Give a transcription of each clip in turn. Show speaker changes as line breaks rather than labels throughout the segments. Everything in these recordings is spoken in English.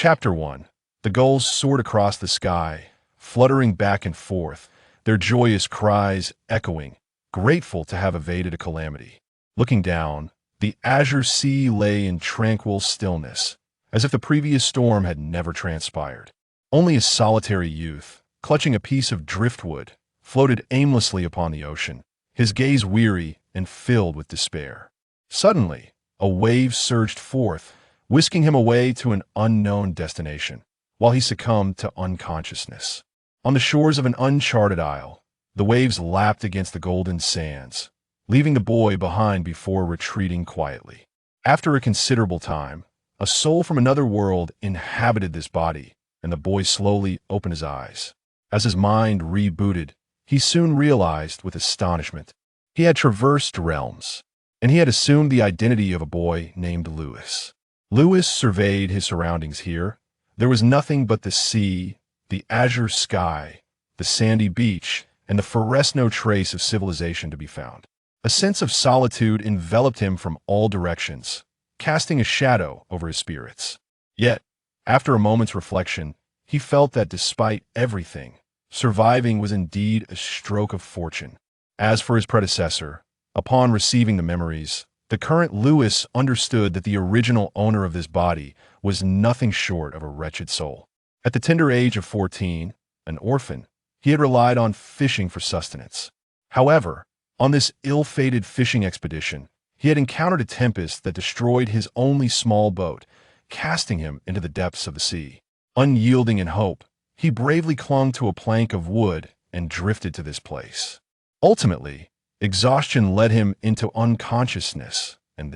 Chapter 1. The gulls soared across the sky, fluttering back and forth, their joyous cries echoing, grateful to have evaded a calamity. Looking down, the azure sea lay in tranquil stillness, as if the previous storm had never transpired. Only a solitary youth, clutching a piece of driftwood, floated aimlessly upon the ocean, his gaze weary and filled with despair. Suddenly, a wave surged forth, whisking him away to an unknown destination, while he succumbed to unconsciousness. On the shores of an uncharted isle, the waves lapped against the golden sands, leaving the boy behind before retreating quietly. After a considerable time, a soul from another world inhabited this body, and the boy slowly opened his eyes. As his mind rebooted, he soon realized with astonishment he had traversed realms, and he had assumed the identity of a boy named Lewis. Lewis surveyed his surroundings here. There was nothing but the sea, the azure sky, the sandy beach, and the forest no trace of civilization to be found. A sense of solitude enveloped him from all directions, casting a shadow over his spirits. Yet, after a moment's reflection, he felt that despite everything, surviving was indeed a stroke of fortune. As for his predecessor, upon receiving the memories, the current Lewis understood that the original owner of this body was nothing short of a wretched soul. At the tender age of 14, an orphan, he had relied on fishing for sustenance. However, on this ill-fated fishing expedition, he had encountered a tempest that destroyed his only small boat, casting him into the depths of the sea. Unyielding in hope, he bravely clung to a plank of wood and drifted to this place. Ultimately, exhaustion led him into unconsciousness, and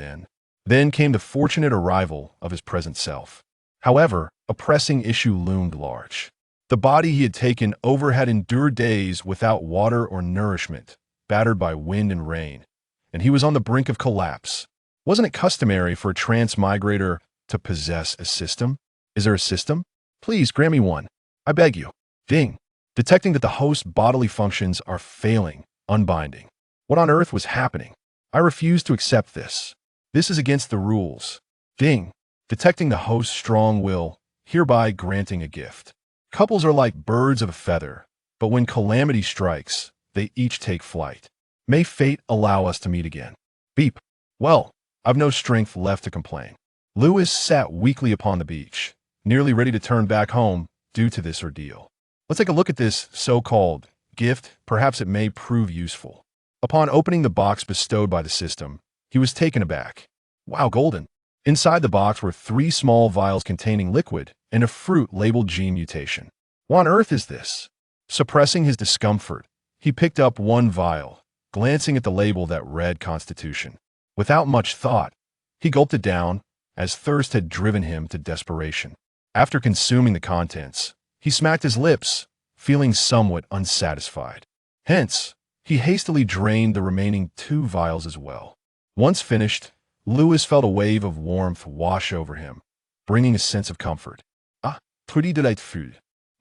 then came the fortunate arrival of his present self. However, a pressing issue loomed large. The body he had taken over had endured days without water or nourishment, battered by wind and rain, and he was on the brink of collapse. Wasn't it customary for a transmigrator to possess a system? Is there a system? Please grant me one. I beg you. Ding. Detecting that the host's bodily functions are failing, unbinding. What on earth was happening? I refuse to accept this. This is against the rules. Ding. Detecting the host's strong will, hereby granting a gift. Couples are like birds of a feather, but when calamity strikes, they each take flight. May fate allow us to meet again. Beep. Well, I've no strength left to complain. Lewis sat weakly upon the beach, nearly ready to turn back home due to this ordeal. Let's take a look at this so-called gift. Perhaps it may prove useful. Upon opening the box bestowed by the system, he was taken aback. Wow, golden. Inside the box were 3 small vials containing liquid and a fruit labeled gene mutation. What on earth is this? Suppressing his discomfort, he picked up one vial, glancing at the label that read Constitution. Without much thought, he gulped it down, as thirst had driven him to desperation. After consuming the contents, he smacked his lips, feeling somewhat unsatisfied. Hence, he hastily drained the remaining 2 vials as well. Once finished, Lewis felt a wave of warmth wash over him, bringing a sense of comfort. Ah, pretty delightful.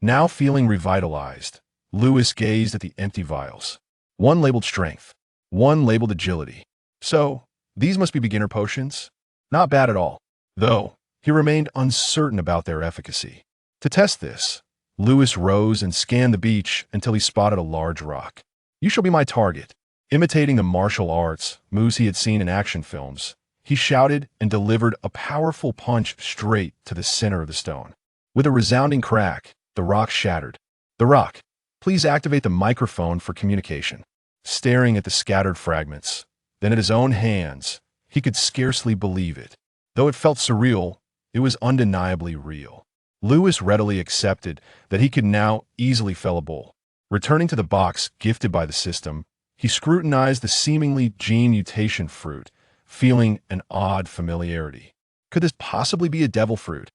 Now feeling revitalized, Lewis gazed at the empty vials. One labeled strength, one labeled agility. So, these must be beginner potions? Not bad at all, though he remained uncertain about their efficacy. To test this, Lewis rose and scanned the beach until he spotted a large rock. You shall be my target. Imitating the martial arts moves he had seen in action films, he shouted and delivered a powerful punch straight to the center of the stone. With a resounding crack, the rock shattered. The rock, please activate the microphone for communication. Staring at the scattered fragments, then at his own hands, he could scarcely believe it. Though it felt surreal, it was undeniably real. Lewis readily accepted that he could now easily fell a bull. Returning to the box gifted by the system, he scrutinized the seemingly gene mutation fruit, feeling an odd familiarity. Could this possibly be a devil fruit?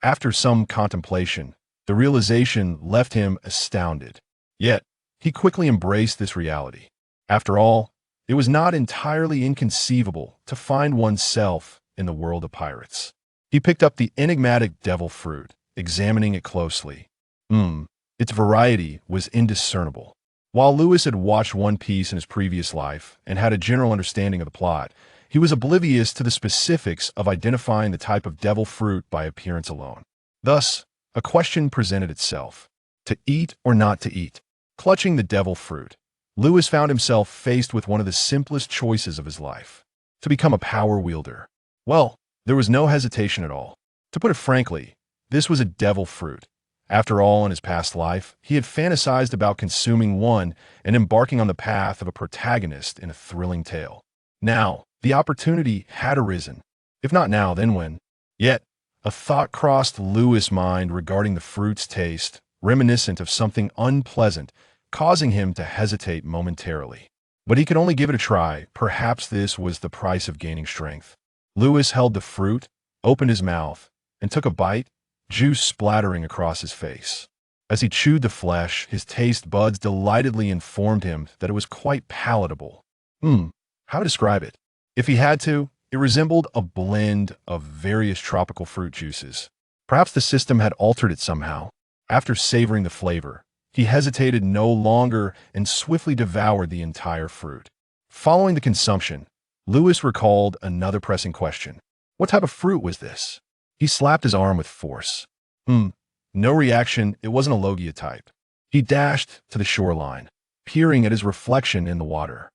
After some contemplation, the realization left him astounded. Yet, he quickly embraced this reality. After all, it was not entirely inconceivable to find oneself in the world of pirates. He picked up the enigmatic devil fruit, examining it closely. Its variety was indiscernible. While Lewis had watched One Piece in his previous life and had a general understanding of the plot, he was oblivious to the specifics of identifying the type of devil fruit by appearance alone. Thus, a question presented itself: to eat or not to eat? Clutching the devil fruit, Lewis found himself faced with one of the simplest choices of his life: to become a power wielder. Well, there was no hesitation at all. To put it frankly, this was a devil fruit. After all, in his past life, he had fantasized about consuming one and embarking on the path of a protagonist in a thrilling tale. Now, the opportunity had arisen. If not now, then when? Yet, a thought crossed Lewis' mind regarding the fruit's taste, reminiscent of something unpleasant, causing him to hesitate momentarily. But he could only give it a try. Perhaps this was the price of gaining strength. Lewis held the fruit, opened his mouth, and took a bite, juice splattering across his face. As he chewed the flesh, his taste buds delightedly informed him that it was quite palatable. How to describe it? If he had to, it resembled a blend of various tropical fruit juices. Perhaps the system had altered it somehow. After savoring the flavor, he hesitated no longer and swiftly devoured the entire fruit. Following the consumption, Lewis recalled another pressing question. What type of fruit was this? He slapped his arm with force. No reaction. It wasn't a Logia type. He dashed to the shoreline, peering at his reflection in the water.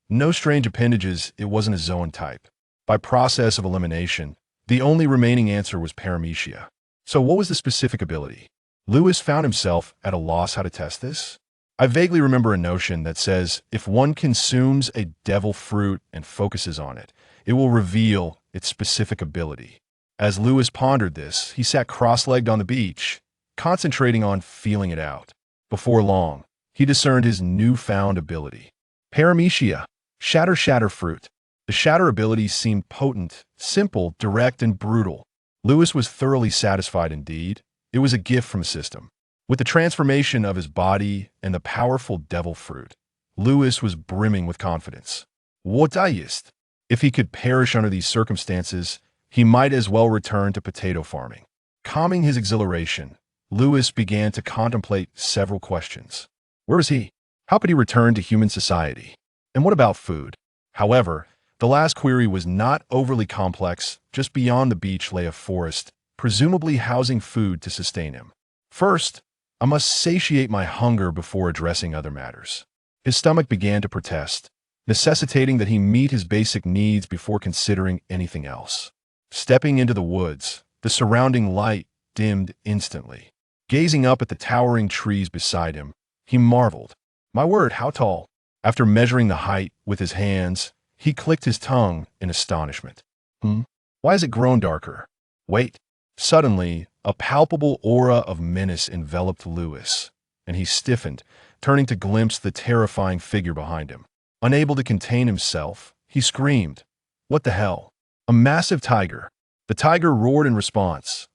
No strange appendages. It wasn't a zoan type. By process of elimination, the only remaining answer was paramecia. So what was the specific ability? Lewis found himself at a loss how to test this. I vaguely remember a notion that says if one consumes a devil fruit and focuses on it, it will reveal its specific ability. As Lewis pondered this, he sat cross-legged on the beach, concentrating on feeling it out. Before long, he discerned his newfound ability. Paramecia, shatter fruit. The shatter ability seemed potent, simple, direct, and brutal. Lewis was thoroughly satisfied indeed. It was a gift from a system. With the transformation of his body and the powerful devil fruit, Lewis was brimming with confidence. What ist? If he could perish under these circumstances, he might as well return to potato farming. Calming his exhilaration, Lewis began to contemplate several questions. Where was he? How could he return to human society? And what about food? However, the last query was not overly complex. Just beyond the beach lay a forest, presumably housing food to sustain him. First, I must satiate my hunger before addressing other matters. His stomach began to protest, necessitating that he meet his basic needs before considering anything else. Stepping into the woods, the surrounding light dimmed instantly. Gazing up at the towering trees beside him, he marveled. My word, how tall! After measuring the height with his hands, he clicked his tongue in astonishment. Why has it grown darker? Wait. Suddenly, a palpable aura of menace enveloped Lewis, and he stiffened, turning to glimpse the terrifying figure behind him. Unable to contain himself, he screamed. What the hell? A massive tiger. The tiger roared in response,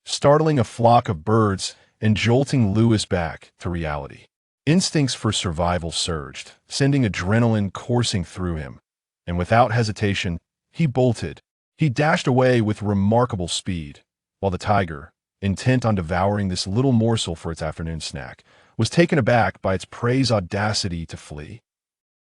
startling a flock of birds and jolting Lewis back to reality. Instincts for survival surged, sending adrenaline coursing through him, and without hesitation, he bolted. He dashed away with remarkable speed, while the tiger, intent on devouring this little morsel for its afternoon snack, was taken aback by its prey's audacity to flee.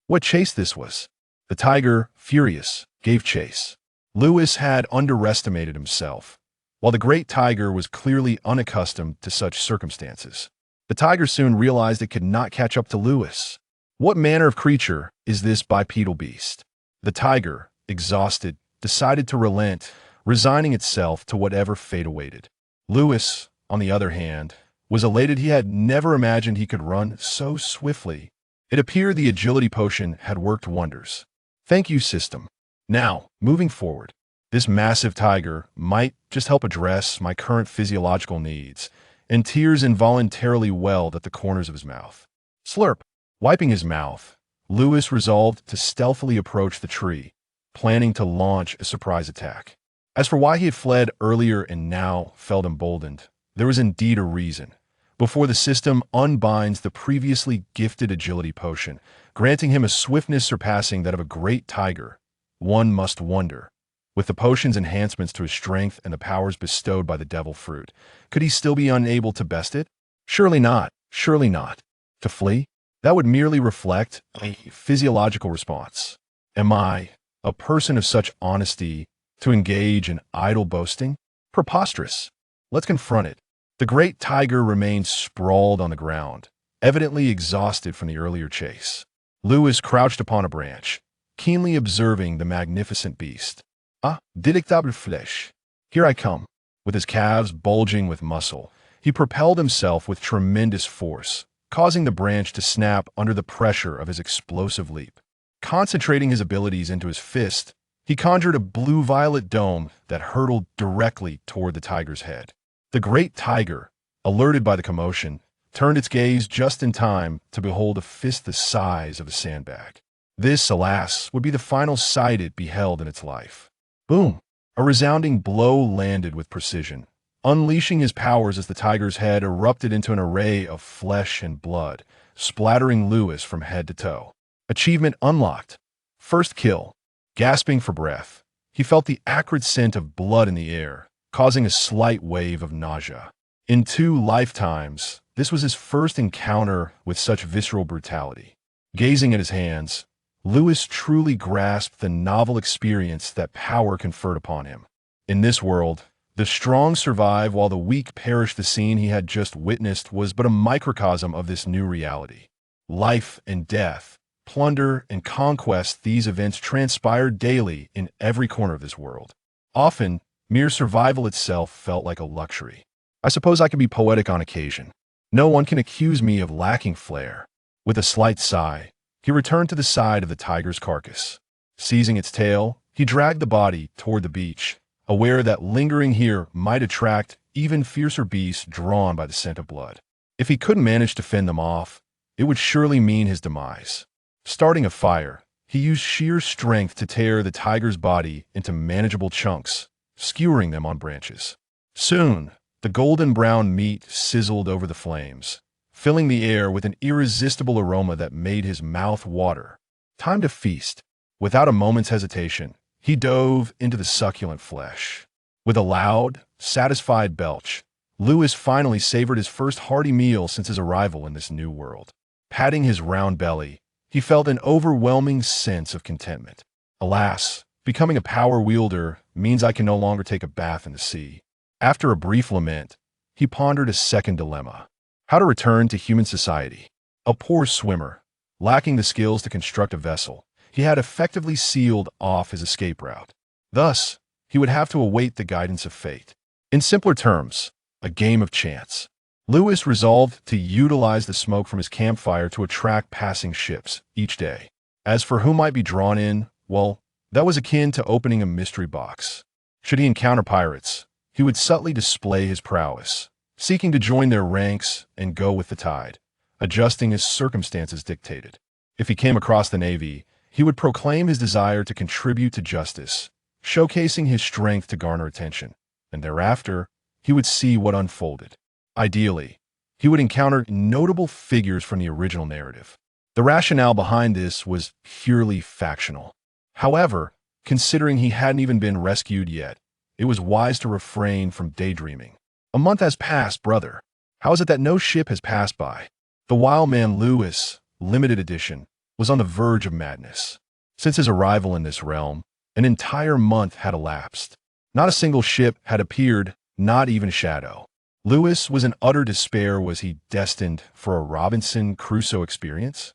What chase this was? The tiger, furious, gave chase. Lewis had underestimated himself, while the great tiger was clearly unaccustomed to such circumstances. The tiger soon realized it could not catch up to Lewis. What manner of creature is this bipedal beast? The tiger, exhausted, decided to relent, resigning itself to whatever fate awaited. Lewis, on the other hand, was elated. He had never imagined he could run so swiftly. It appeared the agility potion had worked wonders. Thank you, system. Now, moving forward, this massive tiger might just help address my current physiological needs, and tears involuntarily welled at the corners of his mouth. Slurp. Wiping his mouth, Lewis resolved to stealthily approach the tree, planning to launch a surprise attack. As for why he had fled earlier and now felt emboldened, there was indeed a reason. Before the system unbinds the previously gifted agility potion, granting him a swiftness surpassing that of a great tiger, one must wonder, with the potion's enhancements to his strength and the powers bestowed by the devil fruit, could he still be unable to best it? Surely not. Surely not. To flee? That would merely reflect a physiological response. Am I, a person of such honesty, to engage in idle boasting? Preposterous. Let's confront it. The great tiger remained sprawled on the ground, evidently exhausted from the earlier chase. Lewis crouched upon a branch, keenly observing the magnificent beast. Ah, délectable flèche. Here I come. With his calves bulging with muscle, he propelled himself with tremendous force, causing the branch to snap under the pressure of his explosive leap. Concentrating his abilities into his fist, he conjured a blue-violet dome that hurtled directly toward the tiger's head. The great tiger, alerted by the commotion, turned its gaze just in time to behold a fist the size of a sandbag. This, alas, would be the final sight it beheld in its life. Boom! A resounding blow landed with precision, unleashing his powers as the tiger's head erupted into an array of flesh and blood, splattering Lewis from head to toe. Achievement unlocked. First kill. Gasping for breath, he felt the acrid scent of blood in the air, causing a slight wave of nausea. In 2 lifetimes, this was his first encounter with such visceral brutality. Gazing at his hands, Lewis truly grasped the novel experience that power conferred upon him. In this world, the strong survive while the weak perish. The scene he had just witnessed was but a microcosm of this new reality. Life and death, plunder and conquest, these events transpired daily in every corner of this world. Often, mere survival itself felt like a luxury. I suppose I can be poetic on occasion. No one can accuse me of lacking flair. With a slight sigh, he returned to the side of the tiger's carcass. Seizing its tail, he dragged the body toward the beach, aware that lingering here might attract even fiercer beasts drawn by the scent of blood. If he couldn't manage to fend them off, it would surely mean his demise. Starting a fire, he used sheer strength to tear the tiger's body into manageable chunks, skewering them on branches. Soon, the golden-brown meat sizzled over the flames, filling the air with an irresistible aroma that made his mouth water. Time to feast. Without a moment's hesitation, he dove into the succulent flesh. With a loud, satisfied belch, Lewis finally savored his first hearty meal since his arrival in this new world. Patting his round belly, he felt an overwhelming sense of contentment. Alas, becoming a power wielder means I can no longer take a bath in the sea. After a brief lament, he pondered a second dilemma: how to return to human society. A poor swimmer, lacking the skills to construct a vessel, he had effectively sealed off his escape route. Thus, he would have to await the guidance of fate. In simpler terms, a game of chance. Lewis resolved to utilize the smoke from his campfire to attract passing ships each day. As for who might be drawn in, well, that was akin to opening a mystery box. Should he encounter pirates, he would subtly display his prowess, seeking to join their ranks and go with the tide, adjusting as circumstances dictated. If he came across the Navy, he would proclaim his desire to contribute to justice, showcasing his strength to garner attention, and thereafter, he would see what unfolded. Ideally, he would encounter notable figures from the original narrative. The rationale behind this was purely factional. However, considering he hadn't even been rescued yet, it was wise to refrain from daydreaming. A month has passed, brother. How is it that no ship has passed by? The Wild Man Lewis, limited edition, was on the verge of madness. Since his arrival in this realm, an entire month had elapsed. Not a single ship had appeared, not even a shadow. Lewis was in utter despair. Was he destined for a Robinson Crusoe experience?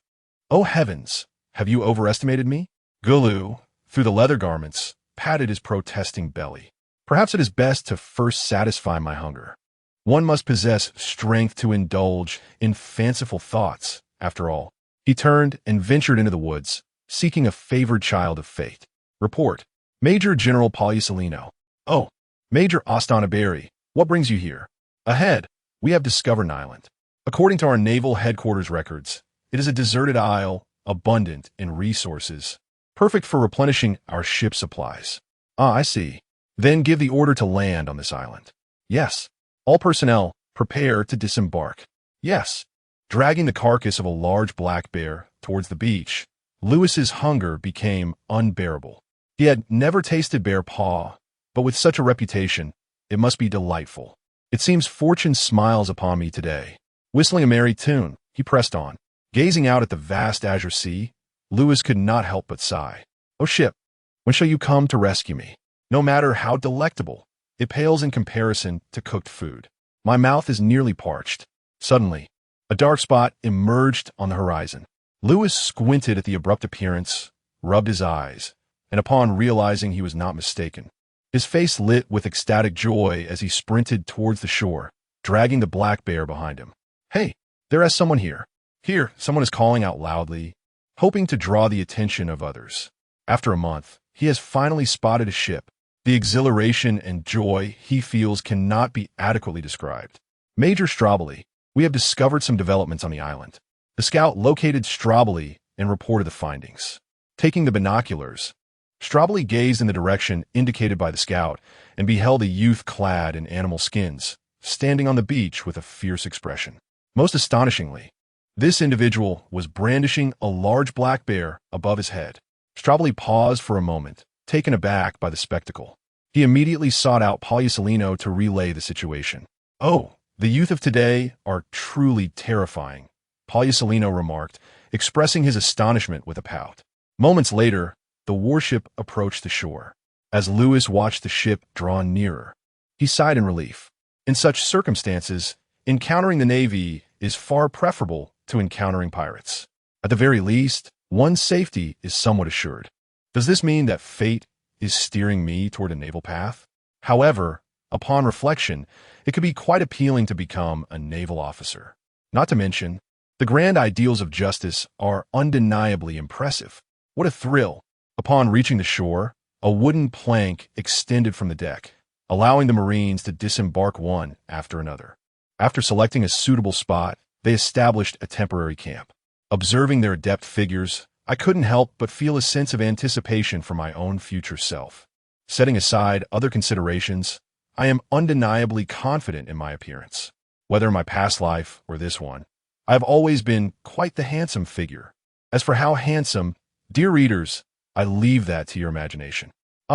Oh heavens, have you overestimated me? Gulu, through the leather garments, patted his protesting belly. Perhaps it is best to first satisfy my hunger. One must possess strength to indulge in fanciful thoughts, after all. He turned and ventured into the woods, seeking a favored child of fate. Report. Major General Poliucelino. Oh, Major Ostanaberry, what brings you here? Ahead, we have discovered an island. According to our naval headquarters records, it is a deserted isle, abundant in resources, perfect for replenishing our ship supplies. Ah, I see. Then give the order to land on this island. Yes. All personnel, prepare to disembark. Yes. Dragging the carcass of a large black bear towards the beach, Lewis's hunger became unbearable. He had never tasted bear paw, but with such a reputation, it must be delightful. It seems fortune smiles upon me today. Whistling a merry tune, he pressed on. Gazing out at the vast azure sea, Lewis could not help but sigh. Oh ship, when shall you come to rescue me? No matter how delectable, It pales in comparison to cooked food. My mouth is nearly parched. Suddenly, a dark spot emerged on the horizon. Lewis squinted at the abrupt appearance, rubbed his eyes, and upon realizing he was not mistaken, his face lit with ecstatic joy as he sprinted towards the shore, dragging the black bear behind him. "Hey, there is someone here." Here, someone is calling out loudly, hoping to draw the attention of others. After a month, he has finally spotted a ship. The exhilaration and joy he feels cannot be adequately described. "Major Strobely, we have discovered some developments on the island." The scout located Strobely and reported the findings. Taking the binoculars, Strobely gazed in the direction indicated by the scout and beheld a youth clad in animal skins, standing on the beach with a fierce expression. Most astonishingly, this individual was brandishing a large black bear above his head. Strobely paused for a moment, taken aback by the spectacle. He immediately sought out Poliusolino to relay the situation. "Oh, the youth of today are truly terrifying," Poliusolino remarked, expressing his astonishment with a pout. Moments later, the warship approached the shore. As Lewis watched the ship draw nearer, he sighed in relief. In such circumstances, encountering the Navy is far preferable to encountering pirates. At the very least, one's safety is somewhat assured. Does this mean that fate is steering me toward a naval path? However, upon reflection, it could be quite appealing to become a naval officer. Not to mention, the grand ideals of justice are undeniably impressive. What a thrill! Upon reaching the shore, a wooden plank extended from the deck, allowing the Marines to disembark one after another. After selecting a suitable spot, they established a temporary camp. Observing their adept figures, I couldn't help but feel a sense of anticipation for my own future self. Setting aside other considerations, I am undeniably confident in my appearance. Whether in my past life or this one, I have always been quite the handsome figure. As for how handsome, dear readers, I leave that to your imagination.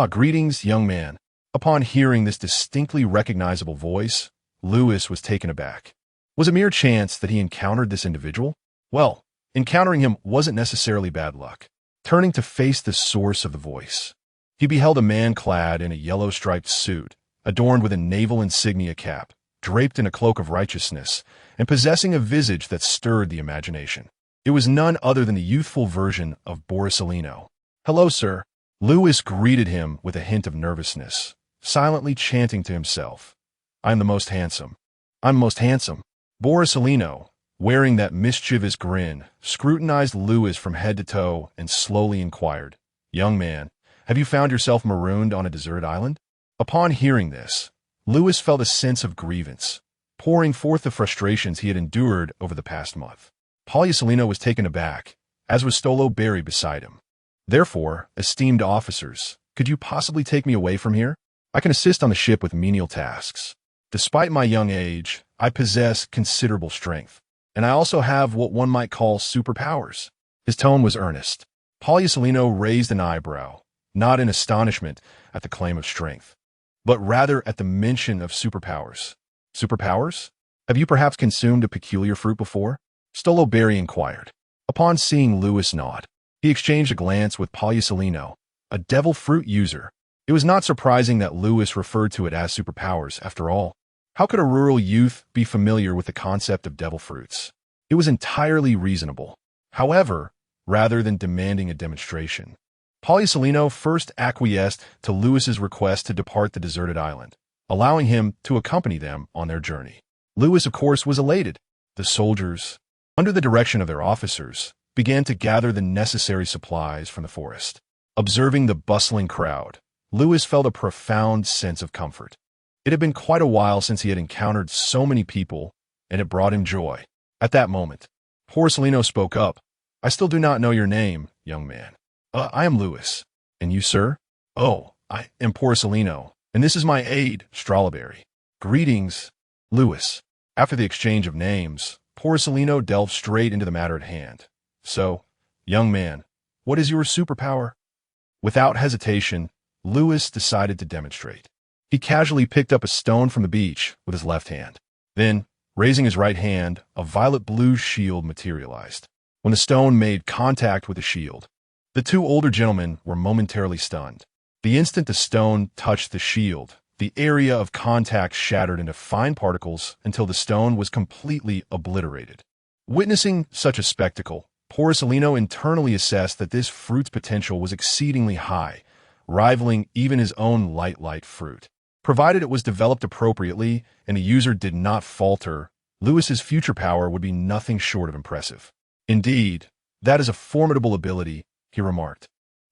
Greetings, young man. Upon hearing this distinctly recognizable voice, Lewis was taken aback. Was it mere chance that he encountered this individual? Well, encountering him wasn't necessarily bad luck. Turning to face the source of the voice, he beheld a man clad in a yellow-striped suit, adorned with a naval insignia cap, draped in a cloak of righteousness, and possessing a visage that stirred the imagination. It was none other than the youthful version of Borsalino. "Hello, sir." Lewis greeted him with a hint of nervousness, silently chanting to himself, "I'm the most handsome. I'm most handsome." Borsalino, wearing that mischievous grin, scrutinized Lewis from head to toe and slowly inquired, "Young man, have you found yourself marooned on a deserted island?" Upon hearing this, Lewis felt a sense of grievance, pouring forth the frustrations he had endured over the past month. Poliusolino was taken aback, as was Stolo Berry beside him. "Therefore, esteemed officers, could you possibly take me away from here? I can assist on the ship with menial tasks. Despite my young age, I possess considerable strength, and I also have what one might call superpowers." His tone was earnest. Poliusolino raised an eyebrow, not in astonishment at the claim of strength, but rather at the mention of superpowers. "Superpowers? Have you perhaps consumed a peculiar fruit before?" Stolo Berry inquired. Upon seeing Lewis nod, he exchanged a glance with Poliusolino, a devil fruit user. It was not surprising that Lewis referred to it as superpowers, after all. How could a rural youth be familiar with the concept of devil fruits? It was entirely reasonable. However, rather than demanding a demonstration, Poliusolino first acquiesced to Lewis's request to depart the deserted island, allowing him to accompany them on their journey. Lewis, of course, was elated. The soldiers, under the direction of their officers, began to gather the necessary supplies from the forest. Observing the bustling crowd, Lewis felt a profound sense of comfort. It had been quite a while since he had encountered so many people, and it brought him joy. At that moment, Borsalino spoke up. "I still do not know your name, young man." I am Lewis. "And you, sir?" "Oh, I am Borsalino, and this is my aide, Strawberry." "Greetings, Lewis." After the exchange of names, Borsalino delved straight into the matter at hand. "So, young man, what is your superpower?" Without hesitation, Lewis decided to demonstrate. He casually picked up a stone from the beach with his left hand. Then, raising his right hand, a violet-blue shield materialized. When the stone made contact with the shield, the two older gentlemen were momentarily stunned. The instant the stone touched the shield, The area of contact shattered into fine particles until the stone was completely obliterated. Witnessing such a spectacle, Porcellino internally assessed that this fruit's potential was exceedingly high, rivaling even his own light fruit. Provided it was developed appropriately and the user did not falter, Lewis's future power would be nothing short of impressive. Indeed, that is a formidable ability, he remarked.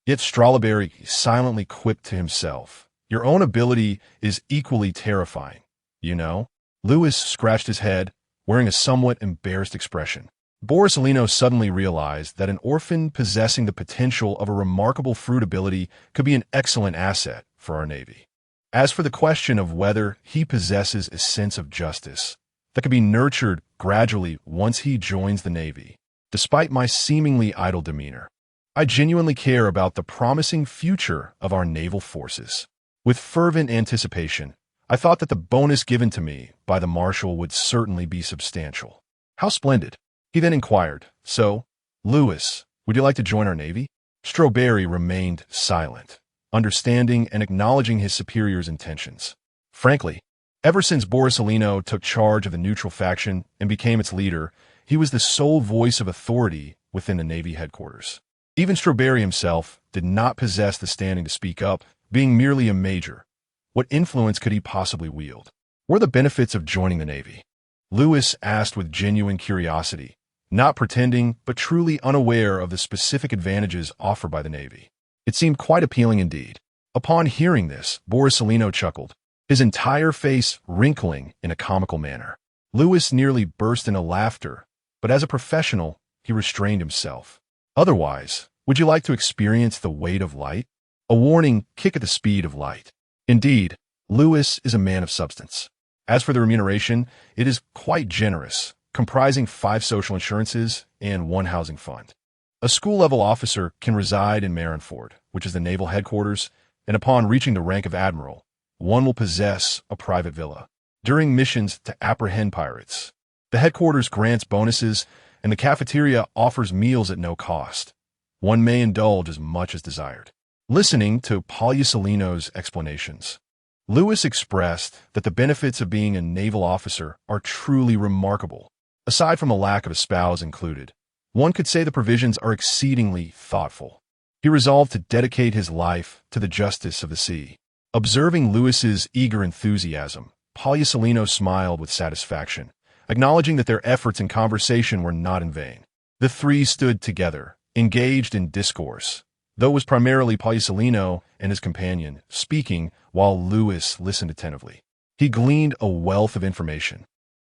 Yet Strawberry silently quipped to himself, "Your own ability is equally terrifying, you know?" Lewis scratched his head, wearing a somewhat embarrassed expression. Borsalino suddenly realized that an orphan possessing the potential of a remarkable fruit ability could be an excellent asset for our Navy. As for the question of whether he possesses a sense of justice that could be nurtured gradually once he joins the Navy, despite my seemingly idle demeanor, I genuinely care about the promising future of our naval forces. With fervent anticipation, I thought that the bonus given to me by the Marshal would certainly be substantial. How splendid! He then inquired, "So, Lewis, would you like to join our Navy?" Strawberry remained silent, understanding and acknowledging his superior's intentions. Frankly, ever since Borsalino took charge of the neutral faction and became its leader, he was the sole voice of authority within the Navy headquarters. Even Strawberry himself did not possess the standing to speak up, being merely a major. What influence could he possibly wield? What are the benefits of joining the Navy? Lewis asked with genuine curiosity, not pretending but truly unaware of the specific advantages offered by the Navy. It seemed quite appealing indeed. Upon hearing this, Borsalino chuckled, his entire face wrinkling in a comical manner. Lewis nearly burst into laughter, but as a professional, he restrained himself. "Otherwise, would you like to experience the weight of light? A warning kick at the speed of light." Indeed, Lewis is a man of substance. As for the remuneration, it is quite generous, comprising 5 social insurances and 1 housing fund. A school-level officer can reside in Marineford, which is the naval headquarters, and upon reaching the rank of admiral, one will possess a private villa. During missions to apprehend pirates, the headquarters grants bonuses, and the cafeteria offers meals at no cost. One may indulge as much as desired. Listening to Porcellino's explanations, Lewis expressed that the benefits of being a naval officer are truly remarkable. Aside from a lack of a spouse included, one could say the provisions are exceedingly thoughtful. He resolved to dedicate his life to the justice of the sea. Observing Lewis's eager enthusiasm, Porcellino smiled with satisfaction, acknowledging that their efforts in conversation were not in vain. The three stood together, engaged in discourse, though it was primarily Porcellino and his companion speaking while Lewis listened attentively. He gleaned a wealth of information,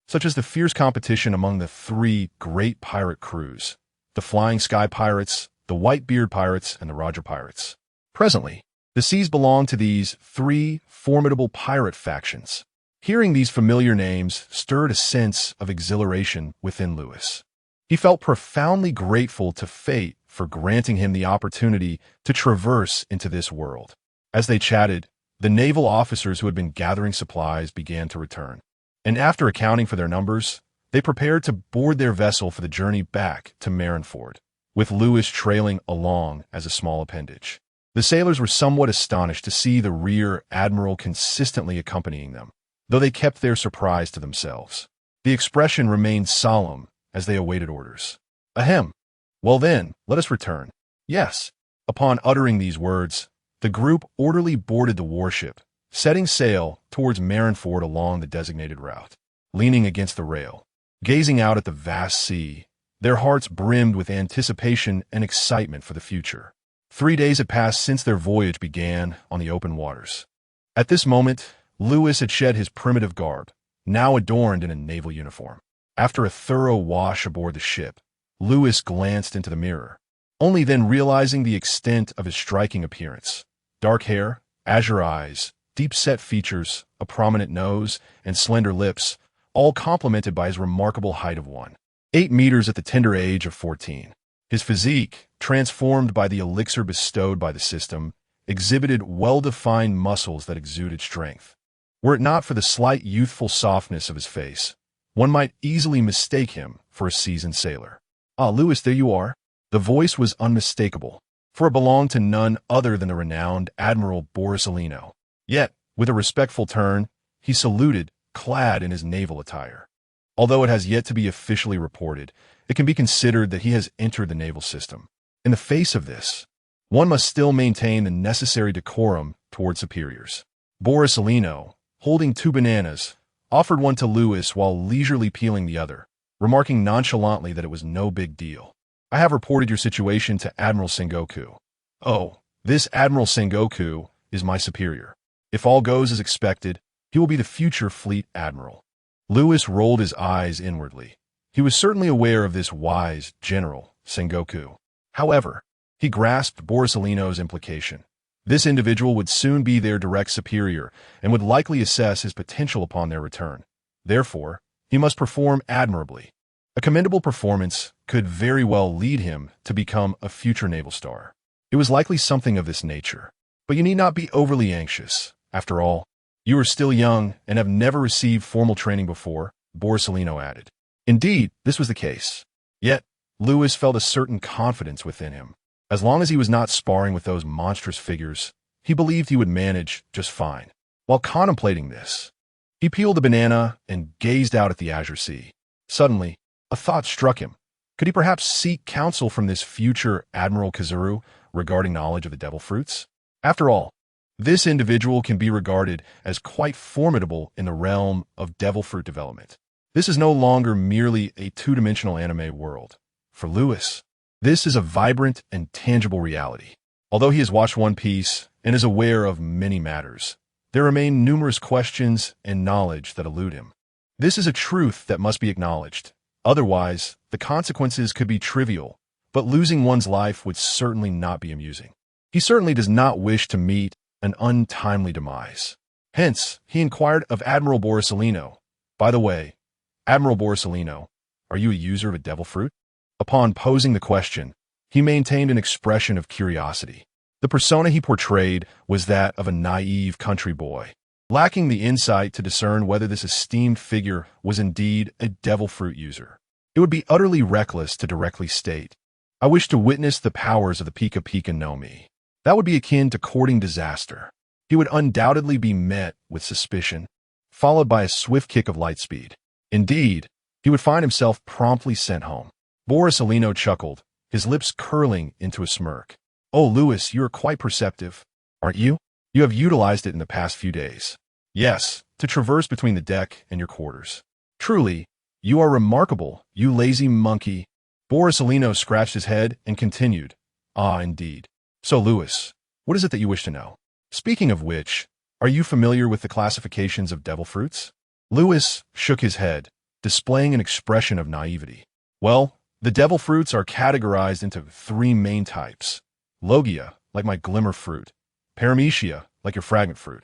such as the fierce competition among the 3 great pirate crews, the Flying Sky Pirates, the Whitebeard Pirates, and the Roger Pirates. Presently, the seas belonged to these 3 formidable pirate factions. Hearing these familiar names stirred a sense of exhilaration within Lewis. He felt profoundly grateful to fate for granting him the opportunity to traverse into this world. As they chatted, the naval officers who had been gathering supplies began to return, and after accounting for their numbers, they prepared to board their vessel for the journey back to Marineford, with Lewis trailing along as a small appendage. The sailors were somewhat astonished to see the rear admiral consistently accompanying them, though they kept their surprise to themselves. The expression remained solemn as they awaited orders. "Ahem. Well then, let us return." "Yes." Upon uttering these words, the group orderly boarded the warship, setting sail towards Marineford along the designated route. Leaning against the rail, gazing out at the vast sea, their hearts brimmed with anticipation and excitement for the future. 3 days had passed since their voyage began on the open waters. At this moment, Lewis had shed his primitive garb, now adorned in a naval uniform. After a thorough wash aboard the ship, Lewis glanced into the mirror, only then realizing the extent of his striking appearance. Dark hair, azure eyes, deep-set features, a prominent nose, and slender lips, all complemented by his remarkable height of 1.8 meters at the tender age of 14. His physique, transformed by the elixir bestowed by the system, exhibited well-defined muscles that exuded strength. Were it not for the slight youthful softness of his face, one might easily mistake him for a seasoned sailor. "Ah, Lewis, there you are." The voice was unmistakable, for it belonged to none other than the renowned Admiral Borsalino. Yet, With a respectful turn, he saluted, clad in his naval attire. Although it has yet to be officially reported, it can be considered that he has entered the naval system. In the face of this, one must still maintain the necessary decorum toward superiors. Borsalino, holding 2 bananas, offered one to Lewis while leisurely peeling the other, remarking nonchalantly that it was no big deal. I have reported your situation to Admiral Sengoku. Oh, this Admiral Sengoku is my superior. If all goes as expected, he will be the future fleet admiral. Lewis rolled his eyes inwardly. He was certainly aware of this wise General Sengoku. However, he grasped Borsalino's implication. This individual would soon be their direct superior and would likely assess his potential upon their return. Therefore, he must perform admirably. A commendable performance could very well lead him to become a future naval star. It was likely something of this nature. But you need not be overly anxious. After all, you are still young and have never received formal training before, Borsalino added. Indeed, this was the case. Yet, Lewis felt a certain confidence within him. As long as he was not sparring with those monstrous figures, he believed he would manage just fine. While contemplating this, he peeled the banana and gazed out at the azure sea. Suddenly, a thought struck him. Could he perhaps seek counsel from this future Admiral Kazuru regarding knowledge of the devil fruits? After all, this individual can be regarded as quite formidable in the realm of devil fruit development. This is no longer merely a two-dimensional anime world. For Lewis, this is a vibrant and tangible reality. Although he has watched One Piece and is aware of many matters, there remain numerous questions and knowledge that elude him. This is a truth that must be acknowledged. Otherwise, the consequences could be trivial, but losing one's life would certainly not be amusing. He certainly does not wish to meet an untimely demise. Hence, he inquired of Admiral Borsalino. By the way, Admiral Borsalino, are you a user of a devil fruit? Upon posing the question, he maintained an expression of curiosity. The persona he portrayed was that of a naive country boy, lacking the insight to discern whether this esteemed figure was indeed a devil fruit user. It would be utterly reckless to directly state, I wish to witness the powers of the Pika Pika no Mi. That would be akin to courting disaster. He would undoubtedly be met with suspicion, followed by a swift kick of light speed. Indeed, he would find himself promptly sent home. Borsalino chuckled, his lips curling into a smirk. Oh, Lewis, you are quite perceptive, aren't you? You have utilized it in the past few days. Yes, to traverse between the deck and your quarters. Truly, you are remarkable, you lazy monkey. Borsalino scratched his head and continued. Ah, indeed. So, Lewis, what is it that you wish to know? Speaking of which, are you familiar with the classifications of devil fruits? Lewis shook his head, displaying an expression of naivety. Well, the devil fruits are categorized into 3 main types. Logia, like my glimmer fruit, Paramecia, like your fragment fruit,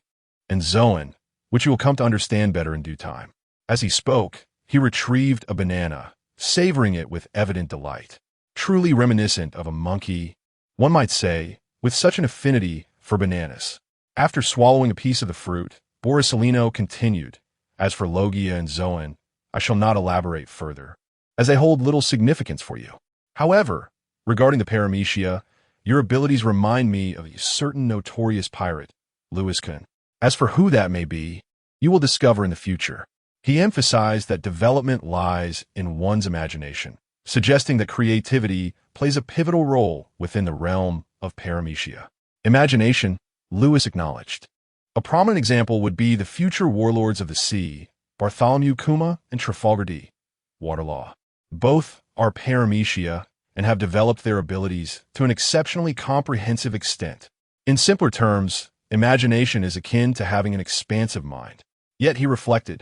and Zoan, which you will come to understand better in due time. As he spoke, he retrieved a banana, savoring it with evident delight. Truly reminiscent of a monkey, one might say, with such an affinity for bananas. After swallowing a piece of the fruit, Borsalino continued, As for Logia and Zoan, I shall not elaborate further, as they hold little significance for you. However, regarding the Paramecia, your abilities remind me of a certain notorious pirate, Lewis Kun. As for who that may be, you will discover in the future. He emphasized that development lies in one's imagination, suggesting that creativity plays a pivotal role within the realm of Paramecia. Imagination, Lewis acknowledged. A prominent example would be the future warlords of the sea, Bartholomew Kuma and Trafalgar D. Waterlaw. Both are Paramecia and have developed their abilities to an exceptionally comprehensive extent. In simpler terms, imagination is akin to having an expansive mind. Yet, he reflected,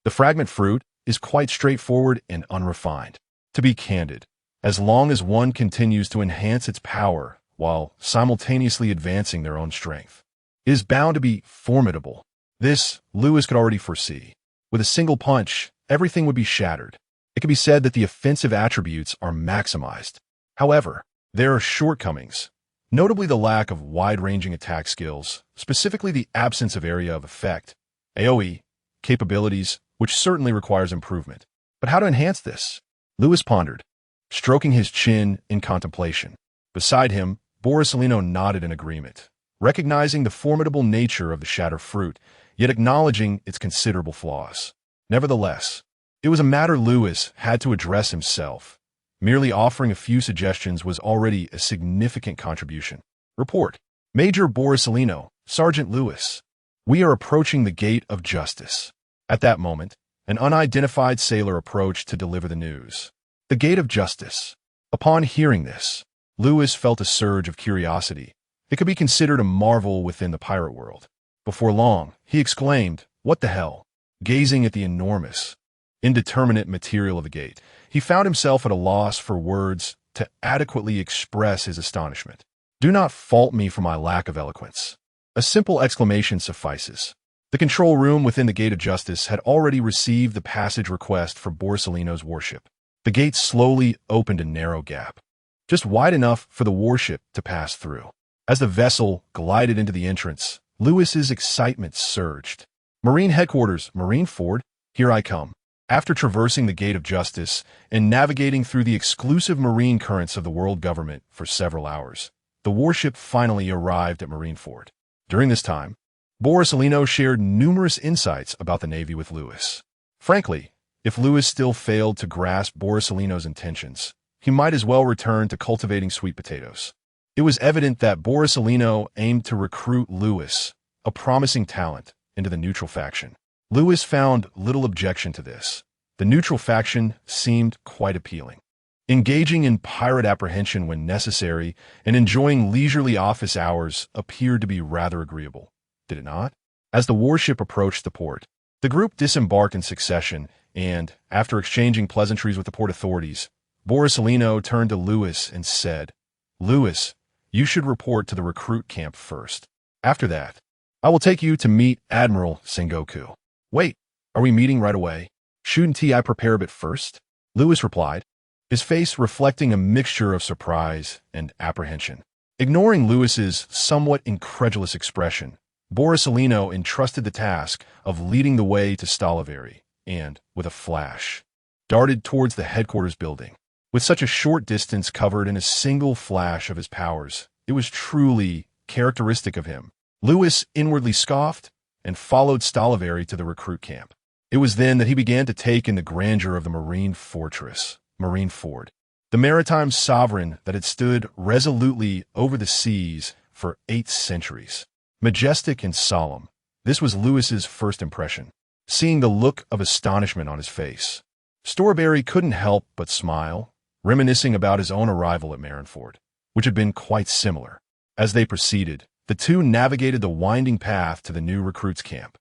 the fragment fruit is quite straightforward and unrefined. To be candid, as long as one continues to enhance its power while simultaneously advancing their own strength, it is bound to be formidable. This, Lewis could already foresee. With a single punch, everything would be shattered. It can be said that the offensive attributes are maximized. However, there are shortcomings, notably the lack of wide-ranging attack skills, specifically the absence of area of effect, AoE, capabilities, which certainly requires improvement. But how to enhance this? Lewis pondered, stroking his chin in contemplation. Beside him, Borsalino nodded in agreement. recognizing the formidable nature of the shattered fruit, yet acknowledging its considerable flaws. Nevertheless, it was a matter Lewis had to address himself. Merely offering a few suggestions was already a significant contribution. Report. Major Borisellino, Sergeant Lewis. We are approaching the gate of justice. At that moment, an unidentified sailor approached to deliver the news. The gate of justice. Upon hearing this, Lewis felt a surge of curiosity. It could be considered a marvel within the pirate world. Before long, he exclaimed, "What the hell?" Gazing at the enormous, indeterminate material of the gate, he found himself at a loss for words to adequately express his astonishment. Do not fault me for my lack of eloquence. A simple exclamation suffices. The control room within the Gate of Justice had already received the passage request for Borisellino's warship. The gate slowly opened a narrow gap, just wide enough for the warship to pass through. As the vessel glided into the entrance, Lewis's excitement surged. Marine Headquarters, Marineford, here I come. After traversing the Gate of Justice and navigating through the exclusive marine currents of the world government for several hours, the warship finally arrived at Marineford. During this time, Borisellino shared numerous insights about the Navy with Lewis. Frankly, if Lewis still failed to grasp Borisellino's intentions, he might as well return to cultivating sweet potatoes. It was evident that Borisellino aimed to recruit Lewis, a promising talent, into the neutral faction. Lewis found little objection to this. The neutral faction seemed quite appealing. Engaging in pirate apprehension when necessary and enjoying leisurely office hours appeared to be rather agreeable, did it not? As the warship approached the port, the group disembarked in succession and, after exchanging pleasantries with the port authorities, Borisellino turned to Lewis and said, "Lewis, you should report to the recruit camp first. After that, I will take you to meet Admiral Sengoku." "Wait, are we meeting right away? Shouldn't I prepare a bit first?" Lewis replied, his face reflecting a mixture of surprise and apprehension. Ignoring Lewis's somewhat incredulous expression, Borisellino entrusted the task of leading the way to Stollivari and, with a flash, darted towards the headquarters building. With such a short distance covered in a single flash of his powers, it was truly characteristic of him. Lewis inwardly scoffed and followed Stollivari to the recruit camp. It was then that he began to take in the grandeur of the marine fortress, Marineford, the maritime sovereign that had stood resolutely over the seas for 8 centuries. Majestic and solemn, this was Lewis's first impression. Seeing the look of astonishment on his face, Stollivari couldn't help but smile, reminiscing about his own arrival at Marineford, which had been quite similar. As they proceeded, the two navigated the winding path to the new recruits' camp.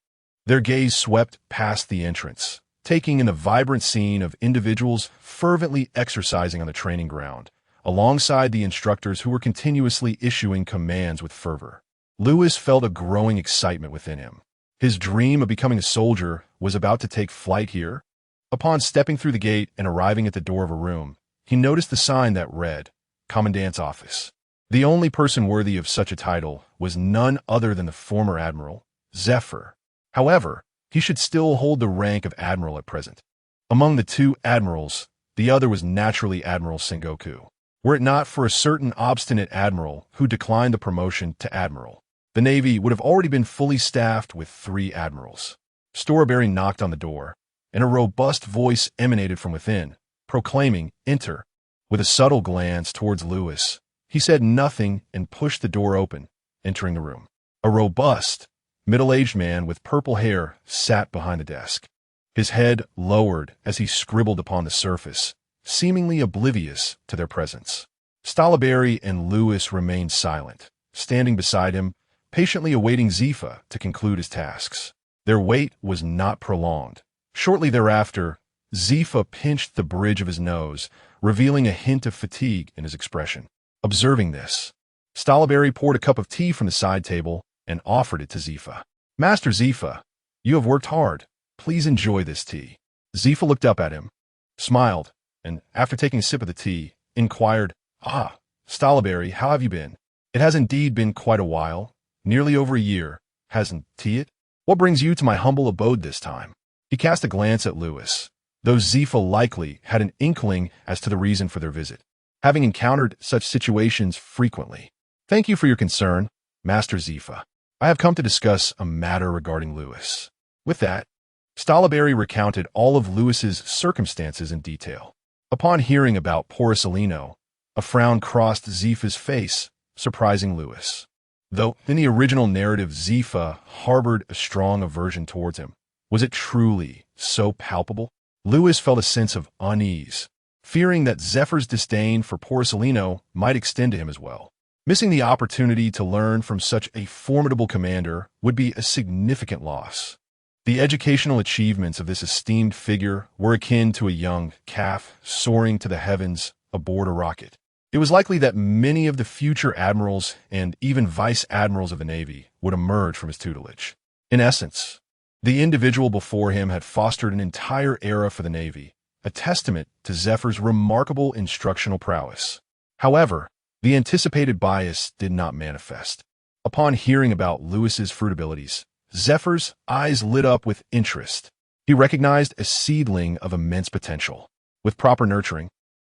Their gaze swept past the entrance, taking in the vibrant scene of individuals fervently exercising on the training ground, alongside the instructors who were continuously issuing commands with fervor. Lewis felt a growing excitement within him. His dream of becoming a soldier was about to take flight here. Upon stepping through the gate and arriving at the door of a room, he noticed the sign that read, "Commandant's Office." The only person worthy of such a title was none other than the former admiral, Zephyr. However, he should still hold the rank of admiral at present. Among the two admirals, the other was naturally Admiral Sengoku. Were it not for a certain obstinate admiral who declined the promotion to admiral, the Navy would have already been fully staffed with 3 admirals. Stollivari knocked on the door, and a robust voice emanated from within, proclaiming, "Enter." With a subtle glance towards Lewis, he said nothing and pushed the door open, entering the room. A robust, middle-aged man with purple hair sat behind the desk, his head lowered as he scribbled upon the surface, seemingly oblivious to their presence. Stollivari and Lewis remained silent, standing beside him, patiently awaiting Zephyr to conclude his tasks. Their wait was not prolonged. Shortly thereafter, Zephyr pinched the bridge of his nose, revealing a hint of fatigue in his expression. Observing this, Stollivari poured a cup of tea from the side table and offered it to Zephyr. "Master Zephyr, you have worked hard. Please enjoy this tea." Zephyr looked up at him, smiled, and after taking a sip of the tea, inquired, "Ah, Stollivari, how have you been? It has indeed been quite a while, nearly over a year, hasn't it? What brings you to my humble abode this time?" He cast a glance at Lewis, though Zephyr likely had an inkling as to the reason for their visit, having encountered such situations frequently. "Thank you for your concern. Master Zifa, I have come to discuss a matter regarding Lewis. With that, Stolberry recounted all of Lewis's circumstances in detail. Upon hearing about Porcelino, a frown crossed Zifa's face, surprising Lewis. Though in the original narrative Zifa harbored a strong aversion towards him, was it truly so palpable? Lewis felt a sense of unease, fearing that Zephyr's disdain for Porcelino might extend to him as well. Missing the opportunity to learn from such a formidable commander would be a significant loss. The educational achievements of this esteemed figure were akin to a young calf soaring to the heavens aboard a rocket. It was likely that many of the future admirals and even vice admirals of the Navy would emerge from his tutelage. In essence, the individual before him had fostered an entire era for the Navy, a testament to Zephyr's remarkable instructional prowess. However, the anticipated bias did not manifest. Upon hearing about Lewis's fruit abilities, Zephyr's eyes lit up with interest. He recognized a seedling of immense potential. With proper nurturing,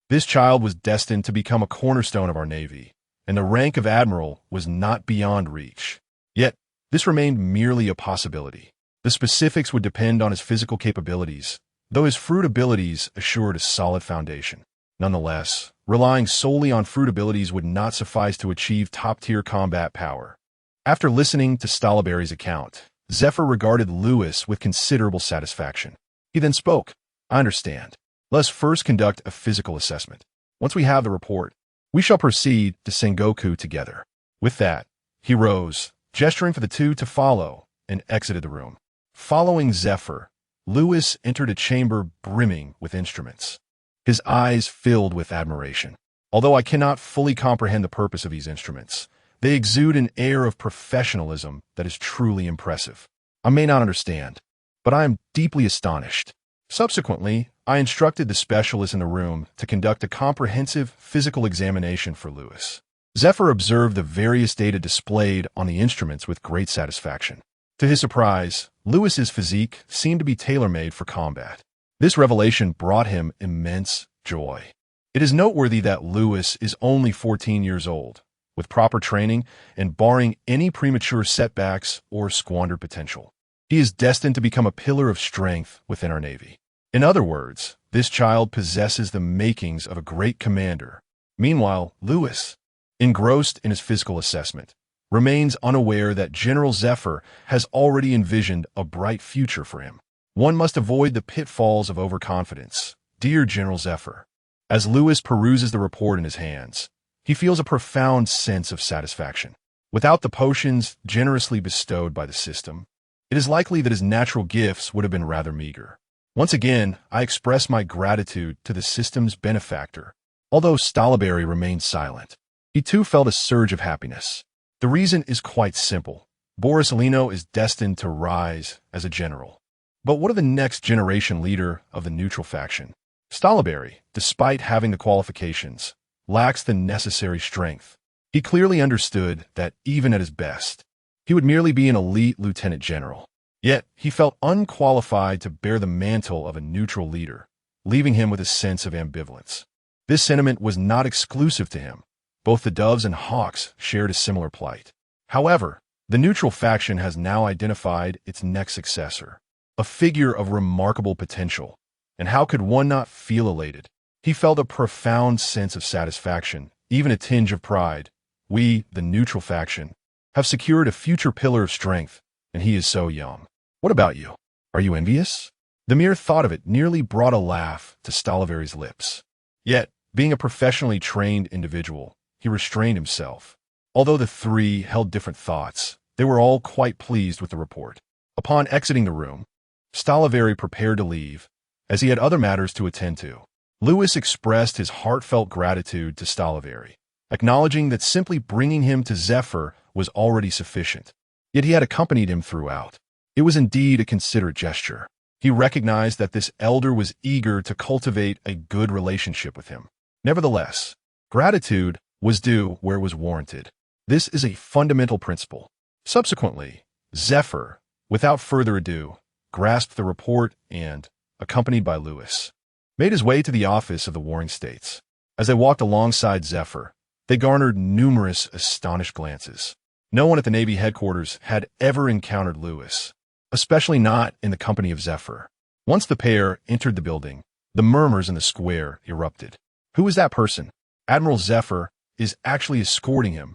this child was destined to become a cornerstone of our Navy, and the rank of admiral was not beyond reach. Yet, this remained merely a possibility. The specifics would depend on his physical capabilities, though his fruit abilities assured a solid foundation. Nonetheless, relying solely on fruit abilities would not suffice to achieve top-tier combat power. After listening to Stolberry's account, Zephyr regarded Lewis with considerable satisfaction. He then spoke. I understand. Let's first conduct a physical assessment. Once we have the report, we shall proceed to Sengoku together. With that, he rose, gesturing for the two to follow, and exited the room. Following Zephyr, Lewis entered a chamber brimming with instruments. His eyes filled with admiration. Although I cannot fully comprehend the purpose of these instruments, they exude an air of professionalism that is truly impressive. I may not understand, but I am deeply astonished. Subsequently, I instructed the specialists in the room to conduct a comprehensive physical examination for Lewis. Zephyr observed the various data displayed on the instruments with great satisfaction. To his surprise, Lewis's physique seemed to be tailor-made for combat. This revelation brought him immense joy. It is noteworthy that Lewis is only 14 years old, with proper training and barring any premature setbacks or squandered potential. He is destined to become a pillar of strength within our Navy. In other words, this child possesses the makings of a great commander. Meanwhile, Lewis, engrossed in his physical assessment, remains unaware that General Zephyr has already envisioned a bright future for him. One must avoid the pitfalls of overconfidence. Dear General Zephyr, as Lewis peruses the report in his hands, he feels a profound sense of satisfaction. Without the potions generously bestowed by the system, it is likely that his natural gifts would have been rather meager. Once again, I express my gratitude to the system's benefactor. Although Stolberry remained silent, he too felt a surge of happiness. The reason is quite simple. Porcelino is destined to rise as a general. But what of the next generation leader of the neutral faction? Stolberry, despite having the qualifications, lacks the necessary strength. He clearly understood that even at his best, he would merely be an elite lieutenant general. Yet, he felt unqualified to bear the mantle of a neutral leader, leaving him with a sense of ambivalence. This sentiment was not exclusive to him. Both the Doves and Hawks shared a similar plight. However, the neutral faction has now identified its next successor, a figure of remarkable potential. And how could one not feel elated? He felt a profound sense of satisfaction, even a tinge of pride. We, the neutral faction, have secured a future pillar of strength, and he is so young. What about you? Are you envious? The mere thought of it nearly brought a laugh to Stolberry's lips. Yet, being a professionally trained individual, he restrained himself. Although the three held different thoughts, they were all quite pleased with the report. Upon exiting the room, Stolberry prepared to leave, as he had other matters to attend to. Lewis expressed his heartfelt gratitude to Stolberry, acknowledging that simply bringing him to Zephyr was already sufficient. Yet he had accompanied him throughout. It was indeed a considerate gesture. He recognized that this elder was eager to cultivate a good relationship with him. Nevertheless, gratitude was due where it was warranted. This is a fundamental principle. Subsequently, Zephyr, without further ado, grasped the report and, accompanied by Lewis, made his way to the office of the Warring States. As they walked alongside Zephyr, they garnered numerous astonished glances. No one at the Navy headquarters had ever encountered Lewis, especially not in the company of Zephyr. Once the pair entered the building, the murmurs in the square erupted. Who is that person? Admiral Zephyr is actually escorting him.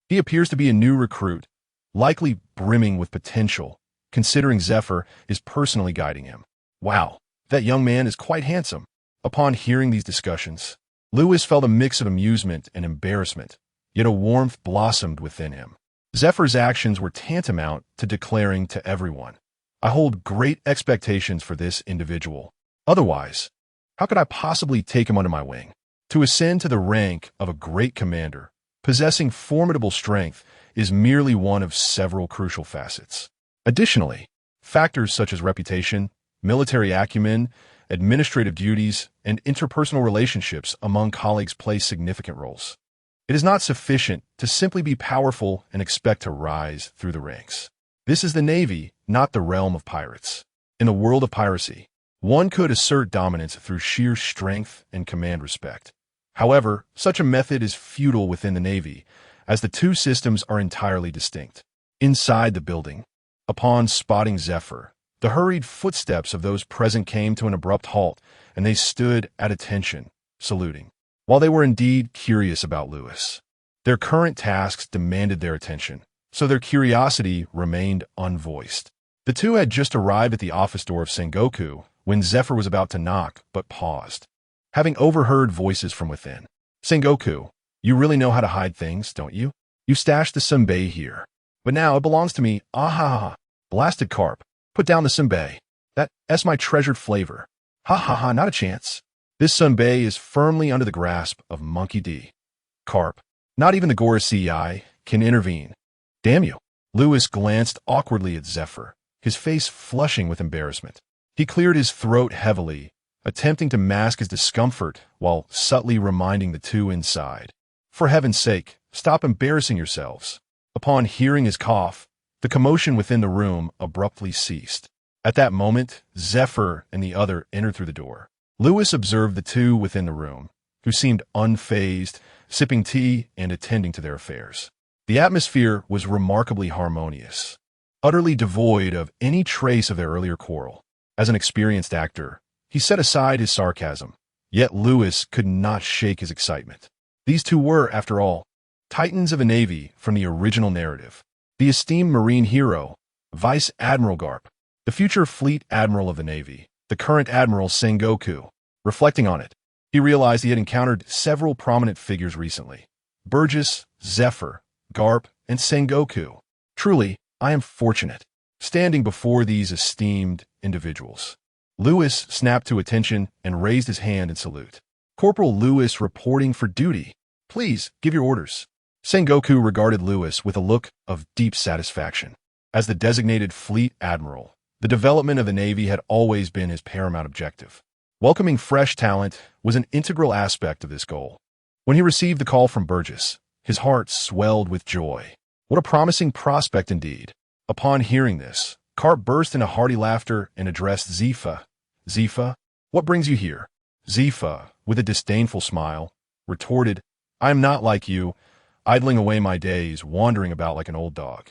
He appears to be a new recruit, likely brimming with potential, considering Zephyr is personally guiding him. Wow, that young man is quite handsome. Upon hearing these discussions, Lewis felt a mix of amusement and embarrassment, yet a warmth blossomed within him. Zephyr's actions were tantamount to declaring to everyone, I hold great expectations for this individual. Otherwise, how could I possibly take him under my wing? To ascend to the rank of a great commander, possessing formidable strength, is merely one of several crucial facets. Additionally, factors such as reputation, military acumen, administrative duties, and interpersonal relationships among colleagues play significant roles. It is not sufficient to simply be powerful and expect to rise through the ranks. This is the Navy, not the realm of pirates. In the world of piracy, one could assert dominance through sheer strength and command respect. However, such a method is futile within the Navy, as the two systems are entirely distinct. Inside the building, upon spotting Zephyr, the hurried footsteps of those present came to an abrupt halt, and they stood at attention, saluting. While they were indeed curious about Lewis, their current tasks demanded their attention, so their curiosity remained unvoiced. The two had just arrived at the office door of Sengoku when Zephyr was about to knock, but paused, having overheard voices from within. Sengoku, you really know how to hide things, don't you? You stashed the senbei here, but now it belongs to me. Ah ha ha. Blasted carp. Put down the senbei. That's my treasured flavor. Ha ha ha, not a chance. This senbei is firmly under the grasp of Monkey D. Carp. Not even the Gora CI can intervene. Damn you. Lewis glanced awkwardly at Zephyr, his face flushing with embarrassment. He cleared his throat heavily, attempting to mask his discomfort while subtly reminding the two inside. For heaven's sake, stop embarrassing yourselves. Upon hearing his cough, the commotion within the room abruptly ceased. At that moment, Zephyr and the other entered through the door. Lewis observed the two within the room, who seemed unfazed, sipping tea and attending to their affairs. The atmosphere was remarkably harmonious, utterly devoid of any trace of their earlier quarrel. As an experienced actor, he set aside his sarcasm, yet Lewis could not shake his excitement. These two were, after all, titans of a navy from the original narrative. The esteemed marine hero, Vice Admiral Garp, the future fleet admiral of the Navy, the current Admiral Sengoku. Reflecting on it, he realized he had encountered several prominent figures recently. Burgess, Zephyr, Garp, and Sengoku. Truly, I am fortunate, standing before these esteemed individuals. Lewis snapped to attention and raised his hand in salute. Corporal Lewis reporting for duty. Please, give your orders. Sengoku regarded Lewis with a look of deep satisfaction. As the designated fleet admiral, the development of the Navy had always been his paramount objective. Welcoming fresh talent was an integral aspect of this goal. When he received the call from Burgess, his heart swelled with joy. What a promising prospect indeed. Upon hearing this, Carp burst into hearty laughter and addressed Zifa. Zifa, what brings you here? Zifa, with a disdainful smile, retorted, I am not like you, idling away my days, wandering about like an old dog.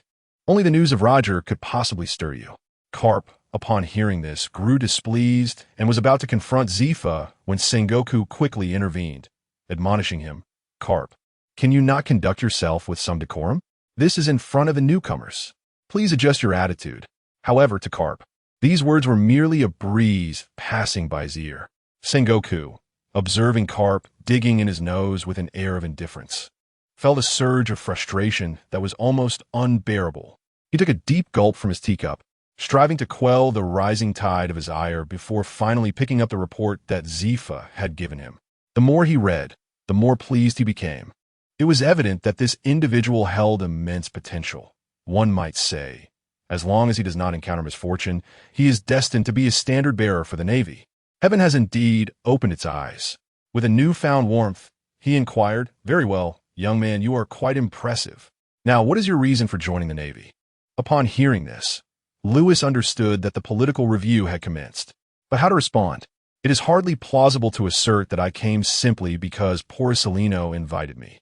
Only the news of Roger could possibly stir you. Carp, upon hearing this, grew displeased and was about to confront Zifa when Sengoku quickly intervened, admonishing him, Carp, can you not conduct yourself with some decorum? This is in front of the newcomers. Please adjust your attitude. However, to Carp, these words were merely a breeze passing by his ear. Sengoku, observing Carp digging in his nose with an air of indifference, felt a surge of frustration that was almost unbearable. He took a deep gulp from his teacup, striving to quell the rising tide of his ire before finally picking up the report that Zifa had given him. The more he read, the more pleased he became. It was evident that this individual held immense potential. One might say, as long as he does not encounter misfortune, he is destined to be a standard bearer for the Navy. Heaven has indeed opened its eyes. With a newfound warmth, he inquired, Very well, young man, you are quite impressive. Now, what is your reason for joining the Navy? Upon hearing this, Lewis understood that the political review had commenced. But how to respond? It is hardly plausible to assert that I came simply because Porcelino invited me.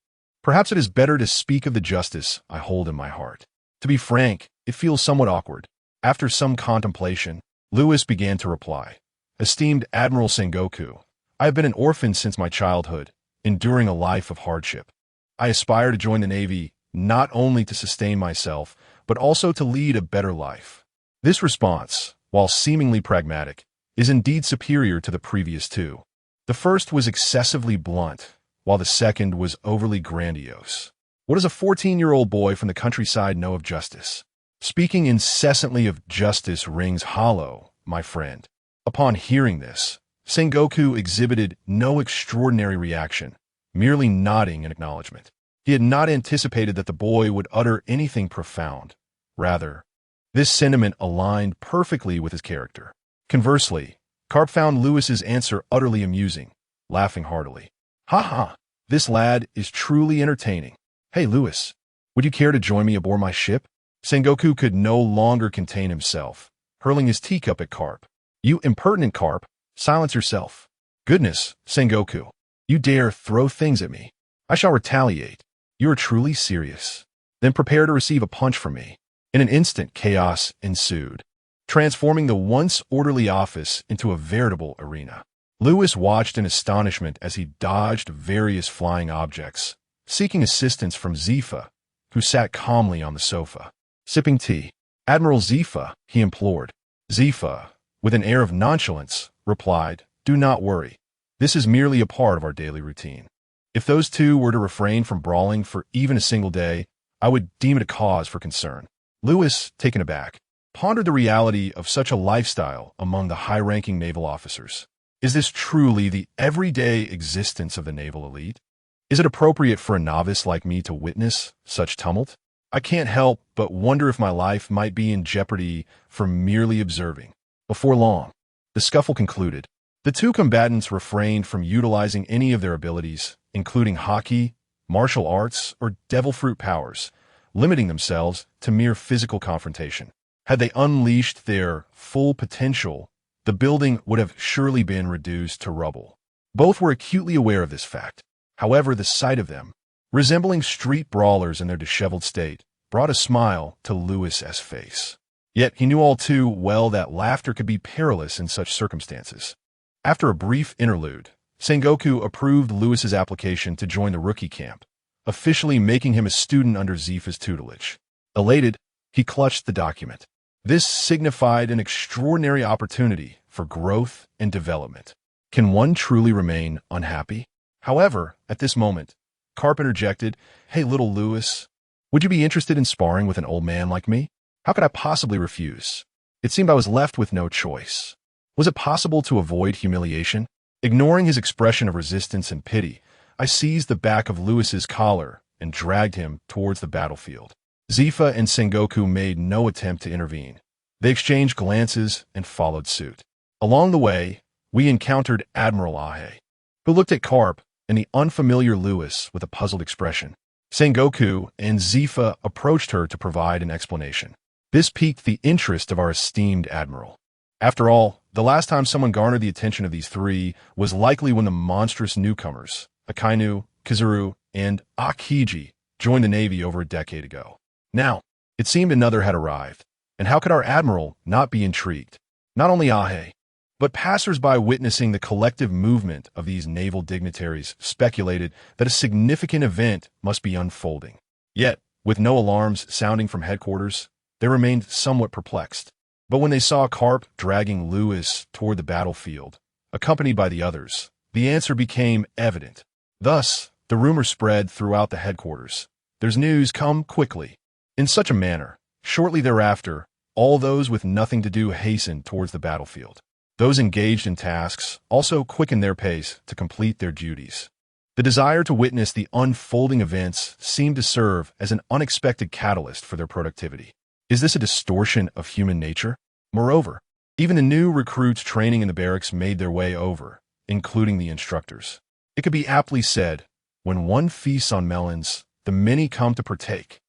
Perhaps it is better to speak of the justice I hold in my heart. To be frank, it feels somewhat awkward. After some contemplation, Lewis began to reply. Esteemed Admiral Sengoku, I have been an orphan since my childhood, enduring a life of hardship. I aspire to join the Navy not only to sustain myself, but also to lead a better life. This response, while seemingly pragmatic, is indeed superior to the previous two. The first was excessively blunt, while the second was overly grandiose. What does a 14-year-old boy from the countryside know of justice? Speaking incessantly of justice rings hollow, my friend. Upon hearing this, Sengoku exhibited no extraordinary reaction, merely nodding in acknowledgement. He had not anticipated that the boy would utter anything profound. Rather, this sentiment aligned perfectly with his character. Conversely, Carp found Lewis's answer utterly amusing, laughing heartily. "Ha ha, this lad is truly entertaining. Hey, Lewis, would you care to join me aboard my ship?" Sengoku could no longer contain himself, hurling his teacup at Carp. "You impertinent Carp, silence yourself. Goodness, Sengoku, you dare throw things at me. I shall retaliate. You are truly serious. Then prepare to receive a punch from me." In an instant, chaos ensued, transforming the once orderly office into a veritable arena. Lewis watched in astonishment as he dodged various flying objects, seeking assistance from Zifa, who sat calmly on the sofa, sipping tea. "Admiral Zifa," he implored. Zifa, with an air of nonchalance, replied, "Do not worry. This is merely a part of our daily routine. If those two were to refrain from brawling for even a single day, I would deem it a cause for concern." Lewis, taken aback, pondered the reality of such a lifestyle among the high-ranking naval officers. Is this truly the everyday existence of the naval elite? Is it appropriate for a novice like me to witness such tumult? I can't help but wonder if my life might be in jeopardy from merely observing. Before long, the scuffle concluded. The two combatants refrained from utilizing any of their abilities, including hockey, martial arts, or devil fruit powers, limiting themselves to mere physical confrontation. Had they unleashed their full potential, the building would have surely been reduced to rubble. Both were acutely aware of this fact. However, the sight of them, resembling street brawlers in their disheveled state, brought a smile to Lewis's face. Yet he knew all too well that laughter could be perilous in such circumstances. After a brief interlude, Sengoku approved Lewis's application to join the rookie camp, officially making him a student under Zifa's tutelage. Elated, he clutched the document. This signified an extraordinary opportunity for growth and development. Can one truly remain unhappy? However, at this moment, Carp interjected, "Hey, little Lewis, would you be interested in sparring with an old man like me?" How could I possibly refuse? It seemed I was left with no choice. Was it possible to avoid humiliation? Ignoring his expression of resistance and pity, I seized the back of Lewis's collar and dragged him towards the battlefield. Zifa and Sengoku made no attempt to intervene. They exchanged glances and followed suit. Along the way, we encountered Admiral Ahe, who looked at Carp and the unfamiliar Lewis with a puzzled expression. Sengoku and Zifa approached her to provide an explanation. This piqued the interest of our esteemed admiral. After all, the last time someone garnered the attention of these three was likely when the monstrous newcomers, Akainu, Kizuru, and Akiji, joined the Navy over a decade ago. Now, it seemed another had arrived, and how could our admiral not be intrigued? Not only Ahe, but passers-by witnessing the collective movement of these naval dignitaries speculated that a significant event must be unfolding. Yet, with no alarms sounding from headquarters, they remained somewhat perplexed. But when they saw Carp dragging Lewis toward the battlefield, accompanied by the others, the answer became evident. Thus, the rumor spread throughout the headquarters. "There's news, come quickly." In such a manner, shortly thereafter, all those with nothing to do hastened towards the battlefield. Those engaged in tasks also quickened their pace to complete their duties. The desire to witness the unfolding events seemed to serve as an unexpected catalyst for their productivity. Is this a distortion of human nature? Moreover, even the new recruits training in the barracks made their way over, including the instructors. It could be aptly said, when one feasts on melons, the many come to partake.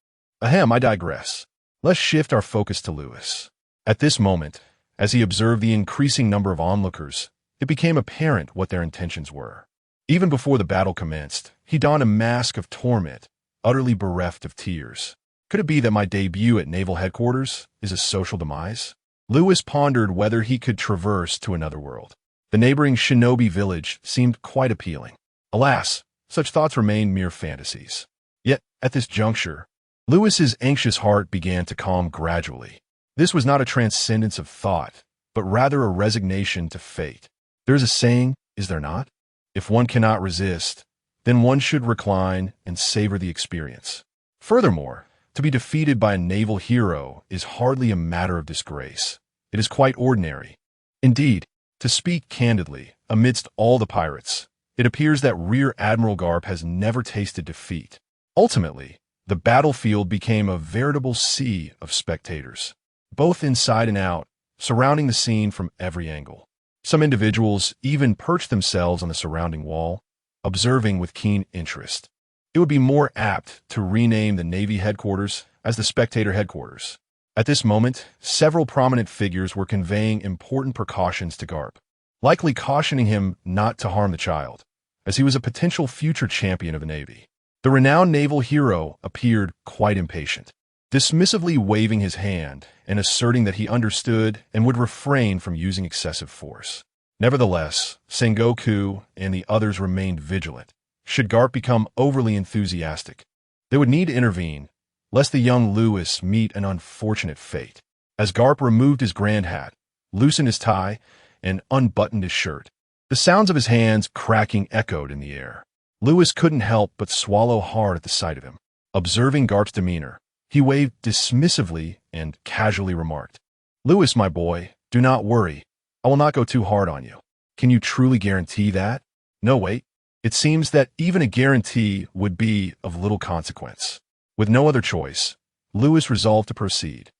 Ahem, I digress. Let's shift our focus to Lewis. At this moment, as he observed the increasing number of onlookers, it became apparent what their intentions were. Even before the battle commenced, he donned a mask of torment utterly bereft of tears. Could it be that my debut at naval headquarters is a social demise? Lewis pondered whether he could traverse to another world. The neighboring shinobi village seemed quite appealing. Alas, such thoughts remained mere fantasies. Yet, at this juncture, Lewis's anxious heart began to calm gradually. This was not a transcendence of thought, but rather a resignation to fate. There is a saying, is there not? If one cannot resist, then one should recline and savor the experience. Furthermore, to be defeated by a naval hero is hardly a matter of disgrace. It is quite ordinary. Indeed, to speak candidly, amidst all the pirates, it appears that Rear Admiral Garp has never tasted defeat. Ultimately, the battlefield became a veritable sea of spectators, both inside and out, surrounding the scene from every angle. Some individuals even perched themselves on the surrounding wall, observing with keen interest. It would be more apt to rename the Navy headquarters as the Spectator Headquarters. At this moment, several prominent figures were conveying important precautions to Garp, likely cautioning him not to harm the child, as he was a potential future champion of the Navy. The renowned naval hero appeared quite impatient, dismissively waving his hand and asserting that he understood and would refrain from using excessive force. Nevertheless, Sengoku and the others remained vigilant. Should Garp become overly enthusiastic, they would need to intervene, lest the young Lewis meet an unfortunate fate. As Garp removed his grand hat, loosened his tie, and unbuttoned his shirt, the sounds of his hands cracking echoed in the air. Lewis couldn't help but swallow hard at the sight of him. Observing Garp's demeanor, he waved dismissively and casually remarked, "Lewis, my boy, do not worry. I will not go too hard on you." "Can you truly guarantee that?" "No, wait. It seems that even a guarantee would be of little consequence." With no other choice, Lewis resolved to proceed.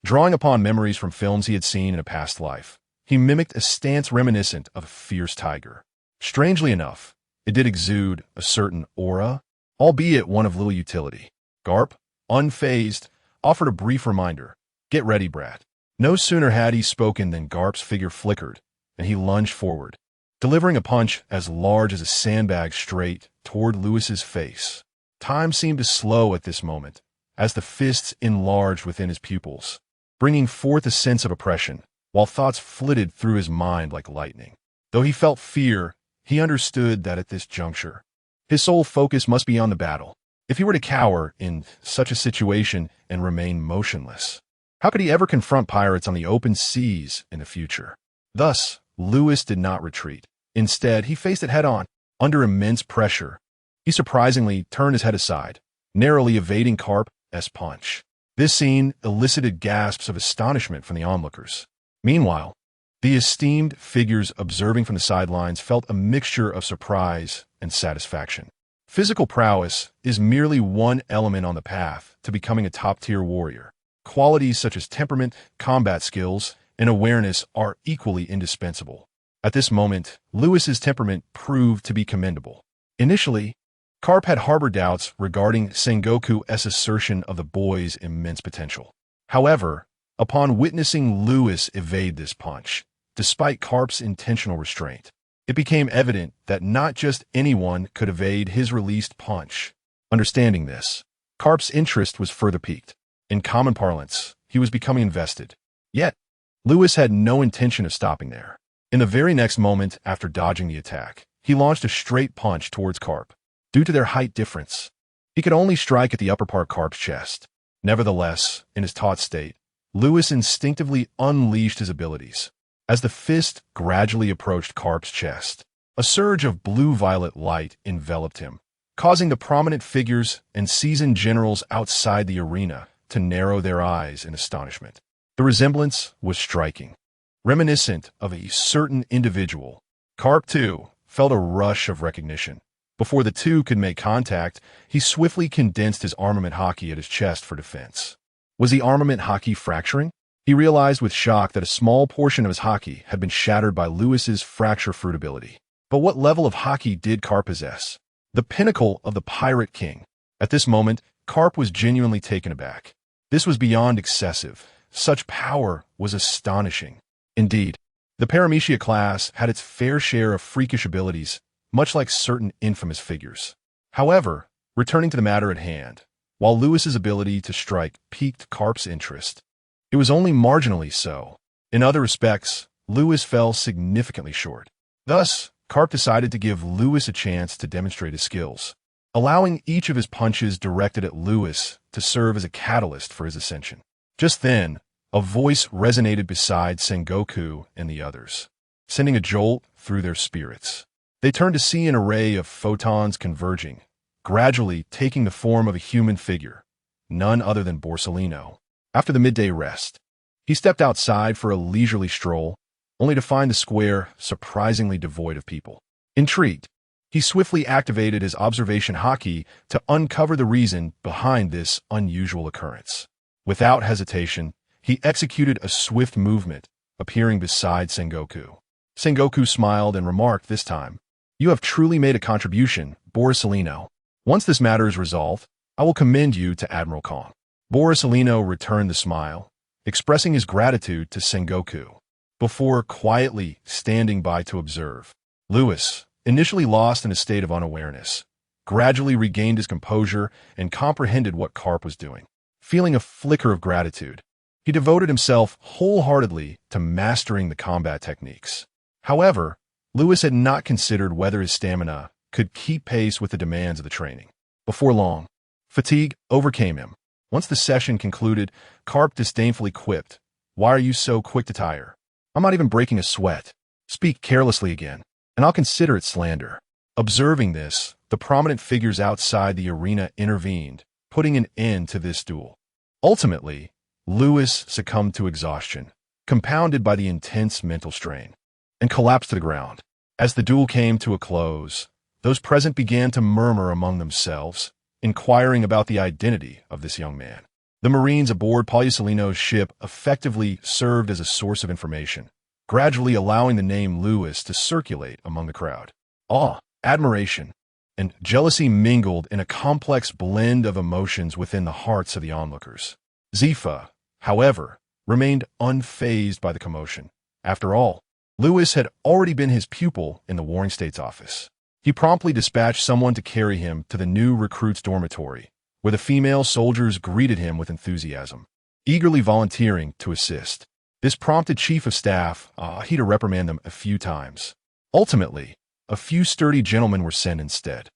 Drawing upon memories from films he had seen in a past life, he mimicked a stance reminiscent of a fierce tiger. Strangely enough, it did exude a certain aura, albeit one of little utility. Garp, unfazed, offered a brief reminder, "Get ready, brat." No sooner had he spoken than Garp's figure flickered, and he lunged forward, delivering a punch as large as a sandbag straight toward Lewis's face. Time seemed to slow at this moment, as the fists enlarged within his pupils, bringing forth a sense of oppression, while thoughts flitted through his mind like lightning. Though he felt fear, he understood that at this juncture, his sole focus must be on the battle. If he were to cower in such a situation and remain motionless, how could he ever confront pirates on the open seas in the future? Thus, Lewis did not retreat. Instead, he faced it head-on. Under immense pressure, he surprisingly turned his head aside, narrowly evading Garp's punch. This scene elicited gasps of astonishment from the onlookers. Meanwhile, the esteemed figures observing from the sidelines felt a mixture of surprise and satisfaction. Physical prowess is merely one element on the path to becoming a top-tier warrior. Qualities such as temperament, combat skills, and awareness are equally indispensable. At this moment, Lewis's temperament proved to be commendable. Initially, Garp had harbored doubts regarding Sengoku's assertion of the boy's immense potential. However, upon witnessing Lewis evade this punch, despite Garp's intentional restraint, it became evident that not just anyone could evade his released punch. Understanding this, Garp's interest was further piqued. In common parlance, he was becoming invested. Yet, Lewis had no intention of stopping there. In the very next moment after dodging the attack, he launched a straight punch towards Garp. Due to their height difference, he could only strike at the upper part of Garp's chest. Nevertheless, in his taut state, Lewis instinctively unleashed his abilities. As the fist gradually approached Garp's chest, a surge of blue-violet light enveloped him, causing the prominent figures and seasoned generals outside the arena to narrow their eyes in astonishment. The resemblance was striking, reminiscent of a certain individual. Garp, too, felt a rush of recognition. Before the two could make contact, he swiftly condensed his armament hockey at his chest for defense. Was the armament hockey fracturing? He realized with shock that a small portion of his hockey had been shattered by Lewis's fracture fruit ability. But what level of hockey did Garp possess? The pinnacle of the Pirate King. At this moment, Garp was genuinely taken aback. This was beyond excessive. Such power was astonishing. Indeed, the Paramecia class had its fair share of freakish abilities, much like certain infamous figures. However, Returning to the matter at hand, while Lewis's ability to strike piqued Karp's interest, it was only marginally so. In other respects, Lewis fell significantly short. Thus, Karp decided to give Lewis a chance to demonstrate his skills, allowing each of his punches directed at Lewis to serve as a catalyst for his ascension. Just then, a voice resonated beside Sengoku and the others, sending a jolt through their spirits. They turned to see an array of photons converging, gradually taking the form of a human figure, none other than Borsellino. After the midday rest, he stepped outside for a leisurely stroll, only to find the square surprisingly devoid of people. Intrigued, he swiftly activated his observation haki to uncover the reason behind this unusual occurrence. Without hesitation, he executed a swift movement, appearing beside Sengoku. Sengoku smiled and remarked this time, "You have truly made a contribution, Borsellino. Once this matter is resolved, I will commend you to Admiral Kong." Borsellino returned the smile, expressing his gratitude to Sengoku, before quietly standing by to observe. Lewis, initially lost in a state of unawareness, gradually regained his composure and comprehended what Karp was doing. Feeling a flicker of gratitude, he devoted himself wholeheartedly to mastering the combat techniques. However, Lewis had not considered whether his stamina could keep pace with the demands of the training. Before long, fatigue overcame him. Once the session concluded, Karp disdainfully quipped, "Why are you so quick to tire? I'm not even breaking a sweat. Speak carelessly again, and I'll consider it slander." Observing this, the prominent figures outside the arena intervened, putting an end to this duel. Ultimately, Lewis succumbed to exhaustion, compounded by the intense mental strain, and collapsed to the ground. As the duel came to a close, those present began to murmur among themselves, inquiring about the identity of this young man. The Marines aboard Borsellino's ship effectively served as a source of information, gradually allowing the name Lewis to circulate among the crowd. Awe, admiration, and jealousy mingled in a complex blend of emotions within the hearts of the onlookers. Zifa, however, remained unfazed by the commotion. After all, Lewis had already been his pupil in the Warring States office. He promptly dispatched someone to carry him to the new recruit's dormitory, where the female soldiers greeted him with enthusiasm, eagerly volunteering to assist. This prompted Chief of Staff to reprimand them a few times. Ultimately, a few sturdy gentlemen were sent instead.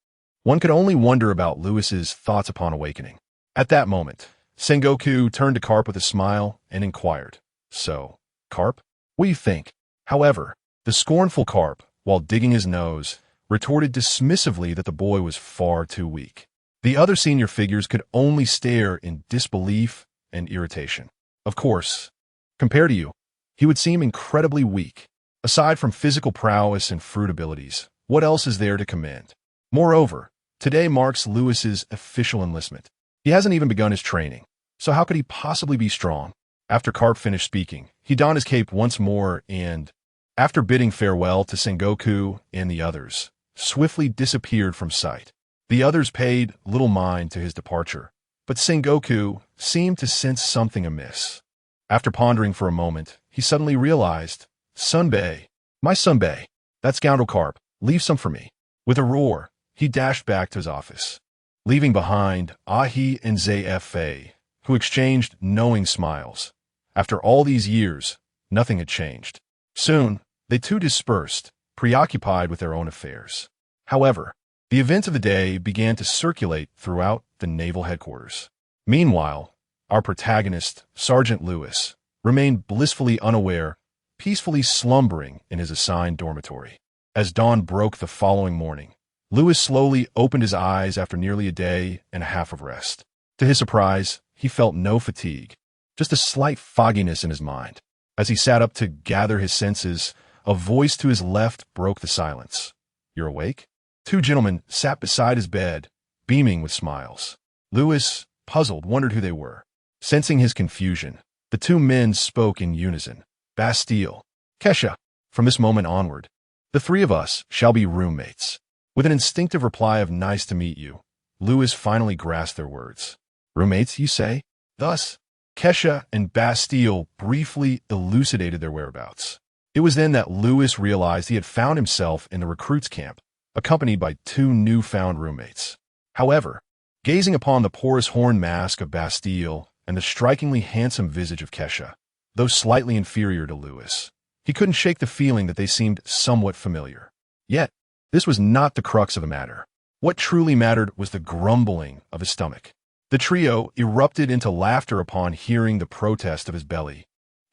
One could only wonder about Lewis's thoughts upon awakening. At that moment, Sengoku turned to Karp with a smile and inquired, "So, Karp, what do you think?" However, the scornful Karp, while digging his nose, retorted dismissively that the boy was far too weak. The other senior figures could only stare in disbelief and irritation. Of course, compared to you, he would seem incredibly weak. Aside from physical prowess and fruit abilities, what else is there to commend? Moreover, today marks Lewis's official enlistment. He hasn't even begun his training, so how could he possibly be strong? After Karp finished speaking, he donned his cape once more and, after bidding farewell to Sengoku and the others, swiftly disappeared from sight. The others paid little mind to his departure, but Sengoku seemed to sense something amiss. After pondering for a moment, he suddenly realized, "Sunbei, my Sunbei, that scoundrel Karp, leave some for me." With a roar, he dashed back to his office, leaving behind Ahi and Zfa, who exchanged knowing smiles. After all these years, nothing had changed. Soon, they too dispersed, preoccupied with their own affairs. However, the events of the day began to circulate throughout the naval headquarters. Meanwhile, our protagonist, Sergeant Lewis, remained blissfully unaware, peacefully slumbering in his assigned dormitory. As dawn broke the following morning, Lewis slowly opened his eyes after nearly a day and a half of rest. To his surprise, he felt no fatigue, just a slight fogginess in his mind. As he sat up to gather his senses, a voice to his left broke the silence. "You're awake?" Two gentlemen sat beside his bed, beaming with smiles. Lewis, puzzled, wondered who they were. Sensing his confusion, the two men spoke in unison. "Bastille, Kesha, from this moment onward, the three of us shall be roommates." With an instinctive reply of "Nice to meet you," Lewis finally grasped their words. "Roommates, you say?" Thus, Kesha and Bastille briefly elucidated their whereabouts. It was then that Lewis realized he had found himself in the recruits' camp, accompanied by two newfound roommates. However, Gazing upon the porous horn mask of Bastille and the strikingly handsome visage of Kesha, though slightly inferior to Louis, he couldn't shake the feeling that they seemed somewhat familiar. Yet, this was not the crux of the matter. What truly mattered was the grumbling of his stomach. The trio erupted into laughter upon hearing the protest of his belly,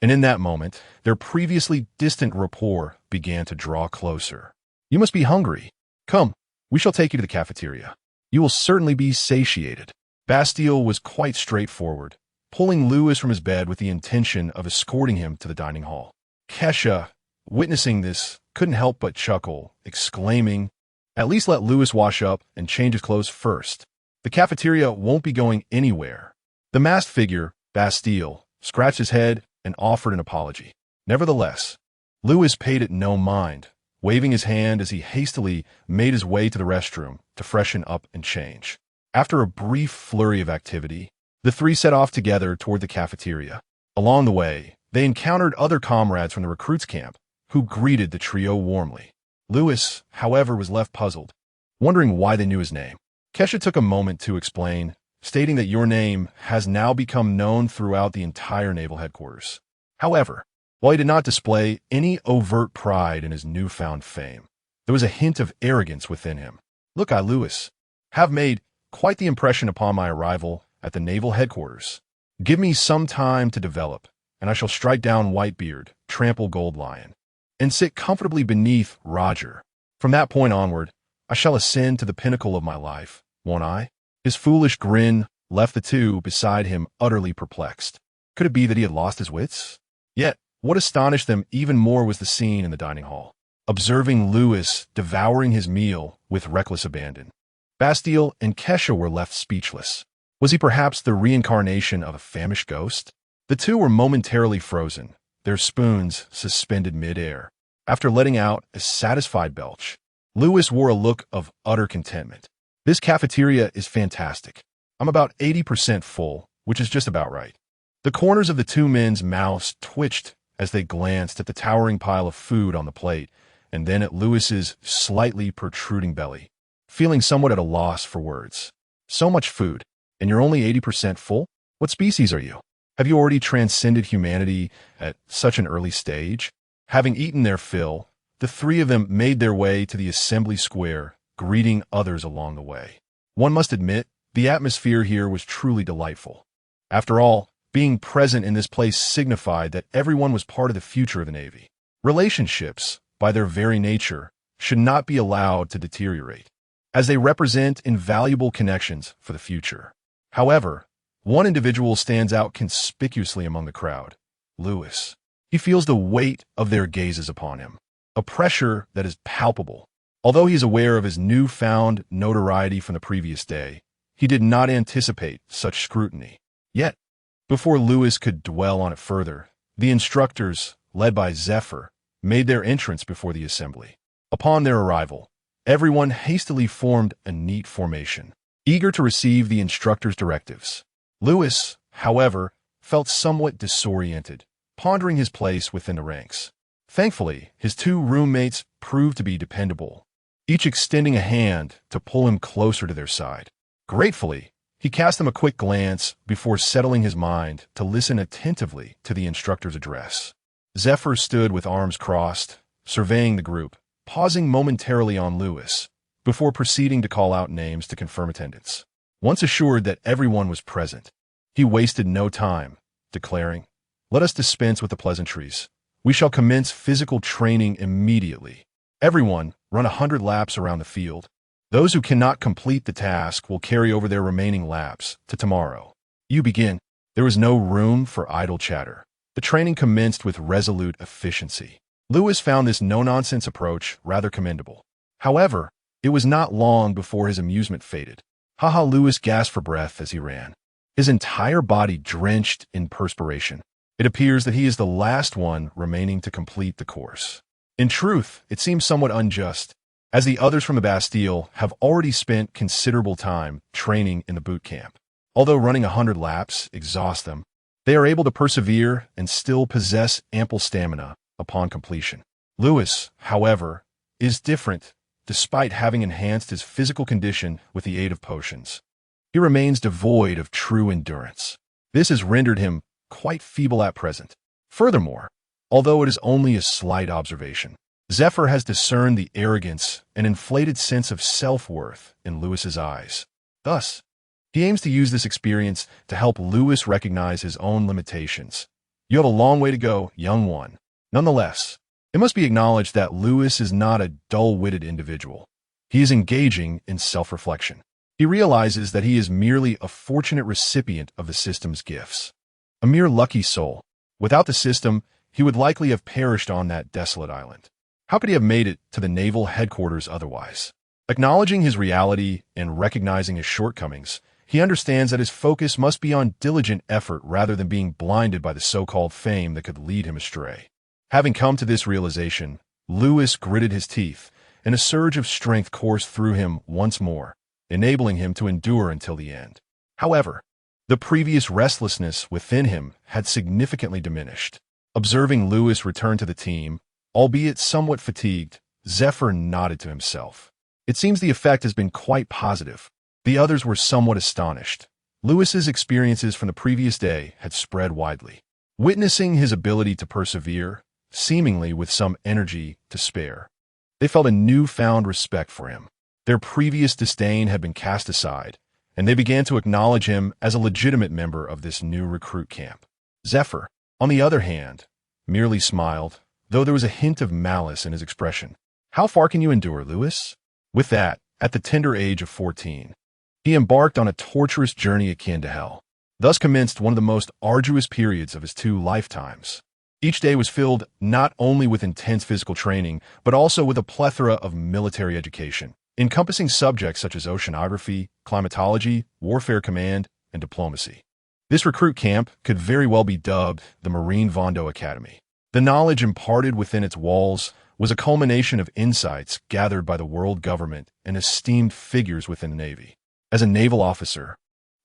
and in that moment, their previously distant rapport began to draw closer. "You must be hungry. Come, we shall take you to the cafeteria. You will certainly be satiated." Bastille was quite straightforward, pulling Louis from his bed with the intention of escorting him to the dining hall. Kesha, witnessing this, couldn't help but chuckle, exclaiming, "At least let Louis wash up and change his clothes first. The cafeteria won't be going anywhere." The masked figure, Bastille, scratched his head and offered an apology. Nevertheless, Louis paid it no mind, waving his hand as he hastily made his way to the restroom to freshen up and change. After a brief flurry of activity, the three set off together toward the cafeteria. Along the way, they encountered other comrades from the recruits' camp, who greeted the trio warmly. Louis, however, was left puzzled, wondering why they knew his name. Kesha took a moment to explain, stating that your name has now become known throughout the entire naval headquarters. However, while he did not display any overt pride in his newfound fame, there was a hint of arrogance within him. "Look, I, Louis, have made quite the impression upon my arrival at the naval headquarters. Give me some time to develop, and I shall strike down Whitebeard, trample Gold Lion, and sit comfortably beneath Roger. From that point onward, I shall ascend to the pinnacle of my life, won't I?" His foolish grin left the two beside him utterly perplexed. Could it be that he had lost his wits? Yet, what astonished them even more was the scene in the dining hall. Observing Louis devouring his meal with reckless abandon, Bastille and Kesha were left speechless. Was he perhaps the reincarnation of a famished ghost? The two were momentarily frozen, their spoons suspended mid-air. After letting out a satisfied belch, Louis wore a look of utter contentment. "This cafeteria is fantastic. I'm about 80% full, which is just about right." The corners of the two men's mouths twitched as they glanced at the towering pile of food on the plate and then at Louis's slightly protruding belly, feeling somewhat at a loss for words. "So much food, and you're only 80% full? What species are you? Have you already transcended humanity at such an early stage?" Having eaten their fill, the three of them made their way to the assembly square, greeting others along the way. One must admit, the atmosphere here was truly delightful. After all, being present in this place signified that everyone was part of the future of the Navy. Relationships, by their very nature, should not be allowed to deteriorate, as they represent invaluable connections for the future. However, one individual stands out conspicuously among the crowd: Louis. He feels the weight of their gazes upon him, a pressure that is palpable. Although he is aware of his newfound notoriety from the previous day, he did not anticipate such scrutiny. Yet, before Louis could dwell on it further, the instructors, led by Zephyr, made their entrance before the assembly. Upon their arrival, everyone hastily formed a neat formation, eager to receive the instructor's directives. Louis, however, felt somewhat disoriented, pondering his place within the ranks. Thankfully, his two roommates proved to be dependable, each extending a hand to pull him closer to their side. Gratefully, he cast them a quick glance before settling his mind to listen attentively to the instructor's address. Zephyr stood with arms crossed, surveying the group, pausing momentarily on Louis, before proceeding to call out names to confirm attendance. Once assured that everyone was present, he wasted no time, declaring, "Let us dispense with the pleasantries. We shall commence physical training immediately. Everyone, run 100 laps around the field. Those who cannot complete the task will carry over their remaining laps to tomorrow. You begin." There was no room for idle chatter. The training commenced with resolute efficiency. Louis found this no-nonsense approach rather commendable. However, it was not long before his amusement faded. Haha, Louis gasped for breath as he ran, his entire body drenched in perspiration. It appears that he is the last one remaining to complete the course. In truth, it seems somewhat unjust, as the others from the Bastille have already spent considerable time training in the boot camp. Although running 100 laps exhausts them, they are able to persevere and still possess ample stamina upon completion. Louis, however, is different, despite having enhanced his physical condition with the aid of potions. he remains devoid of true endurance. This has rendered him quite feeble at present. Furthermore, although it is only a slight observation, Zephyr has discerned the arrogance and inflated sense of self-worth in Lewis's eyes. Thus, he aims to use this experience to help Lewis recognize his own limitations. You have a long way to go, young one. Nonetheless, it must be acknowledged that Lewis is not a dull-witted individual. He is engaging in self-reflection. He realizes that he is merely a fortunate recipient of the system's gifts. A mere lucky soul. Without the system, he would likely have perished on that desolate island. How could he have made it to the naval headquarters otherwise? Acknowledging his reality and recognizing his shortcomings, he understands that his focus must be on diligent effort rather than being blinded by the so-called fame that could lead him astray. Having come to this realization, Lewis gritted his teeth, and a surge of strength coursed through him once more, enabling him to endure until the end. However, the previous restlessness within him had significantly diminished. Observing Lewis return to the team, albeit somewhat fatigued, Zephyr nodded to himself. It seems the effect has been quite positive. The others were somewhat astonished. Lewis's experiences from the previous day had spread widely. Witnessing his ability to persevere, seemingly with some energy to spare, they felt a newfound respect for him. Their previous disdain had been cast aside, and they began to acknowledge him as a legitimate member of this new recruit camp. Zephyr, on the other hand, merely smiled, though there was a hint of malice in his expression. How far can you endure, Lewis? With that, at the tender age of 14, he embarked on a torturous journey akin to hell. Thus commenced one of the most arduous periods of his 2 lifetimes. Each day was filled not only with intense physical training, but also with a plethora of military education, encompassing subjects such as oceanography, climatology, warfare command, and diplomacy. This recruit camp could very well be dubbed the Marine Vondo Academy. The knowledge imparted within its walls was a culmination of insights gathered by the world government and esteemed figures within the Navy. As a naval officer,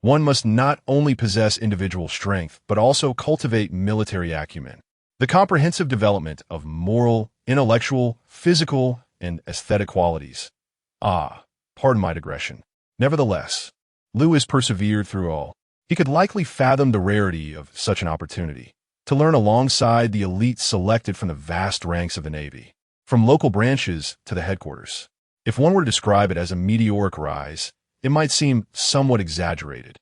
one must not only possess individual strength, but also cultivate military acumen. The comprehensive development of moral, intellectual, physical, and aesthetic qualities. Pardon my digression. Nevertheless, Lewis persevered through all. He could likely fathom the rarity of such an opportunity, to learn alongside the elite selected from the vast ranks of the Navy, from local branches to the headquarters. If one were to describe it as a meteoric rise, it might seem somewhat exaggerated.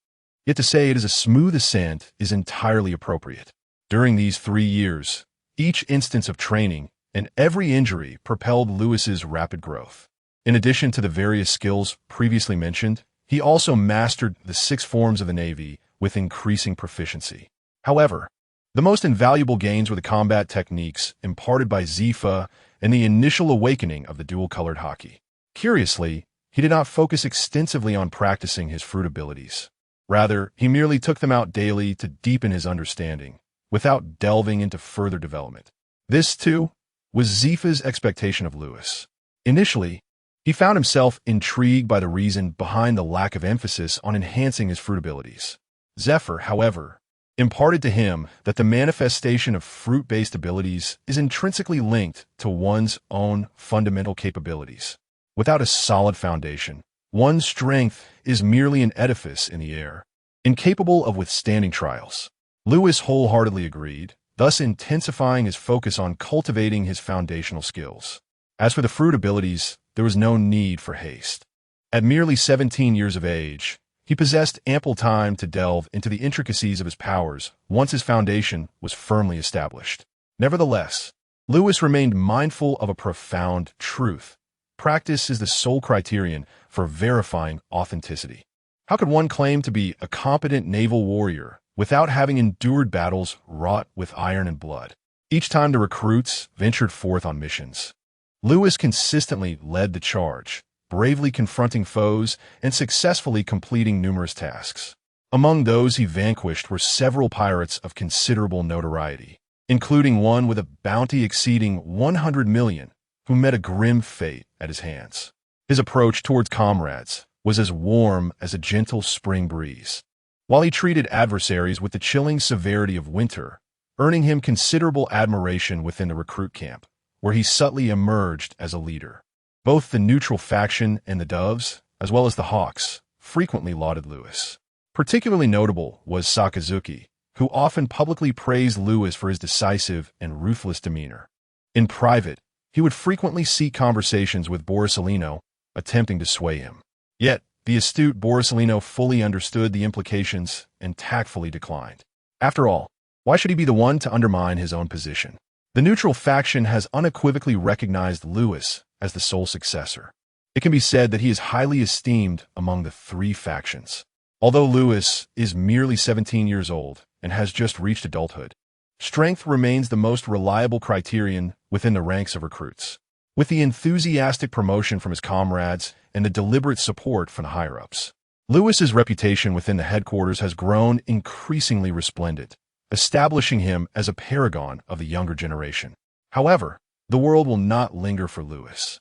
Yet to say it is a smooth ascent is entirely appropriate. During these 3 years, each instance of training and every injury propelled Lewis's rapid growth. In addition to the various skills previously mentioned, he also mastered the 6 forms of the Navy with increasing proficiency. However, the most invaluable gains were the combat techniques imparted by Zifa and the initial awakening of the dual-colored hockey. Curiously, he did not focus extensively on practicing his fruit abilities. Rather, he merely took them out daily to deepen his understanding, without delving into further development. This, too, was Zifa's expectation of Lewis. Initially, he found himself intrigued by the reason behind the lack of emphasis on enhancing his fruit abilities. Zephyr, however, imparted to him that the manifestation of fruit-based abilities is intrinsically linked to one's own fundamental capabilities. Without a solid foundation, one's strength is merely an edifice in the air, incapable of withstanding trials. Lewis wholeheartedly agreed, thus intensifying his focus on cultivating his foundational skills. As for the fruit abilities, there was no need for haste. At merely 17 years of age, he possessed ample time to delve into the intricacies of his powers once his foundation was firmly established. Nevertheless, Lewis remained mindful of a profound truth. Practice is the sole criterion for verifying authenticity. How could one claim to be a competent naval warrior without having endured battles wrought with iron and blood? Each time the recruits ventured forth on missions, Lewis consistently led the charge, bravely confronting foes and successfully completing numerous tasks. Among those he vanquished were several pirates of considerable notoriety, including one with a bounty exceeding 100 million, who met a grim fate at his hands. His approach towards comrades was as warm as a gentle spring breeze, while he treated adversaries with the chilling severity of winter, earning him considerable admiration within the recruit camp, where he subtly emerged as a leader. Both the neutral faction and the Doves, as well as the Hawks, frequently lauded Lewis. Particularly notable was Sakazuki, who often publicly praised Lewis for his decisive and ruthless demeanor. In private, he would frequently seek conversations with Borsellino, attempting to sway him. Yet, the astute Borsellino fully understood the implications and tactfully declined. After all, why should he be the one to undermine his own position? The neutral faction has unequivocally recognized Lewis as the sole successor. It can be said that he is highly esteemed among the three factions. Although Lewis is merely 17 years old and has just reached adulthood, strength remains the most reliable criterion within the ranks of recruits. With the enthusiastic promotion from his comrades and the deliberate support from the higher-ups, Lewis's reputation within the headquarters has grown increasingly resplendent, establishing him as a paragon of the younger generation. However, the world will not linger for Lewis.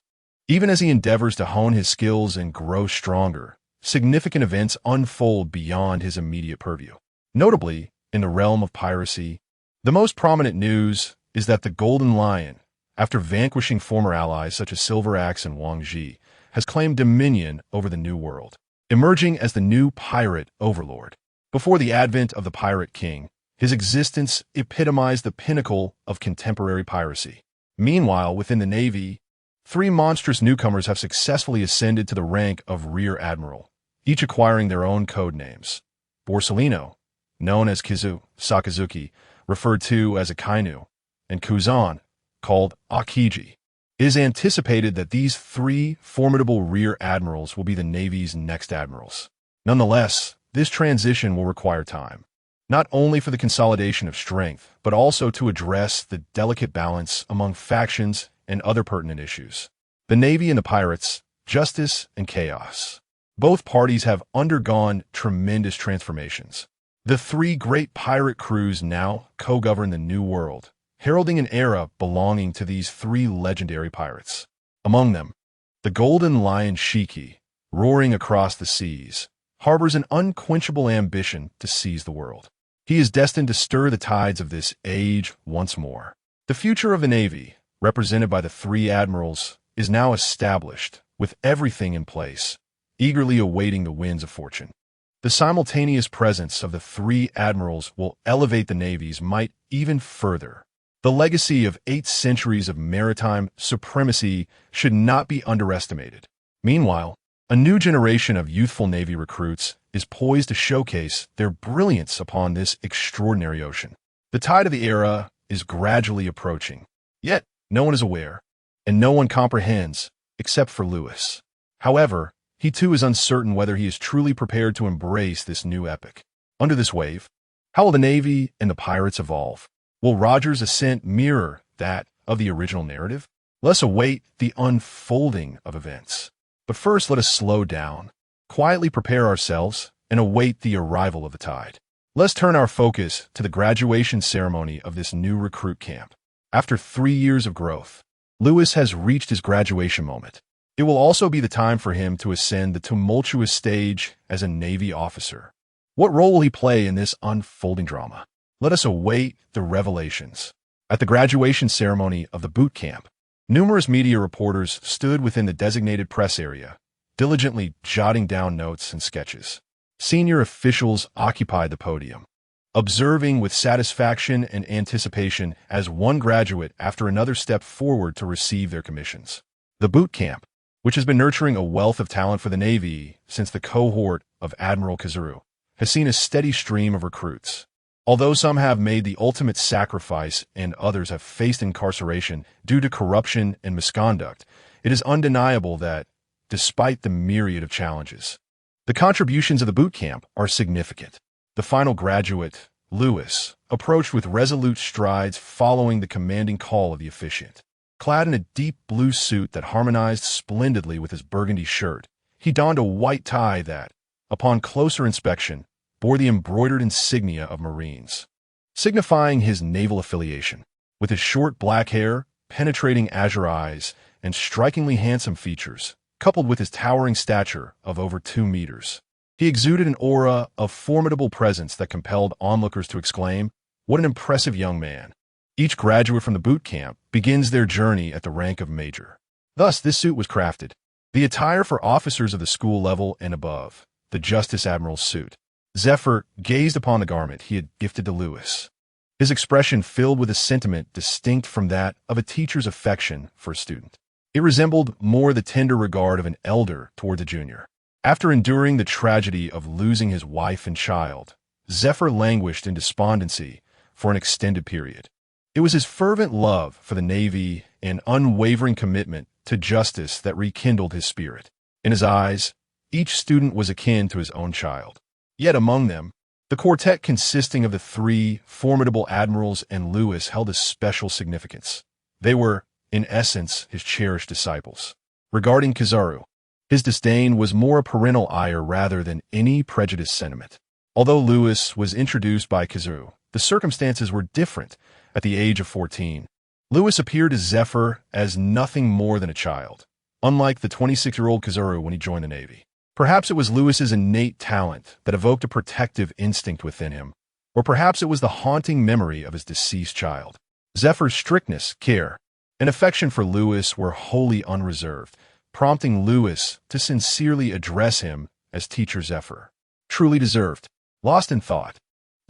Even as he endeavors to hone his skills and grow stronger, significant events unfold beyond his immediate purview. Notably, in the realm of piracy, the most prominent news is that the Golden Lion, after vanquishing former allies such as Silver Axe and Wang Ji, has claimed dominion over the New World, emerging as the new pirate overlord. Before the advent of the Pirate King, his existence epitomized the pinnacle of contemporary piracy. Meanwhile, within the Navy, three monstrous newcomers have successfully ascended to the rank of Rear Admiral, each acquiring their own code names. Borsellino, known as Kizu, Sakazuki, referred to as Akainu, and Kuzan, called Akiji. It is anticipated that these three formidable rear admirals will be the Navy's next admirals. Nonetheless, this transition will require time, not only for the consolidation of strength, but also to address the delicate balance among factions and other pertinent issues. The Navy and the pirates, justice and chaos. Both parties have undergone tremendous transformations. The three great pirate crews now co-govern the New World, heralding an era belonging to these three legendary pirates. Among them, the Golden Lion Shiki, roaring across the seas, harbors an unquenchable ambition to seize the world. He is destined to stir the tides of this age once more. The future of the Navy, represented by the three admirals, is now established, with everything in place, eagerly awaiting the winds of fortune. The simultaneous presence of the three admirals will elevate the Navy's might even further. The legacy of 8 centuries of maritime supremacy should not be underestimated. Meanwhile, a new generation of youthful Navy recruits is poised to showcase their brilliance upon this extraordinary ocean. The tide of the era is gradually approaching, yet no one is aware, and no one comprehends, except for Lewis. However, he too is uncertain whether he is truly prepared to embrace this new epic. Under this wave, how will the Navy and the pirates evolve? Will Roger's ascent mirror that of the original narrative? Let's await the unfolding of events. But first, let us slow down, quietly prepare ourselves, and await the arrival of the tide. Let's turn our focus to the graduation ceremony of this new recruit camp. After 3 years of growth, Lewis has reached his graduation moment. It will also be the time for him to ascend the tumultuous stage as a Navy officer. What role will he play in this unfolding drama? Let us await the revelations. At the graduation ceremony of the boot camp, numerous media reporters stood within the designated press area, diligently jotting down notes and sketches. Senior officials occupied the podium, observing with satisfaction and anticipation as one graduate after another stepped forward to receive their commissions. The boot camp, which has been nurturing a wealth of talent for the Navy since the cohort of Admiral Kazuru, has seen a steady stream of recruits. Although some have made the ultimate sacrifice and others have faced incarceration due to corruption and misconduct, it is undeniable that, despite the myriad of challenges, the contributions of the boot camp are significant. The final graduate, Lewis, approached with resolute strides following the commanding call of the officiant. Clad in a deep blue suit that harmonized splendidly with his burgundy shirt, he donned a white tie that, upon closer inspection, bore the embroidered insignia of Marines, signifying his naval affiliation. With his short black hair, penetrating azure eyes, and strikingly handsome features, coupled with his towering stature of over 2 meters, he exuded an aura of formidable presence that compelled onlookers to exclaim, "What an impressive young man." Each graduate from the boot camp begins their journey at the rank of major. Thus, this suit was crafted, the attire for officers of the school level and above, the Justice Admiral's suit. Zephyr gazed upon the garment he had gifted to Lewis, his expression filled with a sentiment distinct from that of a teacher's affection for a student. It resembled more the tender regard of an elder towards a junior. After enduring the tragedy of losing his wife and child, Zephyr languished in despondency for an extended period. It was his fervent love for the Navy and unwavering commitment to justice that rekindled his spirit. In his eyes, each student was akin to his own child. Yet among them, the quartet consisting of the three formidable admirals and Lewis held a special significance. They were, in essence, his cherished disciples. Regarding Kizaru, his disdain was more a parental ire rather than any prejudiced sentiment. Although Lewis was introduced by Kizaru, the circumstances were different. At the age of 14, Lewis appeared to Zephyr as nothing more than a child, unlike the 26-year-old Kizaru when he joined the Navy. Perhaps it was Lewis's innate talent that evoked a protective instinct within him, or perhaps it was the haunting memory of his deceased child. Zephyr's strictness, care, and affection for Lewis were wholly unreserved, prompting Lewis to sincerely address him as Teacher Zephyr. Truly deserved. Lost in thought,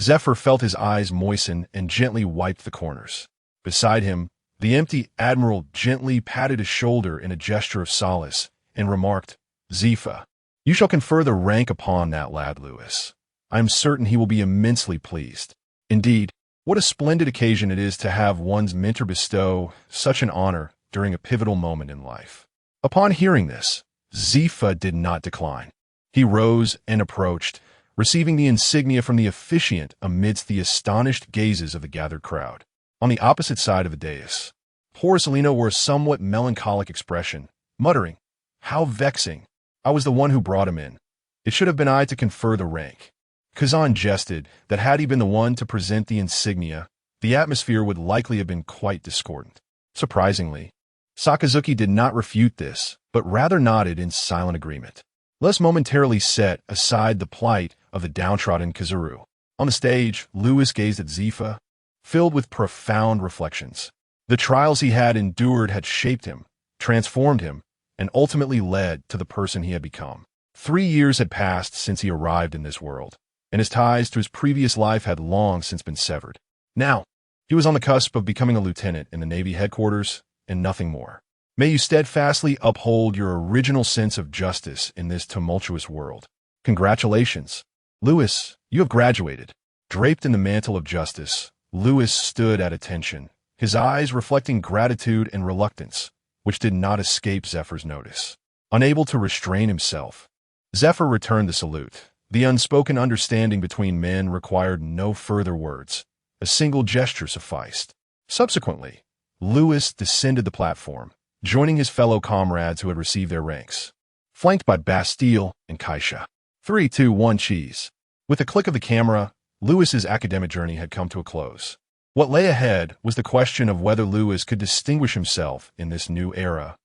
Zephyr felt his eyes moisten and gently wiped the corners. Beside him, the empty admiral gently patted his shoulder in a gesture of solace and remarked, "Zephyr, you shall confer the rank upon that lad, Lewis. I am certain he will be immensely pleased. Indeed, what a splendid occasion it is to have one's mentor bestow such an honor during a pivotal moment in life." Upon hearing this, Zephyr did not decline. He rose and approached, receiving the insignia from the officiant amidst the astonished gazes of the gathered crowd. On the opposite side of the dais, poor Salino wore a somewhat melancholic expression, muttering, "How vexing! I was the one who brought him in. It should have been I to confer the rank." Kazan jested that had he been the one to present the insignia, the atmosphere would likely have been quite discordant. Surprisingly, Sakazuki did not refute this, but rather nodded in silent agreement. Let's momentarily set aside the plight of the downtrodden Kizaru. On the stage, Lewis gazed at Zephyr, filled with profound reflections. The trials he had endured had shaped him, transformed him, and ultimately led to the person he had become. 3 years had passed since he arrived in this world, and his ties to his previous life had long since been severed. Now, he was on the cusp of becoming a lieutenant in the Navy headquarters, and nothing more. May you steadfastly uphold your original sense of justice in this tumultuous world. Congratulations. Lewis, you have graduated. Draped in the mantle of justice, Lewis stood at attention, his eyes reflecting gratitude and reluctance, which did not escape Zephyr's notice. Unable to restrain himself, Zephyr returned the salute. The unspoken understanding between men required no further words. A single gesture sufficed. Subsequently, Lewis descended the platform, joining his fellow comrades who had received their ranks, flanked by Bastille and Kaisha. 3, 2, 1, cheese. With a click of the camera, Lewis's academic journey had come to a close. What lay ahead was the question of whether Lewis could distinguish himself in this new era,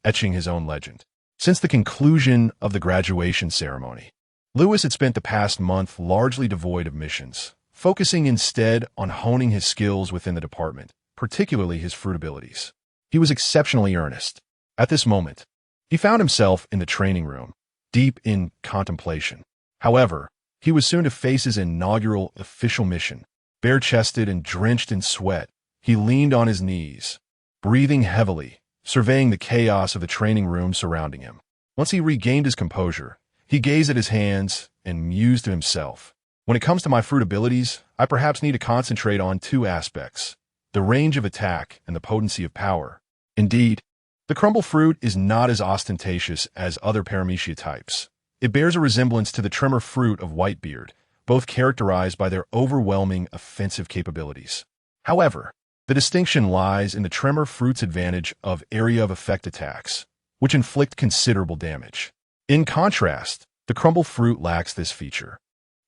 etching his own legend. Since the conclusion of the graduation ceremony, Lewis had spent the past month largely devoid of missions, focusing instead on honing his skills within the department, particularly his fruit abilities. He was exceptionally earnest. At this moment, he found himself in the training room, deep in contemplation. However, he was soon to face his inaugural official mission. Bare-chested and drenched in sweat, he leaned on his knees, breathing heavily, surveying the chaos of the training room surrounding him. Once he regained his composure, he gazed at his hands and mused to himself. When it comes to my fruit abilities, I perhaps need to concentrate on 2 aspects: the range of attack and the potency of power. Indeed, the crumble fruit is not as ostentatious as other paramecia types. It bears a resemblance to the tremor fruit of Whitebeard, both characterized by their overwhelming offensive capabilities. However, the distinction lies in the tremor fruit's advantage of area of effect attacks, which inflict considerable damage. In contrast, the crumble fruit lacks this feature.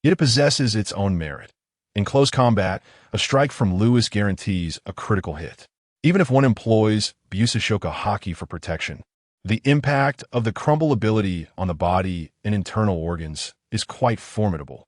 Yet it possesses its own merit. In close combat, a strike from Lewis guarantees a critical hit. Even if one employs Busashoka Haki for protection, the impact of the crumble ability on the body and internal organs is quite formidable.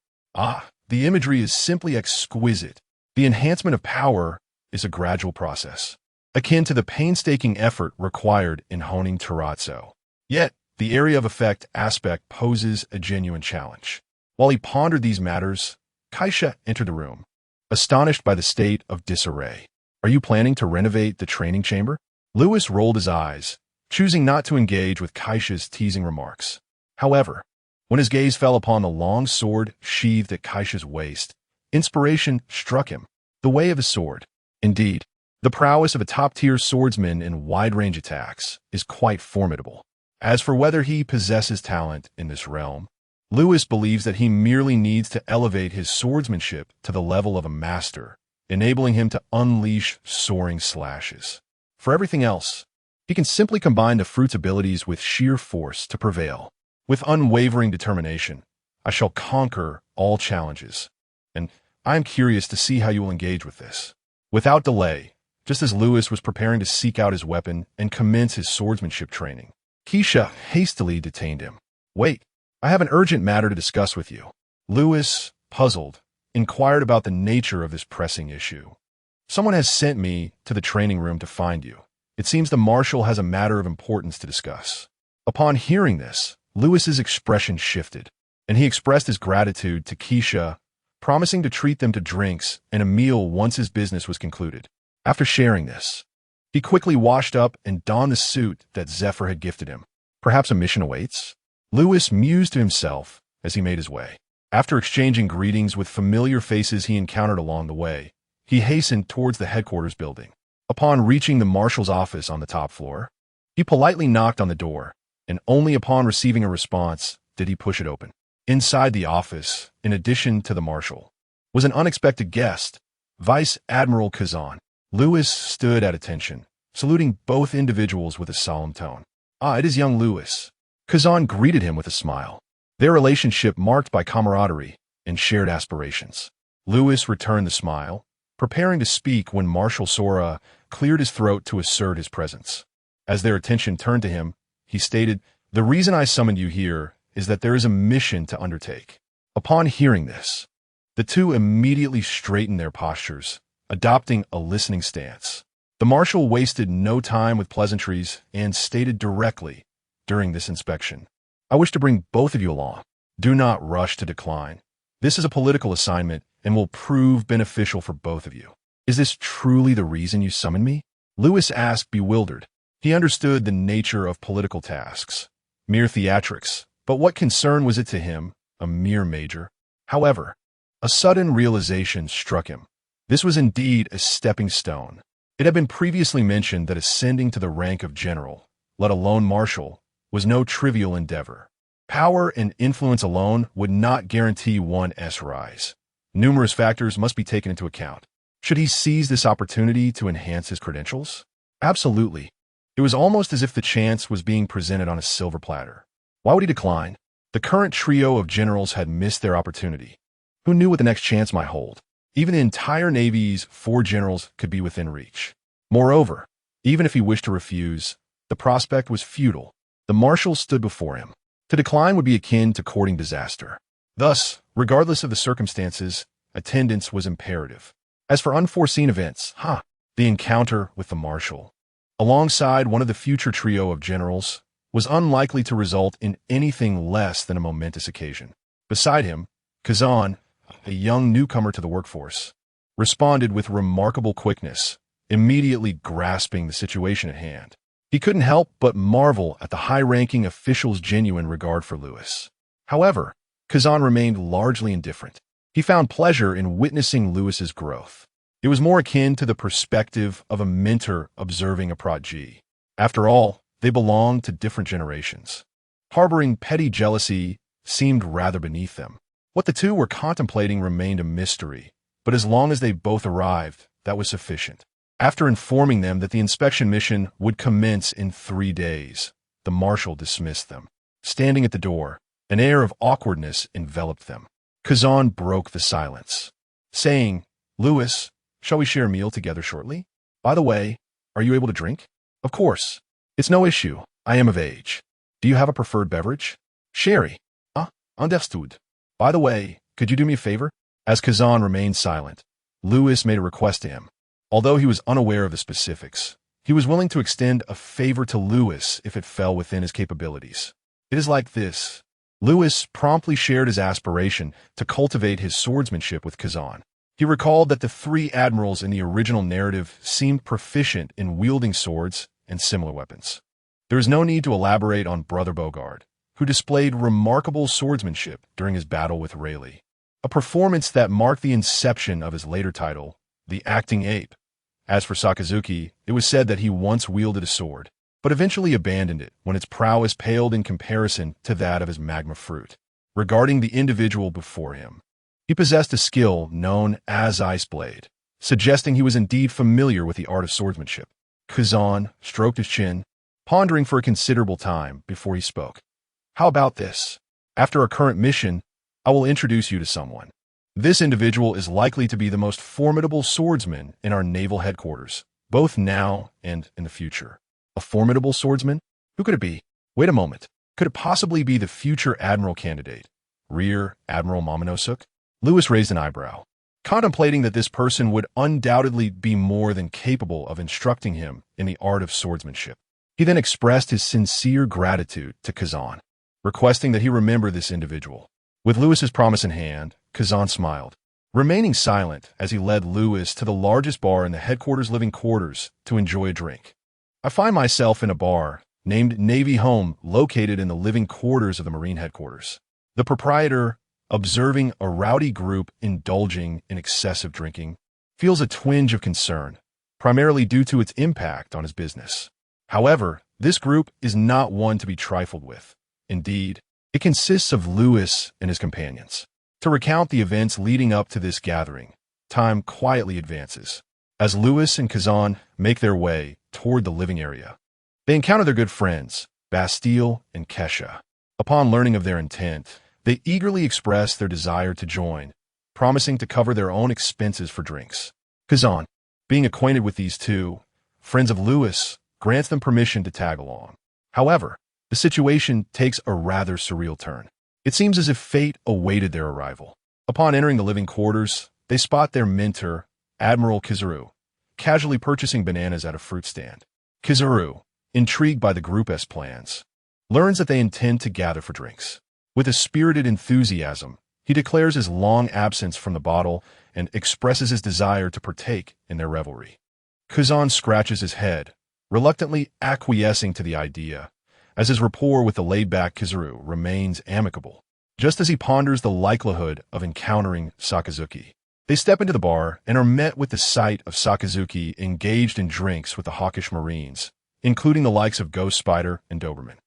The imagery is simply exquisite. The enhancement of power is a gradual process, akin to the painstaking effort required in honing terrazzo. Yet, The area of effect aspect poses a genuine challenge. While he pondered these matters, Kaisha entered the room, astonished by the state of disarray. Are you planning to renovate the training chamber? Lewis rolled his eyes, choosing not to engage with Kaisha's teasing remarks. However, when his gaze fell upon the long sword sheathed at Kaisha's waist, inspiration struck him. The way of a sword. Indeed, the prowess of a top-tier swordsman in wide-range attacks is quite formidable. As for whether he possesses talent in this realm, Lewis believes that he merely needs to elevate his swordsmanship to the level of a master, enabling him to unleash soaring slashes. For everything else, he can simply combine the fruit's abilities with sheer force to prevail. With unwavering determination, I shall conquer all challenges, and I am curious to see how you will engage with this. Without delay, just as Lewis was preparing to seek out his weapon and commence his swordsmanship training, Keisha hastily detained him. Wait, I have an urgent matter to discuss with you. Lewis, puzzled, inquired about the nature of this pressing issue. Someone has sent me to the training room to find you. It seems the marshal has a matter of importance to discuss. Upon hearing this, Lewis's expression shifted, and he expressed his gratitude to Keisha, promising to treat them to drinks and a meal once his business was concluded. After sharing this, he quickly washed up and donned the suit that Zephyr had gifted him. Perhaps a mission awaits? Lewis mused to himself as he made his way. After exchanging greetings with familiar faces he encountered along the way, he hastened towards the headquarters building. Upon reaching the marshal's office on the top floor, he politely knocked on the door, and only upon receiving a response did he push it open. Inside the office, in addition to the marshal, was an unexpected guest, Vice Admiral Kazan. Lewis stood at attention, saluting both individuals with a solemn tone. It is young Lewis. Kazan greeted him with a smile, their relationship marked by camaraderie and shared aspirations. Lewis returned the smile, preparing to speak when Marshal Sora cleared his throat to assert his presence. As their attention turned to him, he stated, "The reason I summoned you here is that there is a mission to undertake." Upon hearing this, the two immediately straightened their postures, adopting a listening stance. The marshal wasted no time with pleasantries and stated directly during this inspection, "I wish to bring both of you along. Do not rush to decline. This is a political assignment and will prove beneficial for both of you." "Is this truly the reason you summoned me?" Lewis asked, bewildered. He understood the nature of political tasks, mere theatrics, but what concern was it to him, a mere major? However, a sudden realization struck him. This was indeed a stepping stone. It had been previously mentioned that ascending to the rank of general, let alone marshal, was no trivial endeavor. Power and influence alone would not guarantee one's rise. Numerous factors must be taken into account. Should he seize this opportunity to enhance his credentials? Absolutely. It was almost as if the chance was being presented on a silver platter. Why would he decline? The current trio of generals had missed their opportunity. Who knew what the next chance might hold? Even the entire Navy's 4 generals could be within reach. Moreover, even if he wished to refuse, the prospect was futile. The marshal stood before him. To decline would be akin to courting disaster. Thus, regardless of the circumstances, attendance was imperative. As for unforeseen events, the encounter with the marshal, alongside one of the future trio of generals, was unlikely to result in anything less than a momentous occasion. Beside him, Kazan, a young newcomer to the workforce, responded with remarkable quickness, immediately grasping the situation at hand. He couldn't help but marvel at the high-ranking official's genuine regard for Lewis. However, Kazan remained largely indifferent. He found pleasure in witnessing Lewis's growth. It was more akin to the perspective of a mentor observing a prodigy. After all, they belonged to different generations. Harboring petty jealousy seemed rather beneath them. What the two were contemplating remained a mystery, but as long as they both arrived, that was sufficient. After informing them that the inspection mission would commence in 3 days, the marshal dismissed them. Standing at the door, an air of awkwardness enveloped them. Kazan broke the silence, saying, "Lewis, shall we share a meal together shortly? By the way, are you able to drink?" "Of course. It's no issue. I am of age. Do you have a preferred beverage?" "Sherry." Understood. By the way, could you do me a favor?" As Kazan remained silent, Lewis made a request to him. Although he was unaware of the specifics, he was willing to extend a favor to Lewis if it fell within his capabilities. It is like this. Lewis promptly shared his aspiration to cultivate his swordsmanship with Kazan. He recalled that the three admirals in the original narrative seemed proficient in wielding swords and similar weapons. There is no need to elaborate on Brother Bogard, who displayed remarkable swordsmanship during his battle with Rayleigh, a performance that marked the inception of his later title, the Acting Ape. As for Sakazuki, it was said that he once wielded a sword, but eventually abandoned it when its prowess paled in comparison to that of his magma fruit. Regarding the individual before him, he possessed a skill known as Ice Blade, suggesting he was indeed familiar with the art of swordsmanship. Kazan stroked his chin, pondering for a considerable time before he spoke. How about this? After our current mission, I will introduce you to someone. This individual is likely to be the most formidable swordsman in our naval headquarters, both now and in the future. A formidable swordsman? Who could it be? Wait a moment. Could it possibly be the future admiral candidate, Rear Admiral Momonosuke? Lewis raised an eyebrow, contemplating that this person would undoubtedly be more than capable of instructing him in the art of swordsmanship. He then expressed his sincere gratitude to Kazan, requesting that he remember this individual. With Lewis's promise in hand, Kazan smiled, remaining silent as he led Lewis to the largest bar in the headquarters' living quarters to enjoy a drink. I find myself in a bar named Navy Home located in the living quarters of the Marine headquarters. The proprietor, observing a rowdy group indulging in excessive drinking, feels a twinge of concern, primarily due to its impact on his business. However, this group is not one to be trifled with. Indeed, it consists of Lewis and his companions. To recount the events leading up to this gathering, time quietly advances. As Lewis and Kazan make their way toward the living area, they encounter their good friends, Bastille and Kesha. Upon learning of their intent, they eagerly express their desire to join, promising to cover their own expenses for drinks. Kazan, being acquainted with these two, friends of Lewis, grants them permission to tag along. However, the situation takes a rather surreal turn. It seems as if fate awaited their arrival. Upon entering the living quarters, they spot their mentor, Admiral Kizaru, casually purchasing bananas at a fruit stand. Kizaru, intrigued by the group's plans, learns that they intend to gather for drinks. With a spirited enthusiasm, he declares his long absence from the bottle and expresses his desire to partake in their revelry. Kazan scratches his head, reluctantly acquiescing to the idea, as his rapport with the laid-back Kizaru remains amicable. Just as he ponders the likelihood of encountering Sakazuki, they step into the bar and are met with the sight of Sakazuki engaged in drinks with the hawkish Marines, including the likes of Ghost Spider and Doberman.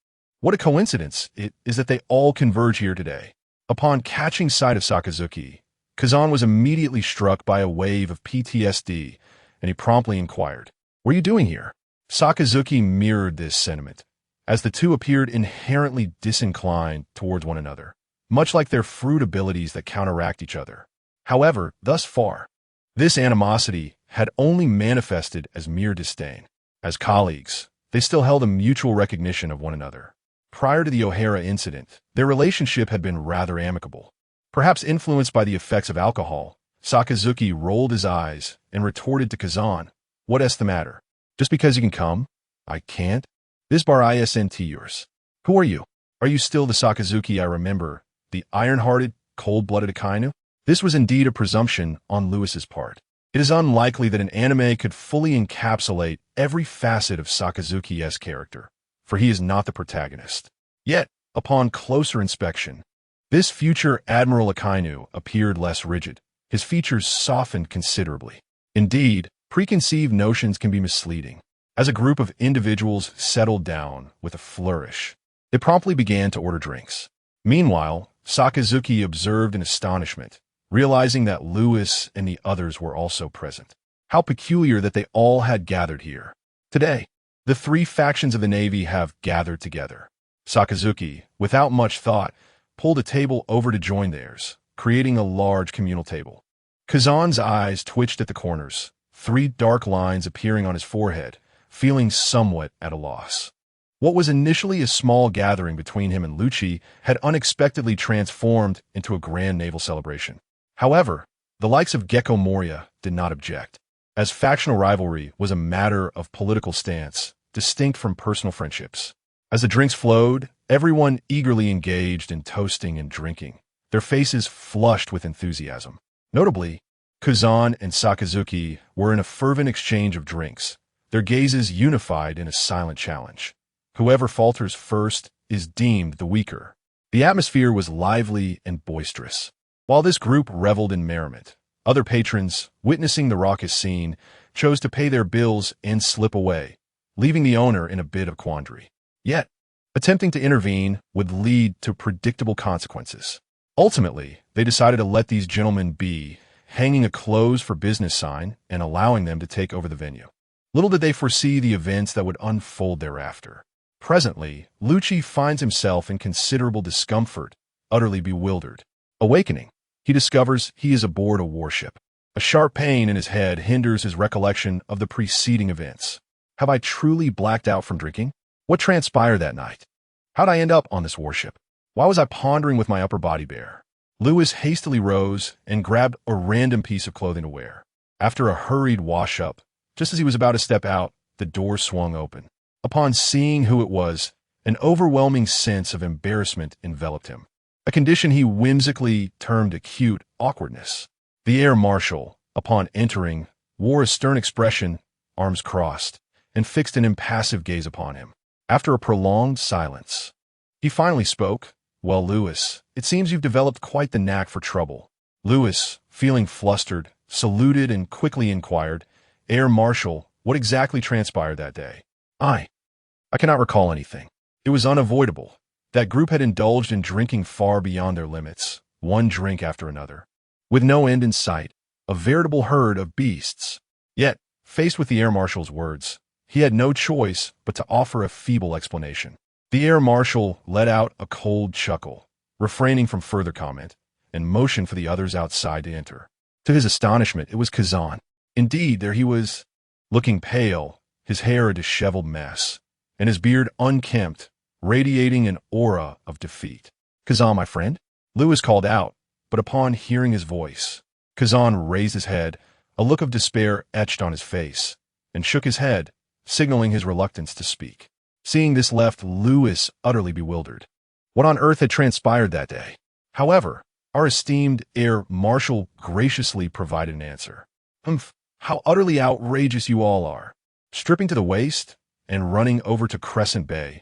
What a coincidence it is that they all converge here today. Upon catching sight of Sakazuki, Kazan was immediately struck by a wave of PTSD, and he promptly inquired, "What are you doing here?" Sakazuki mirrored this sentiment, as the two appeared inherently disinclined towards one another, much like their fruit abilities that counteract each other. However, thus far, this animosity had only manifested as mere disdain. As colleagues, they still held a mutual recognition of one another. Prior to the O'Hara incident, their relationship had been rather amicable. Perhaps influenced by the effects of alcohol, Sakazuki rolled his eyes and retorted to Kazan, "What's the matter? Just because you can come, I can't? This bar isn't yours. Who are you? Are you still the Sakazuki I remember, the iron-hearted, cold-blooded Akainu?" This was indeed a presumption on Lewis's part. It is unlikely that an anime could fully encapsulate every facet of Sakazuki's character, for he is not the protagonist. Yet, upon closer inspection, this future Admiral Akainu appeared less rigid. His features softened considerably. Indeed, preconceived notions can be misleading. As a group of individuals settled down with a flourish, they promptly began to order drinks. Meanwhile, Sakazuki observed in astonishment, realizing that Lewis and the others were also present. How peculiar that they all had gathered here. Today, the three factions of the Navy have gathered together. Sakazuki, without much thought, pulled a table over to join theirs, creating a large communal table. Kazan's eyes twitched at the corners, three dark lines appearing on his forehead, feeling somewhat at a loss. What was initially a small gathering between him and Lucci had unexpectedly transformed into a grand naval celebration. However, the likes of Gecko Moria did not object, as factional rivalry was a matter of political stance, distinct from personal friendships. As the drinks flowed, everyone eagerly engaged in toasting and drinking, their faces flushed with enthusiasm. Notably, Kazan and Sakazuki were in a fervent exchange of drinks, their gazes unified in a silent challenge. Whoever falters first is deemed the weaker. The atmosphere was lively and boisterous. While this group reveled in merriment, other patrons, witnessing the raucous scene, chose to pay their bills and slip away, leaving the owner in a bit of quandary. Yet, attempting to intervene would lead to predictable consequences. Ultimately, they decided to let these gentlemen be, hanging a closed for business sign and allowing them to take over the venue. Little did they foresee the events that would unfold thereafter. Presently, Lucci finds himself in considerable discomfort, utterly bewildered. Awakening, he discovers he is aboard a warship. A sharp pain in his head hinders his recollection of the preceding events. Have I truly blacked out from drinking? What transpired that night? How'd I end up on this warship? Why was I pondering with my upper body bare? Lewis hastily rose and grabbed a random piece of clothing to wear. After a hurried wash-up, just as he was about to step out, the door swung open. Upon seeing who it was, an overwhelming sense of embarrassment enveloped him, a condition he whimsically termed acute awkwardness. The air marshal, upon entering, wore a stern expression, arms crossed, and fixed an impassive gaze upon him. After a prolonged silence, he finally spoke. "Well, Lewis, it seems you've developed quite the knack for trouble." Lewis, feeling flustered, saluted and quickly inquired, "Air Marshal, what exactly transpired that day?" I cannot recall anything. It was unavoidable. That group had indulged in drinking far beyond their limits, one drink after another, with no end in sight, a veritable herd of beasts. Yet, faced with the air marshal's words, he had no choice but to offer a feeble explanation. The air marshal let out a cold chuckle, refraining from further comment, and motioned for the others outside to enter. To his astonishment, it was Kazan. Indeed, there he was, looking pale, his hair a disheveled mess, and his beard unkempt, radiating an aura of defeat. "Kazan, my friend?" Lewis called out, but upon hearing his voice, Kazan raised his head, a look of despair etched on his face, and shook his head, signaling his reluctance to speak. Seeing this left Lewis utterly bewildered. What on earth had transpired that day? However, our esteemed air marshal graciously provided an answer. "Humph, how utterly outrageous you all are. Stripping to the waist and running over to Crescent Bay,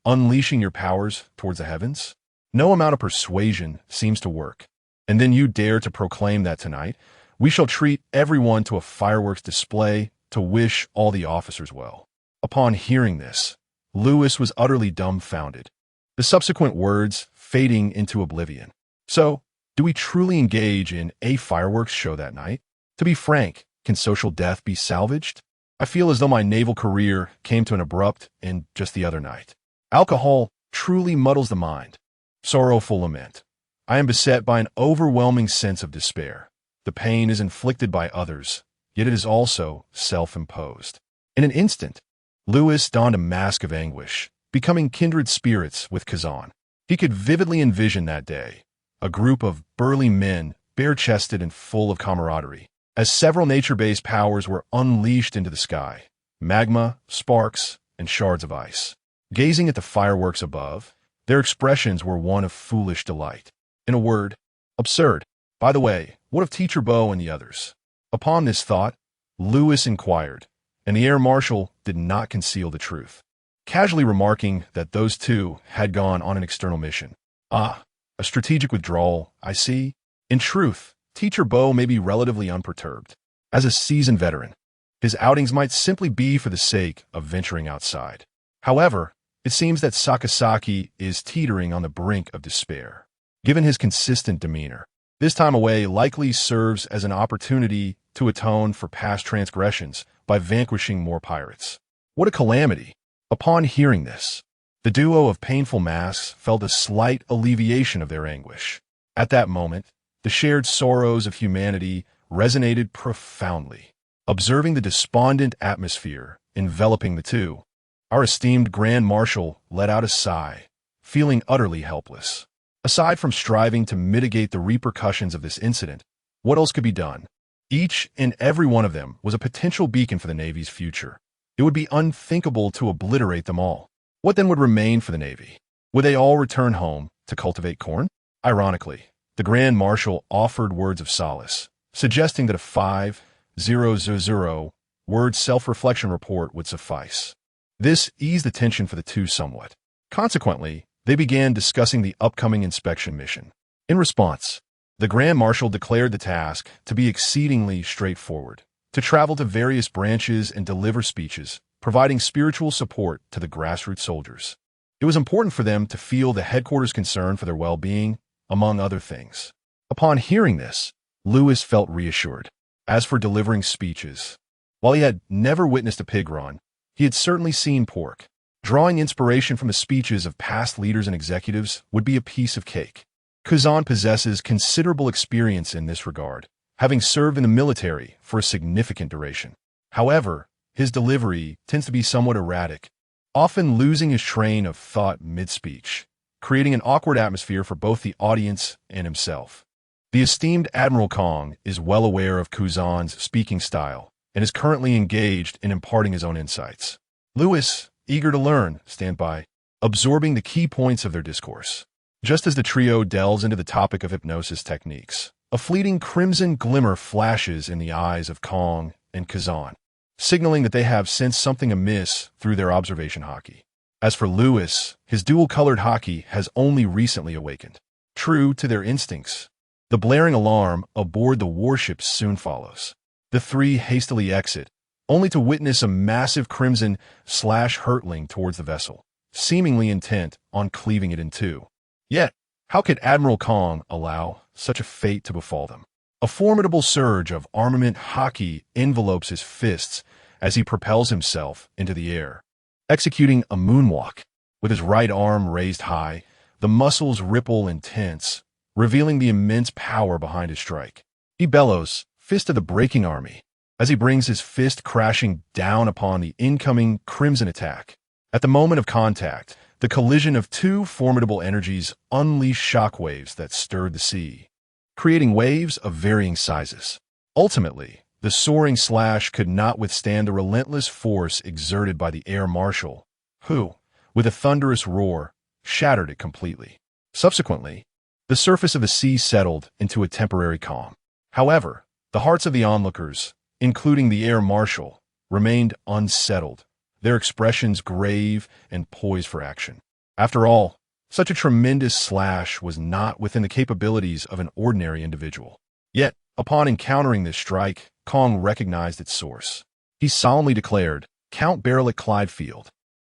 unleashing your powers towards the heavens? No amount of persuasion seems to work. And then you dare to proclaim that tonight we shall treat everyone to a fireworks display to wish all the officers well." Upon hearing this, Lewis was utterly dumbfounded, the subsequent words fading into oblivion. So, do we truly engage in a fireworks show that night? To be frank, can social death be salvaged? I feel as though my naval career came to an abrupt end just the other night. Alcohol truly muddles the mind. Sorrowful lament. I am beset by an overwhelming sense of despair. The pain is inflicted by others, yet it is also self-imposed. In an instant, Lewis donned a mask of anguish, becoming kindred spirits with Kazan. He could vividly envision that day, a group of burly men, bare-chested and full of camaraderie, as several nature-based powers were unleashed into the sky, magma, sparks, and shards of ice. Gazing at the fireworks above, their expressions were one of foolish delight. In a word, absurd. By the way, what of Teacher Bo and the others? Upon this thought, Lewis inquired, and the air marshal did not conceal the truth, casually remarking that those two had gone on an external mission. "Ah, a strategic withdrawal, I see." In truth, Teacher Bo may be relatively unperturbed. As a seasoned veteran, his outings might simply be for the sake of venturing outside. However, it seems that Sakasaki is teetering on the brink of despair. Given his consistent demeanor, this time away likely serves as an opportunity to atone for past transgressions by vanquishing more pirates. What a calamity! Upon hearing this, the duo of painful masks felt a slight alleviation of their anguish. At that moment, the shared sorrows of humanity resonated profoundly. Observing the despondent atmosphere enveloping the two, our esteemed Grand Marshal let out a sigh, feeling utterly helpless. Aside from striving to mitigate the repercussions of this incident, what else could be done? Each and every one of them was a potential beacon for the Navy's future. It would be unthinkable to obliterate them all. What then would remain for the Navy? Would they all return home to cultivate corn? Ironically, the Grand Marshal offered words of solace, suggesting that a 5,000-word self-reflection report would suffice. This eased the tension for the two somewhat. Consequently, they began discussing the upcoming inspection mission. In response, the Grand Marshal declared the task to be exceedingly straightforward: to travel to various branches and deliver speeches, providing spiritual support to the grassroots soldiers. It was important for them to feel the headquarters' concern for their well-being, among other things. Upon hearing this, Lewis felt reassured. As for delivering speeches, while he had never witnessed a pig run, he had certainly seen pork. Drawing inspiration from the speeches of past leaders and executives would be a piece of cake. Kazan possesses considerable experience in this regard, having served in the military for a significant duration. However, his delivery tends to be somewhat erratic, often losing his train of thought mid-speech, creating an awkward atmosphere for both the audience and himself. The esteemed Admiral Kong is well aware of Kuzan's speaking style and is currently engaged in imparting his own insights. Lewis, eager to learn, stands by, absorbing the key points of their discourse. Just as the trio delves into the topic of hypnosis techniques, a fleeting crimson glimmer flashes in the eyes of Kong and Kazan, signaling that they have sensed something amiss through their observation hockey. As for Lewis, his dual-colored hockey has only recently awakened. True to their instincts, the blaring alarm aboard the warship soon follows. The three hastily exit, only to witness a massive crimson/hurtling towards the vessel, seemingly intent on cleaving it in two. Yet, how could Admiral Kong allow such a fate to befall them? A formidable surge of armament hockey envelopes his fists as he propels himself into the air, executing a moonwalk. With his right arm raised high, the muscles ripple and tense, revealing the immense power behind his strike. He bellows, "Fist of the Breaking Army," as he brings his fist crashing down upon the incoming crimson attack. At the moment of contact, the collision of two formidable energies unleashed shockwaves that stirred the sea, creating waves of varying sizes. Ultimately, the soaring slash could not withstand the relentless force exerted by the Air Marshal, who, with a thunderous roar, shattered it completely. Subsequently, the surface of the sea settled into a temporary calm. However, the hearts of the onlookers, including the Air Marshal, remained unsettled, their expressions grave and poised for action. After all, such a tremendous slash was not within the capabilities of an ordinary individual. Yet, upon encountering this strike, Kong recognized its source. He solemnly declared, "Count Barolik Clydefield."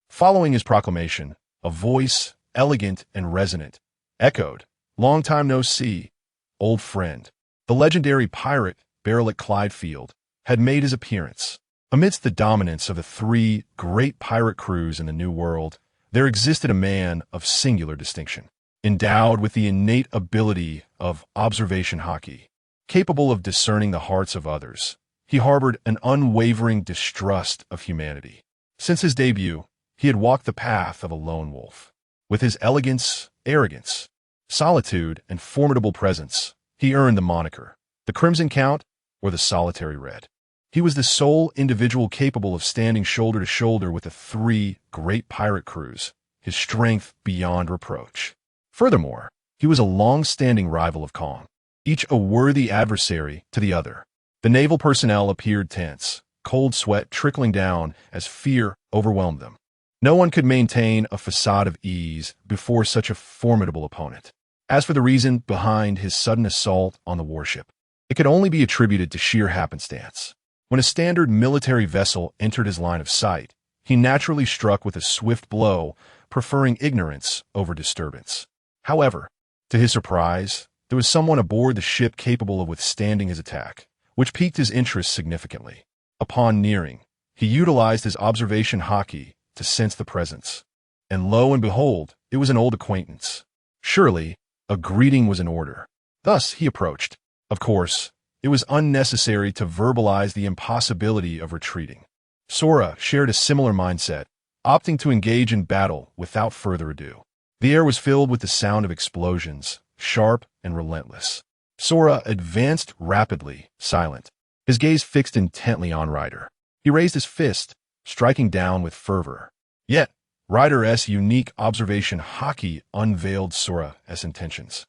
Following his proclamation, a voice, elegant and resonant, echoed, "Long time no see, old friend." The legendary pirate, Barolik Clydefield, had made his appearance. Amidst the dominance of the three great pirate crews in the New World, there existed a man of singular distinction, endowed with the innate ability of observation hockey. Capable of discerning the hearts of others, he harbored an unwavering distrust of humanity. Since his debut, he had walked the path of a lone wolf. With his elegance, arrogance, solitude, and formidable presence, he earned the moniker, the Crimson Count or the Solitary Red. He was the sole individual capable of standing shoulder to shoulder with the three great pirate crews, his strength beyond reproach. Furthermore, he was a long-standing rival of Kong, each a worthy adversary to the other. The naval personnel appeared tense, cold sweat trickling down as fear overwhelmed them. No one could maintain a facade of ease before such a formidable opponent. As for the reason behind his sudden assault on the warship, it could only be attributed to sheer happenstance. When a standard military vessel entered his line of sight, he naturally struck with a swift blow, preferring ignorance over disturbance. However, to his surprise, there was someone aboard the ship capable of withstanding his attack, which piqued his interest significantly. Upon nearing, he utilized his observation hockey to sense the presence. And lo and behold, it was an old acquaintance. Surely, a greeting was in order. Thus he approached. Of course, it was unnecessary to verbalize the impossibility of retreating. Sora shared a similar mindset, opting to engage in battle without further ado. The air was filled with the sound of explosions, sharp and relentless. Sora advanced rapidly, silent, his gaze fixed intently on Ryder. He raised his fist, striking down with fervor. Yet, Ryder's unique observation haki unveiled Sora's intentions,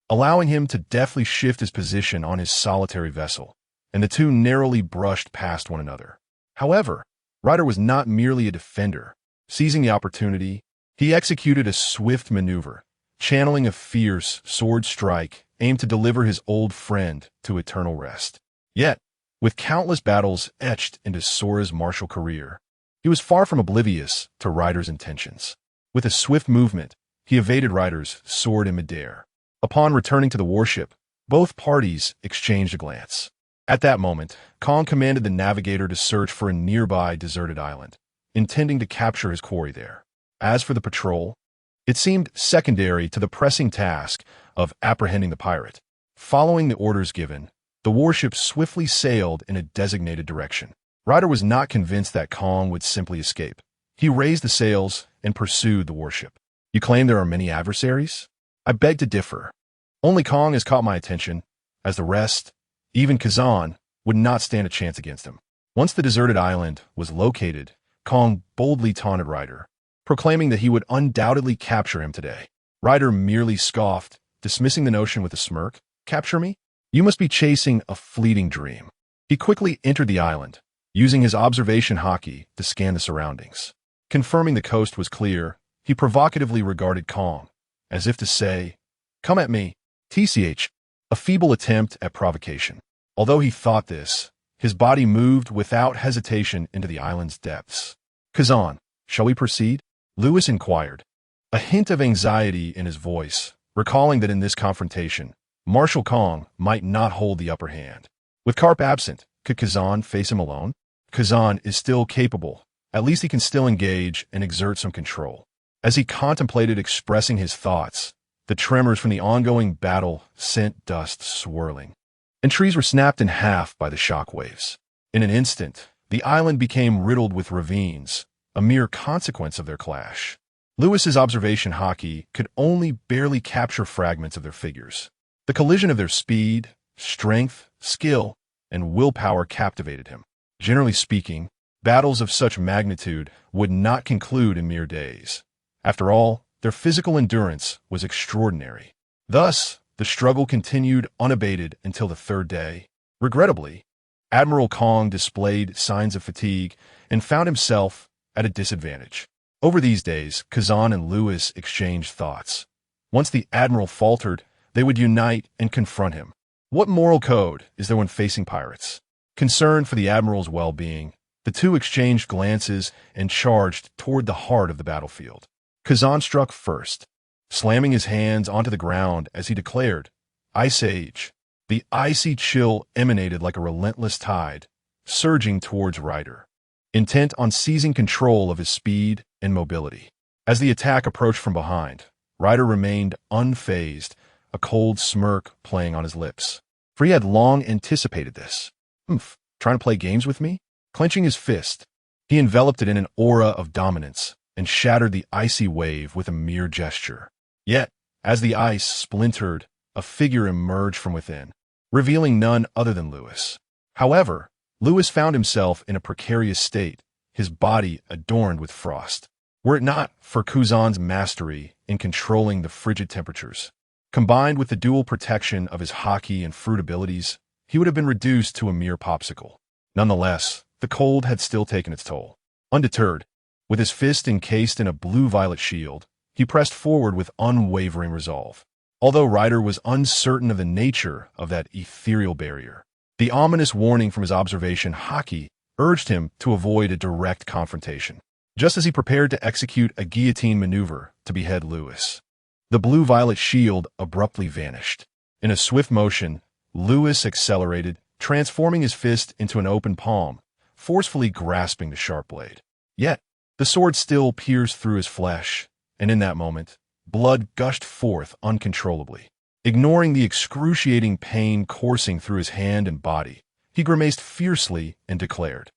allowing him to deftly shift his position on his solitary vessel, and the two narrowly brushed past one another. However, Ryder was not merely a defender. Seizing the opportunity, he executed a swift maneuver, channeling a fierce sword strike aimed to deliver his old friend to eternal rest. Yet, with countless battles etched into Sora's martial career, he was far from oblivious to Ryder's intentions. With a swift movement, he evaded Ryder's sword in midair. Upon returning to the warship, both parties exchanged a glance. At that moment, Kong commanded the navigator to search for a nearby deserted island, intending to capture his quarry there. As for the patrol, it seemed secondary to the pressing task of apprehending the pirate. Following the orders given, the warship swiftly sailed in a designated direction. Ryder was not convinced that Kong would simply escape. He raised the sails and pursued the warship. "You claim there are many adversaries? I beg to differ. Only Kong has caught my attention, as the rest, even Kazan, would not stand a chance against him." Once the deserted island was located, Kong boldly taunted Ryder, proclaiming that he would undoubtedly capture him today. Ryder merely scoffed, dismissing the notion with a smirk. "Capture me? You must be chasing a fleeting dream." He quickly entered the island, using his observation haki to scan the surroundings. Confirming the coast was clear, he provocatively regarded Kong, as if to say, "Come at me." TCH, a feeble attempt at provocation. Although he thought this, his body moved without hesitation into the island's depths. "Kazan, shall we proceed?" Lewis inquired, a hint of anxiety in his voice, recalling that in this confrontation, Marshal Kong might not hold the upper hand. With Karp absent, could Kazan face him alone? Kazan is still capable. At least he can still engage and exert some control. As he contemplated expressing his thoughts, the tremors from the ongoing battle sent dust swirling, and trees were snapped in half by the shock waves. In an instant, the island became riddled with ravines, a mere consequence of their clash. Lewis's observation haki could only barely capture fragments of their figures. The collision of their speed, strength, skill, and willpower captivated him. Generally speaking, battles of such magnitude would not conclude in mere days. After all, their physical endurance was extraordinary. Thus, the struggle continued unabated until the third day. Regrettably, Admiral Kong displayed signs of fatigue and found himself at a disadvantage. Over these days, Kazan and Lewis exchanged thoughts. Once the Admiral faltered, they would unite and confront him. What moral code is there when facing pirates? Concerned for the Admiral's well-being, the two exchanged glances and charged toward the heart of the battlefield. Kazan struck first, slamming his hands onto the ground as he declared, "Ice Age." The icy chill emanated like a relentless tide, surging towards Ryder, intent on seizing control of his speed and mobility. As the attack approached from behind, Ryder remained unfazed, a cold smirk playing on his lips. For he had long anticipated this. Trying to play games with me? Clenching his fist, he enveloped it in an aura of dominance and shattered the icy wave with a mere gesture. Yet, as the ice splintered, a figure emerged from within, revealing none other than Lewis. However, Lewis found himself in a precarious state, his body adorned with frost. Were it not for Kazan's mastery in controlling the frigid temperatures, combined with the dual protection of his haki and fruit abilities, he would have been reduced to a mere popsicle. Nonetheless, the cold had still taken its toll. Undeterred, with his fist encased in a blue-violet shield, he pressed forward with unwavering resolve. Although Ryder was uncertain of the nature of that ethereal barrier, the ominous warning from his observation haki urged him to avoid a direct confrontation. Just as he prepared to execute a guillotine maneuver to behead Lewis, the blue-violet shield abruptly vanished. In a swift motion, Lewis accelerated, transforming his fist into an open palm, forcefully grasping the sharp blade. Yet, the sword still pierced through his flesh, and in that moment, blood gushed forth uncontrollably. Ignoring the excruciating pain coursing through his hand and body, he grimaced fiercely and declared,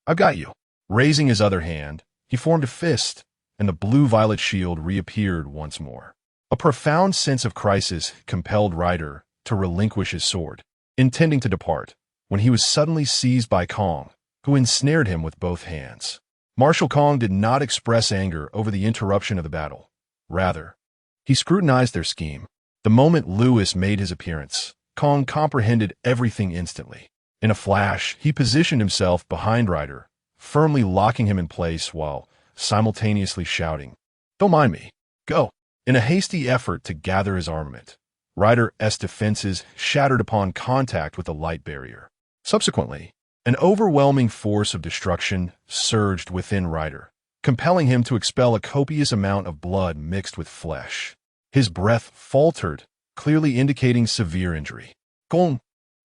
"I've got you." Raising his other hand, he formed a fist, and the blue-violet shield reappeared once more. A profound sense of crisis compelled Ryder to relinquish his sword, intending to depart, when he was suddenly seized by Kong, who ensnared him with both hands. Marshal Kong did not express anger over the interruption of the battle. Rather, he scrutinized their scheme. The moment Lewis made his appearance, Kong comprehended everything instantly. In a flash, he positioned himself behind Ryder, firmly locking him in place while simultaneously shouting, "Don't mind me. Go." In a hasty effort to gather his armament, Ryder's defenses shattered upon contact with the light barrier. Subsequently, an overwhelming force of destruction surged within Ryder, compelling him to expel a copious amount of blood mixed with flesh. His breath faltered, clearly indicating severe injury. Kong,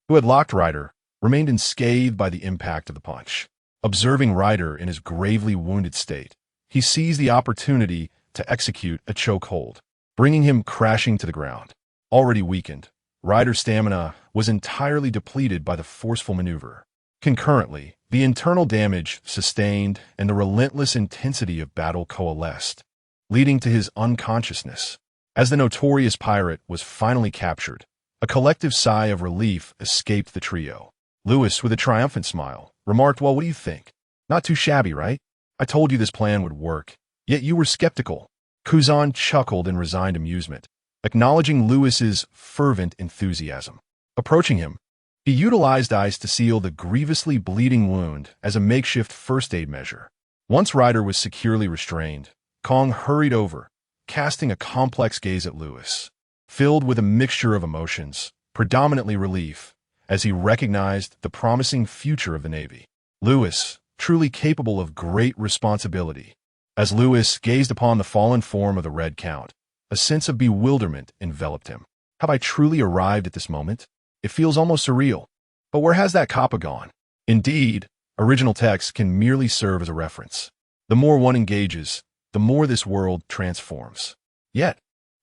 who had locked Ryder, remained unscathed by the impact of the punch. Observing Ryder in his gravely wounded state, he seized the opportunity to execute a chokehold, bringing him crashing to the ground. Already weakened, Ryder's stamina was entirely depleted by the forceful maneuver. Concurrently, the internal damage sustained and the relentless intensity of battle coalesced, leading to his unconsciousness. As the notorious pirate was finally captured, a collective sigh of relief escaped the trio. Lewis, with a triumphant smile, remarked, "Well, what do you think? Not too shabby, right? I told you this plan would work, yet you were skeptical." Kuzan chuckled in resigned amusement, acknowledging Lewis's fervent enthusiasm. Approaching him, he utilized ice to seal the grievously bleeding wound as a makeshift first aid measure. Once Ryder was securely restrained, Kong hurried over, casting a complex gaze at Lewis, filled with a mixture of emotions, predominantly relief, as he recognized the promising future of the Navy. Lewis, truly capable of great responsibility. As Lewis gazed upon the fallen form of the Red Count, a sense of bewilderment enveloped him. Have I truly arrived at this moment? It feels almost surreal. But where has that kappa gone? Indeed, original text can merely serve as a reference. The more one engages, the more this world transforms. Yet,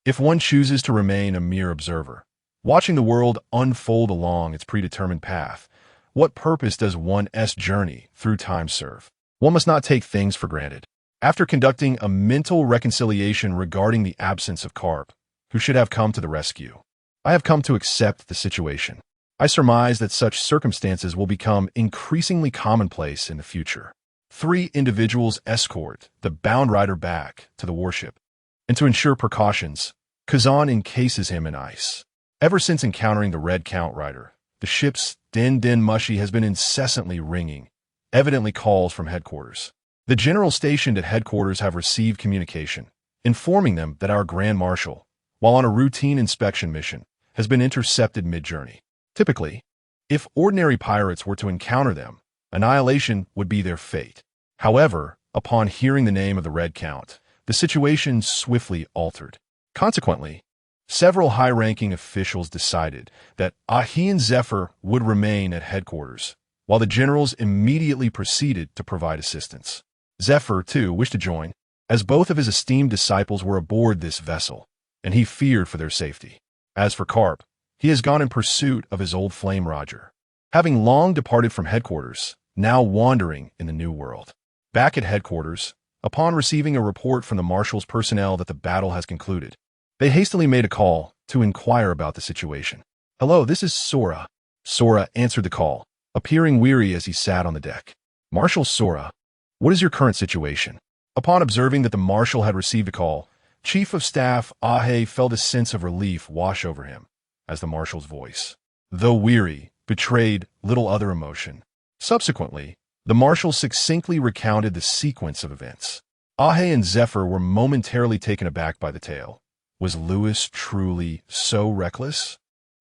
if one chooses to remain a mere observer, watching the world unfold along its predetermined path, what purpose does one's journey through time serve? One must not take things for granted. After conducting a mental reconciliation regarding the absence of Carp, who should have come to the rescue, I have come to accept the situation. I surmise that such circumstances will become increasingly commonplace in the future. 3 individuals escort the bound rider back to the warship, and to ensure precautions, Kazan encases him in ice. Ever since encountering the Red Count rider, the ship's din-din mushy has been incessantly ringing, evidently calls from headquarters. The general stationed at headquarters have received communication, informing them that our Grand Marshal, while on a routine inspection mission, has been intercepted mid-journey. Typically, if ordinary pirates were to encounter them, annihilation would be their fate. However, upon hearing the name of the Red Count, the situation swiftly altered. Consequently, several high-ranking officials decided that Ahi and Zephyr would remain at headquarters, while the generals immediately proceeded to provide assistance. Zephyr, too, wished to join, as both of his esteemed disciples were aboard this vessel, and he feared for their safety. As for Carp, he has gone in pursuit of his old flame Roger, having long departed from headquarters, now wandering in the new world. Back at headquarters, upon receiving a report from the Marshal's personnel that the battle has concluded, they hastily made a call to inquire about the situation. "Hello, this is Sora." Sora answered the call, appearing weary as he sat on the deck. "Marshal Sora, what is your current situation?" Upon observing that the Marshal had received a call, Chief of Staff Ahe felt a sense of relief wash over him, as the Marshal's voice, though weary, betrayed little other emotion. Subsequently, the Marshal succinctly recounted the sequence of events. Ahe and Zephyr were momentarily taken aback by the tale. Was Lewis truly so reckless?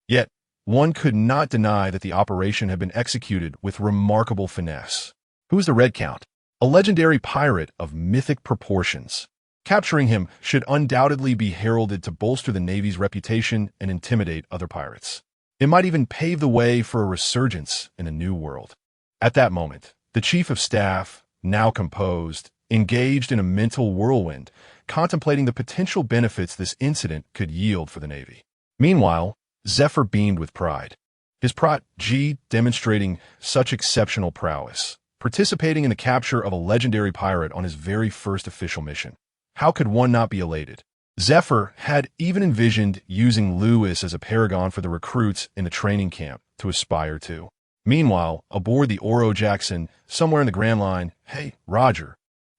Yet, one could not deny that the operation had been executed with remarkable finesse. Who is the Red Count? A legendary pirate of mythic proportions. Capturing him should undoubtedly be heralded to bolster the Navy's reputation and intimidate other pirates. It might even pave the way for a resurgence in a new world. At that moment, the Chief of Staff, now composed, engaged in a mental whirlwind, contemplating the potential benefits this incident could yield for the Navy. Meanwhile, Zephyr beamed with pride, his protege demonstrating such exceptional prowess, participating in the capture of a legendary pirate on his very first official mission. How could one not be elated? Zephyr had even envisioned using Lewis as a paragon for the recruits in the training camp to aspire to. Meanwhile, aboard the Oro Jackson, somewhere in the Grand Line, "Hey, Roger,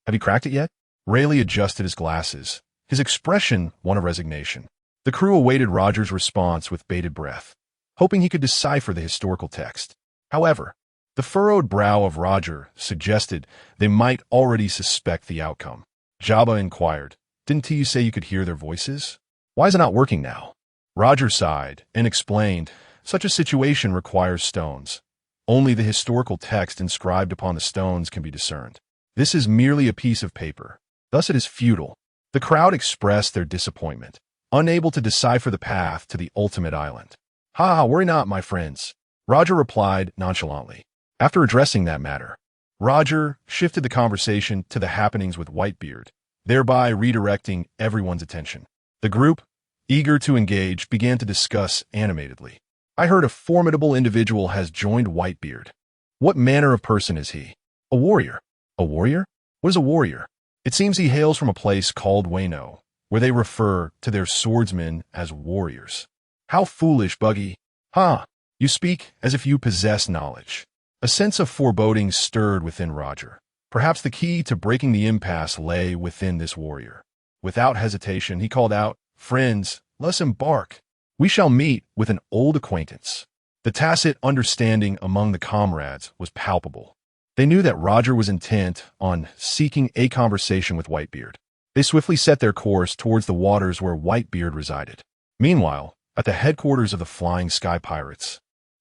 Have you cracked it yet? Rayleigh adjusted his glasses, his expression one of resignation. The crew awaited Roger's response with bated breath, hoping he could decipher the historical text. However, the furrowed brow of Roger suggested they might already suspect the outcome. Jabba inquired, "Didn't you say you could hear their voices? Why is it not working now?" Roger sighed and explained, "Such a situation requires stones. Only the historical text inscribed upon the stones can be discerned. This is merely a piece of paper. Thus it is futile." The crowd expressed their disappointment, unable to decipher the path to the ultimate island. "Ha, worry not, my friends," Roger replied nonchalantly. After addressing that matter, Roger shifted the conversation to the happenings with Whitebeard, thereby redirecting everyone's attention. The group, eager to engage, began to discuss animatedly. "I heard a formidable individual has joined Whitebeard. What manner of person is he?" "A warrior." "A warrior? What is a warrior?" "It seems he hails from a place called Wayno, where they refer to their swordsmen as warriors." "How foolish, Buggy." "Ha, you speak as if you possess knowledge." A sense of foreboding stirred within Roger. Perhaps the key to breaking the impasse lay within this warrior. Without hesitation, he called out, "Friends, let's embark. We shall meet with an old acquaintance." The tacit understanding among the comrades was palpable. They knew that Roger was intent on seeking a conversation with Whitebeard. They swiftly set their course towards the waters where Whitebeard resided. Meanwhile, at the headquarters of the Flying Sky Pirates,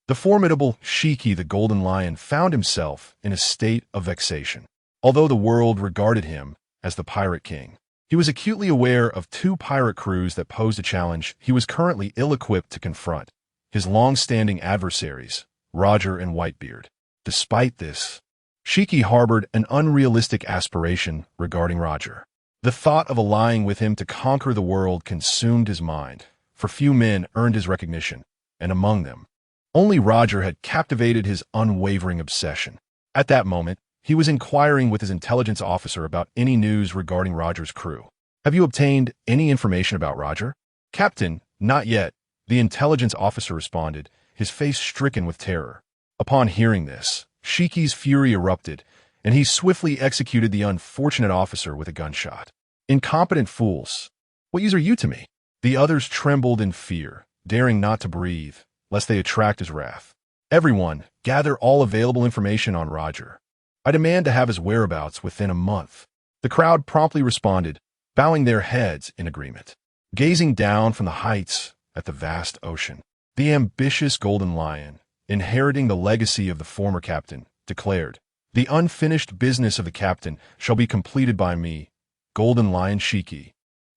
the formidable Shiki the Golden Lion found himself in a state of vexation. Although the world regarded him as the Pirate King, he was acutely aware of two pirate crews that posed a challenge he was currently ill-equipped to confront, his long-standing adversaries, Roger and Whitebeard. Despite this, Shiki harbored an unrealistic aspiration regarding Roger. The thought of allying with him to conquer the world consumed his mind, for few men earned his recognition, and among them, only Roger had captivated his unwavering obsession. At that moment, he was inquiring with his intelligence officer about any news regarding Roger's crew. "Have you obtained any information about Roger?" "Captain, not yet," the intelligence officer responded, his face stricken with terror. Upon hearing this, Shiki's fury erupted, and he swiftly executed the unfortunate officer with a gunshot. "Incompetent fools! What use are you to me?" The others trembled in fear, daring not to breathe, lest they attract his wrath. "Everyone, gather all available information on Roger. I demand to have his whereabouts within a month." The crowd promptly responded, bowing their heads in agreement. Gazing down from the heights at the vast ocean, the ambitious Golden Lion, inheriting the legacy of the former captain, declared, "The unfinished business of the captain shall be completed by me, Golden Lion Shiki.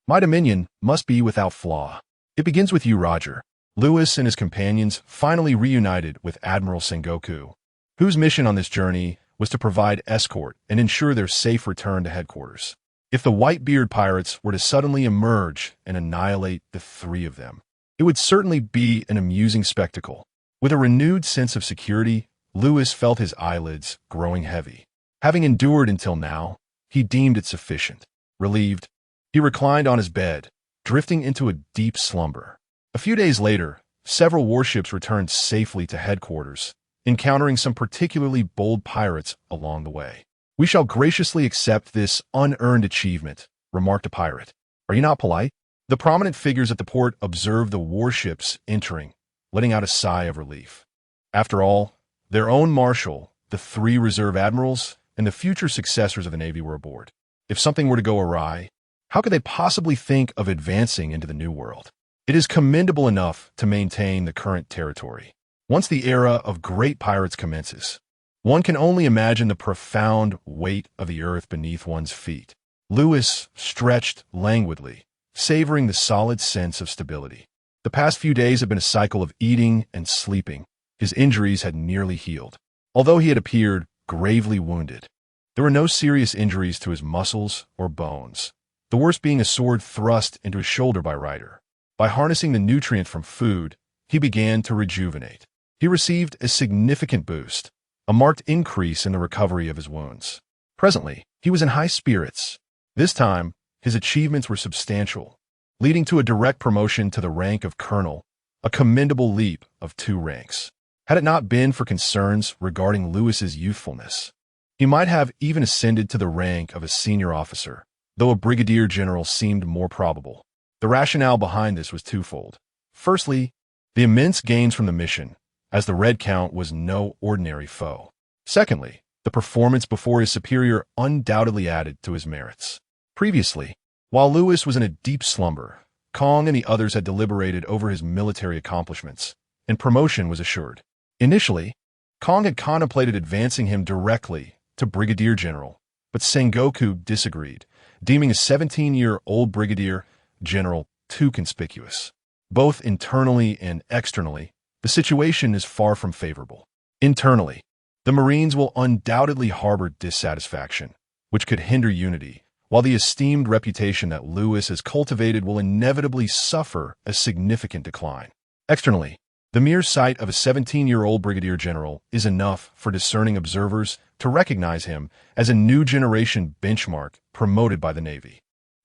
My dominion must be without flaw. It begins with you, Roger." Lewis and his companions finally reunited with Admiral Sengoku, whose mission on this journey was to provide escort and ensure their safe return to headquarters. If the Whitebeard pirates were to suddenly emerge and annihilate the three of them, it would certainly be an amusing spectacle. With a renewed sense of security, Lewis felt his eyelids growing heavy. Having endured until now, he deemed it sufficient. Relieved, he reclined on his bed, drifting into a deep slumber. A few days later, several warships returned safely to headquarters, encountering some particularly bold pirates along the way. "We shall graciously accept this unearned achievement," remarked a pirate. "Are you not polite?" The prominent figures at the port observed the warships entering, letting out a sigh of relief. After all, their own marshal, the three reserve admirals, and the future successors of the Navy were aboard. If something were to go awry, how could they possibly think of advancing into the New World? It is commendable enough to maintain the current territory. Once the era of great pirates commences, one can only imagine the profound weight of the earth beneath one's feet. Lewis stretched languidly, savoring the solid sense of stability. The past few days had been a cycle of eating and sleeping. His injuries had nearly healed, although he had appeared gravely wounded. There were no serious injuries to his muscles or bones, the worst being a sword thrust into his shoulder by Ryder. By harnessing the nutrient from food, he began to rejuvenate. He received a significant boost, a marked increase in the recovery of his wounds. Presently, he was in high spirits. This time, his achievements were substantial, leading to a direct promotion to the rank of colonel, a commendable leap of 2 ranks. Had it not been for concerns regarding Lewis's youthfulness, He might have even ascended to the rank of a senior officer, though a brigadier general seemed more probable. The rationale behind this was twofold. Firstly, the immense gains from the mission, as the Red Count was no ordinary foe. Secondly, the performance before his superior undoubtedly added to his merits. Previously, while Lewis was in a deep slumber, Kong and the others had deliberated over his military accomplishments, and promotion was assured. Initially, Kong had contemplated advancing him directly to brigadier general, but Sengoku disagreed, deeming a 17-year-old brigadier general too conspicuous. Both internally and externally, the situation is far from favorable. Internally, the Marines will undoubtedly harbor dissatisfaction, which could hinder unity, while the esteemed reputation that Lewis has cultivated will inevitably suffer a significant decline. Externally, the mere sight of a 17-year-old brigadier general is enough for discerning observers to recognize him as a new generation benchmark promoted by the Navy.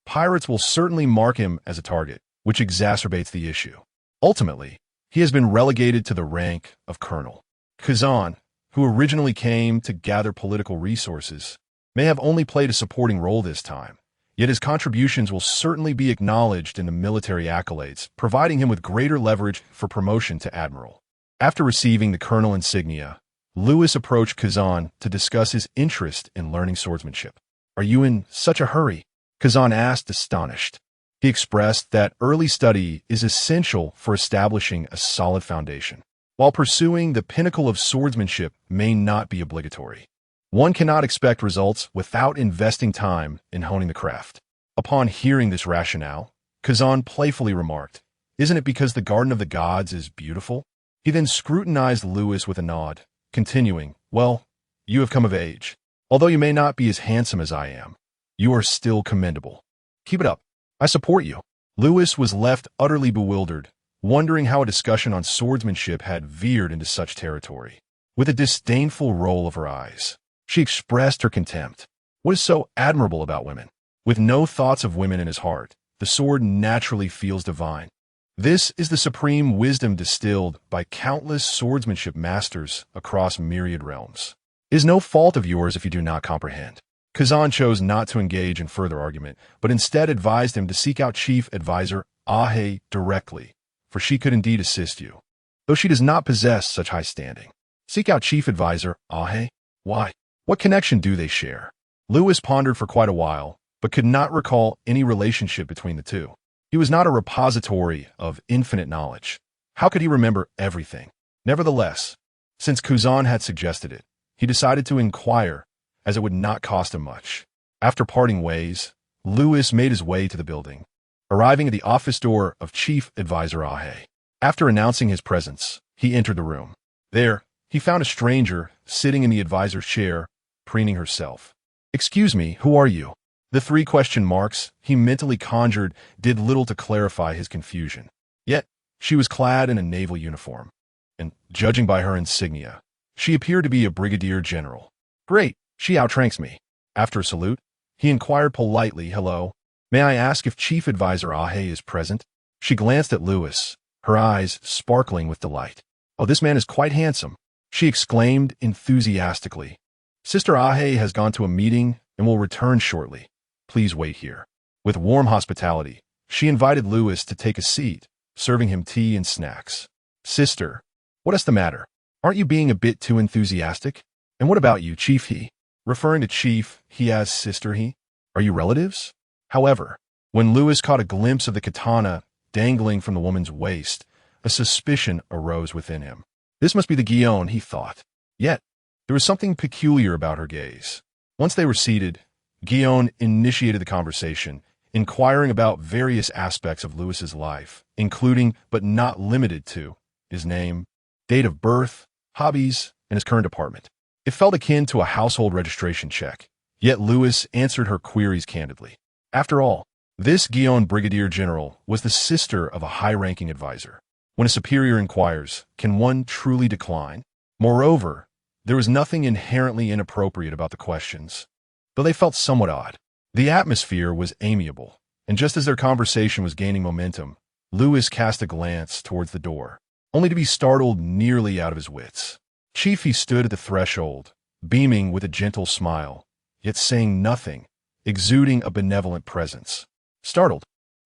Pirates will certainly mark him as a target, which exacerbates the issue. Ultimately, he has been relegated to the rank of colonel. Kazan, who originally came to gather political resources, may have only played a supporting role this time, yet his contributions will certainly be acknowledged in the military accolades, providing him with greater leverage for promotion to admiral. After receiving the colonel insignia, Lewis approached Kazan to discuss his interest in learning swordsmanship. "Are you in such a hurry?" Kazan asked, astonished. He expressed that early study is essential for establishing a solid foundation, while pursuing the pinnacle of swordsmanship may not be obligatory. One cannot expect results without investing time in honing the craft. Upon hearing this rationale, Kazan playfully remarked, "Isn't it because the Garden of the Gods is beautiful?" He then scrutinized Lewis with a nod, continuing, "Well, you have come of age. Although you may not be as handsome as I am, you are still commendable. Keep it up. I support you." Lewis was left utterly bewildered, wondering how a discussion on swordsmanship had veered into such territory. With a disdainful roll of her eyes, she expressed her contempt. What is so admirable about women? With no thoughts of women in his heart, the sword naturally feels divine. This is the supreme wisdom distilled by countless swordsmanship masters across myriad realms. It is no fault of yours if you do not comprehend. Kazan chose not to engage in further argument, but instead advised him to seek out Chief Advisor Ahe directly, for she could indeed assist you, though she does not possess such high standing. Seek out Chief Advisor Ahe? Why? What connection do they share? Lewis pondered for quite a while, but could not recall any relationship between the two. He was not a repository of infinite knowledge. How could he remember everything? Nevertheless, since Kazan had suggested it, he decided to inquire, as it would not cost him much. After parting ways, Lewis made his way to the building, arriving at the office door of Chief Advisor Ahe. After announcing his presence, he entered the room. There, he found a stranger sitting in the advisor's chair, preening herself. "Excuse me, who are you?" The 3 question marks he mentally conjured did little to clarify his confusion. Yet, she was clad in a naval uniform, and, judging by her insignia, she appeared to be a brigadier general. "Great, she outranks me." After a salute, he inquired politely, "Hello, may I ask if Chief Advisor Ahe is present?" She glanced at Lewis, her eyes sparkling with delight. "Oh, this man is quite handsome," she exclaimed enthusiastically. "Sister Ahe has gone to a meeting and will return shortly. Please wait here." With warm hospitality, she invited Lewis to take a seat, serving him tea and snacks. "Sister, what is the matter? Aren't you being a bit too enthusiastic? And what about you, Chief He?" Referring to Chief, he asked Sister He, "Are you relatives?" However, when Lewis caught a glimpse of the katana dangling from the woman's waist, a suspicion arose within him. This must be the Guillaume, he thought. Yet, there was something peculiar about her gaze. Once they were seated, Guillaume initiated the conversation, inquiring about various aspects of Lewis's life, including, but not limited to, his name, date of birth, hobbies, and his current apartment. It felt akin to a household registration check, yet Lewis answered her queries candidly. After all, this Guillaume Brigadier General was the sister of a high-ranking advisor. When a superior inquires, can one truly decline? Moreover, there was nothing inherently inappropriate about the questions, though they felt somewhat odd. The atmosphere was amiable, and just as their conversation was gaining momentum, Lewis cast a glance towards the door, only to be startled nearly out of his wits. Chief, he stood at the threshold, beaming with a gentle smile, yet saying nothing, exuding a benevolent presence. Startled,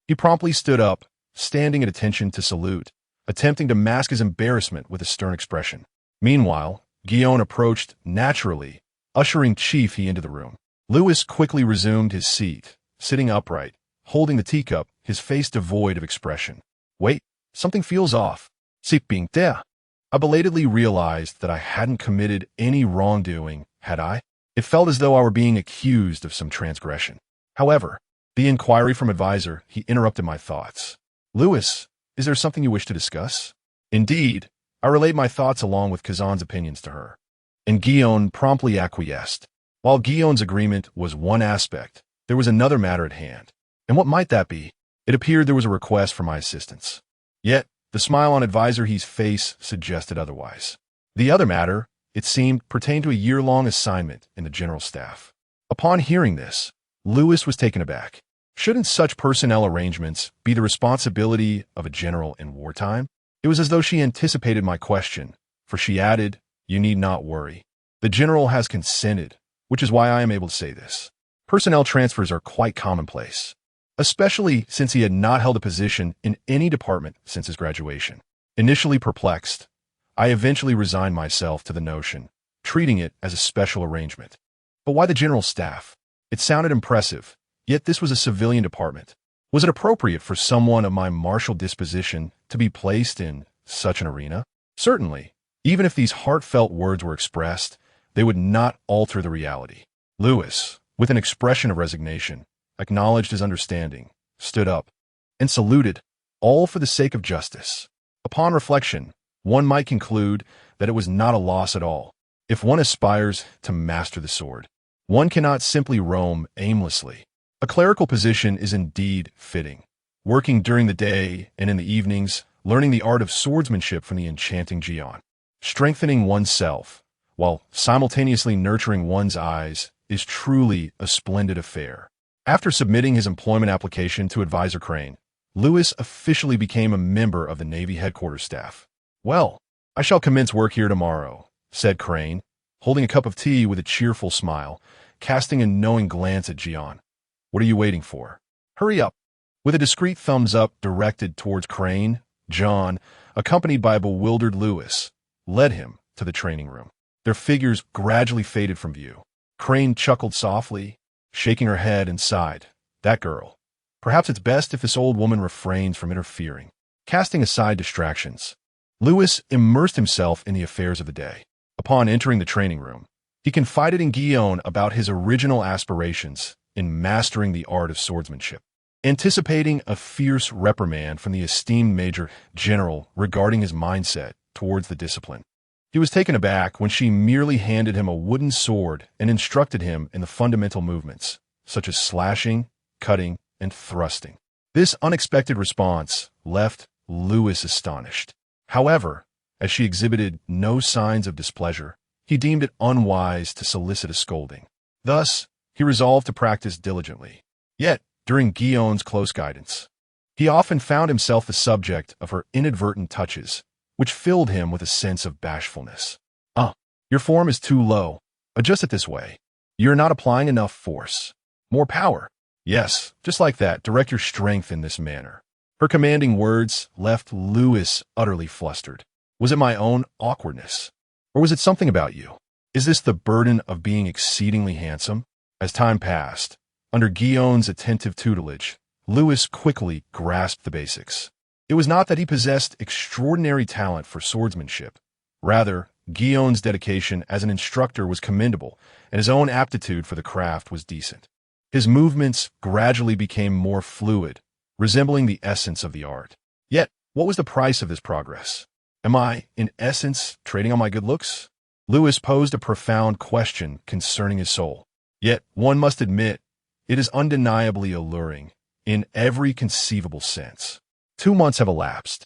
he promptly stood up, standing at attention to salute, attempting to mask his embarrassment with a stern expression. Meanwhile, Guillaume approached naturally, ushering Chief He into the room. Louis quickly resumed his seat, sitting upright, holding the teacup, his face devoid of expression. Wait, something feels off. Being there. I belatedly realized that I hadn't committed any wrongdoing, had I? It felt as though I were being accused of some transgression. However, the inquiry from advisor, he interrupted my thoughts. Louis, is there something you wish to discuss? Indeed, I relayed my thoughts along with Kazan's opinions to her, and Guillaume promptly acquiesced. While Guillaume's agreement was one aspect, there was another matter at hand. And what might that be? It appeared there was a request for my assistance. Yet, the smile on advisor He's face suggested otherwise. The other matter, it seemed, pertained to a year-long assignment in the general staff. Upon hearing this, Louis was taken aback. Shouldn't such personnel arrangements be the responsibility of a general in wartime? It was as though she anticipated my question, for she added, "You need not worry. The general has consented, which is why I am able to say this. Personnel transfers are quite commonplace, especially since he had not held a position in any department since his graduation." Initially perplexed, I eventually resigned myself to the notion, treating it as a special arrangement. But why the general staff? It sounded impressive, yet this was a civilian department. Was it appropriate for someone of my martial disposition to be placed in such an arena? Certainly, even if these heartfelt words were expressed, they would not alter the reality. Louis, with an expression of resignation, acknowledged his understanding, stood up, and saluted, all for the sake of justice. Upon reflection, one might conclude that it was not a loss at all. If one aspires to master the sword, one cannot simply roam aimlessly. A clerical position is indeed fitting. Working during the day and in the evenings, learning the art of swordsmanship from the enchanting Gian. Strengthening oneself, while simultaneously nurturing one's eyes, is truly a splendid affair. After submitting his employment application to Advisor Crane, Louis officially became a member of the Navy headquarters staff. "Well, I shall commence work here tomorrow," said Crane, holding a cup of tea with a cheerful smile, casting a knowing glance at Gian. "What are you waiting for? Hurry up." With a discreet thumbs up directed towards Crane, John, accompanied by a bewildered Louis, led him to the training room. Their figures gradually faded from view. Crane chuckled softly, shaking her head, and sighed. "That girl. Perhaps it's best if this old woman refrains from interfering." Casting aside distractions, Louis immersed himself in the affairs of the day. Upon entering the training room, he confided in Guillaume about his original aspirations in mastering the art of swordsmanship. Anticipating a fierce reprimand from the esteemed Major General regarding his mindset towards the discipline, he was taken aback when she merely handed him a wooden sword and instructed him in the fundamental movements, such as slashing, cutting, and thrusting. This unexpected response left Louis astonished. However, as she exhibited no signs of displeasure, he deemed it unwise to solicit a scolding. Thus, he resolved to practice diligently. Yet, during Guillaume's close guidance, he often found himself the subject of her inadvertent touches, which filled him with a sense of bashfulness. Your form is too low. Adjust it this way. You're not applying enough force. More power. Yes, just like that. Direct your strength in this manner." Her commanding words left Louis utterly flustered. Was it my own awkwardness? Or was it something about you? Is this the burden of being exceedingly handsome? As time passed, under Guillaume's attentive tutelage, Louis quickly grasped the basics. It was not that he possessed extraordinary talent for swordsmanship. Rather, Guillaume's dedication as an instructor was commendable, and his own aptitude for the craft was decent. His movements gradually became more fluid, resembling the essence of the art. Yet, what was the price of this progress? Am I, in essence, trading on my good looks? Louis posed a profound question concerning his soul. Yet, one must admit, it is undeniably alluring, in every conceivable sense. 2 months have elapsed,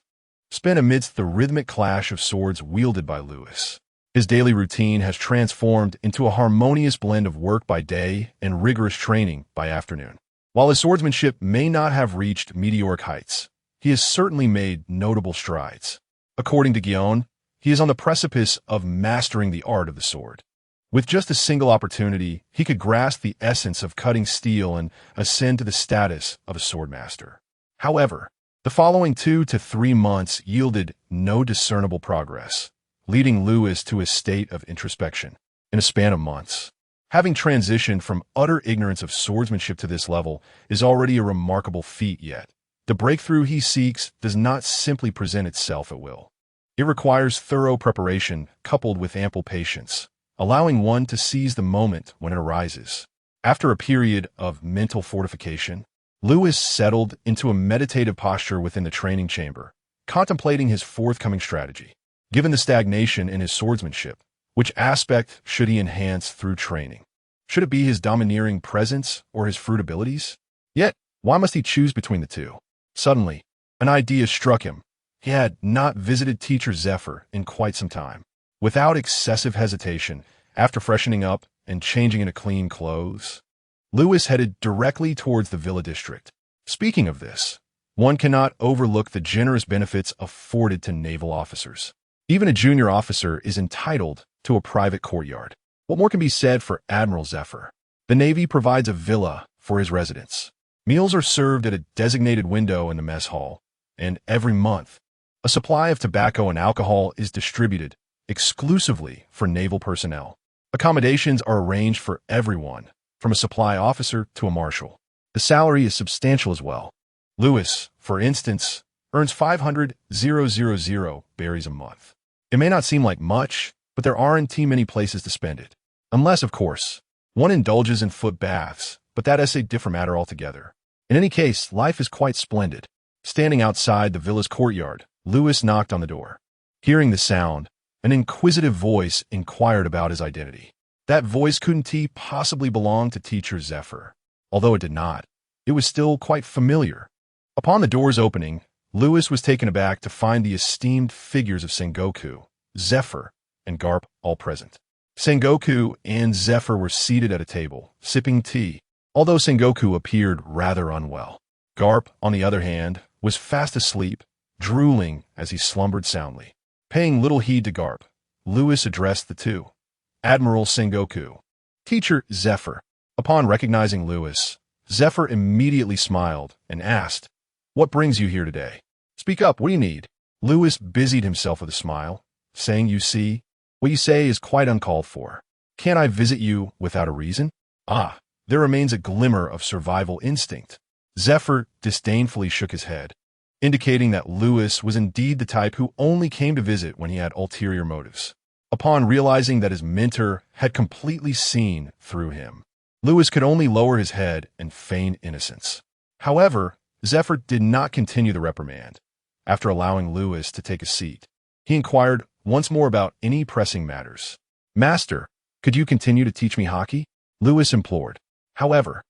spent amidst the rhythmic clash of swords wielded by Louis. His daily routine has transformed into a harmonious blend of work by day and rigorous training by afternoon. While his swordsmanship may not have reached meteoric heights, he has certainly made notable strides. According to Guillaume, he is on the precipice of mastering the art of the sword. With just a single opportunity, he could grasp the essence of cutting steel and ascend to the status of a swordmaster. However, the following 2 to 3 months yielded no discernible progress, leading Lewis to a state of introspection. In a span of months, having transitioned from utter ignorance of swordsmanship to this level is already a remarkable feat, yet the breakthrough he seeks does not simply present itself at will. It requires thorough preparation coupled with ample patience, allowing one to seize the moment when it arises. After a period of mental fortification, Lewis settled into a meditative posture within the training chamber, contemplating his forthcoming strategy. Given the stagnation in his swordsmanship, which aspect should he enhance through training? Should it be his domineering presence or his fruit abilities? Yet, why must he choose between the two? Suddenly, an idea struck him. He had not visited teacher Zephyr in quite some time. Without excessive hesitation, after freshening up and changing into clean clothes, Lewis headed directly towards the Villa district. Speaking of this, one cannot overlook the generous benefits afforded to naval officers. Even a junior officer is entitled to a private courtyard. What more can be said for Admiral Zephyr? The Navy provides a villa for his residence. Meals are served at a designated window in the mess hall, and every month, a supply of tobacco and alcohol is distributed exclusively for naval personnel. Accommodations are arranged for everyone, from a supply officer to a marshal. The salary is substantial as well. Lewis, for instance, earns 500,000 berries a month. It may not seem like much, but there aren't too many places to spend it. Unless, of course, one indulges in foot baths, but that is a different matter altogether. In any case, life is quite splendid. Standing outside the villa's courtyard, Lewis knocked on the door. Hearing the sound, an inquisitive voice inquired about his identity. That voice couldn't possibly belong to teacher Zephyr. Although it did not, it was still quite familiar. Upon the door's opening, Lewis was taken aback to find the esteemed figures of Sengoku, Zephyr, and Garp all present. Sengoku and Zephyr were seated at a table, sipping tea, although Sengoku appeared rather unwell. Garp, on the other hand, was fast asleep, drooling as he slumbered soundly. Paying little heed to Garp, Lewis addressed the two. Admiral Sengoku. Teacher Zephyr. Upon recognizing Lewis, Zephyr immediately smiled and asked, "What brings you here today? Speak up, what do you need?" Lewis busied himself with a smile, saying, "You see, what you say is quite uncalled for. Can't I visit you without a reason?" "Ah, there remains a glimmer of survival instinct." Zephyr disdainfully shook his head, indicating that Lewis was indeed the type who only came to visit when he had ulterior motives. Upon realizing that his mentor had completely seen through him, Lewis could only lower his head and feign innocence. However, Zephyr did not continue the reprimand. After allowing Lewis to take a seat, he inquired once more about any pressing matters. "Master, could you continue to teach me hockey?" Lewis implored. However,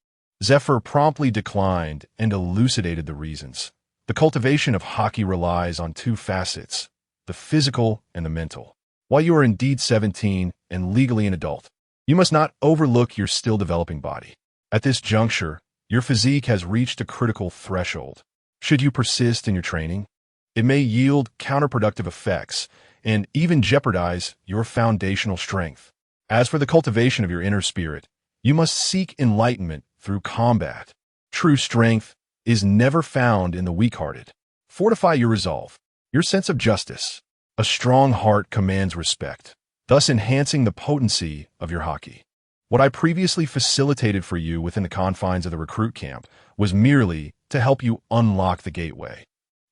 Zephyr promptly declined and elucidated the reasons. The cultivation of hockey relies on two facets, the physical and the mental. While you are indeed 17 and legally an adult, you must not overlook your still developing body. At this juncture, your physique has reached a critical threshold. Should you persist in your training, it may yield counterproductive effects and even jeopardize your foundational strength. As for the cultivation of your inner spirit, you must seek enlightenment through combat. True strength is never found in the weak-hearted. Fortify your resolve, your sense of justice. A strong heart commands respect, thus enhancing the potency of your hockey. What I previously facilitated for you within the confines of the recruit camp was merely to help you unlock the gateway.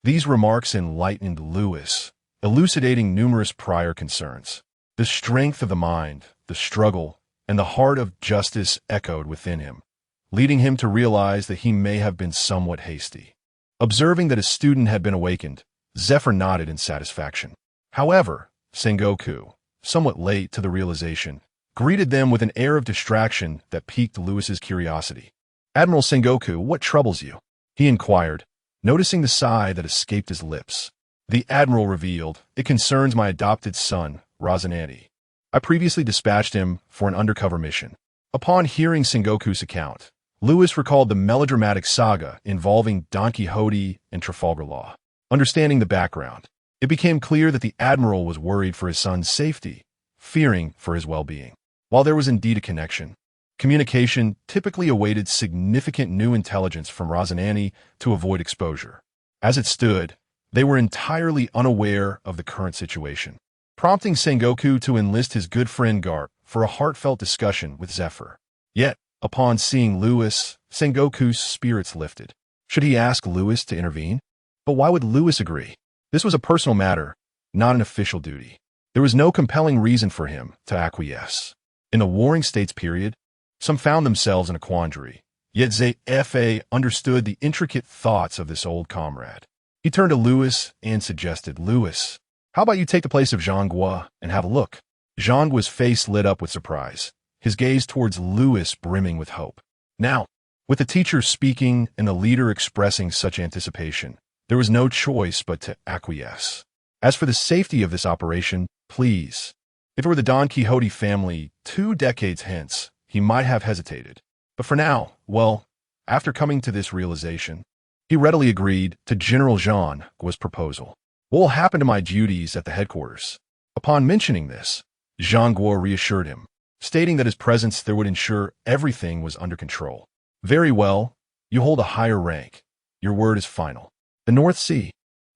These remarks enlightened Lewis, elucidating numerous prior concerns. The strength of the mind, the struggle, and the heart of justice echoed within him, leading him to realize that he may have been somewhat hasty. Observing that his student had been awakened, Zephyr nodded in satisfaction. However, Sengoku, somewhat late to the realization, greeted them with an air of distraction that piqued Lewis's curiosity. "Admiral Sengoku, what troubles you?" he inquired, noticing the sigh that escaped his lips. The Admiral revealed, "It concerns my adopted son, Razanani. I previously dispatched him for an undercover mission." Upon hearing Sengoku's account, Lewis recalled the melodramatic saga involving Don Quixote and Trafalgar Law. Understanding the background, it became clear that the Admiral was worried for his son's safety, fearing for his well-being. While there was indeed a connection, communication typically awaited significant new intelligence from Rosanani to avoid exposure. As it stood, they were entirely unaware of the current situation, prompting Sengoku to enlist his good friend Garp for a heartfelt discussion with Zephyr. Yet, upon seeing Lewis, Sengoku's spirits lifted. Should he ask Lewis to intervene? But why would Lewis agree? This was a personal matter, not an official duty. There was no compelling reason for him to acquiesce. In the Warring States period, some found themselves in a quandary, yet Zephyr understood the intricate thoughts of this old comrade. He turned to Lewis and suggested, "Lewis, how about you take the place of Zhang Guo and have a look?" Zhang Guo's face lit up with surprise, his gaze towards Lewis brimming with hope. Now, with the teacher speaking and the leader expressing such anticipation, there was no choice but to acquiesce. As for the safety of this operation, please. If it were the Don Quixote family 2 decades hence, he might have hesitated. But for now, well, after coming to this realization, he readily agreed to General Zhang Guo's proposal. What will happen to my duties at the headquarters? Upon mentioning this, Zhang Guo reassured him, stating that his presence there would ensure everything was under control. Very well, you hold a higher rank. Your word is final. The North Sea,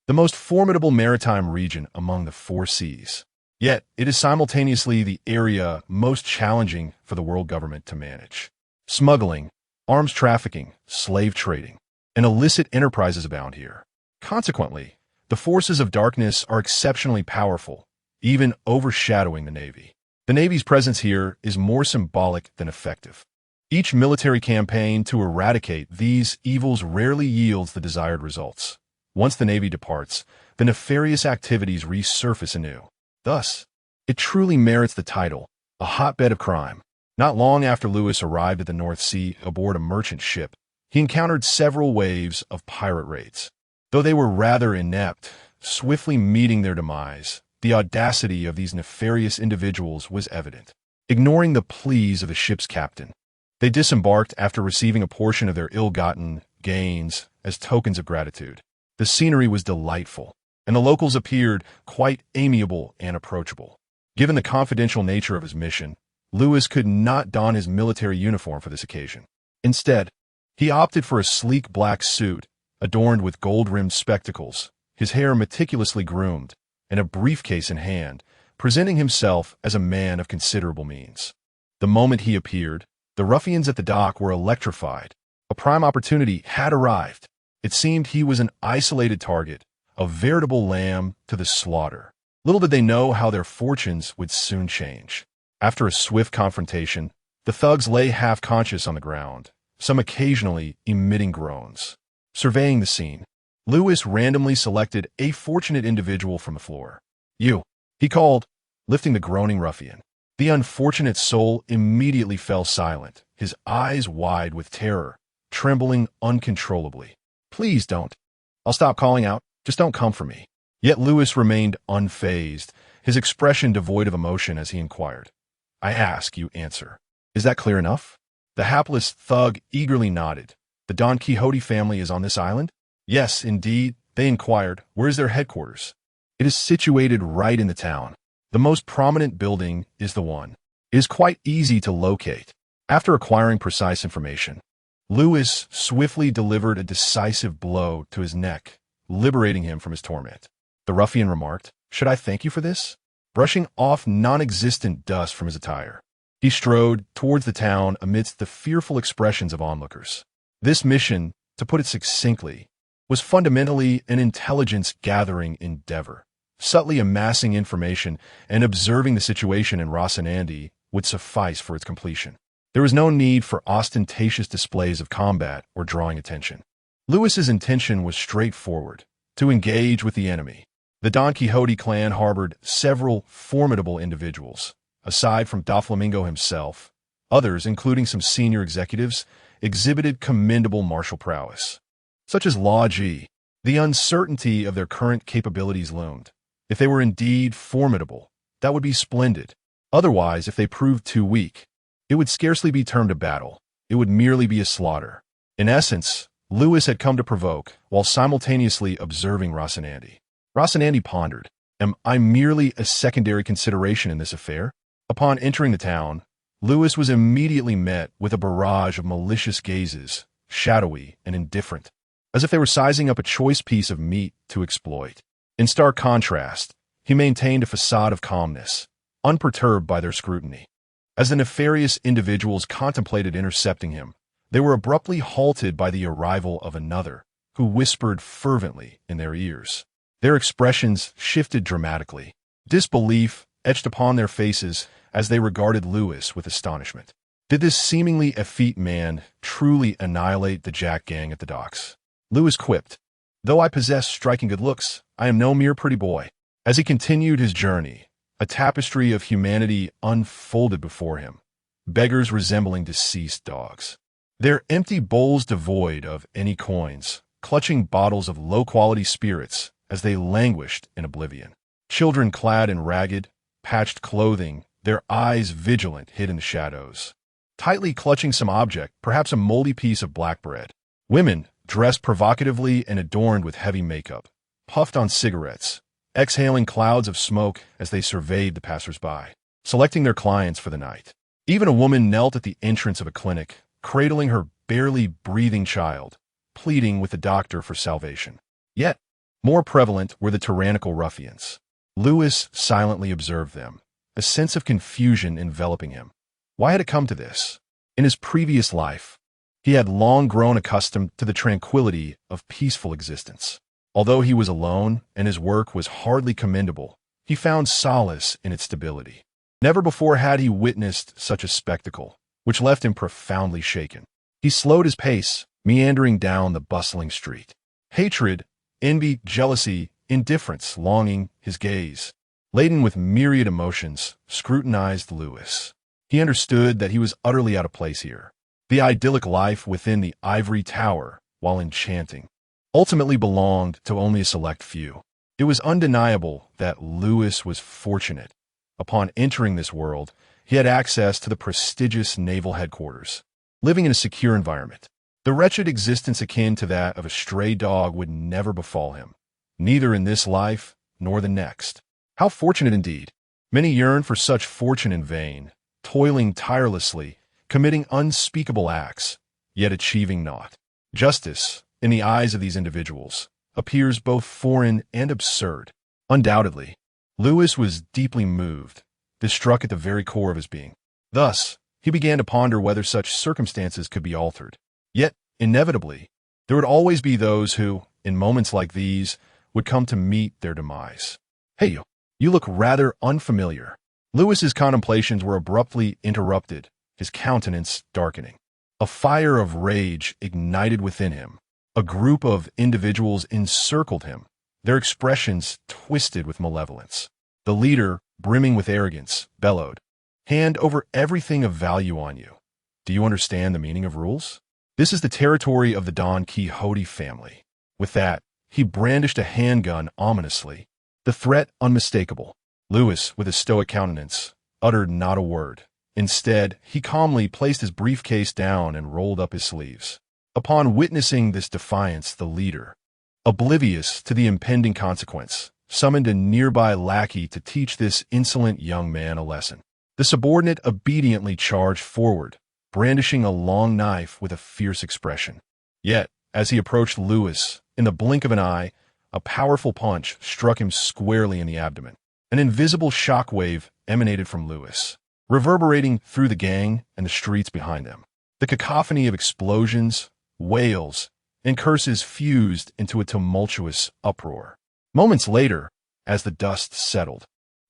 the most formidable maritime region among the 4 seas. Yet, it is simultaneously the area most challenging for the world government to manage. Smuggling, arms trafficking, slave trading, and illicit enterprises abound here. Consequently, the forces of darkness are exceptionally powerful, even overshadowing the Navy. The Navy's presence here is more symbolic than effective. Each military campaign to eradicate these evils rarely yields the desired results. Once the Navy departs, the nefarious activities resurface anew. Thus, it truly merits the title, a hotbed of crime. Not long after Lewis arrived at the North Sea aboard a merchant ship, he encountered several waves of pirate raids. Though they were rather inept, swiftly meeting their demise, the audacity of these nefarious individuals was evident. Ignoring the pleas of the ship's captain, they disembarked after receiving a portion of their ill-gotten gains as tokens of gratitude. The scenery was delightful, and the locals appeared quite amiable and approachable. Given the confidential nature of his mission, Lewis could not don his military uniform for this occasion. Instead, he opted for a sleek black suit, adorned with gold-rimmed spectacles, his hair meticulously groomed, and a briefcase in hand, presenting himself as a man of considerable means. The moment he appeared, the ruffians at the dock were electrified. A prime opportunity had arrived. It seemed he was an isolated target, a veritable lamb to the slaughter. Little did they know how their fortunes would soon change. After a swift confrontation, the thugs lay half-conscious on the ground, some occasionally emitting groans. Surveying the scene, Lewis randomly selected a fortunate individual from the floor. "You," he called, lifting the groaning ruffian. The unfortunate soul immediately fell silent, his eyes wide with terror, trembling uncontrollably. "Please don't. I'll stop calling out. Just don't come for me." Yet Lewis remained unfazed, his expression devoid of emotion as he inquired. "I ask, you answer. Is that clear enough?" The hapless thug eagerly nodded. "The Don Quixote family is on this island?" "Yes, indeed," they inquired. "Where is their headquarters?" "It is situated right in the town. The most prominent building is the one. It is quite easy to locate." After acquiring precise information, Lewis swiftly delivered a decisive blow to his neck, liberating him from his torment. The ruffian remarked, "Should I thank you for this?" Brushing off non-existent dust from his attire, he strode towards the town amidst the fearful expressions of onlookers. This mission, to put it succinctly, was fundamentally an intelligence-gathering endeavor. Subtly amassing information and observing the situation in Rocinante would suffice for its completion. There was no need for ostentatious displays of combat or drawing attention. Lewis's intention was straightforward, to engage with the enemy. The Don Quixote clan harbored several formidable individuals. Aside from Doflamingo himself, others, including some senior executives, exhibited commendable martial prowess, such as Law G. The uncertainty of their current capabilities loomed. If they were indeed formidable, that would be splendid. Otherwise, if they proved too weak, it would scarcely be termed a battle. It would merely be a slaughter. In essence, Lewis had come to provoke, while simultaneously observing Rocinante. Rocinante pondered, "Am I merely a secondary consideration in this affair?" Upon entering the town, Lewis was immediately met with a barrage of malicious gazes, shadowy and indifferent, as if they were sizing up a choice piece of meat to exploit. In stark contrast, he maintained a facade of calmness, unperturbed by their scrutiny. As the nefarious individuals contemplated intercepting him, they were abruptly halted by the arrival of another, who whispered fervently in their ears. Their expressions shifted dramatically, disbelief etched upon their faces as they regarded Lewis with astonishment. Did this seemingly effete man truly annihilate the Jack gang at the docks? Lewis quipped, "Though I possess striking good looks, I am no mere pretty boy." As he continued his journey, a tapestry of humanity unfolded before him, beggars resembling deceased dogs. Their empty bowls devoid of any coins, clutching bottles of low-quality spirits as they languished in oblivion. Children clad in ragged, patched clothing, their eyes vigilant hid in the shadows, tightly clutching some object, perhaps a moldy piece of black bread. Women, dressed provocatively and adorned with heavy makeup, puffed on cigarettes, exhaling clouds of smoke as they surveyed the passers-by, selecting their clients for the night. Even a woman knelt at the entrance of a clinic, cradling her barely breathing child, pleading with the doctor for salvation. Yet, more prevalent were the tyrannical ruffians. Lewis silently observed them, a sense of confusion enveloping him. Why had it come to this? In his previous life, he had long grown accustomed to the tranquility of peaceful existence. Although he was alone and his work was hardly commendable, he found solace in its stability. Never before had he witnessed such a spectacle, which left him profoundly shaken. He slowed his pace, meandering down the bustling street. Hatred, envy, jealousy, indifference, longing, his gaze, laden with myriad emotions, scrutinized Lewis. He understood that he was utterly out of place here. The idyllic life within the ivory tower, while enchanting, ultimately belonged to only a select few. It was undeniable that Lewis was fortunate. Upon entering this world, he had access to the prestigious naval headquarters, living in a secure environment. The wretched existence akin to that of a stray dog would never befall him, neither in this life nor the next. How fortunate indeed! Many yearn for such fortune in vain, toiling tirelessly, committing unspeakable acts, yet achieving naught. Justice, in the eyes of these individuals, appears both foreign and absurd. Undoubtedly, Lewis was deeply moved, struck at the very core of his being. Thus, he began to ponder whether such circumstances could be altered. Yet, inevitably, there would always be those who, in moments like these, would come to meet their demise. "Hey, you look rather unfamiliar." Lewis's contemplations were abruptly interrupted, his countenance darkening. A fire of rage ignited within him. A group of individuals encircled him, their expressions twisted with malevolence. The leader, brimming with arrogance, bellowed, "Hand over everything of value on you. Do you understand the meaning of rules? This is the territory of the Don Quixote family." With that, he brandished a handgun ominously, the threat unmistakable. Lewis, with a stoic countenance, uttered not a word. Instead, he calmly placed his briefcase down and rolled up his sleeves. Upon witnessing this defiance, the leader, oblivious to the impending consequence, summoned a nearby lackey to teach this insolent young man a lesson. The subordinate obediently charged forward, brandishing a long knife with a fierce expression. Yet, as he approached Lewis, in the blink of an eye, a powerful punch struck him squarely in the abdomen. An invisible shockwave emanated from Lewis, reverberating through the gang and the streets behind them. The cacophony of explosions, wails, and curses fused into a tumultuous uproar. Moments later, as the dust settled,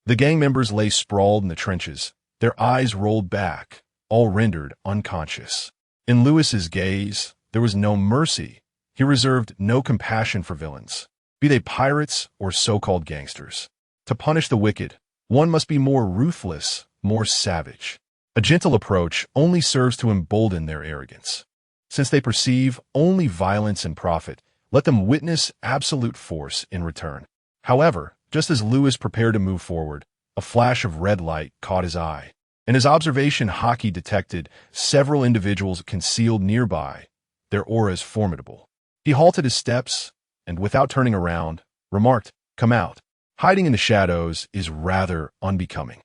the gang members lay sprawled in the trenches, their eyes rolled back, all rendered unconscious. In Lewis's gaze, there was no mercy. He reserved no compassion for villains, be they pirates or so-called gangsters. To punish the wicked, one must be more ruthless, more savage. A gentle approach only serves to embolden their arrogance. Since they perceive only violence and profit, let them witness absolute force in return. However, just as Lewis prepared to move forward, a flash of red light caught his eye. In his observation, Hockey detected several individuals concealed nearby, their auras formidable. He halted his steps and, without turning around, remarked, "Come out. Hiding in the shadows is rather unbecoming."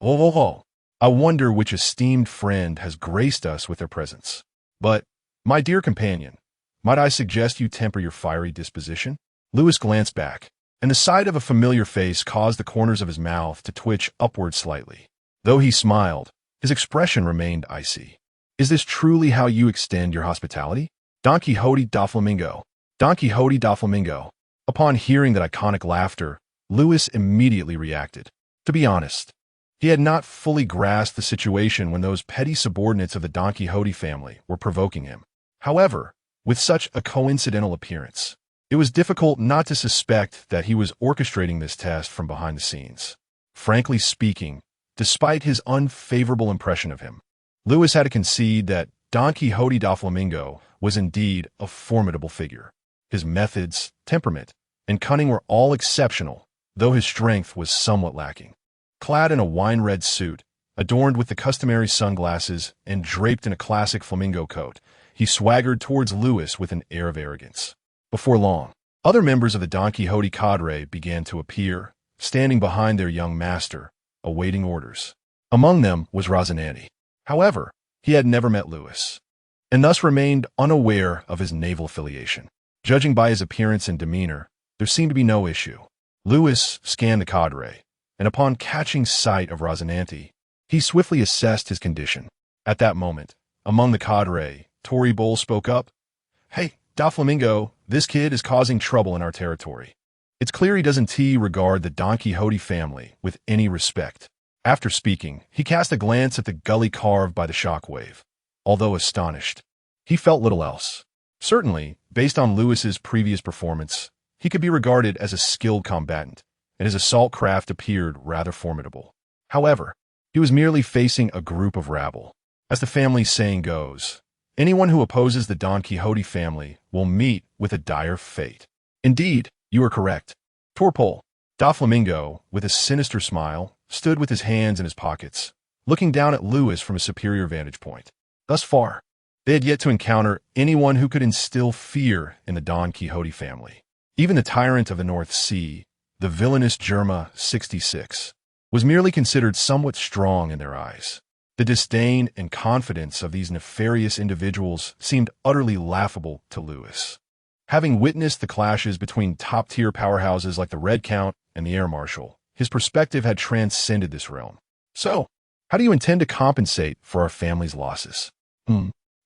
"Oh, oh, oh." I wonder which esteemed friend has graced us with their presence. But, my dear companion, might I suggest you temper your fiery disposition? Lewis glanced back, and the sight of a familiar face caused the corners of his mouth to twitch upward slightly. Though he smiled, his expression remained icy. Is this truly how you extend your hospitality? Don Quixote da Flamingo. Don Quixote da Flamingo. Upon hearing that iconic laughter, Lewis immediately reacted. To be honest, he had not fully grasped the situation when those petty subordinates of the Don Quixote family were provoking him. However, with such a coincidental appearance, it was difficult not to suspect that he was orchestrating this test from behind the scenes. Frankly speaking, despite his unfavorable impression of him, Lewis had to concede that Don Quixote da Flamingo was indeed a formidable figure. His methods, temperament, and cunning were all exceptional, though his strength was somewhat lacking. Clad in a wine-red suit, adorned with the customary sunglasses and draped in a classic flamingo coat, he swaggered towards Lewis with an air of arrogance. Before long, other members of the Don Quixote cadre began to appear, standing behind their young master, awaiting orders. Among them was Rosinante. However, he had never met Lewis, and thus remained unaware of his naval affiliation. Judging by his appearance and demeanor, there seemed to be no issue. Lewis scanned the cadre, and upon catching sight of Rosinante, he swiftly assessed his condition. At that moment, among the cadre, Tory Bull spoke up. "Hey, Da Flamingo, this kid is causing trouble in our territory. It's clear he doesn't regard the Don Quixote family with any respect." After speaking, he cast a glance at the gully carved by the shockwave. Although astonished, he felt little else. Certainly, based on Lewis's previous performance, he could be regarded as a skilled combatant, and his assault craft appeared rather formidable. However, he was merely facing a group of rabble. As the family saying goes, anyone who opposes the Don Quixote family will meet with a dire fate. Indeed, you are correct. Torpol, Da Flamingo, with a sinister smile, stood with his hands in his pockets, looking down at Lewis from a superior vantage point. Thus far, they had yet to encounter anyone who could instill fear in the Don Quixote family. Even the tyrant of the North Sea, the villainous Germa 66, was merely considered somewhat strong in their eyes. The disdain and confidence of these nefarious individuals seemed utterly laughable to Lewis. Having witnessed the clashes between top-tier powerhouses like the Red Count and the Air Marshal, his perspective had transcended this realm. "So, how do you intend to compensate for our family's losses?"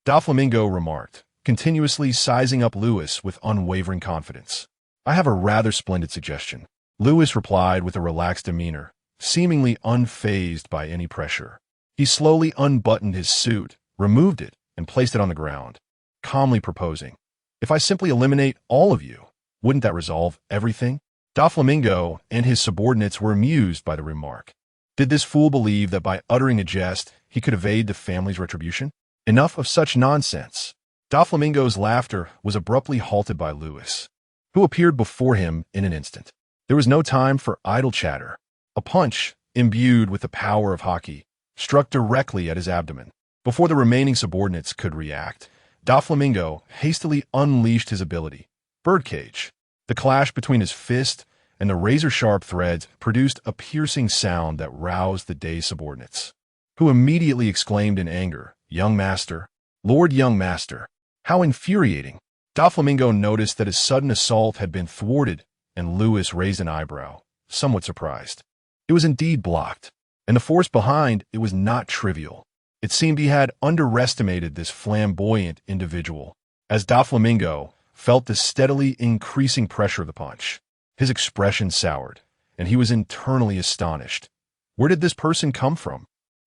Da Flamingo remarked, continuously sizing up Lewis with unwavering confidence. "I have a rather splendid suggestion." Lewis replied with a relaxed demeanor, seemingly unfazed by any pressure. He slowly unbuttoned his suit, removed it, and placed it on the ground, calmly proposing, "If I simply eliminate all of you, wouldn't that resolve everything?" Da Flamingo and his subordinates were amused by the remark. Did this fool believe that by uttering a jest, he could evade the family's retribution? Enough of such nonsense. Da Flamingo's laughter was abruptly halted by Lewis, who appeared before him in an instant. There was no time for idle chatter. A punch, imbued with the power of hockey, struck directly at his abdomen. Before the remaining subordinates could react, Da Flamingo hastily unleashed his ability, Birdcage. The clash between his fist and the razor-sharp threads produced a piercing sound that roused the dazed subordinates, who immediately exclaimed in anger, "Young master! Lord Young Master! How infuriating!" Da Flamingo noticed that his sudden assault had been thwarted, and Lewis raised an eyebrow, somewhat surprised. It was indeed blocked, and the force behind it was not trivial. It seemed he had underestimated this flamboyant individual. As Da Flamingo felt the steadily increasing pressure of the punch, his expression soured, and he was internally astonished. Where did this person come from?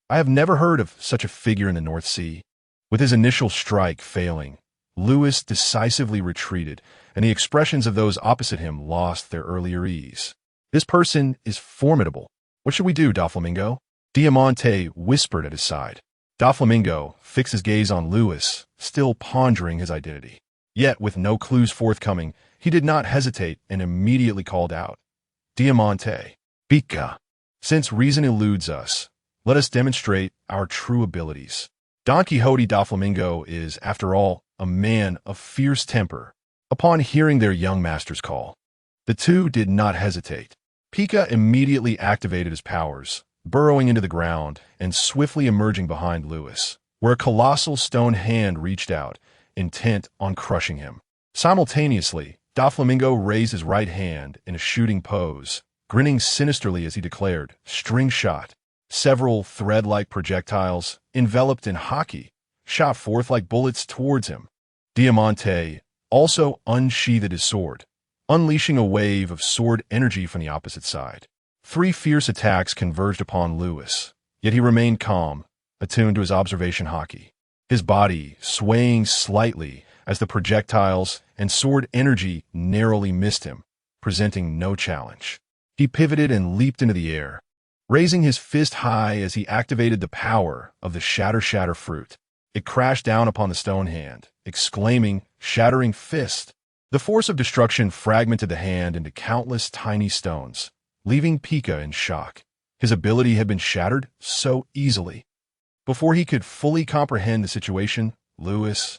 I have never heard of such a figure in the North Sea. With his initial strike failing, Lewis decisively retreated, and the expressions of those opposite him lost their earlier ease. "This person is formidable. What should we do, Da Flamingo?" Diamante whispered at his side. Da Flamingo fixed his gaze on Lewis, still pondering his identity. Yet, with no clues forthcoming, he did not hesitate and immediately called out, "Diamante, Pica. Since reason eludes us, let us demonstrate our true abilities." Don Quixote da Flamingo is, after all, a man of fierce temper. Upon hearing their young master's call, the two did not hesitate. Pica immediately activated his powers, burrowing into the ground and swiftly emerging behind Lewis, where a colossal stone hand reached out, intent on crushing him. Simultaneously, Doflamingo raised his right hand in a shooting pose, grinning sinisterly as he declared, "String shot." Several thread-like projectiles, enveloped in hockey, shot forth like bullets towards him. Diamante also unsheathed his sword, unleashing a wave of sword energy from the opposite side. 3 fierce attacks converged upon Lewis, yet he remained calm, attuned to his observation hockey, his body swaying slightly as the projectiles and sword energy narrowly missed him, presenting no challenge. He pivoted and leaped into the air, raising his fist high as he activated the power of the Shatter fruit. It crashed down upon the stone hand, exclaiming, "Shattering fist!" The force of destruction fragmented the hand into countless tiny stones, leaving Pika in shock. His ability had been shattered so easily. Before he could fully comprehend the situation, Lewis,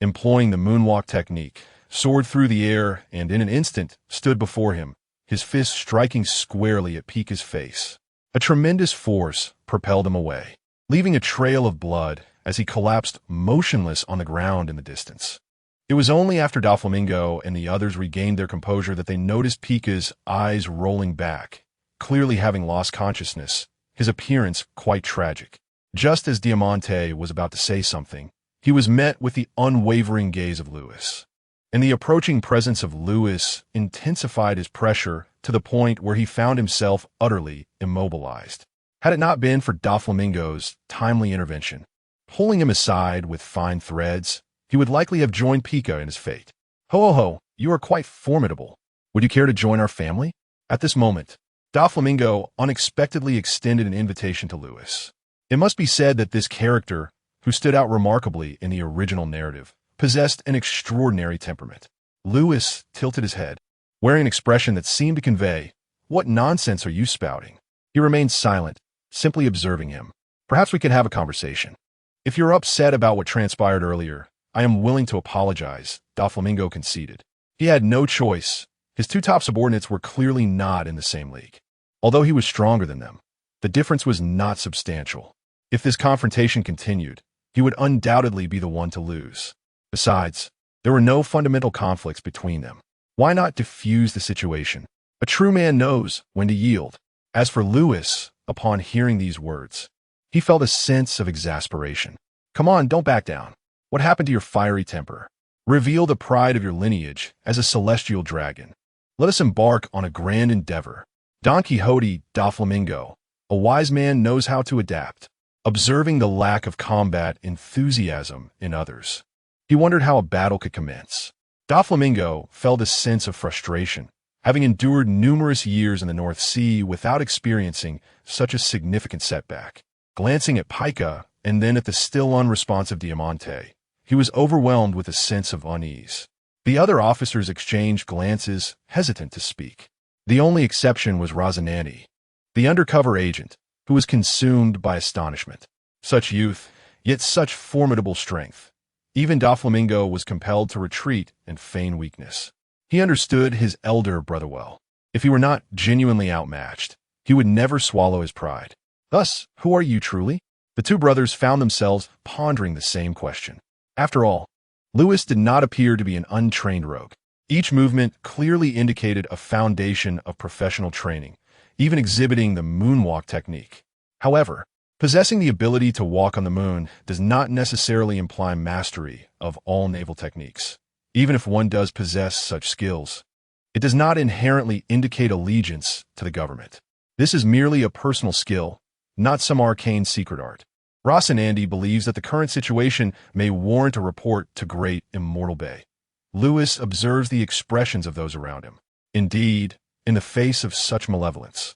employing the moonwalk technique, soared through the air and in an instant stood before him, his fist striking squarely at Pika's face. A tremendous force propelled him away, leaving a trail of blood as he collapsed motionless on the ground in the distance. It was only after Doflamingo and the others regained their composure that they noticed Pika's eyes rolling back, clearly having lost consciousness, his appearance quite tragic. Just as Diamante was about to say something, he was met with the unwavering gaze of Lewis. And the approaching presence of Lewis intensified his pressure to the point where he found himself utterly immobilized. Had it not been for Doflamingo's timely intervention, pulling him aside with fine threads, he would likely have joined Pika in his fate. "Ho, ho, ho, you are quite formidable. Would you care to join our family?" At this moment, Doflamingo unexpectedly extended an invitation to Lewis. It must be said that this character, who stood out remarkably in the original narrative, possessed an extraordinary temperament. Lewis tilted his head, wearing an expression that seemed to convey, "What nonsense are you spouting?" He remained silent, simply observing him. "Perhaps we can have a conversation. If you're upset about what transpired earlier, I am willing to apologize," Doflamingo conceded. He had no choice. His 2 top subordinates were clearly not in the same league. Although he was stronger than them, the difference was not substantial. If this confrontation continued, he would undoubtedly be the one to lose. Besides, there were no fundamental conflicts between them. Why not diffuse the situation? A true man knows when to yield. As for Lewis, upon hearing these words, he felt a sense of exasperation. "Come on, don't back down. What happened to your fiery temper? Reveal the pride of your lineage as a celestial dragon. Let us embark on a grand endeavor." Don Quixote Doflamingo, a wise man, knows how to adapt. Observing the lack of combat enthusiasm in others, he wondered how a battle could commence. Doflamingo felt a sense of frustration, having endured numerous years in the North Sea without experiencing such a significant setback. Glancing at Pika and then at the still unresponsive Diamante, he was overwhelmed with a sense of unease. The other officers exchanged glances, hesitant to speak. The only exception was Rosinante, the undercover agent, who was consumed by astonishment. Such youth, yet such formidable strength. Even Doflamingo was compelled to retreat and feign weakness. He understood his elder brother well. If he were not genuinely outmatched, he would never swallow his pride. Thus, who are you truly? The 2 brothers found themselves pondering the same question. After all, Lewis did not appear to be an untrained rogue. Each movement clearly indicated a foundation of professional training, even exhibiting the moonwalk technique. However, possessing the ability to walk on the moon does not necessarily imply mastery of all naval techniques. Even if one does possess such skills, it does not inherently indicate allegiance to the government. This is merely a personal skill, not some arcane secret art. Rosinante believes that the current situation may warrant a report to Great Immortal Bay. Lewis observes the expressions of those around him. Indeed, in the face of such malevolence,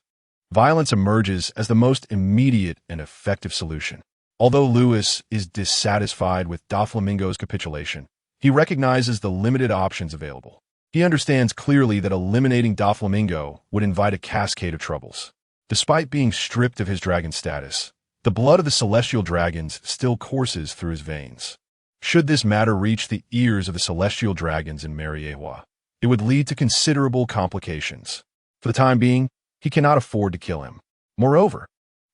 violence emerges as the most immediate and effective solution. Although Lewis is dissatisfied with Doflamingo's capitulation, he recognizes the limited options available. He understands clearly that eliminating Doflamingo would invite a cascade of troubles. Despite being stripped of his dragon status, the blood of the celestial dragons still courses through his veins. Should this matter reach the ears of the celestial dragons in Mariewa, it would lead to considerable complications. For the time being, he cannot afford to kill him. Moreover,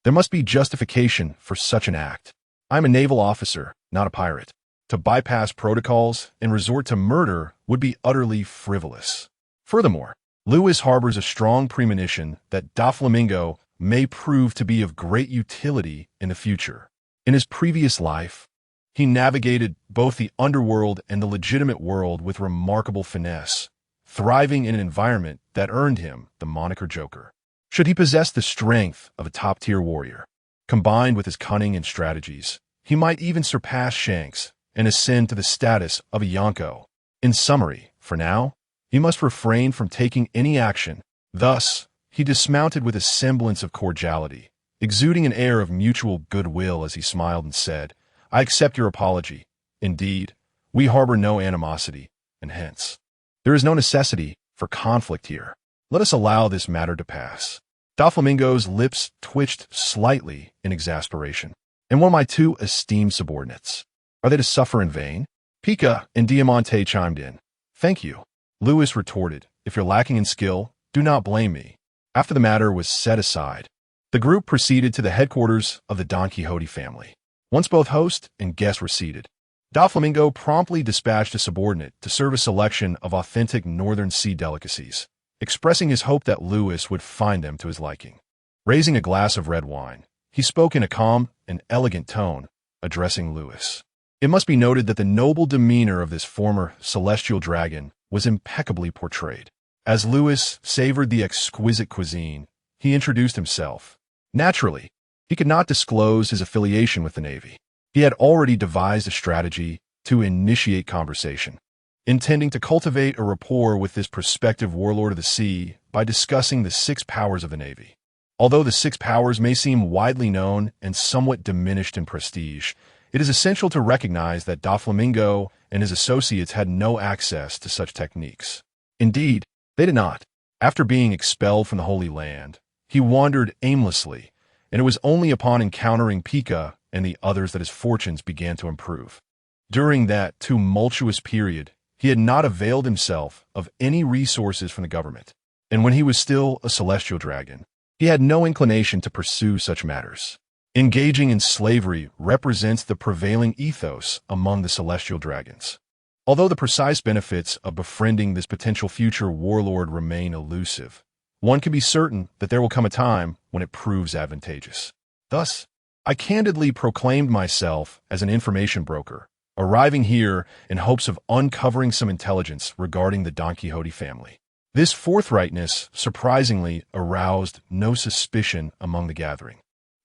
There must be justification for such an act. I'm a naval officer, not a pirate. To bypass protocols and resort to murder would be utterly frivolous. Furthermore, Lewis harbors a strong premonition that Doflamingo may prove to be of great utility in the future. In his previous life, he navigated both the underworld and the legitimate world with remarkable finesse, thriving in an environment that earned him the moniker Joker. Should he possess the strength of a top-tier warrior, combined with his cunning and strategies, he might even surpass Shanks and ascend to the status of a Yonko. In summary, for now, he must refrain from taking any action. Thus, he dismounted with a semblance of cordiality, exuding an air of mutual goodwill as he smiled and said, "I accept your apology. Indeed, we harbor no animosity, and hence, there is no necessity for conflict here. Let us allow this matter to pass." Doflamingo's lips twitched slightly in exasperation. "And what of my two esteemed subordinates? Are they to suffer in vain?" Pica and Diamante chimed in. "Thank you," Lewis retorted. "If you're lacking in skill, do not blame me." After the matter was set aside, the group proceeded to the headquarters of the Don Quixote family. Once both host and guest were seated, Doflamingo promptly dispatched a subordinate to serve a selection of authentic Northern Sea delicacies, expressing his hope that Lewis would find them to his liking. Raising a glass of red wine, he spoke in a calm and elegant tone, addressing Lewis. It must be noted that the noble demeanor of this former celestial dragon was impeccably portrayed. As Lewis savored the exquisite cuisine, he introduced himself. Naturally, he could not disclose his affiliation with the Navy. He had already devised a strategy to initiate conversation, intending to cultivate a rapport with this prospective warlord of the sea by discussing the six powers of the Navy. Although the six powers may seem widely known and somewhat diminished in prestige, it is essential to recognize that Doflamingo and his associates had no access to such techniques. Indeed, they did not. After being expelled from the Holy Land, he wandered aimlessly, and it was only upon encountering Pica and the others that his fortunes began to improve. During that tumultuous period, he had not availed himself of any resources from the government, and when he was still a celestial dragon, he had no inclination to pursue such matters. Engaging in slavery represents the prevailing ethos among the celestial dragons. Although the precise benefits of befriending this potential future warlord remain elusive, one can be certain that there will come a time when it proves advantageous. Thus, I candidly proclaimed myself as an information broker, arriving here in hopes of uncovering some intelligence regarding the Don Quixote family. This forthrightness surprisingly aroused no suspicion among the gathering,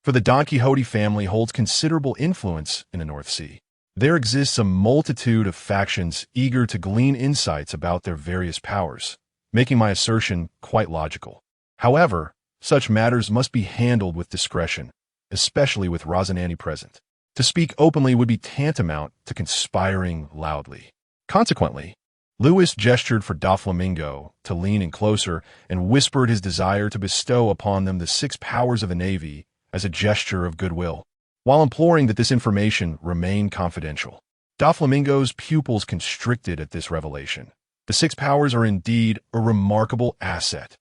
for the Don Quixote family holds considerable influence in the North Sea. There exists a multitude of factions eager to glean insights about their various powers, making my assertion quite logical. However, such matters must be handled with discretion, especially with Rosinante present. To speak openly would be tantamount to conspiring loudly. Consequently, Lewis gestured for Doflamingo to lean in closer and whispered his desire to bestow upon them the six powers of the Navy as a gesture of goodwill, while imploring that this information remain confidential. Doflamingo's pupils constricted at this revelation. The six powers are indeed a remarkable asset.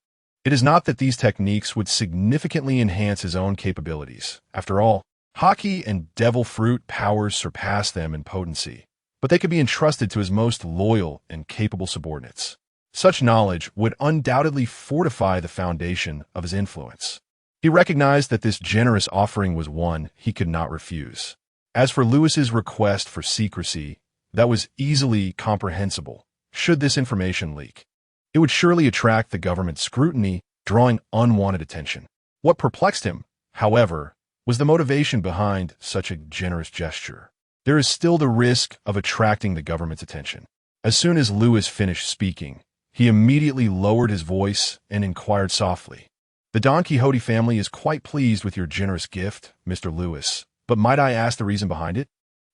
It is not that these techniques would significantly enhance his own capabilities. After all, hockey and devil fruit powers surpass them in potency, but they could be entrusted to his most loyal and capable subordinates. Such knowledge would undoubtedly fortify the foundation of his influence. He recognized that this generous offering was one he could not refuse. As for Lewis's request for secrecy, that was easily comprehensible. Should this information leak, it would surely attract the government's scrutiny, drawing unwanted attention. What perplexed him, however, was the motivation behind such a generous gesture. There is still the risk of attracting the government's attention. As soon as Lewis finished speaking, he immediately lowered his voice and inquired softly, "The Don Quixote family is quite pleased with your generous gift, Mr. Lewis, but might I ask the reason behind it?"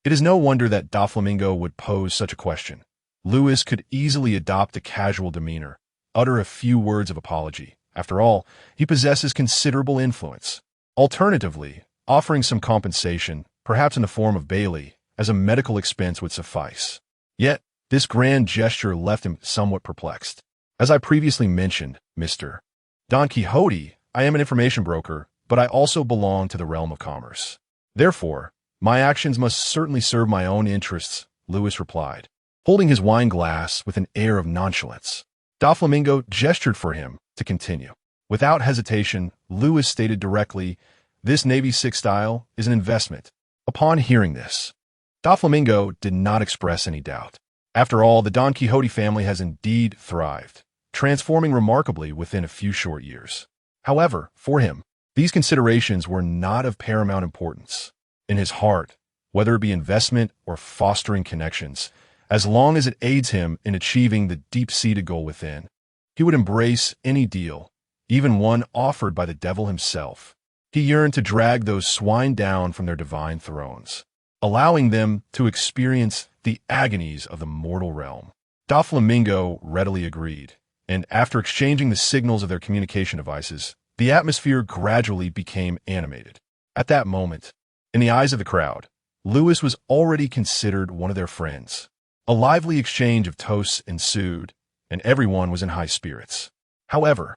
It is no wonder that Doflamingo would pose such a question. Lewis could easily adopt a casual demeanor, utter a few words of apology. After all, he possesses considerable influence. Alternatively, offering some compensation, perhaps in the form of Bailey, as a medical expense would suffice. Yet, this grand gesture left him somewhat perplexed. "As I previously mentioned, Mr. Don Quixote, I am an information broker, but I also belong to the realm of commerce. Therefore, my actions must certainly serve my own interests, Lewis replied, holding his wine glass with an air of nonchalance. Doflamingo gestured for him to continue. Without hesitation, Lewis stated directly, "This Navy Six style is an investment." Upon hearing this, Doflamingo did not express any doubt. After all, the Don Quixote family has indeed thrived, transforming remarkably within a few short years. However, for him, these considerations were not of paramount importance. In his heart, whether it be investment or fostering connections, as long as it aids him in achieving the deep-seated goal within, he would embrace any deal, even one offered by the devil himself. He yearned to drag those swine down from their divine thrones, allowing them to experience the agonies of the mortal realm. Doflamingo readily agreed, and after exchanging the signals of their communication devices, the atmosphere gradually became animated. At that moment, in the eyes of the crowd, Lewis was already considered one of their friends. A lively exchange of toasts ensued, and everyone was in high spirits. However,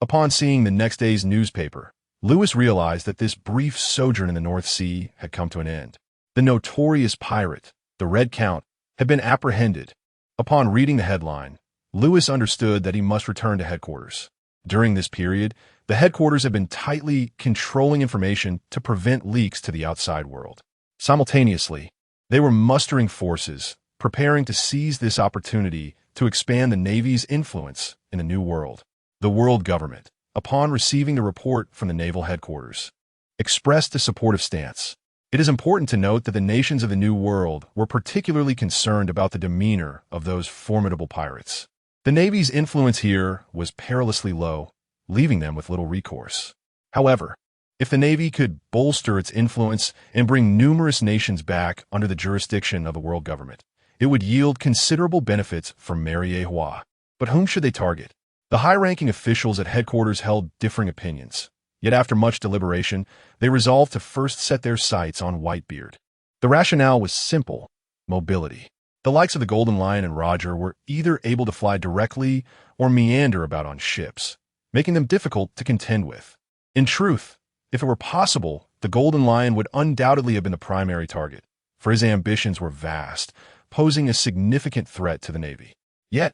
upon seeing the next day's newspaper, Lewis realized that this brief sojourn in the North Sea had come to an end. The notorious pirate, the Red Count, had been apprehended. Upon reading the headline, Lewis understood that he must return to headquarters. During this period, the headquarters had been tightly controlling information to prevent leaks to the outside world. Simultaneously, they were mustering forces, preparing to seize this opportunity to expand the Navy's influence in the New World. The world government, upon receiving the report from the naval headquarters, expressed a supportive stance. It is important to note that the nations of the New World were particularly concerned about the demeanor of those formidable pirates. The Navy's influence here was perilously low, leaving them with little recourse. However, if the Navy could bolster its influence and bring numerous nations back under the jurisdiction of the world government, it would yield considerable benefits for Mariejois. But whom should they target? The high-ranking officials at headquarters held differing opinions, yet after much deliberation, they resolved to first set their sights on Whitebeard. The rationale was simple: mobility. The likes of the Golden Lion and Roger were either able to fly directly or meander about on ships, making them difficult to contend with. In truth, if it were possible, the Golden Lion would undoubtedly have been the primary target, for his ambitions were vast, posing a significant threat to the Navy. Yet,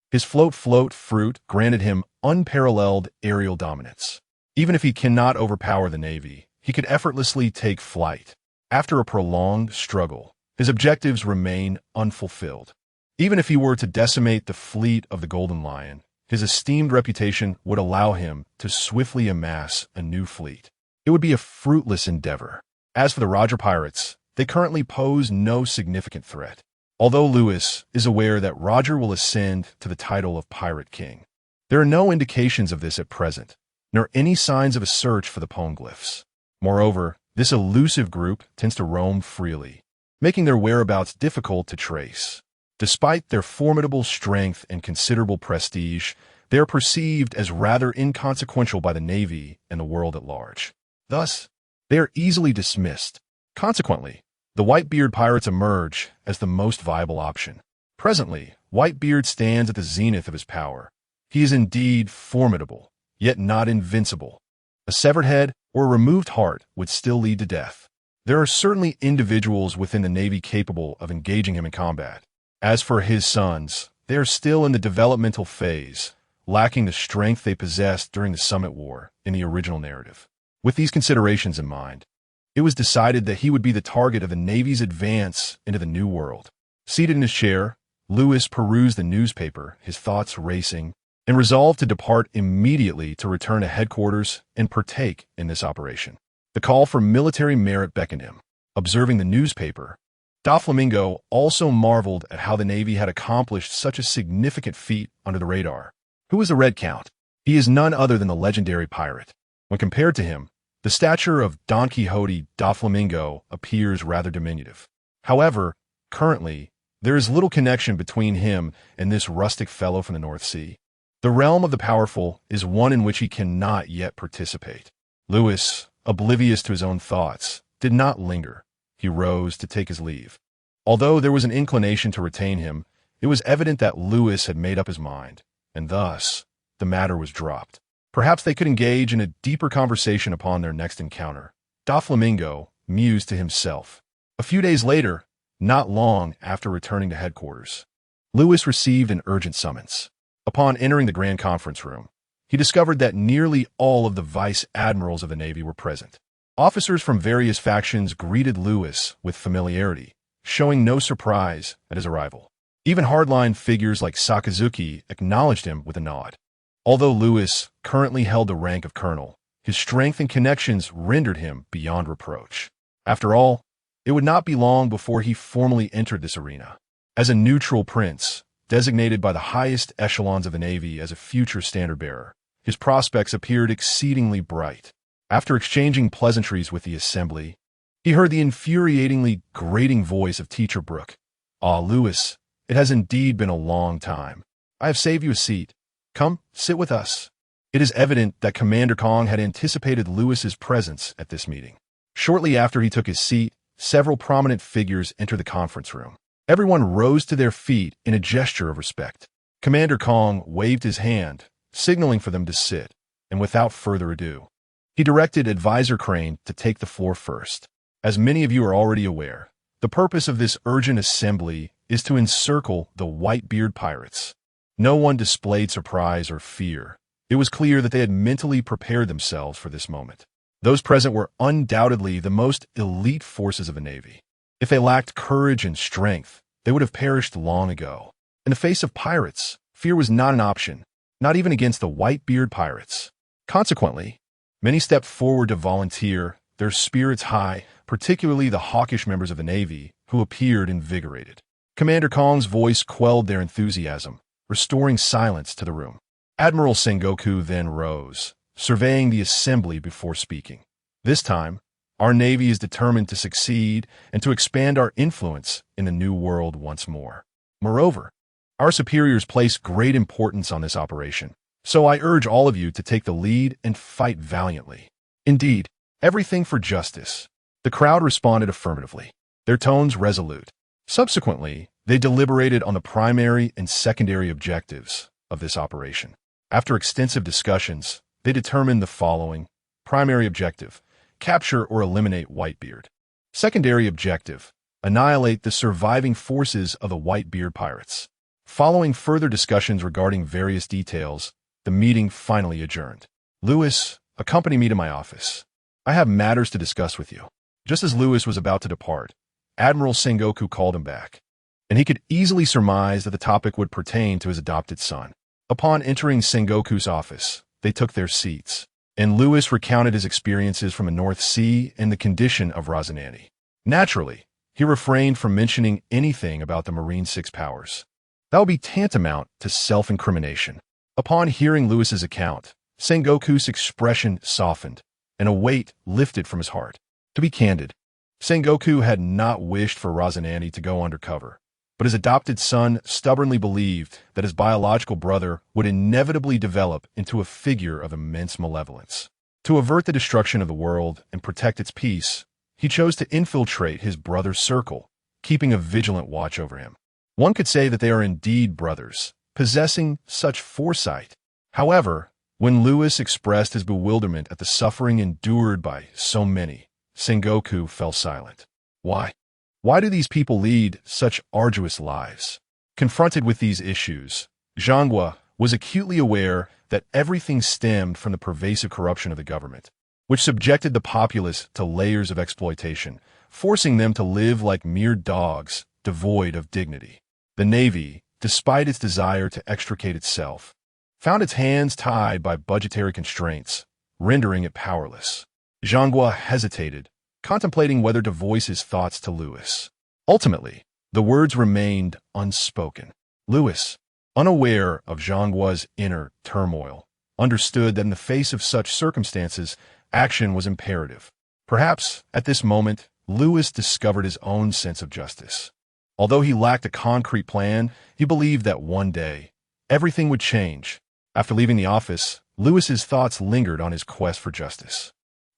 his float fruit granted him unparalleled aerial dominance. Even if he cannot overpower the Navy, he could effortlessly take flight. After a prolonged struggle, his objectives remain unfulfilled. Even if he were to decimate the fleet of the Golden Lion, his esteemed reputation would allow him to swiftly amass a new fleet. It would be a fruitless endeavor. As for the Roger pirates, they currently pose no significant threat, although Lewis is aware that Roger will ascend to the title of Pirate King. There are no indications of this at present, nor any signs of a search for the poneglyphs. Moreover, this elusive group tends to roam freely, making their whereabouts difficult to trace. Despite their formidable strength and considerable prestige, they are perceived as rather inconsequential by the Navy and the world at large. Thus, they are easily dismissed. Consequently, the Whitebeard pirates emerge as the most viable option. Presently, Whitebeard stands at the zenith of his power. He is indeed formidable, yet not invincible. A severed head or a removed heart would still lead to death. There are certainly individuals within the Navy capable of engaging him in combat. As for his sons, they are still in the developmental phase, lacking the strength they possessed during the Summit War in the original narrative. With these considerations in mind, it was decided that he would be the target of the Navy's advance into the New World. Seated in his chair, Lewis perused the newspaper, his thoughts racing, and resolved to depart immediately to return to headquarters and partake in this operation. The call for military merit beckoned him. Observing the newspaper, Doflamingo also marveled at how the Navy had accomplished such a significant feat under the radar. Who is the Red Count? He is none other than the legendary pirate. When compared to him, the stature of Don Quixote Doflamingo appears rather diminutive. However, currently, there is little connection between him and this rustic fellow from the North Sea. The realm of the powerful is one in which he cannot yet participate. Lewis, oblivious to his own thoughts, did not linger. He rose to take his leave. Although there was an inclination to retain him, it was evident that Lewis had made up his mind, and thus the matter was dropped. Perhaps they could engage in a deeper conversation upon their next encounter. Doflamingo mused to himself. A few days later, not long after returning to headquarters, Lewis received an urgent summons. Upon entering the Grand Conference Room, he discovered that nearly all of the vice admirals of the Navy were present. Officers from various factions greeted Lewis with familiarity, showing no surprise at his arrival. Even hardline figures like Sakazuki acknowledged him with a nod. Although Lewis currently held the rank of colonel, his strength and connections rendered him beyond reproach. After all, it would not be long before he formally entered this arena. As a neutral prince, designated by the highest echelons of the Navy as a future standard-bearer, his prospects appeared exceedingly bright. After exchanging pleasantries with the assembly, he heard the infuriatingly grating voice of Teacher Brooke. "Ah, Lewis, it has indeed been a long time. I have saved you a seat. Come, sit with us." It is evident that Commander Kong had anticipated Lewis's presence at this meeting. Shortly after he took his seat, several prominent figures entered the conference room. Everyone rose to their feet in a gesture of respect. Commander Kong waved his hand, signaling for them to sit, and without further ado, he directed Advisor Crane to take the floor first. As many of you are already aware, the purpose of this urgent assembly is to encircle the Whitebeard pirates. No one displayed surprise or fear. It was clear that they had mentally prepared themselves for this moment. Those present were undoubtedly the most elite forces of the Navy. If they lacked courage and strength, they would have perished long ago. In the face of pirates, fear was not an option, not even against the Whitebeard pirates. Consequently, many stepped forward to volunteer, their spirits high, particularly the hawkish members of the Navy, who appeared invigorated. Commander Kong's voice quelled their enthusiasm, restoring silence to the room. Admiral Sengoku then rose, surveying the assembly before speaking. "This time, our Navy is determined to succeed and to expand our influence in the New World once more. Moreover, our superiors place great importance on this operation, so I urge all of you to take the lead and fight valiantly. Indeed, everything for justice." The crowd responded affirmatively, their tones resolute. Subsequently, they deliberated on the primary and secondary objectives of this operation. After extensive discussions, they determined the following. Primary objective: capture or eliminate Whitebeard. Secondary objective: annihilate the surviving forces of the Whitebeard pirates. Following further discussions regarding various details, the meeting finally adjourned. "Lewis, accompany me to my office. I have matters to discuss with you." Just as Lewis was about to depart, Admiral Sengoku called him back, and he could easily surmise that the topic would pertain to his adopted son. Upon entering Sengoku's office, they took their seats, and Lewis recounted his experiences from the North Sea and the condition of Rosinante. Naturally, he refrained from mentioning anything about the Marine Six Powers. That would be tantamount to self-incrimination. Upon hearing Lewis's account, Sengoku's expression softened, and a weight lifted from his heart. To be candid, Sengoku had not wished for Rosinante to go undercover, but his adopted son stubbornly believed that his biological brother would inevitably develop into a figure of immense malevolence. To avert the destruction of the world and protect its peace, he chose to infiltrate his brother's circle, keeping a vigilant watch over him. One could say that they are indeed brothers, possessing such foresight. However, when Lewis expressed his bewilderment at the suffering endured by so many, Sengoku fell silent. Why? Why do these people lead such arduous lives? Confronted with these issues, Zhanghua was acutely aware that everything stemmed from the pervasive corruption of the government, which subjected the populace to layers of exploitation, forcing them to live like mere dogs, devoid of dignity. The Navy, despite its desire to extricate itself, found its hands tied by budgetary constraints, rendering it powerless. Zhanghua hesitated, contemplating whether to voice his thoughts to Lewis. Ultimately, the words remained unspoken. Lewis, unaware of Zhanghua's inner turmoil, understood that in the face of such circumstances, action was imperative. Perhaps, at this moment, Lewis discovered his own sense of justice. Although he lacked a concrete plan, he believed that one day, everything would change. After leaving the office, Lewis's thoughts lingered on his quest for justice.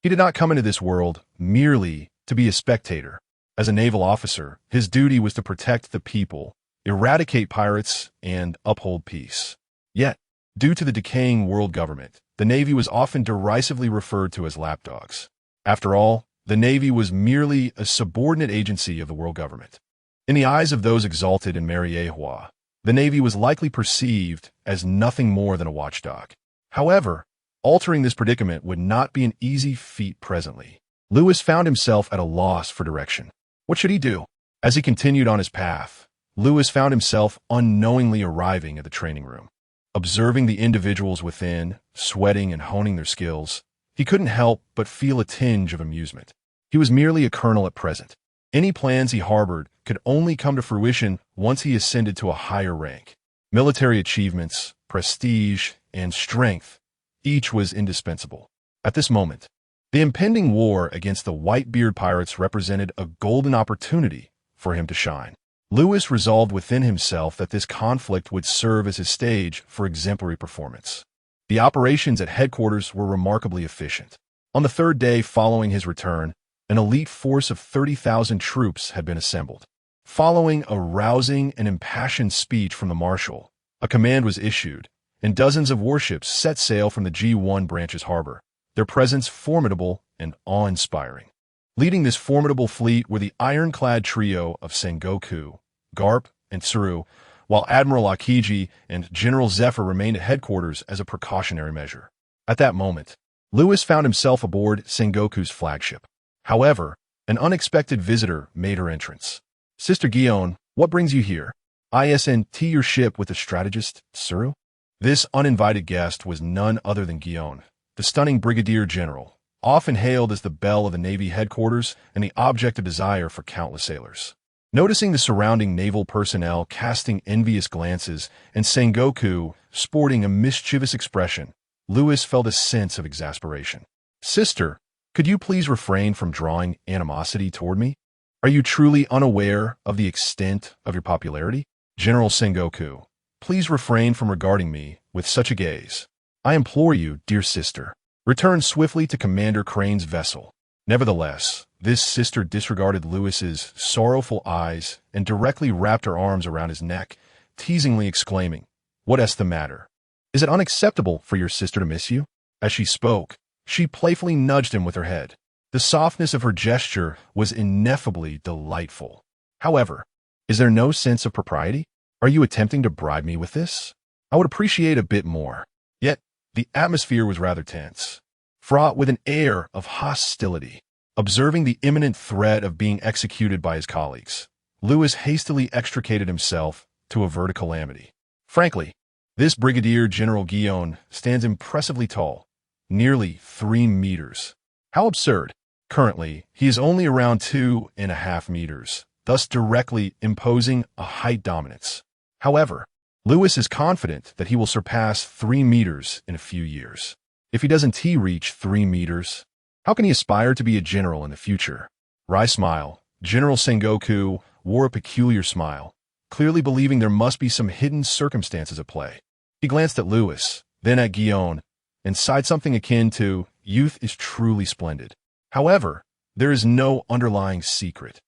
He did not come into this world merely to be a spectator. As a naval officer, his duty was to protect the people, eradicate pirates, and uphold peace. Yet, due to the decaying world government, the Navy was often derisively referred to as lapdogs. After all, the Navy was merely a subordinate agency of the world government. In the eyes of those exalted in Mariejois, the Navy was likely perceived as nothing more than a watchdog. However, altering this predicament would not be an easy feat presently. Lewis found himself at a loss for direction. What should he do? As he continued on his path, Lewis found himself unknowingly arriving at the training room. Observing the individuals within, sweating and honing their skills, he couldn't help but feel a tinge of amusement. He was merely a colonel at present. Any plans he harbored could only come to fruition once he ascended to a higher rank. Military achievements, prestige, and strength, each was indispensable. At this moment, the impending war against the Whitebeard pirates represented a golden opportunity for him to shine. Lewis resolved within himself that this conflict would serve as his stage for exemplary performance. The operations at headquarters were remarkably efficient. On the third day following his return, an elite force of 30,000 troops had been assembled. Following a rousing and impassioned speech from the marshal, a command was issued, and dozens of warships set sail from the G1 branch's harbor, their presence formidable and awe-inspiring. Leading this formidable fleet were the ironclad trio of Sengoku, Garp, and Tsuru, while Admiral Akiji and General Zephyr remained at headquarters as a precautionary measure. At that moment, Lewis found himself aboard Sengoku's flagship. However, an unexpected visitor made her entrance. "Sister Guion, what brings you here? ISNT your ship with the strategist, Tsuru?" This uninvited guest was none other than Guion, the stunning brigadier general, often hailed as the belle of the Navy headquarters and the object of desire for countless sailors. Noticing the surrounding naval personnel casting envious glances and Sengoku sporting a mischievous expression, Lewis felt a sense of exasperation. "Sister, could you please refrain from drawing animosity toward me? Are you truly unaware of the extent of your popularity? General Sengoku, please refrain from regarding me with such a gaze. I implore you, dear sister, return swiftly to Commander Crane's vessel." Nevertheless, this sister disregarded Lewis's sorrowful eyes and directly wrapped her arms around his neck, teasingly exclaiming, "What's the matter? Is it unacceptable for your sister to miss you?" As she spoke, she playfully nudged him with her head. The softness of her gesture was ineffably delightful. "However, is there no sense of propriety? Are you attempting to bribe me with this? I would appreciate a bit more." Yet, the atmosphere was rather tense, fraught with an air of hostility. Observing the imminent threat of being executed by his colleagues, Lewis hastily extricated himself to avert a calamity. Frankly, this Brigadier General Guion stands impressively tall, nearly 3 meters. How absurd! Currently, he is only around 2.5 meters, thus directly imposing a height dominance. However, Lewis is confident that he will surpass 3 meters in a few years. If he doesn't reach 3 meters, how can he aspire to be a general in the future? Wry smile. General Sengoku wore a peculiar smile, clearly believing there must be some hidden circumstances at play. He glanced at Lewis, then at Guion, and sighed something akin to, "Youth is truly splendid." However, there is no underlying secret.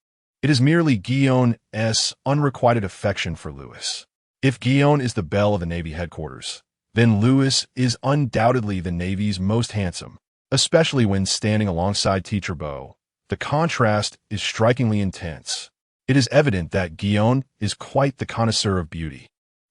It is merely Guion's unrequited affection for Lewis. If Guion is the belle of the Navy headquarters, then Lewis is undoubtedly the Navy's most handsome, especially when standing alongside Teacher Beau. The contrast is strikingly intense. It is evident that Guion is quite the connoisseur of beauty.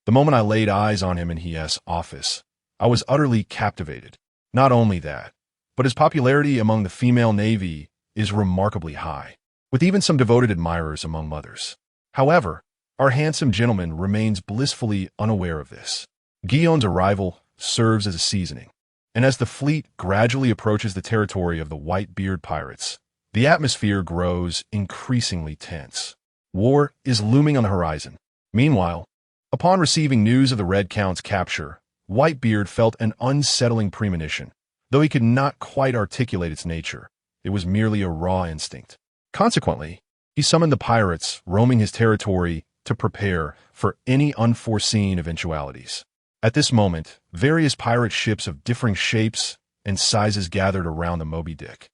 The moment I laid eyes on him in his office, I was utterly captivated. Not only that, but his popularity among the female Navy is remarkably high, with even some devoted admirers among mothers. However, our handsome gentleman remains blissfully unaware of this. Guion's arrival serves as a seasoning, and as the fleet gradually approaches the territory of the Whitebeard pirates, the atmosphere grows increasingly tense. War is looming on the horizon. Meanwhile, upon receiving news of the Red Count's capture, Whitebeard felt an unsettling premonition. Though he could not quite articulate its nature, it was merely a raw instinct. Consequently, he summoned the pirates roaming his territory to prepare for any unforeseen eventualities. At this moment, various pirate ships of differing shapes and sizes gathered around the Moby Dick,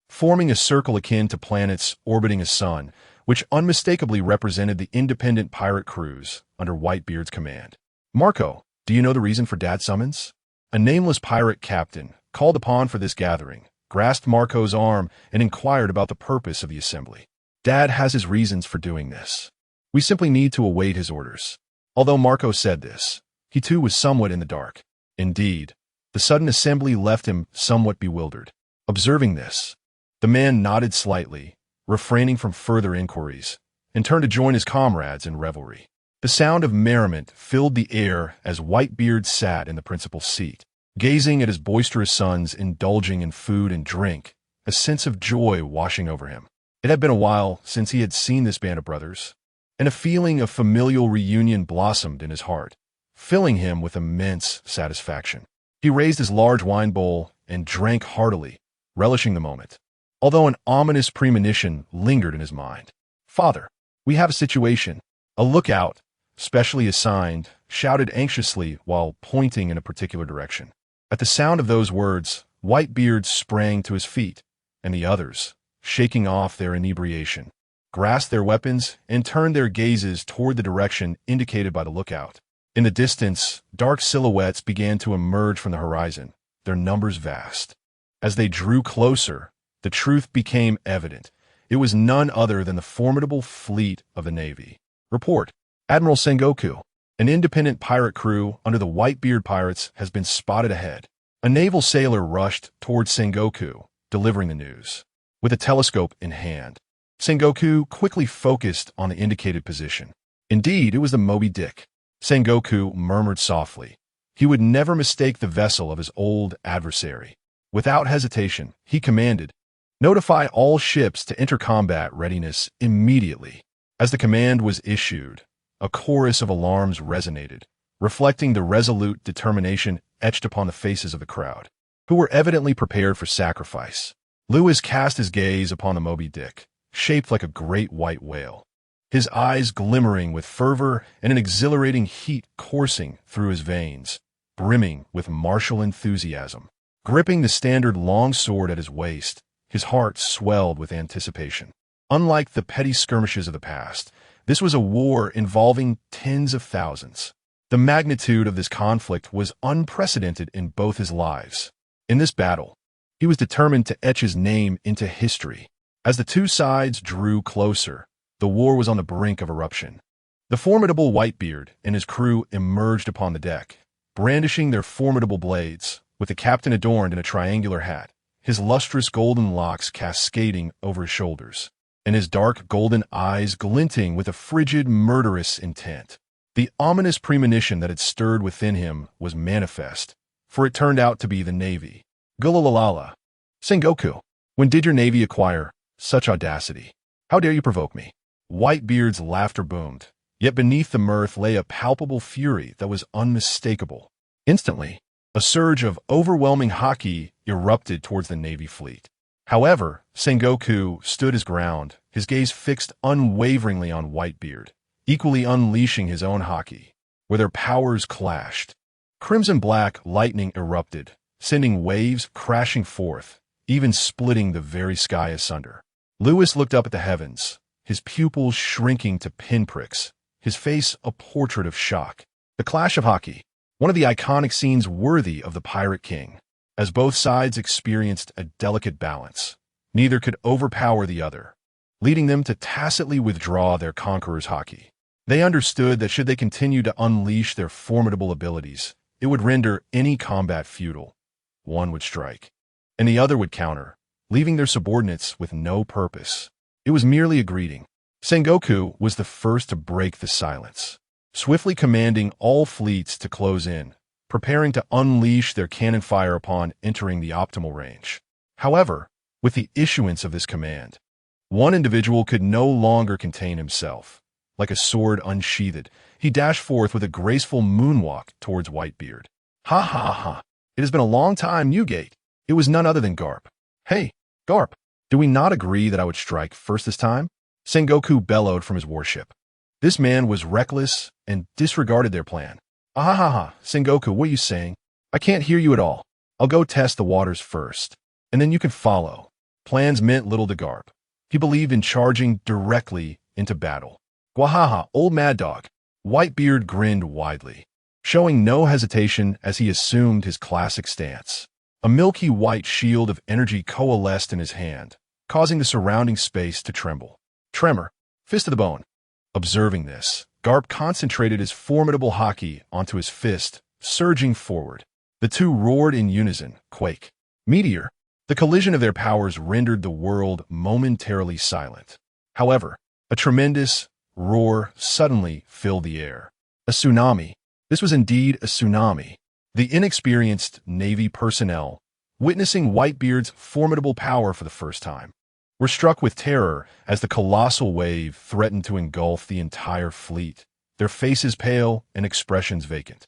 forming a circle akin to planets orbiting a sun, which unmistakably represented the independent pirate crews under Whitebeard's command. "Marco, do you know the reason for Dad's summons?" A nameless pirate captain, called upon for this gathering, grasped Marco's arm and inquired about the purpose of the assembly. Dad has his reasons for doing this. We simply need to await his orders. Although Marco said this, he too was somewhat in the dark. Indeed, the sudden assembly left him somewhat bewildered. Observing this, the man nodded slightly, refraining from further inquiries, and turned to join his comrades in revelry. The sound of merriment filled the air as Whitebeard sat in the principal seat, gazing at his boisterous sons indulging in food and drink, a sense of joy washing over him. It had been a while since he had seen this band of brothers, and a feeling of familial reunion blossomed in his heart, filling him with immense satisfaction. He raised his large wine bowl and drank heartily, relishing the moment, although an ominous premonition lingered in his mind. "Father, we have a situation." A lookout, specially assigned, shouted anxiously while pointing in a particular direction. At the sound of those words, Whitebeard sprang to his feet, and the others, shaking off their inebriation, grasped their weapons and turned their gazes toward the direction indicated by the lookout. In the distance, dark silhouettes began to emerge from the horizon, their numbers vast. As they drew closer, the truth became evident. It was none other than the formidable fleet of the Navy. Report: Admiral Sengoku, an independent pirate crew under the Whitebeard pirates has been spotted ahead. A naval sailor rushed toward Sengoku, delivering the news. With a telescope in hand, Sengoku quickly focused on the indicated position. Indeed, it was the Moby Dick. Sengoku murmured softly. He would never mistake the vessel of his old adversary. Without hesitation, he commanded, "Notify all ships to enter combat readiness immediately." As the command was issued, a chorus of alarms resonated, reflecting the resolute determination etched upon the faces of the crowd, who were evidently prepared for sacrifice. Lewis cast his gaze upon the Moby Dick, shaped like a great white whale, his eyes glimmering with fervor and an exhilarating heat coursing through his veins, brimming with martial enthusiasm. Gripping the standard longsword at his waist, his heart swelled with anticipation. Unlike the petty skirmishes of the past, this was a war involving tens of thousands. The magnitude of this conflict was unprecedented in both his lives. In this battle, he was determined to etch his name into history. As the two sides drew closer, the war was on the brink of eruption. The formidable Whitebeard and his crew emerged upon the deck, brandishing their formidable blades, with the captain adorned in a triangular hat, his lustrous golden locks cascading over his shoulders, and his dark golden eyes glinting with a frigid, murderous intent. The ominous premonition that had stirred within him was manifest, for it turned out to be the Navy. Gulalala. Sengoku, when did your Navy acquire such audacity? How dare you provoke me? Whitebeard's laughter boomed, yet beneath the mirth lay a palpable fury that was unmistakable. Instantly, a surge of overwhelming haki erupted towards the Navy fleet. However, Sengoku stood his ground, his gaze fixed unwaveringly on Whitebeard, equally unleashing his own haki, where their powers clashed. Crimson-black lightning erupted, sending waves crashing forth, even splitting the very sky asunder. Lewis looked up at the heavens, his pupils shrinking to pinpricks, his face a portrait of shock. The clash of haki, one of the iconic scenes worthy of the Pirate King. As both sides experienced a delicate balance, neither could overpower the other, leading them to tacitly withdraw their conqueror's haki. They understood that should they continue to unleash their formidable abilities, it would render any combat futile. One would strike, and the other would counter, leaving their subordinates with no purpose. It was merely a greeting. Sengoku was the first to break the silence, swiftly commanding all fleets to close in, preparing to unleash their cannon fire upon entering the optimal range. However, with the issuance of this command, one individual could no longer contain himself. Like a sword unsheathed, he dashed forth with a graceful moonwalk towards Whitebeard. "Ha ha ha! It has been a long time, Newgate." It was none other than Garp. "Hey, Garp, do we not agree that I would strike first this time?" Sengoku bellowed from his warship. This man was reckless and disregarded their plan. "Ah ha ha, Sengoku, what are you saying? I can't hear you at all. I'll go test the waters first, and then you can follow." Plans meant little to Garp. He believed in charging directly into battle. "Gwahaha, old mad dog." Whitebeard grinned widely. showing no hesitation as he assumed his classic stance. A milky white shield of energy coalesced in his hand, causing the surrounding space to tremble. Tremor. Fist to the bone. Observing this, Garp concentrated his formidable haki onto his fist, surging forward. The two roared in unison, quake. Meteor. The collision of their powers rendered the world momentarily silent. However, a tremendous roar suddenly filled the air. A tsunami. This was indeed a tsunami. The inexperienced Navy personnel, witnessing Whitebeard's formidable power for the first time, were struck with terror as the colossal wave threatened to engulf the entire fleet, their faces pale and expressions vacant.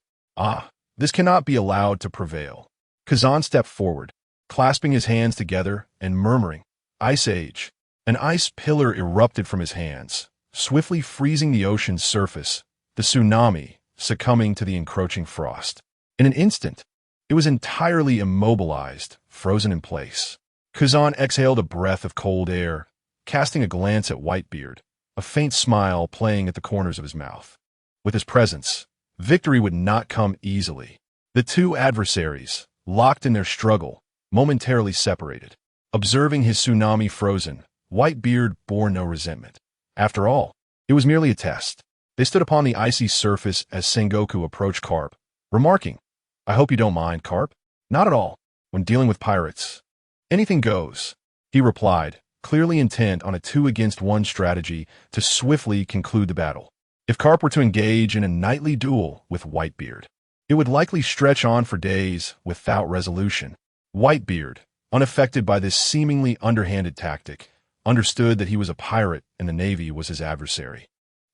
This cannot be allowed to prevail. Kazan stepped forward, clasping his hands together and murmuring, "Ice Age." An ice pillar erupted from his hands, swiftly freezing the ocean's surface, the tsunami succumbing to the encroaching frost. In an instant, it was entirely immobilized, frozen in place. Kazan exhaled a breath of cold air, casting a glance at Whitebeard, a faint smile playing at the corners of his mouth. With his presence, victory would not come easily. The two adversaries, locked in their struggle, momentarily separated. Observing his tsunami frozen, Whitebeard bore no resentment. After all, it was merely a test. They stood upon the icy surface as Sengoku approached Carp, remarking, "I hope you don't mind, Carp." "Not at all. When dealing with pirates, anything goes," he replied, clearly intent on a 2-against-1 strategy to swiftly conclude the battle. If Carp were to engage in a nightly duel with Whitebeard, it would likely stretch on for days without resolution. Whitebeard, unaffected by this seemingly underhanded tactic, understood that he was a pirate and the Navy was his adversary.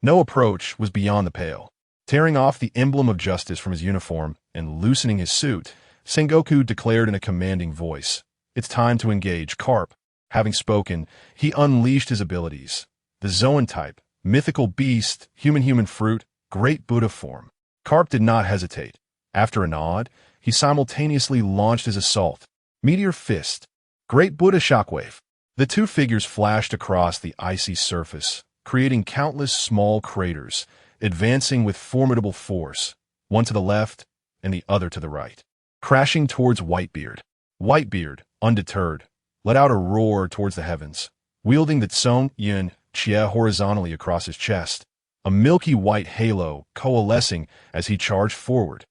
No approach was beyond the pale. Tearing off the emblem of justice from his uniform and loosening his suit, Sengoku declared in a commanding voice, "It's time to engage, Carp." Having spoken, he unleashed his abilities. The Zoan type, mythical beast, human fruit, great Buddha form. Carp did not hesitate. After a nod, he simultaneously launched his assault. Meteor Fist, Great Buddha Shockwave. The two figures flashed across the icy surface, creating countless small craters, advancing with formidable force, one to the left and the other to the right, crashing towards Whitebeard. Whitebeard, undeterred, let out a roar towards the heavens, wielding the Tsong Yun Chia horizontally across his chest, a milky white halo coalescing as he charged forward.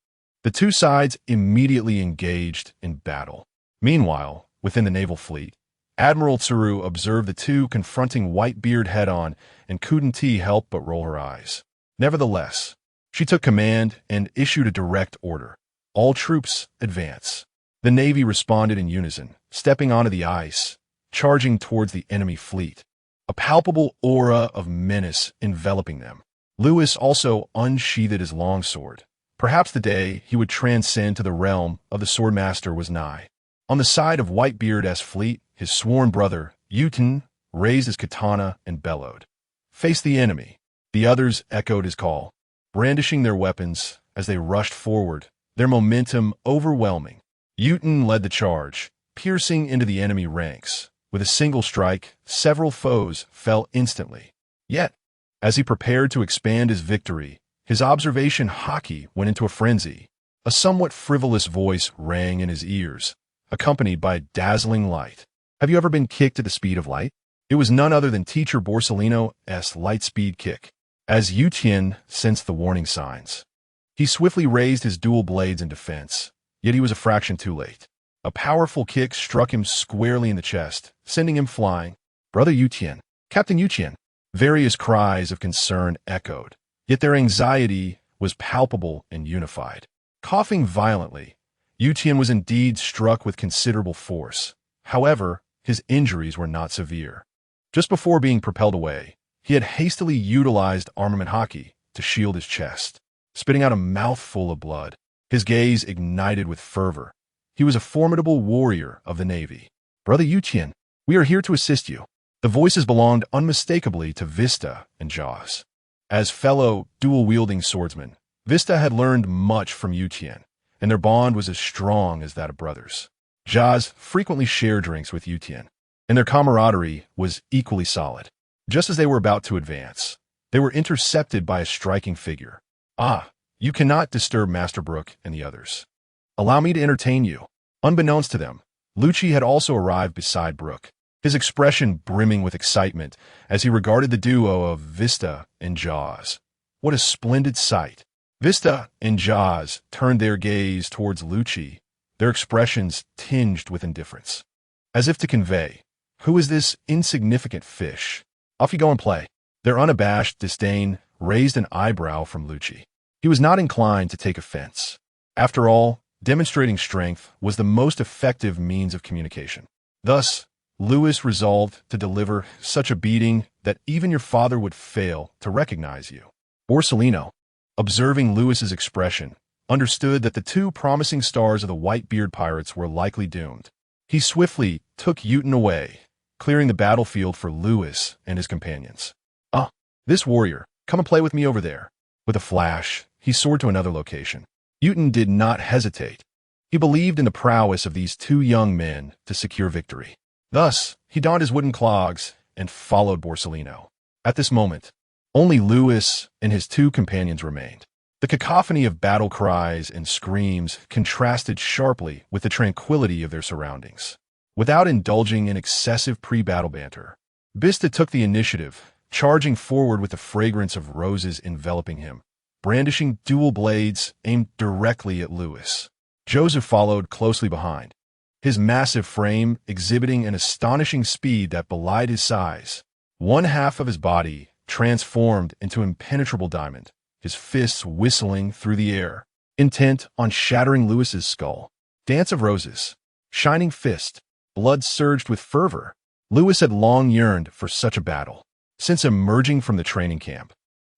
The two sides immediately engaged in battle. Meanwhile, within the naval fleet, Admiral Tsuru observed the two confronting Whitebeard head-on and couldn't help but roll her eyes. Nevertheless, she took command and issued a direct order. All troops advance. The Navy responded in unison, stepping onto the ice, charging towards the enemy fleet, a palpable aura of menace enveloping them. Lewis also unsheathed his longsword. Perhaps the day he would transcend to the realm of the Swordmaster was nigh. On the side of Whitebeard's fleet, his sworn brother, Uten, raised his katana and bellowed, "Face the enemy." The others echoed his call, brandishing their weapons as they rushed forward, their momentum overwhelming. Uten led the charge, piercing into the enemy ranks. With a single strike, several foes fell instantly. Yet, as he prepared to expand his victory, his observation haki went into a frenzy. A somewhat frivolous voice rang in his ears, accompanied by a dazzling light. "Have you ever been kicked at the speed of light?" It was none other than Teacher Borsellino's light-speed kick. As Yu-Tien sensed the warning signs, he swiftly raised his dual blades in defense, yet he was a fraction too late. A powerful kick struck him squarely in the chest, sending him flying. "Brother Yu-Tien, Captain Yu-Tien." Various cries of concern echoed, yet their anxiety was palpable and unified. Coughing violently, Yu-Tien was indeed struck with considerable force. However, his injuries were not severe. Just before being propelled away, he had hastily utilized armament haki to shield his chest, spitting out a mouthful of blood. His gaze ignited with fervor. He was a formidable warrior of the Navy. "Brother Yu-Tien, we are here to assist you." The voices belonged unmistakably to Vista and Jaws. As fellow dual-wielding swordsmen, Vista had learned much from Yu-Tien, and their bond was as strong as that of brothers. Jaws frequently shared drinks with Yu-Tien, and their camaraderie was equally solid. Just as they were about to advance, they were intercepted by a striking figure. You cannot disturb Master Brooke and the others. Allow me to entertain you." Unbeknownst to them, Lucci had also arrived beside Brooke, his expression brimming with excitement as he regarded the duo of Vista and Jaws. What a splendid sight! Vista and Jaws turned their gaze towards Lucci, their expressions tinged with indifference, as if to convey, "Who is this insignificant fish? Off you go and play." Their unabashed disdain raised an eyebrow from Lucci. He was not inclined to take offense. After all, demonstrating strength was the most effective means of communication. Thus, Lewis resolved to deliver such a beating that even your father would fail to recognize you. Borsellino, observing Lewis's expression, understood that the two promising stars of the Whitebeard pirates were likely doomed. He swiftly took Uton away, clearing the battlefield for Lewis and his companions. "Ah, this warrior, come and play with me over there." With a flash, he soared to another location. Uton did not hesitate. He believed in the prowess of these two young men to secure victory. Thus, he donned his wooden clogs and followed Borsellino. At this moment, only Lewis and his two companions remained. The cacophony of battle cries and screams contrasted sharply with the tranquility of their surroundings. Without indulging in excessive pre-battle banter, Bista took the initiative, charging forward with the fragrance of roses enveloping him, brandishing dual blades aimed directly at Lewis. Joseph followed closely behind, his massive frame exhibiting an astonishing speed that belied his size. One half of his body transformed into impenetrable diamond, his fists whistling through the air, intent on shattering Lewis's skull. Dance of roses, shining fist, blood surged with fervor. Lewis had long yearned for such a battle. Since emerging from the training camp,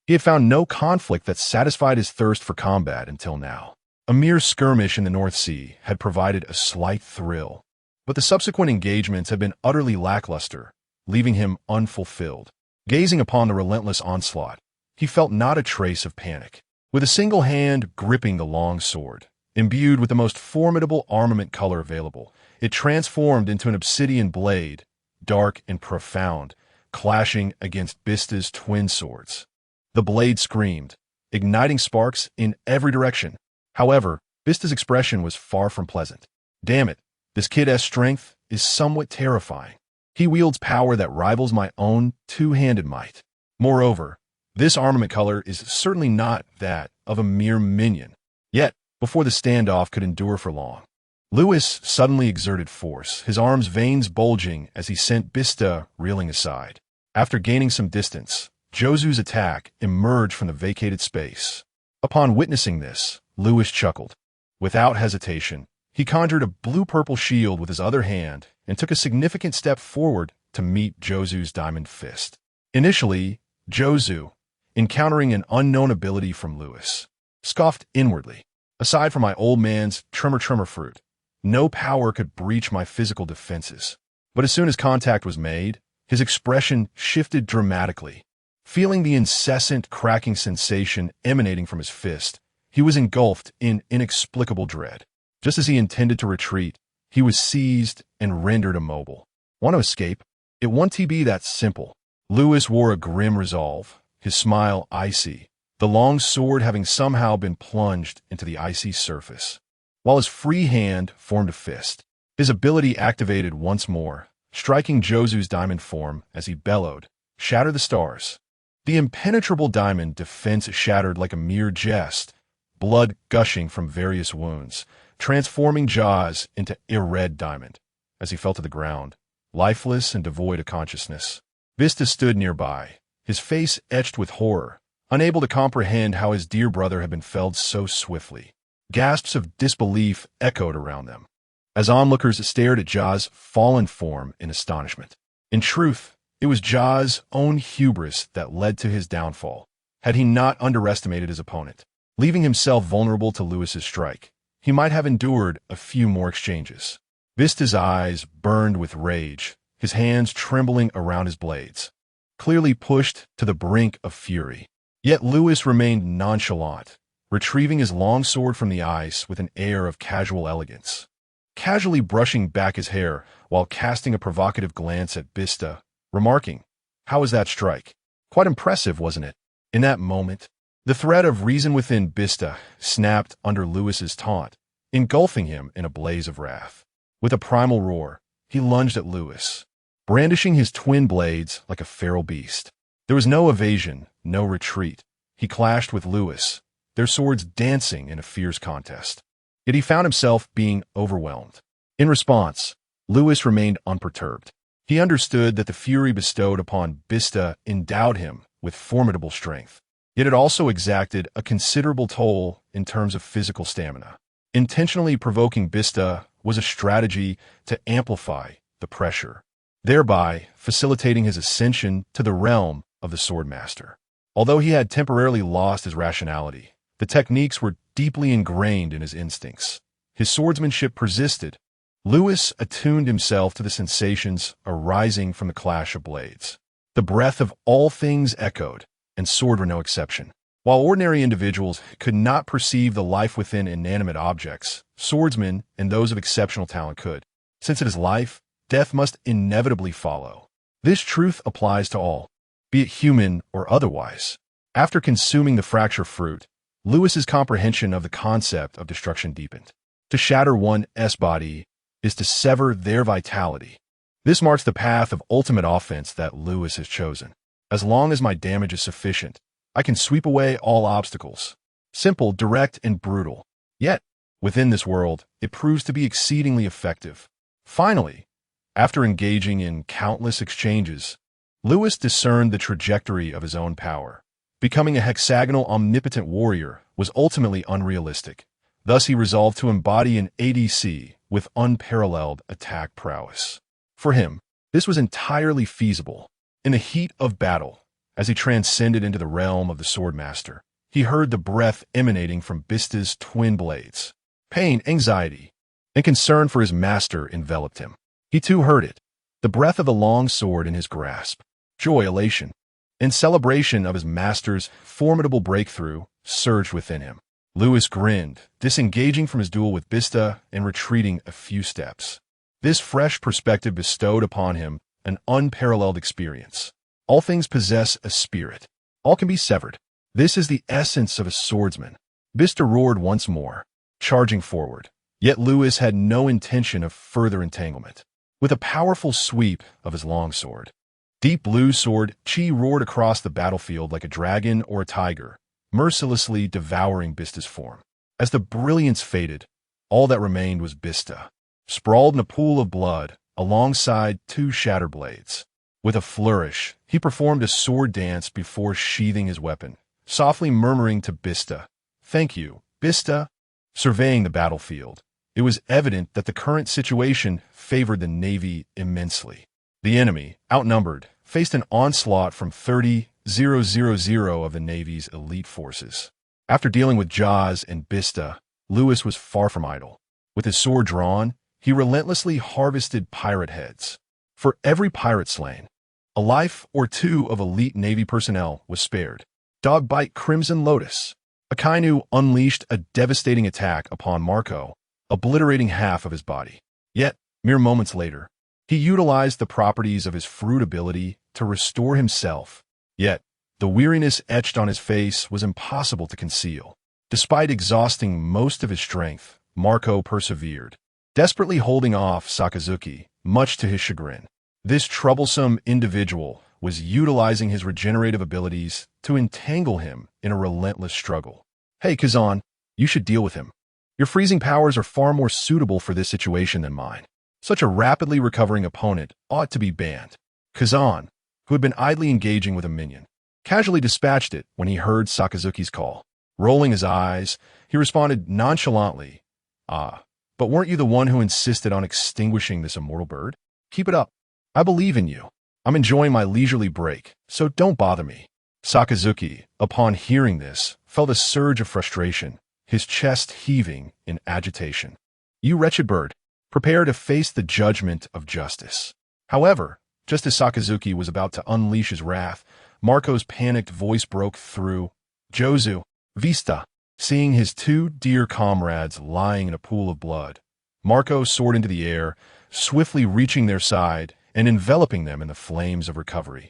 he had found no conflict that satisfied his thirst for combat until now. A mere skirmish in the North Sea had provided a slight thrill, but the subsequent engagements had been utterly lackluster, leaving him unfulfilled. Gazing upon the relentless onslaught, he felt not a trace of panic. With a single hand gripping the long sword, imbued with the most formidable armament color available, it transformed into an obsidian blade, dark and profound, clashing against Bista's twin swords. The blade screamed, igniting sparks in every direction. However, Bista's expression was far from pleasant. "Damn it, this kid's strength is somewhat terrifying. He wields power that rivals my own two-handed might. Moreover, this armament color is certainly not that of a mere minion." Yet, before the standoff could endure for long, Lewis suddenly exerted force, his arms' veins bulging as he sent Bista reeling aside. After gaining some distance, Josu's attack emerged from the vacated space. Upon witnessing this, Lewis chuckled. Without hesitation, he conjured a blue-purple shield with his other hand and took a significant step forward to meet Josu's diamond fist. Initially, Josu, encountering an unknown ability from Lewis, scoffed inwardly. "Aside from my old man's tremor fruit, no power could breach my physical defenses." But as soon as contact was made, his expression shifted dramatically. Feeling the incessant cracking sensation emanating from his fist, he was engulfed in inexplicable dread. Just as he intended to retreat, he was seized and rendered immobile. Want to escape? It won't be that simple. Lewis wore a grim resolve, his smile icy, the long sword having somehow been plunged into the icy surface. While his free hand formed a fist, his ability activated once more, striking Josu's diamond form as he bellowed, "Shatter the stars." The impenetrable diamond defense shattered like a mere jest, blood gushing from various wounds, transforming Jaws into red diamond. As he fell to the ground, lifeless and devoid of consciousness, Vista stood nearby, his face etched with horror, unable to comprehend how his dear brother had been felled so swiftly. Gasps of disbelief echoed around them, as onlookers stared at Jaws' fallen form in astonishment. In truth, it was Jaws' own hubris that led to his downfall, had he not underestimated his opponent. Leaving himself vulnerable to Lewis's strike, he might have endured a few more exchanges. Vista's eyes burned with rage, his hands trembling around his blades, clearly pushed to the brink of fury. Yet Lewis remained nonchalant, retrieving his long sword from the ice with an air of casual elegance, casually brushing back his hair while casting a provocative glance at Vista, remarking, "How was that strike? Quite impressive, wasn't it?" In that moment, The thread of reason within Bista snapped under Lewis's taunt, engulfing him in a blaze of wrath. With a primal roar, he lunged at Lewis, brandishing his twin blades like a feral beast. There was no evasion, no retreat. He clashed with Lewis, their swords dancing in a fierce contest. Yet he found himself being overwhelmed. In response, Lewis remained unperturbed. He understood that the fury bestowed upon Bista endowed him with formidable strength. Yet it also exacted a considerable toll in terms of physical stamina. Intentionally provoking Bista was a strategy to amplify the pressure, thereby facilitating his ascension to the realm of the Swordmaster. Although he had temporarily lost his rationality, the techniques were deeply ingrained in his instincts. His swordsmanship persisted. Lewis attuned himself to the sensations arising from the clash of blades. The breath of all things echoed, and sword were no exception. While ordinary individuals could not perceive the life within inanimate objects, swordsmen and those of exceptional talent could. Since it is life, death must inevitably follow. This truth applies to all, be it human or otherwise. After consuming the fracture fruit, Lewis's comprehension of the concept of destruction deepened. To shatter one's body is to sever their vitality. This marks the path of ultimate offense that Lewis has chosen. As long as my damage is sufficient, I can sweep away all obstacles. Simple, direct, and brutal. Yet, within this world, it proves to be exceedingly effective. Finally, after engaging in countless exchanges, Lewis discerned the trajectory of his own power. Becoming a hexagonal omnipotent warrior was ultimately unrealistic. Thus he resolved to embody an ADC with unparalleled attack prowess. For him, this was entirely feasible. In the heat of battle, as he transcended into the realm of the Swordmaster, he heard the breath emanating from Bista's twin blades. Pain, anxiety, and concern for his master enveloped him. He too heard it, the breath of the long sword in his grasp. Joy, elation, and celebration of his master's formidable breakthrough surged within him. Lewis grinned, disengaging from his duel with Bista and retreating a few steps. This fresh perspective bestowed upon him an unparalleled experience. All things possess a spirit. All can be severed. This is the essence of a swordsman. Bista roared once more, charging forward. Yet Lewis had no intention of further entanglement. With a powerful sweep of his longsword, Deep Blue Sword Chi roared across the battlefield like a dragon or a tiger, mercilessly devouring Bista's form. As the brilliance faded, all that remained was Bista, sprawled in a pool of blood alongside two shattered blades. With a flourish, he performed a sword dance before sheathing his weapon, softly murmuring to Bista, "Thank you, Bista." Surveying the battlefield, it was evident that the current situation favored the Navy immensely. The enemy, outnumbered, faced an onslaught from 30,000 of the Navy's elite forces. After dealing with Jaws and Bista, Lewis was far from idle. With his sword drawn, he relentlessly harvested pirate heads. For every pirate slain, a life or two of elite Navy personnel was spared. Dogbite Crimson Lotus. Akainu unleashed a devastating attack upon Marco, obliterating half of his body. Yet, mere moments later, he utilized the properties of his fruit ability to restore himself. Yet, the weariness etched on his face was impossible to conceal. Despite exhausting most of his strength, Marco persevered, desperately holding off Sakazuki, much to his chagrin. This troublesome individual was utilizing his regenerative abilities to entangle him in a relentless struggle. "Hey, Kazan, you should deal with him. Your freezing powers are far more suitable for this situation than mine. Such a rapidly recovering opponent ought to be banned." Kazan, who had been idly engaging with a minion, casually dispatched it when he heard Sakazuki's call. Rolling his eyes, he responded nonchalantly, "Ah, but weren't you the one who insisted on extinguishing this immortal bird? Keep it up. I believe in you. I'm enjoying my leisurely break, so don't bother me." Sakazuki, upon hearing this, felt a surge of frustration, his chest heaving in agitation. "You wretched bird, prepare to face the judgment of justice." However, just as Sakazuki was about to unleash his wrath, Marco's panicked voice broke through. "Jozu, Vista." Seeing his two dear comrades lying in a pool of blood, Marco soared into the air, swiftly reaching their side and enveloping them in the flames of recovery.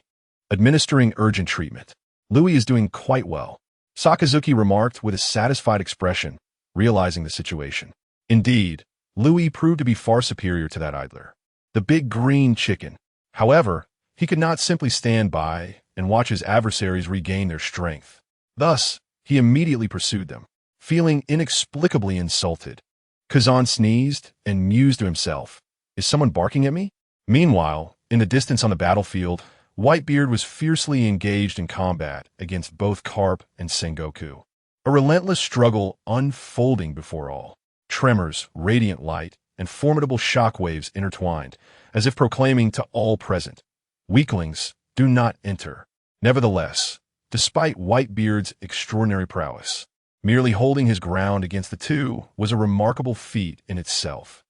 Administering urgent treatment. "Louis is doing quite well. Sakazuki remarked with a satisfied expression, realizing the situation. Indeed, Louis proved to be far superior to that idler, the big green chicken. However, he could not simply stand by and watch his adversaries regain their strength. Thus, he immediately pursued them, feeling inexplicably insulted. Kazan sneezed and mused to himself, "Is someone barking at me?" Meanwhile, in the distance on the battlefield, Whitebeard was fiercely engaged in combat against both Carp and Sengoku. A relentless struggle unfolding before all. Tremors, radiant light, and formidable shockwaves intertwined, as if proclaiming to all present, "Weaklings, do not enter." Nevertheless, despite Whitebeard's extraordinary prowess, merely holding his ground against the two was a remarkable feat in itself.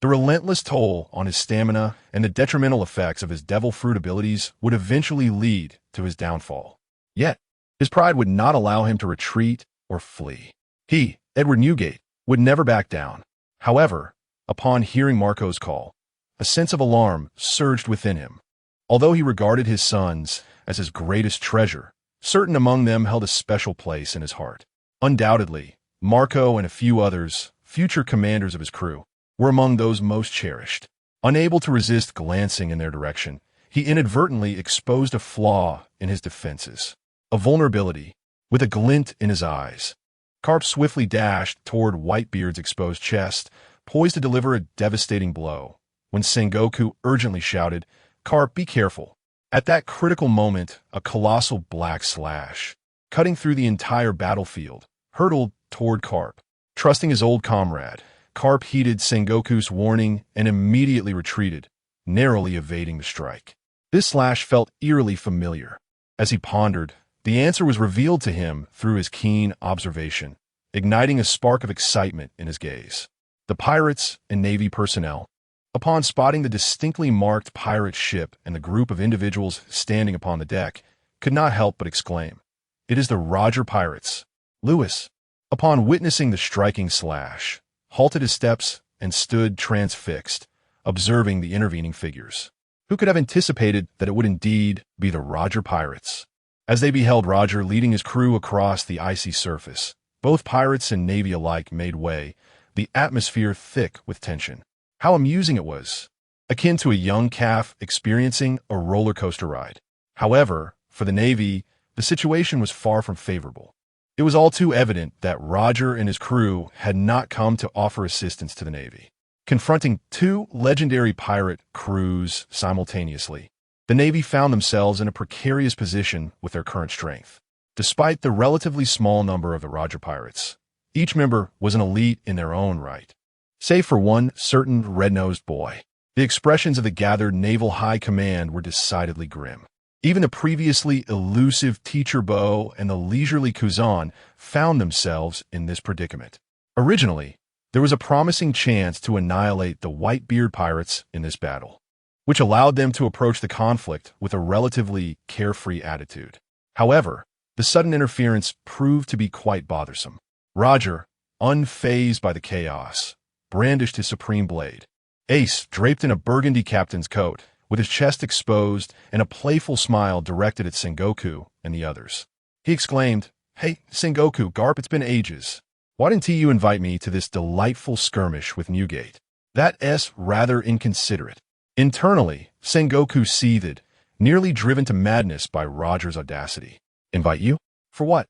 The relentless toll on his stamina and the detrimental effects of his devil fruit abilities would eventually lead to his downfall. Yet, his pride would not allow him to retreat or flee. He, Edward Newgate, would never back down. However, upon hearing Marco's call, a sense of alarm surged within him. Although he regarded his sons as his greatest treasure, certain among them held a special place in his heart. Undoubtedly, Marco and a few others, future commanders of his crew, were among those most cherished. Unable to resist glancing in their direction, he inadvertently exposed a flaw in his defenses, a vulnerability, with a glint in his eyes. Carp swiftly dashed toward Whitebeard's exposed chest, poised to deliver a devastating blow, when Sengoku urgently shouted, "Carp, be careful." At that critical moment, a colossal black slash, cutting through the entire battlefield, hurtled toward Carp. Trusting his old comrade, Carp heeded Sengoku's warning and immediately retreated, narrowly evading the strike. This slash felt eerily familiar. As he pondered, the answer was revealed to him through his keen observation, igniting a spark of excitement in his gaze. The pirates and Navy personnel, upon spotting the distinctly marked pirate ship and the group of individuals standing upon the deck, could not help but exclaim, "It is the Roger Pirates." Lewis, upon witnessing the striking slash, halted his steps and stood transfixed, observing the intervening figures. Who could have anticipated that it would indeed be the Roger Pirates? As they beheld Roger leading his crew across the icy surface, both pirates and Navy alike made way, the atmosphere thick with tension. How amusing it was, akin to a young calf experiencing a roller coaster ride. However, for the Navy, the situation was far from favorable. It was all too evident that Roger and his crew had not come to offer assistance to the Navy. Confronting two legendary pirate crews simultaneously, the Navy found themselves in a precarious position with their current strength. Despite the relatively small number of the Roger Pirates, each member was an elite in their own right. Save for one certain red-nosed boy, the expressions of the gathered naval high command were decidedly grim. Even the previously elusive Teacher Bo and the leisurely Kuzan found themselves in this predicament. Originally, there was a promising chance to annihilate the Whitebeard pirates in this battle, which allowed them to approach the conflict with a relatively carefree attitude. However, the sudden interference proved to be quite bothersome. Roger, unfazed by the chaos, brandished his supreme blade. Ace, draped in a burgundy captain's coat, with his chest exposed and a playful smile directed at Sengoku and the others. He exclaimed, "Hey, Sengoku, Garp, it's been ages. Why didn't you invite me to this delightful skirmish with Newgate?" That's rather inconsiderate. Internally, Sengoku seethed, nearly driven to madness by Roger's audacity. "Invite you? For what?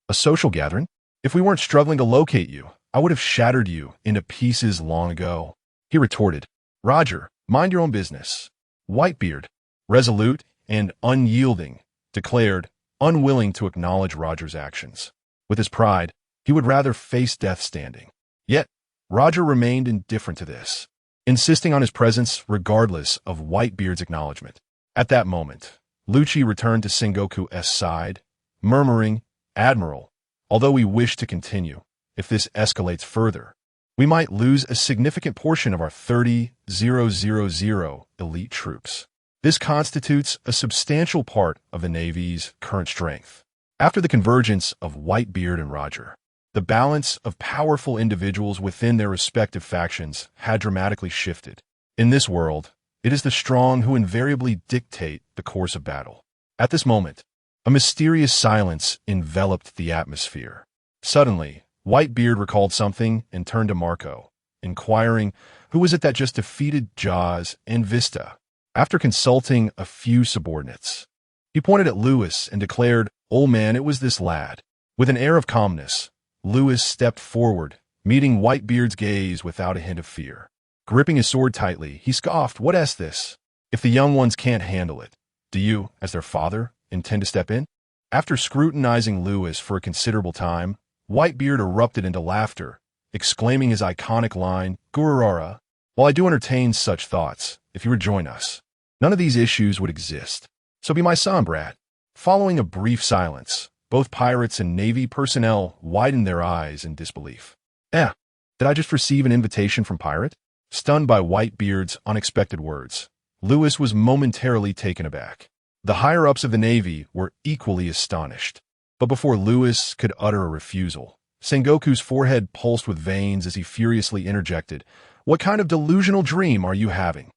A social gathering? If we weren't struggling to locate you, I would have shattered you into pieces long ago." He retorted, "Roger, mind your own business." Whitebeard, resolute and unyielding, declared, unwilling to acknowledge Roger's actions. With his pride, he would rather face death standing. Yet, Roger remained indifferent to this, insisting on his presence regardless of Whitebeard's acknowledgement. At that moment, Lucci returned to Sengoku's side, murmuring, "Admiral, although we wish to continue, if this escalates further, we might lose a significant portion of our 30,000 elite troops. This constitutes a substantial part of the Navy's current strength." After the convergence of Whitebeard and Roger, the balance of powerful individuals within their respective factions had dramatically shifted. In this world, it is the strong who invariably dictate the course of battle. At this moment, A mysterious silence enveloped the atmosphere. Suddenly, Whitebeard recalled something and turned to Marco, inquiring who was it that just defeated Jaws and Vista. After consulting a few subordinates, he pointed at Lewis and declared, "Old man, it was this lad." With an air of calmness, Lewis stepped forward, meeting Whitebeard's gaze without a hint of fear. Gripping his sword tightly, he scoffed, "What this? If the young ones can't handle it, do you, as their father, intend to step in?" After scrutinizing Lewis for a considerable time, Whitebeard erupted into laughter, exclaiming his iconic line, "Gururara, while I do entertain such thoughts, if you would join us, none of these issues would exist. So be my son, Brad." Following a brief silence, both pirates and Navy personnel widened their eyes in disbelief. Did I just receive an invitation from pirate? Stunned by Whitebeard's unexpected words, Lewis was momentarily taken aback. The higher-ups of the Navy were equally astonished. But before Lewis could utter a refusal, Sengoku's forehead pulsed with veins as he furiously interjected, "What kind of delusional dream are you having?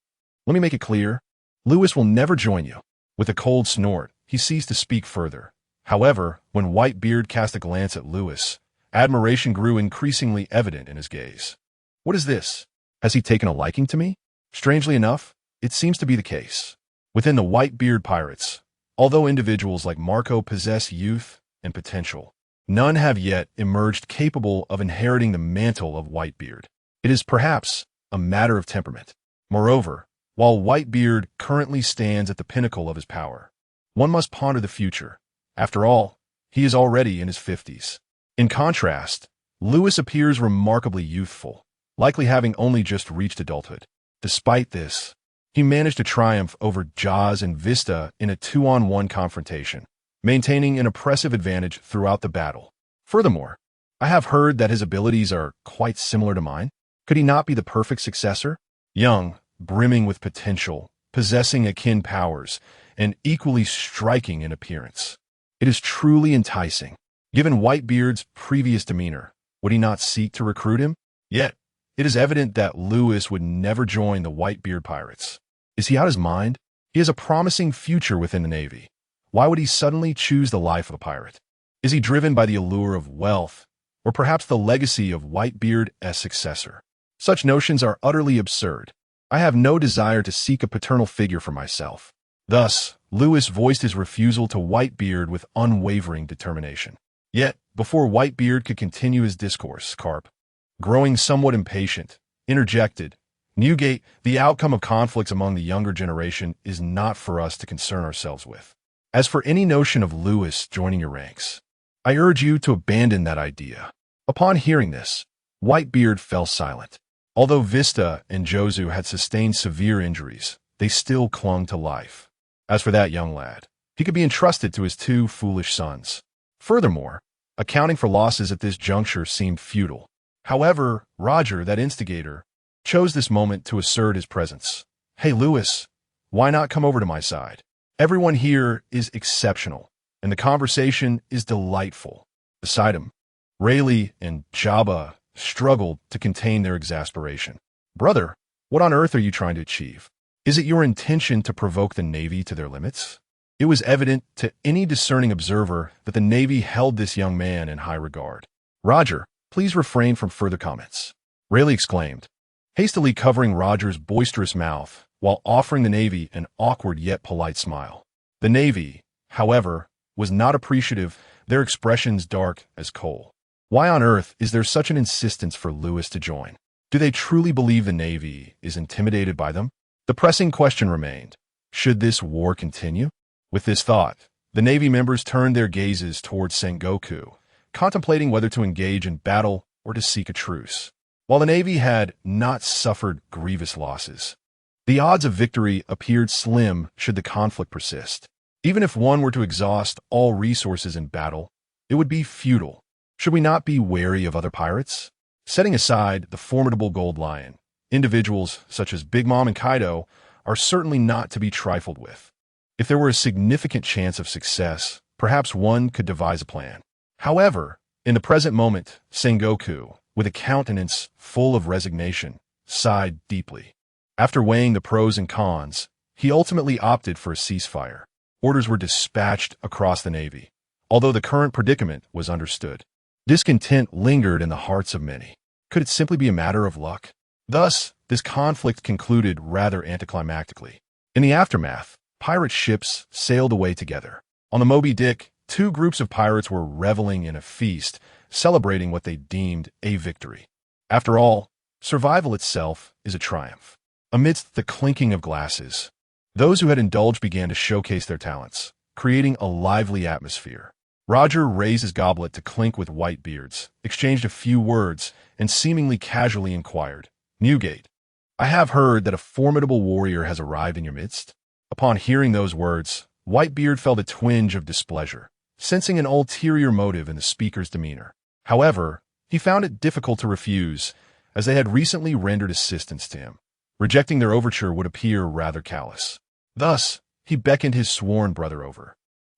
Let me make it clear. Lewis will never join you." With a cold snort, he ceased to speak further. However, when Whitebeard cast a glance at Lewis, admiration grew increasingly evident in his gaze. "What is this? Has he taken a liking to me?" Strangely enough, it seems to be the case. Within the Whitebeard pirates, although individuals like Marco possess youth and potential, none have yet emerged capable of inheriting the mantle of Whitebeard. It is perhaps a matter of temperament. Moreover, while Whitebeard currently stands at the pinnacle of his power, one must ponder the future. After all, he is already in his 50s. In contrast, Lewis appears remarkably youthful, likely having only just reached adulthood. Despite this, he managed to triumph over Jaws and Vista in a 2-on-1 confrontation, maintaining an impressive advantage throughout the battle. Furthermore, I have heard that his abilities are quite similar to mine. Could he not be the perfect successor? Young, brimming with potential, possessing akin powers, and equally striking in appearance. It is truly enticing. Given Whitebeard's previous demeanor, would he not seek to recruit him? Yet, it is evident that Lewis would never join the Whitebeard pirates. Is he out of his mind? He has a promising future within the Navy. Why would he suddenly choose the life of a pirate? Is he driven by the allure of wealth, or perhaps the legacy of Whitebeard as successor? Such notions are utterly absurd. I have no desire to seek a paternal figure for myself. Thus, Lewis voiced his refusal to Whitebeard with unwavering determination. Yet, before Whitebeard could continue his discourse, Carp, growing somewhat impatient, interjected, "Newgate, the outcome of conflicts among the younger generation is not for us to concern ourselves with. As for any notion of Lewis joining your ranks, I urge you to abandon that idea." Upon hearing this, Whitebeard fell silent. Although Vista and Jozu had sustained severe injuries, they still clung to life. As for that young lad, he could be entrusted to his 2 foolish sons. Furthermore, accounting for losses at this juncture seemed futile. However, Roger, that instigator, chose this moment to assert his presence. "Hey, Lewis, why not come over to my side? Everyone here is exceptional, and the conversation is delightful." Beside him, Rayleigh and Jabba struggled to contain their exasperation. "Brother, what on earth are you trying to achieve? Is it your intention to provoke the Navy to their limits?" It was evident to any discerning observer that the Navy held this young man in high regard. "Roger, please refrain from further comments," Rayleigh exclaimed, hastily covering Roger's boisterous mouth while offering the Navy an awkward yet polite smile. The Navy, however, was not appreciative, their expressions dark as coal. Why on earth is there such an insistence for Lewis to join? Do they truly believe the Navy is intimidated by them? The pressing question remained, should this war continue? With this thought, the Navy members turned their gazes towards Sengoku, contemplating whether to engage in battle or to seek a truce. While the Navy had not suffered grievous losses, the odds of victory appeared slim should the conflict persist. Even if one were to exhaust all resources in battle, it would be futile. Should we not be wary of other pirates? Setting aside the formidable Gold Lion, individuals such as Big Mom and Kaido are certainly not to be trifled with. If there were a significant chance of success, perhaps one could devise a plan. However, in the present moment, Sengoku, with a countenance full of resignation, sighed deeply. After weighing the pros and cons, he ultimately opted for a ceasefire. orders were dispatched across the Navy, although the current predicament was understood. Discontent lingered in the hearts of many. Could it simply be a matter of luck? Thus, this conflict concluded rather anticlimactically. In the aftermath, pirate ships sailed away together. On the Moby Dick, two groups of pirates were reveling in a feast, celebrating what they deemed a victory. After all, survival itself is a triumph. Amidst the clinking of glasses, those who had indulged began to showcase their talents, creating a lively atmosphere. Roger raised his goblet to clink with Whitebeard's, exchanged a few words, and seemingly casually inquired, "Newgate, I have heard that a formidable warrior has arrived in your midst." Upon hearing those words, Whitebeard felt a twinge of displeasure, sensing an ulterior motive in the speaker's demeanor. However, he found it difficult to refuse, as they had recently rendered assistance to him. Rejecting their overture would appear rather callous. Thus, he beckoned his sworn brother over.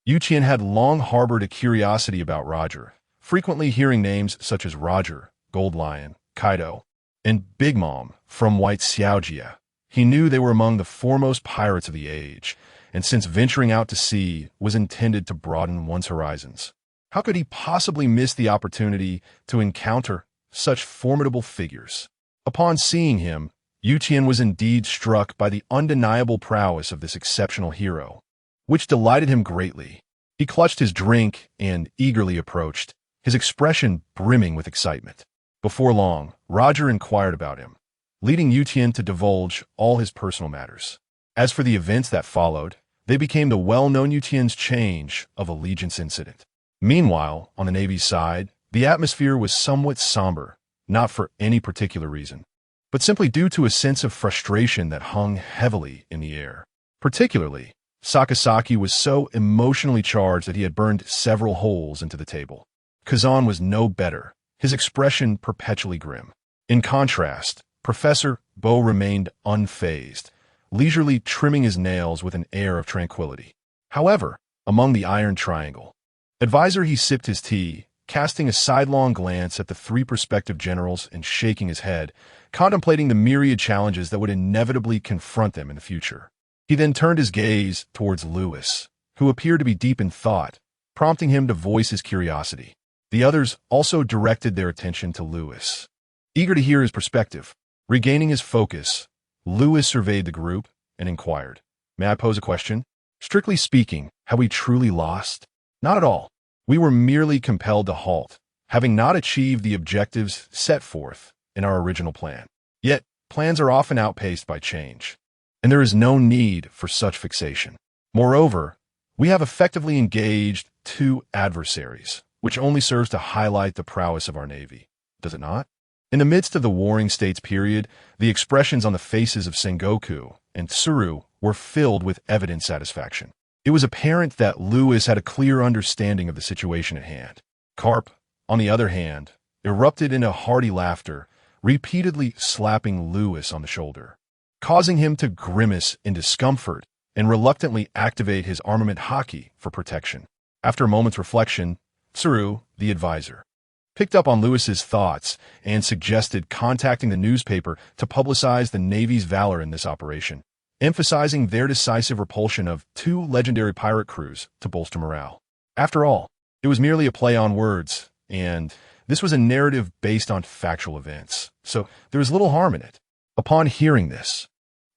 Yuqian had long harbored a curiosity about Roger, frequently hearing names such as Roger, Gold Lion, Kaido, and Big Mom from White Xiaojia. He knew they were among the foremost pirates of the age, and since venturing out to sea was intended to broaden one's horizons, how could he possibly miss the opportunity to encounter such formidable figures? Upon seeing him, Yuqian was indeed struck by the undeniable prowess of this exceptional hero, which delighted him greatly. He clutched his drink and eagerly approached, his expression brimming with excitement. Before long, Roger inquired about him, leading Yuqian to divulge all his personal matters. As for the events that followed, they became the well-known Yuqian's change of allegiance incident. Meanwhile, on the Navy's side, the atmosphere was somewhat somber, not for any particular reason, but simply due to a sense of frustration that hung heavily in the air. Particularly, Sakasaki was so emotionally charged that he had burned several holes into the table. Kazan was no better, his expression perpetually grim. In contrast, Professor Bo remained unfazed, leisurely trimming his nails with an air of tranquility. However, among the Iron Triangle, advisor he sipped his tea, casting a sidelong glance at the three prospective generals and shaking his head, contemplating the myriad challenges that would inevitably confront them in the future. He then turned his gaze towards Lewis, who appeared to be deep in thought, prompting him to voice his curiosity. The others also directed their attention to Lewis, eager to hear his perspective. Regaining his focus, Lewis surveyed the group and inquired, "May I pose a question? Strictly speaking, have we truly lost?" "Not at all. We were merely compelled to halt, having not achieved the objectives set forth in our original plan. Yet, plans are often outpaced by change, and there is no need for such fixation. Moreover, we have effectively engaged two adversaries, which only serves to highlight the prowess of our Navy, does it not?" In the midst of the Warring States period, the expressions on the faces of Sengoku and Tsuru were filled with evident satisfaction. It was apparent that Lewis had a clear understanding of the situation at hand. Carp, on the other hand, erupted into hearty laughter, repeatedly slapping Lewis on the shoulder, causing him to grimace in discomfort and reluctantly activate his armament haki for protection. After a moment's reflection, Tsuru, the advisor, picked up on Lewis's thoughts and suggested contacting the newspaper to publicize the Navy's valor in this operation, emphasizing their decisive repulsion of two legendary pirate crews to bolster morale. After all, it was merely a play on words, and this was a narrative based on factual events, so there was little harm in it. Upon hearing this,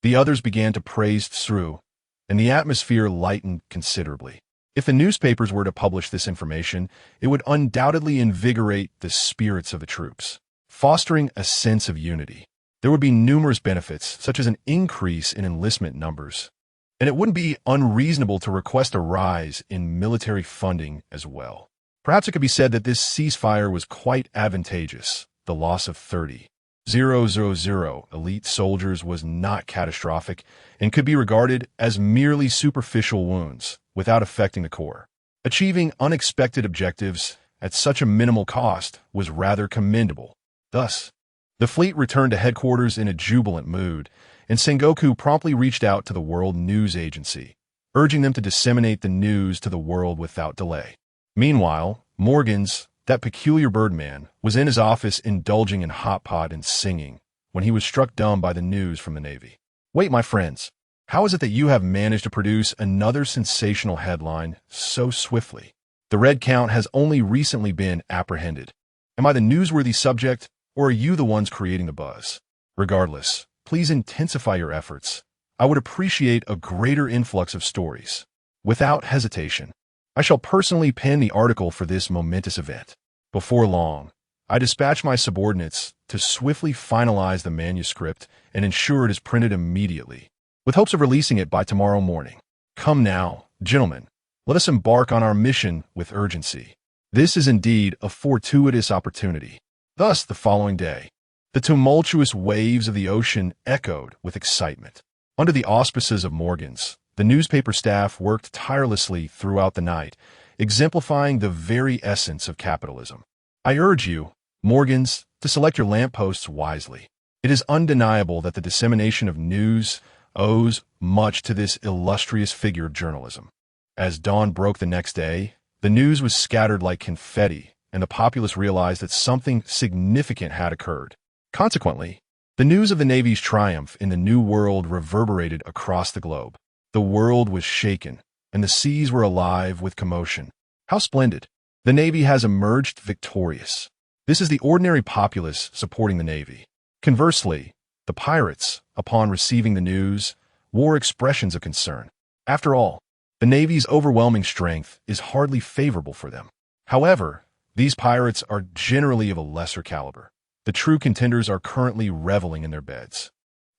the others began to praise Tsuru, and the atmosphere lightened considerably. If the newspapers were to publish this information, it would undoubtedly invigorate the spirits of the troops, fostering a sense of unity. There would be numerous benefits, such as an increase in enlistment numbers, and it wouldn't be unreasonable to request a rise in military funding as well. Perhaps it could be said that this ceasefire was quite advantageous. The loss of 30,000 elite soldiers was not catastrophic and could be regarded as merely superficial wounds without affecting the core. Achieving unexpected objectives at such a minimal cost was rather commendable. Thus, the fleet returned to headquarters in a jubilant mood, and Sengoku promptly reached out to the World News Agency, urging them to disseminate the news to the world without delay. Meanwhile, Morgans, that peculiar birdman, was in his office indulging in hot pot and singing when he was struck dumb by the news from the Navy. "Wait, my friends, How is it that you have managed to produce another sensational headline so swiftly? The Red Count has only recently been apprehended. Am I the newsworthy subject, or are you the ones creating the buzz? Regardless, please intensify your efforts. I would appreciate a greater influx of stories. Without hesitation, I shall personally pen the article for this momentous event. Before long, I dispatch my subordinates to swiftly finalize the manuscript and ensure it is printed immediately, with hopes of releasing it by tomorrow morning. Come now, gentlemen, let us embark on our mission with urgency. This is indeed a fortuitous opportunity. Thus, the following day, the tumultuous waves of the ocean echoed with excitement. Under the auspices of Morgan's, the newspaper staff worked tirelessly throughout the night, exemplifying the very essence of capitalism. I urge you, Morgans, to select your lampposts wisely. It is undeniable that the dissemination of news owes much to this illustrious figure of journalism. As dawn broke the next day, the news was scattered like confetti, and the populace realized that something significant had occurred. Consequently, the news of the Navy's triumph in the New World reverberated across the globe. The world was shaken, and the seas were alive with commotion. How splendid! The Navy has emerged victorious. This is the ordinary populace supporting the Navy. Conversely, the pirates, upon receiving the news, wore expressions of concern. After all, the Navy's overwhelming strength is hardly favorable for them. However, these pirates are generally of a lesser caliber. The true contenders are currently reveling in their beds,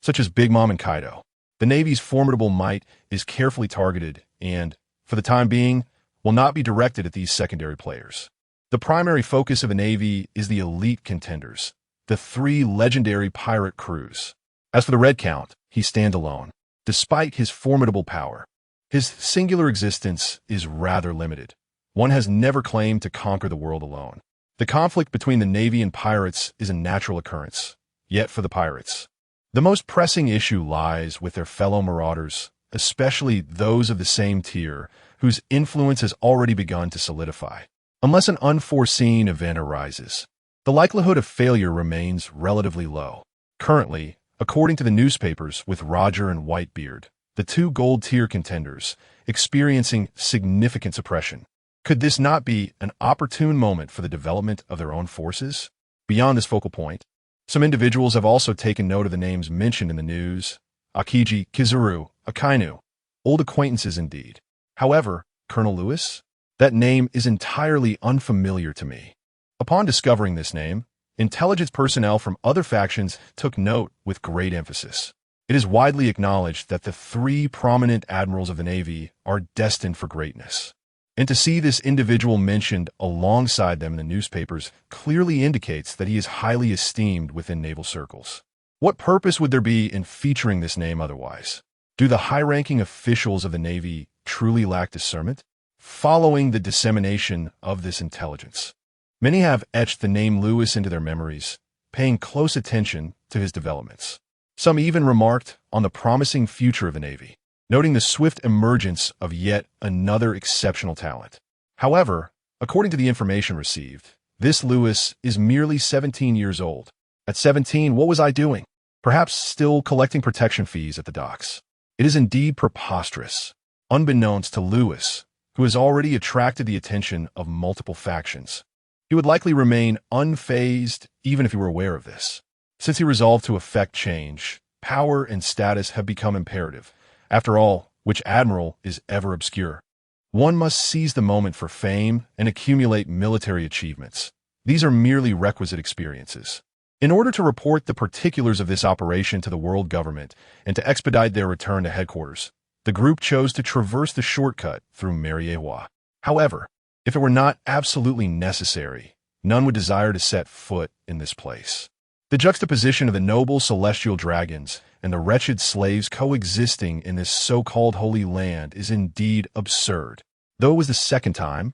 such as Big Mom and Kaido. The Navy's formidable might is carefully targeted and, for the time being, will not be directed at these secondary players. The primary focus of the Navy is the elite contenders, the 3 legendary pirate crews. As for the Red Count, he stands alone. Despite his formidable power, his singular existence is rather limited. One has never claimed to conquer the world alone. The conflict between the Navy and pirates is a natural occurrence. Yet for the pirates, the most pressing issue lies with their fellow marauders, especially those of the same tier, whose influence has already begun to solidify. Unless an unforeseen event arises, the likelihood of failure remains relatively low. Currently, according to the newspapers with Roger and Whitebeard, the 2 gold-tier contenders, experiencing significant suppression. Could this not be an opportune moment for the development of their own forces? Beyond this focal point, some individuals have also taken note of the names mentioned in the news: Akiji, Kizaru, Akainu. Old acquaintances indeed. However, Colonel Lewis? That name is entirely unfamiliar to me. Upon discovering this name, intelligence personnel from other factions took note with great emphasis. It is widely acknowledged that the 3 prominent admirals of the Navy are destined for greatness. And to see this individual mentioned alongside them in the newspapers clearly indicates that he is highly esteemed within naval circles. What purpose would there be in featuring this name otherwise? Do the high-ranking officials of the Navy truly lack discernment? Following the dissemination of this intelligence, many have etched the name Lewis into their memories, paying close attention to his developments. Some even remarked on the promising future of the Navy, noting the swift emergence of yet another exceptional talent. However, according to the information received, this Lewis is merely 17 years old. At 17, what was I doing? Perhaps still collecting protection fees at the docks. It is indeed preposterous, unbeknownst to Lewis, who has already attracted the attention of multiple factions. He would likely remain unfazed even if he were aware of this. Since he resolved to effect change, power and status have become imperative. After all, which admiral is ever obscure? One must seize the moment for fame and accumulate military achievements. These are merely requisite experiences. In order to report the particulars of this operation to the world government and to expedite their return to headquarters, the group chose to traverse the shortcut through Mariewa. However, if it were not absolutely necessary, none would desire to set foot in this place. The juxtaposition of the noble celestial dragons and the wretched slaves coexisting in this so-called holy land is indeed absurd. Though it was the second time,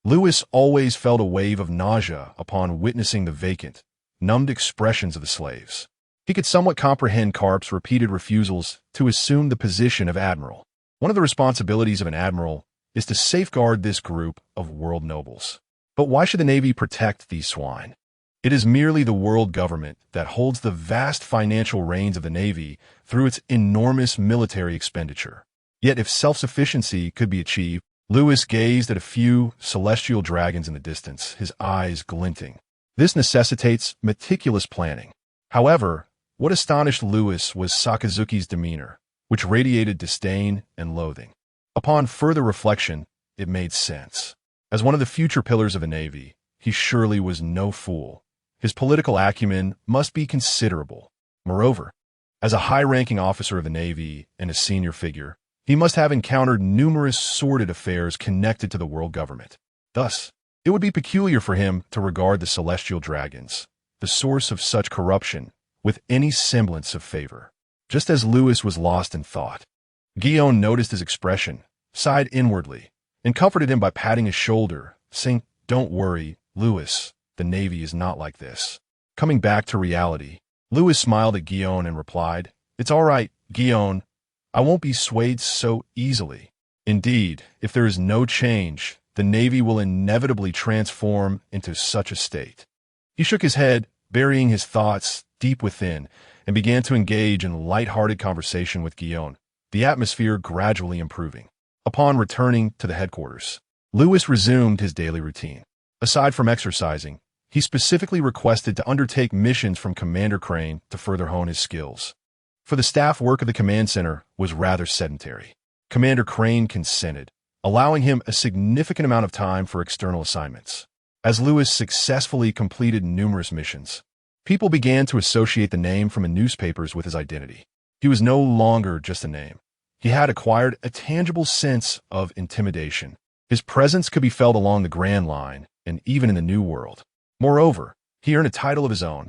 Lewis always felt a wave of nausea upon witnessing the vacant, numbed expressions of the slaves. He could somewhat comprehend Carp's repeated refusals to assume the position of admiral. One of the responsibilities of an admiral is to safeguard this group of world nobles. But why should the Navy protect these swine? It is merely the world government that holds the vast financial reins of the Navy through its enormous military expenditure. Yet if self-sufficiency could be achieved, Lewis gazed at a few celestial dragons in the distance, his eyes glinting. This necessitates meticulous planning. However, what astonished Lewis was Sakazuki's demeanor, which radiated disdain and loathing. Upon further reflection, it made sense. As one of the future pillars of the Navy, he surely was no fool. His political acumen must be considerable. Moreover, as a high-ranking officer of the Navy and a senior figure, he must have encountered numerous sordid affairs connected to the world government. Thus, it would be peculiar for him to regard the celestial dragons, the source of such corruption, with any semblance of favor. Just as Lewis was lost in thought, Guillaume noticed his expression, sighed inwardly, and comforted him by patting his shoulder, saying, "Don't worry, Lewis. The Navy is not like this." Coming back to reality, Lewis smiled at Guillaume and replied, "It's all right, Guillaume. I won't be swayed so easily. Indeed, if there is no change, the Navy will inevitably transform into such a state." He shook his head, burying his thoughts deep within, and began to engage in light-hearted conversation with Guillaume, the atmosphere gradually improving. Upon returning to the headquarters, Lewis resumed his daily routine. Aside from exercising, he specifically requested to undertake missions from Commander Crane to further hone his skills. For the staff work of the command center was rather sedentary. Commander Crane consented, allowing him a significant amount of time for external assignments. As Lewis successfully completed numerous missions, people began to associate the name from the newspapers with his identity. He was no longer just a name. He had acquired a tangible sense of intimidation. His presence could be felt along the Grand Line and even in the New World. Moreover, he earned a title of his own.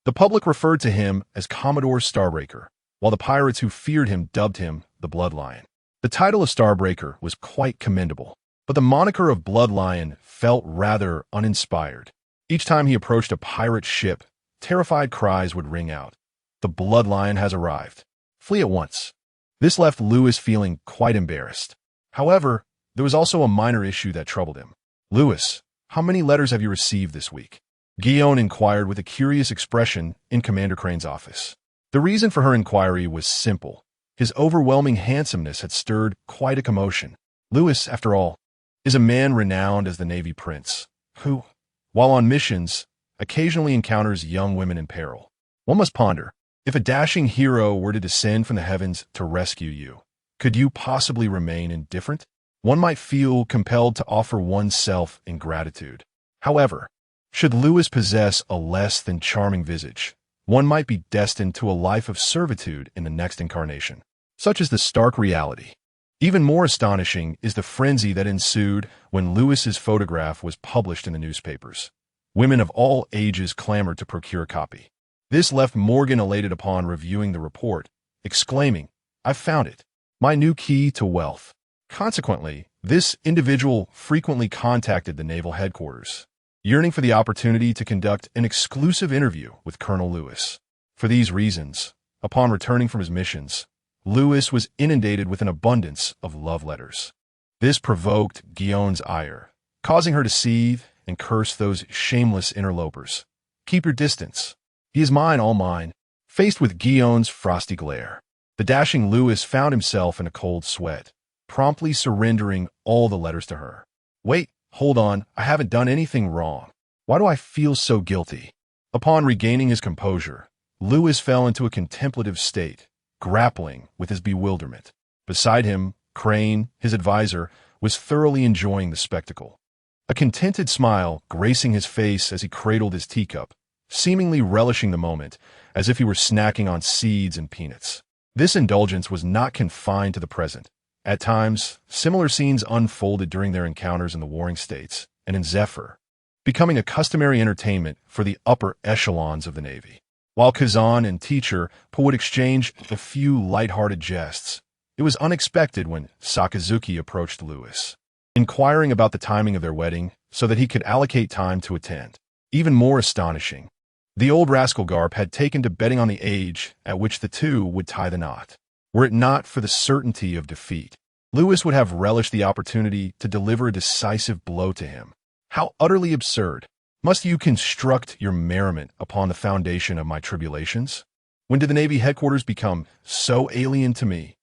The public referred to him as Commodore Starbreaker, while the pirates who feared him dubbed him the Blood Lion. The title of Starbreaker was quite commendable, but the moniker of Blood Lion felt rather uninspired. Each time he approached a pirate ship, terrified cries would ring out. "The Blood Lion has arrived. Flee at once." This left Lewis feeling quite embarrassed. However, there was also a minor issue that troubled him. "Lewis, how many letters have you received this week?" Guillaume inquired with a curious expression in Commander Crane's office. The reason for her inquiry was simple. His overwhelming handsomeness had stirred quite a commotion. Lewis, after all, is a man renowned as the Navy Prince, who, while on missions, occasionally encounters young women in peril. One must ponder, if a dashing hero were to descend from the heavens to rescue you, could you possibly remain indifferent? One might feel compelled to offer oneself in gratitude. However, should Lewis possess a less than charming visage, one might be destined to a life of servitude in the next incarnation. Such is the stark reality. Even more astonishing is the frenzy that ensued when Lewis's photograph was published in the newspapers. Women of all ages clamored to procure a copy. This left Morgan elated upon reviewing the report, exclaiming, "I've found it, my new key to wealth." Consequently, this individual frequently contacted the naval headquarters, yearning for the opportunity to conduct an exclusive interview with Colonel Lewis. For these reasons, upon returning from his missions, Lewis was inundated with an abundance of love letters. This provoked Guillaume's ire, causing her to seethe and curse those shameless interlopers. "Keep your distance. He is mine, all mine." Faced with Guillaume's frosty glare, the dashing Lewis found himself in a cold sweat, promptly surrendering all the letters to her. "Wait, hold on, I haven't done anything wrong. Why do I feel so guilty?" Upon regaining his composure, Lewis fell into a contemplative state, grappling with his bewilderment. Beside him, Crane, his advisor, was thoroughly enjoying the spectacle. A contented smile gracing his face as he cradled his teacup, seemingly relishing the moment, as if he were snacking on seeds and peanuts. This indulgence was not confined to the present. At times, similar scenes unfolded during their encounters in the Warring States and in Zephyr, becoming a customary entertainment for the upper echelons of the Navy. While Kazan and Teacher would exchange a few light-hearted jests, it was unexpected when Sakazuki approached Lewis, inquiring about the timing of their wedding so that he could allocate time to attend. Even more astonishing, the old rascal Garp had taken to betting on the age at which the two would tie the knot. Were it not for the certainty of defeat, Lewis would have relished the opportunity to deliver a decisive blow to him. How utterly absurd! Must you construct your merriment upon the foundation of my tribulations? When did the Navy headquarters become so alien to me?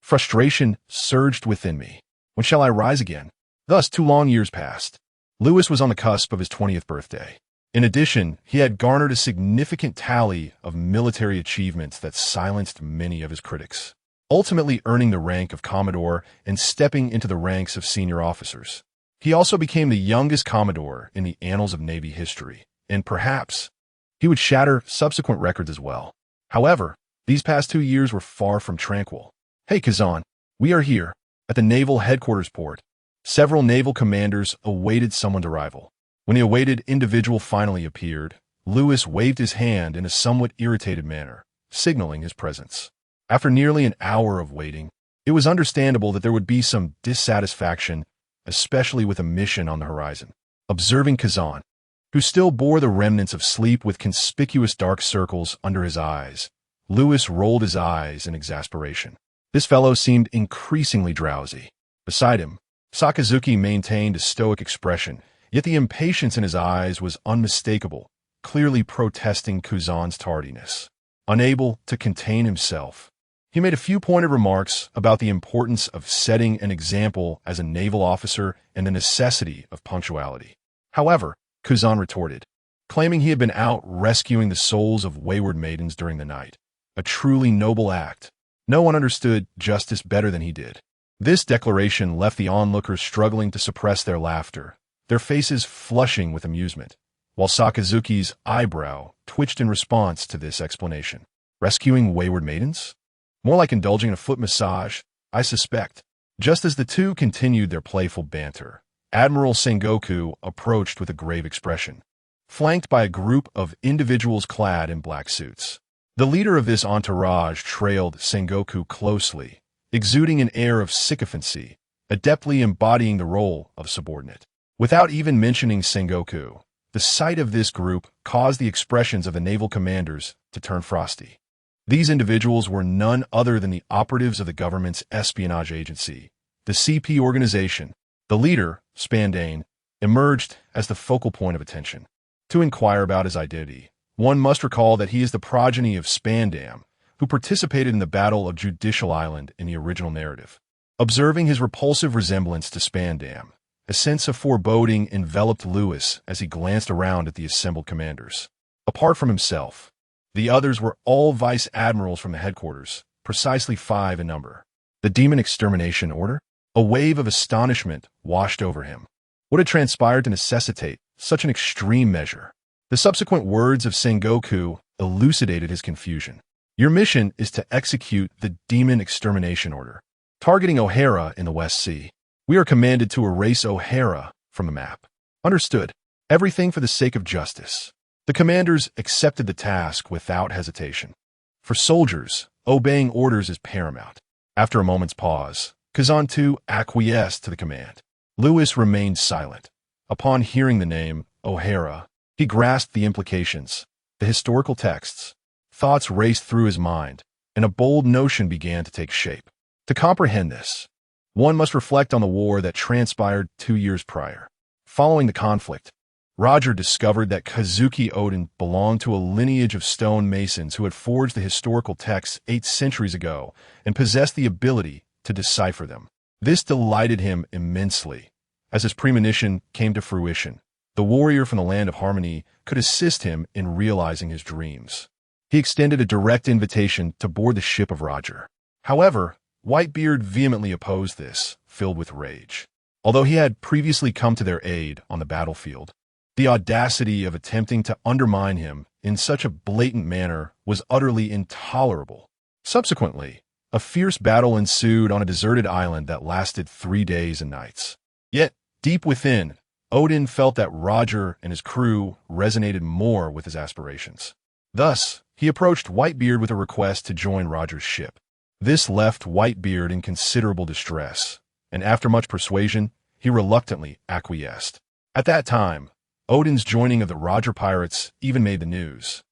Frustration surged within me. When shall I rise again? Thus, 2 long years passed. Lewis was on the cusp of his 20th birthday. In addition, he had garnered a significant tally of military achievements that silenced many of his critics, ultimately earning the rank of Commodore and stepping into the ranks of senior officers. He also became the youngest Commodore in the annals of Navy history, and perhaps he would shatter subsequent records as well. However, these past 2 years were far from tranquil. Hey, Kazan, we are here, at the Naval Headquarters port. Several naval commanders awaited someone's arrival. When the awaited individual finally appeared, Lewis waved his hand in a somewhat irritated manner, signaling his presence. After nearly an hour of waiting, it was understandable that there would be some dissatisfaction, especially with a mission on the horizon. Observing Kazan, who still bore the remnants of sleep with conspicuous dark circles under his eyes, Lewis rolled his eyes in exasperation. This fellow seemed increasingly drowsy. Beside him, Sakazuki maintained a stoic expression, yet the impatience in his eyes was unmistakable, clearly protesting Kazan's tardiness. Unable to contain himself, he made a few pointed remarks about the importance of setting an example as a naval officer and the necessity of punctuality. However, Kazan retorted, claiming he had been out rescuing the souls of wayward maidens during the night. A truly noble act. No one understood justice better than he did. This declaration left the onlookers struggling to suppress their laughter, their faces flushing with amusement, while Sakazuki's eyebrow twitched in response to this explanation. Rescuing wayward maidens? More like indulging in a foot massage, I suspect. Just as the two continued their playful banter, Admiral Sengoku approached with a grave expression, flanked by a group of individuals clad in black suits. The leader of this entourage trailed Sengoku closely, exuding an air of sycophancy, adeptly embodying the role of subordinate. Without even mentioning Sengoku, the sight of this group caused the expressions of the naval commanders to turn frosty. These individuals were none other than the operatives of the government's espionage agency, the CP organization. The leader, Spandane, emerged as the focal point of attention. To inquire about his identity, one must recall that he is the progeny of Spandam, who participated in the Battle of Judicial Island in the original narrative. Observing his repulsive resemblance to Spandam, a sense of foreboding enveloped Lewis as he glanced around at the assembled commanders. Apart from himself, the others were all vice admirals from the headquarters, precisely 5 in number. The Demon Extermination Order? A wave of astonishment washed over him. What had transpired to necessitate such an extreme measure? The subsequent words of Sengoku elucidated his confusion. Your mission is to execute the Demon Extermination Order, targeting O'Hara in the West Sea. We are commanded to erase O'Hara from the map. Understood. Everything for the sake of justice. The commanders accepted the task without hesitation. For soldiers, obeying orders is paramount. After a moment's pause, Kazan too acquiesced to the command. Lewis remained silent. Upon hearing the name, O'Hara, he grasped the implications, the historical texts. Thoughts raced through his mind, and a bold notion began to take shape. To comprehend this, one must reflect on the war that transpired 2 years prior. Following the conflict, Roger discovered that Kazuki Odin belonged to a lineage of stone masons who had forged the historical texts 8 centuries ago and possessed the ability to decipher them. This delighted him immensely. As his premonition came to fruition, the warrior from the land of harmony could assist him in realizing his dreams. He extended a direct invitation to board the ship of Roger. However, Whitebeard vehemently opposed this, filled with rage. Although he had previously come to their aid on the battlefield, the audacity of attempting to undermine him in such a blatant manner was utterly intolerable. Subsequently, a fierce battle ensued on a deserted island that lasted 3 days and nights. Yet, deep within, Odin felt that Roger and his crew resonated more with his aspirations. Thus, he approached Whitebeard with a request to join Roger's ship. This left Whitebeard in considerable distress, and after much persuasion, he reluctantly acquiesced. At that time, Odin's joining of the Roger pirates even made the news,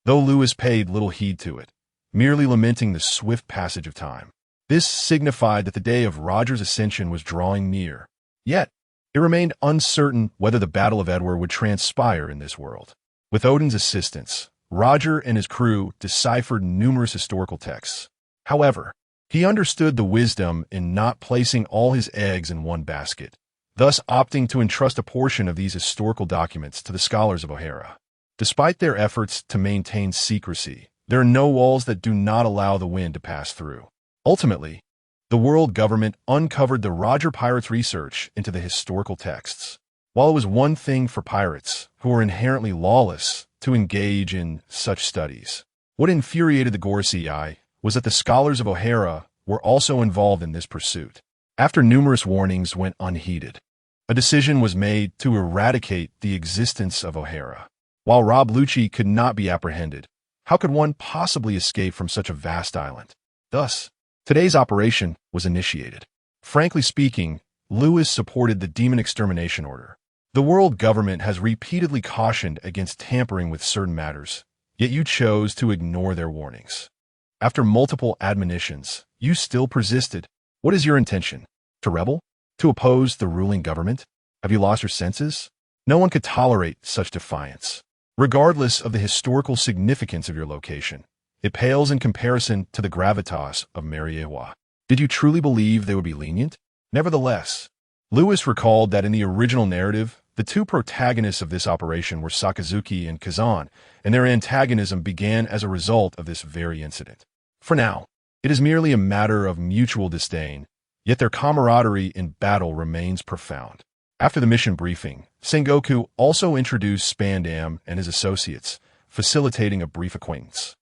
though Lewis paid little heed to it, merely lamenting the swift passage of time. This signified that the day of Roger's ascension was drawing near. Yet, It remained uncertain whether the Battle of Edward would transpire in this world. With Odin's assistance, Roger and his crew deciphered numerous historical texts. However, he understood the wisdom in not placing all his eggs in one basket, thus opting to entrust a portion of these historical documents to the scholars of O'Hara. Despite their efforts to maintain secrecy, there are no walls that do not allow the wind to pass through. Ultimately, the world government uncovered the Roger pirates' research into the historical texts. While it was one thing for pirates, who were inherently lawless, to engage in such studies, what infuriated the Gorsei was that the scholars of O'Hara were also involved in this pursuit. After numerous warnings went unheeded, a decision was made to eradicate the existence of O'Hara. While Rob Lucci could not be apprehended, how could one possibly escape from such a vast island? Thus, today's operation was initiated. Frankly speaking, Lewis supported the Demon Extermination Order. The world government has repeatedly cautioned against tampering with certain matters, yet you chose to ignore their warnings. After multiple admonitions, you still persisted. What is your intention? To rebel? To oppose the ruling government? Have you lost your senses? No one could tolerate such defiance. Regardless of the historical significance of your location, it pales in comparison to the gravitas of Mariewa. Did you truly believe they would be lenient? Nevertheless, Lewis recalled that in the original narrative, the two protagonists of this operation were Sakazuki and Kazan, and their antagonism began as a result of this very incident. For now, it is merely a matter of mutual disdain, yet their camaraderie in battle remains profound. After the mission briefing, Sengoku also introduced Spandam and his associates, facilitating a brief acquaintance.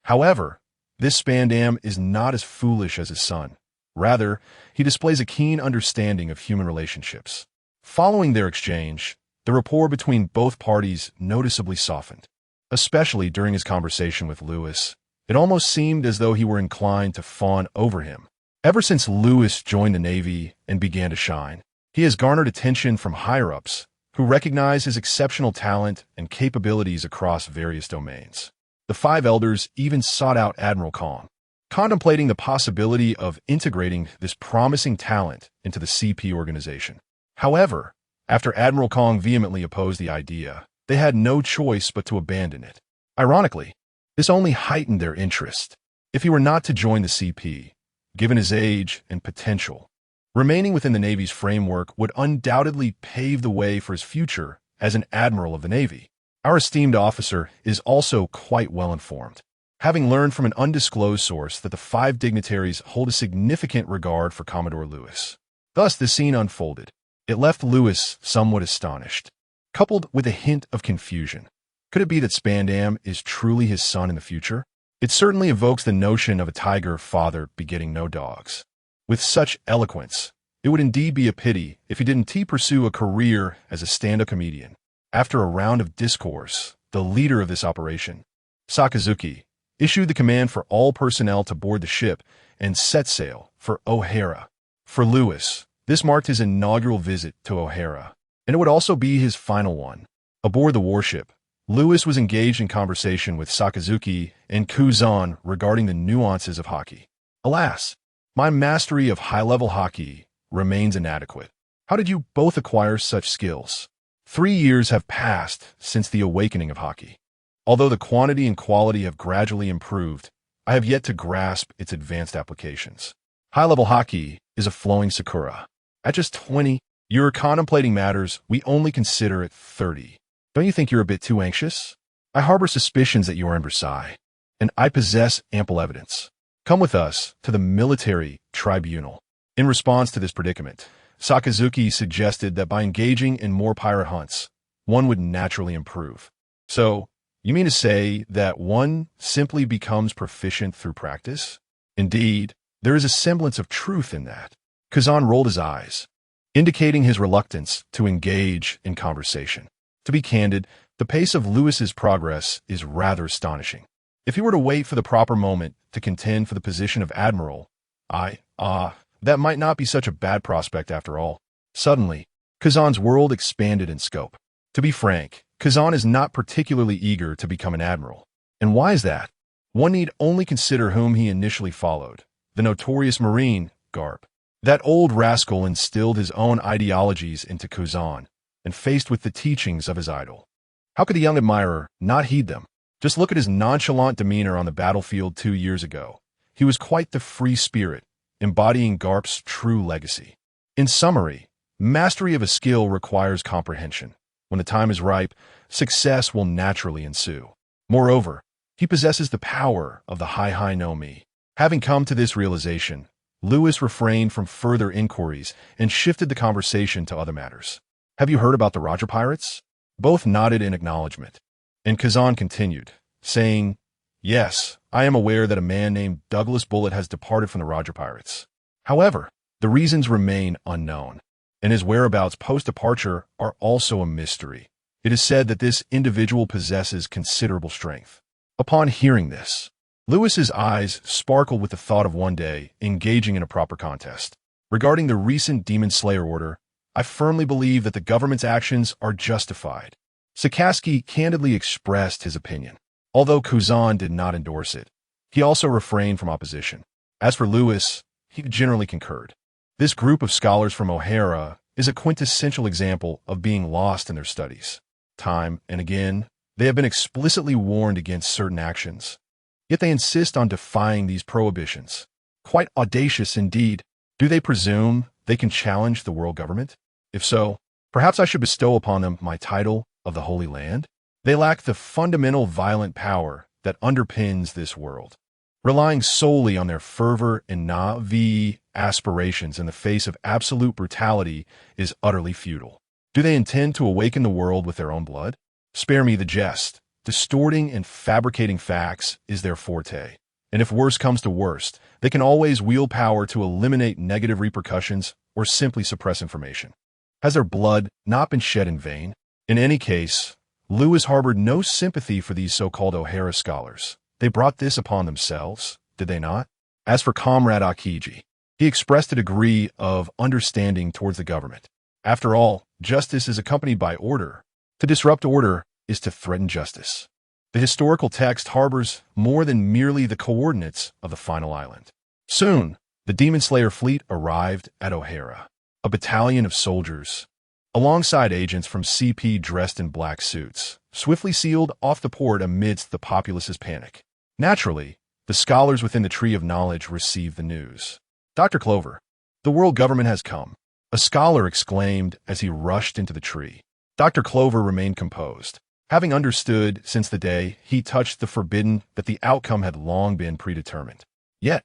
However, this Spandam is not as foolish as his son. Rather, he displays a keen understanding of human relationships. Following their exchange, the rapport between both parties noticeably softened. Especially during his conversation with Lewis, it almost seemed as though he were inclined to fawn over him. Ever since Lewis joined the Navy and began to shine, he has garnered attention from higher-ups who recognize his exceptional talent and capabilities across various domains. The five elders even sought out Admiral Kong, contemplating the possibility of integrating this promising talent into the CP organization. However, after Admiral Kong vehemently opposed the idea, they had no choice but to abandon it. Ironically, this only heightened their interest. If he were not to join the CP, given his age and potential, remaining within the Navy's framework would undoubtedly pave the way for his future as an admiral of the Navy. Our esteemed officer is also quite well informed, having learned from an undisclosed source that the five dignitaries hold a significant regard for Commodore Lewis. Thus, the scene unfolded. It left Lewis somewhat astonished, coupled with a hint of confusion. Could it be that Spandam is truly his son in the future? It certainly evokes the notion of a tiger father begetting no dogs. With such eloquence, it would indeed be a pity if he didn't pursue a career as a stand-up comedian. After a round of discourse, the leader of this operation, Sakazuki, issued the command for all personnel to board the ship and set sail for O'Hara. For Lewis, this marked his inaugural visit to O'Hara, and it would also be his final one. Aboard the warship, Lewis was engaged in conversation with Sakazuki and Kuzan regarding the nuances of hockey. Alas, my mastery of high-level hockey remains inadequate. How did you both acquire such skills? 3 years have passed since the awakening of hockey. Although the quantity and quality have gradually improved, I have yet to grasp its advanced applications. High-level hockey is a flowing sakura. At just 20, you're contemplating matters we only consider at 30. Don't you think you're a bit too anxious? I harbor suspicions that you are in Versailles, and I possess ample evidence. Come with us to the military tribunal. In response to this predicament, Sakazuki suggested that by engaging in more pirate hunts, one would naturally improve. So, you mean to say that one simply becomes proficient through practice? Indeed, there is a semblance of truth in that. Kazan rolled his eyes, indicating his reluctance to engage in conversation. To be candid, the pace of Lewis's progress is rather astonishing. If he were to wait for the proper moment to contend for the position of admiral, that might not be such a bad prospect after all. Suddenly, Kazan's world expanded in scope. To be frank, Kazan is not particularly eager to become an admiral. And why is that? One need only consider whom he initially followed, the notorious Marine, Garp. That old rascal instilled his own ideologies into Kuzan, and faced with the teachings of his idol, how could the young admirer not heed them? Just look at his nonchalant demeanor on the battlefield 2 years ago. He was quite the free spirit, embodying Garp's true legacy. In summary, mastery of a skill requires comprehension. When the time is ripe, success will naturally ensue. Moreover, he possesses the power of the Hi no Mi. Having come to this realization, Lewis refrained from further inquiries and shifted the conversation to other matters. Have you heard about the Roger Pirates? Both nodded in acknowledgement, and Kazan continued, saying, Yes, I am aware that a man named Douglas Bullitt has departed from the Roger Pirates. However, the reasons remain unknown, and his whereabouts post-departure are also a mystery. It is said that this individual possesses considerable strength. Upon hearing this, Lewis's eyes sparkled with the thought of one day engaging in a proper contest. Regarding the recent Demon Slayer order, I firmly believe that the government's actions are justified. Sakaski candidly expressed his opinion. Although Kuzan did not endorse it, he also refrained from opposition. As for Lewis, he generally concurred. This group of scholars from O'Hara is a quintessential example of being lost in their studies. Time and again, they have been explicitly warned against certain actions. Yet they insist on defying these prohibitions. Quite audacious indeed. Do they presume they can challenge the world government? If so, perhaps I should bestow upon them my title of the Holy Land? They lack the fundamental violent power that underpins this world. Relying solely on their fervor and naive aspirations in the face of absolute brutality is utterly futile. Do they intend to awaken the world with their own blood? Spare me the jest. Distorting and fabricating facts is their forte. And if worse comes to worst, they can always wield power to eliminate negative repercussions or simply suppress information. Has their blood not been shed in vain? In any case, Lewis harbored no sympathy for these so-called O'Hara scholars. They brought this upon themselves, did they not? As for Comrade Akiji, he expressed a degree of understanding towards the government. After all, justice is accompanied by order. To disrupt order is to threaten justice. The historical text harbors more than merely the coordinates of the final island. Soon, the Demon Slayer fleet arrived at O'Hara, a battalion of soldiers, alongside agents from CP dressed in black suits, swiftly sealed off the port amidst the populace's panic. Naturally, the scholars within the Tree of Knowledge received the news. Dr. Clover, the world government has come, a scholar exclaimed as he rushed into the tree. Dr. Clover remained composed, having understood since the day he touched the forbidden that the outcome had long been predetermined. Yet,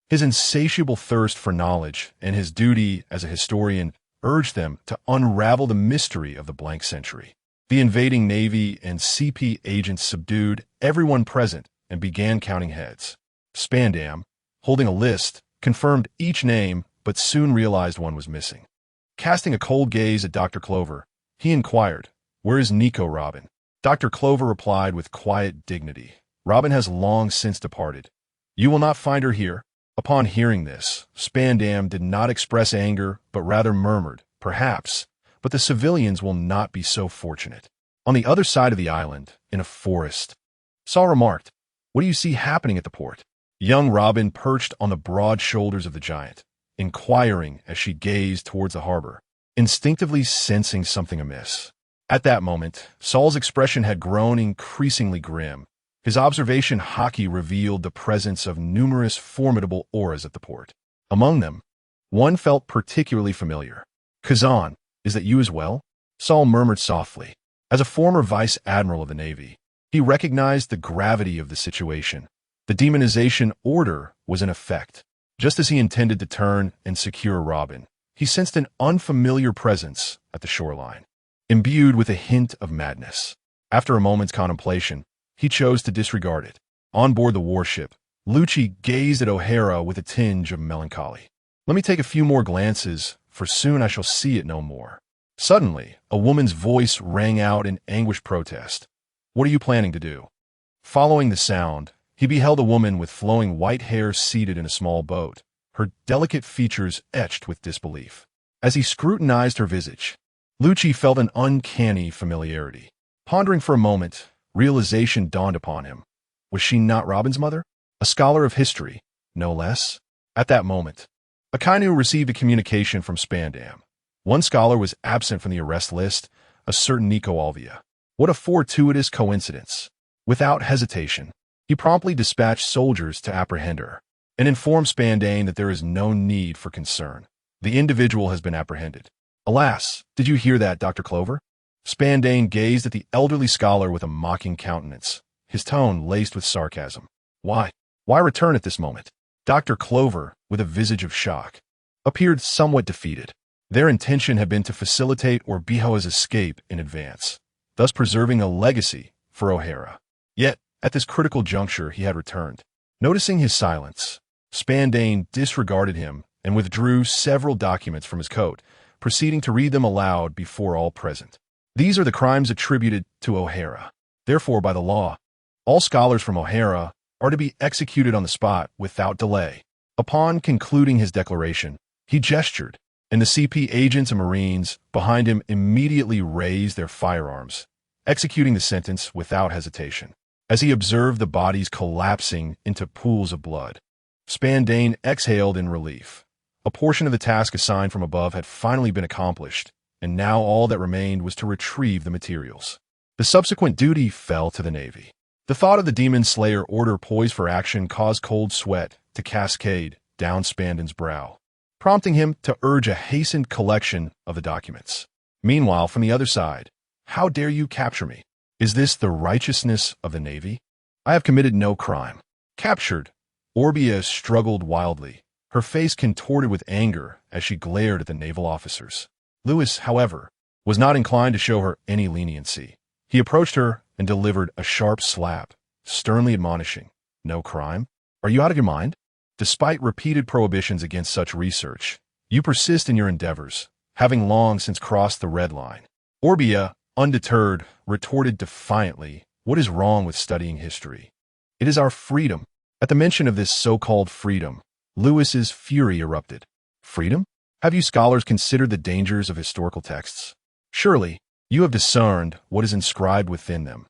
his insatiable thirst for knowledge and his duty as a historian urged them to unravel the mystery of the blank century. The invading Navy and CP agents subdued everyone present and began counting heads. Spandam, holding a list, confirmed each name but soon realized one was missing. Casting a cold gaze at Dr. Clover, he inquired, "Where is Nico Robin?" Dr. Clover replied with quiet dignity, "Robin has long since departed. You will not find her here." Upon hearing this, Spandam did not express anger, but rather murmured, "Perhaps, but the civilians will not be so fortunate." On the other side of the island, in a forest, Saul remarked, "What do you see happening at the port?" Young Robin perched on the broad shoulders of the giant, inquiring as she gazed towards the harbor, instinctively sensing something amiss. At that moment, Saul's expression had grown increasingly grim. His observation hockey revealed the presence of numerous formidable auras at the port. Among them, one felt particularly familiar. "Kazan, is that you as well?" Saul murmured softly. As a former vice admiral of the Navy, he recognized the gravity of the situation. The demonization order was in effect. Just as he intended to turn and secure Robin, he sensed an unfamiliar presence at the shoreline, imbued with a hint of madness. After a moment's contemplation, he chose to disregard it. On board the warship, Lucci gazed at O'Hara with a tinge of melancholy. "Let me take a few more glances, for soon I shall see it no more." Suddenly, a woman's voice rang out in anguished protest. "What are you planning to do?" Following the sound, he beheld a woman with flowing white hair seated in a small boat, her delicate features etched with disbelief. As he scrutinized her visage, Lucci felt an uncanny familiarity. Pondering for a moment, realization dawned upon him. Was she not Robin's mother? A scholar of history, no less? At that moment, Akainu received a communication from Spandam. One scholar was absent from the arrest list, a certain Nico Alvia. What a fortuitous coincidence. Without hesitation, he promptly dispatched soldiers to apprehend her and informed Spandane that there is no need for concern. The individual has been apprehended. Alas, did you hear that, Dr. Clover? Spandane gazed at the elderly scholar with a mocking countenance, his tone laced with sarcasm. Why? Why return at this moment? Dr. Clover, with a visage of shock, appeared somewhat defeated. Their intention had been to facilitate Orbihoa's escape in advance, thus preserving a legacy for O'Hara. Yet, at this critical juncture, he had returned. Noticing his silence, Spandane disregarded him and withdrew several documents from his coat, proceeding to read them aloud before all present. These are the crimes attributed to O'Hara. Therefore, by the law, all scholars from O'Hara are to be executed on the spot without delay. Upon concluding his declaration, he gestured, and the CP agents and Marines behind him immediately raised their firearms, executing the sentence without hesitation. As he observed the bodies collapsing into pools of blood, Spandane exhaled in relief. A portion of the task assigned from above had finally been accomplished, and now all that remained was to retrieve the materials. The subsequent duty fell to the Navy. The thought of the Demon Slayer order poised for action caused cold sweat to cascade down Spandane's brow, prompting him to urge a hastened collection of the documents. Meanwhile, from the other side, how dare you capture me? Is this the righteousness of the Navy? I have committed no crime. Captured, Orbia struggled wildly, her face contorted with anger as she glared at the naval officers. Lewis, however, was not inclined to show her any leniency. He approached her and delivered a sharp slap, sternly admonishing, "No crime? Are you out of your mind? Despite repeated prohibitions against such research, you persist in your endeavors, having long since crossed the red line." Orbia, undeterred, retorted defiantly, "What is wrong with studying history? It is our freedom." At the mention of this so-called freedom, Lewis's fury erupted. Freedom? Have you scholars considered the dangers of historical texts? Surely, you have discerned what is inscribed within them.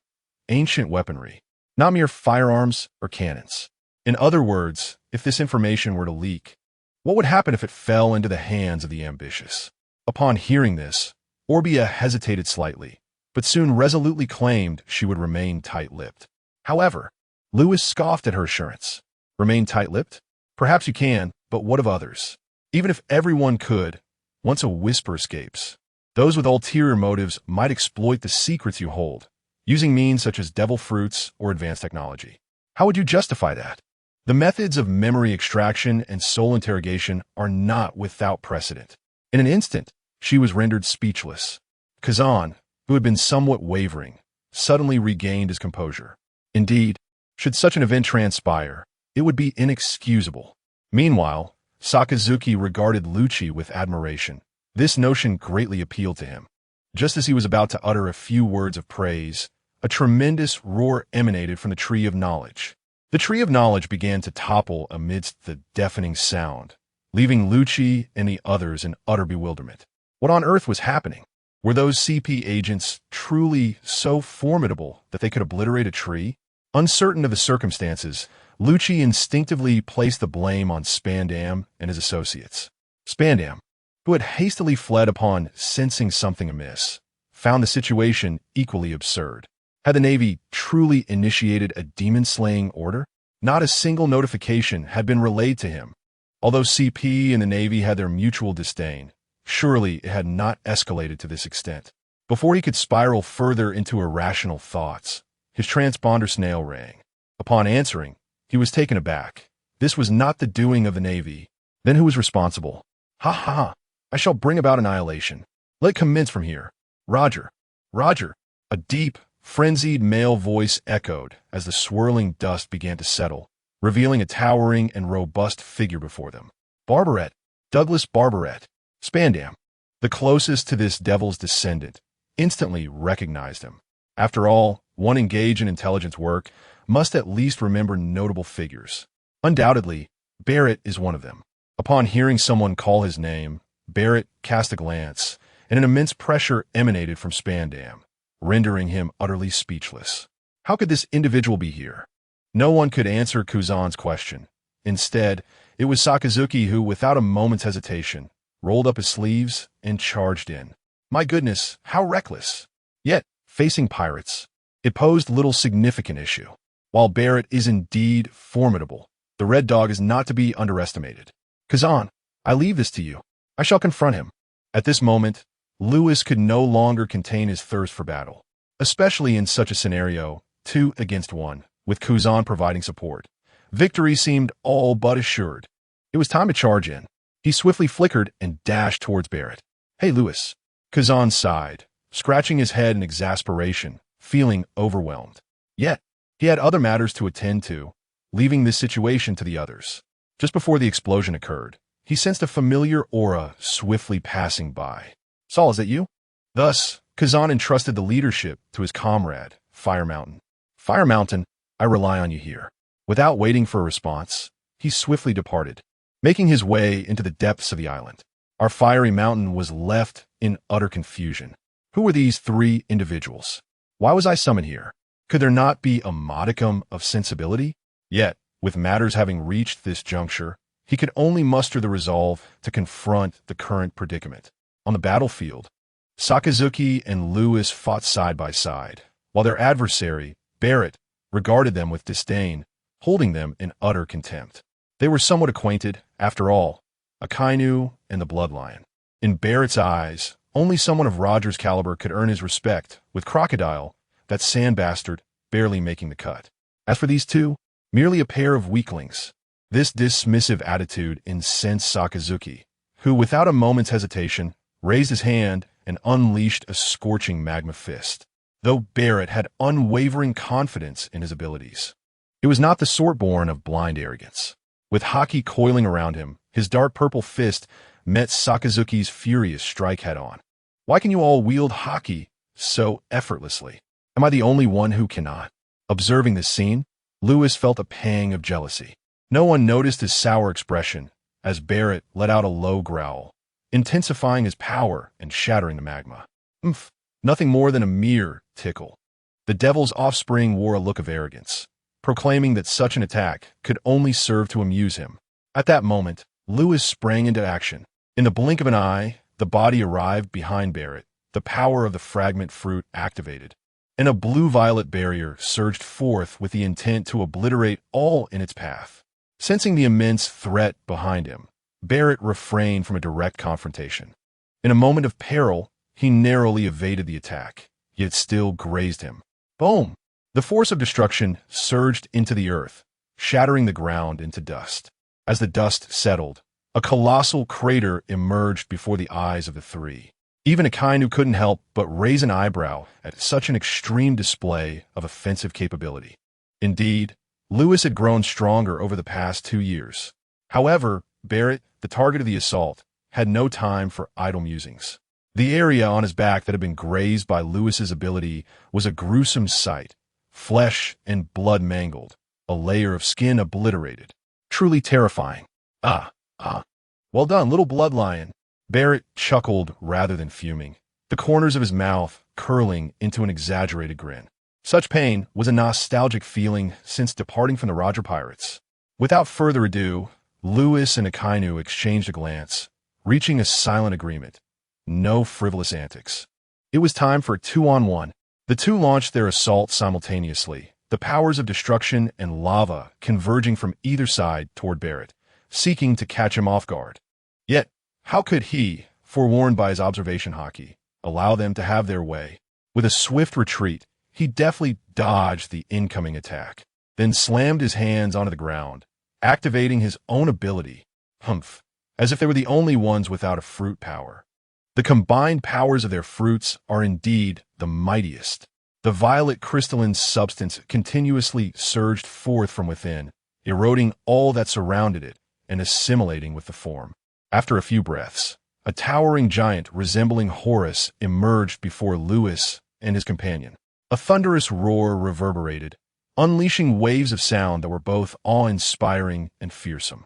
Ancient weaponry, not mere firearms or cannons. In other words, if this information were to leak, what would happen if it fell into the hands of the ambitious? Upon hearing this, Orbia hesitated slightly, but soon resolutely claimed she would remain tight-lipped. However, Lewis scoffed at her assurance. Remain tight-lipped? Perhaps you can, but what of others? Even if everyone could, once a whisper escapes, those with ulterior motives might exploit the secrets you hold, using means such as devil fruits or advanced technology. How would you justify that? The methods of memory extraction and soul interrogation are not without precedent. In an instant, she was rendered speechless. Kazan, who had been somewhat wavering, suddenly regained his composure. Indeed, should such an event transpire, it would be inexcusable. Meanwhile, Sakazuki regarded Lucci with admiration. This notion greatly appealed to him. Just as he was about to utter a few words of praise, a tremendous roar emanated from the Tree of Knowledge. The Tree of Knowledge began to topple amidst the deafening sound, leaving Lucci and the others in utter bewilderment. What on earth was happening? Were those CP agents truly so formidable that they could obliterate a tree? Uncertain of the circumstances, Lucci instinctively placed the blame on Spandam and his associates. Spandam, who had hastily fled upon sensing something amiss, found the situation equally absurd. Had the Navy truly initiated a demon-slaying order? Not a single notification had been relayed to him. Although CP and the Navy had their mutual disdain, surely it had not escalated to this extent. Before he could spiral further into irrational thoughts, his transponder snail rang. Upon answering, he was taken aback. This was not the doing of the Navy. Then who was responsible? Ha ha! I shall bring about annihilation. Let it commence from here. Roger. Roger. A deep, frenzied male voice echoed as the swirling dust began to settle, revealing a towering and robust figure before them. Barbaret. Douglas Barbaret. Spandam, the closest to this devil's descendant, instantly recognized him. After all, one engaged in intelligence work must at least remember notable figures. Undoubtedly, Barrett is one of them. Upon hearing someone call his name, Barrett cast a glance, and an immense pressure emanated from Spandam, rendering him utterly speechless. How could this individual be here? No one could answer Kuzan's question. Instead, It was Sakazuki who, without a moment's hesitation, rolled up his sleeves and charged in. My goodness, how reckless! Yet, facing pirates, it posed little significant issue. While Barrett is indeed formidable, the Red Dog is not to be underestimated. Kazan, I leave this to you. I shall confront him. At this moment, Lewis could no longer contain his thirst for battle, especially in such a scenario, 2 against 1, with Kazan providing support. Victory seemed all but assured. It was time to charge in. He swiftly flickered and dashed towards Barrett. Hey, Lewis. Kazan sighed, scratching his head in exasperation, feeling overwhelmed. Yet, he had other matters to attend to, leaving this situation to the others. Just before the explosion occurred, he sensed a familiar aura swiftly passing by. Saul, is that you? Thus, Kazan entrusted the leadership to his comrade, Fire Mountain. Fire Mountain, I rely on you here. Without waiting for a response, he swiftly departed, making his way into the depths of the island. Our Fiery Mountain was left in utter confusion. Who were these 3 individuals? Why was I summoned here? Could there not be a modicum of sensibility? Yet, with matters having reached this juncture, he could only muster the resolve to confront the current predicament. On the battlefield, Sakazuki and Lewis fought side by side, while their adversary, Barrett, regarded them with disdain, holding them in utter contempt. They were somewhat acquainted, after all, Akainu and the Bloodlion. In Barrett's eyes, only someone of Roger's caliber could earn his respect, with Crocodile, that sand bastard, barely making the cut. As for these 2, merely a pair of weaklings. This dismissive attitude incensed Sakazuki, who, without a moment's hesitation, raised his hand and unleashed a scorching magma fist. Though Barrett had unwavering confidence in his abilities, it was not the sort born of blind arrogance. With haki coiling around him, his dark purple fist met Sakazuki's furious strike head-on. Why can you all wield haki so effortlessly? Am I the only one who cannot? Observing this scene, Lewis felt a pang of jealousy. No one noticed his sour expression as Barrett let out a low growl, intensifying his power and shattering the magma. Nothing more than a mere tickle. The devil's offspring wore a look of arrogance, proclaiming that such an attack could only serve to amuse him. At that moment, Lewis sprang into action. In the blink of an eye, the body arrived behind Barrett, the power of the fragment fruit activated, and a blue-violet barrier surged forth with the intent to obliterate all in its path. Sensing the immense threat behind him, Barrett refrained from a direct confrontation. In a moment of peril, he narrowly evaded the attack, yet still grazed him. Boom! The force of destruction surged into the earth, shattering the ground into dust. As the dust settled, a colossal crater emerged before the eyes of the 3. Even Akainu couldn't help but raise an eyebrow at such an extreme display of offensive capability. Indeed, Lewis had grown stronger over the past 2 years. However, Barrett, the target of the assault, had no time for idle musings. The area on his back that had been grazed by Lewis's ability was a gruesome sight, flesh and blood mangled, a layer of skin obliterated. Truly terrifying. Well done, little Bloodlion. Barrett chuckled rather than fuming, the corners of his mouth curling into an exaggerated grin. Such pain was a nostalgic feeling since departing from the Roger Pirates. Without further ado, Lewis and Akainu exchanged a glance, reaching a silent agreement. No frivolous antics. It was time for a 2-on-1. The 2 launched their assault simultaneously, the powers of destruction and lava converging from either side toward Barrett, seeking to catch him off guard. Yet, how could he, forewarned by his observation haki, allow them to have their way? With a swift retreat, he deftly dodged the incoming attack, then slammed his hands onto the ground, activating his own ability, as if they were the only ones without a fruit power. The combined powers of their fruits are indeed the mightiest. The violet crystalline substance continuously surged forth from within, eroding all that surrounded it and assimilating with the form. After a few breaths, a towering giant resembling Horus emerged before Lewis and his companion. A thunderous roar reverberated, unleashing waves of sound that were both awe-inspiring and fearsome.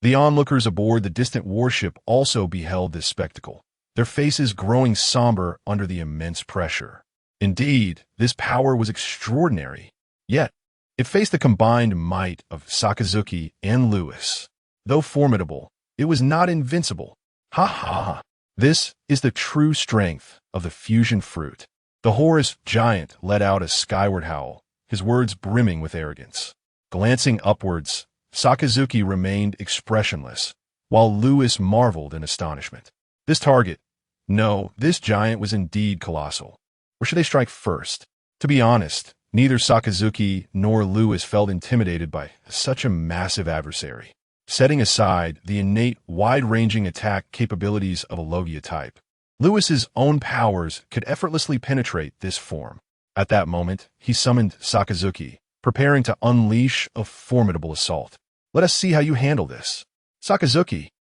The onlookers aboard the distant warship also beheld this spectacle, their faces growing somber under the immense pressure. Indeed, this power was extraordinary. Yet, it faced the combined might of Sakazuki and Lewis. Though formidable, it was not invincible. Ha ha ha. This is the true strength of the fusion fruit. The Horus giant let out a skyward howl, his words brimming with arrogance. Glancing upwards, Sakazuki remained expressionless, while Lewis marveled in astonishment. This giant was indeed colossal. Where should they strike first? To be honest, neither Sakazuki nor Lewis felt intimidated by such a massive adversary. Setting aside the innate, wide-ranging attack capabilities of a Logia type, Lewis's own powers could effortlessly penetrate this form. At that moment, he summoned Sakazuki, preparing to unleash a formidable assault. Let us see how you handle this. Sakazuki.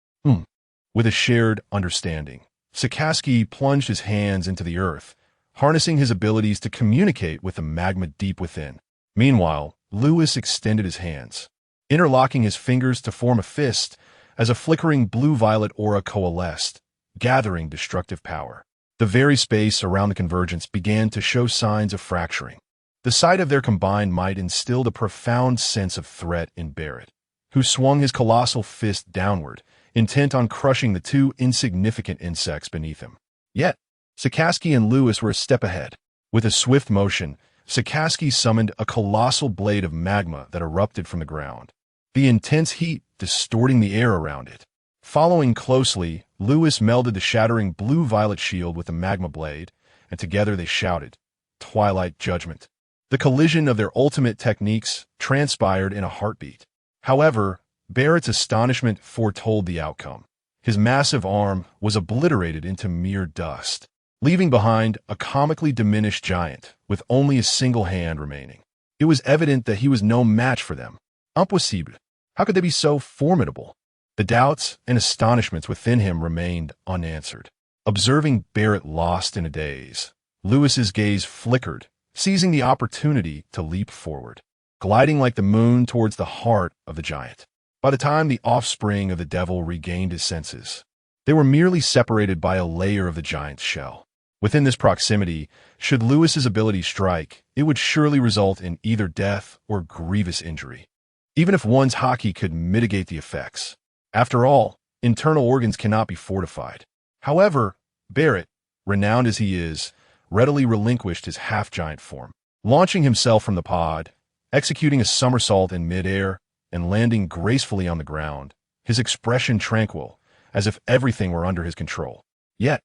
With a shared understanding, Sakazuki plunged his hands into the earth, harnessing his abilities to communicate with the magma deep within. Meanwhile, Lewis extended his hands, interlocking his fingers to form a fist as a flickering blue-violet aura coalesced, gathering destructive power. The very space around the convergence began to show signs of fracturing. The sight of their combined might instilled a profound sense of threat in Barrett, who swung his colossal fist downward, intent on crushing the two insignificant insects beneath him. Yet, Sakazuki and Lewis were a step ahead. With a swift motion, Sakazuki summoned a colossal blade of magma that erupted from the ground, the intense heat distorting the air around it. Following closely, Lewis melded the shattering blue-violet shield with the magma blade, and together they shouted, "Twilight Judgment." The collision of their ultimate techniques transpired in a heartbeat. However, Barrett's astonishment foretold the outcome. His massive arm was obliterated into mere dust, leaving behind a comically diminished giant with only a single hand remaining. It was evident that he was no match for them. Impossible. How could they be so formidable? The doubts and astonishments within him remained unanswered. Observing Barrett lost in a daze, Lewis's gaze flickered, seizing the opportunity to leap forward, gliding like the moon towards the heart of the giant. By the time the offspring of the devil regained his senses, they were merely separated by a layer of the giant's shell. Within this proximity, should Lewis's ability strike, it would surely result in either death or grievous injury, even if one's haki could mitigate the effects. After all, internal organs cannot be fortified. However, Barrett, renowned as he is, readily relinquished his half-giant form, launching himself from the pod, executing a somersault in midair, and landing gracefully on the ground, his expression tranquil, as if everything were under his control. Yet,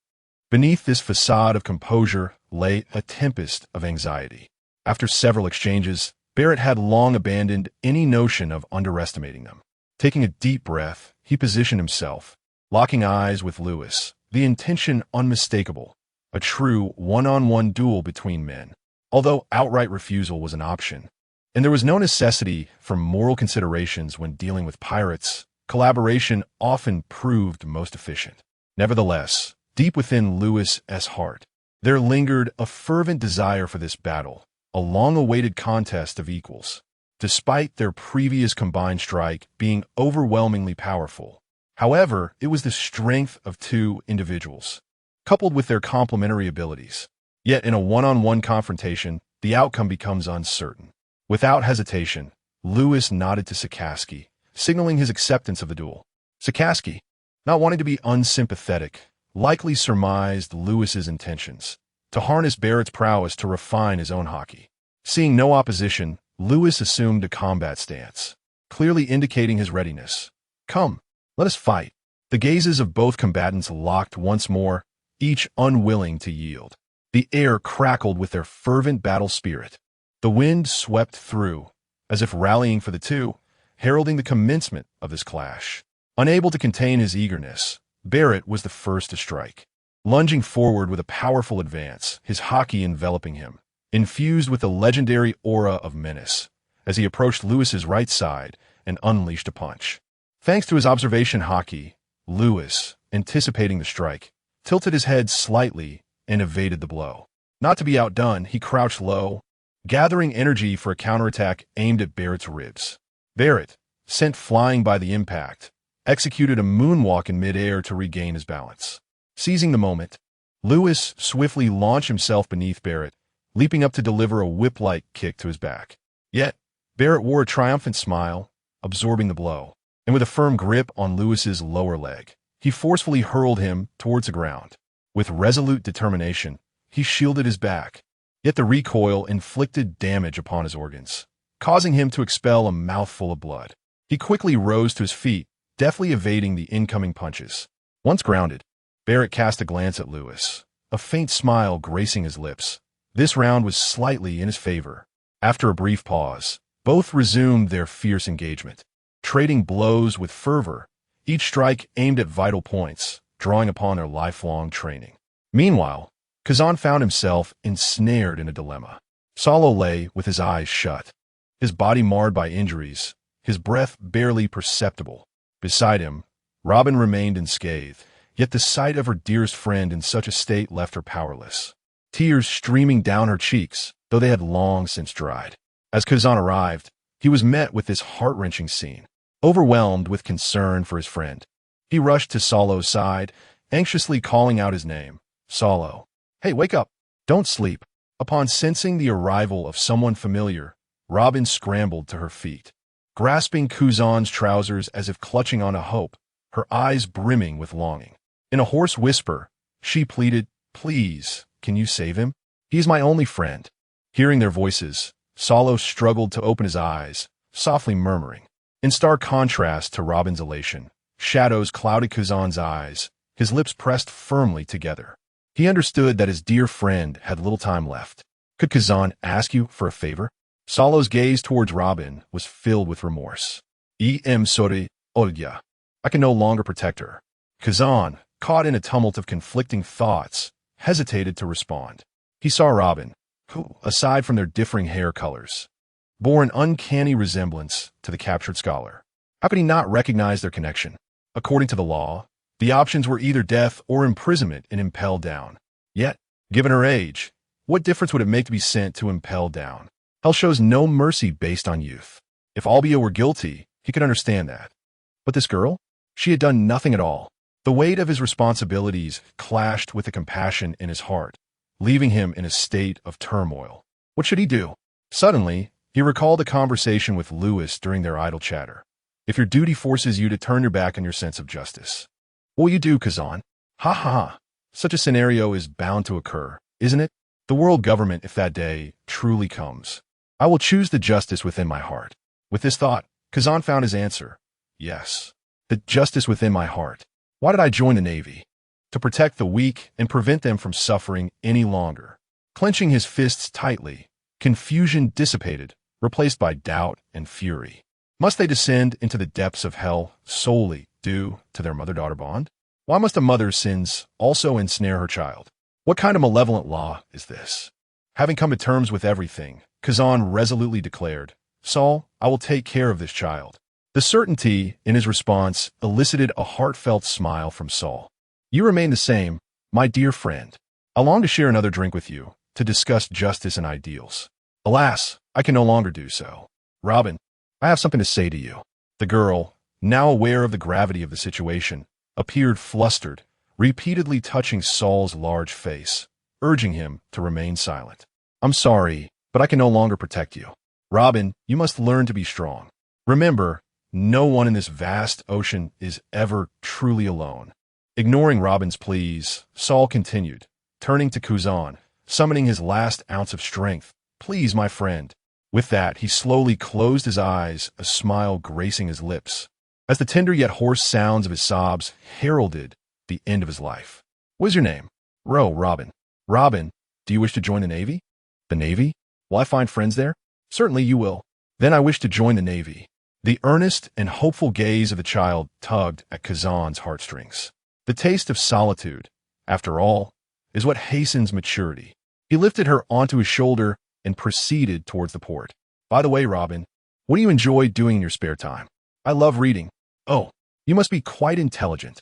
beneath this facade of composure lay a tempest of anxiety. After several exchanges, Barrett had long abandoned any notion of underestimating them. Taking a deep breath, he positioned himself, locking eyes with Lewis, the intention unmistakable, a true one-on-one duel between men, although outright refusal was an option. And there was no necessity for moral considerations when dealing with pirates. Collaboration often proved most efficient. Nevertheless, deep within Lewis's heart, there lingered a fervent desire for this battle, a long-awaited contest of equals. Despite their previous combined strike being overwhelmingly powerful, however, it was the strength of two individuals, coupled with their complementary abilities. Yet in a one-on-one confrontation, the outcome becomes uncertain. Without hesitation, Lewis nodded to Sakazuki, signaling his acceptance of the duel. Sakazuki, not wanting to be unsympathetic, likely surmised Lewis's intentions, to harness Barrett's prowess to refine his own haki. Seeing no opposition, Lewis assumed a combat stance, clearly indicating his readiness. Come, let us fight. The gazes of both combatants locked once more, each unwilling to yield. The air crackled with their fervent battle spirit. The wind swept through, as if rallying for the two, heralding the commencement of this clash. Unable to contain his eagerness, Barrett was the first to strike. Lunging forward with a powerful advance, his haki enveloping him, infused with the legendary aura of menace, as he approached Lewis's right side and unleashed a punch. Thanks to his observation haki, Lewis, anticipating the strike, tilted his head slightly and evaded the blow. Not to be outdone, he crouched low, gathering energy for a counterattack aimed at Barrett's ribs. Barrett, sent flying by the impact, executed a moonwalk in midair to regain his balance. Seizing the moment, Lewis swiftly launched himself beneath Barrett, leaping up to deliver a whip-like kick to his back. Yet, Barrett wore a triumphant smile, absorbing the blow. and with a firm grip on Lewis's lower leg, he forcefully hurled him towards the ground. With resolute determination, he shielded his back, yet the recoil inflicted damage upon his organs, causing him to expel a mouthful of blood. He quickly rose to his feet, deftly evading the incoming punches. Once grounded, Barrett cast a glance at Lewis, a faint smile gracing his lips. This round was slightly in his favor. After a brief pause, both resumed their fierce engagement, trading blows with fervor, each strike aimed at vital points, drawing upon their lifelong training. Meanwhile, Kazan found himself ensnared in a dilemma. Salo lay with his eyes shut, his body marred by injuries, his breath barely perceptible. Beside him, Robin remained unscathed, yet the sight of her dearest friend in such a state left her powerless, tears streaming down her cheeks, though they had long since dried. As Kazan arrived, he was met with this heart-wrenching scene. Overwhelmed with concern for his friend, he rushed to Salo's side, anxiously calling out his name. Salo. Hey, wake up. Don't sleep. Upon sensing the arrival of someone familiar, Robin scrambled to her feet, grasping Kazan's trousers as if clutching on a hope, her eyes brimming with longing. In a hoarse whisper, she pleaded, "Please, can you save him? He is my only friend." Hearing their voices, Salo struggled to open his eyes, softly murmuring. In stark contrast to Robin's elation, shadows clouded Kazan's eyes, his lips pressed firmly together. He understood that his dear friend had little time left. Could Kazan ask you for a favor? Salo's gaze towards Robin was filled with remorse. Sorry, Olga. I can no longer protect her. Kazan, caught in a tumult of conflicting thoughts, hesitated to respond. He saw Robin, who, aside from their differing hair colors, bore an uncanny resemblance to the captured scholar. How could he not recognize their connection? According to the law, the options were either death or imprisonment in Impel Down. Yet, given her age, what difference would it make to be sent to Impel Down? Hell shows no mercy based on youth. If Albia were guilty, he could understand that. But this girl? She had done nothing at all. The weight of his responsibilities clashed with the compassion in his heart, leaving him in a state of turmoil. What should he do? Suddenly, he recalled a conversation with Lewis during their idle chatter. If your duty forces you to turn your back on your sense of justice, what will you do, Kazan? Ha ha ha. Such a scenario is bound to occur, isn't it? The world government, if that day truly comes. I will choose the justice within my heart. With this thought, Kazan found his answer. Yes, the justice within my heart. Why did I join the Navy? To protect the weak and prevent them from suffering any longer. Clenching his fists tightly, confusion dissipated, replaced by doubt and fury. Must they descend into the depths of hell solely due to their mother-daughter bond? Why must a mother's sins also ensnare her child? What kind of malevolent law is this? Having come to terms with everything, Kazan resolutely declared, Saul, I will take care of this child. The certainty in his response elicited a heartfelt smile from Saul. You remain the same, my dear friend. I long to share another drink with you, to discuss justice and ideals. Alas, I can no longer do so. Robin, I have something to say to you. The girl, now aware of the gravity of the situation, appeared flustered, repeatedly touching Saul's large face, urging him to remain silent. I'm sorry, but I can no longer protect you. Robin, you must learn to be strong. Remember, no one in this vast ocean is ever truly alone. Ignoring Robin's pleas, Saul continued, turning to Kazan, summoning his last ounce of strength. Please, my friend. With that, he slowly closed his eyes, a smile gracing his lips, as the tender yet hoarse sounds of his sobs heralded the end of his life. What is your name? Robin. Robin, do you wish to join the Navy? The Navy? Will I find friends there? Certainly you will. Then I wish to join the Navy. The earnest and hopeful gaze of the child tugged at Kazan's heartstrings. The taste of solitude, after all, is what hastens maturity. He lifted her onto his shoulder and proceeded towards the port. By the way, Robin, what do you enjoy doing in your spare time? I love reading. Oh, you must be quite intelligent.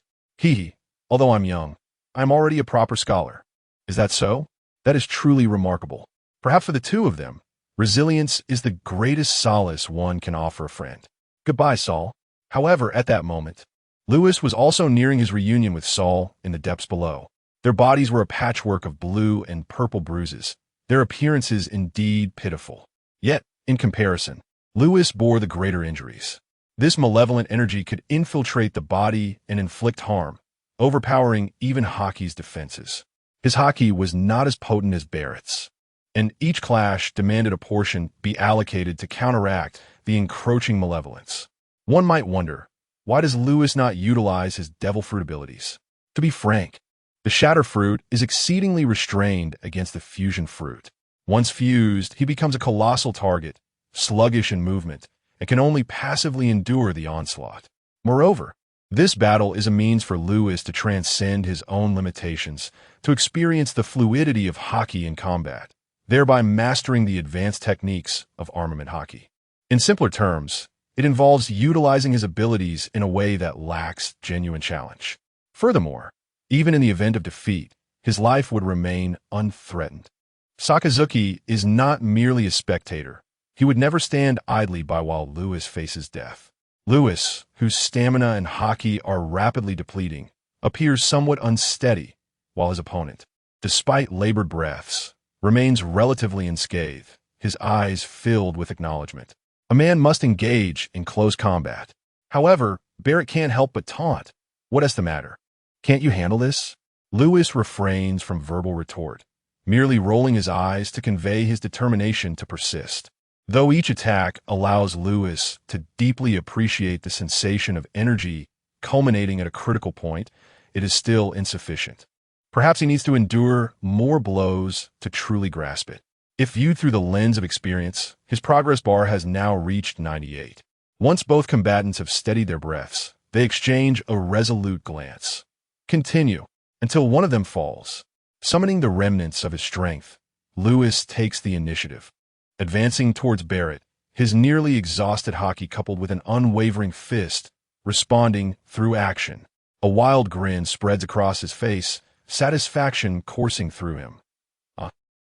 Although I'm young, I'm already a proper scholar. Is that so? That is truly remarkable. Perhaps for the two of them, resilience is the greatest solace one can offer a friend. Goodbye, Saul. However, at that moment, Lewis was also nearing his reunion with Saul in the depths below. Their bodies were a patchwork of blue and purple bruises, their appearances indeed pitiful. Yet, in comparison, Lewis bore the greater injuries. This malevolent energy could infiltrate the body and inflict harm, overpowering even Haki's defenses. His Haki was not as potent as Barrett's, and each clash demanded a portion be allocated to counteract the encroaching malevolence. One might wonder, why does Lewis not utilize his devil fruit abilities? To be frank, the shatter fruit is exceedingly restrained against the fusion fruit. Once fused, he becomes a colossal target, sluggish in movement, and can only passively endure the onslaught. Moreover, this battle is a means for Lewis to transcend his own limitations, to experience the fluidity of Haki in combat, thereby mastering the advanced techniques of armament Haki. In simpler terms, it involves utilizing his abilities in a way that lacks genuine challenge. Furthermore, even in the event of defeat, his life would remain unthreatened. Sakazuki is not merely a spectator. He would never stand idly by while Lewis faces death. Lewis, whose stamina and Haki are rapidly depleting, appears somewhat unsteady, while his opponent, despite labored breaths, remains relatively unscathed, his eyes filled with acknowledgement. A man must engage in close combat. However, Barrett can't help but taunt. What is the matter? Can't you handle this? Lewis refrains from verbal retort, merely rolling his eyes to convey his determination to persist. Though each attack allows Lewis to deeply appreciate the sensation of energy culminating at a critical point, it is still insufficient. Perhaps he needs to endure more blows to truly grasp it. If viewed through the lens of experience, his progress bar has now reached 98. Once both combatants have steadied their breaths, they exchange a resolute glance. Continue, until one of them falls. Summoning the remnants of his strength, Lewis takes the initiative. Advancing towards Barrett, his nearly exhausted Haki coupled with an unwavering fist, responding through action. A wild grin spreads across his face, satisfaction coursing through him.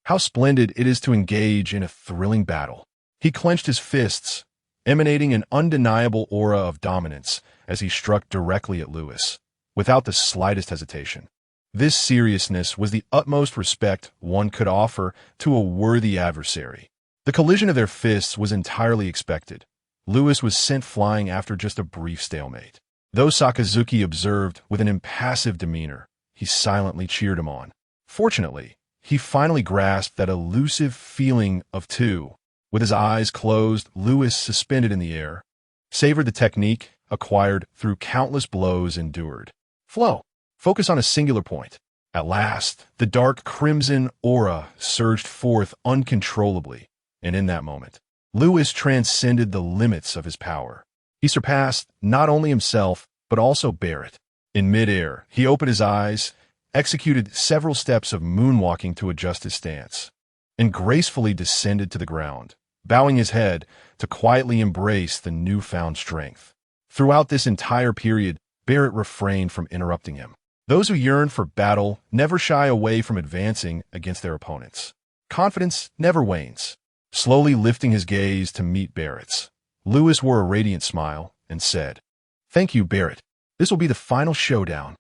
How splendid it is to engage in a thrilling battle. He clenched his fists, emanating an undeniable aura of dominance as he struck directly at Lewis, without the slightest hesitation. This seriousness was the utmost respect one could offer to a worthy adversary. The collision of their fists was entirely expected. Lewis was sent flying after just a brief stalemate. Though Sakazuki observed with an impassive demeanor, he silently cheered him on. Fortunately, he finally grasped that elusive feeling of two. With his eyes closed, Lewis, suspended in the air, savored the technique acquired through countless blows endured. Flow. Focus on a singular point. At last, the dark crimson aura surged forth uncontrollably, and in that moment, Lewis transcended the limits of his power. He surpassed not only himself, but also Barrett. In midair, he opened his eyes, executed several steps of moonwalking to adjust his stance, and gracefully descended to the ground, bowing his head to quietly embrace the newfound strength. Throughout this entire period, Barrett refrained from interrupting him. Those who yearn for battle never shy away from advancing against their opponents. Confidence never wanes. Slowly lifting his gaze to meet Barrett's, Lewis wore a radiant smile and said, "Thank you, Barrett. This will be the final showdown."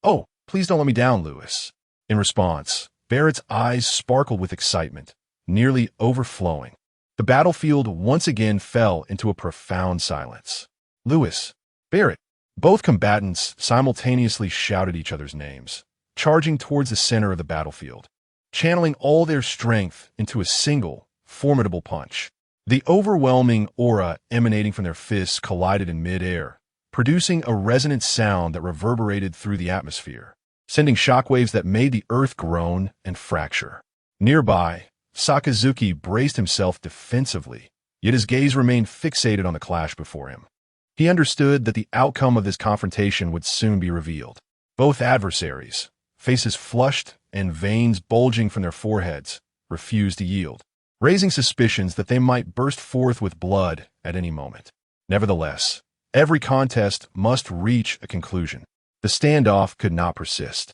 "Oh, please don't let me down, Lewis." In response, Barrett's eyes sparkled with excitement, nearly overflowing. The battlefield once again fell into a profound silence. Lewis, Barrett, both combatants simultaneously shouted each other's names, charging towards the center of the battlefield, channeling all their strength into a single, formidable punch. The overwhelming aura emanating from their fists collided in midair, producing a resonant sound that reverberated through the atmosphere, sending shockwaves that made the earth groan and fracture. Nearby, Sakazuki braced himself defensively, yet his gaze remained fixated on the clash before him. He understood that the outcome of this confrontation would soon be revealed. Both adversaries, faces flushed and veins bulging from their foreheads, refused to yield, raising suspicions that they might burst forth with blood at any moment. Nevertheless, every contest must reach a conclusion. The standoff could not persist,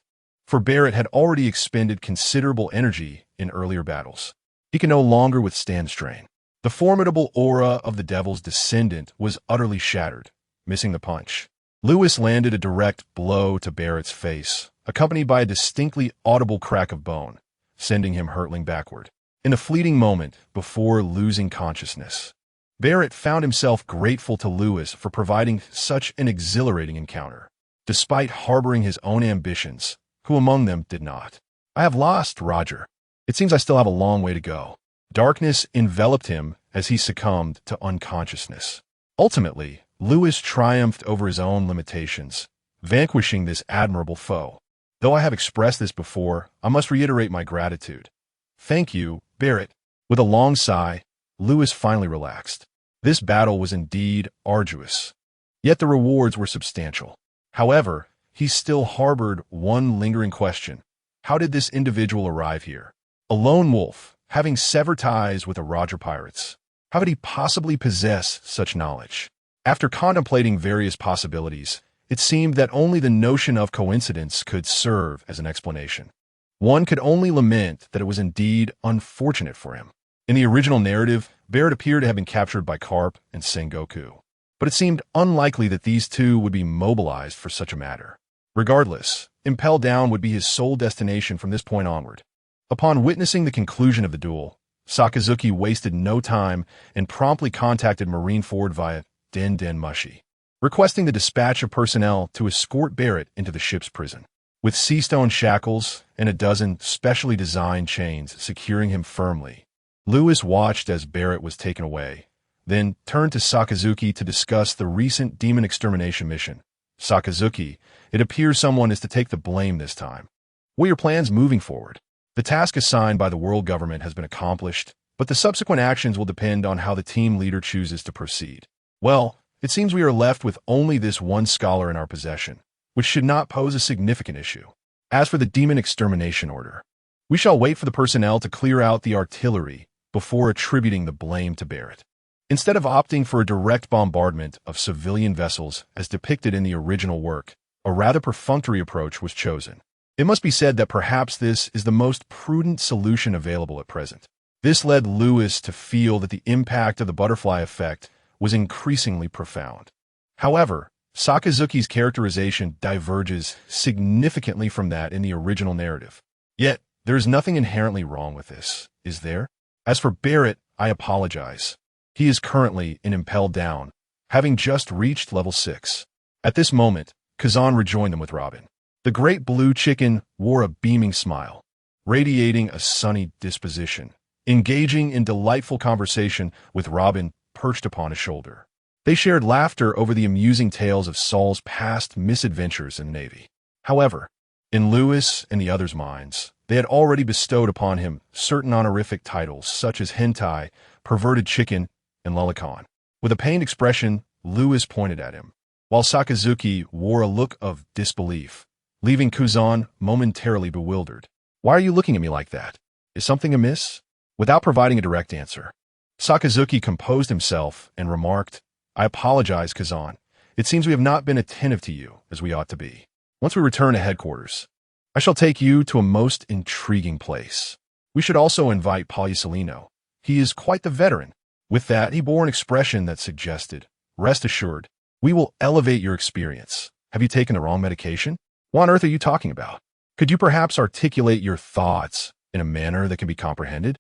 for Barrett had already expended considerable energy in earlier battles. He could no longer withstand strain. The formidable aura of the Devil's descendant was utterly shattered, missing the punch. Lewis landed a direct blow to Barrett's face, accompanied by a distinctly audible crack of bone, sending him hurtling backward. In a fleeting moment before losing consciousness, Barrett found himself grateful to Lewis for providing such an exhilarating encounter, despite harboring his own ambitions. Who among them did not? I have lost, Roger. It seems I still have a long way to go. Darkness enveloped him as he succumbed to unconsciousness. Ultimately, Lewis triumphed over his own limitations, vanquishing this admirable foe. Though I have expressed this before, I must reiterate my gratitude. Thank you, Barrett. With a long sigh, Lewis finally relaxed. This battle was indeed arduous, yet the rewards were substantial. However, he still harbored one lingering question. How did this individual arrive here? A lone wolf, having severed ties with the Roger pirates. How could he possibly possess such knowledge? After contemplating various possibilities, it seemed that only the notion of coincidence could serve as an explanation. One could only lament that it was indeed unfortunate for him. In the original narrative, Barrett appeared to have been captured by Carp and Sengoku, but it seemed unlikely that these two would be mobilized for such a matter. Regardless, Impel Down would be his sole destination from this point onward. Upon witnessing the conclusion of the duel, Sakazuki wasted no time and promptly contacted Marineford via Den Den Mushi, requesting the dispatch of personnel to escort Barrett into the ship's prison. With sea-stone shackles and a dozen specially designed chains securing him firmly, Lewis watched as Barrett was taken away, then turned to Sakazuki to discuss the recent demon extermination mission. Sakazuki, it appears someone is to take the blame this time. What are your plans moving forward? The task assigned by the world government has been accomplished, but the subsequent actions will depend on how the team leader chooses to proceed. Well, it seems we are left with only this one scholar in our possession, which should not pose a significant issue. As for the demon extermination order, we shall wait for the personnel to clear out the artillery before attributing the blame to Barrett. Instead of opting for a direct bombardment of civilian vessels as depicted in the original work, a rather perfunctory approach was chosen. It must be said that perhaps this is the most prudent solution available at present. This led Lewis to feel that the impact of the butterfly effect was increasingly profound. However, Sakazuki's characterization diverges significantly from that in the original narrative. Yet, there is nothing inherently wrong with this, is there? As for Barrett, I apologize. He is currently in Impel Down, having just reached level 6. At this moment, Kazan rejoined them with Robin. The great blue chicken wore a beaming smile, radiating a sunny disposition, engaging in delightful conversation with Robin perched upon his shoulder. They shared laughter over the amusing tales of Saul's past misadventures in the Navy. However, in Lewis and the others' minds, they had already bestowed upon him certain honorific titles such as hentai, perverted chicken, and lolicon. With a pained expression, Lewis pointed at him, while Sakazuki wore a look of disbelief, leaving Kuzan momentarily bewildered. Why are you looking at me like that? Is something amiss? Without providing a direct answer, Sakazuki composed himself and remarked, I apologize, Kazan. It seems we have not been attentive to you as we ought to be. Once we return to headquarters, I shall take you to a most intriguing place. We should also invite Poliusolino. He is quite the veteran. With that, he bore an expression that suggested, rest assured, we will elevate your experience. Have you taken the wrong medication? What on earth are you talking about? Could you perhaps articulate your thoughts in a manner that can be comprehended?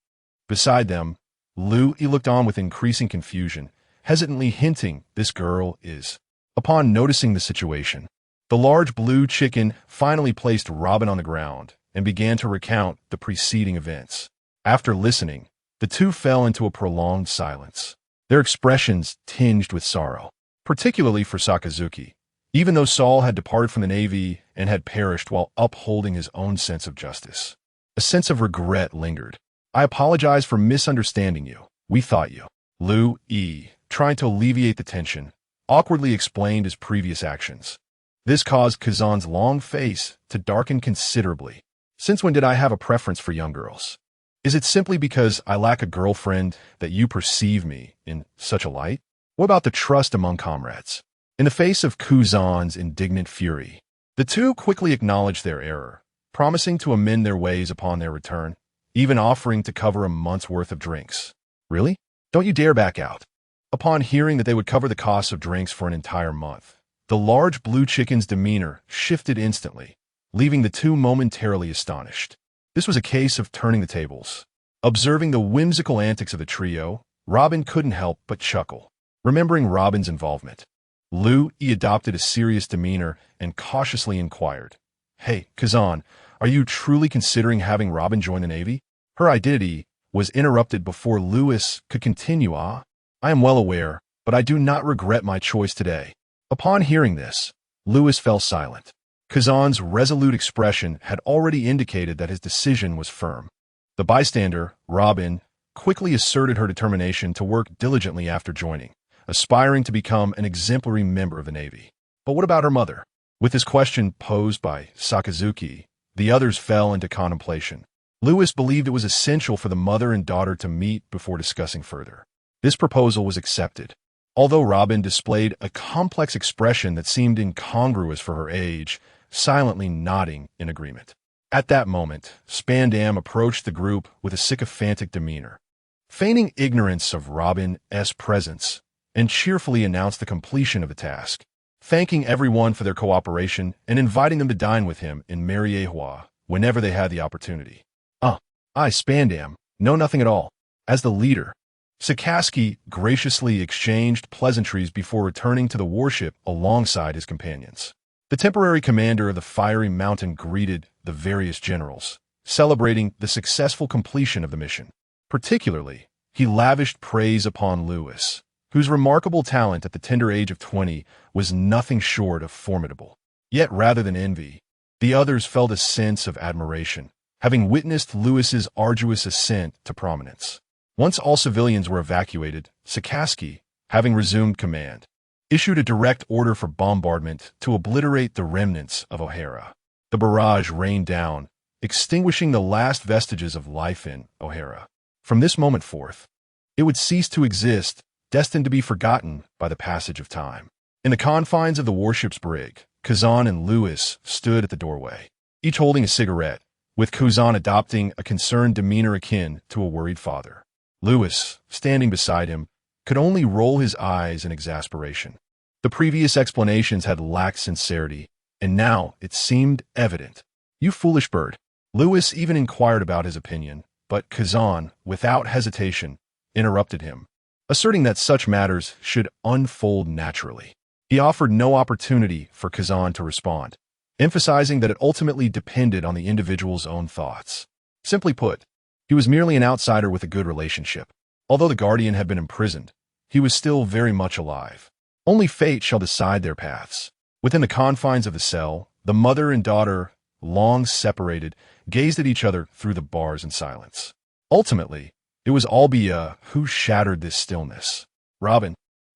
Beside them, Lou looked on with increasing confusion, hesitantly hinting this girl is. Upon noticing the situation, the large blue chicken finally placed Robin on the ground and began to recount the preceding events. After listening, the two fell into a prolonged silence, their expressions tinged with sorrow, particularly for Sakazuki, even though Saul had departed from the Navy and had perished while upholding his own sense of justice. A sense of regret lingered. I apologize for misunderstanding you. We thought you. Lou, trying to alleviate the tension, awkwardly explained his previous actions. This caused Kazan's long face to darken considerably. Since when did I have a preference for young girls? Is it simply because I lack a girlfriend that you perceive me in such a light? What about the trust among comrades? In the face of Kuzan's indignant fury, the two quickly acknowledged their error, promising to amend their ways upon their return, even offering to cover a month's worth of drinks. Really? Don't you dare back out. Upon hearing that they would cover the costs of drinks for an entire month, the large blue chicken's demeanor shifted instantly, leaving the two momentarily astonished. This was a case of turning the tables. Observing the whimsical antics of the trio, Robin couldn't help but chuckle, remembering Robin's involvement. Lou adopted a serious demeanor and cautiously inquired, "Hey, Kazan, are you truly considering having Robin join the Navy?" Her identity was interrupted before Lewis could continue. "I am well aware, but I do not regret my choice today." Upon hearing this, Lewis fell silent. Kazan's resolute expression had already indicated that his decision was firm. The bystander, Robin, quickly asserted her determination to work diligently after joining, aspiring to become an exemplary member of the Navy. But what about her mother? With this question posed by Sakazuki, the others fell into contemplation. Lewis believed it was essential for the mother and daughter to meet before discussing further. This proposal was accepted. Although Robin displayed a complex expression that seemed incongruous for her age, silently nodding in agreement. At that moment, Spandam approached the group with a sycophantic demeanor, feigning ignorance of Robin's presence, and cheerfully announced the completion of the task, thanking everyone for their cooperation and inviting them to dine with him in Mariejois whenever they had the opportunity. I, Spandam, know nothing at all. As the leader, Sakazuki graciously exchanged pleasantries before returning to the warship alongside his companions. The temporary commander of the fiery mountain greeted the various generals, celebrating the successful completion of the mission. Particularly, he lavished praise upon Lewis, whose remarkable talent at the tender age of 20 was nothing short of formidable. Yet rather than envy, the others felt a sense of admiration, having witnessed Lewis's arduous ascent to prominence. Once all civilians were evacuated, Sakazuki, having resumed command, issued a direct order for bombardment to obliterate the remnants of O'Hara. The barrage rained down, extinguishing the last vestiges of life in O'Hara. From this moment forth, it would cease to exist, destined to be forgotten by the passage of time. In the confines of the warship's brig, Kazan and Lewis stood at the doorway, each holding a cigarette, with Kazan adopting a concerned demeanor akin to a worried father. Lewis, standing beside him, could only roll his eyes in exasperation. The previous explanations had lacked sincerity, and now it seemed evident. "You foolish bird." Lewis even inquired about his opinion, but Kazan, without hesitation, interrupted him, asserting that such matters should unfold naturally. He offered no opportunity for Kazan to respond, emphasizing that it ultimately depended on the individual's own thoughts. Simply put, he was merely an outsider with a good relationship. Although the Guardian had been imprisoned, he was still very much alive. Only fate shall decide their paths. Within the confines of the cell, the mother and daughter, long separated, gazed at each other through the bars in silence. Ultimately, it was Albia who shattered this stillness. "Robin,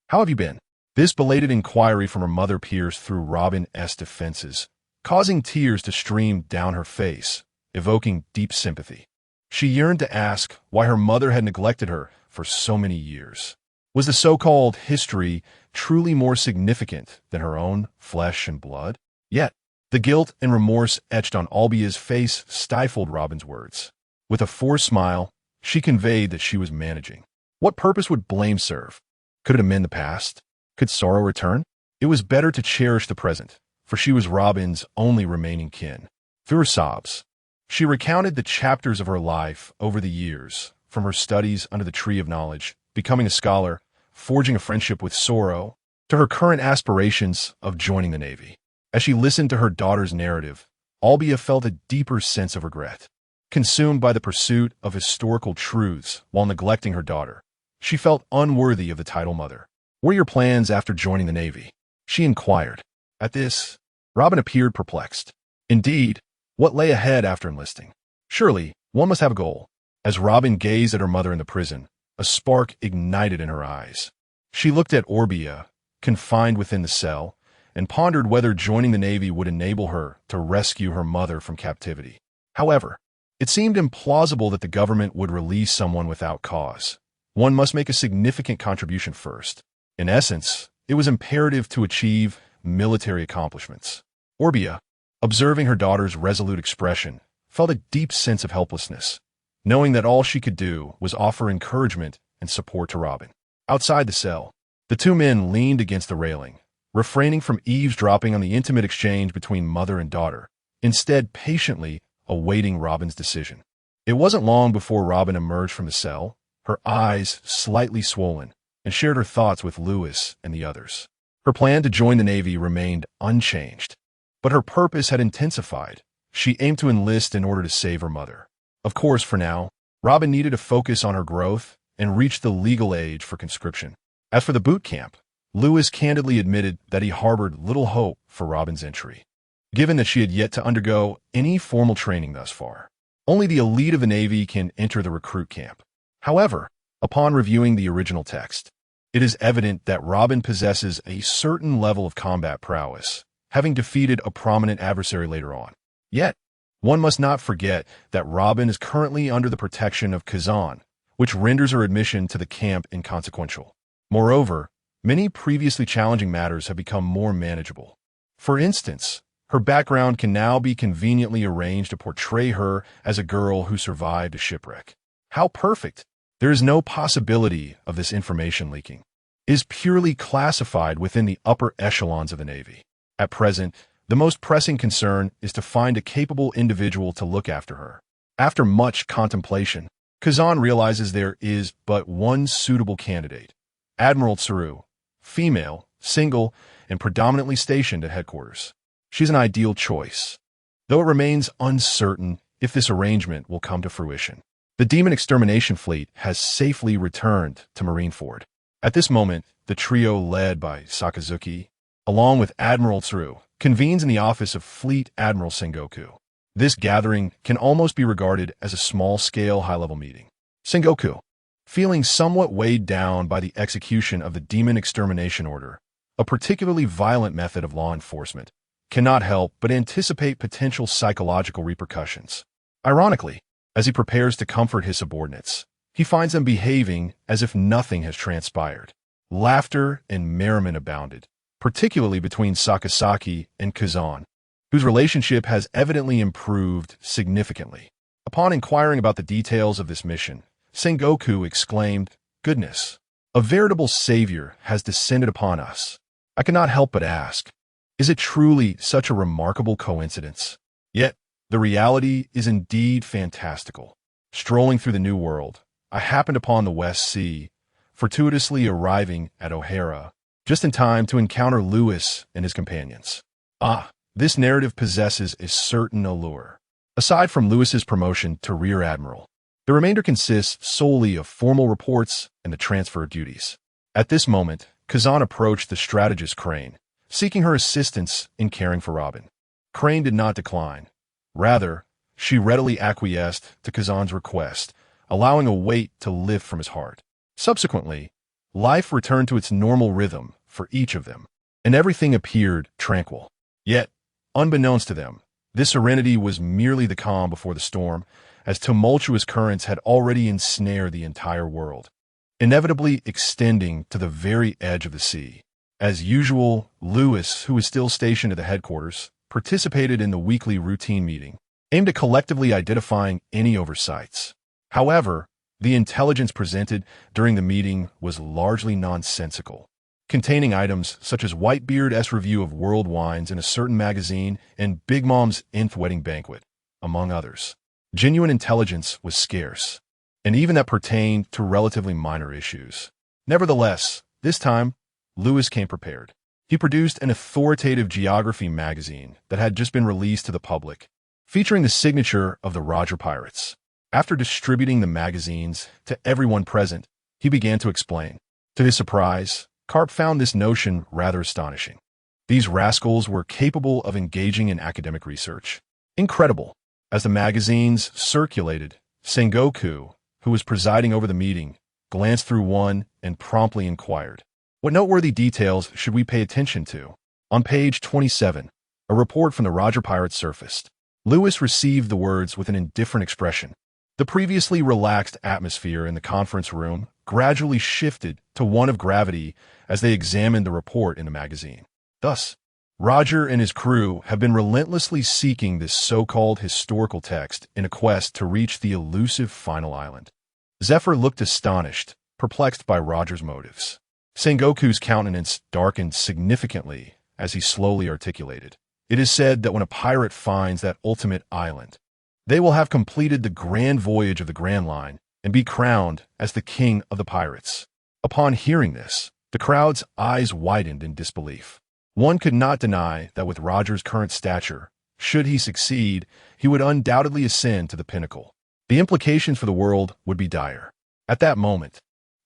how have you been?" This belated inquiry from her mother pierced through Robin's defenses, causing tears to stream down her face, evoking deep sympathy. She yearned to ask why her mother had neglected her for so many years. Was the so-called history truly more significant than her own flesh and blood? Yet, the guilt and remorse etched on Albia's face stifled Robin's words. With a forced smile, she conveyed that she was managing. What purpose would blame serve? Could it amend the past? Could sorrow return? It was better to cherish the present, for she was Robin's only remaining kin. Through her sobs, she recounted the chapters of her life over the years, from her studies under the tree of knowledge, becoming a scholar, forging a friendship with sorrow, to her current aspirations of joining the Navy. As she listened to her daughter's narrative, Albia felt a deeper sense of regret. Consumed by the pursuit of historical truths while neglecting her daughter, she felt unworthy of the title mother. "What are your plans after joining the Navy?" she inquired. At this, Robin appeared perplexed. Indeed, what lay ahead after enlisting? Surely, one must have a goal. As Robin gazed at her mother in the prison, a spark ignited in her eyes. She looked at Orbia, confined within the cell, and pondered whether joining the Navy would enable her to rescue her mother from captivity. However, it seemed implausible that the government would release someone without cause. One must make a significant contribution first. In essence, it was imperative to achieve military accomplishments. Orbia, observing her daughter's resolute expression, felt a deep sense of helplessness, knowing that all she could do was offer encouragement and support to Robin. Outside the cell, the two men leaned against the railing, refraining from eavesdropping on the intimate exchange between mother and daughter, instead patiently awaiting Robin's decision. It wasn't long before Robin emerged from the cell, her eyes slightly swollen, and shared her thoughts with Lewis and the others. Her plan to join the Navy remained unchanged, but her purpose had intensified. She aimed to enlist in order to save her mother. Of course, for now, Robin needed to focus on her growth and reach the legal age for conscription. As for the boot camp, Lewis candidly admitted that he harbored little hope for Robin's entry, given that she had yet to undergo any formal training thus far. Only the elite of the Navy can enter the recruit camp. However, upon reviewing the original text, it is evident that Robin possesses a certain level of combat prowess, having defeated a prominent adversary later on. Yet, one must not forget that Robin is currently under the protection of Kazan, which renders her admission to the camp inconsequential. Moreover, many previously challenging matters have become more manageable. For instance, her background can now be conveniently arranged to portray her as a girl who survived a shipwreck. How perfect! There is no possibility of this information leaking. It is purely classified within the upper echelons of the Navy. At present, the most pressing concern is to find a capable individual to look after her. After much contemplation, Kazan realizes there is but one suitable candidate: Admiral Tsuru, female, single, and predominantly stationed at headquarters. She's an ideal choice, though it remains uncertain if this arrangement will come to fruition. The Demon Extermination Fleet has safely returned to Marineford. At this moment, the trio led by Sakazuki, along with Admiral Tsuru, convenes in the office of Fleet Admiral Sengoku. This gathering can almost be regarded as a small-scale high-level meeting. Sengoku, feeling somewhat weighed down by the execution of the Demon Extermination Order, a particularly violent method of law enforcement, cannot help but anticipate potential psychological repercussions. Ironically, as he prepares to comfort his subordinates, he finds them behaving as if nothing has transpired. Laughter and merriment abounded, particularly between Sakasaki and Kazan, whose relationship has evidently improved significantly. Upon inquiring about the details of this mission, Sengoku exclaimed, "Goodness, a veritable savior has descended upon us. I cannot help but ask, is it truly such a remarkable coincidence? Yet, the reality is indeed fantastical. Strolling through the New World, I happened upon the West Sea, fortuitously arriving at O'Hara, just in time to encounter Lewis and his companions. This narrative possesses a certain allure. Aside from Lewis's promotion to Rear Admiral, the remainder consists solely of formal reports and the transfer of duties." At this moment, Kazan approached the strategist Crane, seeking her assistance in caring for Robin. Crane did not decline. Rather, she readily acquiesced to Kazan's request, allowing a weight to lift from his heart. Subsequently, life returned to its normal rhythm for each of them, and everything appeared tranquil. Yet, unbeknownst to them, this serenity was merely the calm before the storm, as tumultuous currents had already ensnared the entire world, inevitably extending to the very edge of the sea. As usual, Lewis, who was still stationed at the headquarters, participated in the weekly routine meeting, aimed at collectively identifying any oversights. However, the intelligence presented during the meeting was largely nonsensical, containing items such as Whitebeard's review of world wines in a certain magazine and Big Mom's nth wedding banquet, among others. Genuine intelligence was scarce, and even that pertained to relatively minor issues. Nevertheless, this time, Lewis came prepared. He produced an authoritative geography magazine that had just been released to the public, featuring the signature of the Roger Pirates. After distributing the magazines to everyone present, he began to explain. To his surprise, Karp found this notion rather astonishing. These rascals were capable of engaging in academic research. Incredible. As the magazines circulated, Sengoku, who was presiding over the meeting, glanced through one and promptly inquired, "What noteworthy details should we pay attention to?" On page 27, a report from the Roger Pirates surfaced. Lewis received the words with an indifferent expression. The previously relaxed atmosphere in the conference room gradually shifted to one of gravity as they examined the report in the magazine. Thus, Roger and his crew have been relentlessly seeking this so-called historical text in a quest to reach the elusive final island. Zephyr looked astonished, perplexed by Roger's motives. Sengoku's countenance darkened significantly as he slowly articulated, "It is said that when a pirate finds that ultimate island, they will have completed the grand voyage of the Grand Line and be crowned as the king of the pirates. Upon hearing this, the crowd's eyes widened in disbelief. One could not deny that with Roger's current stature, should he succeed, he would undoubtedly ascend to the pinnacle. The implications for the world would be dire. At that moment,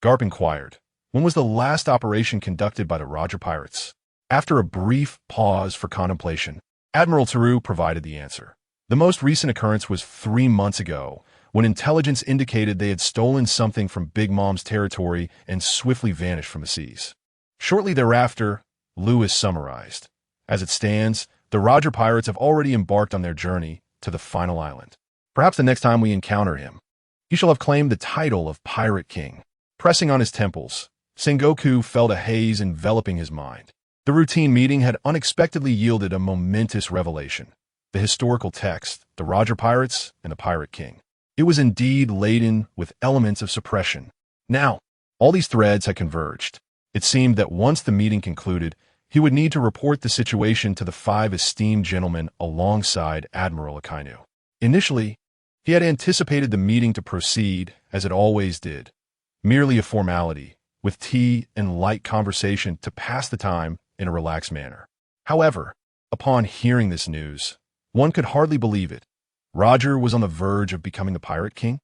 Garp inquired, when was the last operation conducted by the Roger pirates? After a brief pause for contemplation, Admiral Taru provided the answer. The most recent occurrence was 3 months ago, when intelligence indicated they had stolen something from Big Mom's territory and swiftly vanished from the seas. Shortly thereafter, Lewis summarized. As it stands, the Roger pirates have already embarked on their journey to the final island. Perhaps the next time we encounter him, he shall have claimed the title of Pirate King. Pressing on his temples, Sengoku felt a haze enveloping his mind. The routine meeting had unexpectedly yielded a momentous revelation. The historical text, the Roger pirates and the Pirate King. It was indeed laden with elements of suppression. Now, all these threads had converged. It seemed that once the meeting concluded, he would need to report the situation to the 5 esteemed gentlemen alongside Admiral Akainu. Initially, he had anticipated the meeting to proceed as it always did, merely a formality, with tea and light conversation to pass the time in a relaxed manner. However, upon hearing this news, one could hardly believe it. Roger was on the verge of becoming the Pirate King?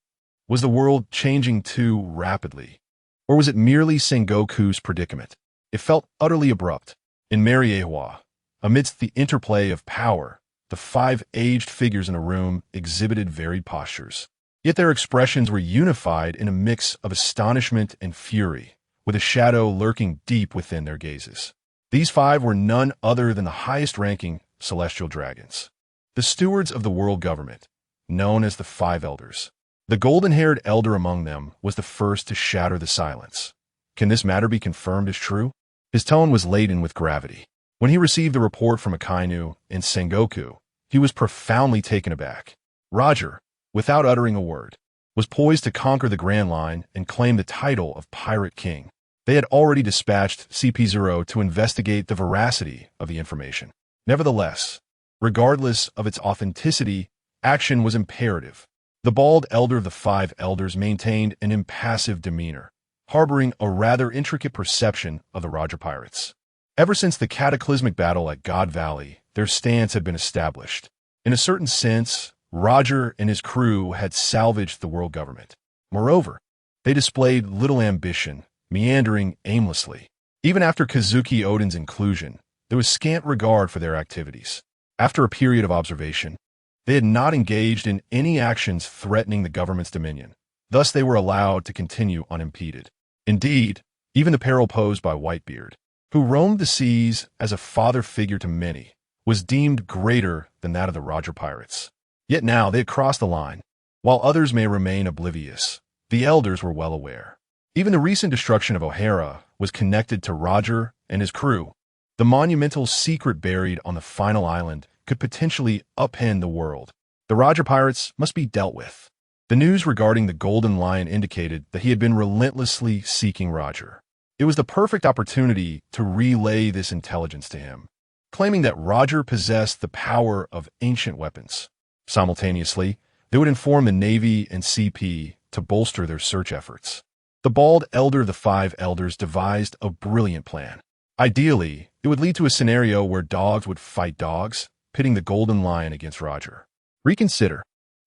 Was the world changing too rapidly? Or was it merely Sengoku's predicament? It felt utterly abrupt. In Mariewa, amidst the interplay of power, the 5 aged figures in a room exhibited varied postures. Yet their expressions were unified in a mix of astonishment and fury, with a shadow lurking deep within their gazes. These 5 were none other than the highest-ranking celestial dragons, the stewards of the world government, known as the 5 Elders. The golden-haired elder among them was the first to shatter the silence. Can this matter be confirmed as true? His tone was laden with gravity. When he received the report from Akainu and Sengoku, he was profoundly taken aback. Roger, without uttering a word, was poised to conquer the Grand Line and claim the title of Pirate King. They had already dispatched CP0 to investigate the veracity of the information. Nevertheless, regardless of its authenticity, action was imperative. The bald elder of the 5 elders maintained an impassive demeanor, harboring a rather intricate perception of the Roger pirates. Ever since the cataclysmic battle at God Valley, their stance had been established. In a certain sense, Roger and his crew had salvaged the world government. Moreover, they displayed little ambition, meandering aimlessly. Even after Kazuki Odin's inclusion, there was scant regard for their activities. After a period of observation, they had not engaged in any actions threatening the government's dominion. Thus, they were allowed to continue unimpeded. Indeed, even the peril posed by Whitebeard, who roamed the seas as a father figure to many, was deemed greater than that of the Roger pirates. Yet now they had crossed the line. While others may remain oblivious, the elders were well aware. Even the recent destruction of O'Hara was connected to Roger and his crew. The monumental secret buried on the final island could potentially upend the world. The Roger pirates must be dealt with. The news regarding the Golden Lion indicated that he had been relentlessly seeking Roger. It was the perfect opportunity to relay this intelligence to him, claiming that Roger possessed the power of ancient weapons. Simultaneously, they would inform the Navy and CP to bolster their search efforts. The bald elder of the 5 elders devised a brilliant plan. Ideally, it would lead to a scenario where dogs would fight dogs, pitting the Golden Lion against Roger. Reconsider.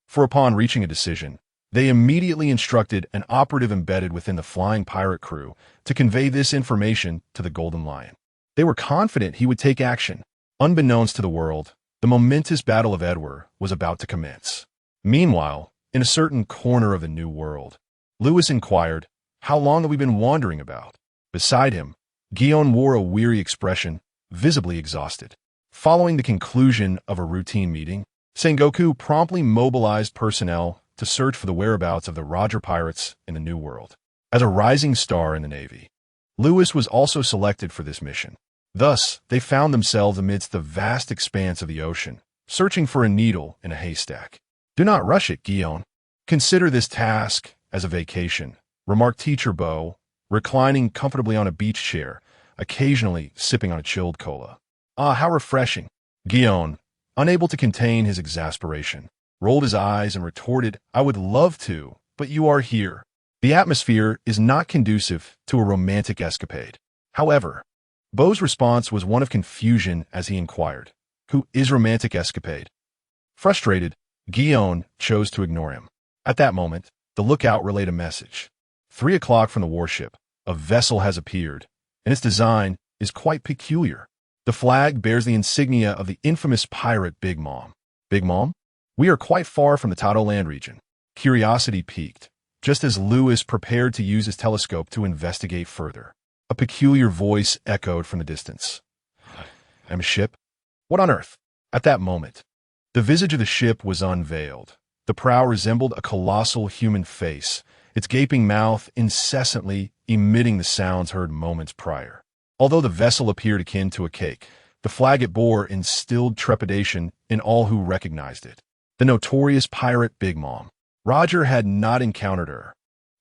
For upon reaching a decision, they immediately instructed an operative embedded within the flying pirate crew to convey this information to the Golden Lion. They were confident he would take action. Unbeknownst to the world, the momentous Battle of Edward was about to commence. Meanwhile, in a certain corner of the New World, Lewis inquired, "How long have we been wandering about?" Beside him, Gion wore a weary expression, visibly exhausted. Following the conclusion of a routine meeting, Sengoku promptly mobilized personnel to search for the whereabouts of the Roger pirates in the New World. As a rising star in the Navy, Lewis was also selected for this mission. Thus, they found themselves amidst the vast expanse of the ocean, searching for a needle in a haystack. "Do not rush it, Gion. Consider this task as a vacation," remarked Teacher Bo, reclining comfortably on a beach chair, occasionally sipping on a chilled cola. "Ah, how refreshing." Gion, unable to contain his exasperation, rolled his eyes and retorted, "I would love to, but you are here. The atmosphere is not conducive to a romantic escapade. However, Beau's response was one of confusion as he inquired, "Who is romantic escapade?" Frustrated, Guillaume chose to ignore him. At that moment, the lookout relayed a message. 3 o'clock from the warship. A vessel has appeared, and its design is quite peculiar. The flag bears the insignia of the infamous pirate Big Mom. Big Mom? We are quite far from the Tato land region. Curiosity piqued, just as Lewis prepared to use his telescope to investigate further. A peculiar voice echoed from the distance. "I'm a ship? What on earth?" At that moment, the visage of the ship was unveiled. The prow resembled a colossal human face, its gaping mouth incessantly emitting the sounds heard moments prior. Although the vessel appeared akin to a cake, the flag it bore instilled trepidation in all who recognized it. The notorious pirate Big Mom. Roger had not encountered her.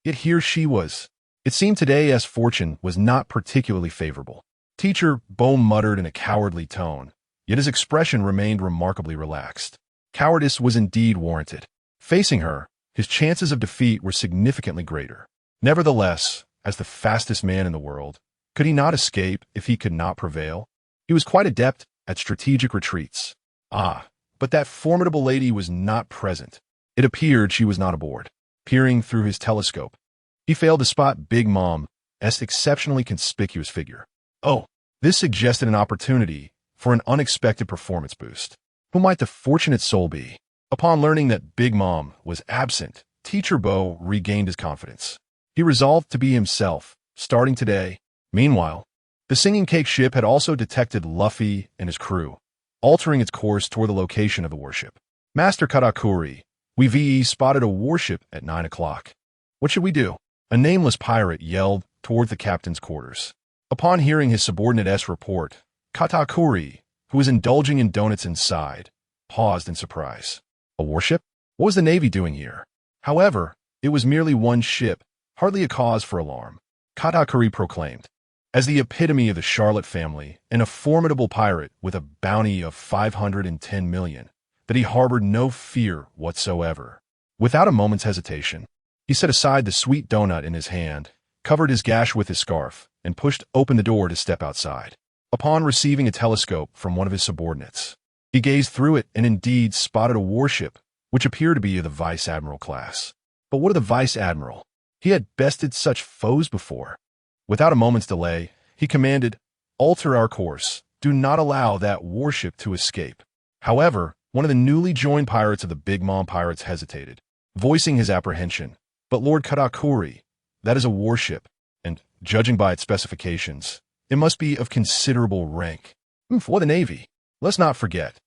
Yet here she was. It seemed today as fortune was not particularly favorable. Teacher Beau muttered in a cowardly tone, yet his expression remained remarkably relaxed. Cowardice was indeed warranted. Facing her, his chances of defeat were significantly greater. Nevertheless, as the fastest man in the world, could he not escape if he could not prevail? He was quite adept at strategic retreats. But that formidable lady was not present. It appeared she was not aboard. Peering through his telescope, he failed to spot Big Mom's exceptionally conspicuous figure. Oh, this suggested an opportunity for an unexpected performance boost. Who might the fortunate soul be? Upon learning that Big Mom was absent, Teacher Beau regained his confidence. He resolved to be himself, starting today. Meanwhile, the singing cake ship had also detected Luffy and his crew, altering its course toward the location of the warship. "Master Katakuri, we spotted a warship at 9 o'clock. What should we do?" A nameless pirate yelled toward the captain's quarters. Upon hearing his subordinate's report, Katakuri, who was indulging in donuts inside, paused in surprise. A warship? What was the Navy doing here? However, it was merely one ship, hardly a cause for alarm. Katakuri proclaimed, as the epitome of the Charlotte family and a formidable pirate with a bounty of 510 million, that he harbored no fear whatsoever. Without a moment's hesitation, he set aside the sweet donut in his hand, covered his gash with his scarf, and pushed open the door to step outside. Upon receiving a telescope from one of his subordinates, he gazed through it and indeed spotted a warship, which appeared to be of the Vice Admiral class. But what of the Vice Admiral? He had bested such foes before. Without a moment's delay, he commanded, "Alter our course. Do not allow that warship to escape." However, one of the newly joined pirates of the Big Mom Pirates hesitated, voicing his apprehension. "But Lord Katakuri, that is a warship, and, judging by its specifications, it must be of considerable rank. For the Navy. Let's not forget,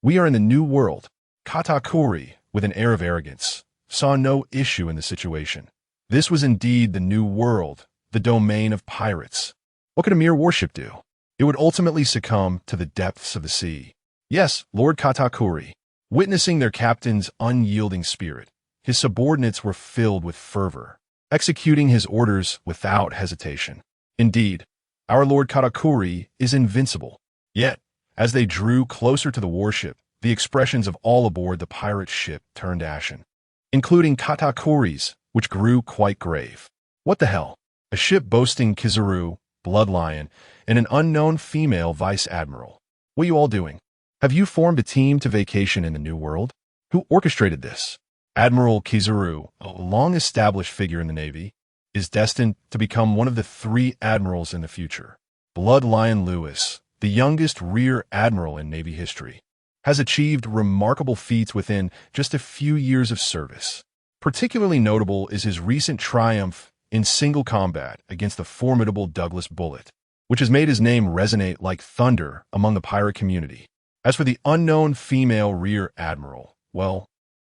we are in the New World." Katakuri, with an air of arrogance, saw no issue in the situation. This was indeed the New World, the domain of pirates. What could a mere warship do? It would ultimately succumb to the depths of the sea. Yes, Lord Katakuri. Witnessing their captain's unyielding spirit, his subordinates were filled with fervor, executing his orders without hesitation. Indeed, our Lord Katakuri is invincible. Yet, as they drew closer to the warship, the expressions of all aboard the pirate ship turned ashen, including Katakuri's, which grew quite grave. What the hell? A ship boasting Kizaru, Blood Lion, and an unknown female vice admiral. What are you all doing? Have you formed a team to vacation in the New World? Who orchestrated this? Admiral Kizaru, a long-established figure in the Navy, is destined to become one of the 3 admirals in the future. Blood Lion Lewis, the youngest rear admiral in Navy history, has achieved remarkable feats within just a few years of service. Particularly notable is his recent triumph in single combat against the formidable Douglas Bullet, which has made his name resonate like thunder among the pirate community. As for the unknown female rear admiral, well,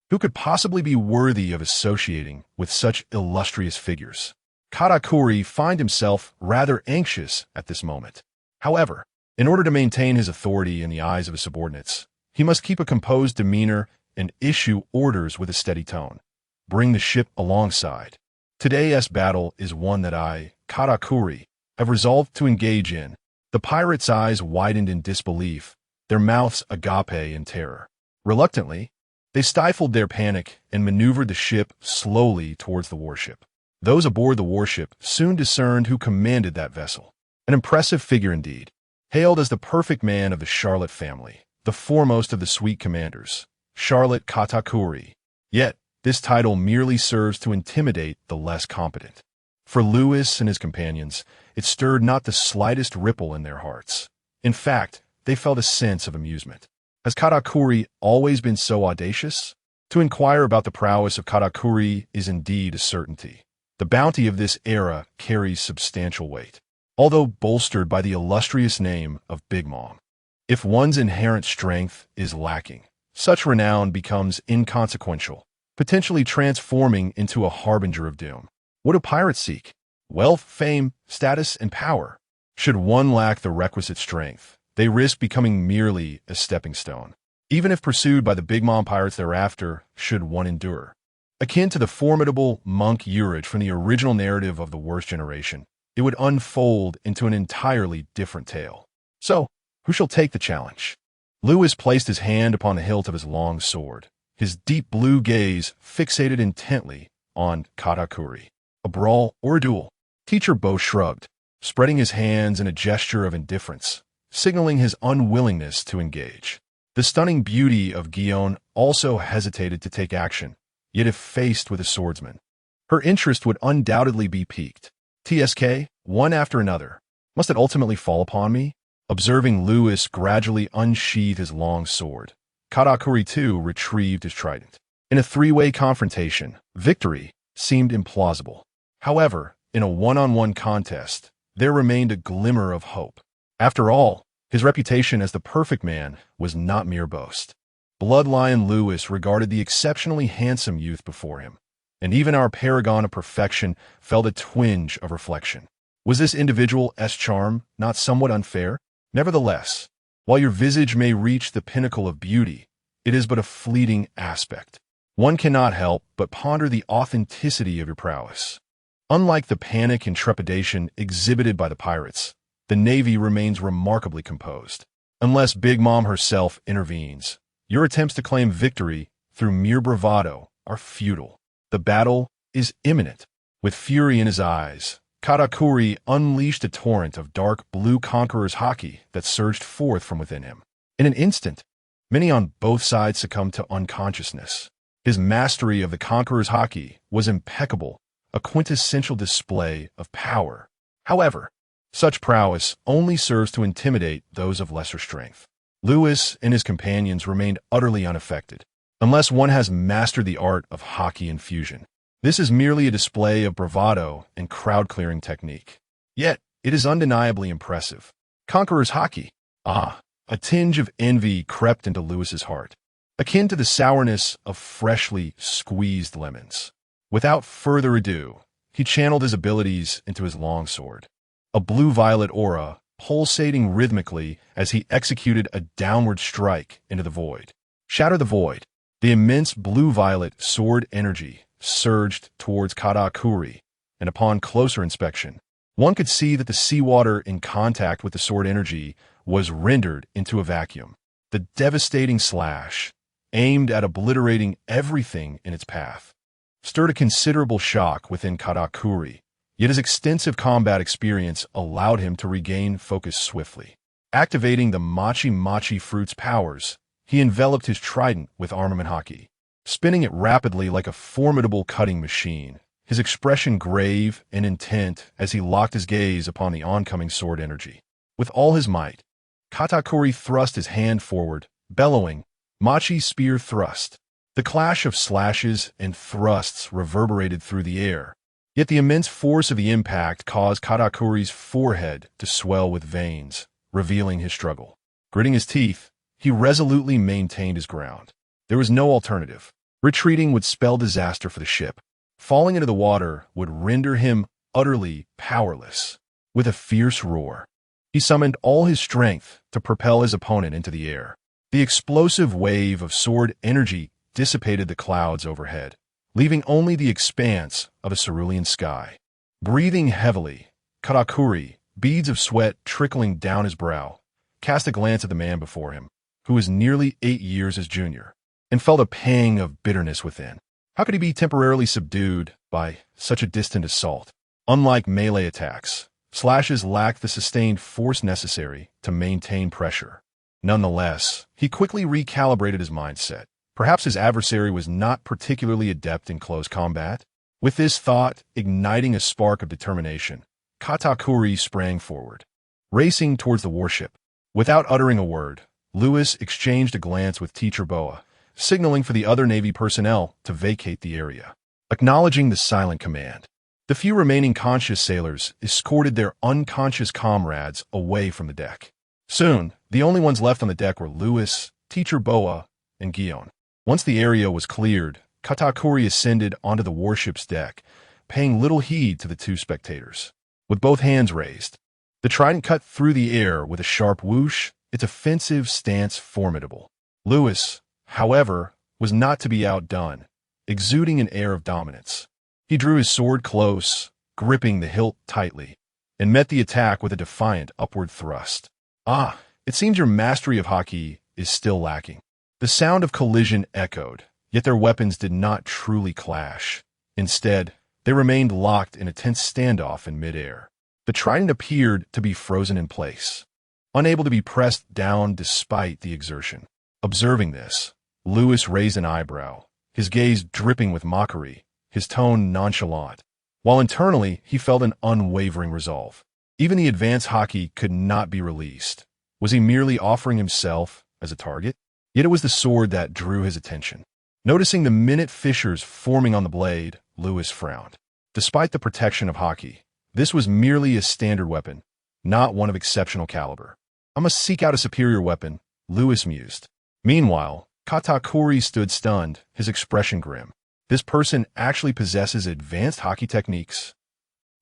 who could possibly be worthy of associating with such illustrious figures? Katakuri found himself rather anxious at this moment. However, in order to maintain his authority in the eyes of his subordinates, he must keep a composed demeanor and issue orders with a steady tone. Bring the ship alongside. Today's battle is one that I, Katakuri, have resolved to engage in. The pirates' eyes widened in disbelief, their mouths agape in terror. Reluctantly, they stifled their panic and maneuvered the ship slowly towards the warship. Those aboard the warship soon discerned who commanded that vessel. An impressive figure indeed, hailed as the perfect man of the Charlotte family, the foremost of the suite commanders, Charlotte Katakuri. Yet, this title merely serves to intimidate the less competent. For Lewis and his companions, it stirred not the slightest ripple in their hearts. In fact, they felt a sense of amusement. Has Katakuri always been so audacious? To inquire about the prowess of Katakuri is indeed a certainty. The bounty of this era carries substantial weight, although bolstered by the illustrious name of Big Mom. If one's inherent strength is lacking, such renown becomes inconsequential, potentially transforming into a harbinger of doom. What do pirates seek? Wealth, fame, status, and power. Should one lack the requisite strength, they risk becoming merely a stepping stone, even if pursued by the Big Mom pirates thereafter, should one endure. Akin to the formidable monk Urich from the original narrative of the Worst Generation, it would unfold into an entirely different tale. So, who shall take the challenge? Lewis placed his hand upon the hilt of his long sword, his deep blue gaze fixated intently on Katakuri. A brawl or a duel? Teacher Bo shrugged, spreading his hands in a gesture of indifference, signaling his unwillingness to engage. The stunning beauty of Guion also hesitated to take action, yet if faced with a swordsman, her interest would undoubtedly be piqued. TSK, one after another. Must it ultimately fall upon me? Observing Lewis gradually unsheath his long sword, Katakuri too retrieved his trident. In a three-way confrontation, victory seemed implausible. However, in a one-on-one contest, there remained a glimmer of hope. After all, his reputation as the perfect man was not mere boast. Bloodlion Lewis regarded the exceptionally handsome youth before him, and even our paragon of perfection felt a twinge of reflection. Was this individual's charm not somewhat unfair? Nevertheless, while your visage may reach the pinnacle of beauty, it is but a fleeting aspect. One cannot help but ponder the authenticity of your prowess. Unlike the panic and trepidation exhibited by the pirates, the Navy remains remarkably composed. Unless Big Mom herself intervenes, your attempts to claim victory through mere bravado are futile. The battle is imminent. With fury in his eyes, Katakuri unleashed a torrent of dark blue conqueror's haki that surged forth from within him. In an instant, many on both sides succumbed to unconsciousness. His mastery of the conqueror's haki was impeccable, a quintessential display of power. However, such prowess only serves to intimidate those of lesser strength. Lewis and his companions remained utterly unaffected, unless one has mastered the art of haki infusion. This is merely a display of bravado and crowd-clearing technique. Yet, it is undeniably impressive. Conqueror's haki. Ah, a tinge of envy crept into Lewis's heart, akin to the sourness of freshly squeezed lemons. Without further ado, he channeled his abilities into his longsword, a blue-violet aura pulsating rhythmically as he executed a downward strike into the void. Shatter the void. The immense blue-violet sword energy surged towards Katakuri, and upon closer inspection, one could see that the seawater in contact with the sword energy was rendered into a vacuum. The devastating slash, aimed at obliterating everything in its path, stirred a considerable shock within Katakuri, yet his extensive combat experience allowed him to regain focus swiftly. Activating the Machi fruit's powers, he enveloped his trident with armament haki, spinning it rapidly like a formidable cutting machine, his expression grave and intent as he locked his gaze upon the oncoming sword energy. With all his might, Katakuri thrust his hand forward, bellowing, Machi spear thrust. The clash of slashes and thrusts reverberated through the air, yet the immense force of the impact caused Katakuri's forehead to swell with veins, revealing his struggle. Gritting his teeth, he resolutely maintained his ground. There was no alternative. Retreating would spell disaster for the ship. Falling into the water would render him utterly powerless. With a fierce roar, he summoned all his strength to propel his opponent into the air. The explosive wave of sword energy dissipated the clouds overhead, leaving only the expanse of a cerulean sky. Breathing heavily, Katakuri, beads of sweat trickling down his brow, cast a glance at the man before him, who was nearly 8 years his junior, and felt a pang of bitterness within. How could he be temporarily subdued by such a distant assault? Unlike melee attacks, slashes lacked the sustained force necessary to maintain pressure. Nonetheless, he quickly recalibrated his mindset. Perhaps his adversary was not particularly adept in close combat? With this thought igniting a spark of determination, Katakuri sprang forward, racing towards the warship. Without uttering a word, Lewis exchanged a glance with Teacher Boa, signaling for the other Navy personnel to vacate the area. Acknowledging the silent command, the few remaining conscious sailors escorted their unconscious comrades away from the deck. Soon, the only ones left on the deck were Lewis, Teacher Boa, and Guion. Once the area was cleared, Katakuri ascended onto the warship's deck, paying little heed to the two spectators. With both hands raised, the trident cut through the air with a sharp whoosh, its offensive stance formidable. Lewis, however, was not to be outdone, exuding an air of dominance. He drew his sword close, gripping the hilt tightly, and met the attack with a defiant upward thrust. "Ah, it seems your mastery of Haki is still lacking." The sound of collision echoed, yet their weapons did not truly clash. Instead, they remained locked in a tense standoff in midair. The trident appeared to be frozen in place, unable to be pressed down despite the exertion. Observing this, Lewis raised an eyebrow, his gaze dripping with mockery, his tone nonchalant, while internally he felt an unwavering resolve. Even the advanced Haki could not be released. Was he merely offering himself as a target? Yet it was the sword that drew his attention. Noticing the minute fissures forming on the blade, Lewis frowned. Despite the protection of Haki, this was merely a standard weapon, not one of exceptional caliber. "I must seek out a superior weapon," Lewis mused. Meanwhile, Katakuri stood stunned, his expression grim. This person actually possesses advanced Haki techniques.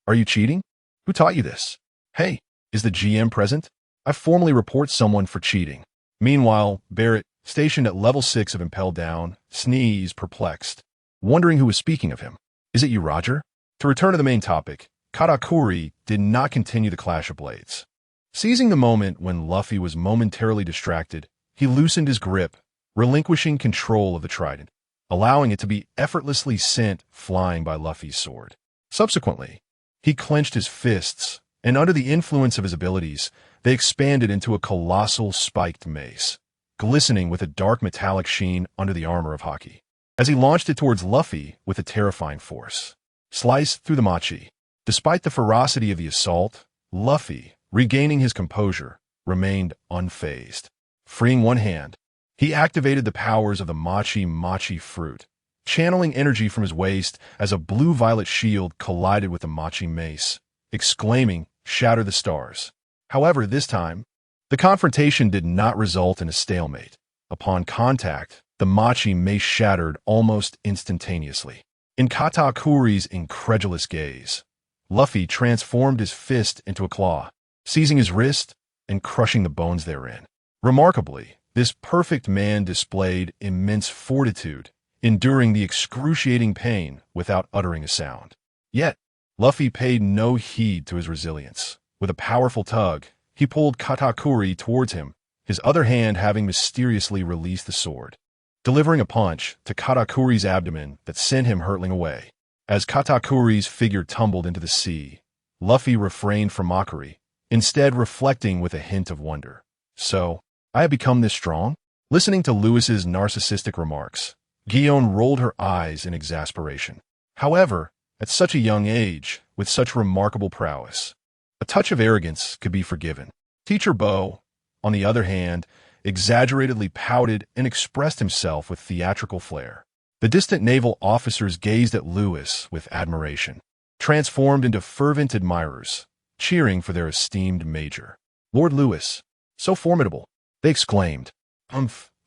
"Are you cheating? Who taught you this? Hey, is the GM present? I formally report someone for cheating." Meanwhile, Barrett, stationed at level 6 of Impel Down, sneezed, perplexed, wondering who was speaking of him. "Is it you, Roger?" To return to the main topic, Katakuri did not continue the clash of blades. Seizing the moment when Luffy was momentarily distracted, he loosened his grip, relinquishing control of the trident, allowing it to be effortlessly sent flying by Luffy's sword. Subsequently, he clenched his fists, and under the influence of his abilities, they expanded into a colossal spiked mace, glistening with a dark metallic sheen under the armor of Haki. As he launched it towards Luffy with a terrifying force, sliced through the machi. Despite the ferocity of the assault, Luffy, regaining his composure, remained unfazed. Freeing one hand, he activated the powers of the machi fruit, channeling energy from his waist as a blue-violet shield collided with the machi mace, exclaiming, "Shatter the stars." However, this time, the confrontation did not result in a stalemate. Upon contact, the machi mace shattered almost instantaneously. In Katakuri's incredulous gaze, Luffy transformed his fist into a claw, seizing his wrist and crushing the bones therein. Remarkably, this perfect man displayed immense fortitude, enduring the excruciating pain without uttering a sound. Yet, Luffy paid no heed to his resilience. With a powerful tug, he pulled Katakuri towards him, his other hand having mysteriously released the sword, delivering a punch to Katakuri's abdomen that sent him hurtling away. As Katakuri's figure tumbled into the sea, Luffy refrained from mockery, instead reflecting with a hint of wonder. "So, I have become this strong?" Listening to Lewis's narcissistic remarks, Guion rolled her eyes in exasperation. However, at such a young age, with such remarkable prowess, a touch of arrogance could be forgiven. Teacher Bo, on the other hand, exaggeratedly pouted and expressed himself with theatrical flair. The distant naval officers gazed at Lewis with admiration, transformed into fervent admirers, cheering for their esteemed major. "Lord Lewis, so formidable," they exclaimed.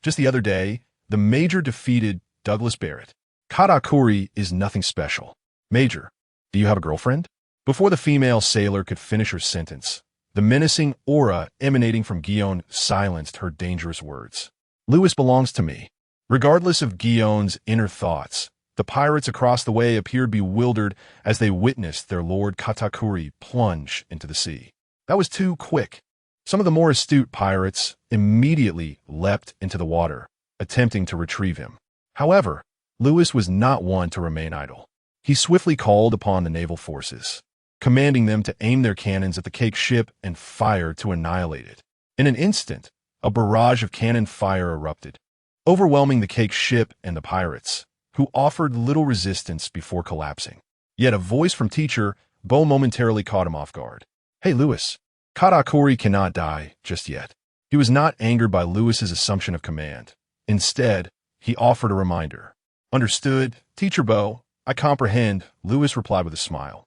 Just the other day, the major defeated Douglas Barrett. Katakuri is nothing special." "Major, do you have a girlfriend?" Before the female sailor could finish her sentence, the menacing aura emanating from Guion silenced her dangerous words. "Lewis belongs to me." Regardless of Guion's inner thoughts, the pirates across the way appeared bewildered as they witnessed their lord Katakuri plunge into the sea. That was too quick. Some of the more astute pirates immediately leapt into the water, attempting to retrieve him. However, Lewis was not one to remain idle. He swiftly called upon the naval forces, commanding them to aim their cannons at the cake ship and fire to annihilate it. In an instant, a barrage of cannon fire erupted, overwhelming the cake ship and the pirates, who offered little resistance before collapsing. Yet a voice from Teacher Bo momentarily caught him off guard. "Hey, Lewis, Katakuri cannot die just yet." He was not angered by Lewis's assumption of command. Instead, he offered a reminder. "Understood, Teacher Bo, I comprehend," Lewis replied with a smile,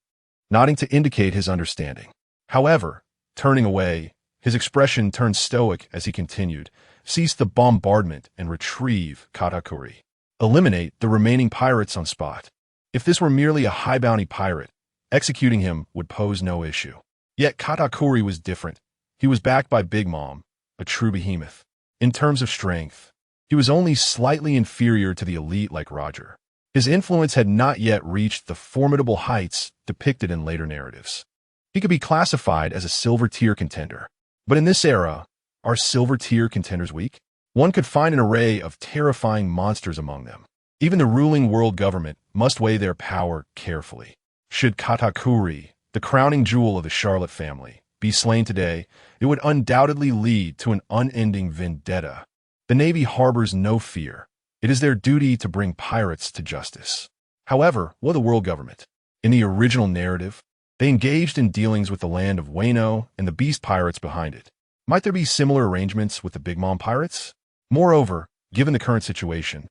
nodding to indicate his understanding. However, turning away, his expression turned stoic as he continued, "Cease the bombardment and retrieve Katakuri. Eliminate the remaining pirates on spot." If this were merely a high-bounty pirate, executing him would pose no issue. Yet Katakuri was different. He was backed by Big Mom, a true behemoth. In terms of strength, he was only slightly inferior to the elite like Roger. His influence had not yet reached the formidable heights depicted in later narratives. He could be classified as a silver-tier contender. But in this era, are silver-tier contenders weak? One could find an array of terrifying monsters among them. Even the ruling world government must weigh their power carefully. Should Katakuri, the crowning jewel of the Charlotte family, be slain today, it would undoubtedly lead to an unending vendetta. The Navy harbors no fear. It is their duty to bring pirates to justice. However, what of the world government? In the original narrative, they engaged in dealings with the land of Wano and the beast pirates behind it. Might there be similar arrangements with the Big Mom pirates? Moreover, given the current situation,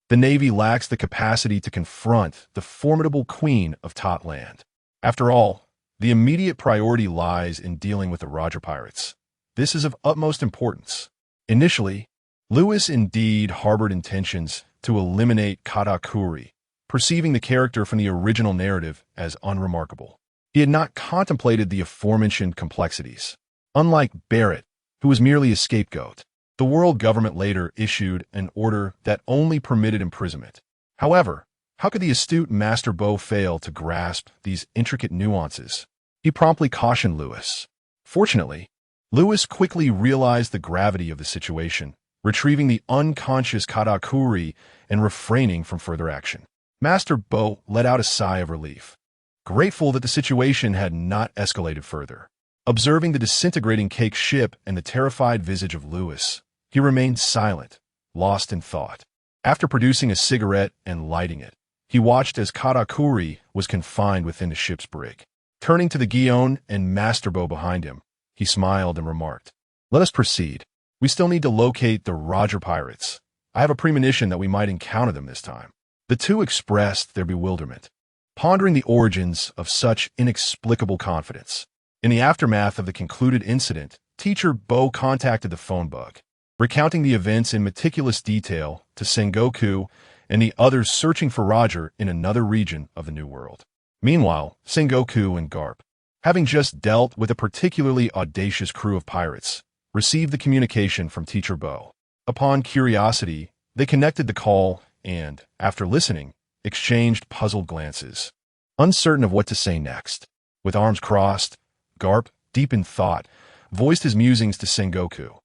the Navy lacks the capacity to confront the formidable queen of Tot Land. After all, the immediate priority lies in dealing with the Roger pirates. This is of utmost importance. Initially, Lewis indeed harbored intentions to eliminate Katakuri, perceiving the character from the original narrative as unremarkable. He had not contemplated the aforementioned complexities. Unlike Barrett, who was merely a scapegoat, the world government later issued an order that only permitted imprisonment. However, how could the astute Master Bo fail to grasp these intricate nuances? He promptly cautioned Lewis. Fortunately, Lewis quickly realized the gravity of the situation, retrieving the unconscious Katakuri and refraining from further action. Master Bo let out a sigh of relief, grateful that the situation had not escalated further. Observing the disintegrating cake ship and the terrified visage of Lewis, he remained silent, lost in thought. After producing a cigarette and lighting it, he watched as Katakuri was confined within the ship's brig. Turning to the Guion and Master Bo behind him, he smiled and remarked, "Let us proceed. We still need to locate the Roger pirates. I have a premonition that we might encounter them this time." The two expressed their bewilderment, pondering the origins of such inexplicable confidence. In the aftermath of the concluded incident, Teacher Bo contacted the phone bug, recounting the events in meticulous detail to Sengoku and the others searching for Roger in another region of the New World. Meanwhile, Sengoku and Garp, having just dealt with a particularly audacious crew of pirates, received the communication from Teacher Bo. Upon curiosity, they connected the call and, after listening, exchanged puzzled glances, uncertain of what to say next. With arms crossed, Garp, deep in thought, voiced his musings to Sengoku.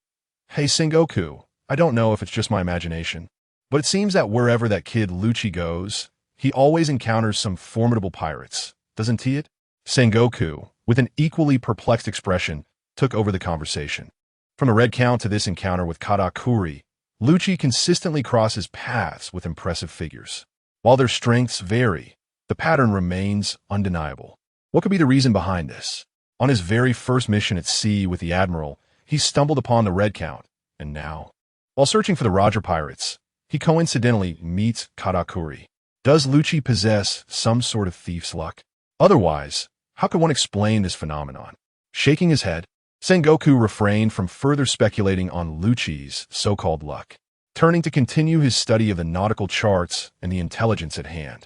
"Hey Sengoku, I don't know if it's just my imagination, but it seems that wherever that kid Lucci goes, he always encounters some formidable pirates, doesn't he it?" Sengoku, with an equally perplexed expression, took over the conversation. From the red count to this encounter with Katakuri, Lucci consistently crosses paths with impressive figures. While their strengths vary, the pattern remains undeniable. What could be the reason behind this? On his very first mission at sea with the Admiral, he stumbled upon the red count, and now, while searching for the Roger pirates, he coincidentally meets Katakuri. Does Lucci possess some sort of thief's luck? Otherwise, how could one explain this phenomenon? Shaking his head, Sengoku refrained from further speculating on Lucci's so-called luck, turning to continue his study of the nautical charts and the intelligence at hand.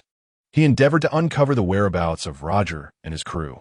He endeavored to uncover the whereabouts of Roger and his crew.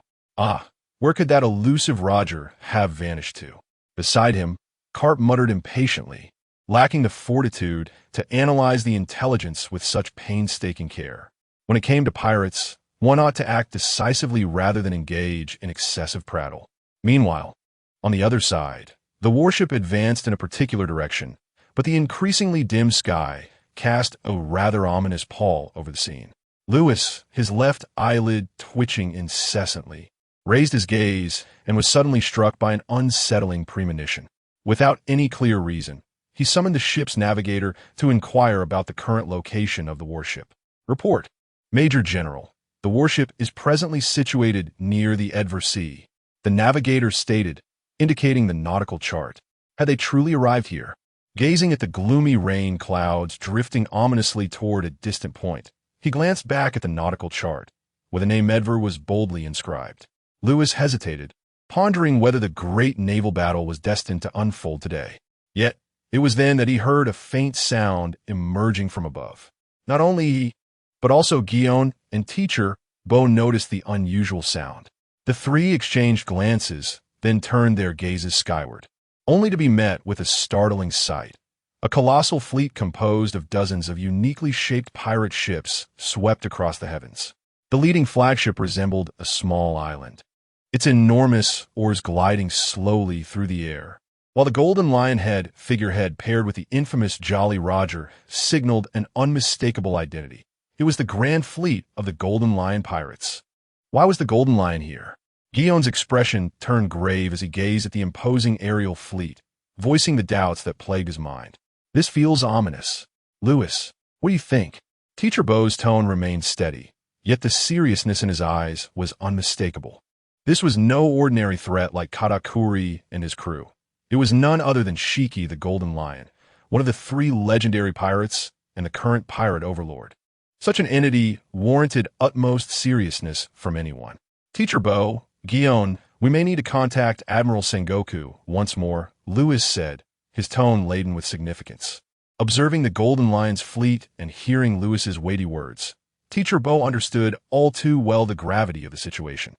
Where could that elusive Roger have vanished to? Beside him, Carp muttered impatiently, lacking the fortitude to analyze the intelligence with such painstaking care. When it came to pirates, one ought to act decisively rather than engage in excessive prattle. Meanwhile, on the other side, the warship advanced in a particular direction, but the increasingly dim sky cast a rather ominous pall over the scene. Lewis, his left eyelid twitching incessantly, raised his gaze and was suddenly struck by an unsettling premonition. Without any clear reason, he summoned the ship's navigator to inquire about the current location of the warship. Report. Major General, the warship is presently situated near the Edver Sea, the navigator stated, indicating the nautical chart. Had they truly arrived here? Gazing at the gloomy rain clouds drifting ominously toward a distant point, he glanced back at the nautical chart, where the name Edver was boldly inscribed. Lewis hesitated, pondering whether the great naval battle was destined to unfold today. Yet, it was then that he heard a faint sound emerging from above. Not only he, but also Guillaume and Teacher Beau noticed the unusual sound. The three exchanged glances, then turned their gazes skyward, only to be met with a startling sight. A colossal fleet composed of dozens of uniquely shaped pirate ships swept across the heavens. The leading flagship resembled a small island, its enormous oars gliding slowly through the air, while the Golden Lionhead figurehead paired with the infamous Jolly Roger signaled an unmistakable identity. It was the Grand Fleet of the Golden Lion pirates. Why was the Golden Lion here? Guillaume's expression turned grave as he gazed at the imposing aerial fleet, voicing the doubts that plagued his mind. This feels ominous. Lewis, what do you think? Teacher Beau's tone remained steady, yet the seriousness in his eyes was unmistakable. This was no ordinary threat like Katakuri and his crew. It was none other than Shiki the Golden Lion, one of the three legendary pirates and the current pirate overlord. Such an entity warranted utmost seriousness from anyone. Teacher Beau, Guillaume, we may need to contact Admiral Sengoku once more, Lewis said, his tone laden with significance. Observing the Golden Lion's fleet and hearing Lewis's weighty words, Teacher Beau understood all too well the gravity of the situation.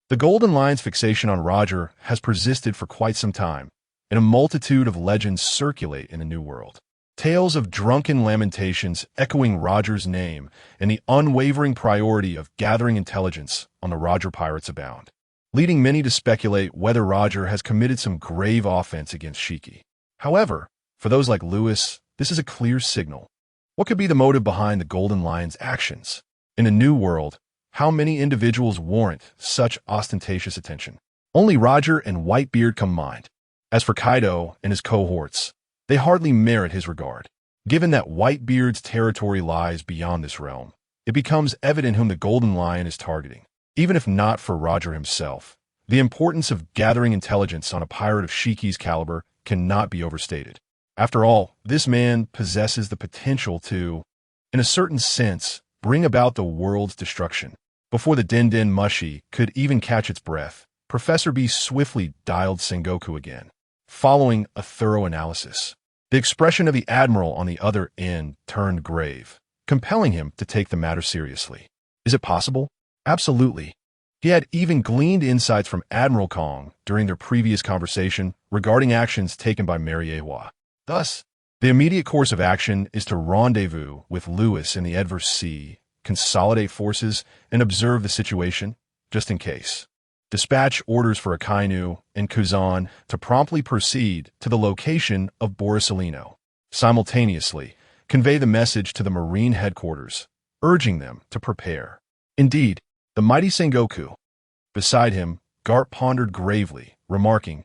The Golden Lion's fixation on Roger has persisted for quite some time, and a multitude of legends circulate in the New World. Tales of drunken lamentations echoing Roger's name and the unwavering priority of gathering intelligence on the Roger pirates abound, leading many to speculate whether Roger has committed some grave offense against Shiki. However, for those like Lewis, this is a clear signal. What could be the motive behind the Golden Lion's actions? In a New World, how many individuals warrant such ostentatious attention? Only Roger and Whitebeard come to mind. As for Kaido and his cohorts, they hardly merit his regard. Given that Whitebeard's territory lies beyond this realm, it becomes evident whom the Golden Lion is targeting. Even if not for Roger himself, the importance of gathering intelligence on a pirate of Shiki's caliber cannot be overstated. After all, this man possesses the potential to, in a certain sense, bring about the world's destruction. Before the Den Den Mushi could even catch its breath, Professor B swiftly dialed Sengoku again. Following a thorough analysis, the expression of the Admiral on the other end turned grave, compelling him to take the matter seriously. Is it possible? Absolutely. He had even gleaned insights from Admiral Kong during their previous conversation regarding actions taken by Mariewa. Thus, the immediate course of action is to rendezvous with Lewis in the Edver Sea, consolidate forces, and observe the situation, just in case. Dispatch orders for Akainu and Kuzan to promptly proceed to the location of Borisolino. Simultaneously, convey the message to the Marine headquarters, urging them to prepare. Indeed, the mighty Sengoku. Beside him, Garp pondered gravely, remarking,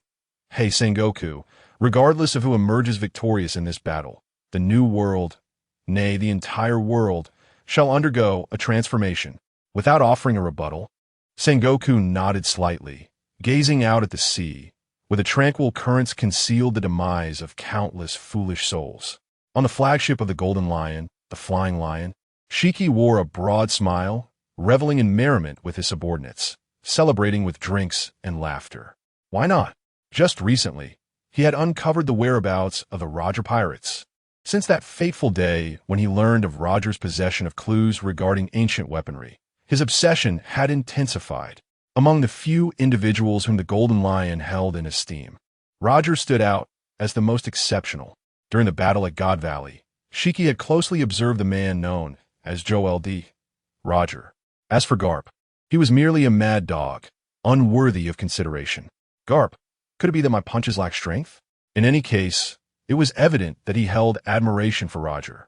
"Hey Sengoku, regardless of who emerges victorious in this battle, the New World, nay, the entire world, shall undergo a transformation." Without offering a rebuttal, Sengoku nodded slightly, gazing out at the sea, where the tranquil currents concealed the demise of countless foolish souls. On the flagship of the Golden Lion, the Flying Lion, Shiki wore a broad smile, reveling in merriment with his subordinates, celebrating with drinks and laughter. Why not? Just recently, he had uncovered the whereabouts of the Roger pirates. Since that fateful day when he learned of Roger's possession of clues regarding ancient weaponry, his obsession had intensified. Among the few individuals whom the Golden Lion held in esteem, Roger stood out as the most exceptional. During the battle at God Valley, Shiki had closely observed the man known as Joel D. Roger. As for Garp, he was merely a mad dog, unworthy of consideration. Garp, could it be that my punches lack strength? In any case, it was evident that he held admiration for Roger.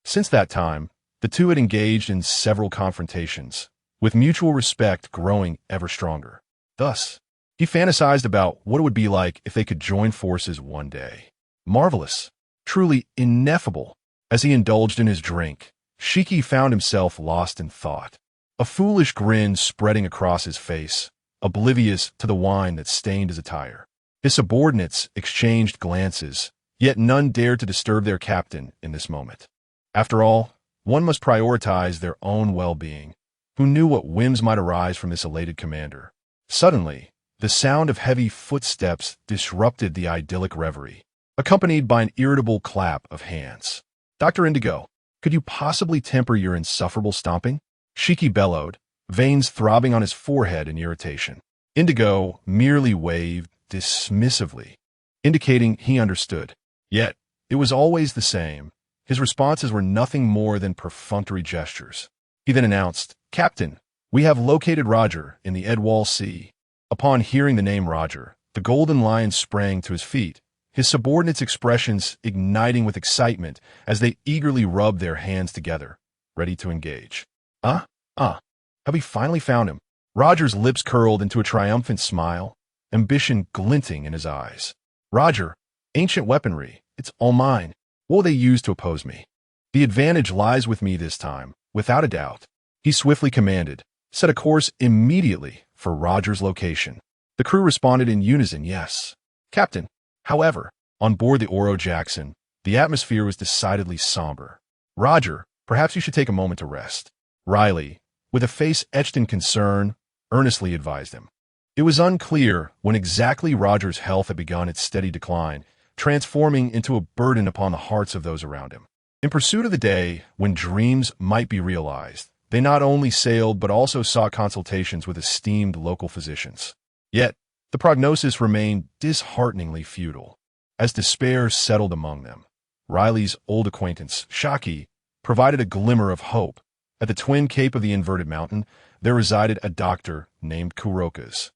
Since that time, the two had engaged in several confrontations, with mutual respect growing ever stronger. Thus, he fantasized about what it would be like if they could join forces one day. Marvelous, truly ineffable. As he indulged in his drink, Shiki found himself lost in thought. A foolish grin spreading across his face, oblivious to the wine that stained his attire. His subordinates exchanged glances, yet none dared to disturb their captain in this moment. After all, one must prioritize their own well-being. Who knew what whims might arise from this elated commander? Suddenly, the sound of heavy footsteps disrupted the idyllic reverie, accompanied by an irritable clap of hands. "Dr. Indigo, could you possibly temper your insufferable stomping?" Shiki bellowed, veins throbbing on his forehead in irritation. Indigo merely waved dismissively, indicating he understood. Yet, it was always the same. His responses were nothing more than perfunctory gestures. He then announced, "Captain, we have located Roger in the Edwall Sea." Upon hearing the name Roger, the Golden Lion sprang to his feet, his subordinates' expressions igniting with excitement as they eagerly rubbed their hands together, ready to engage. Have we finally found him?" Roger's lips curled into a triumphant smile, ambition glinting in his eyes. "Roger, ancient weaponry, it's all mine. What will they use to oppose me? The advantage lies with me this time, without a doubt." He swiftly commanded, "Set a course immediately for Roger's location." The crew responded in unison, "Yes, Captain." However, on board the Oro Jackson, the atmosphere was decidedly somber. "Roger, perhaps you should take a moment to rest." Riley, with a face etched in concern, earnestly advised him. It was unclear when exactly Roger's health had begun its steady decline, transforming into a burden upon the hearts of those around him. In pursuit of the day when dreams might be realized, they not only sailed but also sought consultations with esteemed local physicians. Yet, the prognosis remained dishearteningly futile. As despair settled among them, Riley's old acquaintance, Shaki, provided a glimmer of hope. At the twin cape of the inverted mountain, there resided a doctor named Kurokas,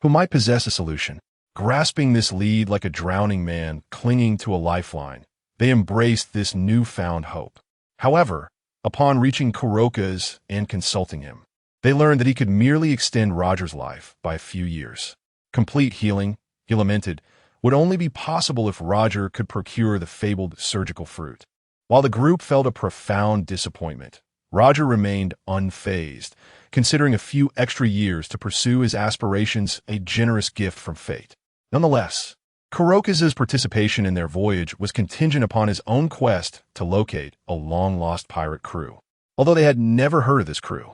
who might possess a solution. Grasping this lead like a drowning man clinging to a lifeline, they embraced this newfound hope. However, upon reaching Kurokas and consulting him, they learned that he could merely extend Roger's life by a few years. Complete healing, he lamented, would only be possible if Roger could procure the fabled surgical fruit. While the group felt a profound disappointment, Roger remained unfazed, considering a few extra years to pursue his aspirations a generous gift from fate. Nonetheless, Kurokas' participation in their voyage was contingent upon his own quest to locate a long-lost pirate crew. Although they had never heard of this crew,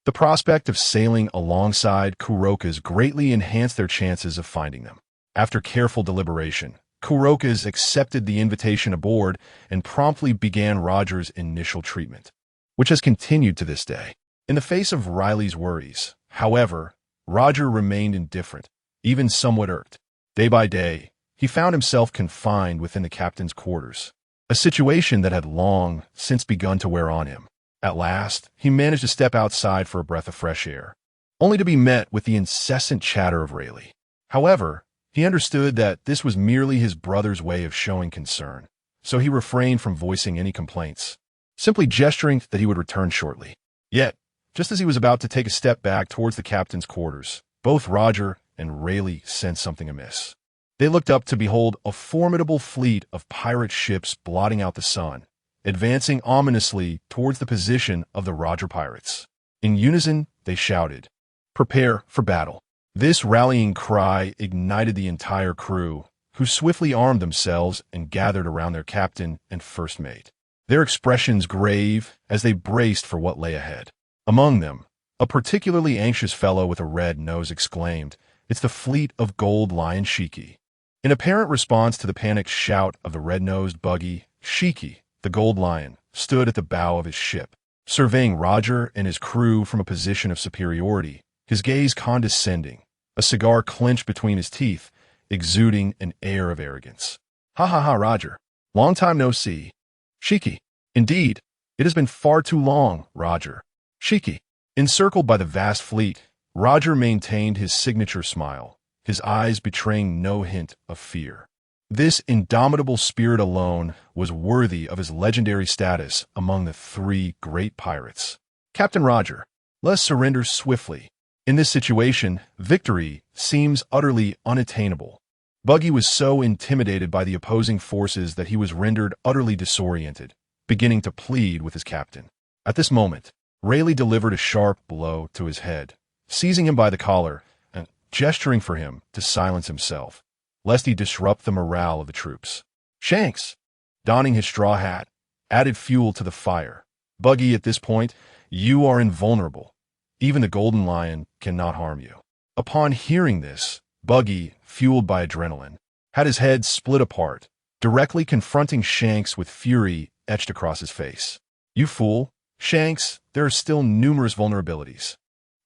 the prospect of sailing alongside Kurokas greatly enhanced their chances of finding them. After careful deliberation, Kurokas accepted the invitation aboard and promptly began Roger's initial treatment, which has continued to this day. In the face of Riley's worries, however, Roger remained indifferent, even somewhat irked. Day by day, he found himself confined within the captain's quarters, a situation that had long since begun to wear on him. At last, he managed to step outside for a breath of fresh air, only to be met with the incessant chatter of Rayleigh. However, he understood that this was merely his brother's way of showing concern, so he refrained from voicing any complaints, simply gesturing that he would return shortly. Yet, just as he was about to take a step back towards the captain's quarters, both Roger and Rayleigh sensed something amiss. They looked up to behold a formidable fleet of pirate ships blotting out the sun, advancing ominously towards the position of the Roger pirates. In unison, they shouted, "Prepare for battle." This rallying cry ignited the entire crew, who swiftly armed themselves and gathered around their captain and first mate, their expressions grave as they braced for what lay ahead. Among them, a particularly anxious fellow with a red nose exclaimed, "It's the fleet of Gold Lion Shiki." In apparent response to the panicked shout of the red-nosed buggy, Shiki, the Gold Lion, stood at the bow of his ship, surveying Roger and his crew from a position of superiority, his gaze condescending, a cigar clenched between his teeth, exuding an air of arrogance. "Ha ha ha, Roger. Long time no see." "Shiki. Indeed, it has been far too long, Roger." "Shiki." Encircled by the vast fleet, Roger maintained his signature smile, his eyes betraying no hint of fear. This indomitable spirit alone was worthy of his legendary status among the three great pirates. Captain Roger, let us surrender swiftly. In this situation, victory seems utterly unattainable. Buggy was so intimidated by the opposing forces that he was rendered utterly disoriented, beginning to plead with his captain. At this moment, Rayleigh delivered a sharp blow to his head, seizing him by the collar and gesturing for him to silence himself, lest he disrupt the morale of the troops. Shanks, donning his straw hat, added fuel to the fire. Buggy, at this point, you are invulnerable. Even the Golden Lion cannot harm you. Upon hearing this, Buggy, fueled by adrenaline, had his head split apart, directly confronting Shanks with fury etched across his face. You fool, Shanks, there are still numerous vulnerabilities.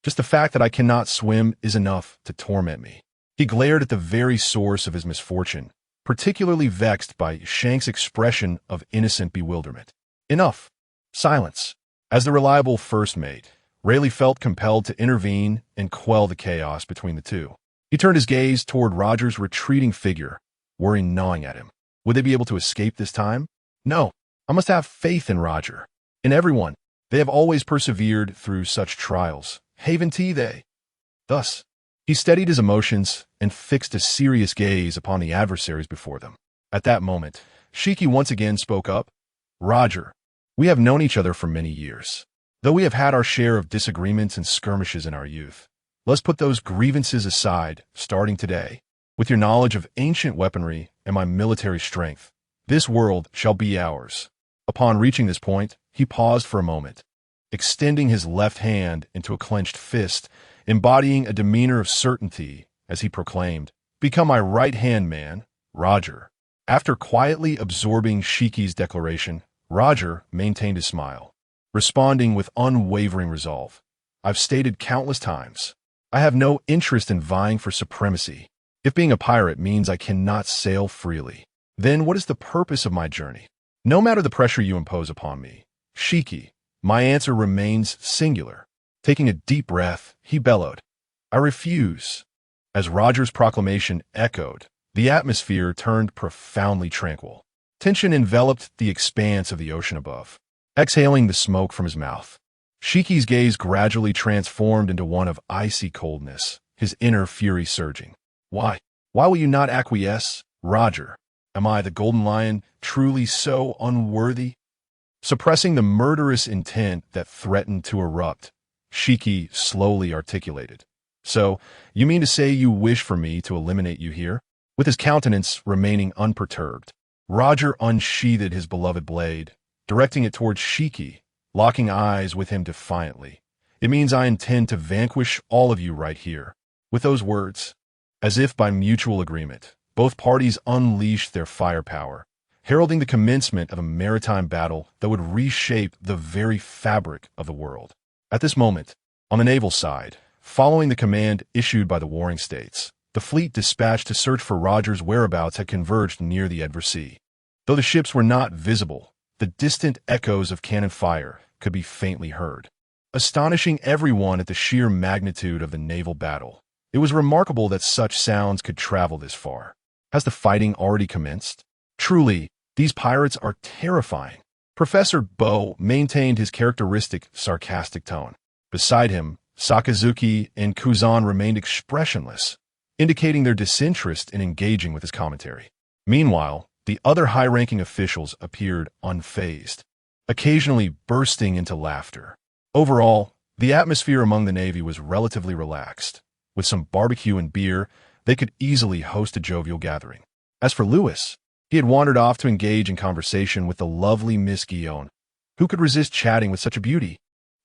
Just the fact that I cannot swim is enough to torment me. He glared at the very source of his misfortune, particularly vexed by Shanks' expression of innocent bewilderment. Enough. Silence. As the reliable first mate, Rayleigh felt compelled to intervene and quell the chaos between the two. He turned his gaze toward Roger's retreating figure, worry gnawing at him. Would they be able to escape this time? No. I must have faith in Roger. In everyone. They have always persevered through such trials. Haven't they? Thus, he steadied his emotions and fixed a serious gaze upon the adversaries before them. At that moment, Shiki once again spoke up. Roger, we have known each other for many years. Though we have had our share of disagreements and skirmishes in our youth, let's put those grievances aside, starting today. With your knowledge of ancient weaponry and my military strength, this world shall be ours. Upon reaching this point, he paused for a moment, extending his left hand into a clenched fist, embodying a demeanor of certainty as he proclaimed, Become my right-hand man, Roger. After quietly absorbing Shiki's declaration, Roger maintained his smile, responding with unwavering resolve. I've stated countless times, I have no interest in vying for supremacy. If being a pirate means I cannot sail freely, then what is the purpose of my journey? No matter the pressure you impose upon me, Shiki, my answer remains singular. Taking a deep breath, he bellowed, I refuse. As Roger's proclamation echoed, the atmosphere turned profoundly tranquil. Tension enveloped the expanse of the ocean above. Exhaling the smoke from his mouth, Shiki's gaze gradually transformed into one of icy coldness, his inner fury surging. Why? Why will you not acquiesce, Roger? Am I, the Golden Lion, truly so unworthy? Suppressing the murderous intent that threatened to erupt, Shiki slowly articulated. So, you mean to say you wish for me to eliminate you here? With his countenance remaining unperturbed, Roger unsheathed his beloved blade, directing it towards Shiki, locking eyes with him defiantly. It means I intend to vanquish all of you right here. With those words, as if by mutual agreement, both parties unleashed their firepower, heralding the commencement of a maritime battle that would reshape the very fabric of the world. At this moment, on the naval side, following the command issued by the warring states, the fleet dispatched to search for Roger's whereabouts had converged near the Edward Sea. Though the ships were not visible, the distant echoes of cannon fire could be faintly heard, astonishing everyone at the sheer magnitude of the naval battle. It was remarkable that such sounds could travel this far. Has the fighting already commenced? Truly, these pirates are terrifying. Professor Bo maintained his characteristic sarcastic tone. Beside him, Sakazuki and Kuzan remained expressionless, indicating their disinterest in engaging with his commentary. Meanwhile, the other high-ranking officials appeared unfazed, occasionally bursting into laughter. Overall, the atmosphere among the Navy was relatively relaxed. With some barbecue and beer, they could easily host a jovial gathering. As for Lewis, he had wandered off to engage in conversation with the lovely Miss Guillaume. Who could resist chatting with such a beauty?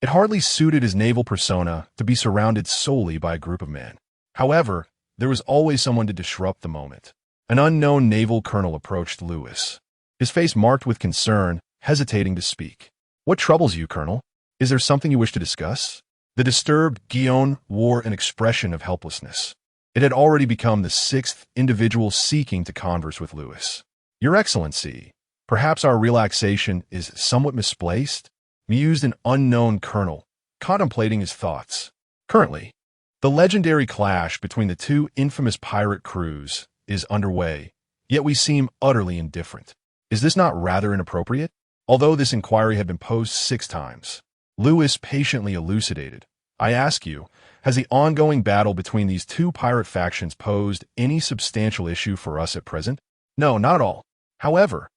It hardly suited his naval persona to be surrounded solely by a group of men. However, there was always someone to disrupt the moment. An unknown naval colonel approached Lewis, his face marked with concern, hesitating to speak. What troubles you, Colonel? Is there something you wish to discuss? The disturbed Guillaume wore an expression of helplessness. It had already become the sixth individual seeking to converse with Lewis. Your Excellency, perhaps our relaxation is somewhat misplaced? Mused an unknown colonel, contemplating his thoughts. Currently, the legendary clash between the two infamous pirate crews is underway, yet we seem utterly indifferent. Is this not rather inappropriate? Although this inquiry had been posed 6 times, Lewis patiently elucidated. I ask you, has the ongoing battle between these 2 pirate factions posed any substantial issue for us at present? No, not at all. However,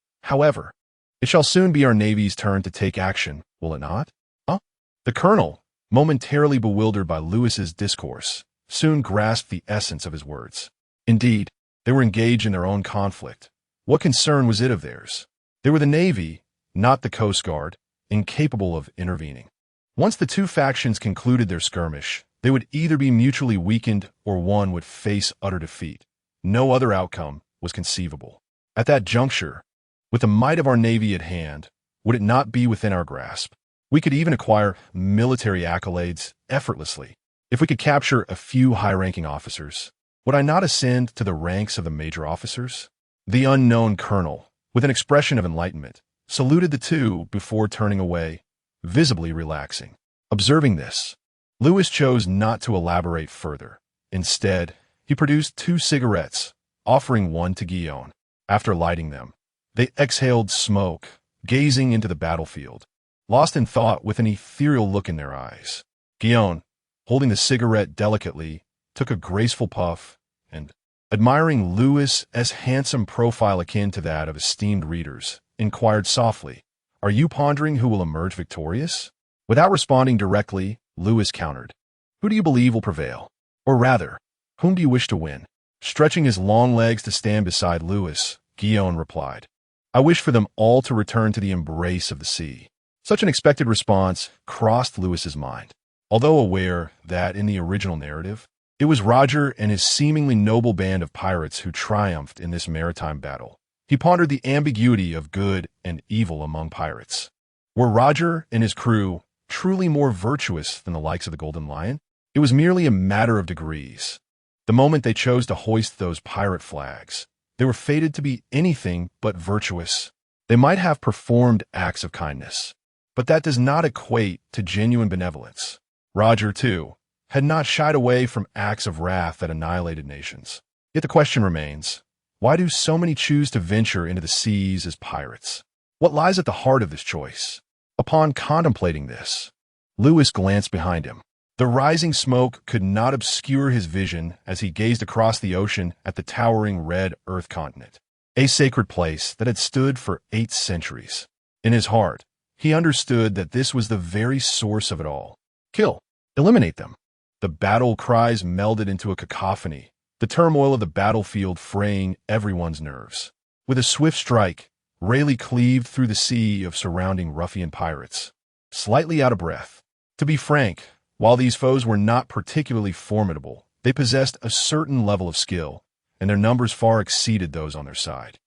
it shall soon be our Navy's turn to take action, will it not? Huh? The colonel, momentarily bewildered by Lewis's discourse, soon grasped the essence of his words. Indeed, they were engaged in their own conflict. What concern was it of theirs? They were the Navy, not the Coast Guard, incapable of intervening. Once the 2 factions concluded their skirmish, they would either be mutually weakened or one would face utter defeat. No other outcome was conceivable. At that juncture, with the might of our Navy at hand, would it not be within our grasp? We could even acquire military accolades effortlessly. If we could capture a few high-ranking officers, would I not ascend to the ranks of the major officers? The unknown colonel, with an expression of enlightenment, saluted the 2 before turning away, visibly relaxing. Observing this, Lewis chose not to elaborate further. Instead, he produced 2 cigarettes, offering one to Guillaume. After lighting them, they exhaled smoke, gazing into the battlefield, lost in thought with an ethereal look in their eyes. Guillaume, holding the cigarette delicately, took a graceful puff and, admiring Lewis's handsome profile akin to that of esteemed readers, inquired softly, "Are you pondering who will emerge victorious?" Without responding directly, Lewis countered, "Who do you believe will prevail? Or rather, whom do you wish to win?" Stretching his long legs to stand beside Lewis, Guillaume replied, "I wish for them all to return to the embrace of the sea." Such an expected response crossed Lewis's mind. Although aware that, in the original narrative, it was Roger and his seemingly noble band of pirates who triumphed in this maritime battle, he pondered the ambiguity of good and evil among pirates. Were Roger and his crew truly more virtuous than the likes of the Golden Lion? It was merely a matter of degrees. The moment they chose to hoist those pirate flags, they were fated to be anything but virtuous. They might have performed acts of kindness, but that does not equate to genuine benevolence. Roger, too, had not shied away from acts of wrath that annihilated nations. Yet the question remains, why do so many choose to venture into the seas as pirates? What lies at the heart of this choice? Upon contemplating this, Lewis glanced behind him. The rising smoke could not obscure his vision as he gazed across the ocean at the towering red Earth continent, a sacred place that had stood for 8 centuries. In his heart, he understood that this was the very source of it all. Kill. Eliminate them. The battle cries melded into a cacophony, the turmoil of the battlefield fraying everyone's nerves. With a swift strike, Rayleigh cleaved through the sea of surrounding ruffian pirates, slightly out of breath. To be frank, while these foes were not particularly formidable, they possessed a certain level of skill, and their numbers far exceeded those on their side.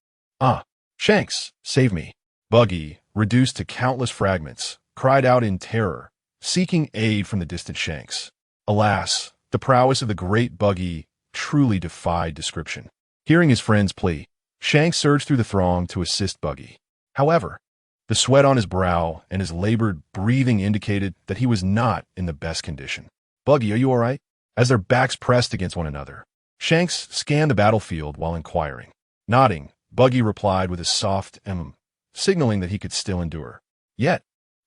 "Ah, Shanks, save me!" Buggy, reduced to countless fragments, cried out in terror, seeking aid from the distant Shanks. Alas, the prowess of the great Buggy truly defied description. Hearing his friend's plea, Shanks surged through the throng to assist Buggy. However, the sweat on his brow and his labored breathing indicated that he was not in the best condition. "Buggy, are you all right?" As their backs pressed against one another, Shanks scanned the battlefield while inquiring. Nodding, Buggy replied with a soft signaling that he could still endure. Yet,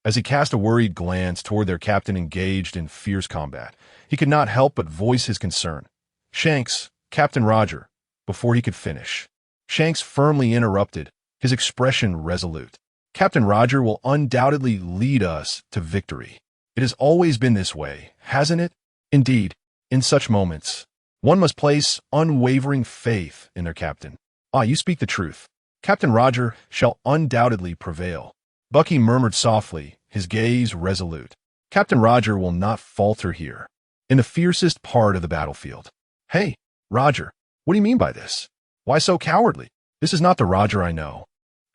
as he cast a worried glance toward their captain engaged in fierce combat, he could not help but voice his concern. "Shanks, Captain Roger," before he could finish. Shanks firmly interrupted, his expression resolute. "Captain Roger will undoubtedly lead us to victory. It has always been this way, hasn't it? Indeed, in such moments, one must place unwavering faith in their captain." "Ah, you speak the truth. Captain Roger shall undoubtedly prevail." Bucky murmured softly, his gaze resolute. "Captain Roger will not falter here, in the fiercest part of the battlefield." "Hey, Roger, what do you mean by this? Why so cowardly? This is not the Roger I know."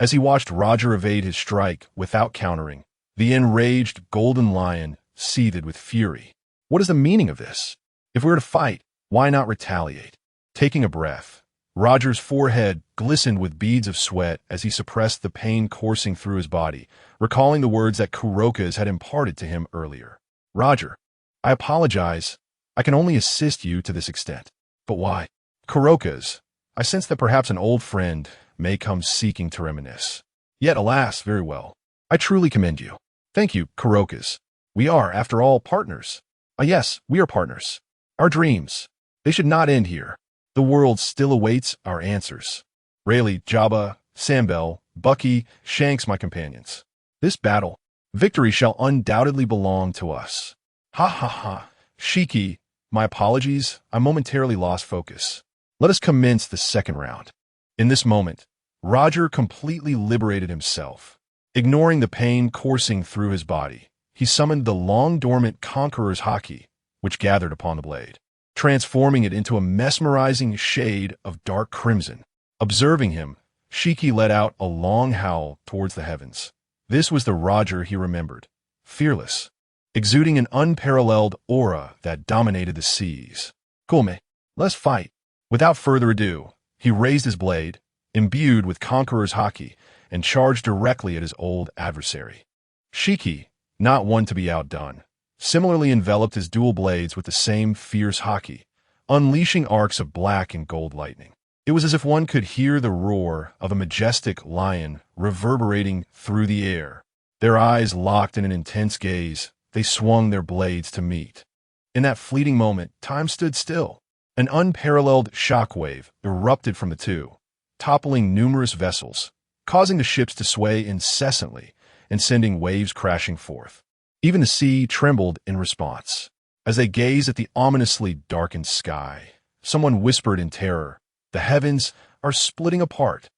As he watched Roger evade his strike without countering, the enraged Golden Lion seethed with fury. "What is the meaning of this? If we were to fight, why not retaliate?" Taking a breath, Roger's forehead glistened with beads of sweat as he suppressed the pain coursing through his body, recalling the words that Kurokas had imparted to him earlier. "Roger, I apologize. I can only assist you to this extent." "But why?" "Kurokas, I sense that perhaps an old friend may come seeking to reminisce. Yet, alas, very well. I truly commend you. Thank you, Kurokas. We are, after all, partners. Ah, yes, we are partners. Our dreams, they should not end here. The world still awaits our answers. Rayleigh, Jabba, Sambel, Bucky, Shanks, my companions. This battle, victory shall undoubtedly belong to us. Ha ha ha. Shiki, my apologies, I momentarily lost focus. Let us commence the second round. In this moment, Roger completely liberated himself. Ignoring the pain coursing through his body, he summoned the long-dormant Conqueror's Haki, which gathered upon the blade, transforming it into a mesmerizing shade of dark crimson. Observing him, Shiki let out a long howl towards the heavens. This was the Roger he remembered, fearless, exuding an unparalleled aura that dominated the seas. Come, let's fight. Without further ado, he raised his blade, imbued with Conqueror's Haki, and charged directly at his old adversary. Shiki, not one to be outdone, similarly enveloped his dual blades with the same fierce Haki, unleashing arcs of black and gold lightning. It was as if one could hear the roar of a majestic lion reverberating through the air. Their eyes locked in an intense gaze, they swung their blades to meet. In that fleeting moment, time stood still. An unparalleled shockwave erupted from the two, toppling numerous vessels, causing the ships to sway incessantly and sending waves crashing forth. Even the sea trembled in response. As they gazed at the ominously darkened sky, someone whispered in terror, "The heavens are splitting apart."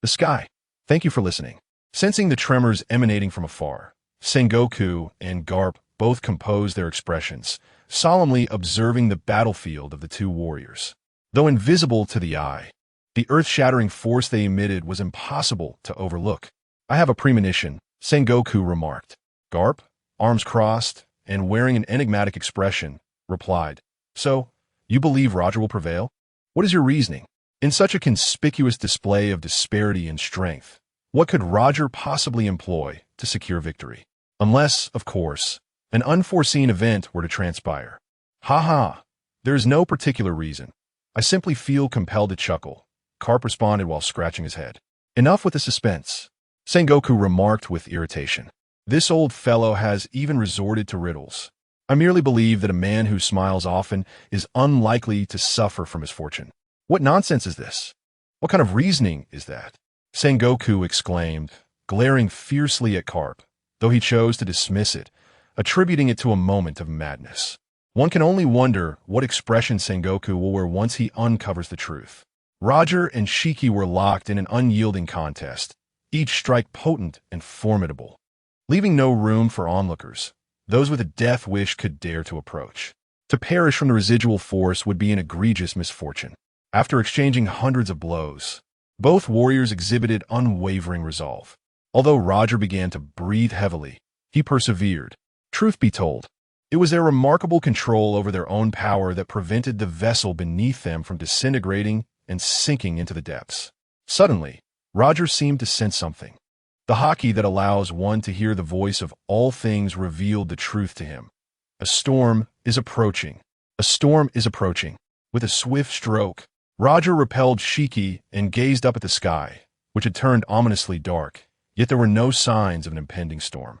The sky. Thank you for listening. Sensing the tremors emanating from afar, Sengoku and Garp both composed their expressions, solemnly observing the battlefield of the two warriors. Though invisible to the eye, the earth-shattering force they emitted was impossible to overlook. I have a premonition, Sengoku remarked. Garp, arms crossed and wearing an enigmatic expression, replied, "So, you believe Roger will prevail? What is your reasoning? In such a conspicuous display of disparity and strength, what could Roger possibly employ to secure victory? Unless, of course, an unforeseen event were to transpire." "Ha ha, there is no particular reason. I simply feel compelled to chuckle," Garp responded while scratching his head. "Enough with the suspense," Sengoku remarked with irritation. "This old fellow has even resorted to riddles. I merely believe that a man who smiles often is unlikely to suffer from misfortune." "What nonsense is this? What kind of reasoning is that?" Sengoku exclaimed, glaring fiercely at Garp, though he chose to dismiss it, attributing it to a moment of madness. One can only wonder what expression Sengoku will wear once he uncovers the truth. Roger and Shiki were locked in an unyielding contest, each strike potent and formidable, leaving no room for onlookers. Those with a death wish could dare to approach. To perish from the residual force would be an egregious misfortune. After exchanging hundreds of blows, both warriors exhibited unwavering resolve. Although Roger began to breathe heavily, he persevered. Truth be told, it was their remarkable control over their own power that prevented the vessel beneath them from disintegrating and sinking into the depths. Suddenly, Roger seemed to sense something. The Haki that allows one to hear the voice of all things revealed the truth to him. A storm is approaching. A storm is approaching. With a swift stroke, Roger repelled Shiki and gazed up at the sky, which had turned ominously dark, yet there were no signs of an impending storm.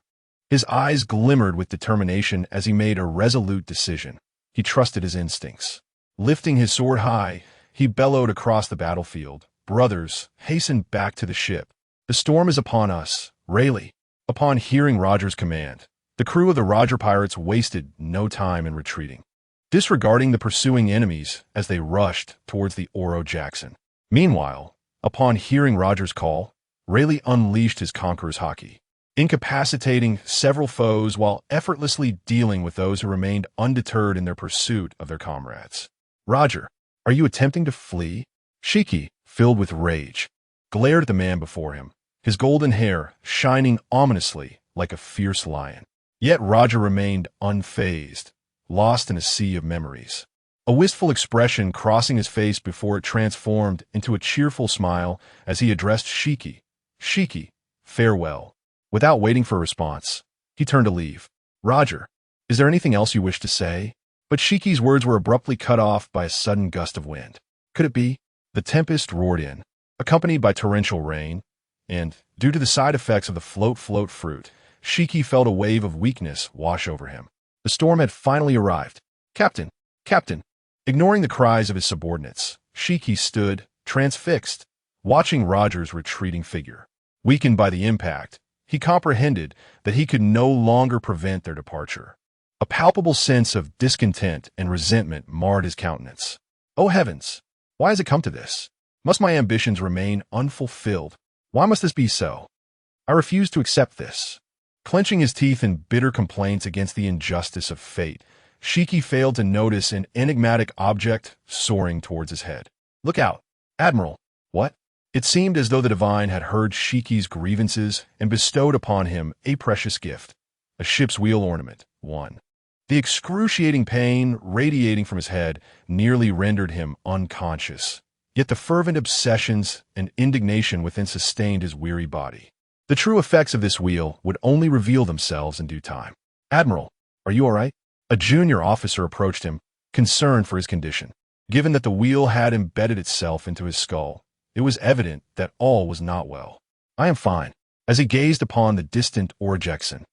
His eyes glimmered with determination as he made a resolute decision. He trusted his instincts. Lifting his sword high, he bellowed across the battlefield, "Brothers, hasten back to the ship. The storm is upon us, Rayleigh." Upon hearing Roger's command, the crew of the Roger pirates wasted no time in retreating, disregarding the pursuing enemies as they rushed towards the Oro Jackson. Meanwhile, upon hearing Roger's call, Rayleigh unleashed his Conqueror's Haki, incapacitating several foes while effortlessly dealing with those who remained undeterred in their pursuit of their comrades. "Roger, are you attempting to flee?" Shiki, filled with rage, glared at the man before him, his golden hair shining ominously like a fierce lion. Yet Roger remained unfazed, lost in a sea of memories. A wistful expression crossing his face before it transformed into a cheerful smile as he addressed Shiki. "Shiki, farewell." Without waiting for a response, he turned to leave. "Roger, is there anything else you wish to say?" But Shiki's words were abruptly cut off by a sudden gust of wind. Could it be? The tempest roared in, accompanied by torrential rain, and, due to the side effects of the float fruit, Shiki felt a wave of weakness wash over him. The storm had finally arrived. Captain! Captain! Ignoring the cries of his subordinates, Shiki stood, transfixed, watching Roger's retreating figure. Weakened by the impact, he comprehended that he could no longer prevent their departure. A palpable sense of discontent and resentment marred his countenance. Oh heavens! Why has it come to this? Must my ambitions remain unfulfilled? Why must this be so? I refuse to accept this. Clenching his teeth in bitter complaints against the injustice of fate, Shiki failed to notice an enigmatic object soaring towards his head. Look out, Admiral! What? It seemed as though the divine had heard Shiki's grievances and bestowed upon him a precious gift, a ship's wheel ornament, one. The excruciating pain radiating from his head nearly rendered him unconscious, yet the fervent obsessions and indignation within sustained his weary body. The true effects of this wheel would only reveal themselves in due time. Admiral, are you all right? A junior officer approached him, concerned for his condition. Given that the wheel had embedded itself into his skull, it was evident that all was not well. I am fine. As he gazed upon the distant Orjexen,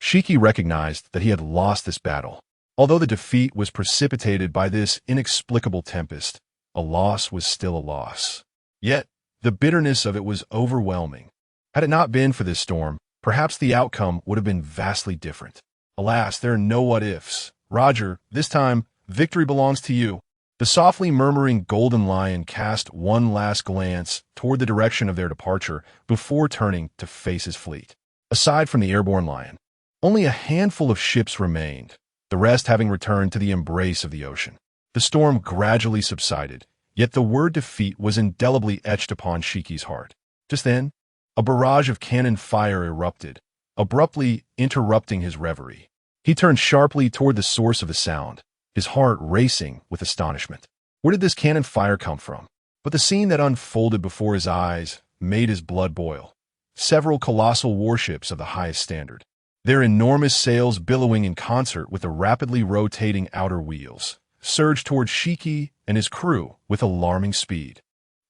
Shiki recognized that he had lost this battle. Although the defeat was precipitated by this inexplicable tempest, a loss was still a loss. Yet, the bitterness of it was overwhelming. Had it not been for this storm, perhaps the outcome would have been vastly different. Alas, there are no what-ifs. Roger, this time, victory belongs to you. The softly murmuring Golden Lion cast one last glance toward the direction of their departure before turning to face his fleet. Aside from the airborne lion, only a handful of ships remained, the rest having returned to the embrace of the ocean. The storm gradually subsided, yet the word defeat was indelibly etched upon Shiki's heart. Just then, a barrage of cannon fire erupted, abruptly interrupting his reverie. He turned sharply toward the source of the sound, his heart racing with astonishment. Where did this cannon fire come from? But the scene that unfolded before his eyes made his blood boil. Several colossal warships of the highest standard, their enormous sails billowing in concert with the rapidly rotating outer wheels, surged toward Shiki and his crew with alarming speed.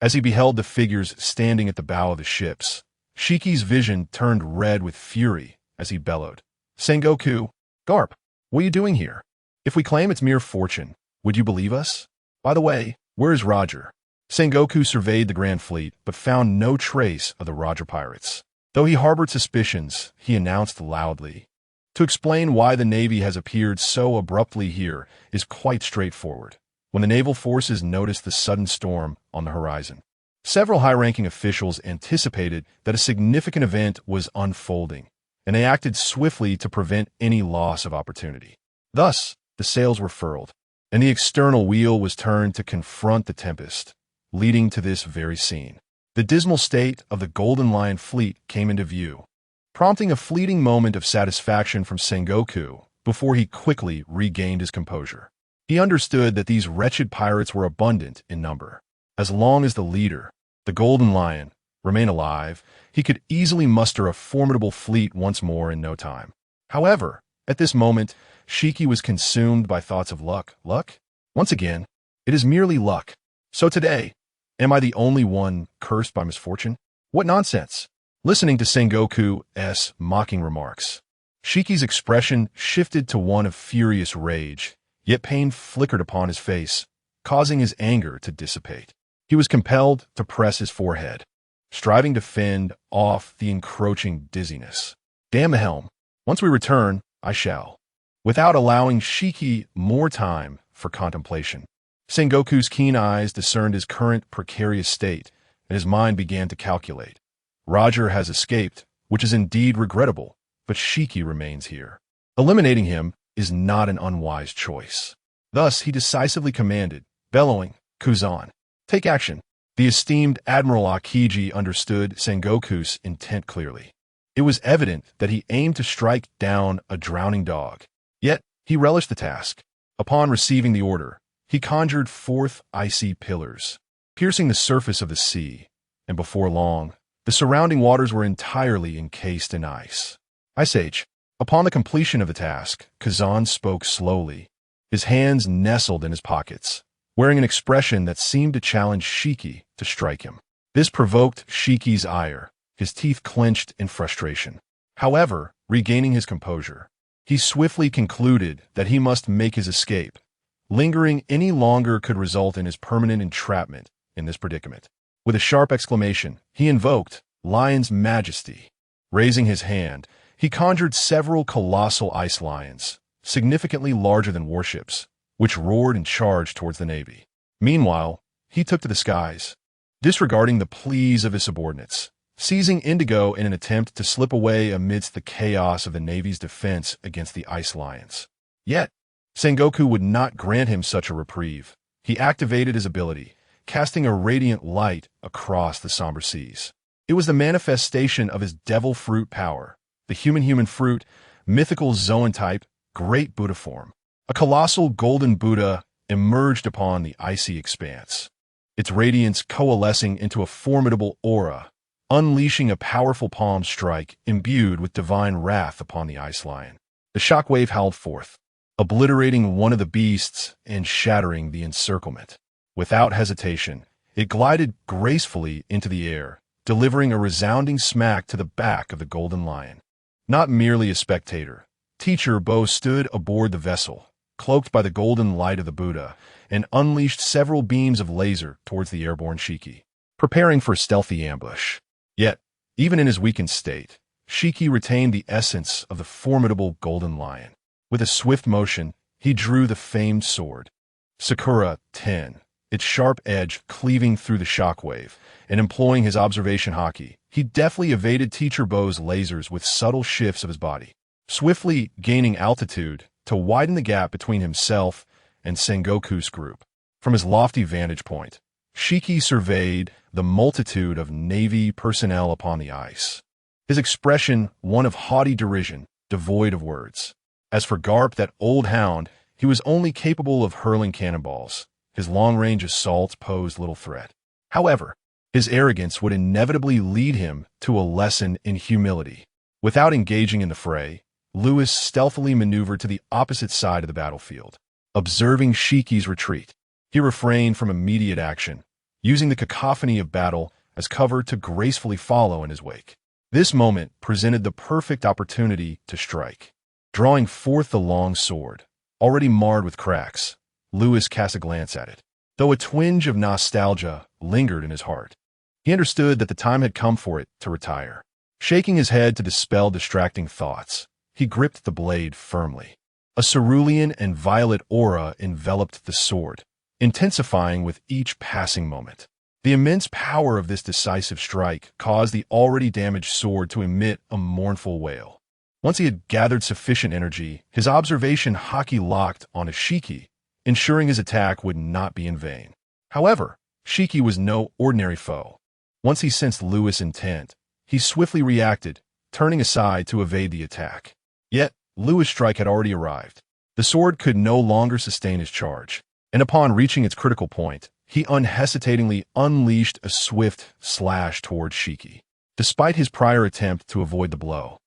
As he beheld the figures standing at the bow of the ships, Shiki's vision turned red with fury as he bellowed, Sengoku, Garp, what are you doing here? If we claim it's mere fortune, would you believe us? By the way, where is Roger? Sengoku surveyed the Grand Fleet, but found no trace of the Roger pirates. Though he harbored suspicions, he announced loudly, to explain why the Navy has appeared so abruptly here is quite straightforward. When the naval forces noticed the sudden storm on the horizon, several high-ranking officials anticipated that a significant event was unfolding, and they acted swiftly to prevent any loss of opportunity. Thus, the sails were furled, and the external wheel was turned to confront the tempest, leading to this very scene. The dismal state of the Golden Lion fleet came into view, prompting a fleeting moment of satisfaction from Sengoku before he quickly regained his composure. He understood that these wretched pirates were abundant in number. As long as the leader, the Golden Lion, remained alive, he could easily muster a formidable fleet once more in no time. However, at this moment, Shiki was consumed by thoughts of luck. Luck? Once again, it is merely luck. So today, am I the only one cursed by misfortune? What nonsense! Listening to Sengoku's mocking remarks, Shiki's expression shifted to one of furious rage, yet pain flickered upon his face, causing his anger to dissipate. He was compelled to press his forehead, striving to fend off the encroaching dizziness. Damn the helm. Once we return, I shall. Without allowing Shiki more time for contemplation, Sengoku's keen eyes discerned his current precarious state, and his mind began to calculate. Roger has escaped, which is indeed regrettable, but Shiki remains here. Eliminating him is not an unwise choice. Thus, he decisively commanded, bellowing, Kuzan, take action. The esteemed Admiral Akiji understood Sengoku's intent clearly. It was evident that he aimed to strike down a drowning dog. Yet, he relished the task. Upon receiving the order, he conjured forth icy pillars, piercing the surface of the sea, and before long, the surrounding waters were entirely encased in ice. Ice Age. Upon the completion of the task, Kazan spoke slowly, his hands nestled in his pockets, wearing an expression that seemed to challenge Shiki to strike him. This provoked Shiki's ire, his teeth clenched in frustration. However, regaining his composure, he swiftly concluded that he must make his escape. Lingering any longer could result in his permanent entrapment in this predicament. With a sharp exclamation, he invoked Lion's Majesty. Raising his hand, he conjured several colossal ice lions, significantly larger than warships, which roared and charged towards the Navy. Meanwhile, he took to the skies, disregarding the pleas of his subordinates, seizing Indigo in an attempt to slip away amidst the chaos of the Navy's defense against the ice lions. Yet, Sengoku would not grant him such a reprieve. He activated his ability, casting a radiant light across the somber seas. It was the manifestation of his devil fruit power, the human fruit, mythical Zoan type, great Buddha form. A colossal golden Buddha emerged upon the icy expanse, its radiance coalescing into a formidable aura, unleashing a powerful palm strike imbued with divine wrath upon the ice lion. The shockwave howled forth, obliterating one of the beasts and shattering the encirclement. Without hesitation, it glided gracefully into the air, delivering a resounding smack to the back of the golden lion. Not merely a spectator, Teacher Bo stood aboard the vessel, cloaked by the golden light of the Buddha, and unleashed several beams of laser towards the airborne Shiki, preparing for a stealthy ambush. Yet, even in his weakened state, Shiki retained the essence of the formidable golden lion. With a swift motion, he drew the famed sword, Sakura 10, its sharp edge cleaving through the shockwave, and employing his observation haki, he deftly evaded Teacher Bo's lasers with subtle shifts of his body, swiftly gaining altitude to widen the gap between himself and Sengoku's group. From his lofty vantage point, Shiki surveyed the multitude of Navy personnel upon the ice, his expression one of haughty derision, devoid of words. As for Garp, that old hound, he was only capable of hurling cannonballs. His long-range assaults posed little threat. However, his arrogance would inevitably lead him to a lesson in humility. Without engaging in the fray, Lewis stealthily maneuvered to the opposite side of the battlefield. Observing Shiki's retreat, he refrained from immediate action, using the cacophony of battle as cover to gracefully follow in his wake. This moment presented the perfect opportunity to strike. Drawing forth the long sword, already marred with cracks, Lewis cast a glance at it. Though a twinge of nostalgia lingered in his heart, he understood that the time had come for it to retire. Shaking his head to dispel distracting thoughts, he gripped the blade firmly. A cerulean and violet aura enveloped the sword, intensifying with each passing moment. The immense power of this decisive strike caused the already damaged sword to emit a mournful wail. Once he had gathered sufficient energy, his observation haki locked on a Shiki, ensuring his attack would not be in vain. However, Shiki was no ordinary foe. Once he sensed Lewis' intent, he swiftly reacted, turning aside to evade the attack. Yet, Lewis' strike had already arrived. The sword could no longer sustain his charge, and upon reaching its critical point, he unhesitatingly unleashed a swift slash towards Shiki. Despite his prior attempt to avoid the blow,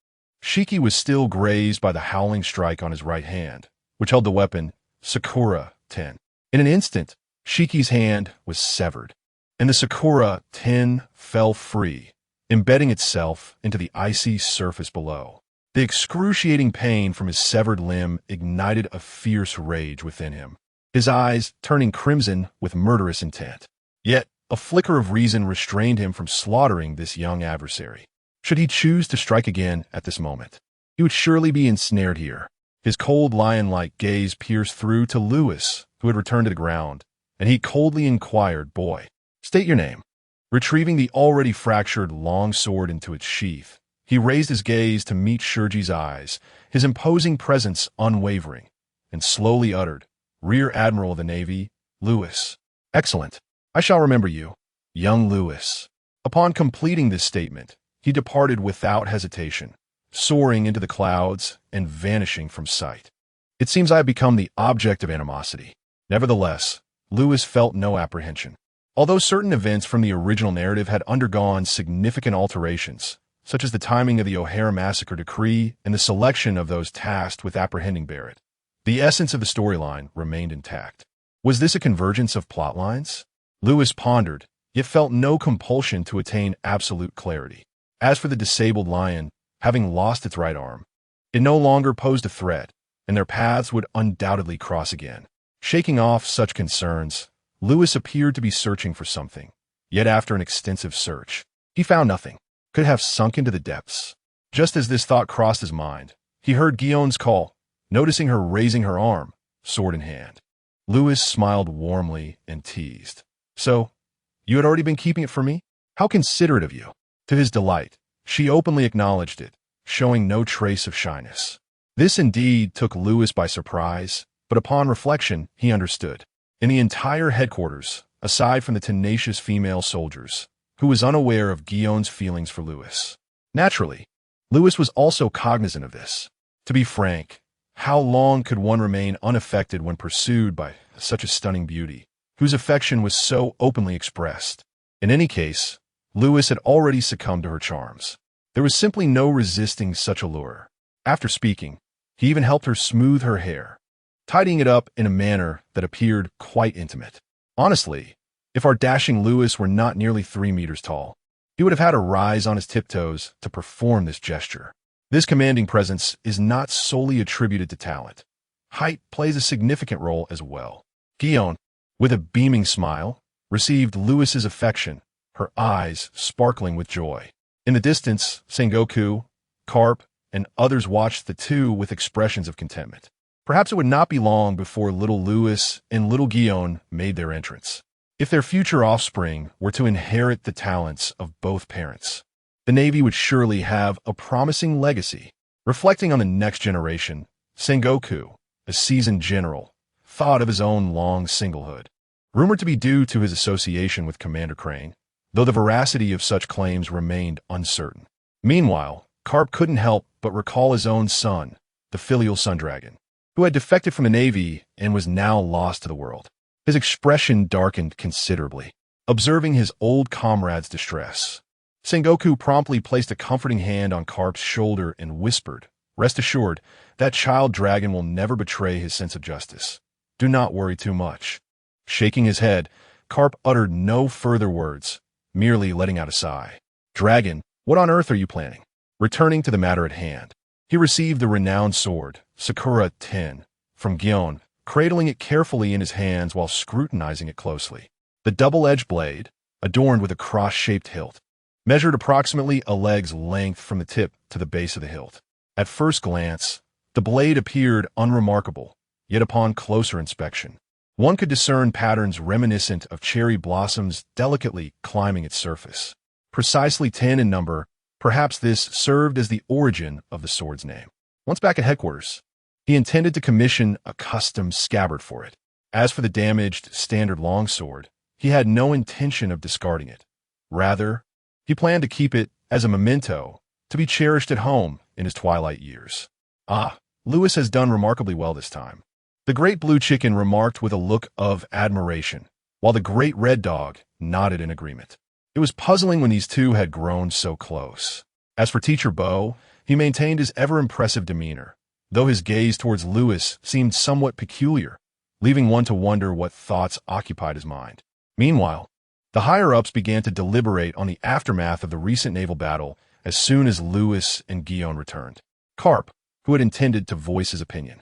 Shiki was still grazed by the howling strike on his right hand, which held the weapon Sakura 10. In an instant, Shiki's hand was severed, and the Sakura 10 fell free, embedding itself into the icy surface below. The excruciating pain from his severed limb ignited a fierce rage within him, his eyes turning crimson with murderous intent. Yet, a flicker of reason restrained him from slaughtering this young adversary. Should he choose to strike again at this moment, he would surely be ensnared here. His cold lion-like gaze pierced through to Lewis, who had returned to the ground, and he coldly inquired, "Boy, state your name." Retrieving the already fractured long sword into its sheath, he raised his gaze to meet Shurji's eyes, his imposing presence unwavering, and slowly uttered, "Rear Admiral of the Navy, Lewis." "Excellent. I shall remember you, young Lewis." Upon completing this statement, he departed without hesitation, soaring into the clouds and vanishing from sight. It seems I have become the object of animosity. Nevertheless, Lewis felt no apprehension. Although certain events from the original narrative had undergone significant alterations, such as the timing of the O'Hare massacre decree and the selection of those tasked with apprehending Barrett, the essence of the storyline remained intact. Was this a convergence of plot lines? Lewis pondered, yet felt no compulsion to attain absolute clarity. As for the disabled lion, having lost its right arm, it no longer posed a threat, and their paths would undoubtedly cross again. Shaking off such concerns, Lewis appeared to be searching for something. Yet after an extensive search, he found nothing. Could have sunk into the depths. Just as this thought crossed his mind, he heard Guillaume's call, noticing her raising her arm, sword in hand. Lewis smiled warmly and teased. "So, you had already been keeping it for me? How considerate of you." To his delight, she openly acknowledged it, showing no trace of shyness. This indeed took Lewis by surprise, but upon reflection, he understood. In the entire headquarters, aside from the tenacious female soldiers, who was unaware of Guillaume's feelings for Lewis. Naturally, Lewis was also cognizant of this. To be frank, how long could one remain unaffected when pursued by such a stunning beauty, whose affection was so openly expressed? In any case, Lewis had already succumbed to her charms. There was simply no resisting such allure. After speaking, he even helped her smooth her hair, tidying it up in a manner that appeared quite intimate. Honestly, if our dashing Lewis were not nearly 3 meters tall, he would have had to rise on his tiptoes to perform this gesture. This commanding presence is not solely attributed to talent. Height plays a significant role as well. Guillaume, with a beaming smile, received Lewis's affection, her eyes sparkling with joy. In the distance, Sengoku, Carp, and others watched the two with expressions of contentment. Perhaps it would not be long before little Lewis and little Guillaume made their entrance. If their future offspring were to inherit the talents of both parents, the Navy would surely have a promising legacy. Reflecting on the next generation, Sengoku, a seasoned general, thought of his own long singlehood, rumored to be due to his association with Commander Crane, though the veracity of such claims remained uncertain. Meanwhile, Carp couldn't help but recall his own son, the filial Sundragon, who had defected from the Navy and was now lost to the world. His expression darkened considerably, observing his old comrade's distress. Sengoku promptly placed a comforting hand on Carp's shoulder and whispered, "Rest assured, that child dragon will never betray his sense of justice. Do not worry too much." Shaking his head, Carp uttered no further words, merely letting out a sigh. "Dragon, what on earth are you planning?" Returning to the matter at hand, he received the renowned sword, Sakura 10, from Gion, cradling it carefully in his hands while scrutinizing it closely. The double-edged blade, adorned with a cross-shaped hilt, measured approximately a leg's length from the tip to the base of the hilt. At first glance, the blade appeared unremarkable, yet upon closer inspection, one could discern patterns reminiscent of cherry blossoms delicately climbing its surface. Precisely 10 in number, perhaps this served as the origin of the sword's name. Once back at headquarters, he intended to commission a custom scabbard for it. As for the damaged standard longsword, he had no intention of discarding it. Rather, he planned to keep it as a memento, to be cherished at home in his twilight years. "Ah, Lewis has done remarkably well this time," the great blue chicken remarked with a look of admiration, while the great red dog nodded in agreement. It was puzzling when these two had grown so close. As for Teacher Bo, he maintained his ever-impressive demeanor, though his gaze towards Lewis seemed somewhat peculiar, leaving one to wonder what thoughts occupied his mind. Meanwhile, the higher-ups began to deliberate on the aftermath of the recent naval battle as soon as Lewis and Guillaume returned. Carp, who had intended to voice his opinion,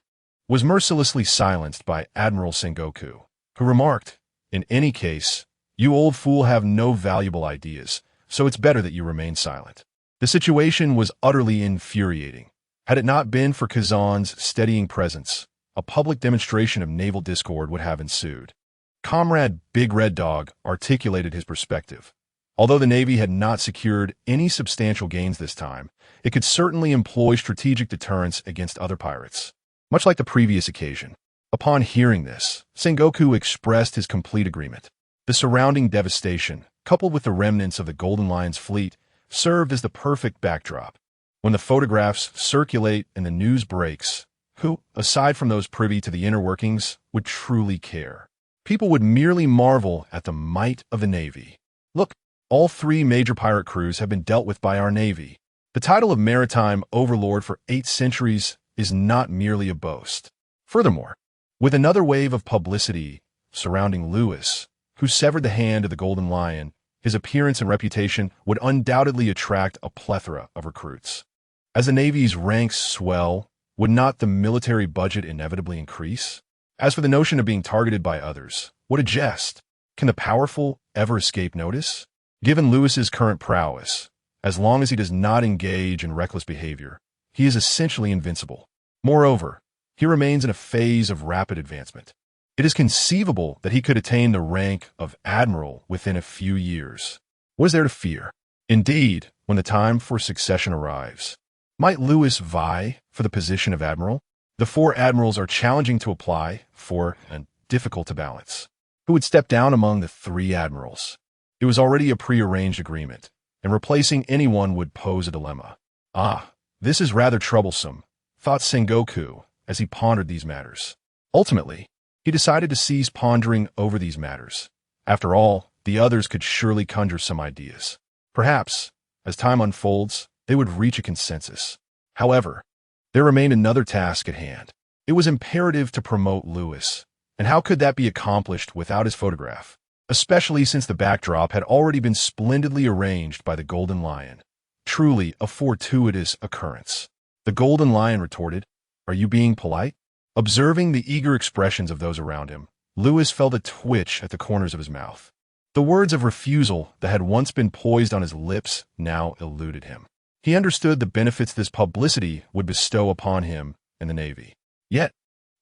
was mercilessly silenced by Admiral Sengoku, who remarked, "In any case, you old fool have no valuable ideas, so it's better that you remain silent." The situation was utterly infuriating. Had it not been for Kazan's steadying presence, a public demonstration of naval discord would have ensued. Comrade Big Red Dog articulated his perspective. Although the Navy had not secured any substantial gains this time, it could certainly employ strategic deterrence against other pirates, much like the previous occasion. Upon hearing this, Sengoku expressed his complete agreement. The surrounding devastation, coupled with the remnants of the Golden Lion's fleet, served as the perfect backdrop. When the photographs circulate and the news breaks, who, aside from those privy to the inner workings, would truly care? People would merely marvel at the might of the Navy. Look, all 3 major pirate crews have been dealt with by our Navy. The title of maritime overlord for 8 centuries is not merely a boast. Furthermore, with another wave of publicity, surrounding Lewis, who severed the hand of the Golden Lion, his appearance and reputation would undoubtedly attract a plethora of recruits. As the Navy's ranks swell, would not the military budget inevitably increase? As for the notion of being targeted by others, what a jest! Can the powerful ever escape notice? Given Lewis's current prowess, as long as he does not engage in reckless behavior, he is essentially invincible. Moreover, he remains in a phase of rapid advancement. It is conceivable that he could attain the rank of admiral within a few years. What is there to fear? Indeed, when the time for succession arrives, might Lewis vie for the position of admiral? The 4 admirals are challenging to apply for and difficult to balance. Who would step down among the 3 admirals? It was already a prearranged agreement, and replacing anyone would pose a dilemma. Ah, this is rather troublesome, thought Sengoku as he pondered these matters. Ultimately, he decided to cease pondering over these matters. After all, the others could surely conjure some ideas. Perhaps, as time unfolds, they would reach a consensus. However, there remained another task at hand. It was imperative to promote Lewis, and how could that be accomplished without his photograph? Especially since the backdrop had already been splendidly arranged by the Golden Lion. Truly a fortuitous occurrence. The Golden Lion retorted, "Are you being polite?" Observing the eager expressions of those around him, Lewis felt a twitch at the corners of his mouth. The words of refusal that had once been poised on his lips now eluded him. He understood the benefits this publicity would bestow upon him and the Navy. Yet,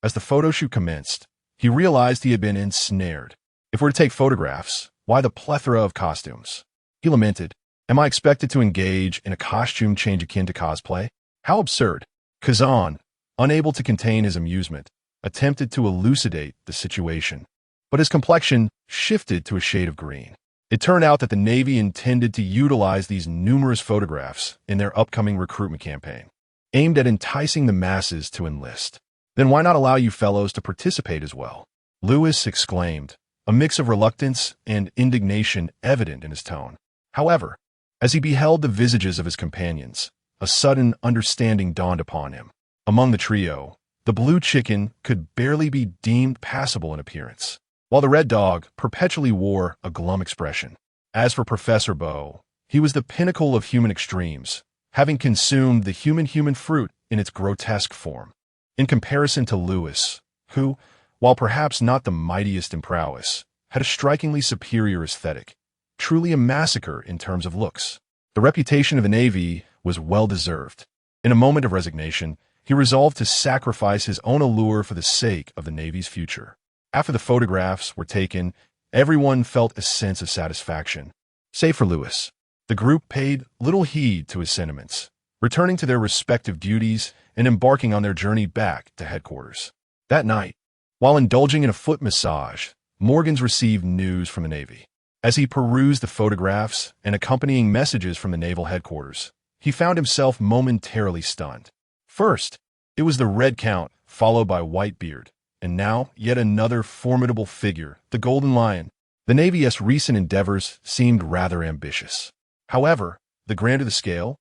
as the photo shoot commenced, he realized he had been ensnared. If we're to take photographs, why the plethora of costumes? He lamented, "Am I expected to engage in a costume change akin to cosplay? How absurd." Kazan, unable to contain his amusement, attempted to elucidate the situation, but his complexion shifted to a shade of green. It turned out that the Navy intended to utilize these numerous photographs in their upcoming recruitment campaign, aimed at enticing the masses to enlist. Then why not allow you fellows to participate as well? Lewis exclaimed, a mix of reluctance and indignation evident in his tone. However, as he beheld the visages of his companions, a sudden understanding dawned upon him. Among the trio, the blue chicken could barely be deemed passable in appearance, while the red dog perpetually wore a glum expression. As for Professor Bow, he was the pinnacle of human extremes, having consumed the human fruit in its grotesque form. In comparison to Lewis, who, while perhaps not the mightiest in prowess, had a strikingly superior aesthetic, truly a massacre in terms of looks. The reputation of the Navy was well-deserved. In a moment of resignation, he resolved to sacrifice his own allure for the sake of the Navy's future. After the photographs were taken, everyone felt a sense of satisfaction. Save for Lewis. The group paid little heed to his sentiments, returning to their respective duties and embarking on their journey back to headquarters. That night, while indulging in a foot massage, Morgans received news from the Navy. As he perused the photographs and accompanying messages from the naval headquarters, he found himself momentarily stunned. First, it was the Red Count, followed by Whitebeard, and now yet another formidable figure, the Golden Lion. The Navy's recent endeavors seemed rather ambitious. However, the grander the scale,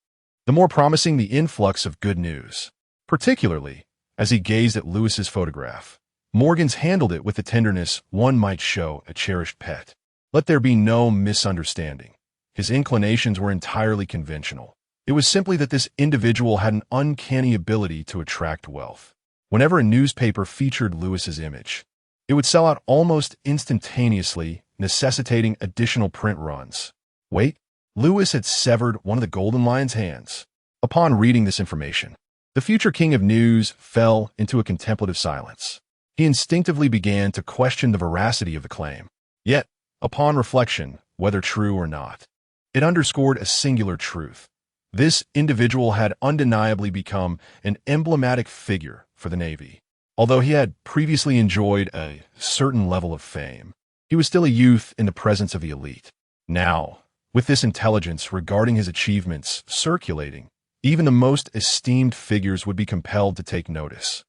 the more promising the influx of good news. Particularly, as he gazed at Lewis's photograph, Morgans handled it with the tenderness one might show a cherished pet. Let there be no misunderstanding. His inclinations were entirely conventional. It was simply that this individual had an uncanny ability to attract wealth. Whenever a newspaper featured Lewis's image, it would sell out almost instantaneously, necessitating additional print runs. Wait, Lewis had severed one of the Golden Lion's hands. Upon reading this information, the future king of news fell into a contemplative silence. He instinctively began to question the veracity of the claim. Yet, upon reflection, whether true or not, it underscored a singular truth. This individual had undeniably become an emblematic figure for the Navy. Although he had previously enjoyed a certain level of fame, he was still a youth in the presence of the elite. Now, with this intelligence regarding his achievements circulating, even the most esteemed figures would be compelled to take notice.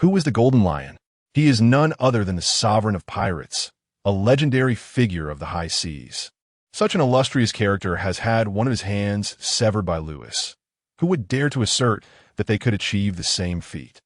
Who was the Golden Lion? He is none other than the sovereign of pirates, a legendary figure of the high seas. Such an illustrious character has had one of his hands severed by Lewis. Who would dare to assert that they could achieve the same feat?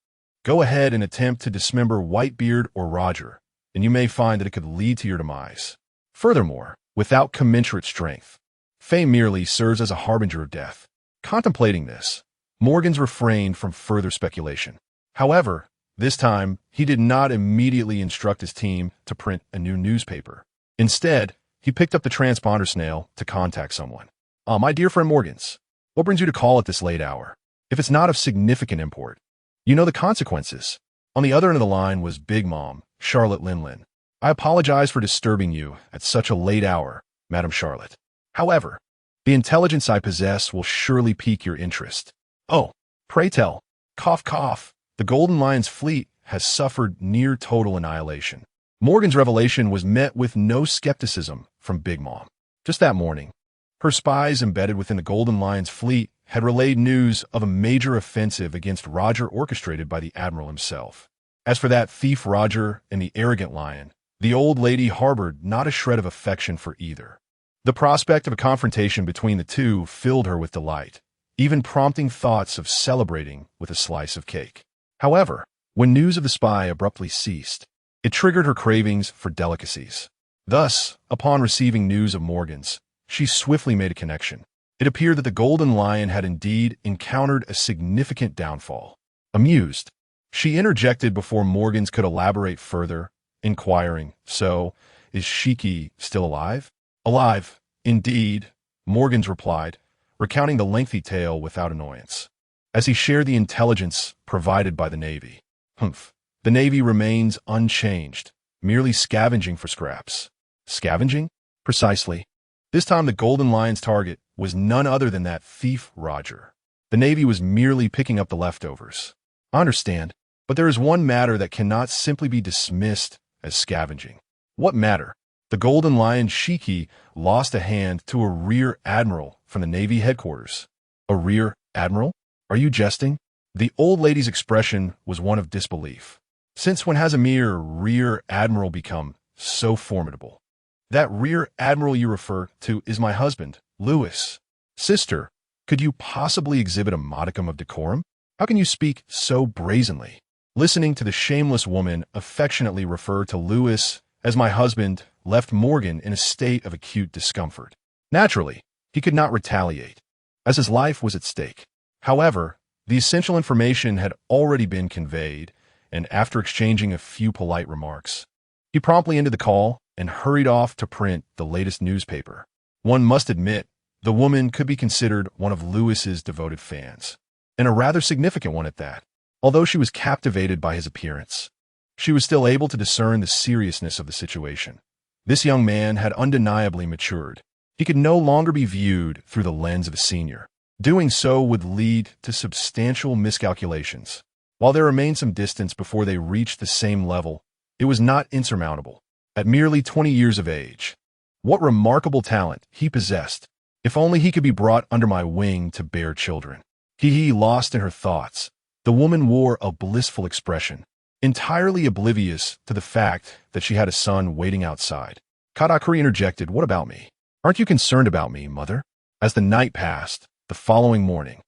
Go ahead and attempt to dismember Whitebeard or Roger. and you may find that it could lead to your demise. Furthermore, without commensurate strength, fame merely serves as a harbinger of death. Contemplating this, Morgans refrained from further speculation. However, this time, he did not immediately instruct his team to print a new newspaper. Instead, he picked up the transponder snail to contact someone. My dear friend Morgans, what brings you to call at this late hour? If it's not of significant import, you know the consequences. On the other end of the line was Big Mom, Charlotte Linlin. I apologize for disturbing you at such a late hour, Madam Charlotte. However, the intelligence I possess will surely pique your interest. Oh, pray tell. Cough, cough. The Golden Lion's fleet has suffered near total annihilation. Morgan's revelation was met with no skepticism from Big Mom. Just that morning, her spies embedded within the Golden Lion's fleet had relayed news of a major offensive against Roger orchestrated by the Admiral himself. As for that thief Roger and the arrogant Lion, the old lady harbored not a shred of affection for either. The prospect of a confrontation between the two filled her with delight, even prompting thoughts of celebrating with a slice of cake. However, when news of the spy abruptly ceased, it triggered her cravings for delicacies. Thus, upon receiving news of Morgan's, she swiftly made a connection. It appeared that the Golden Lion had indeed encountered a significant downfall. Amused, she interjected before Morgans could elaborate further, inquiring, "So, is Shiki still alive?" "Alive, indeed," Morgans replied, recounting the lengthy tale without annoyance. As he shared the intelligence provided by the Navy. "Humph. The Navy remains unchanged, merely scavenging for scraps." "Scavenging?" "Precisely. This time the Golden Lion's target was none other than that thief Roger. The Navy was merely picking up the leftovers." "I understand, but there is one matter that cannot simply be dismissed as scavenging." "What matter?" "The Golden Lion Shiki lost a hand to a rear admiral from the Navy headquarters." "A rear admiral? Are you jesting?" The old lady's expression was one of disbelief. "Since when has a mere rear admiral become so formidable?" "That rear admiral you refer to is my husband, Louis." "Sister, could you possibly exhibit a modicum of decorum? How can you speak so brazenly?" Listening to the shameless woman affectionately refer to Louis as my husband left Morgan in a state of acute discomfort. Naturally, he could not retaliate, as his life was at stake. However, the essential information had already been conveyed, and after exchanging a few polite remarks, he promptly ended the call and hurried off to print the latest newspaper. One must admit, the woman could be considered one of Louis's devoted fans, and a rather significant one at that. Although she was captivated by his appearance, she was still able to discern the seriousness of the situation. This young man had undeniably matured. He could no longer be viewed through the lens of a senior. Doing so would lead to substantial miscalculations. While there remained some distance before they reached the same level, it was not insurmountable. At merely 20 years of age, what remarkable talent he possessed. If only he could be brought under my wing to bear children. He lost in her thoughts. The woman wore a blissful expression, entirely oblivious to the fact that she had a son waiting outside. Katakuri interjected, "What about me? Aren't you concerned about me, mother?" As the night passed, the following morning,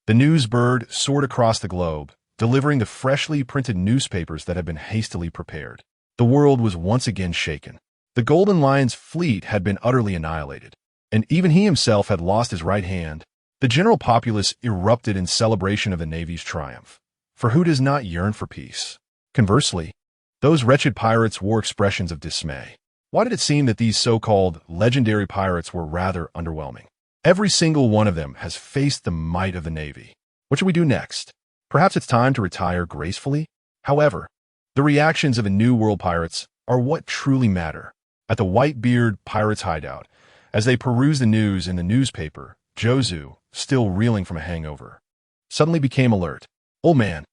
the news bird soared across the globe, delivering the freshly printed newspapers that had been hastily prepared. The world was once again shaken. The Golden Lion's fleet had been utterly annihilated, and even he himself had lost his right hand. The general populace erupted in celebration of the Navy's triumph. For who does not yearn for peace? Conversely, those wretched pirates wore expressions of dismay. Why did it seem that these so-called legendary pirates were rather underwhelming? Every single one of them has faced the might of the Navy. What should we do next? Perhaps it's time to retire gracefully? However, the reactions of the New World pirates are what truly matter. At the Whitebeard pirates' hideout, as they perused the news in the newspaper, Jozu, still reeling from a hangover, suddenly became alert. Old man,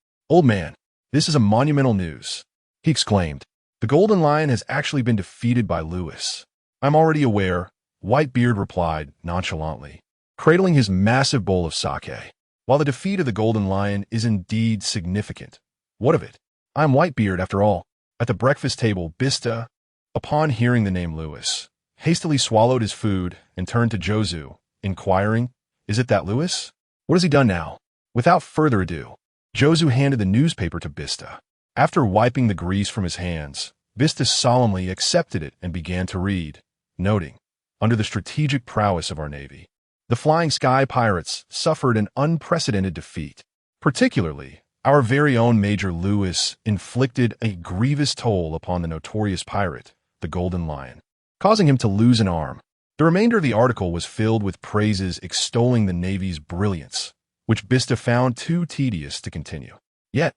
this is a monumental news," he exclaimed. "The Golden Lion has actually been defeated by Louis." "I'm already aware," Whitebeard replied nonchalantly, cradling his massive bowl of sake. "While the defeat of the Golden Lion is indeed significant, what of it? I'm Whitebeard after all." At the breakfast table, Bista, upon hearing the name Louis, hastily swallowed his food and turned to Jozu, inquiring, "Is it that Louis? What has he done now?" Without further ado, Jozu handed the newspaper to Bista. After wiping the grease from his hands, Vista solemnly accepted it and began to read, noting, "Under the strategic prowess of our Navy, the Flying Sky Pirates suffered an unprecedented defeat. Particularly, our very own Major Lewis inflicted a grievous toll upon the notorious pirate, the Golden Lion, causing him to lose an arm." The remainder of the article was filled with praises extolling the Navy's brilliance, which Vista found too tedious to continue. Yet,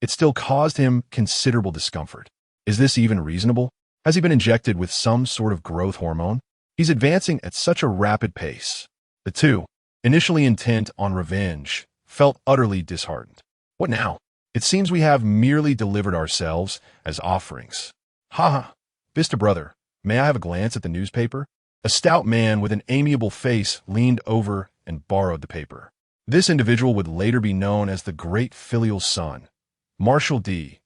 it still caused him considerable discomfort. Is this even reasonable? Has he been injected with some sort of growth hormone? He's advancing at such a rapid pace. The two, initially intent on revenge, felt utterly disheartened. What now? It seems we have merely delivered ourselves as offerings. Ha ha. Vista brother, may I have a glance at the newspaper? A stout man with an amiable face leaned over and borrowed the paper. This individual would later be known as the great filial son, Marshal D.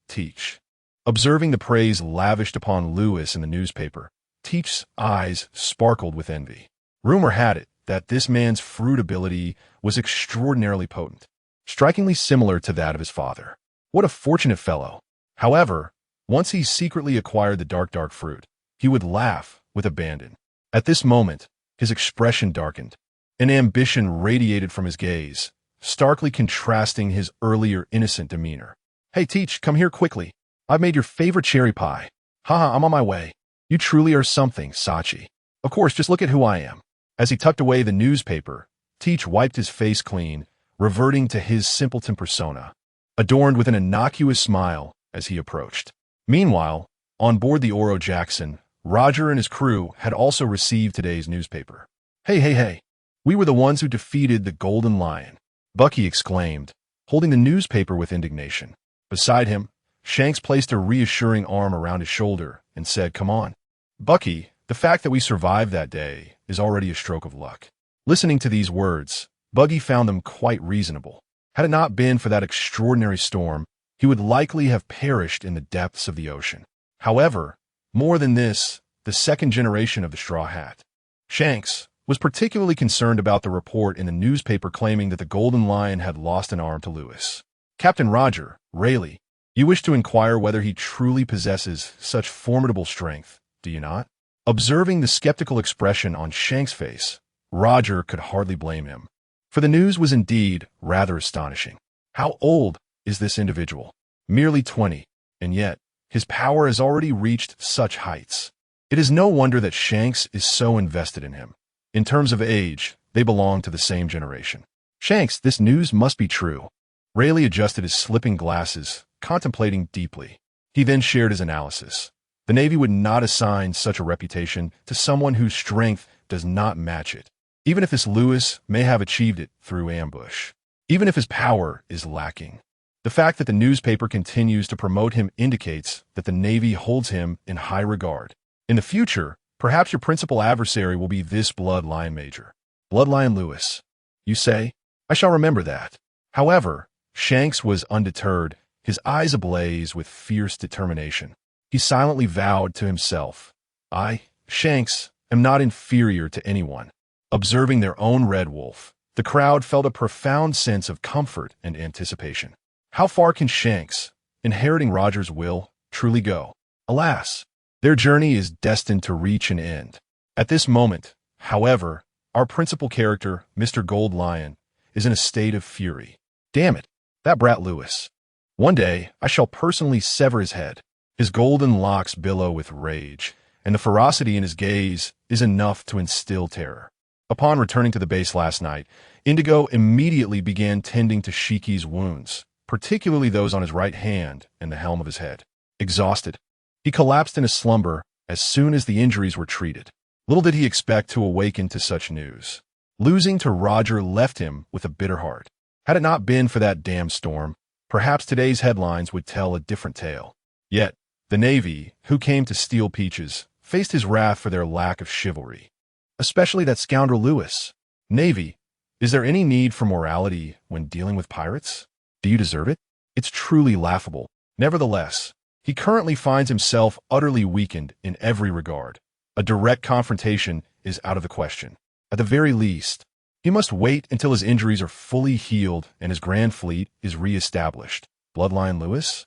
Teach. Observing the praise lavished upon Lewis in the newspaper, Teach's eyes sparkled with envy. Rumor had it that this man's fruitability was extraordinarily potent, strikingly similar to that of his father. What a fortunate fellow! However, once he secretly acquired the dark fruit, he would laugh with abandon. At this moment, his expression darkened. An ambition radiated from his gaze, starkly contrasting his earlier innocent demeanor. "Hey, Teach, come here quickly. I've made your favorite cherry pie. Haha, I'm on my way. You truly are something, Sachi. Of course, just look at who I am." As he tucked away the newspaper, Teach wiped his face clean, reverting to his simpleton persona, adorned with an innocuous smile as he approached. Meanwhile, on board the Oro Jackson, Roger and his crew had also received today's newspaper. Hey. We were the ones who defeated the Golden Lion," Bucky exclaimed, holding the newspaper with indignation. Beside him, Shanks placed a reassuring arm around his shoulder and said, "Come on, Bucky, the fact that we survived that day is already a stroke of luck." Listening to these words, Bucky found them quite reasonable. Had it not been for that extraordinary storm, he would likely have perished in the depths of the ocean. However, more than this, the second generation of the Straw Hat, Shanks, was particularly concerned about the report in the newspaper claiming that the Golden Lion had lost an arm to Lewis. "Captain Roger, Rayleigh, you wish to inquire whether he truly possesses such formidable strength, do you not?" Observing the skeptical expression on Shanks' face, Roger could hardly blame him, for the news was indeed rather astonishing. How old is this individual? Merely 20, and yet his power has already reached such heights. It is no wonder that Shanks is so invested in him. In terms of age, they belong to the same generation. "Shanks, this news must be true." Rayleigh adjusted his slipping glasses, contemplating deeply. He then shared his analysis. The Navy would not assign such a reputation to someone whose strength does not match it, even if this Lewis may have achieved it through ambush. Even if his power is lacking. The fact that the newspaper continues to promote him indicates that the Navy holds him in high regard. In the future, perhaps your principal adversary will be this Bloodline Major. Bloodline Lewis. You say? I shall remember that. However, Shanks was undeterred, his eyes ablaze with fierce determination. He silently vowed to himself, "I, Shanks, am not inferior to anyone." Observing their own Red Wolf, the crowd felt a profound sense of comfort and anticipation. How far can Shanks, inheriting Roger's will, truly go? Alas, their journey is destined to reach an end. At this moment, however, our principal character, Mr. Gold Lion, is in a state of fury. Damn it, that brat Lewis. One day, I shall personally sever his head. His golden locks billow with rage, and the ferocity in his gaze is enough to instill terror. Upon returning to the base last night, Indigo immediately began tending to Shiki's wounds, particularly those on his right hand and the helm of his head. Exhausted, he collapsed in a slumber as soon as the injuries were treated. Little did he expect to awaken to such news. Losing to Roger left him with a bitter heart. Had it not been for that damn storm, perhaps today's headlines would tell a different tale. Yet, the Navy, who came to steal Peaches, faced his wrath for their lack of chivalry. Especially that scoundrel Lewis. Navy, is there any need for morality when dealing with pirates? Do you deserve it? It's truly laughable. Nevertheless, he currently finds himself utterly weakened in every regard. A direct confrontation is out of the question. At the very least, he must wait until his injuries are fully healed and his Grand Fleet is re-established. Bloodline Lewis?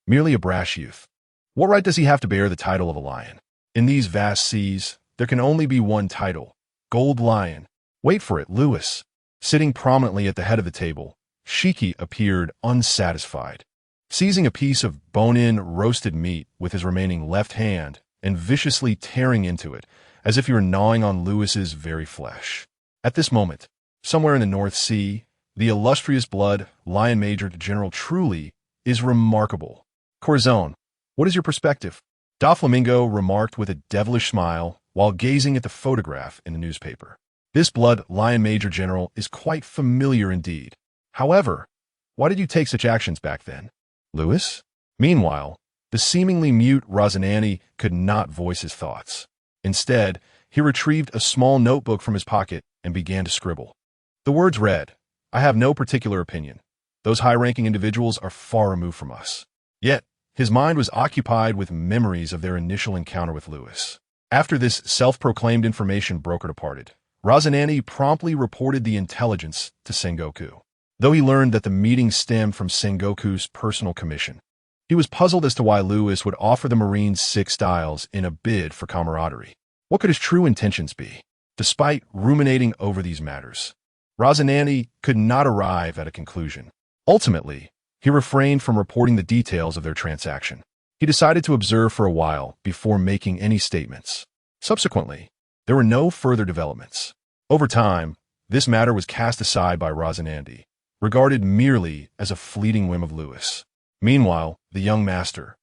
Merely a brash youth. What right does he have to bear the title of a lion? In these vast seas, there can only be one title, Gold Lion. Wait for it, Lewis. Sitting prominently at the head of the table, Shiki appeared unsatisfied. Seizing a piece of bone-in roasted meat with his remaining left hand and viciously tearing into it, as if he were gnawing on Lewis's very flesh. At this moment, somewhere in the North Sea, the illustrious blood Lion Major General truly is remarkable. Corazon, what is your perspective? Doflamingo remarked with a devilish smile while gazing at the photograph in the newspaper. This blood Lion Major General is quite familiar indeed. However, why did you take such actions back then? Lewis? Meanwhile, the seemingly mute Rosanani could not voice his thoughts. Instead, he retrieved a small notebook from his pocket and began to scribble. The words read, "I have no particular opinion. Those high-ranking individuals are far removed from us." Yet, his mind was occupied with memories of their initial encounter with Lewis. After this self-proclaimed information broker departed, Rosanani promptly reported the intelligence to Sengoku. Though he learned that the meeting stemmed from Sengoku's personal commission, he was puzzled as to why Lewis would offer the Marines 6 styles in a bid for camaraderie. What could his true intentions be? Despite ruminating over these matters, Rosanani could not arrive at a conclusion. Ultimately, he refrained from reporting the details of their transaction. He decided to observe for a while before making any statements. Subsequently, there were no further developments. Over time, this matter was cast aside by Rosanandi, regarded merely as a fleeting whim of Lewis. Meanwhile, the young master,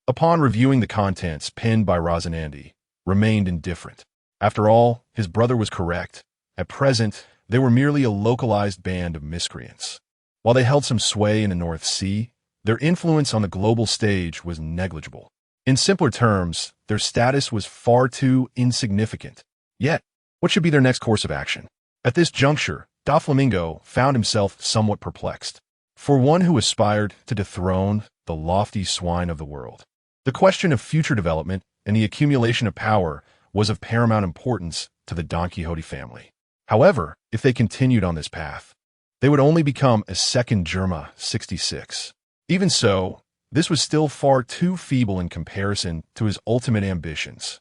upon reviewing the contents penned by Rosanandi, remained indifferent. After all, his brother was correct. At present, they were merely a localized band of miscreants. While they held some sway in the North Sea, their influence on the global stage was negligible. In simpler terms, their status was far too insignificant. Yet, what should be their next course of action? At this juncture, Doflamingo found himself somewhat perplexed. For one who aspired to dethrone the lofty swine of the world, the question of future development and the accumulation of power was of paramount importance to the Don Quixote family. However, if they continued on this path, they would only become a second Germa 66. Even so, this was still far too feeble in comparison to his ultimate ambitions.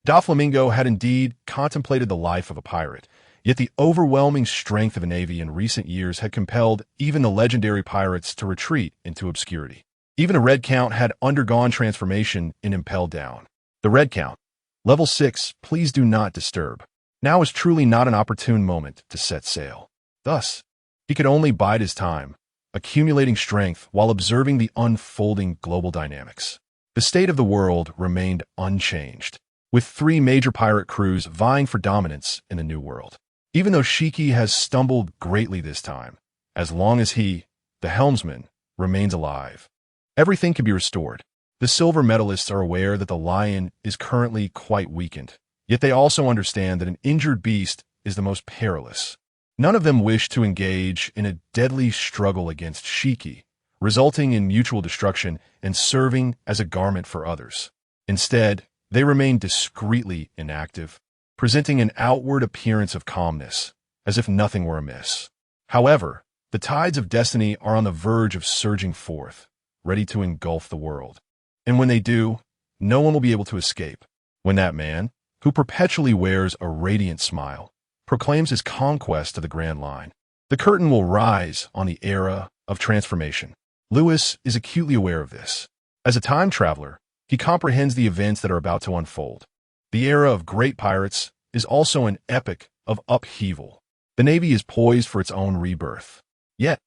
Doflamingo had indeed contemplated the life of a pirate, yet the overwhelming strength of a navy in recent years had compelled even the legendary pirates to retreat into obscurity. Even a Red Count had undergone transformation and impelled down. The Red Count, level 6, please do not disturb. Now is truly not an opportune moment to set sail. Thus, he could only bide his time, accumulating strength while observing the unfolding global dynamics. The state of the world remained unchanged, with 3 major pirate crews vying for dominance in the New World. Even though Shiki has stumbled greatly this time, as long as he, the helmsman, remains alive, everything can be restored. The silver medalists are aware that the lion is currently quite weakened, yet they also understand that an injured beast is the most perilous. None of them wish to engage in a deadly struggle against Shiki, resulting in mutual destruction and serving as a garment for others. Instead, they remain discreetly inactive, presenting an outward appearance of calmness, as if nothing were amiss. However, the tides of destiny are on the verge of surging forth, ready to engulf the world. And when they do, no one will be able to escape. When that man, who perpetually wears a radiant smile, proclaims his conquest of the Grand Line, the curtain will rise on the era of transformation. Lewis is acutely aware of this. As a time traveler, he comprehends the events that are about to unfold. The era of great pirates is also an epoch of upheaval. The Navy is poised for its own rebirth. Yet,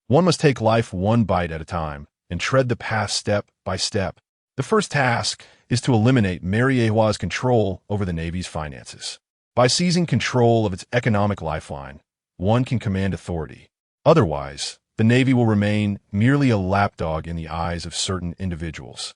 one must take life one bite at a time and tread the path step by step. The first task is to eliminate Mariewa's control over the Navy's finances. By seizing control of its economic lifeline, one can command authority. Otherwise, the Navy will remain merely a lapdog in the eyes of certain individuals,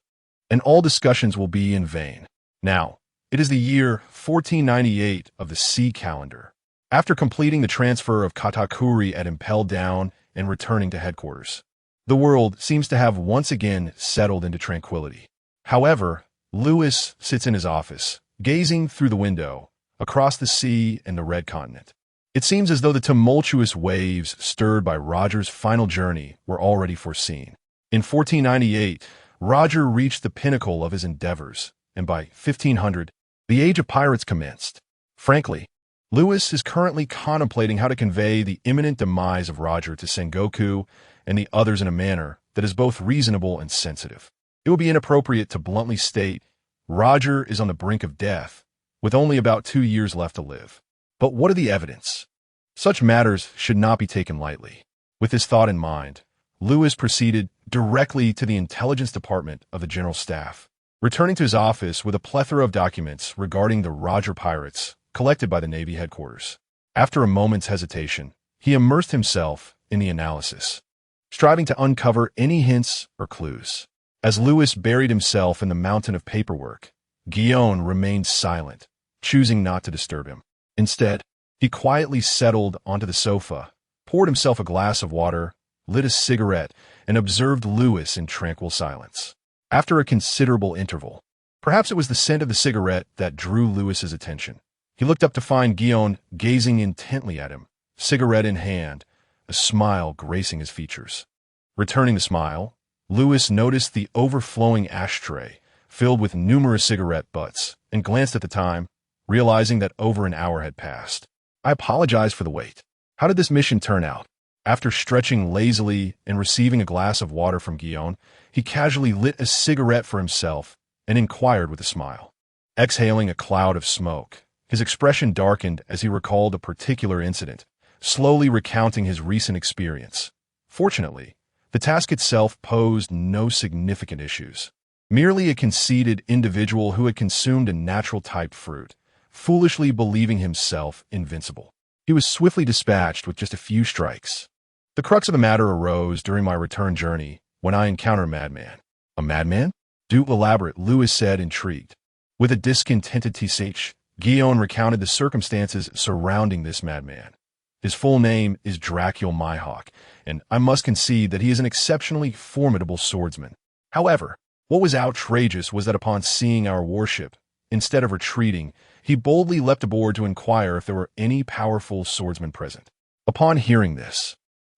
and all discussions will be in vain. Now, it is the year 1498 of the sea calendar. After completing the transfer of Katakuri at Impel Down and returning to headquarters, the world seems to have once again settled into tranquility. However, Lewis sits in his office, gazing through the window across the sea and the Red Continent. It seems as though the tumultuous waves stirred by Roger's final journey were already foreseen. In 1498, Roger reached the pinnacle of his endeavors, and by 1500, the Age of Pirates commenced. Frankly, Lewis is currently contemplating how to convey the imminent demise of Roger to Sengoku and the others in a manner that is both reasonable and sensitive. It would be inappropriate to bluntly state Roger is on the brink of death, with only about 2 years left to live. But what are the evidence? Such matters should not be taken lightly. With this thought in mind, Lewis proceeded directly to the intelligence department of the General Staff, returning to his office with a plethora of documents regarding the Roger pirates collected by the Navy headquarters. After a moment's hesitation, he immersed himself in the analysis, striving to uncover any hints or clues. As Lewis buried himself in the mountain of paperwork, Guillaume remained silent, choosing not to disturb him. Instead, he quietly settled onto the sofa, poured himself a glass of water, lit a cigarette, and observed Lewis in tranquil silence. After a considerable interval, perhaps it was the scent of the cigarette that drew Lewis's attention, he looked up to find Guillaume gazing intently at him, cigarette in hand, a smile gracing his features. Returning the smile, Lewis noticed the overflowing ashtray, filled with numerous cigarette butts, and glanced at the time, realizing that over an hour had passed. I apologize for the wait. How did this mission turn out? After stretching lazily and receiving a glass of water from Guillaume, he casually lit a cigarette for himself and inquired with a smile. Exhaling a cloud of smoke, his expression darkened as he recalled a particular incident, slowly recounting his recent experience. Fortunately, the task itself posed no significant issues. Merely a conceited individual who had consumed a natural-type fruit, foolishly believing himself invincible. He was swiftly dispatched with just a few strikes. The crux of the matter arose during my return journey when I encountered a madman. A madman? Do elaborate, Lewis said, intrigued. With a discontented tsh, Guillaume recounted the circumstances surrounding this madman. His full name is Dracul Myhawk, and I must concede that he is an exceptionally formidable swordsman. However, what was outrageous was that upon seeing our warship, instead of retreating, he boldly leapt aboard to inquire if there were any powerful swordsmen present. Upon hearing this,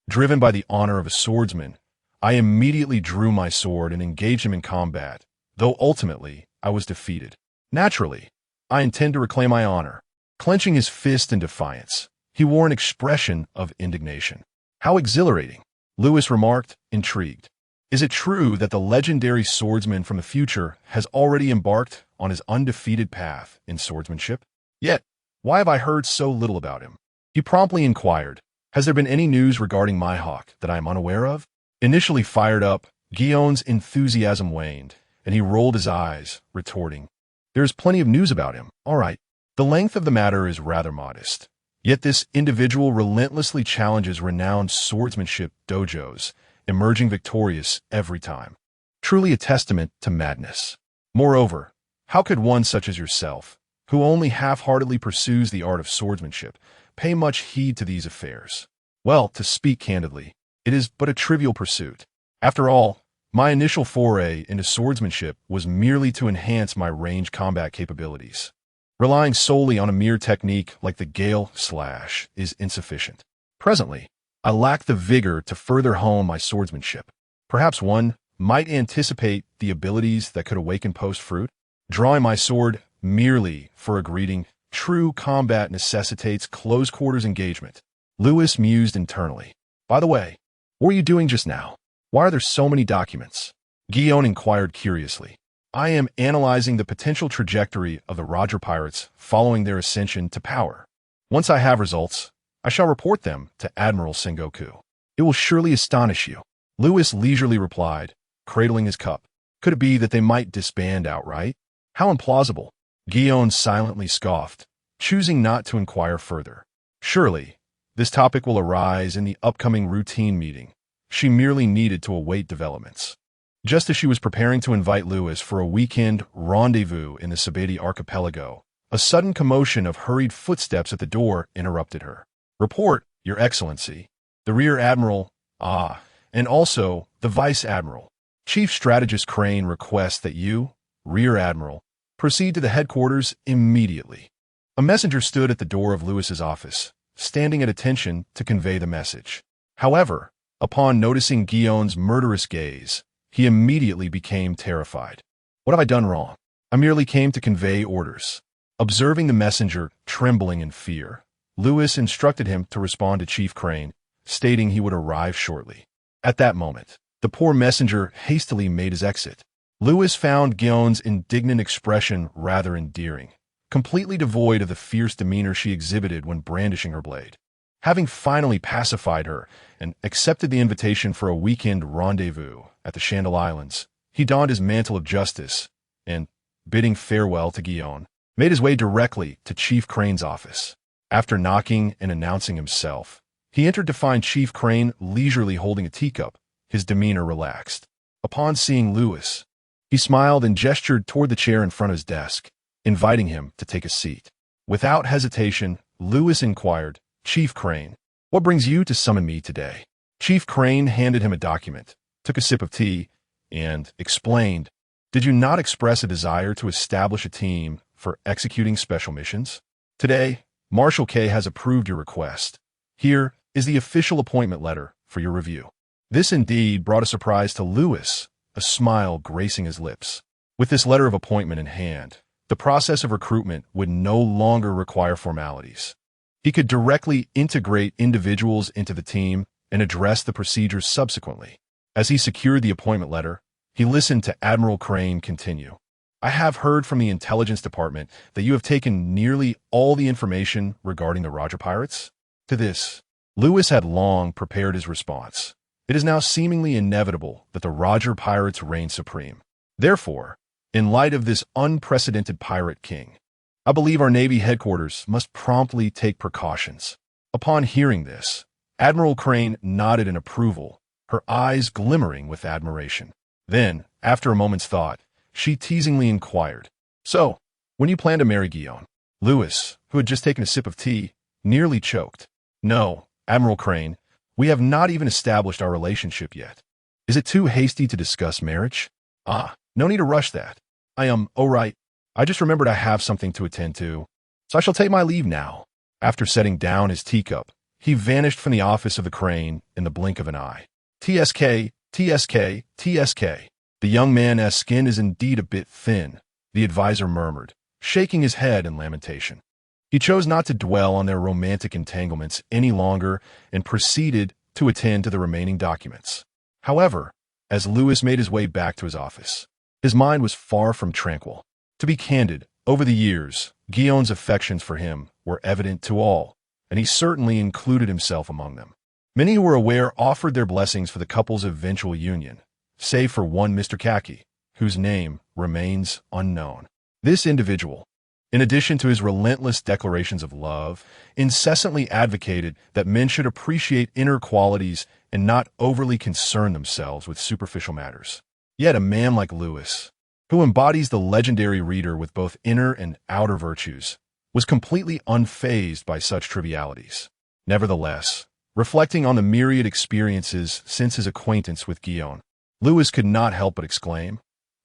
driven by the honor of a swordsman, I immediately drew my sword and engaged him in combat, though ultimately I was defeated. Naturally, I intend to reclaim my honor. Clenching his fist in defiance, he wore an expression of indignation. How exhilarating, Lewis remarked, intrigued. Is it true that the legendary swordsman from the future has already embarked on his undefeated path in swordsmanship? Yet, why have I heard so little about him? He promptly inquired, has there been any news regarding Myhawk that I am unaware of? Initially fired up, Guillaume's enthusiasm waned, and he rolled his eyes, retorting, there is plenty of news about him, all right. The length of the matter is rather modest. Yet this individual relentlessly challenges renowned swordsmanship dojos, emerging victorious every time. Truly a testament to madness. Moreover, how could one such as yourself, who only half-heartedly pursues the art of swordsmanship, pay much heed to these affairs? Well, to speak candidly, it is but a trivial pursuit. After all, my initial foray into swordsmanship was merely to enhance my range combat capabilities. Relying solely on a mere technique like the Gale Slash is insufficient. Presently, I lack the vigor to further hone my swordsmanship. Perhaps one might anticipate the abilities that could awaken post-fruit. Drawing my sword merely for a greeting, true combat necessitates close-quarters engagement. Lewis mused internally. By the way, what were you doing just now? Why are there so many documents? Guillaume inquired curiously. I am analyzing the potential trajectory of the Roger pirates following their ascension to power. Once I have results, I shall report them to Admiral Sengoku. It will surely astonish you. Lewis leisurely replied, cradling his cup. Could it be that they might disband outright? How implausible. Guillaume silently scoffed, choosing not to inquire further. Surely, this topic will arise in the upcoming routine meeting. She merely needed to await developments. Just as she was preparing to invite Lewis for a weekend rendezvous in the Sabeti archipelago, a sudden commotion of hurried footsteps at the door interrupted her. Report, Your Excellency. The Rear Admiral, and also the Vice Admiral. Chief Strategist Crane requests that you, Rear Admiral, proceed to the headquarters immediately. A messenger stood at the door of Lewis's office, standing at attention to convey the message. However, upon noticing Guillaume's murderous gaze, he immediately became terrified. What have I done wrong? I merely came to convey orders. Observing the messenger trembling in fear, Lewis instructed him to respond to Chief Crane, stating he would arrive shortly. At that moment, the poor messenger hastily made his exit. Lewis found Gion's indignant expression rather endearing, completely devoid of the fierce demeanor she exhibited when brandishing her blade. Having finally pacified her and accepted the invitation for a weekend rendezvous at the Chandel Islands, he donned his mantle of justice and, bidding farewell to Gion, made his way directly to Chief Crane's office. After knocking and announcing himself, he entered to find Chief Crane leisurely holding a teacup, his demeanor relaxed. Upon seeing Lewis, he smiled and gestured toward the chair in front of his desk, inviting him to take a seat. Without hesitation, Lewis inquired, "Chief Crane, what brings you to summon me today?" Chief Crane handed him a document, took a sip of tea, and explained, "Did you not express a desire to establish a team for executing special missions? Today, Marshal K has approved your request. Here is the official appointment letter for your review." This indeed brought a surprise to Lewis, a smile gracing his lips. With this letter of appointment in hand, the process of recruitment would no longer require formalities. He could directly integrate individuals into the team and address the procedures subsequently. As he secured the appointment letter, he listened to Admiral Crane continue. "I have heard from the intelligence department that you have taken nearly all the information regarding the Roger Pirates." To this, Lewis had long prepared his response. It is now seemingly inevitable that the Roger Pirates reign supreme. Therefore, in light of this unprecedented pirate king, I believe our Navy headquarters must promptly take precautions. Upon hearing this, Admiral Crane nodded in approval, her eyes glimmering with admiration. Then, after a moment's thought, she teasingly inquired, "So, when you plan to marry Gion?" Lewis, who had just taken a sip of tea, nearly choked. "No, Admiral Crane, we have not even established our relationship yet. Is it too hasty to discuss marriage?" No need to rush that. Oh right, I just remembered I have something to attend to, so I shall take my leave now." After setting down his teacup, he vanished from the office of the Crane in the blink of an eye. "TSK, TSK, TSK. The young man's skin is indeed a bit thin," the advisor murmured, shaking his head in lamentation. He chose not to dwell on their romantic entanglements any longer and proceeded to attend to the remaining documents. However, as Lewis made his way back to his office, his mind was far from tranquil. To be candid, over the years, Gion's affections for him were evident to all, and he certainly included himself among them. Many who were aware offered their blessings for the couple's eventual union, save for one Mr. Khaki, whose name remains unknown. This individual, in addition to his relentless declarations of love, incessantly advocated that men should appreciate inner qualities and not overly concern themselves with superficial matters. Yet a man like Lewis, who embodies the legendary reader with both inner and outer virtues, was completely unfazed by such trivialities. Nevertheless, reflecting on the myriad experiences since his acquaintance with Gion, Lewis could not help but exclaim,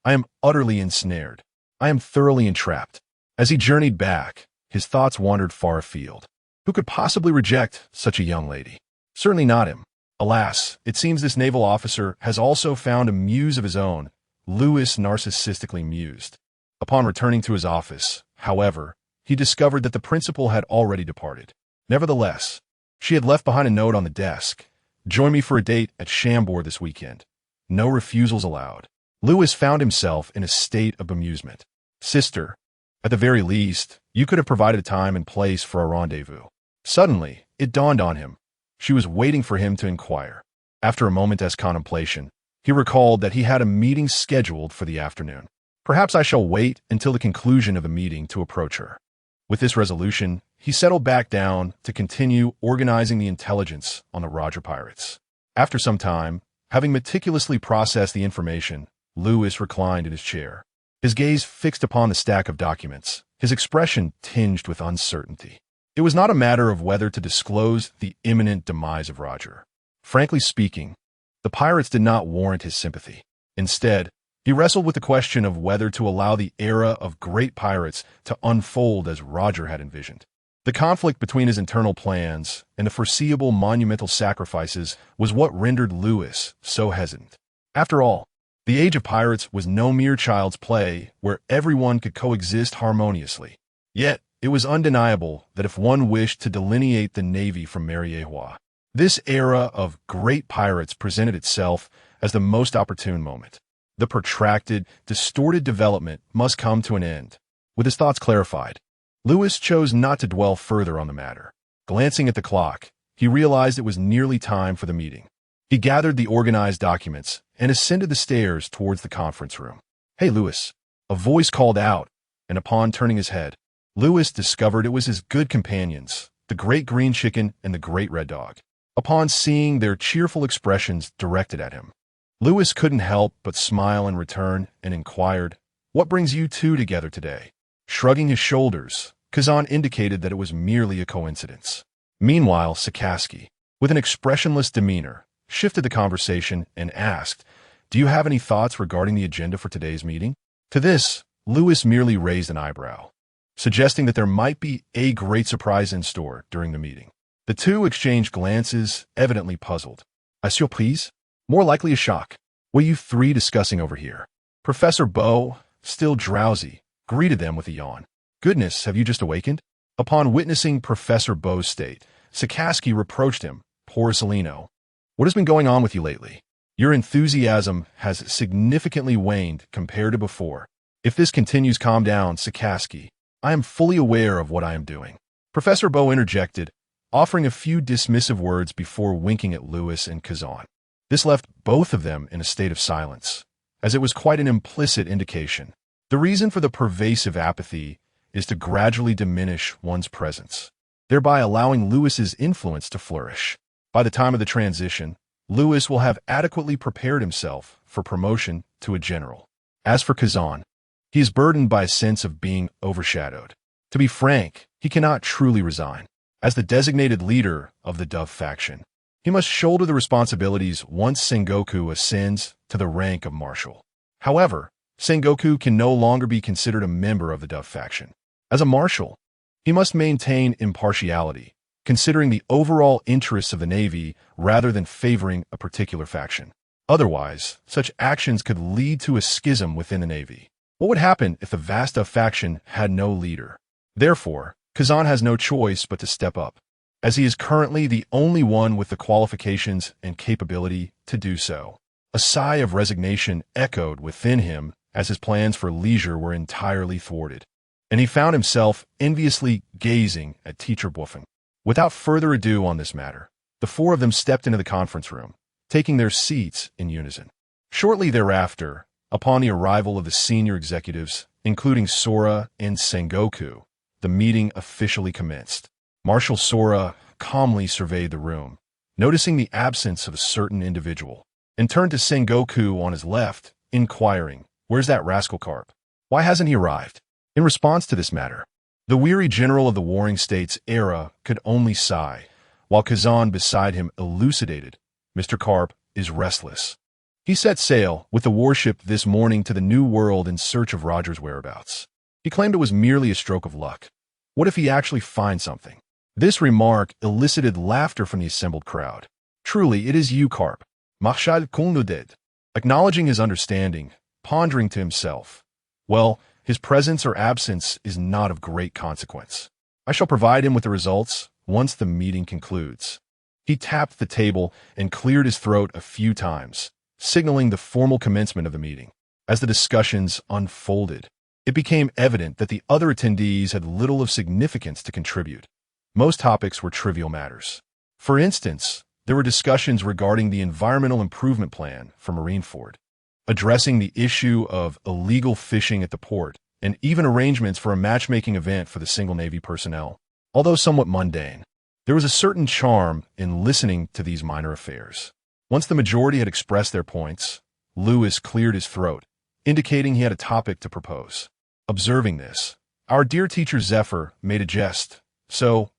"I am utterly ensnared. I am thoroughly entrapped." As he journeyed back, his thoughts wandered far afield. Who could possibly reject such a young lady? Certainly not him. Alas, it seems this naval officer has also found a muse of his own. Lewis narcissistically mused. Upon returning to his office, however, he discovered that the principal had already departed. Nevertheless, she had left behind a note on the desk. "Join me for a date at Chambord this weekend. No refusals allowed." Lewis found himself in a state of bemusement. "Sister, at the very least, you could have provided a time and place for a rendezvous." Suddenly, it dawned on him. She was waiting for him to inquire. After a moment's contemplation, he recalled that he had a meeting scheduled for the afternoon. "Perhaps I shall wait until the conclusion of the meeting to approach her." With this resolution, he settled back down to continue organizing the intelligence on the Roger Pirates. After some time, having meticulously processed the information, Lewis reclined in his chair, his gaze fixed upon the stack of documents, his expression tinged with uncertainty. It was not a matter of whether to disclose the imminent demise of Roger. Frankly speaking, the pirates did not warrant his sympathy. Instead, he wrestled with the question of whether to allow the era of great pirates to unfold as Roger had envisioned. The conflict between his internal plans and the foreseeable monumental sacrifices was what rendered Lewis so hesitant. After all, The age of pirates was no mere child's play where everyone could coexist harmoniously. Yet, it was undeniable that if one wished to delineate the Navy from Mariejois, this era of great pirates presented itself as the most opportune moment. The protracted, distorted development must come to an end. With his thoughts clarified, Lewis chose not to dwell further on the matter. Glancing at the clock, he realized it was nearly time for the meeting. He gathered the organized documents and ascended the stairs towards the conference room. "Hey, Lewis," a voice called out, and upon turning his head, Lewis discovered it was his good companions, the Great Green Chicken and the Great Red Dog. Upon seeing their cheerful expressions directed at him, Lewis couldn't help but smile in return and inquired, "What brings you two together today?" Shrugging his shoulders, Kazan indicated that it was merely a coincidence. Meanwhile, Sakaski, with an expressionless demeanor, shifted the conversation and asked, "Do you have any thoughts regarding the agenda for today's meeting?" To this, Lewis merely raised an eyebrow, suggesting that there might be a great surprise in store during the meeting. The two exchanged glances, evidently puzzled. "A surprise? More likely a shock. What are you three discussing over here?" Professor Bow, still drowsy, greeted them with a yawn. "Goodness, have you just awakened?" Upon witnessing Professor Bow's state, Sakaski reproached him, "Poor Salino. What has been going on with you lately? Your enthusiasm has significantly waned compared to before. If this continues, calm down, Sakaski. I am fully aware of what I am doing." Professor Bow interjected, offering a few dismissive words before winking at Lewis and Kazan. This left both of them in a state of silence, as it was quite an implicit indication. The reason for the pervasive apathy is to gradually diminish one's presence, thereby allowing Lewis's influence to flourish. By the time of the transition, Lewis will have adequately prepared himself for promotion to a general. As for Kazan, he is burdened by a sense of being overshadowed. To be frank, he cannot truly resign. As the designated leader of the Dove faction, he must shoulder the responsibilities once Sengoku ascends to the rank of marshal. However, Sengoku can no longer be considered a member of the Dove faction. As a marshal, he must maintain impartiality, considering the overall interests of the Navy rather than favoring a particular faction. Otherwise, such actions could lead to a schism within the Navy. What would happen if the vast Dove faction had no leader? Therefore, Kazan has no choice but to step up, as he is currently the only one with the qualifications and capability to do so. A sigh of resignation echoed within him as his plans for leisure were entirely thwarted, and he found himself enviously gazing at Teacher Buffing. Without further ado on this matter, the four of them stepped into the conference room, taking their seats in unison. Shortly thereafter, upon the arrival of the senior executives, including Sora and Sengoku, the meeting officially commenced. Marshal Sora calmly surveyed the room, noticing the absence of a certain individual, and turned to Sengoku on his left, inquiring, "Where's that rascal Carp? Why hasn't he arrived?" In response to this matter, the weary general of the Warring States era could only sigh, while Kazan beside him elucidated, "Mr. Carp is restless. He set sail with the warship this morning to the New World in search of Roger's whereabouts. He claimed it was merely a stroke of luck. What if he actually finds something?" This remark elicited laughter from the assembled crowd. "Truly, it is you, Carp. Marshal Kunluded." Acknowledging his understanding, pondering to himself, "Well, his presence or absence is not of great consequence. I shall provide him with the results once the meeting concludes." He tapped the table and cleared his throat a few times, signaling the formal commencement of the meeting. As the discussions unfolded, it became evident that the other attendees had little of significance to contribute. Most topics were trivial matters. For instance, there were discussions regarding the environmental improvement plan for Marineford, addressing the issue of illegal fishing at the port, and even arrangements for a matchmaking event for the single Navy personnel. Although somewhat mundane, there was a certain charm in listening to these minor affairs. Once the majority had expressed their points, Lewis cleared his throat, indicating he had a topic to propose. Observing this, our dear teacher Zephyr made a jest. "So,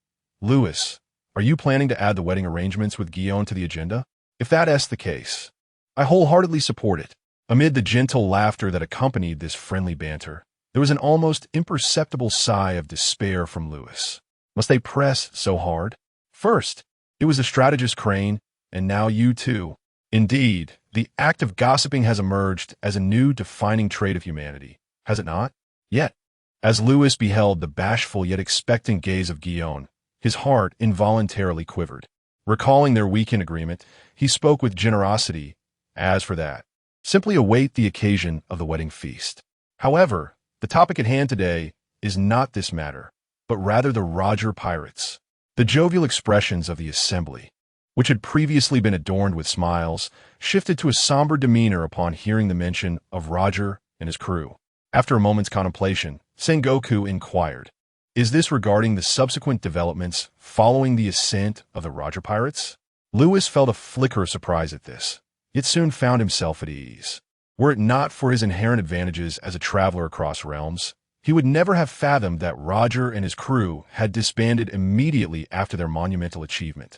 Lewis, are you planning to add the wedding arrangements with Guillaume to the agenda? If that is the case, I wholeheartedly support it." Amid the gentle laughter that accompanied this friendly banter, there was an almost imperceptible sigh of despair from Lewis. Must they press so hard? First, it was the strategist Crane, and now you too. Indeed, the act of gossiping has emerged as a new defining trait of humanity, has it not? Yet, as Louis beheld the bashful yet expectant gaze of Guillaume, his heart involuntarily quivered. Recalling their weekend agreement, he spoke with generosity. As for that, simply await the occasion of the wedding feast. However, the topic at hand today is not this matter, but rather the Roger pirates. The jovial expressions of the assembly, which had previously been adorned with smiles, shifted to a somber demeanor upon hearing the mention of Roger and his crew. After a moment's contemplation, Sengoku inquired, "Is this regarding the subsequent developments following the ascent of the Roger pirates?" Louis felt a flicker of surprise at this, yet soon found himself at ease. Were it not for his inherent advantages as a traveler across realms, he would never have fathomed that Roger and his crew had disbanded immediately after their monumental achievement.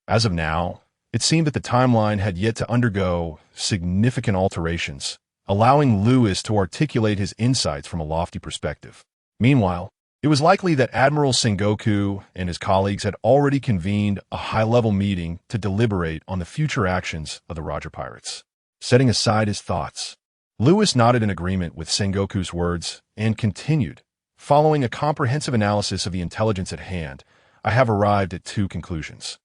As of now, it seemed that the timeline had yet to undergo significant alterations, allowing Louis to articulate his insights from a lofty perspective. Meanwhile, it was likely that Admiral Sengoku and his colleagues had already convened a high-level meeting to deliberate on the future actions of the Roger pirates. Setting aside his thoughts, Louis nodded in agreement with Sengoku's words and continued, "Following a comprehensive analysis of the intelligence at hand, I have arrived at two conclusions.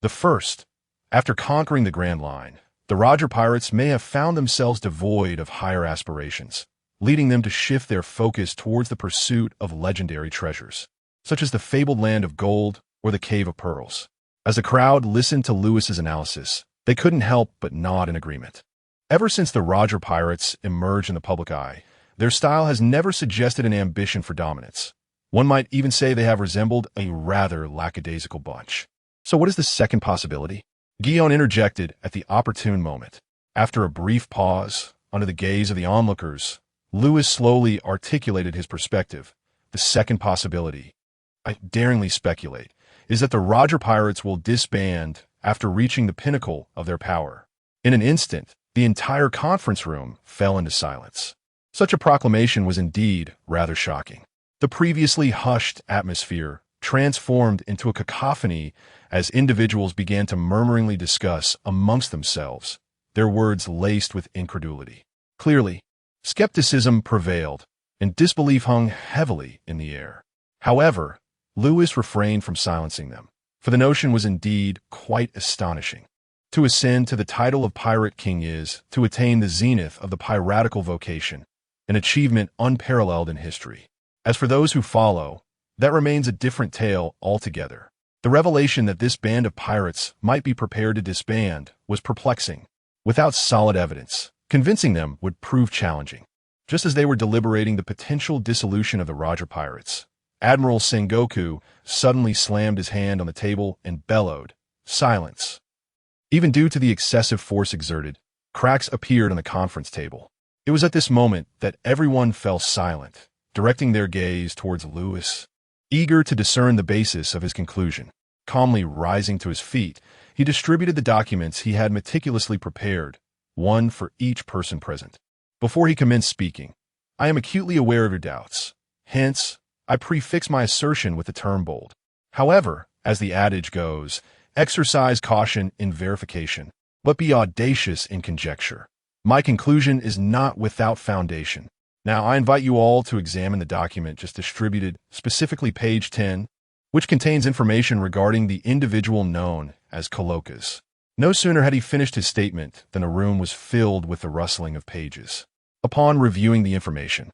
The first, after conquering the Grand Line, the Roger pirates may have found themselves devoid of higher aspirations, leading them to shift their focus towards the pursuit of legendary treasures, such as the fabled land of gold or the cave of pearls." As the crowd listened to Louis's analysis, they couldn't help but nod in agreement. Ever since the Roger pirates emerged in the public eye, their style has never suggested an ambition for dominance. One might even say they have resembled a rather lackadaisical bunch. So what is the second possibility? Guillaume interjected at the opportune moment. After a brief pause, under the gaze of the onlookers, Louis slowly articulated his perspective. The second possibility, I daringly speculate, is that the Roger pirates will disband after reaching the pinnacle of their power. In an instant, the entire conference room fell into silence. Such a proclamation was indeed rather shocking. The previously hushed atmosphere transformed into a cacophony as individuals began to murmuringly discuss amongst themselves, their words laced with incredulity. Clearly, skepticism prevailed, and disbelief hung heavily in the air. However, Louis refrained from silencing them, for the notion was indeed quite astonishing. To ascend to the title of Pirate King is to attain the zenith of the piratical vocation, an achievement unparalleled in history. As for those who follow, that remains a different tale altogether. The revelation that this band of pirates might be prepared to disband was perplexing. Without solid evidence, convincing them would prove challenging. Just as they were deliberating the potential dissolution of the Roger pirates, Admiral Sengoku suddenly slammed his hand on the table and bellowed, "Silence." Even due to the excessive force exerted, cracks appeared on the conference table. It was at this moment that everyone fell silent, directing their gaze towards Louis. Eager to discern the basis of his conclusion, calmly rising to his feet, he distributed the documents he had meticulously prepared, one for each person present. Before he commenced speaking, "I am acutely aware of your doubts. Hence, I prefix my assertion with the term bold. However, as the adage goes, exercise caution in verification, but be audacious in conjecture. My conclusion is not without foundation." Now, I invite you all to examine the document just distributed, specifically page 10, which contains information regarding the individual known as Coloccus. No sooner had he finished his statement than the room was filled with the rustling of pages. Upon reviewing the information,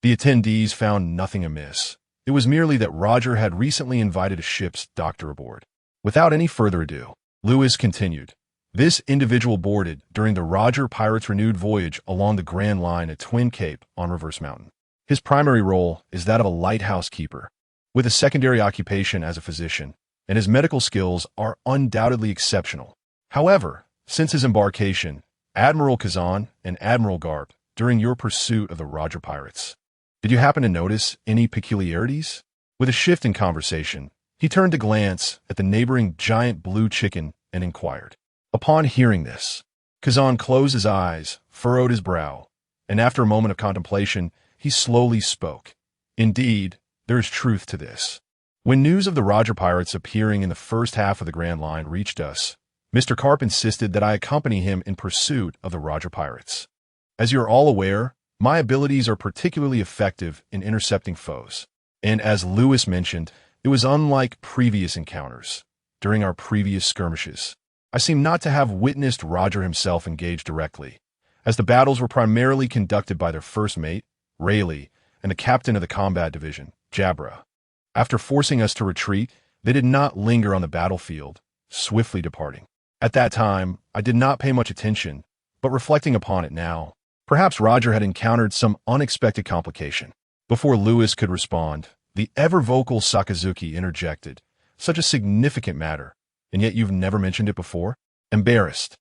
the attendees found nothing amiss. It was merely that Roger had recently invited a ship's doctor aboard. Without any further ado, Louis continued. This individual boarded during the Roger pirates' renewed voyage along the Grand Line at Twin Cape on Reverse Mountain. His primary role is that of a lighthouse keeper, with a secondary occupation as a physician, and his medical skills are undoubtedly exceptional. However, since his embarkation, Admiral Kazan and Admiral Garp, during your pursuit of the Roger pirates, did you happen to notice any peculiarities? With a shift in conversation, he turned to glance at the neighboring giant blue chicken and inquired. Upon hearing this, Kazan closed his eyes, furrowed his brow, and after a moment of contemplation, he slowly spoke. Indeed, there is truth to this. When news of the Roger pirates appearing in the first half of the Grand Line reached us, Mr. Karp insisted that I accompany him in pursuit of the Roger pirates. As you're all aware, my abilities are particularly effective in intercepting foes. And as Lewis mentioned, it was unlike previous encounters. During our previous skirmishes, I seem not to have witnessed Roger himself engage directly, as the battles were primarily conducted by their first mate, Rayleigh, and the captain of the combat division, Jabra. After forcing us to retreat, they did not linger on the battlefield, swiftly departing. At that time, I did not pay much attention, but reflecting upon it now, perhaps Roger had encountered some unexpected complication. Before Lewis could respond, the ever-vocal Sakazuki interjected. Such a significant matter, and yet you've never mentioned it before? Embarrassed,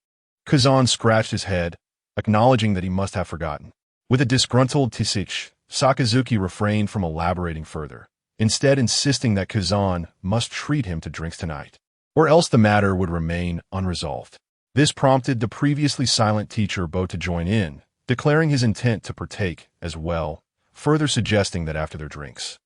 Kazan scratched his head, acknowledging that he must have forgotten. With a disgruntled tisich, Sakazuki refrained from elaborating further, instead insisting that Kazan must treat him to drinks tonight, or else the matter would remain unresolved. This prompted the previously silent teacher Bo to join in, declaring his intent to partake as well, further suggesting that after their drinks,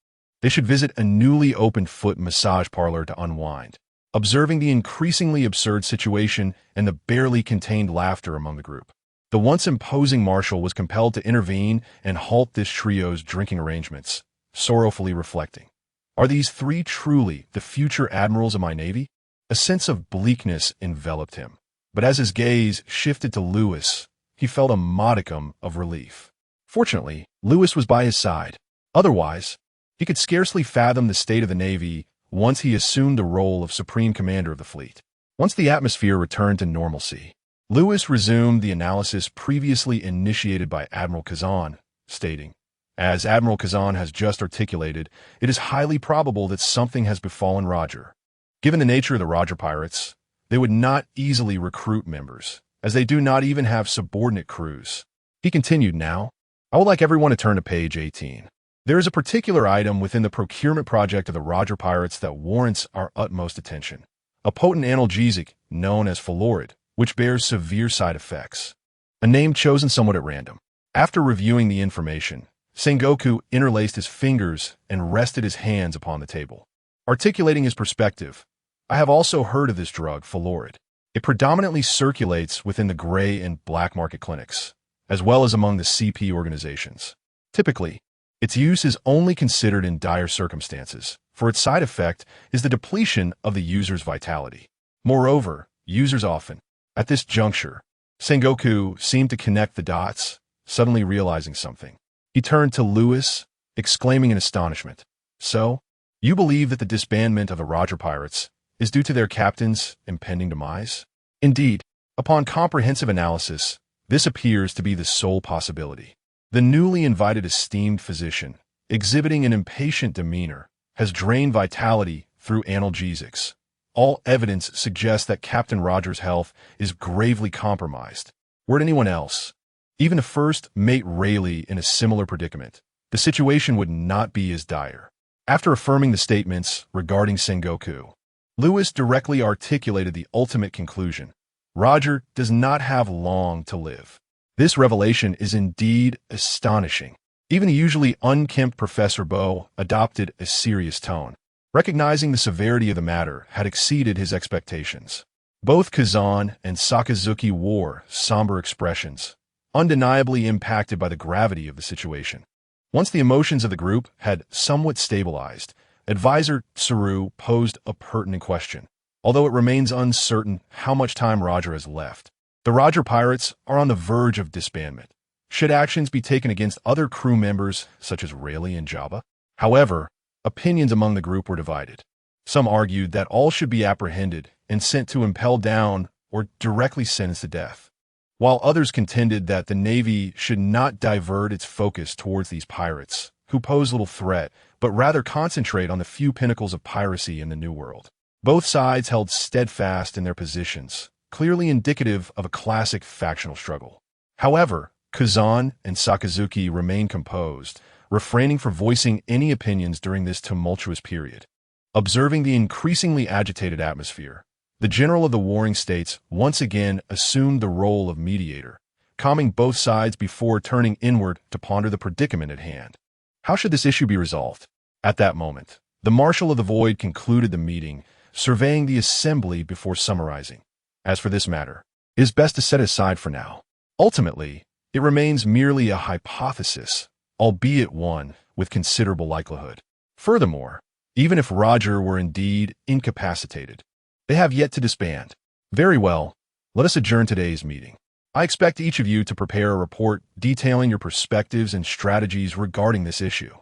they should visit a newly opened foot massage parlor to unwind. Observing the increasingly absurd situation and the barely contained laughter among the group, the once imposing marshal was compelled to intervene and halt this trio's drinking arrangements, sorrowfully reflecting, "Are these three truly the future admirals of my navy?" A sense of bleakness enveloped him, but as his gaze shifted to Lewis, he felt a modicum of relief. Fortunately, Lewis was by his side. Otherwise, he could scarcely fathom the state of the Navy once he assumed the role of Supreme Commander of the fleet. Once the atmosphere returned to normalcy, Lewis resumed the analysis previously initiated by Admiral Kazan, stating, "As Admiral Kazan has just articulated, it is highly probable that something has befallen Roger. Given the nature of the Roger pirates, they would not easily recruit members, as they do not even have subordinate crews." He continued, "Now, I would like everyone to turn to page 18. There is a particular item within the procurement project of the Roger pirates that warrants our utmost attention. A potent analgesic known as Fluoride, which bears severe side effects. A name chosen somewhat at random." After reviewing the information, Sengoku interlaced his fingers and rested his hands upon the table, articulating his perspective. "I have also heard of this drug, Fluoride. It predominantly circulates within the gray and black market clinics, as well as among the CP organizations. Typically, its use is only considered in dire circumstances, for its side effect is the depletion of the user's vitality. Moreover, users often, at this juncture, Sengoku seemed to connect the dots, suddenly realizing something. He turned to Lewis, exclaiming in astonishment, "So, you believe that the disbandment of the Roger pirates is due to their captain's impending demise?" Indeed, upon comprehensive analysis, this appears to be the sole possibility. The newly invited esteemed physician, exhibiting an impatient demeanor, has drained vitality through analgesics. All evidence suggests that Captain Roger's health is gravely compromised. Were it anyone else, even the first mate Rayleigh in a similar predicament, the situation would not be as dire. After affirming the statements regarding Sengoku, Lewis directly articulated the ultimate conclusion. Roger does not have long to live. This revelation is indeed astonishing. Even the usually unkempt Professor Bo adopted a serious tone, recognizing the severity of the matter had exceeded his expectations. Both Kazan and Sakazuki wore somber expressions, undeniably impacted by the gravity of the situation. Once the emotions of the group had somewhat stabilized, Advisor Tsuru posed a pertinent question. Although it remains uncertain how much time Roger has left, the Roger pirates are on the verge of disbandment. Should actions be taken against other crew members, such as Rayleigh and Jabba? However, opinions among the group were divided. Some argued that all should be apprehended and sent to impel down or directly sentenced to death, while others contended that the Navy should not divert its focus towards these pirates, who pose little threat, but rather concentrate on the few pinnacles of piracy in the New World. Both sides held steadfast in their positions, clearly indicative of a classic factional struggle. However, Kazan and Sakazuki remained composed, refraining from voicing any opinions during this tumultuous period. Observing the increasingly agitated atmosphere, the general of the warring states once again assumed the role of mediator, calming both sides before turning inward to ponder the predicament at hand. How should this issue be resolved? At that moment, the Marshal of the Void concluded the meeting, surveying the assembly before summarizing. As for this matter, it is best to set it aside for now. Ultimately, it remains merely a hypothesis, albeit one with considerable likelihood. Furthermore, even if Roger were indeed incapacitated, they have yet to disband. Very well, let us adjourn today's meeting. I expect each of you to prepare a report detailing your perspectives and strategies regarding this issue.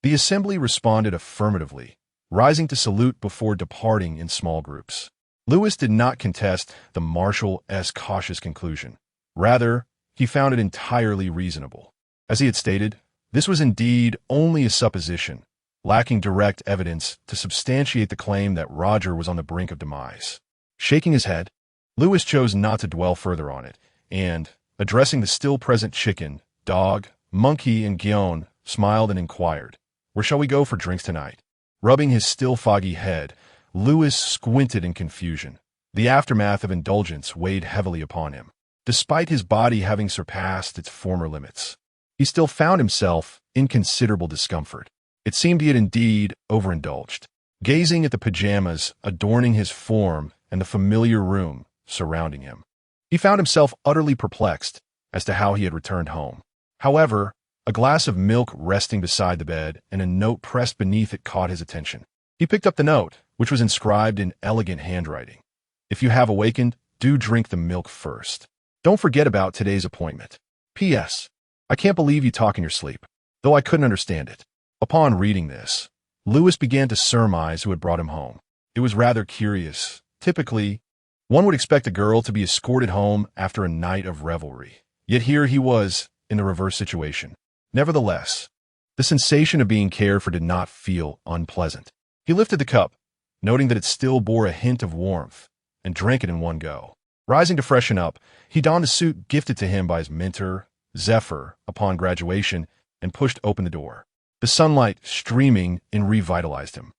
The assembly responded affirmatively, rising to salute before departing in small groups. Lewis did not contest the Marshal's cautious conclusion. Rather, he found it entirely reasonable. As he had stated, this was indeed only a supposition, lacking direct evidence to substantiate the claim that Roger was on the brink of demise. Shaking his head, Lewis chose not to dwell further on it, and, addressing the still-present chicken, dog, monkey, and Guion, smiled and inquired, "Where shall we go for drinks tonight?" Rubbing his still foggy head, Lewis squinted in confusion. The aftermath of indulgence weighed heavily upon him. Despite his body having surpassed its former limits, he still found himself in considerable discomfort. It seemed he had indeed overindulged. Gazing at the pajamas adorning his form and the familiar room surrounding him, he found himself utterly perplexed as to how he had returned home. However, a glass of milk resting beside the bed and a note pressed beneath it caught his attention. He picked up the note, which was inscribed in elegant handwriting. "If you have awakened, do drink the milk first. Don't forget about today's appointment. P.S. I can't believe you talk in your sleep, though I couldn't understand it." Upon reading this, Lewis began to surmise who had brought him home. It was rather curious. Typically, one would expect a girl to be escorted home after a night of revelry. Yet here he was in the reverse situation. Nevertheless, the sensation of being cared for did not feel unpleasant. He lifted the cup, noting that it still bore a hint of warmth, and drank it in one go. Rising to freshen up, he donned a suit gifted to him by his mentor, Zephyr, upon graduation, and pushed open the door. The sunlight streaming in revitalized him,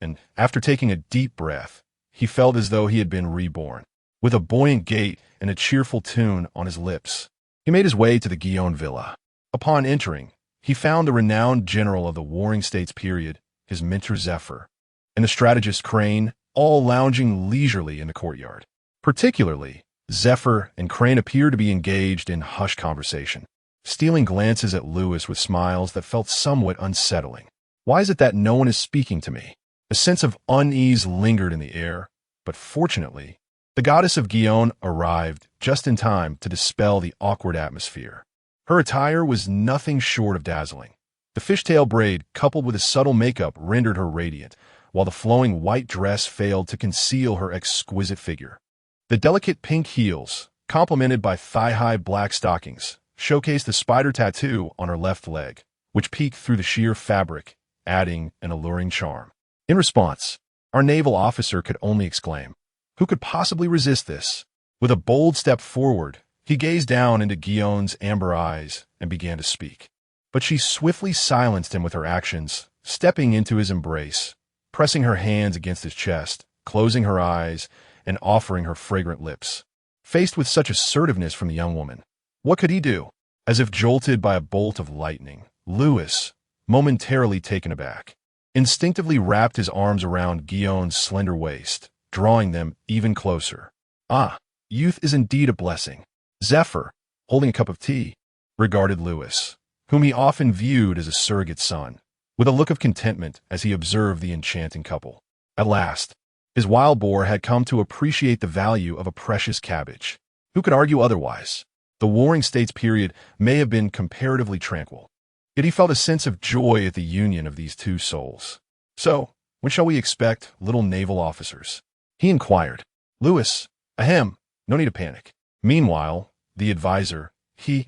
and after taking a deep breath, he felt as though he had been reborn. With a buoyant gait and a cheerful tune on his lips, he made his way to the Guion villa. Upon entering, he found the renowned general of the Warring States period, his mentor Zephyr, and the strategist Crane, all lounging leisurely in the courtyard. Particularly, Zephyr and Crane appeared to be engaged in hushed conversation, stealing glances at Lewis with smiles that felt somewhat unsettling. Why is it that no one is speaking to me? A sense of unease lingered in the air, but fortunately, the goddess of Guion arrived just in time to dispel the awkward atmosphere. Her attire was nothing short of dazzling. The fishtail braid, coupled with a subtle makeup, rendered her radiant, while the flowing white dress failed to conceal her exquisite figure. The delicate pink heels, complemented by thigh-high black stockings, showcased the spider tattoo on her left leg, which peeked through the sheer fabric, adding an alluring charm. In response, our naval officer could only exclaim, "Who could possibly resist this?" With a bold step forward, he gazed down into Guion's amber eyes and began to speak. But she swiftly silenced him with her actions, stepping into his embrace, pressing her hands against his chest, closing her eyes, and offering her fragrant lips. Faced with such assertiveness from the young woman, what could he do? As if jolted by a bolt of lightning, Lewis, momentarily taken aback, instinctively wrapped his arms around Guion's slender waist, drawing them even closer. Ah, youth is indeed a blessing. Zephyr, holding a cup of tea, regarded Lewis, whom he often viewed as a surrogate son, with a look of contentment as he observed the enchanting couple. At last, his wild boar had come to appreciate the value of a precious cabbage. Who could argue otherwise? The Warring States period may have been comparatively tranquil, yet he felt a sense of joy at the union of these two souls. "So, when shall we expect little naval officers?" he inquired. Lewis, ahem, no need to panic. Meanwhile, the advisor, he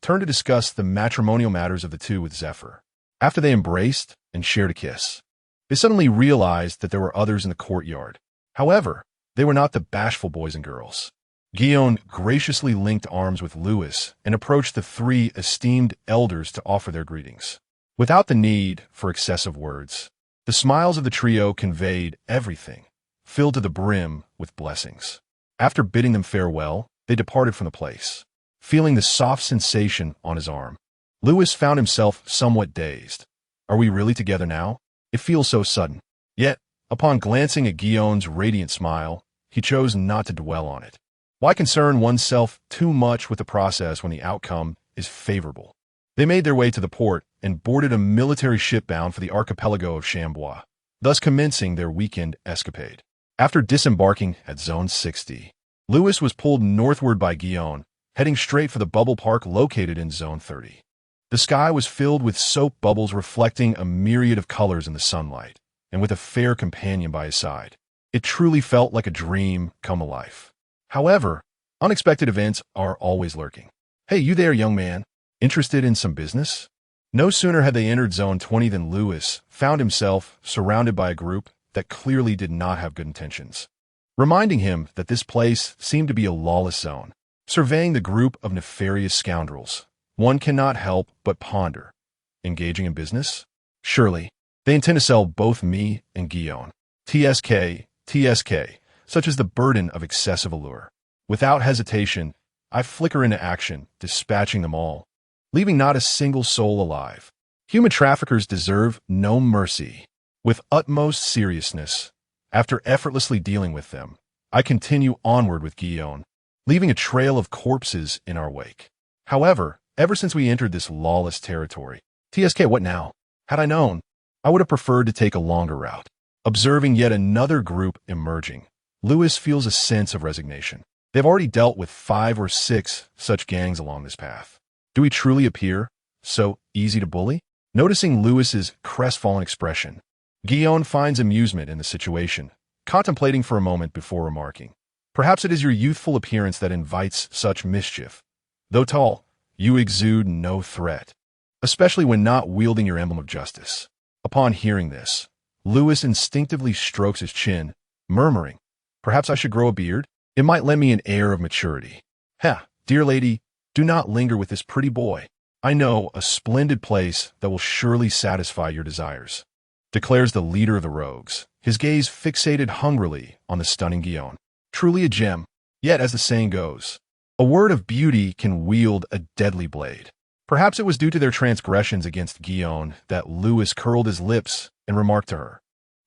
turned to discuss the matrimonial matters of the two with Zephyr. After they embraced and shared a kiss, they suddenly realized that there were others in the courtyard. However, they were not the bashful boys and girls. Guion graciously linked arms with Lewis and approached the three esteemed elders to offer their greetings. Without the need for excessive words, the smiles of the trio conveyed everything, filled to the brim with blessings. After bidding them farewell, they departed from the place. Feeling the soft sensation on his arm, Lewis found himself somewhat dazed. Are we really together now? It feels so sudden. Yet, upon glancing at Guion's radiant smile, he chose not to dwell on it. Why concern oneself too much with the process when the outcome is favorable? They made their way to the port and boarded a military ship bound for the archipelago of Chambois, thus commencing their weekend escapade. After disembarking at Zone 60, Louis was pulled northward by Guillaume, heading straight for the bubble park located in Zone 30. The sky was filled with soap bubbles reflecting a myriad of colors in the sunlight, and with a fair companion by his side. It truly felt like a dream come alive. However, unexpected events are always lurking. Hey, you there, young man? Interested in some business? No sooner had they entered Zone 20 than Louis found himself surrounded by a group that clearly did not have good intentions, reminding him that this place seemed to be a lawless zone. Surveying the group of nefarious scoundrels, one cannot help but ponder. Engaging in business? Surely, they intend to sell both me and Guillaume. TSK, such as the burden of excessive allure. Without hesitation, I flicker into action, dispatching them all, leaving not a single soul alive. Human traffickers deserve no mercy. With utmost seriousness, after effortlessly dealing with them, I continue onward with Guillaume, leaving a trail of corpses in our wake. However, ever since we entered this lawless territory, what now? Had I known, I would have preferred to take a longer route. Observing yet another group emerging, Louis feels a sense of resignation. They've already dealt with 5 or 6 such gangs along this path. Do we truly appear so easy to bully? Noticing Louis's crestfallen expression, Guillaume finds amusement in the situation, contemplating for a moment before remarking. Perhaps it is your youthful appearance that invites such mischief. Though tall, you exude no threat, especially when not wielding your emblem of justice. Upon hearing this, Louis instinctively strokes his chin, murmuring, perhaps I should grow a beard? It might lend me an air of maturity. Dear lady, do not linger with this pretty boy. I know a splendid place that will surely satisfy your desires, declares the leader of the rogues, his gaze fixated hungrily on the stunning Guillaume. Truly a gem, yet as the saying goes, a word of beauty can wield a deadly blade. Perhaps it was due to their transgressions against Guillaume that Louis curled his lips and remarked to her,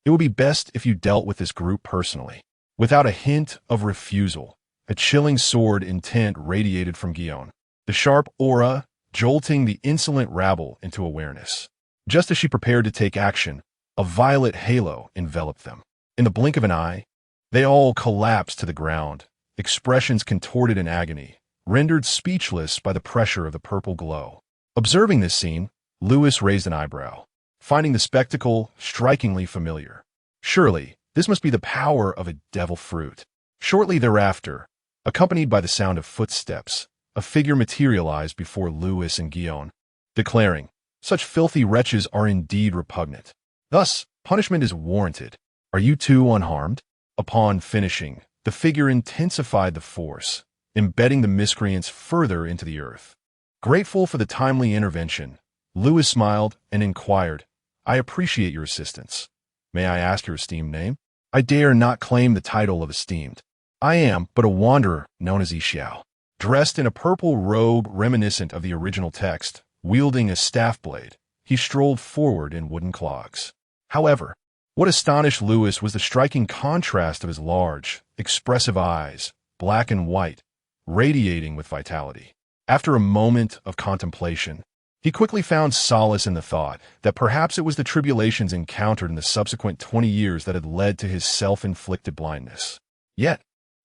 it would be best if you dealt with this group personally. Without a hint of refusal, a chilling sword intent radiated from Guillaume, the sharp aura jolting the insolent rabble into awareness. Just as she prepared to take action, a violet halo enveloped them. In the blink of an eye, they all collapsed to the ground, expressions contorted in agony, rendered speechless by the pressure of the purple glow. Observing this scene, Louis raised an eyebrow, finding the spectacle strikingly familiar. Surely, this must be the power of a devil fruit. Shortly thereafter, accompanied by the sound of footsteps, a figure materialized before Louis and Guillaume, declaring, such filthy wretches are indeed repugnant. Thus, punishment is warranted. Are you two unharmed? Upon finishing, the figure intensified the force, embedding the miscreants further into the earth. Grateful for the timely intervention, Louis smiled and inquired, I appreciate your assistance. May I ask your esteemed name? I dare not claim the title of esteemed. I am but a wanderer known as Xiao, dressed in a purple robe reminiscent of the original text, wielding a staff blade. He strolled forward in wooden clogs. However, what astonished Louis was the striking contrast of his large, expressive eyes, black and white, radiating with vitality. After a moment of contemplation, he quickly found solace in the thought that perhaps it was the tribulations encountered in the subsequent 20 years that had led to his self-inflicted blindness. Yet,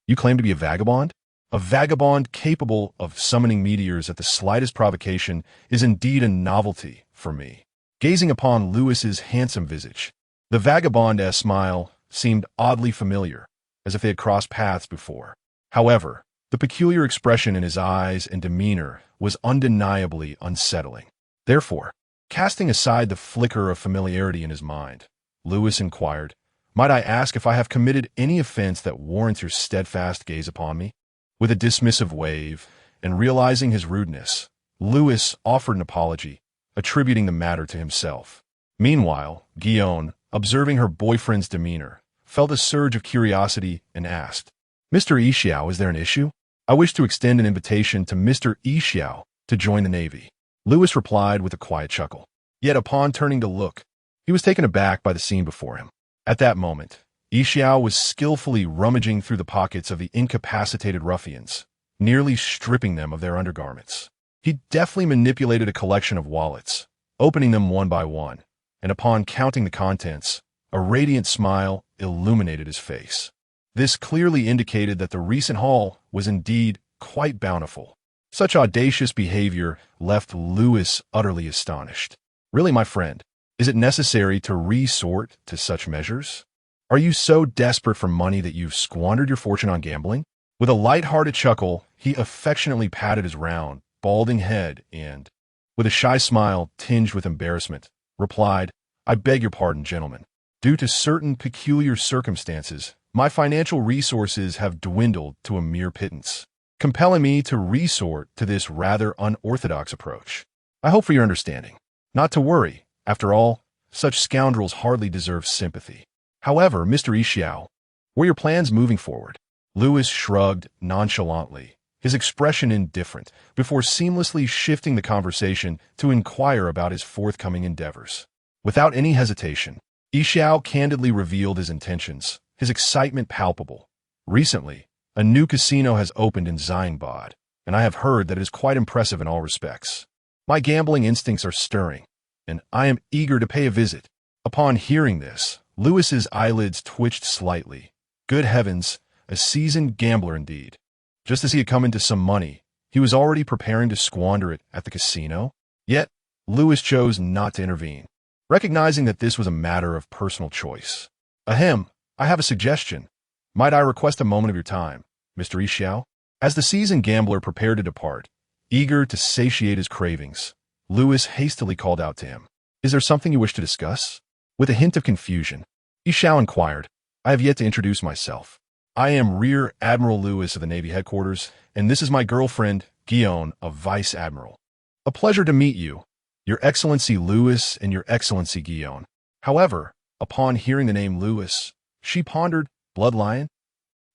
you claim to be a vagabond? A vagabond capable of summoning meteors at the slightest provocation is indeed a novelty for me. Gazing upon Louis's handsome visage, the vagabond's smile seemed oddly familiar, as if they had crossed paths before. However, the peculiar expression in his eyes and demeanor was undeniably unsettling. Therefore, casting aside the flicker of familiarity in his mind, Louis inquired, might I ask if I have committed any offense that warrants your steadfast gaze upon me? With a dismissive wave, and realizing his rudeness, Louis offered an apology, attributing the matter to himself. Meanwhile, Guillaume, observing her boyfriend's demeanor, felt a surge of curiosity and asked, Mr. Xiao, is there an issue? I wish to extend an invitation to Mr. Xiao to join the Navy. Louis replied with a quiet chuckle. Yet upon turning to look, he was taken aback by the scene before him. At that moment, Xiao was skillfully rummaging through the pockets of the incapacitated ruffians, nearly stripping them of their undergarments. He deftly manipulated a collection of wallets, opening them one by one, and upon counting the contents, a radiant smile illuminated his face. This clearly indicated that the recent haul was indeed quite bountiful. Such audacious behavior left Lewis utterly astonished. Really, my friend, is it necessary to resort to such measures? Are you so desperate for money that you've squandered your fortune on gambling? With a light-hearted chuckle, he affectionately patted his round, balding head and, with a shy smile tinged with embarrassment, replied, "I beg your pardon, gentlemen. Due to certain peculiar circumstances, my financial resources have dwindled to a mere pittance, compelling me to resort to this rather unorthodox approach. I hope for your understanding. Not to worry. After all, such scoundrels hardly deserve sympathy. However, Mr. Xiao, what are your plans moving forward?" Lewis shrugged nonchalantly, his expression indifferent, before seamlessly shifting the conversation to inquire about his forthcoming endeavors. Without any hesitation, Xiao candidly revealed his intentions, his excitement palpable. "Recently, a new casino has opened in Xiangbad, and I have heard that it is quite impressive in all respects. My gambling instincts are stirring, and I am eager to pay a visit." Upon hearing this, Lewis's eyelids twitched slightly. Good heavens, a seasoned gambler indeed. Just as he had come into some money, he was already preparing to squander it at the casino? Yet, Lewis chose not to intervene, recognizing that this was a matter of personal choice. "Ahem, I have a suggestion. Might I request a moment of your time, Mr. Xiao?" As the seasoned gambler prepared to depart, eager to satiate his cravings, Lewis hastily called out to him, "Is there something you wish to discuss?" With a hint of confusion, Xiao inquired, "I have yet to introduce myself. I am Rear Admiral Lewis of the Navy Headquarters, and this is my girlfriend, Guillaume, a Vice Admiral. A pleasure to meet you, Your Excellency Lewis and Your Excellency Guillaume." However, upon hearing the name Lewis, she pondered, "Bloodline?"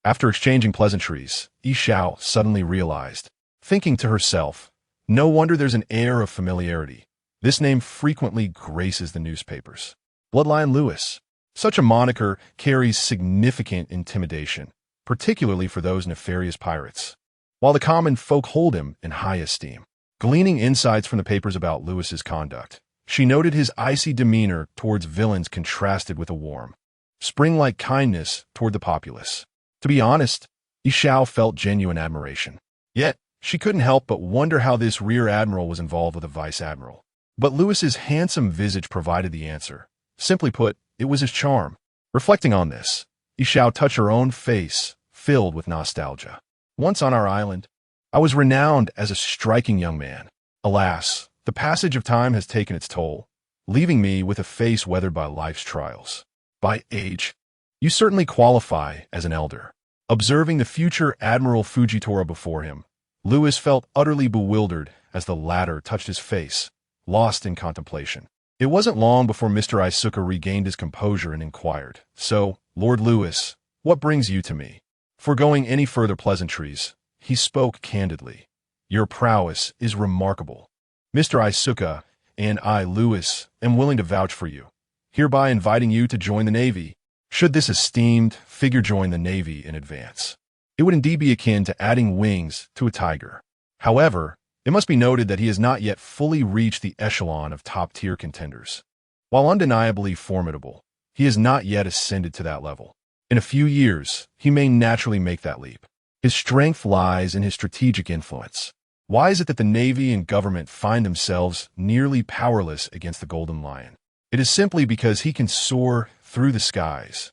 After exchanging pleasantries, Xiao suddenly realized, thinking to herself, "No wonder there's an air of familiarity. This name frequently graces the newspapers. Bloodline Lewis." Such a moniker carries significant intimidation, particularly for those nefarious pirates, while the common folk hold him in high esteem. Gleaning insights from the papers about Lewis's conduct, she noted his icy demeanor towards villains contrasted with a warm, spring-like kindness toward the populace. To be honest, Xiao felt genuine admiration. Yet, she couldn't help but wonder how this rear admiral was involved with a vice admiral. But Lewis's handsome visage provided the answer. Simply put, it was his charm. Reflecting on this, Xiao touched her own face, filled with nostalgia. "Once on our island, I was renowned as a striking young man. Alas, the passage of time has taken its toll, leaving me with a face weathered by life's trials. By age, you certainly qualify as an elder." Observing the future Admiral Fujitora before him, Lewis felt utterly bewildered as the latter touched his face, lost in contemplation. It wasn't long before Mr. Isuka regained his composure and inquired, "So, Lord Lewis, what brings you to me?" Foregoing any further pleasantries, he spoke candidly. "Your prowess is remarkable. Mr. Isuka and I, Lewis, am willing to vouch for you, hereby inviting you to join the Navy. Should this esteemed figure join the Navy in advance, it would indeed be akin to adding wings to a tiger. However, it must be noted that he has not yet fully reached the echelon of top-tier contenders. While undeniably formidable, he has not yet ascended to that level. In a few years, he may naturally make that leap. His strength lies in his strategic influence. Why is it that the Navy and government find themselves nearly powerless against the Golden Lion? It is simply because he can soar through the skies.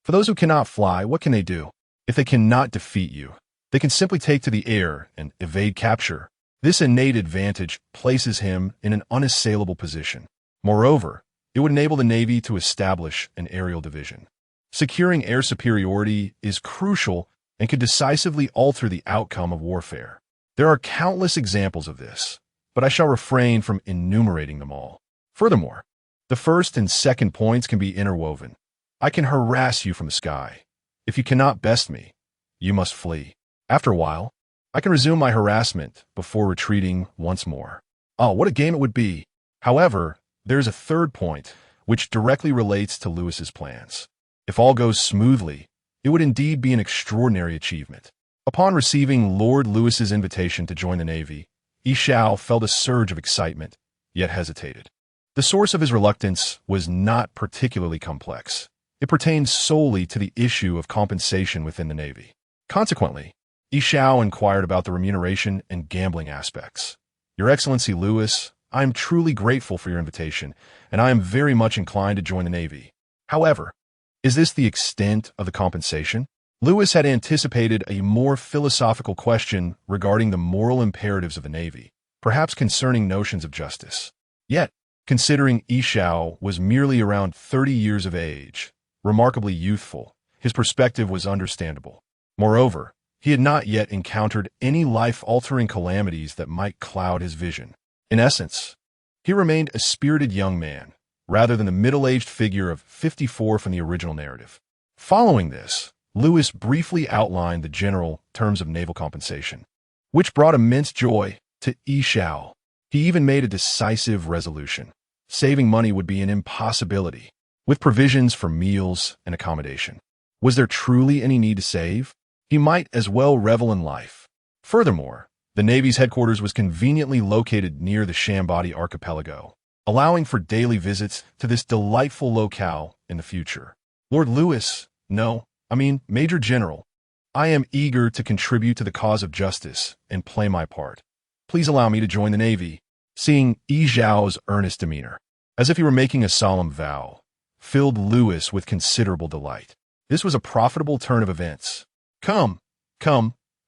For those who cannot fly, what can they do? If they cannot defeat you, they can simply take to the air and evade capture. This innate advantage places him in an unassailable position. Moreover, it would enable the Navy to establish an aerial division. Securing air superiority is crucial and could decisively alter the outcome of warfare. There are countless examples of this, but I shall refrain from enumerating them all. Furthermore, the first and second points can be interwoven. I can harass you from the sky. If you cannot best me, you must flee. After a while, I can resume my harassment before retreating once more. Oh, what a game it would be! However, there is a third point, which directly relates to Lewis's plans. If all goes smoothly, it would indeed be an extraordinary achievement. Upon receiving Lord Lewis's invitation to join the Navy, Yi Xiao felt a surge of excitement, yet hesitated. The source of his reluctance was not particularly complex. It pertained solely to the issue of compensation within the Navy. Consequently, Yi Xiao inquired about the remuneration and gambling aspects. Your Excellency Lewis, I am truly grateful for your invitation, and I am very much inclined to join the Navy. However, is this the extent of the compensation? Lewis had anticipated a more philosophical question regarding the moral imperatives of the Navy, perhaps concerning notions of justice. Yet, considering Yi Xiao was merely around 30 years of age, remarkably youthful, his perspective was understandable. Moreover, he had not yet encountered any life-altering calamities that might cloud his vision. In essence, he remained a spirited young man, rather than the middle-aged figure of 54 from the original narrative. Following this, Lewis briefly outlined the general terms of naval compensation, which brought immense joy to Yi Xiao. He even made a decisive resolution. Saving money would be an impossibility, with provisions for meals and accommodation. Was there truly any need to save? He might as well revel in life. Furthermore, the Navy's headquarters was conveniently located near the Shambadi archipelago, allowing for daily visits to this delightful locale in the future. Lord Lewis, Major General, I am eager to contribute to the cause of justice and play my part. Please allow me to join the Navy. Seeing Yi Xiao's earnest demeanor, as if he were making a solemn vow, filled Lewis with considerable delight. This was a profitable turn of events. Come,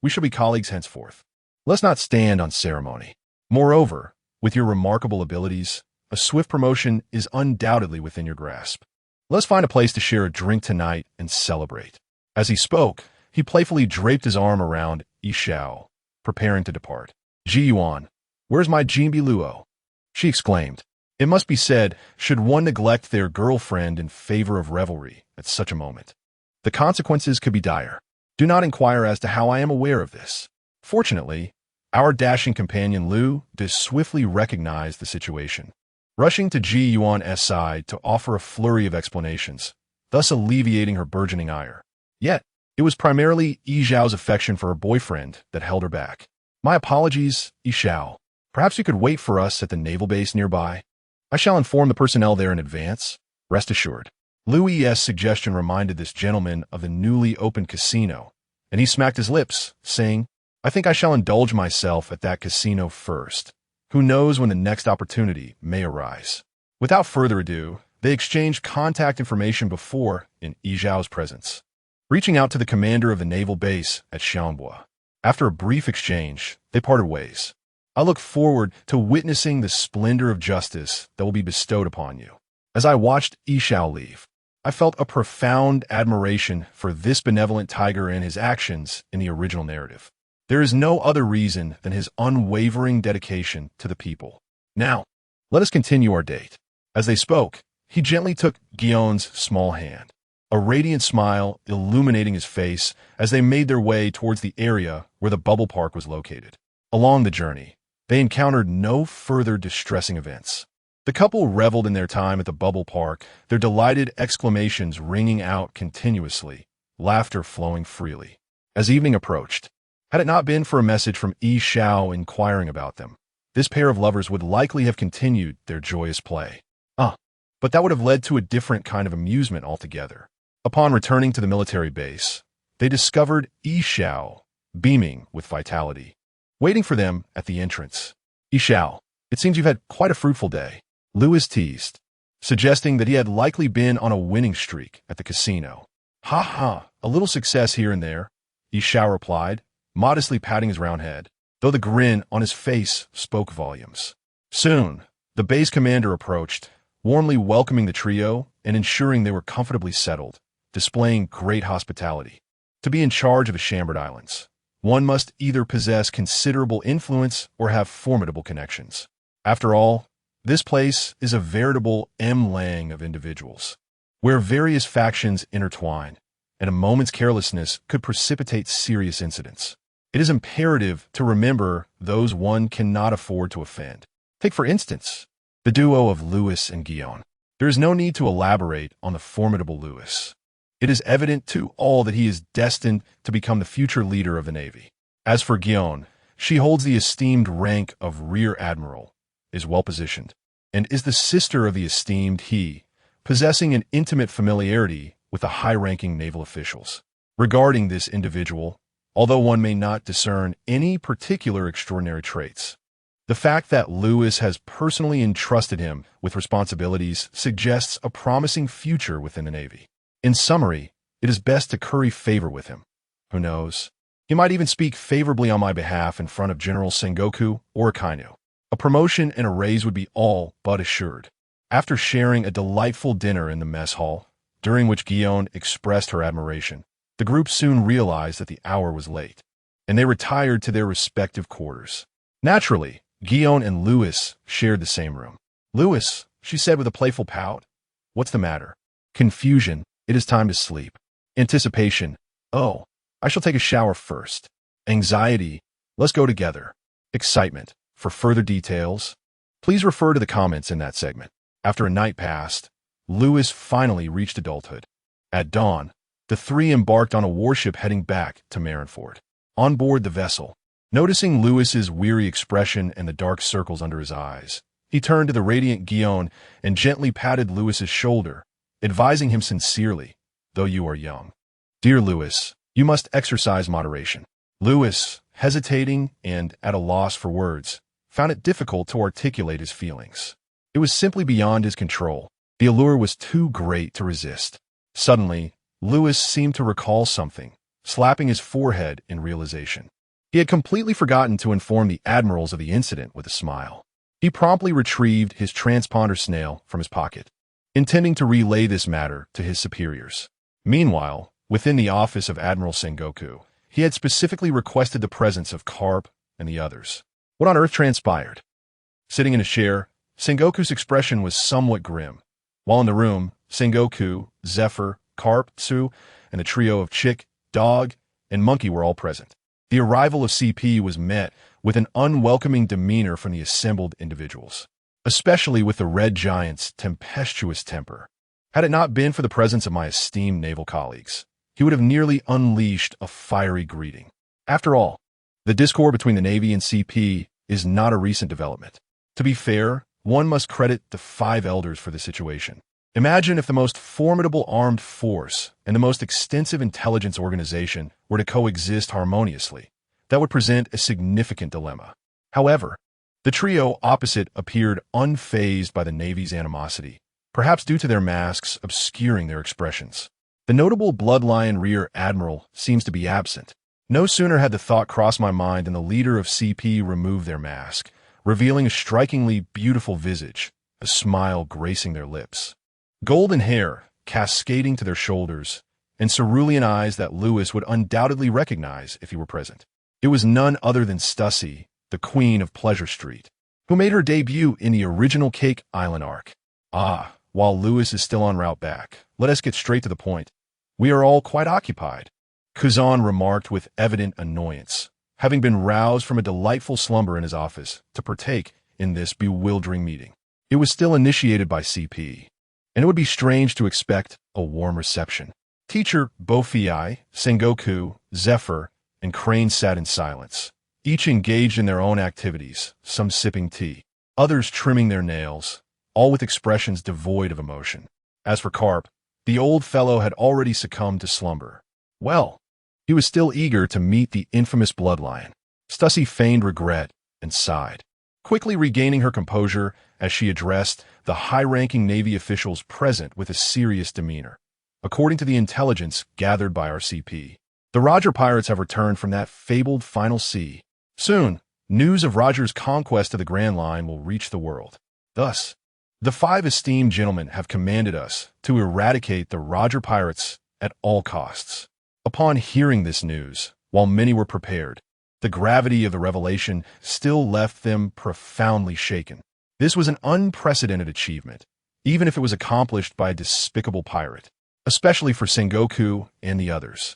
we shall be colleagues henceforth. Let's not stand on ceremony. Moreover, with your remarkable abilities, a swift promotion is undoubtedly within your grasp. Let's find a place to share a drink tonight and celebrate. As he spoke, he playfully draped his arm around Yi Xiao, preparing to depart. Ji Yuan, where's my Jinbi Luo? She exclaimed. It must be said, should one neglect their girlfriend in favor of revelry at such a moment, the consequences could be dire. Do not inquire as to how I am aware of this. Fortunately, our dashing companion Liu did swiftly recognize the situation, rushing to Ji Yuan's side to offer a flurry of explanations, thus alleviating her burgeoning ire. Yet, it was primarily Yi Xiao's affection for her boyfriend that held her back. My apologies, Yi Xiao. Perhaps you could wait for us at the naval base nearby. I shall inform the personnel there in advance. Rest assured. Louis' suggestion reminded this gentleman of the newly opened casino, and he smacked his lips, saying, I think I shall indulge myself at that casino first. Who knows when the next opportunity may arise. Without further ado, they exchanged contact information before in Yi Xiao's presence, reaching out to the commander of the naval base at Xiangbua. After a brief exchange, they parted ways. I look forward to witnessing the splendor of justice that will be bestowed upon you. As I watched Yi Xiao leave, I felt a profound admiration for this benevolent tiger and his actions in the original narrative. There is no other reason than his unwavering dedication to the people. Now, let us continue our date. As they spoke, he gently took Guillaume's small hand, a radiant smile illuminating his face as they made their way towards the area where the bubble park was located. Along the journey, they encountered no further distressing events. The couple reveled in their time at the bubble park, their delighted exclamations ringing out continuously, laughter flowing freely. As evening approached, had it not been for a message from Yi Xiao inquiring about them, this pair of lovers would likely have continued their joyous play. But that would have led to a different kind of amusement altogether. Upon returning to the military base, they discovered Yi Xiao, beaming with vitality, waiting for them at the entrance. Yi Xiao, it seems you've had quite a fruitful day, Louis teased, suggesting that he had likely been on a winning streak at the casino. Ha, a little success here and there, Yi Xiao replied, modestly patting his round head, though the grin on his face spoke volumes. Soon, the base commander approached, warmly welcoming the trio and ensuring they were comfortably settled, displaying great hospitality. To be in charge of the Chambord Islands, one must either possess considerable influence or have formidable connections. After all, this place is a veritable M-lang of individuals, where various factions intertwine, and a moment's carelessness could precipitate serious incidents. It is imperative to remember those one cannot afford to offend. Take, for instance, the duo of Louis and Guillaume. There is no need to elaborate on the formidable Louis. It is evident to all that he is destined to become the future leader of the Navy. As for Guion, she holds the esteemed rank of Rear Admiral, is well-positioned, and is the sister of the esteemed he, possessing an intimate familiarity with the high-ranking naval officials. Regarding this individual, although one may not discern any particular extraordinary traits, the fact that Lewis has personally entrusted him with responsibilities suggests a promising future within the Navy. In summary, it is best to curry favor with him. Who knows? He might even speak favorably on my behalf in front of General Sengoku or Akainu. A promotion and a raise would be all but assured. After sharing a delightful dinner in the mess hall, during which Guion expressed her admiration, the group soon realized that the hour was late, and they retired to their respective quarters. Naturally, Guion and Lewis shared the same room. "Lewis," she said with a playful pout, "what's the matter?" Confusion, "It is time to sleep." Anticipation, "Oh, I shall take a shower first." Anxiety, "Let's go together." Excitement, "For further details, please refer to the comments in that segment." After a night passed, Lewis finally reached adulthood. At dawn, the three embarked on a warship heading back to Marineford. On board the vessel, noticing Lewis's weary expression and the dark circles under his eyes, he turned to the radiant Guion and gently patted Lewis's shoulder, advising him sincerely, "Though you are young, dear Lewis, you must exercise moderation." Lewis, hesitating and at a loss for words, found it difficult to articulate his feelings. It was simply beyond his control. The allure was too great to resist. Suddenly, Lewis seemed to recall something, slapping his forehead in realization. He had completely forgotten to inform the admirals of the incident with a smile. He promptly retrieved his transponder snail from his pocket, intending to relay this matter to his superiors. Meanwhile, within the office of Admiral Sengoku, he had specifically requested the presence of Carp and the others. What on earth transpired? Sitting in a chair, Sengoku's expression was somewhat grim. While in the room, Sengoku, Zephyr, Carp, Tsu, and the trio of Chick, Dog, and Monkey were all present. The arrival of CP was met with an unwelcoming demeanor from the assembled individuals, especially with the Red Giant's tempestuous temper. Had it not been for the presence of my esteemed naval colleagues, he would have nearly unleashed a fiery greeting. After all, the discord between the Navy and CP is not a recent development. To be fair, one must credit the five elders for the situation. Imagine if the most formidable armed force and the most extensive intelligence organization were to coexist harmoniously. That would present a significant dilemma. However, the trio opposite appeared unfazed by the Navy's animosity, perhaps due to their masks obscuring their expressions. The notable Bloodlion Rear Admiral seems to be absent. No sooner had the thought crossed my mind than the leader of CP removed their mask, revealing a strikingly beautiful visage, a smile gracing their lips. Golden hair, cascading to their shoulders, and cerulean eyes that Lewis would undoubtedly recognize if he were present. It was none other than Stussy, the Queen of Pleasure Street, who made her debut in the original Cake Island arc. Ah, while Lewis is still en route back, let us get straight to the point. We are all quite occupied, Kuzan remarked with evident annoyance, having been roused from a delightful slumber in his office to partake in this bewildering meeting. It was still initiated by CP, and it would be strange to expect a warm reception. Teacher Bofiai, Sengoku, Zephyr, and Crane sat in silence, each engaged in their own activities, some sipping tea, others trimming their nails, all with expressions devoid of emotion. As for Carp, the old fellow had already succumbed to slumber. Well, he was still eager to meet the infamous Bloodlion. Stussy feigned regret and sighed, quickly regaining her composure as she addressed the high-ranking Navy officials present with a serious demeanor. According to the intelligence gathered by our CP, the Roger pirates have returned from that fabled final sea. Soon, news of Roger's conquest of the Grand Line will reach the world. Thus, the five esteemed gentlemen have commanded us to eradicate the Roger pirates at all costs. Upon hearing this news, while many were prepared, the gravity of the revelation still left them profoundly shaken. This was an unprecedented achievement, even if it was accomplished by a despicable pirate, especially for Sengoku and the others,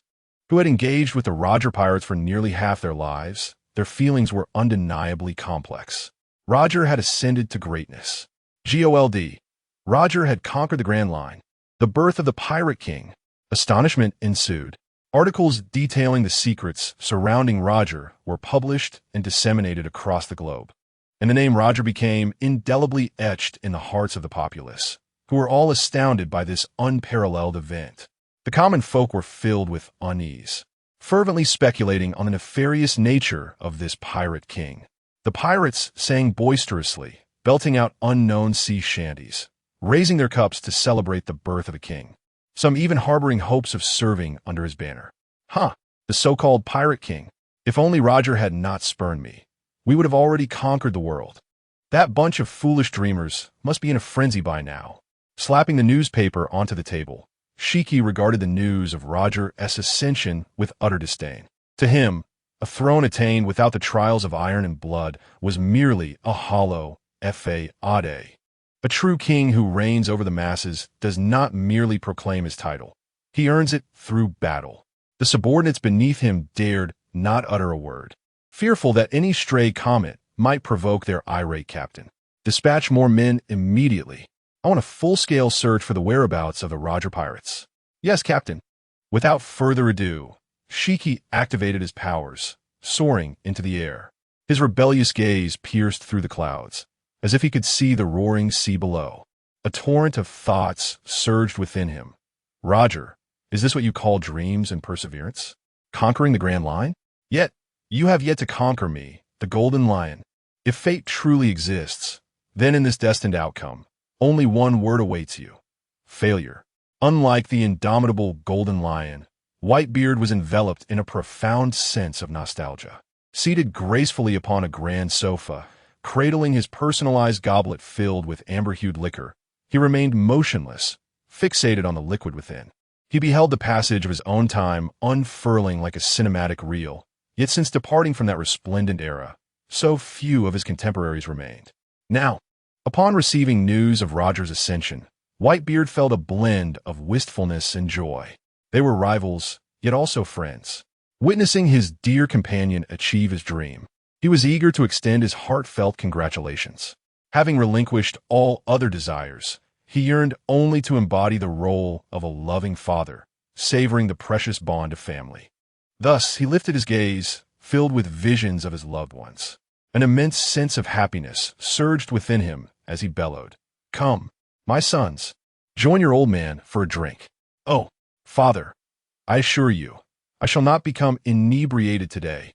who had engaged with the Roger pirates for nearly half their lives. Their feelings were undeniably complex. Roger had ascended to greatness. GOLD. Roger had conquered the Grand Line. The birth of the Pirate King. Astonishment ensued. Articles detailing the secrets surrounding Roger were published and disseminated across the globe, and the name Roger became indelibly etched in the hearts of the populace, who were all astounded by this unparalleled event. The common folk were filled with unease, fervently speculating on the nefarious nature of this pirate king. The pirates sang boisterously, belting out unknown sea shanties, raising their cups to celebrate the birth of a king, some even harboring hopes of serving under his banner. The so-called pirate king. If only Roger had not spurned me, we would have already conquered the world. That bunch of foolish dreamers must be in a frenzy by now. Slapping the newspaper onto the table, Shiki regarded the news of Roger's ascension with utter disdain. To him, a throne attained without the trials of iron and blood was merely a hollow fade. A true king who reigns over the masses does not merely proclaim his title. He earns it through battle. The subordinates beneath him dared not utter a word, fearful that any stray comment might provoke their irate captain. Dispatch more men immediately. I want a full-scale search for the whereabouts of the Roger pirates. Yes, Captain. Without further ado, Shiki activated his powers, soaring into the air. His rebellious gaze pierced through the clouds, as if he could see the roaring sea below. A torrent of thoughts surged within him. Roger, is this what you call dreams and perseverance? Conquering the Grand Line? Yet, you have yet to conquer me, the Golden Lion. If fate truly exists, then in this destined outcome, only one word awaits you: failure. Unlike the indomitable Golden Lion, Whitebeard was enveloped in a profound sense of nostalgia. Seated gracefully upon a grand sofa, cradling his personalized goblet filled with amber-hued liquor, he remained motionless, fixated on the liquid within. He beheld the passage of his own time unfurling like a cinematic reel, yet since departing from that resplendent era, so few of his contemporaries remained. Now, upon receiving news of Roger's ascension, Whitebeard felt a blend of wistfulness and joy. They were rivals, yet also friends. Witnessing his dear companion achieve his dream, he was eager to extend his heartfelt congratulations. Having relinquished all other desires, he yearned only to embody the role of a loving father, savoring the precious bond of family. Thus, he lifted his gaze, filled with visions of his loved ones. An immense sense of happiness surged within him as he bellowed, "Come, my sons, join your old man for a drink. Oh, father, I assure you, I shall not become inebriated today."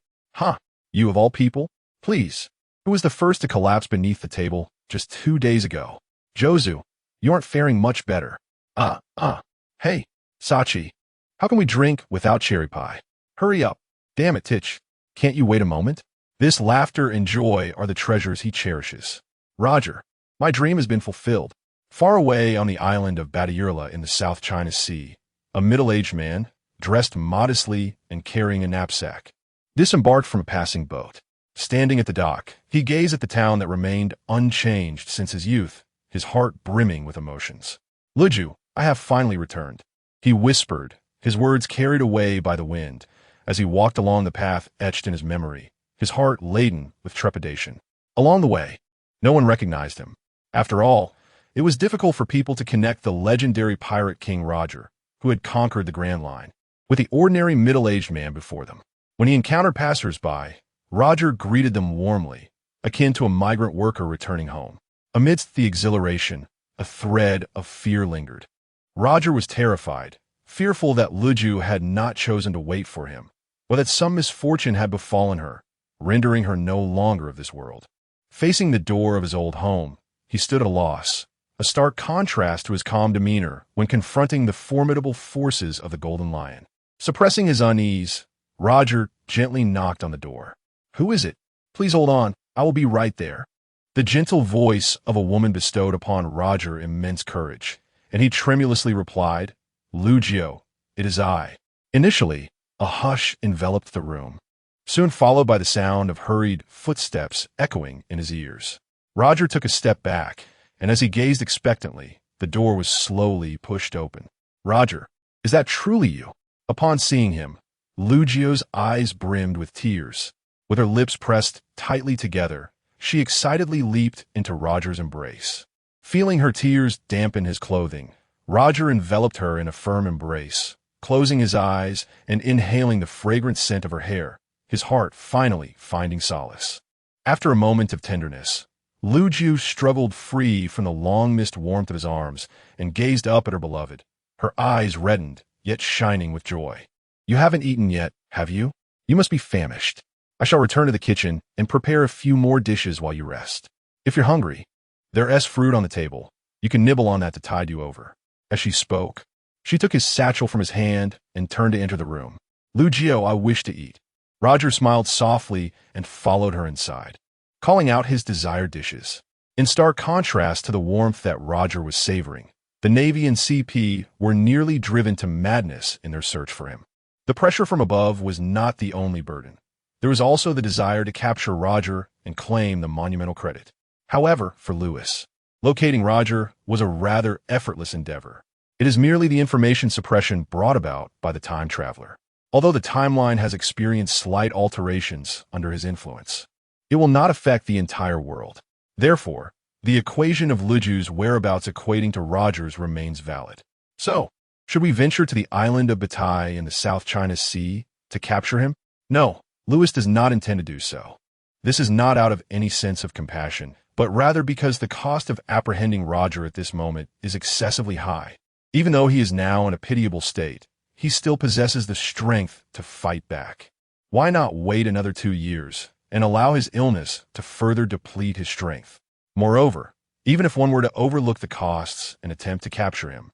You of all people? Please, who was the first to collapse beneath the table just 2 days ago? Jozu, you aren't faring much better. Hey, Sachi, how can we drink without cherry pie? Hurry up. Damn it, Titch. Can't you wait a moment? This laughter and joy are the treasures he cherishes. Roger, my dream has been fulfilled. Far away on the island of Batiurla in the South China Sea, a middle-aged man, dressed modestly and carrying a knapsack, disembarked from a passing boat. Standing at the dock, he gazed at the town that remained unchanged since his youth, his heart brimming with emotions. "Luju, I have finally returned," he whispered, his words carried away by the wind, as he walked along the path etched in his memory, his heart laden with trepidation. Along the way, no one recognized him. After all, it was difficult for people to connect the legendary pirate King Roger, who had conquered the Grand Line, with the ordinary middle-aged man before them. When he encountered passers-by, Roger greeted them warmly, akin to a migrant worker returning home. Amidst the exhilaration, a thread of fear lingered. Roger was terrified, fearful that Luju had not chosen to wait for him, or that some misfortune had befallen her, rendering her no longer of this world. Facing the door of his old home, he stood at a loss, a stark contrast to his calm demeanor when confronting the formidable forces of the Golden Lion. Suppressing his unease, Roger gently knocked on the door. "Who is it? Please hold on, I will be right there." The gentle voice of a woman bestowed upon Roger immense courage, and he tremulously replied, "Lugio, it is I." Initially, a hush enveloped the room, soon followed by the sound of hurried footsteps echoing in his ears. Roger took a step back, and as he gazed expectantly, the door was slowly pushed open. "Roger, is that truly you?" Upon seeing him, Lugio's eyes brimmed with tears. With her lips pressed tightly together, she excitedly leaped into Roger's embrace. Feeling her tears dampen his clothing, Roger enveloped her in a firm embrace, closing his eyes and inhaling the fragrant scent of her hair, his heart finally finding solace. After a moment of tenderness, Lu Ju struggled free from the long-missed warmth of his arms and gazed up at her beloved, her eyes reddened, yet shining with joy. "You haven't eaten yet, have you? You must be famished. I shall return to the kitchen and prepare a few more dishes while you rest. If you're hungry, there's fruit on the table. You can nibble on that to tide you over." As she spoke, she took his satchel from his hand and turned to enter the room. "Lu Jiao, I wish to eat." Roger smiled softly and followed her inside, calling out his desired dishes. In stark contrast to the warmth that Roger was savoring, the Navy and CP were nearly driven to madness in their search for him. The pressure from above was not the only burden. There was also the desire to capture Roger and claim the monumental credit. However, for Lewis, locating Roger was a rather effortless endeavor. It is merely the information suppression brought about by the time traveler. Although the timeline has experienced slight alterations under his influence, it will not affect the entire world. Therefore, the equation of Liju's whereabouts equating to Roger's remains valid. So, should we venture to the island of Batai in the South China Sea to capture him? No, Lewis does not intend to do so. This is not out of any sense of compassion, but rather because the cost of apprehending Roger at this moment is excessively high. Even though he is now in a pitiable state, he still possesses the strength to fight back. Why not wait another 2 years and allow his illness to further deplete his strength? Moreover, even if one were to overlook the costs and attempt to capture him,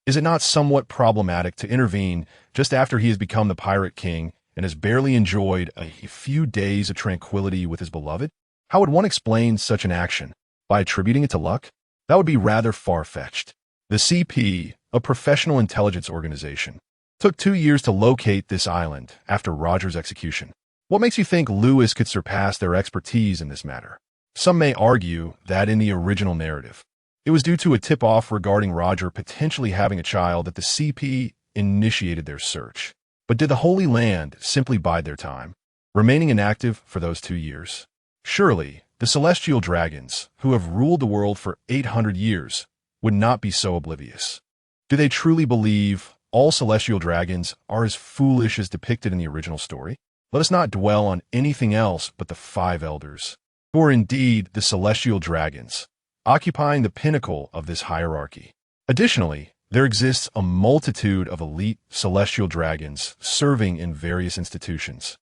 is it not somewhat problematic to intervene just after he has become the pirate king and has barely enjoyed a few days of tranquility with his beloved? How would one explain such an action? By attributing it to luck? That would be rather far-fetched. The CP, a professional intelligence organization, took 2 years to locate this island after Roger's execution. What makes you think Lewis could surpass their expertise in this matter? Some may argue that in the original narrative, it was due to a tip-off regarding Roger potentially having a child that the CP initiated their search. But did the Holy Land simply bide their time, remaining inactive for those 2 years? Surely, the celestial dragons, who have ruled the world for 800 years, would not be so oblivious. Do they truly believe all celestial dragons are as foolish as depicted in the original story? Let us not dwell on anything else but the 5 elders, who are indeed the celestial dragons, occupying the pinnacle of this hierarchy. Additionally, there exists a multitude of elite celestial dragons serving in various institutions,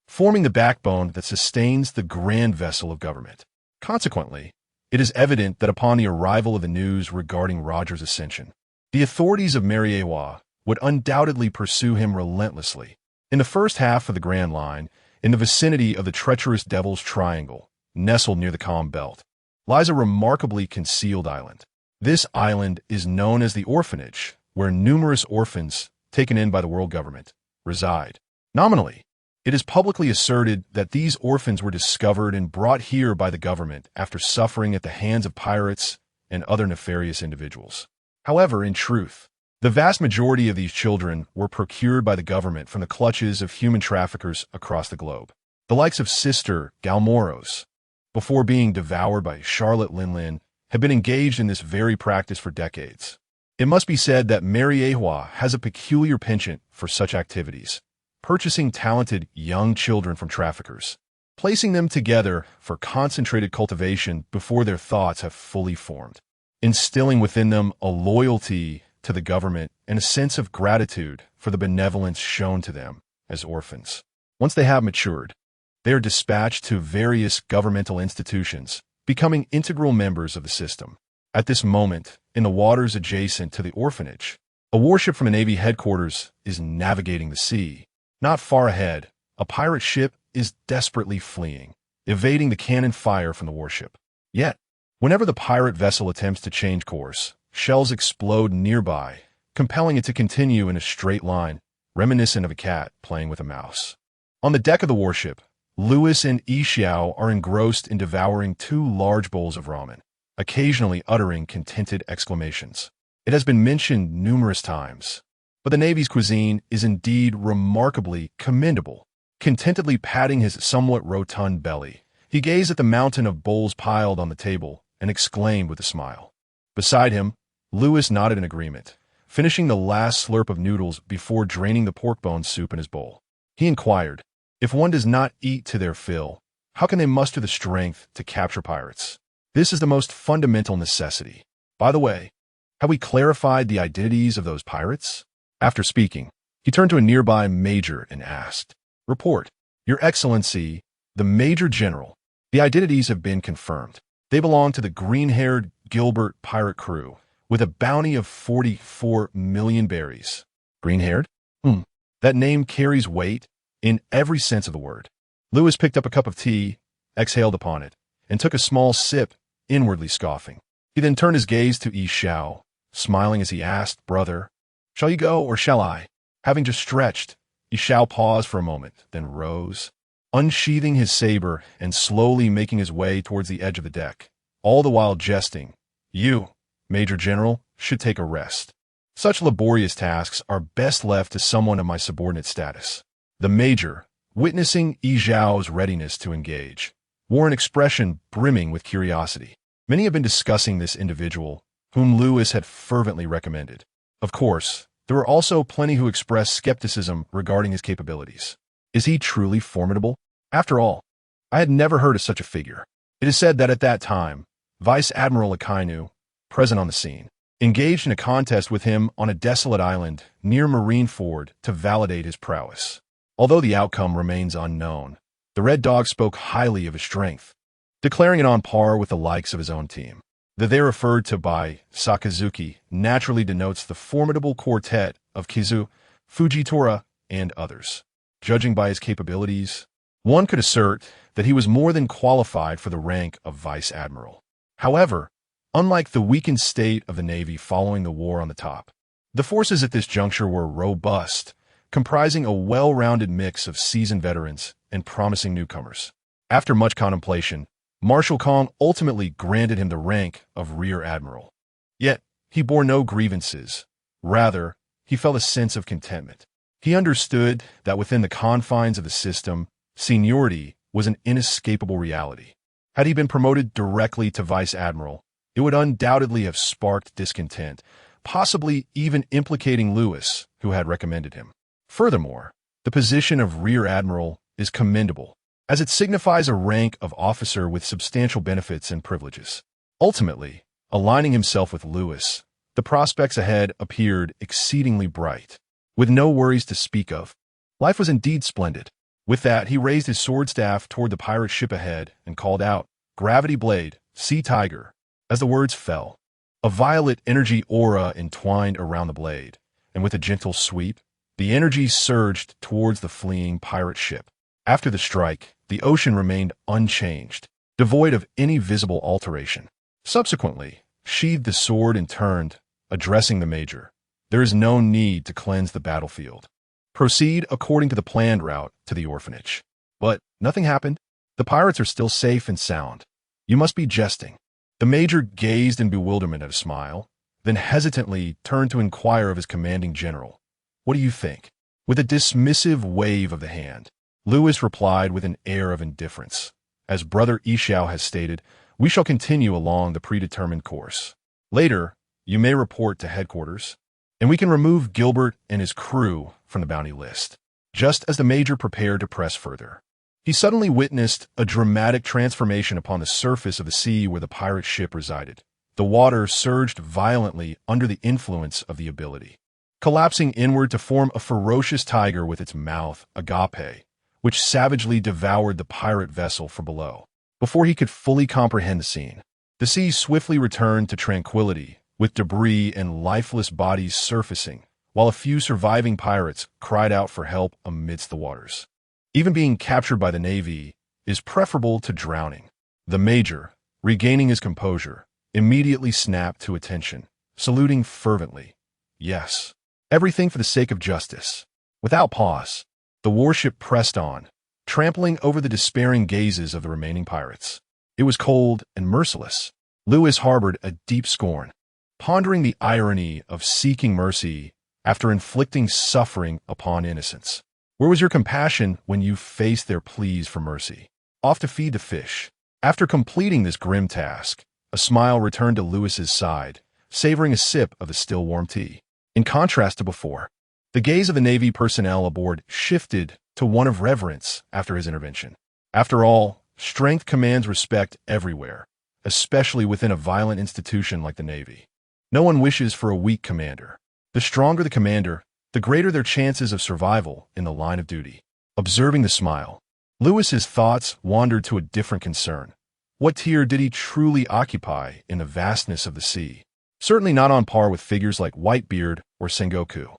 forming the backbone that sustains the grand vessel of government. Consequently, it is evident that upon the arrival of the news regarding Roger's ascension, the authorities of Mariewa would undoubtedly pursue him relentlessly. In the first half of the Grand Line, in the vicinity of the treacherous Devil's Triangle, nestled near the Calm Belt, lies a remarkably concealed island. This island is known as the Orphanage, where numerous orphans, taken in by the world government, reside. Nominally, it is publicly asserted that these orphans were discovered and brought here by the government after suffering at the hands of pirates and other nefarious individuals. However, in truth, the vast majority of these children were procured by the government from the clutches of human traffickers across the globe. The likes of Sister Galmoros, before being devoured by Charlotte Linlin, have been engaged in this very practice for decades. It must be said that Mariewa has a peculiar penchant for such activities, purchasing talented young children from traffickers, placing them together for concentrated cultivation before their thoughts have fully formed, instilling within them a loyalty to the government and a sense of gratitude for the benevolence shown to them as orphans. Once they have matured, they are dispatched to various governmental institutions, becoming integral members of the system. At this moment, in the waters adjacent to the orphanage, a warship from the Navy headquarters is navigating the sea. Not far ahead, a pirate ship is desperately fleeing, evading the cannon fire from the warship. Yet, whenever the pirate vessel attempts to change course, shells explode nearby, compelling it to continue in a straight line, reminiscent of a cat playing with a mouse. On the deck of the warship, Lewis and Yixiao are engrossed in devouring 2 large bowls of ramen, occasionally uttering contented exclamations. It has been mentioned numerous times, but the Navy's cuisine is indeed remarkably commendable. Contentedly patting his somewhat rotund belly, he gazed at the mountain of bowls piled on the table and exclaimed with a smile. Beside him, Lewis nodded in agreement, finishing the last slurp of noodles before draining the pork bone soup in his bowl. He inquired, if one does not eat to their fill, how can they muster the strength to capture pirates? This is the most fundamental necessity. By the way, have we clarified the identities of those pirates? After speaking, he turned to a nearby major and asked, Report, Your Excellency, the Major General. The identities have been confirmed. They belong to the green-haired Gilbert pirate crew, with a bounty of 44 million berries. Green-haired? That name carries weight in every sense of the word. Lewis picked up a cup of tea, exhaled upon it, and took a small sip, inwardly scoffing. He then turned his gaze to Yi Xiao, smiling as he asked, Brother, shall you go or shall I? Having just stretched, Yi Xiao paused for a moment, then rose, unsheathing his saber and slowly making his way towards the edge of the deck, all the while jesting. You, Major General, should take a rest. Such laborious tasks are best left to someone of my subordinate status. The Major, witnessing Yi Xiao's readiness to engage, wore an expression brimming with curiosity. Many have been discussing this individual, whom Lewis had fervently recommended. Of course, there were also plenty who expressed skepticism regarding his capabilities. Is he truly formidable? After all, I had never heard of such a figure. It is said that at that time, Vice Admiral Akainu, present on the scene, engaged in a contest with him on a desolate island near Marineford to validate his prowess. Although the outcome remains unknown, the Red Dog spoke highly of his strength, declaring it on par with the likes of his own team. The they referred to by Sakazuki naturally denotes the formidable quartet of Kizu, Fujitora, and others. Judging by his capabilities, one could assert that he was more than qualified for the rank of Vice Admiral. However, unlike the weakened state of the Navy following the war on the top, the forces at this juncture were robust, comprising a well-rounded mix of seasoned veterans and promising newcomers. After much contemplation, Marshal Kong ultimately granted him the rank of Rear Admiral. Yet, he bore no grievances. Rather, he felt a sense of contentment. He understood that within the confines of the system, seniority was an inescapable reality. Had he been promoted directly to Vice Admiral, it would undoubtedly have sparked discontent, possibly even implicating Lewis, who had recommended him. Furthermore, the position of Rear Admiral is commendable, as it signifies a rank of officer with substantial benefits and privileges. Ultimately, aligning himself with Lewis, the prospects ahead appeared exceedingly bright. With no worries to speak of, life was indeed splendid. With that, he raised his sword staff toward the pirate ship ahead and called out, Gravity Blade, Sea Tiger. As the words fell, a violet energy aura entwined around the blade, and with a gentle sweep, the energy surged towards the fleeing pirate ship. After the strike, the ocean remained unchanged, devoid of any visible alteration. Subsequently, sheathed the sword and turned, addressing the Major. There is no need to cleanse the battlefield. Proceed according to the planned route to the orphanage. But nothing happened. The pirates are still safe and sound. You must be jesting. The Major gazed in bewilderment at a smile, then hesitantly turned to inquire of his commanding general. What do you think? With a dismissive wave of the hand, Lewis replied with an air of indifference. As Brother Yi Xiao has stated, we shall continue along the predetermined course. Later, you may report to headquarters, and we can remove Gilbert and his crew from the bounty list. Just as the Major prepared to press further, he suddenly witnessed a dramatic transformation upon the surface of the sea where the pirate ship resided. The water surged violently under the influence of the ability, collapsing inward to form a ferocious tiger with its mouth agape, which savagely devoured the pirate vessel from below. Before he could fully comprehend the scene, the sea swiftly returned to tranquility, with debris and lifeless bodies surfacing, while a few surviving pirates cried out for help amidst the waters. Even being captured by the Navy is preferable to drowning. The Major, regaining his composure, immediately snapped to attention, saluting fervently. Yes, everything for the sake of justice. Without pause, the warship pressed on, trampling over the despairing gazes of the remaining pirates. It was cold and merciless. Lewis harbored a deep scorn, pondering the irony of seeking mercy after inflicting suffering upon innocents. Where was your compassion when you faced their pleas for mercy? Off to feed the fish. After completing this grim task, a smile returned to Lewis's side, savoring a sip of the still warm tea. In contrast to before, the gaze of the Navy personnel aboard shifted to one of reverence after his intervention. After all, strength commands respect everywhere, especially within a violent institution like the Navy. No one wishes for a weak commander. The stronger the commander, the greater their chances of survival in the line of duty. Observing the smile, Lewis's thoughts wandered to a different concern. What tier did he truly occupy in the vastness of the sea? Certainly not on par with figures like Whitebeard or Sengoku.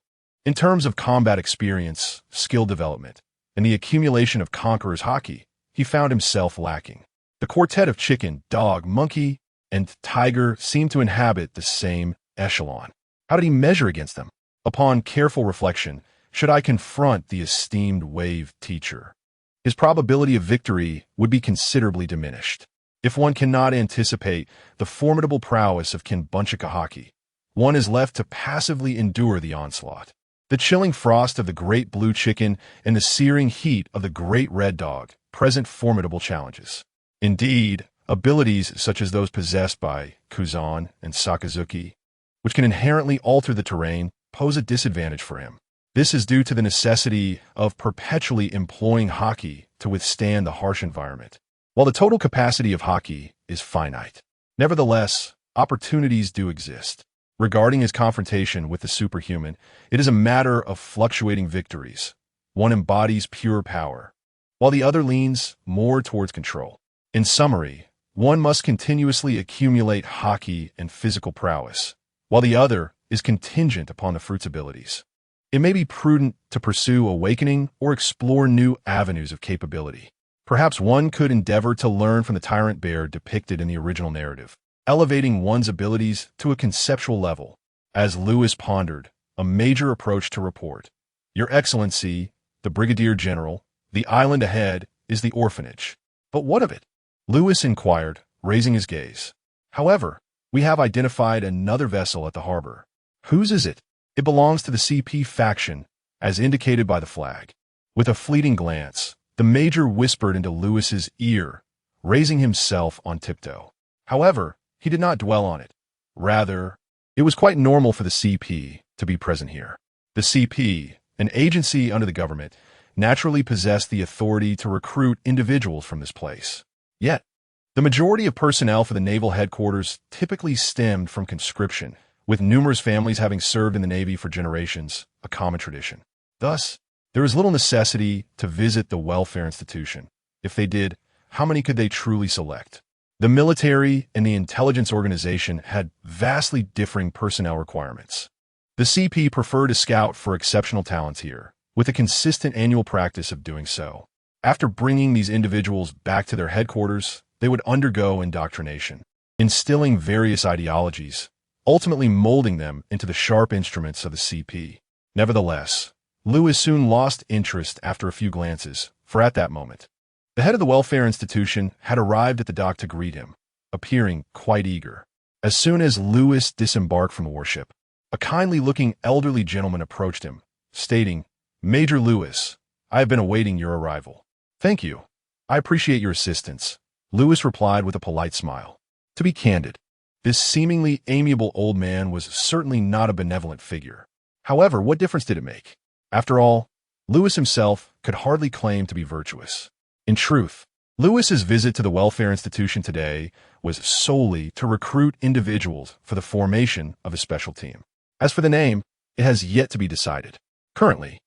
In terms of combat experience, skill development, and the accumulation of conqueror's haki, he found himself lacking. The quartet of chicken, dog, monkey, and tiger seemed to inhabit the same echelon. How did he measure against them? Upon careful reflection, should I confront the esteemed wave teacher? His probability of victory would be considerably diminished. If one cannot anticipate the formidable prowess of Kinbunchika haki, one is left to passively endure the onslaught. The chilling frost of the great blue chicken and the searing heat of the great red dog present formidable challenges. Indeed, abilities such as those possessed by Kuzan and Sakazuki, which can inherently alter the terrain, pose a disadvantage for him. This is due to the necessity of perpetually employing haki to withstand the harsh environment. While the total capacity of haki is finite, nevertheless, opportunities do exist. Regarding his confrontation with the superhuman, it is a matter of fluctuating victories. One embodies pure power, while the other leans more towards control. In summary, one must continuously accumulate haki and physical prowess, while the other is contingent upon the fruit's abilities. It may be prudent to pursue awakening or explore new avenues of capability. Perhaps one could endeavor to learn from the tyrant bear depicted in the original narrative, elevating one's abilities to a conceptual level. As Lewis pondered, a major approach to report. Your Excellency, the Brigadier General, the island ahead is the orphanage. But what of it? Lewis inquired, raising his gaze. However, we have identified another vessel at the harbor. Whose is it? It belongs to the CP faction, as indicated by the flag. With a fleeting glance, the Major whispered into Lewis's ear, raising himself on tiptoe. However, he did not dwell on it. Rather, it was quite normal for the CP to be present here. The CP, an agency under the government, naturally possessed the authority to recruit individuals from this place. Yet, the majority of personnel for the naval headquarters typically stemmed from conscription, with numerous families having served in the Navy for generations, a common tradition. Thus, there is little necessity to visit the welfare institution. If they did, how many could they truly select? The military and the intelligence organization had vastly differing personnel requirements. The CP preferred to scout for exceptional talents here, with a consistent annual practice of doing so. After bringing these individuals back to their headquarters, they would undergo indoctrination, instilling various ideologies, ultimately molding them into the sharp instruments of the CP. Nevertheless, Lewis soon lost interest after a few glances, for at that moment, the head of the welfare institution had arrived at the dock to greet him, appearing quite eager. As soon as Lewis disembarked from the warship, a kindly-looking elderly gentleman approached him, stating, "Major Lewis, I have been awaiting your arrival." "Thank you. I appreciate your assistance," Lewis replied with a polite smile. To be candid, this seemingly amiable old man was certainly not a benevolent figure. However, what difference did it make? After all, Lewis himself could hardly claim to be virtuous. In truth, Lewis's visit to the welfare institution today was solely to recruit individuals for the formation of a special team. As for the name, it has yet to be decided. Currently,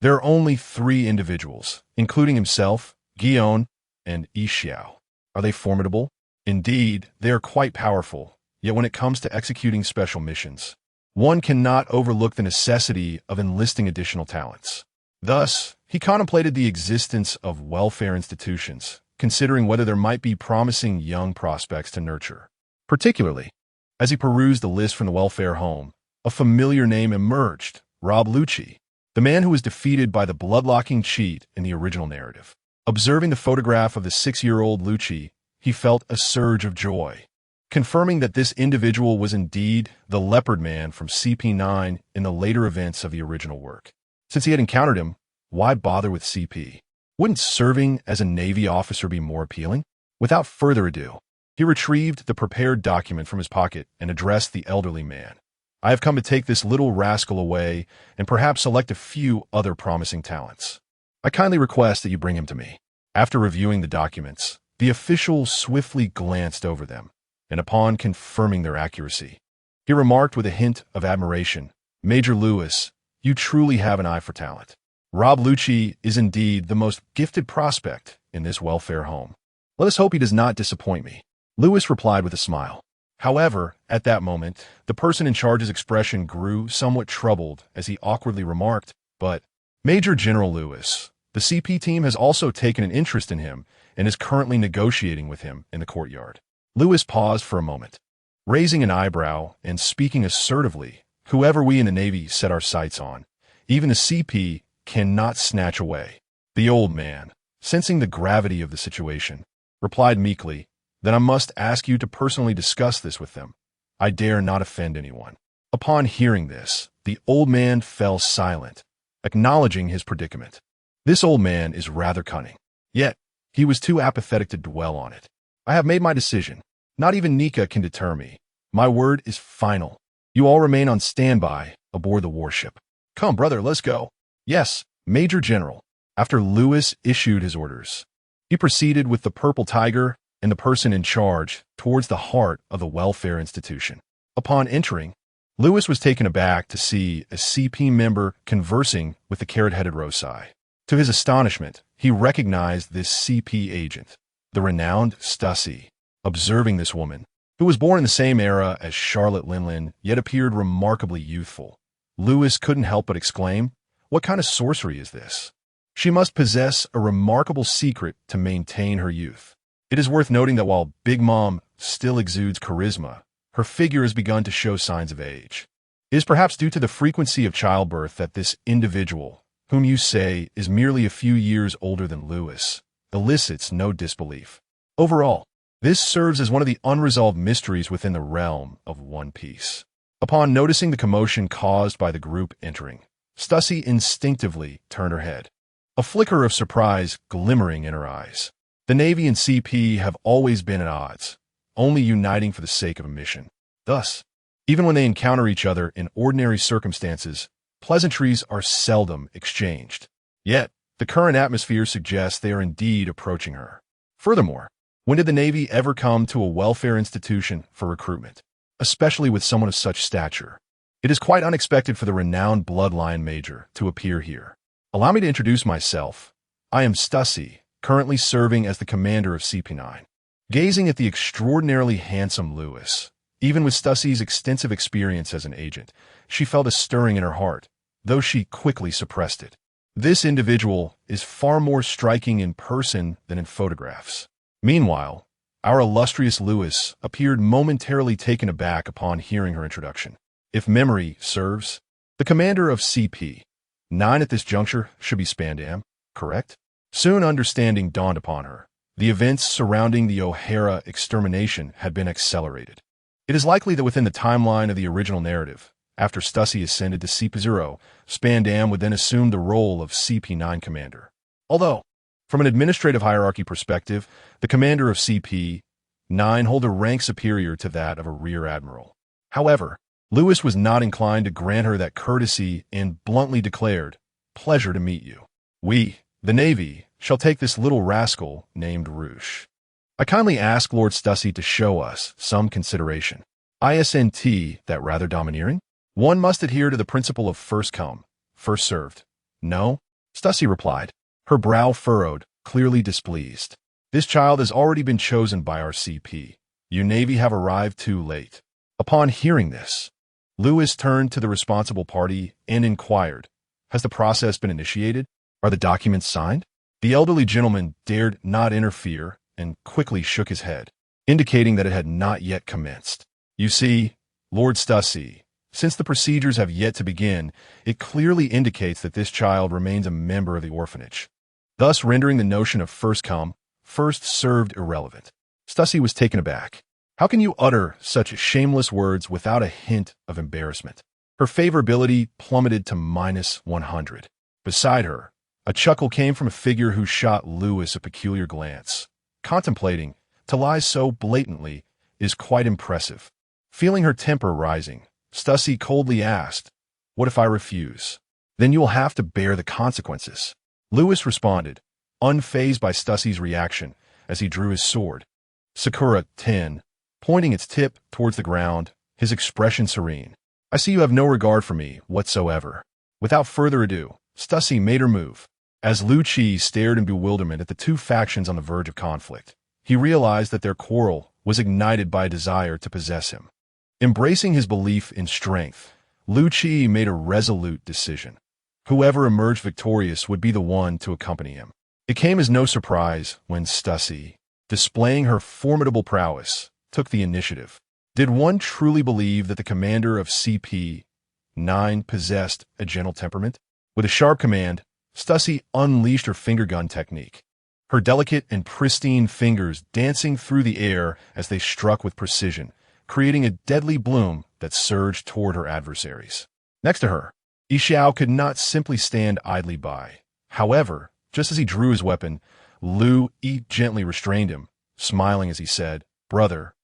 there are only 3 individuals, including himself, Guion, and Yixiao. Are they formidable? Indeed, they are quite powerful, yet when it comes to executing special missions, one cannot overlook the necessity of enlisting additional talents. Thus, he contemplated the existence of welfare institutions, considering whether there might be promising young prospects to nurture. Particularly, as he perused the list from the welfare home, a familiar name emerged, Rob Lucci, the man who was defeated by the bloodlocking cheat in the original narrative. Observing the photograph of the 6-year-old Lucci, he felt a surge of joy, confirming that this individual was indeed the leopard man from CP9 in the later events of the original work. Since he had encountered him, why bother with CP? Wouldn't serving as a Navy officer be more appealing? Without further ado, he retrieved the prepared document from his pocket and addressed the elderly man. I have come to take this little rascal away and perhaps select a few other promising talents. I kindly request that you bring him to me." After reviewing the documents, the official swiftly glanced over them, and upon confirming their accuracy, he remarked with a hint of admiration, "Major Lewis, you truly have an eye for talent. Rob Lucci is indeed the most gifted prospect in this welfare home. Let us hope he does not disappoint me." Lewis replied with a smile. However, at that moment, the person in charge's expression grew somewhat troubled as he awkwardly remarked, "But, Major General Lewis, the CP team has also taken an interest in him and is currently negotiating with him in the courtyard." Lewis paused for a moment, raising an eyebrow and speaking assertively. "Whoever we in the Navy set our sights on, even the CP cannot snatch away." The old man, sensing the gravity of the situation, replied meekly, "Then I must ask you to personally discuss this with them. I dare not offend anyone." Upon hearing this, the old man fell silent, acknowledging his predicament. This old man is rather cunning, yet he was too apathetic to dwell on it. "I have made my decision. Not even Nika can deter me. My word is final. You all remain on standby aboard the warship. Come, brother, let's go." "Yes, Major General." After Lewis issued his orders, he proceeded with the Purple Tiger and the person in charge towards the heart of the welfare institution. Upon entering, Lewis was taken aback to see a CP member conversing with the carrot-headed Rosai. To his astonishment, he recognized this CP agent, the renowned Stussy. Observing this woman, who was born in the same era as Charlotte Linlin, yet appeared remarkably youthful, Lewis couldn't help but exclaim, "What kind of sorcery is this? She must possess a remarkable secret to maintain her youth." It is worth noting that while Big Mom still exudes charisma, her figure has begun to show signs of age. It is perhaps due to the frequency of childbirth that this individual, whom you say is merely a few years older than Lewis, elicits no disbelief. Overall, this serves as one of the unresolved mysteries within the realm of One Piece. Upon noticing the commotion caused by the group entering, Stussy instinctively turned her head, a flicker of surprise glimmering in her eyes. The Navy and CP have always been at odds, only uniting for the sake of a mission. Thus, even when they encounter each other in ordinary circumstances, pleasantries are seldom exchanged. Yet, the current atmosphere suggests they are indeed approaching her. Furthermore, when did the Navy ever come to a welfare institution for recruitment, especially with someone of such stature? It is quite unexpected for the renowned bloodline major to appear here. Allow me to introduce myself. I am Stussy, currently serving as the commander of CP9. Gazing at the extraordinarily handsome Lewis, even with Stussy's extensive experience as an agent, she felt a stirring in her heart, though she quickly suppressed it. This individual is far more striking in person than in photographs. Meanwhile, our illustrious Lewis appeared momentarily taken aback upon hearing her introduction. If memory serves, the commander of CP9 at this juncture should be Spandam, correct? Soon understanding dawned upon her. The events surrounding the O'Hara extermination had been accelerated. It is likely that within the timeline of the original narrative, after Stussy ascended to CP0, Spandam would then assume the role of CP9 commander. Although, from an administrative hierarchy perspective, the commander of CP9 hold a rank superior to that of a rear admiral. However, Lewis was not inclined to grant her that courtesy and bluntly declared, "Pleasure to meet you. We, the Navy, shall take this little rascal named Roosh. I kindly ask Lord Stussy to show us some consideration. Isn't that rather domineering? One must adhere to the principle of first come, first served." "No," Stussy replied, her brow furrowed, clearly displeased. "This child has already been chosen by our CP. You Navy have arrived too late." Upon hearing this, Lewis turned to the responsible party and inquired, "Has the process been initiated? Are the documents signed?" The elderly gentleman dared not interfere and quickly shook his head, indicating that it had not yet commenced. "You see, Lord Stussy, since the procedures have yet to begin, it clearly indicates that this child remains a member of the orphanage, thus rendering the notion of first come, first served irrelevant." Stussy was taken aback. How can you utter such shameless words without a hint of embarrassment? Her favorability plummeted to -100. Beside her, a chuckle came from a figure who shot Lewis a peculiar glance. Contemplating, to lie so blatantly, is quite impressive. Feeling her temper rising, Stussy coldly asked, "What if I refuse? Then you will have to bear the consequences." Lewis responded, unfazed by Stussy's reaction, as he drew his sword. Sakura 10, pointing its tip towards the ground, his expression serene. "I see you have no regard for me whatsoever." Without further ado, Stussy made her move. As Lu Qi stared in bewilderment at the two factions on the verge of conflict, he realized that their quarrel was ignited by a desire to possess him. Embracing his belief in strength, Lu Qi made a resolute decision. Whoever emerged victorious would be the one to accompany him. It came as no surprise when Stussy, displaying her formidable prowess, took the initiative. Did one truly believe that the commander of CP-9 possessed a gentle temperament? With a sharp command, Stussy unleashed her finger gun technique, her delicate and pristine fingers dancing through the air as they struck with precision, creating a deadly bloom that surged toward her adversaries. Next to her, Yixiao could not simply stand idly by. However, just as he drew his weapon, Lu Yi gently restrained him, smiling as he said, "Brother,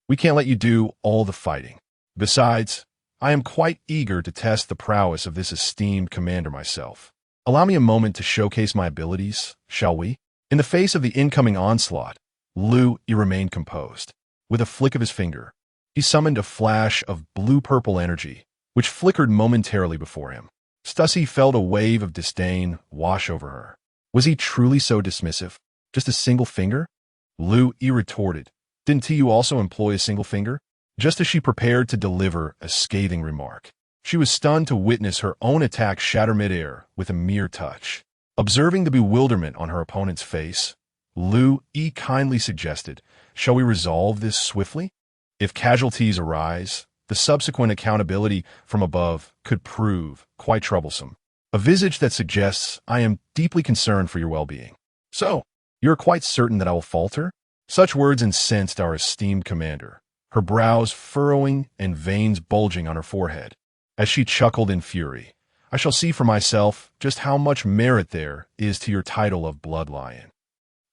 we can't let you do all the fighting. Besides, I am quite eager to test the prowess of this esteemed commander myself. Allow me a moment to showcase my abilities, shall we?" In the face of the incoming onslaught, Lu Yi remained composed. With a flick of his finger, he summoned a flash of blue-purple energy, which flickered momentarily before him. Stussy felt a wave of disdain wash over her. Was he truly so dismissive? Just a single finger? Lu Yi retorted, "Didn't you also employ a single finger?" Just as she prepared to deliver a scathing remark, she was stunned to witness her own attack shatter midair with a mere touch. Observing the bewilderment on her opponent's face, Lu Yi kindly suggested, "Shall we resolve this swiftly? If casualties arise, the subsequent accountability from above could prove quite troublesome. A visage that suggests I am deeply concerned for your well-being. So, you are quite certain that I will falter?" Such words incensed our esteemed commander, her brows furrowing and veins bulging on her forehead. As she chuckled in fury, "I shall see for myself just how much merit there is to your title of Blood Lion."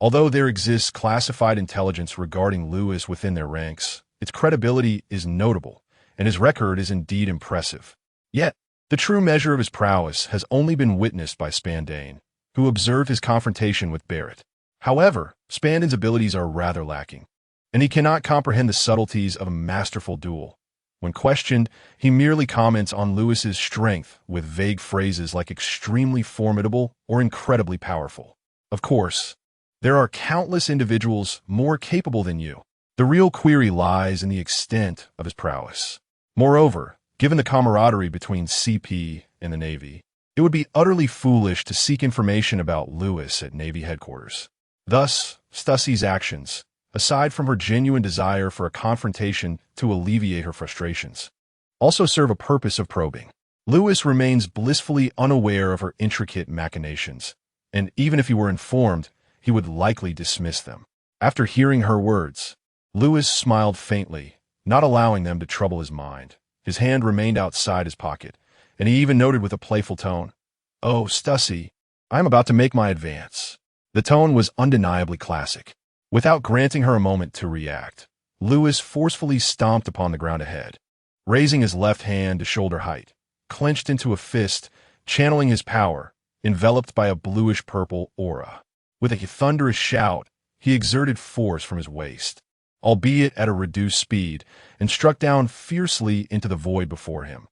Although there exists classified intelligence regarding Lewis within their ranks, its credibility is notable, and his record is indeed impressive. Yet, the true measure of his prowess has only been witnessed by Spandane, who observed his confrontation with Barrett. However, Spandane's abilities are rather lacking, and he cannot comprehend the subtleties of a masterful duel. When questioned, he merely comments on Lewis's strength with vague phrases like extremely formidable or incredibly powerful. Of course, there are countless individuals more capable than you. The real query lies in the extent of his prowess. Moreover, given the camaraderie between CP and the Navy, it would be utterly foolish to seek information about Lewis at Navy headquarters. Thus, Stussy's actions, aside from her genuine desire for a confrontation to alleviate her frustrations, also serve a purpose of probing. Lewis remains blissfully unaware of her intricate machinations, and even if he were informed, he would likely dismiss them. After hearing her words, Lewis smiled faintly, not allowing them to trouble his mind. His hand remained outside his pocket, and he even noted with a playful tone, "Oh, Stussy, I am about to make my advance." The tone was undeniably classic. Without granting her a moment to react, Lewis forcefully stomped upon the ground ahead, raising his left hand to shoulder height, clenched into a fist, channeling his power, enveloped by a bluish-purple aura. With a thunderous shout, he exerted force from his waist, albeit at a reduced speed, and struck down fiercely into the void before him.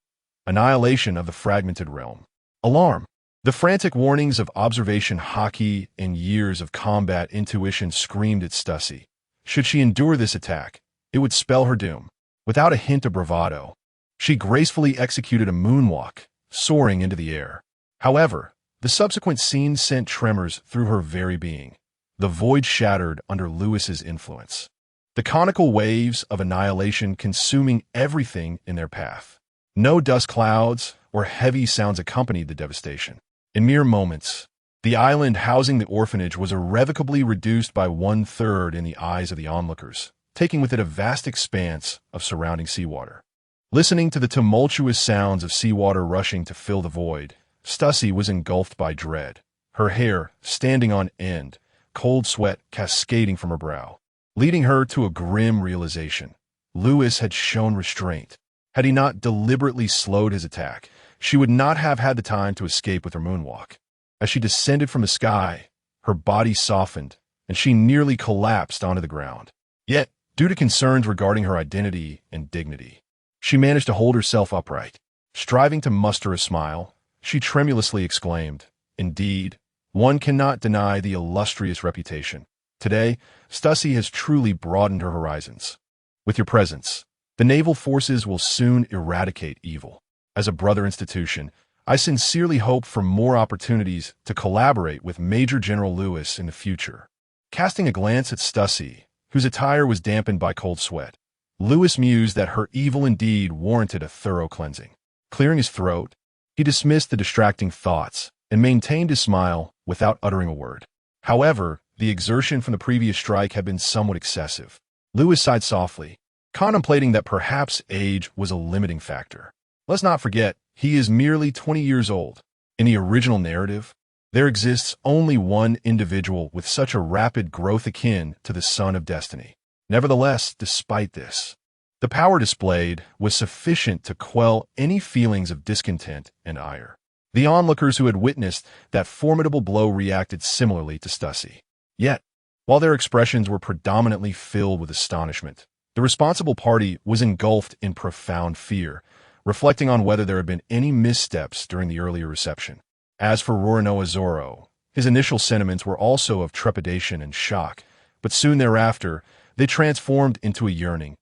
Annihilation of the fragmented realm. Alarm! The frantic warnings of observation hockey and years of combat intuition screamed at Stussy. Should she endure this attack, it would spell her doom. Without a hint of bravado, she gracefully executed a moonwalk, soaring into the air. However, the subsequent scene sent tremors through her very being. The void shattered under Lewis's influence, the conical waves of annihilation consuming everything in their path. No dust clouds or heavy sounds accompanied the devastation. In mere moments, the island housing the orphanage was irrevocably reduced by 1/3 in the eyes of the onlookers, taking with it a vast expanse of surrounding seawater. Listening to the tumultuous sounds of seawater rushing to fill the void, Stussy was engulfed by dread, her hair standing on end, cold sweat cascading from her brow, leading her to a grim realization. Lewis had shown restraint, Had he not deliberately slowed his attack, she would not have had the time to escape with her moonwalk. As she descended from the sky, her body softened, and she nearly collapsed onto the ground. Yet, due to concerns regarding her identity and dignity, she managed to hold herself upright. Striving to muster a smile, she tremulously exclaimed, "Indeed, one cannot deny the illustrious reputation. Today, Stussy has truly broadened her horizons. With your presence, the naval forces will soon eradicate evil. As a brother institution, I sincerely hope for more opportunities to collaborate with Major General Lewis in the future." Casting a glance at Stussy, whose attire was dampened by cold sweat, Lewis mused that her evil indeed warranted a thorough cleansing. Clearing his throat, he dismissed the distracting thoughts and maintained his smile without uttering a word. However, the exertion from the previous strike had been somewhat excessive. Lewis sighed softly, contemplating that perhaps age was a limiting factor. Let's not forget, he is merely 20 years old. In the original narrative, there exists only one individual with such a rapid growth akin to the Son of Destiny. Nevertheless, despite this, the power displayed was sufficient to quell any feelings of discontent and ire. The onlookers who had witnessed that formidable blow reacted similarly to Stussy. Yet, while their expressions were predominantly filled with astonishment, the responsible party was engulfed in profound fear, reflecting on whether there had been any missteps during the earlier reception. As for Roronoa Zoro, his initial sentiments were also of trepidation and shock, but soon thereafter, they transformed into a yearning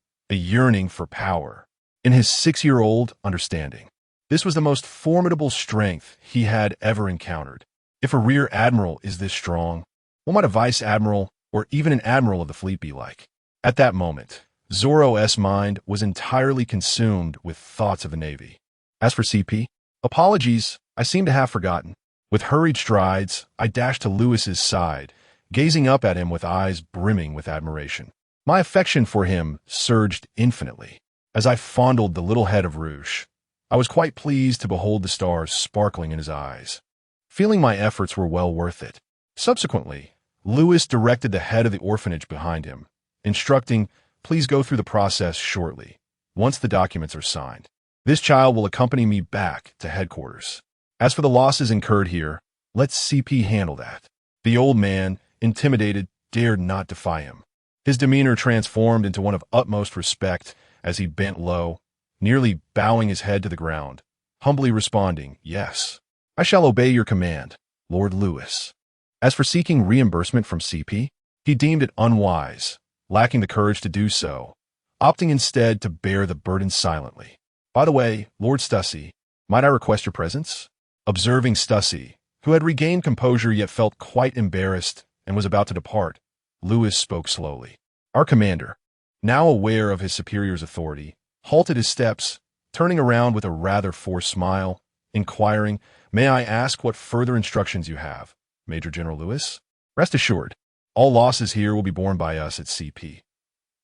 for power. In his 6-year-old understanding, this was the most formidable strength he had ever encountered. If a rear admiral is this strong, what might a vice admiral or even an admiral of the fleet be like? At that moment, Zoro's mind was entirely consumed with thoughts of the Navy. As for CP, apologies, I seem to have forgotten. With hurried strides, I dashed to Lewis's side, gazing up at him with eyes brimming with admiration. My affection for him surged infinitely. As I fondled the little head of Rouge, I was quite pleased to behold the stars sparkling in his eyes, feeling my efforts were well worth it. Subsequently, Lewis directed the head of the orphanage behind him, instructing, "Please go through the process shortly. Once the documents are signed, this child will accompany me back to headquarters. As for the losses incurred here, let CP handle that." The old man, intimidated, dared not defy him. His demeanor transformed into one of utmost respect as he bent low, nearly bowing his head to the ground, humbly responding, "Yes, I shall obey your command, Lord Lewis." As for seeking reimbursement from CP, he deemed it unwise, lacking the courage to do so, opting instead to bear the burden silently. "By the way, Lord Stussy, might I request your presence?" Observing Stussy, who had regained composure yet felt quite embarrassed and was about to depart, Lewis spoke slowly. Our commander, now aware of his superior's authority, halted his steps, turning around with a rather forced smile, inquiring, "May I ask what further instructions you have, Major General Lewis?" "Rest assured, all losses here will be borne by us at CP."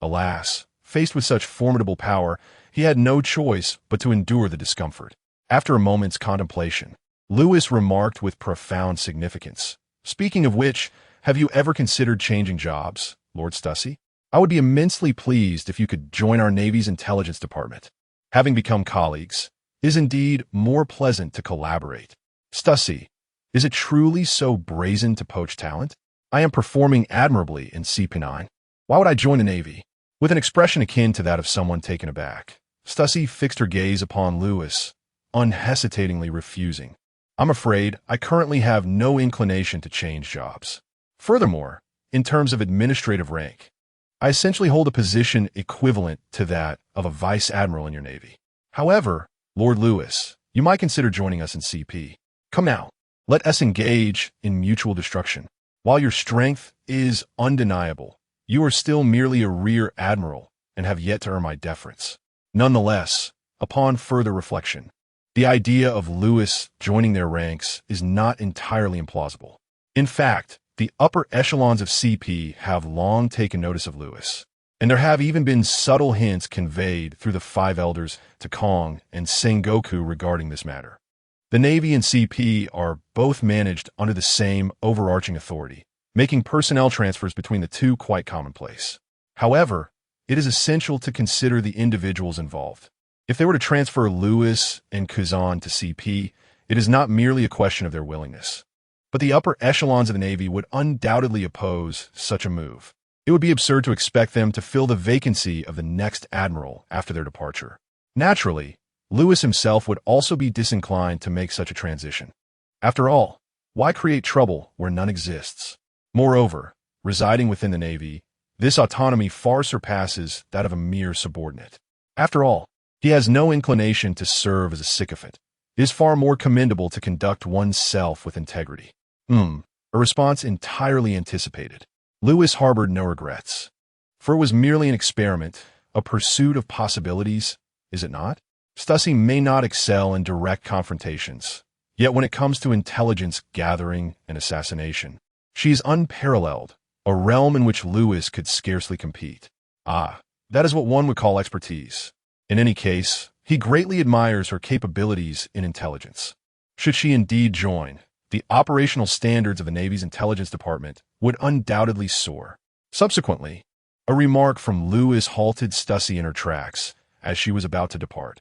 Alas, faced with such formidable power, he had no choice but to endure the discomfort. After a moment's contemplation, Lewis remarked with profound significance, "Speaking of which, have you ever considered changing jobs, Lord Stussy? I would be immensely pleased if you could join our Navy's intelligence department. Having become colleagues, it is indeed more pleasant to collaborate. Stussy, is it truly so brazen to poach talent? I am performing admirably in CP9. Why would I join the Navy?" With an expression akin to that of someone taken aback, Stussy fixed her gaze upon Lewis, unhesitatingly refusing. "I'm afraid I currently have no inclination to change jobs. Furthermore, in terms of administrative rank, I essentially hold a position equivalent to that of a vice admiral in your Navy. However, Lord Lewis, you might consider joining us in CP. Come now, let us engage in mutual destruction. While your strength is undeniable, you are still merely a rear admiral and have yet to earn my deference. Nonetheless, upon further reflection, the idea of Lewis joining their ranks is not entirely implausible. In fact, the upper echelons of CP have long taken notice of Lewis, and there have even been subtle hints conveyed through the Five Elders to Kong and Sengoku regarding this matter. The Navy and CP are both managed under the same overarching authority, making personnel transfers between the two quite commonplace. However, it is essential to consider the individuals involved. If they were to transfer Lewis and Kuzan to CP, it is not merely a question of their willingness. But the upper echelons of the Navy would undoubtedly oppose such a move. It would be absurd to expect them to fill the vacancy of the next admiral after their departure. Naturally, Lewis himself would also be disinclined to make such a transition. After all, why create trouble where none exists? Moreover, residing within the Navy, this autonomy far surpasses that of a mere subordinate. After all, he has no inclination to serve as a sycophant. It is far more commendable to conduct oneself with integrity. A response entirely anticipated. Lewis harbored no regrets. For it was merely an experiment, a pursuit of possibilities, is it not? Stussy may not excel in direct confrontations, yet when it comes to intelligence gathering and assassination, she is unparalleled, a realm in which Lewis could scarcely compete. That is what one would call expertise. In any case, he greatly admires her capabilities in intelligence. Should she indeed join, the operational standards of the Navy's intelligence department would undoubtedly soar. Subsequently, a remark from Lewis halted Stussy in her tracks as she was about to depart.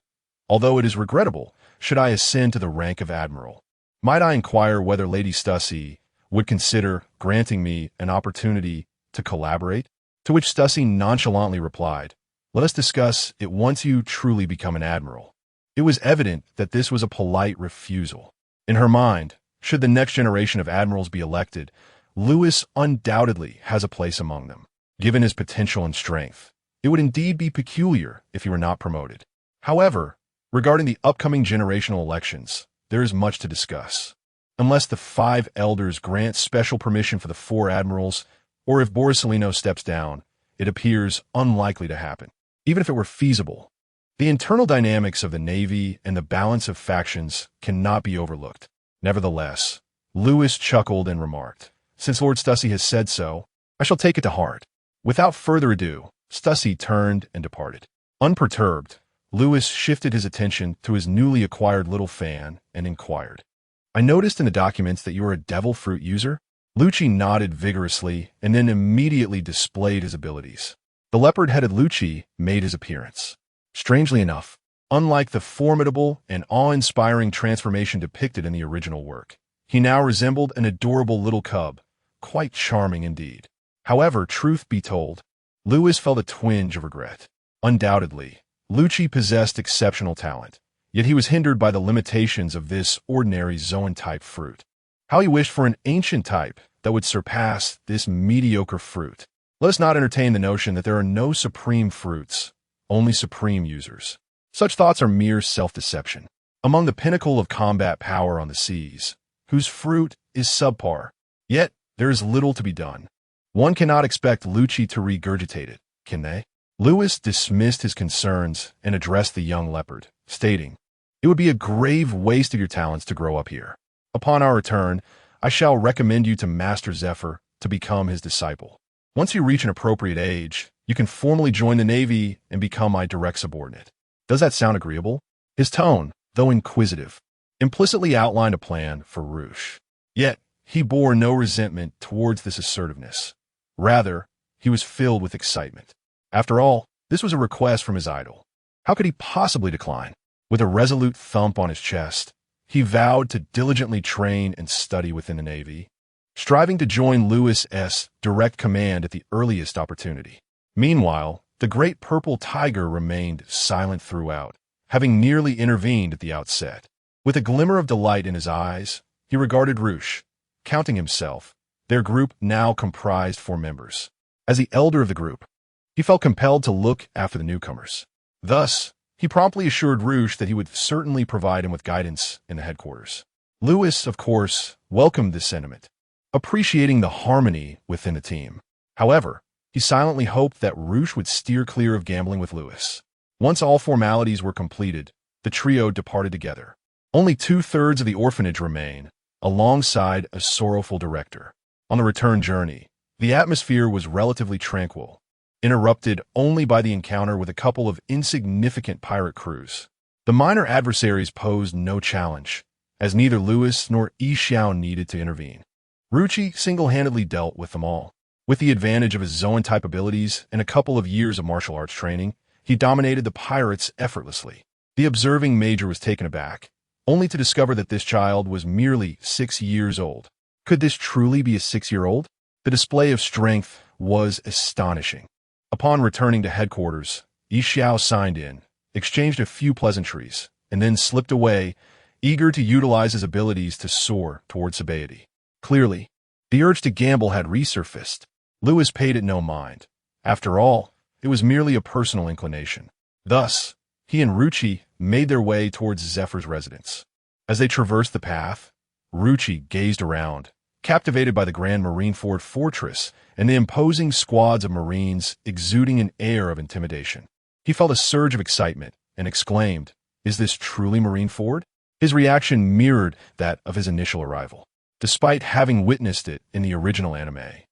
Although it is regrettable, should I ascend to the rank of admiral, might I inquire whether Lady Stussy would consider granting me an opportunity to collaborate? To which Stussy nonchalantly replied, "Let us discuss it once you truly become an admiral." It was evident that this was a polite refusal. In her mind, should the next generation of admirals be elected, Lewis undoubtedly has a place among them. Given his potential and strength, it would indeed be peculiar if he were not promoted. However, regarding the upcoming generational elections, there is much to discuss. Unless the 5 elders grant special permission for the 4 admirals, or if Borsellino steps down, it appears unlikely to happen. Even if it were feasible, the internal dynamics of the Navy and the balance of factions cannot be overlooked. Nevertheless, Lewis chuckled and remarked, "Since Lord Stussy has said so, I shall take it to heart." Without further ado, Stussy turned and departed. Unperturbed, Lewis shifted his attention to his newly acquired little fan and inquired, "I noticed in the documents that you are a devil fruit user?" Lucci nodded vigorously and then immediately displayed his abilities. The leopard-headed Lucci made his appearance. Strangely enough, unlike the formidable and awe-inspiring transformation depicted in the original work, he now resembled an adorable little cub, quite charming indeed. However, truth be told, Lewis felt a twinge of regret. Undoubtedly, Lucci possessed exceptional talent, yet he was hindered by the limitations of this ordinary zoan-type fruit. How he wished for an ancient type that would surpass this mediocre fruit. Let us not entertain the notion that there are no supreme fruits, only supreme users. Such thoughts are mere self-deception. Among the pinnacle of combat power on the seas, whose fruit is subpar, yet there is little to be done. One cannot expect Lucci to regurgitate it, can they? Lewis dismissed his concerns and addressed the young leopard, stating, "It would be a grave waste of your talents to grow up here. Upon our return, I shall recommend you to Master Zephyr to become his disciple. Once you reach an appropriate age, you can formally join the Navy and become my direct subordinate. Does that sound agreeable?" His tone, though inquisitive, implicitly outlined a plan for Roosh. Yet, he bore no resentment towards this assertiveness. Rather, he was filled with excitement. After all, this was a request from his idol. How could he possibly decline? With a resolute thump on his chest, he vowed to diligently train and study within the Navy, striving to join Lewis's direct command at the earliest opportunity. Meanwhile, the great purple tiger remained silent throughout, having nearly intervened at the outset. With a glimmer of delight in his eyes, he regarded Roosh, counting himself. Their group now comprised 4 members. As the elder of the group, he felt compelled to look after the newcomers. Thus, he promptly assured Roosh that he would certainly provide him with guidance in the headquarters. Lewis, of course, welcomed this sentiment, appreciating the harmony within the team. However, he silently hoped that Roosh would steer clear of gambling with Lewis. Once all formalities were completed, the trio departed together. Only 2/3 of the orphanage remain, alongside a sorrowful director. On the return journey, the atmosphere was relatively tranquil, interrupted only by the encounter with a couple of insignificant pirate crews. The minor adversaries posed no challenge, as neither Lewis nor Yixiao needed to intervene. Ruchi single-handedly dealt with them all. With the advantage of his Zoan-type abilities and a couple of years of martial arts training, he dominated the pirates effortlessly. The observing major was taken aback, only to discover that this child was merely 6 years old. Could this truly be a 6-year-old? The display of strength was astonishing. Upon returning to headquarters, Yi Xiao signed in, exchanged a few pleasantries, and then slipped away, eager to utilize his abilities to soar toward sobriety. Clearly, the urge to gamble had resurfaced. Lewis paid it no mind. After all, it was merely a personal inclination. Thus, he and Ruchi made their way towards Zephyr's residence. As they traversed the path, Ruchi gazed around, captivated by the grand Marineford fortress and the imposing squads of Marines exuding an air of intimidation. He felt a surge of excitement and exclaimed, "Is this truly Marineford?" His reaction mirrored that of his initial arrival. Despite having witnessed it in the original anime,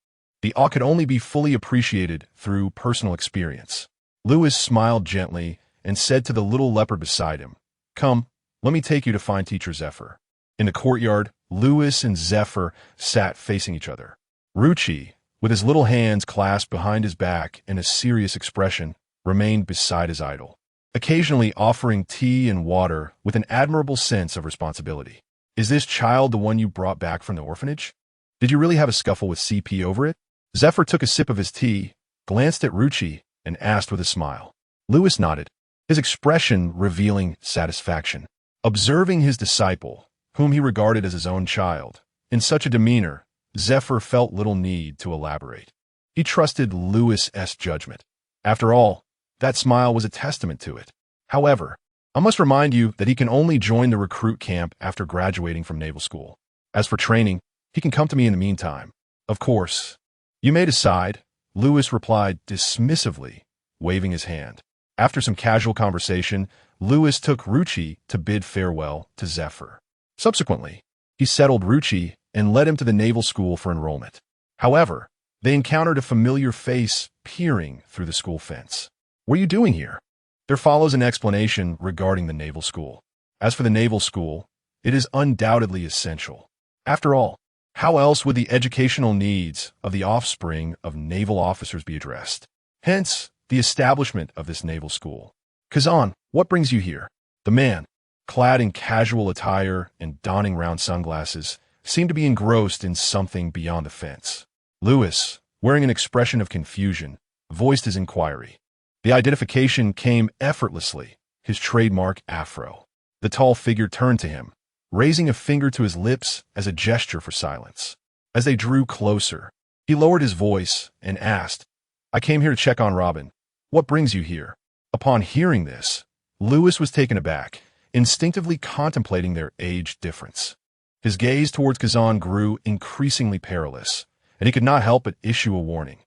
the awe could only be fully appreciated through personal experience. Lewis smiled gently and said to the little leopard beside him, "Come, let me take you to find Teacher Zephyr." In the courtyard, Lewis and Zephyr sat facing each other. Ruchi, with his little hands clasped behind his back and a serious expression, remained beside his idol, occasionally offering tea and water with an admirable sense of responsibility. "Is this child the one you brought back from the orphanage? Did you really have a scuffle with CP over it?" Zephyr took a sip of his tea, glanced at Ruchi, and asked with a smile. Lewis nodded, his expression revealing satisfaction. Observing his disciple, whom he regarded as his own child, in such a demeanor, Zephyr felt little need to elaborate. He trusted Lewis's judgment. After all, that smile was a testament to it. However, I must remind you that he can only join the recruit camp after graduating from naval school. As for training, he can come to me in the meantime. Of course. You may decide, Lewis replied dismissively, waving his hand. After some casual conversation, Lewis took Ruchi to bid farewell to Zephyr. Subsequently, he settled Ruchi and led him to the naval school for enrollment. However, they encountered a familiar face peering through the school fence. "What are you doing here?" There follows an explanation regarding the naval school. As for the naval school, it is undoubtedly essential. After all, how else would the educational needs of the offspring of naval officers be addressed? Hence, the establishment of this naval school. "Kazan, what brings you here?" The man, clad in casual attire and donning round sunglasses, seemed to be engrossed in something beyond the fence. Lewis, wearing an expression of confusion, voiced his inquiry. The identification came effortlessly, his trademark afro. The tall figure turned to him, raising a finger to his lips as a gesture for silence. As they drew closer, he lowered his voice and asked, "I came here to check on Robin. What brings you here?" Upon hearing this, Lewis was taken aback, instinctively contemplating their age difference. His gaze towards Kazan grew increasingly perilous, and he could not help but issue a warning.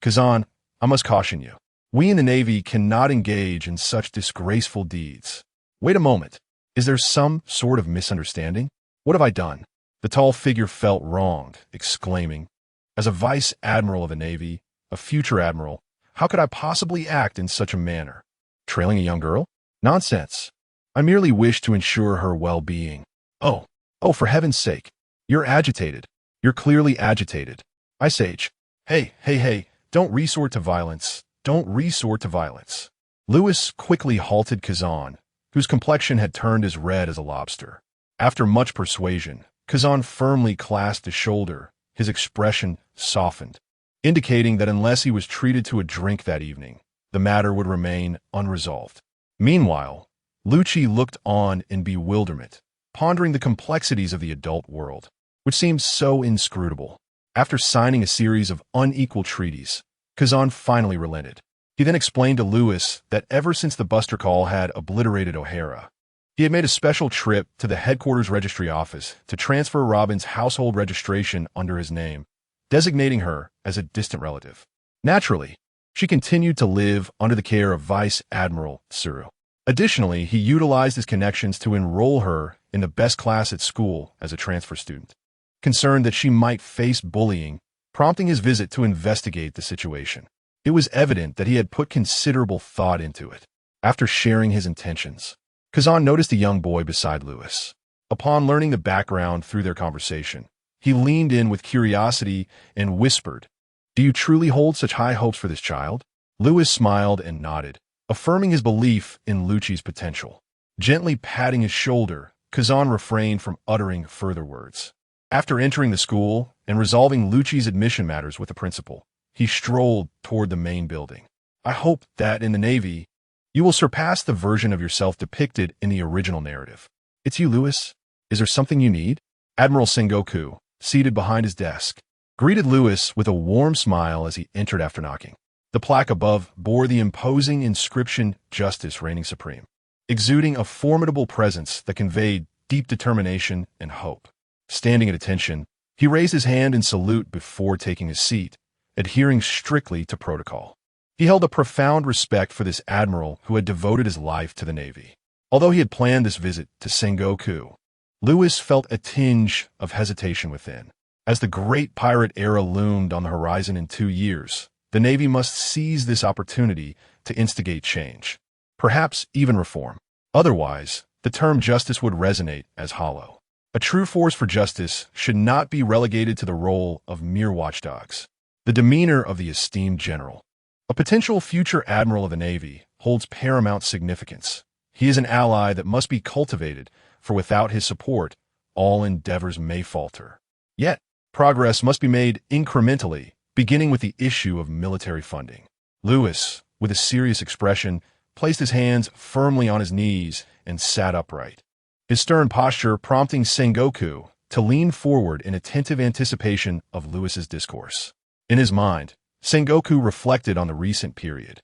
"Kazan, I must caution you. We in the Navy cannot engage in such disgraceful deeds." "Wait a moment. Is there some sort of misunderstanding? What have I done?" The tall figure felt wronged, exclaiming, "As a vice admiral of the Navy, a future admiral, how could I possibly act in such a manner? Trailing a young girl? Nonsense. I merely wish to ensure her well-being." Oh, for heaven's sake. You're agitated. You're clearly agitated. Ice Age. Hey, don't resort to violence. Don't resort to violence. Lewis quickly halted Kazan, whose complexion had turned as red as a lobster. After much persuasion, Kazan firmly clasped his shoulder, his expression softened, indicating that unless he was treated to a drink that evening, the matter would remain unresolved. Meanwhile, Lucci looked on in bewilderment, pondering the complexities of the adult world, which seemed so inscrutable. After signing a series of unequal treaties, Kazan finally relented. He then explained to Lewis that ever since the Buster Call had obliterated O'Hara, he had made a special trip to the headquarters registry office to transfer Robin's household registration under his name, designating her as a distant relative. Naturally, she continued to live under the care of Vice Admiral Tsuru. Additionally, he utilized his connections to enroll her in the best class at school as a transfer student, concerned that she might face bullying, prompting his visit to investigate the situation. It was evident that he had put considerable thought into it. After sharing his intentions, Kazan noticed a young boy beside Lewis. Upon learning the background through their conversation, he leaned in with curiosity and whispered, "Do you truly hold such high hopes for this child?" Lewis smiled and nodded, affirming his belief in Lucci's potential. Gently patting his shoulder, Kazan refrained from uttering further words. After entering the school and resolving Lucci's admission matters with the principal, he strolled toward the main building. I hope that in the Navy, you will surpass the version of yourself depicted in the original narrative. It's you, Lewis. Is there something you need? Admiral Sengoku, seated behind his desk, greeted Lewis with a warm smile as he entered after knocking. The plaque above bore the imposing inscription, Justice Reigning Supreme, exuding a formidable presence that conveyed deep determination and hope. Standing at attention, he raised his hand in salute before taking his seat, adhering strictly to protocol. He held a profound respect for this admiral who had devoted his life to the Navy. Although he had planned this visit to Sengoku, Lewis felt a tinge of hesitation within. As the great pirate era loomed on the horizon in 2 years, the Navy must seize this opportunity to instigate change, perhaps even reform. Otherwise, the term justice would resonate as hollow. A true force for justice should not be relegated to the role of mere watchdogs. The demeanor of the esteemed general, a potential future admiral of the Navy, holds paramount significance. He is an ally that must be cultivated, for without his support, all endeavors may falter. Yet, progress must be made incrementally, beginning with the issue of military funding. Lewis, with a serious expression, placed his hands firmly on his knees and sat upright, his stern posture prompting Sengoku to lean forward in attentive anticipation of Lewis's discourse. In his mind, Sengoku reflected on the recent period,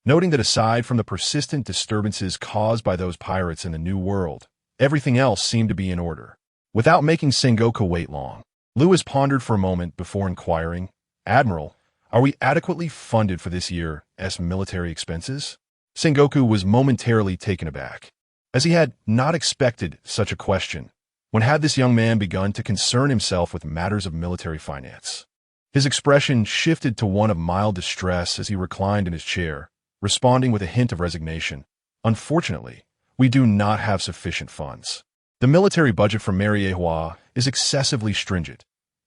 noting that aside from the persistent disturbances caused by those pirates in the New World, everything else seemed to be in order. Without making Sengoku wait long, Lewis pondered for a moment before inquiring, Admiral, are we adequately funded for this year's military expenses? Sengoku was momentarily taken aback, as he had not expected such a question. When had this young man begun to concern himself with matters of military finance? His expression shifted to one of mild distress as he reclined in his chair, responding with a hint of resignation. Unfortunately, we do not have sufficient funds. The military budget for Mariejois is excessively stringent.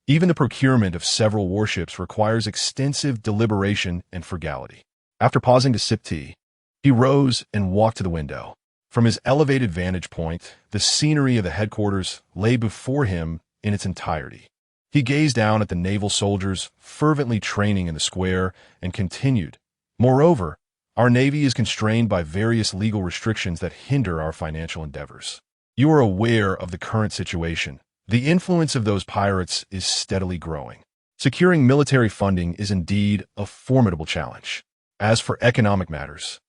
Even the procurement of several warships requires extensive deliberation and frugality. After pausing to sip tea, he rose and walked to the window. From his elevated vantage point, the scenery of the headquarters lay before him in its entirety. He gazed down at the naval soldiers fervently training in the square and continued, Moreover, our Navy is constrained by various legal restrictions that hinder our financial endeavors. You are aware of the current situation. The influence of those pirates is steadily growing. Securing military funding is indeed a formidable challenge. As for economic matters,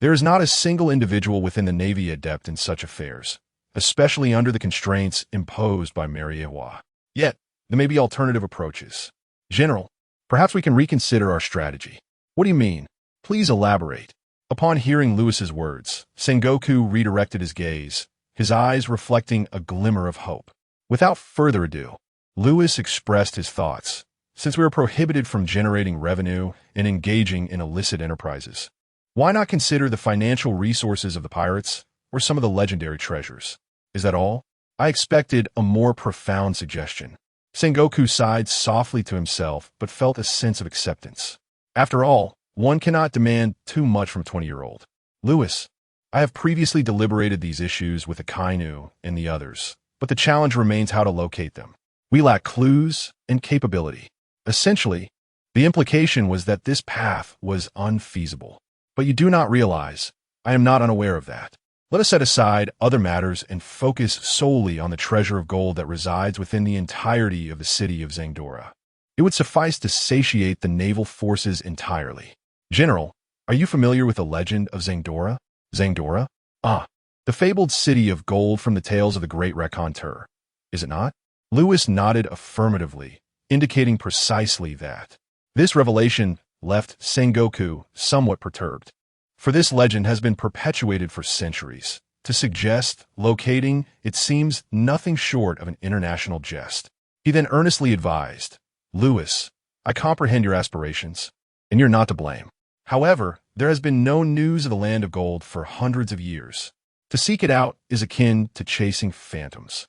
there is not a single individual within the Navy adept in such affairs, especially under the constraints imposed by Mariejois. Yet, there may be alternative approaches. General, perhaps we can reconsider our strategy. What do you mean? Please elaborate. Upon hearing Lewis's words, Sengoku redirected his gaze, his eyes reflecting a glimmer of hope. Without further ado, Lewis expressed his thoughts. Since we are prohibited from generating revenue and engaging in illicit enterprises, why not consider the financial resources of the pirates or some of the legendary treasures? Is that all? I expected a more profound suggestion. Sengoku sighed softly to himself but felt a sense of acceptance. After all, one cannot demand too much from a 20-year-old. Lewis, I have previously deliberated these issues with the Kainu and the others, but the challenge remains how to locate them. We lack clues and capability. Essentially, the implication was that this path was unfeasible. But you do not realize, I am not unaware of that. Let us set aside other matters and focus solely on the treasure of gold that resides within the entirety of the city of Zangdora. It would suffice to satiate the naval forces entirely. General, are you familiar with the legend of Zangdora? Zangdora? Ah, the fabled city of gold from the tales of the great raconteur. Is it not? Lewis nodded affirmatively, indicating precisely that. This revelation left Sengoku somewhat perturbed, for this legend has been perpetuated for centuries. To suggest locating it seems nothing short of an international jest. He then earnestly advised, Lewis, I comprehend your aspirations, and you're not to blame. However, there has been no news of the land of gold for hundreds of years. To seek it out is akin to chasing phantoms.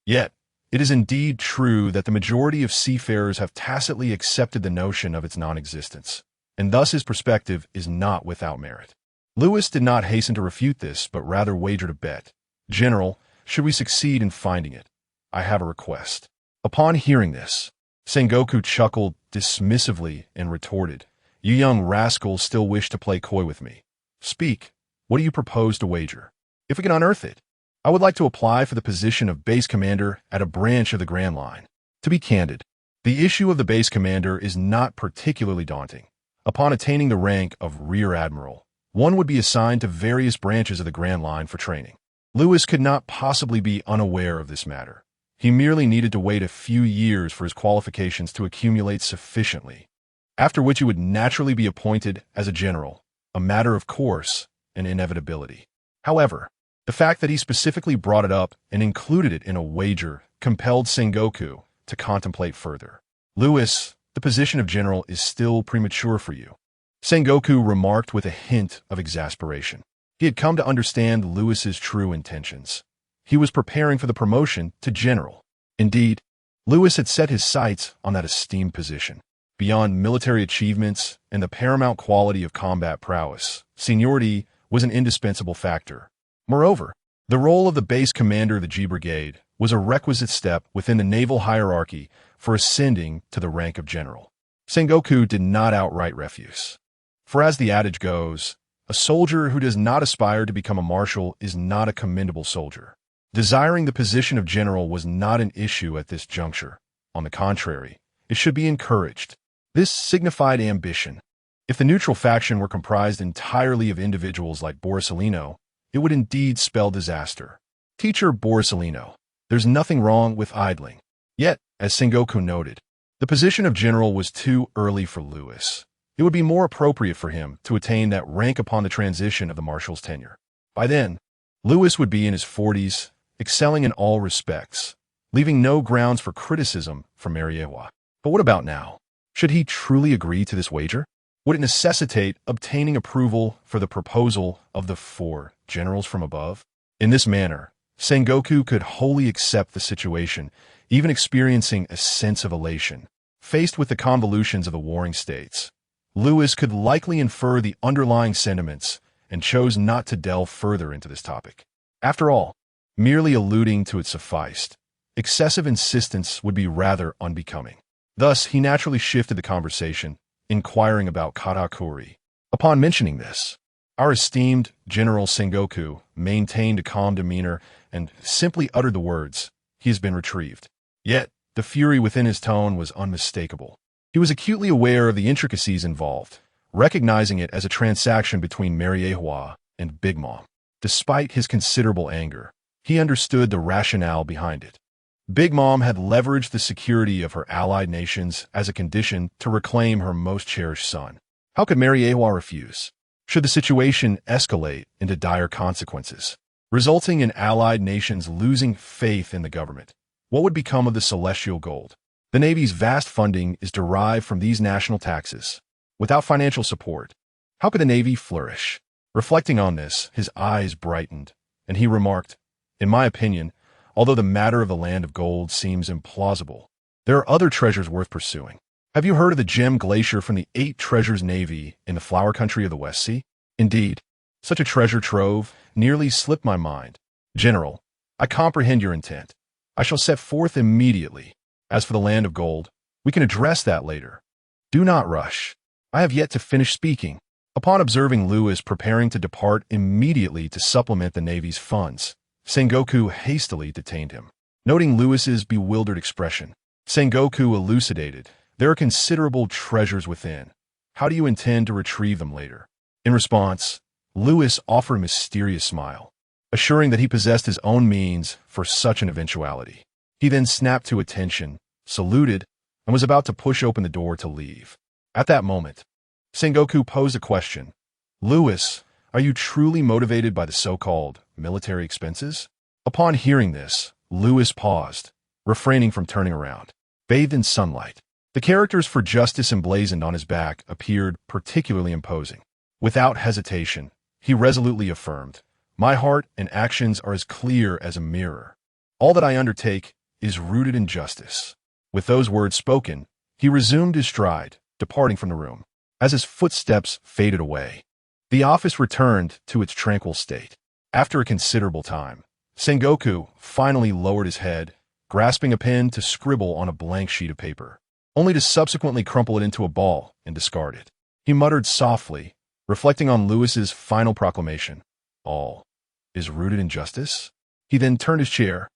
Yet, it is indeed true that the majority of seafarers have tacitly accepted the notion of its non-existence, and thus his perspective is not without merit. Lewis did not hasten to refute this, but rather wagered a bet. "General, should we succeed in finding it, I have a request." Upon hearing this, Sengoku chuckled dismissively and retorted, "You young rascals still wish to play coy with me. Speak, what do you propose to wager? If we can unearth it, I would like to apply for the position of base commander at a branch of the Grand Line." To be candid, the issue of the base commander is not particularly daunting. Upon attaining the rank of Rear Admiral, one would be assigned to various branches of the Grand Line for training. Lewis could not possibly be unaware of this matter. He merely needed to wait a few years for his qualifications to accumulate sufficiently, after which he would naturally be appointed as a general, a matter of course and inevitability. However, the fact that he specifically brought it up and included it in a wager compelled Sengoku to contemplate further. "Lewis, the position of general is still premature for you," Sengoku remarked with a hint of exasperation. He had come to understand Lewis's true intentions. He was preparing for the promotion to general. Indeed, Lewis had set his sights on that esteemed position. Beyond military achievements and the paramount quality of combat prowess, seniority was an indispensable factor. Moreover, the role of the base commander of the G Brigade was a requisite step within the naval hierarchy for ascending to the rank of general. Sengoku did not outright refuse. For as the adage goes, a soldier who does not aspire to become a marshal is not a commendable soldier. Desiring the position of general was not an issue at this juncture. On the contrary, it should be encouraged. This signified ambition. If the neutral faction were comprised entirely of individuals like Borsalino, it would indeed spell disaster. Teacher Borsalino, there's nothing wrong with idling. Yet, as Sengoku noted, the position of general was too early for Lewis. It would be more appropriate for him to attain that rank upon the transition of the marshal's tenure. By then, Lewis would be in his 40s, excelling in all respects, leaving no grounds for criticism from Mariewa. But what about now? Should he truly agree to this wager? Would it necessitate obtaining approval for the proposal of the 4 generals from above? In this manner, Sengoku could wholly accept the situation, even experiencing a sense of elation. Faced with the convolutions of the warring states, Lewis could likely infer the underlying sentiments and chose not to delve further into this topic. After all, merely alluding to it sufficed. Excessive insistence would be rather unbecoming. Thus, he naturally shifted the conversation, inquiring about Katakuri. Upon mentioning this, our esteemed General Sengoku maintained a calm demeanor and simply uttered the words, "He has been retrieved." Yet, the fury within his tone was unmistakable. He was acutely aware of the intricacies involved, recognizing it as a transaction between Mariewa and Big Mom. Despite his considerable anger, he understood the rationale behind it. Big Mom had leveraged the security of her allied nations as a condition to reclaim her most cherished son. How could Mariewa refuse? Should the situation escalate into dire consequences, resulting in allied nations losing faith in the government, what would become of the celestial gold? The Navy's vast funding is derived from these national taxes. Without financial support, how could the Navy flourish? Reflecting on this, his eyes brightened, and he remarked, "In my opinion, although the matter of the land of gold seems implausible, there are other treasures worth pursuing. Have you heard of the gem glacier from the 8 Treasures Navy in the flower country of the West Sea? Indeed, such a treasure trove nearly slipped my mind. General, I comprehend your intent. I shall set forth immediately. As for the land of gold, we can address that later. Do not rush. I have yet to finish speaking." Upon observing Lewis preparing to depart immediately to supplement the Navy's funds, Sengoku hastily detained him. Noting Lewis's bewildered expression, Sengoku elucidated, "There are considerable treasures within. How do you intend to retrieve them later?" In response, Lewis offered a mysterious smile, assuring that he possessed his own means for such an eventuality. He then snapped to attention, saluted, and was about to push open the door to leave. At that moment, Sengoku posed a question. "Lewis, are you truly motivated by the so-called military expenses?" Upon hearing this, Lewis paused, refraining from turning around. Bathed in sunlight, the characters for justice emblazoned on his back appeared particularly imposing. Without hesitation, he resolutely affirmed, "My heart and actions are as clear as a mirror. All that I undertake is rooted in justice." With those words spoken, he resumed his stride, departing from the room. As his footsteps faded away, The office returned to its tranquil state. After a considerable time, Sengoku finally lowered his head, grasping a pen to scribble on a blank sheet of paper, only to subsequently crumple it into a ball and discard it. He muttered softly, reflecting on Lewis's final proclamation. All is rooted in justice? He then turned his chair,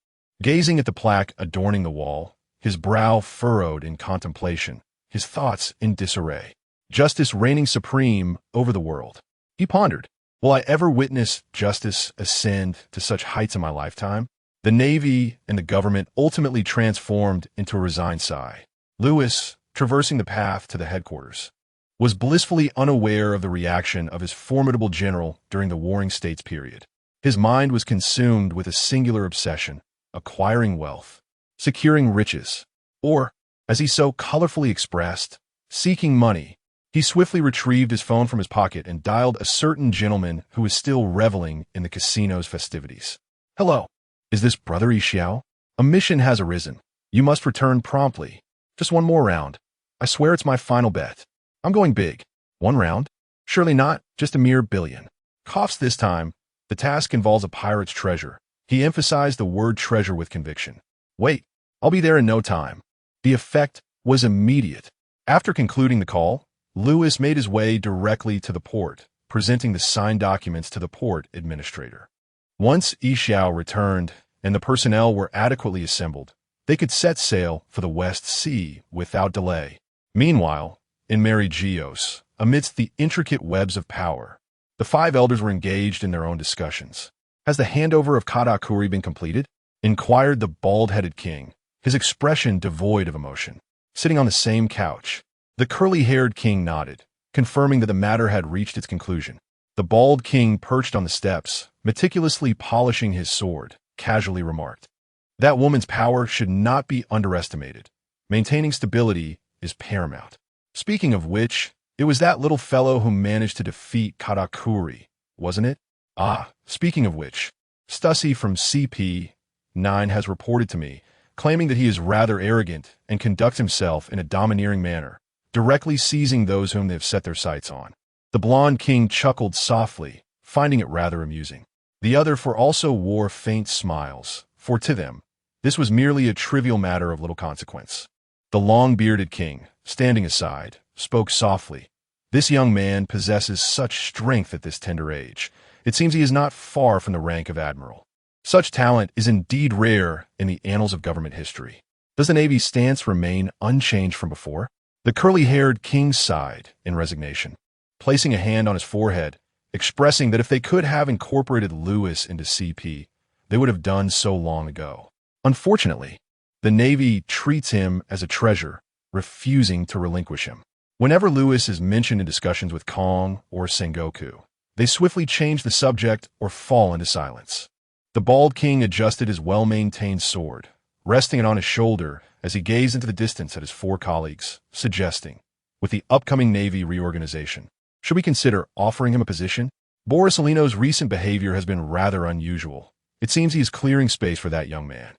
gazing at the plaque adorning the wall, his brow furrowed in contemplation, his thoughts in disarray. Justice reigning supreme over the world. He pondered, will I ever witness justice ascend to such heights in my lifetime? The Navy and the government ultimately transformed into a resigned sigh. Lewis, traversing the path to the headquarters, was blissfully unaware of the reaction of his formidable general during the Warring States period. His mind was consumed with a singular obsession, acquiring wealth, securing riches, or, as he so colorfully expressed, seeking money. He swiftly retrieved his phone from his pocket and dialed a certain gentleman who was still reveling in the casino's festivities. Hello, is this Brother Ishiao? A mission has arisen. You must return promptly. Just one more round. I swear it's my final bet. I'm going big. 1 round? Surely not, just a mere billion. Coughs this time. The task involves a pirate's treasure. He emphasized the word treasure with conviction. Wait, I'll be there in no time. The effect was immediate. After concluding the call, Lewis made his way directly to the port, presenting the signed documents to the port administrator. Once Ishiao returned and the personnel were adequately assembled, they could set sail for the West Sea without delay. Meanwhile, in Merigios, amidst the intricate webs of power, the 5 elders were engaged in their own discussions. Has the handover of Karakuri been completed? Inquired the bald-headed king, his expression devoid of emotion. Sitting on the same couch, the curly-haired king nodded, confirming that the matter had reached its conclusion. The bald king perched on the steps, meticulously polishing his sword, casually remarked, that woman's power should not be underestimated. Maintaining stability is paramount. Speaking of which, it was that little fellow who managed to defeat Karakuri, wasn't it? Speaking of which, Stussy from CP9 has reported to me, claiming that he is rather arrogant and conducts himself in a domineering manner, directly seizing those whom they have set their sights on. The blonde king chuckled softly, finding it rather amusing. The other four also wore faint smiles, for to them, this was merely a trivial matter of little consequence. The long-bearded king, standing aside, spoke softly. This young man possesses such strength at this tender age. It seems he is not far from the rank of admiral. Such talent is indeed rare in the annals of government history. Does the Navy's stance remain unchanged from before? The curly-haired king sighed in resignation, placing a hand on his forehead, expressing that if they could have incorporated Lewis into CP, they would have done so long ago. Unfortunately, the Navy treats him as a treasure, refusing to relinquish him. Whenever Lewis is mentioned in discussions with Kong or Sengoku, they swiftly change the subject or fall into silence. The bald king adjusted his well-maintained sword, resting it on his shoulder as he gazed into the distance at his 4 colleagues, suggesting, with the upcoming Navy reorganization, should we consider offering him a position? Borisolino's recent behavior has been rather unusual. It seems he is clearing space for that young man.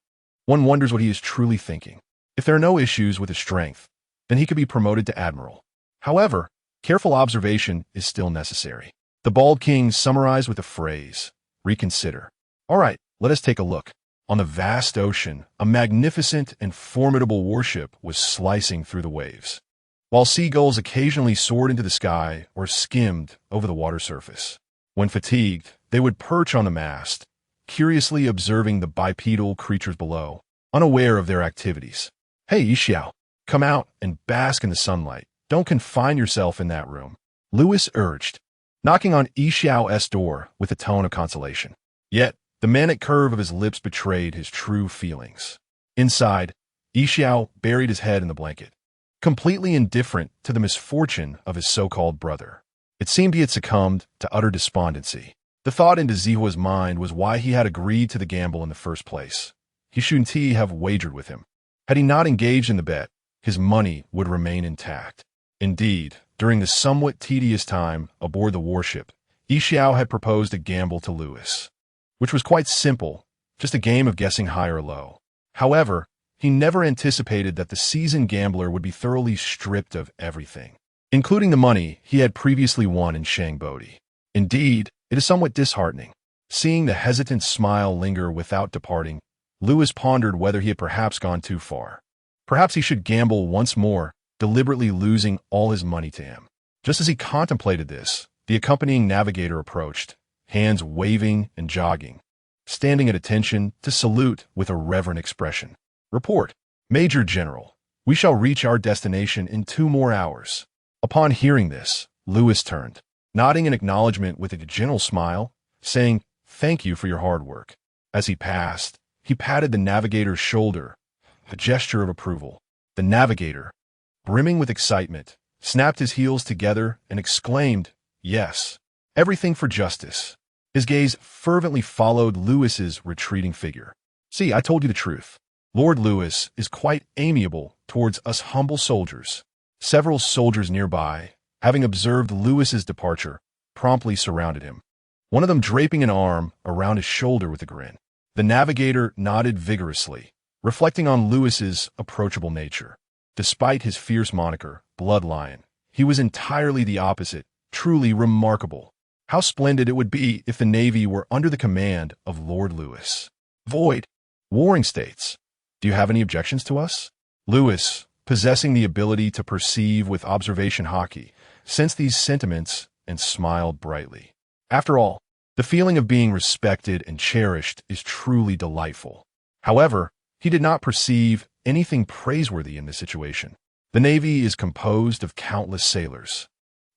One wonders what he is truly thinking. If there are no issues with his strength, then he could be promoted to admiral. However, careful observation is still necessary. The bald king summarized with the phrase, reconsider. All right, let us take a look. On the vast ocean, a magnificent and formidable warship was slicing through the waves, while seagulls occasionally soared into the sky or skimmed over the water surface. When fatigued, they would perch on the mast, curiously observing the bipedal creatures below, unaware of their activities. Hey, Ishiao, come out and bask in the sunlight. Don't confine yourself in that room, Lewis urged, knocking on Ishiao's door with a tone of consolation. Yet, the manic curve of his lips betrayed his true feelings. Inside, Ishiao buried his head in the blanket, completely indifferent to the misfortune of his so-called brother. It seemed he had succumbed to utter despondency. The thought into Zihua's mind was why he had agreed to the gamble in the first place. He shouldn't have wagered with him. Had he not engaged in the bet, his money would remain intact. Indeed, during the somewhat tedious time aboard the warship, Ishiao had proposed a gamble to Lewis, which was quite simple, just a game of guessing high or low. However, he never anticipated that the seasoned gambler would be thoroughly stripped of everything, including the money he had previously won in Shangbodi. Indeed, it is somewhat disheartening. Seeing the hesitant smile linger without departing, Lewis pondered whether he had perhaps gone too far. Perhaps he should gamble once more, deliberately losing all his money to him. Just as he contemplated this, the accompanying navigator approached, hands waving and jogging, standing at attention to salute with a reverent expression. "Report, Major General. We shall reach our destination in 2 more hours." Upon hearing this, Lewis turned, nodding in acknowledgement with a gentle smile, saying, "Thank you for your hard work." As he passed, he patted the navigator's shoulder, a gesture of approval. The navigator, brimming with excitement, snapped his heels together and exclaimed, "Yes, everything for justice." His gaze fervently followed Lewis's retreating figure. "See, I told you the truth. Lord Lewis is quite amiable towards us humble soldiers." Several soldiers nearby, having observed Lewis's departure, promptly surrounded him, one of them draping an arm around his shoulder with a grin. The navigator nodded vigorously, reflecting on Lewis's approachable nature. Despite his fierce moniker, Blood Lion, he was entirely the opposite, truly remarkable. How splendid it would be if the Navy were under the command of Lord Lewis. Void. Warring states. Do you have any objections to us? Lewis, possessing the ability to perceive with observation hockey, sensed these sentiments and smiled brightly. After all, the feeling of being respected and cherished is truly delightful. However, he did not perceive anything praiseworthy in this situation. The Navy is composed of countless sailors,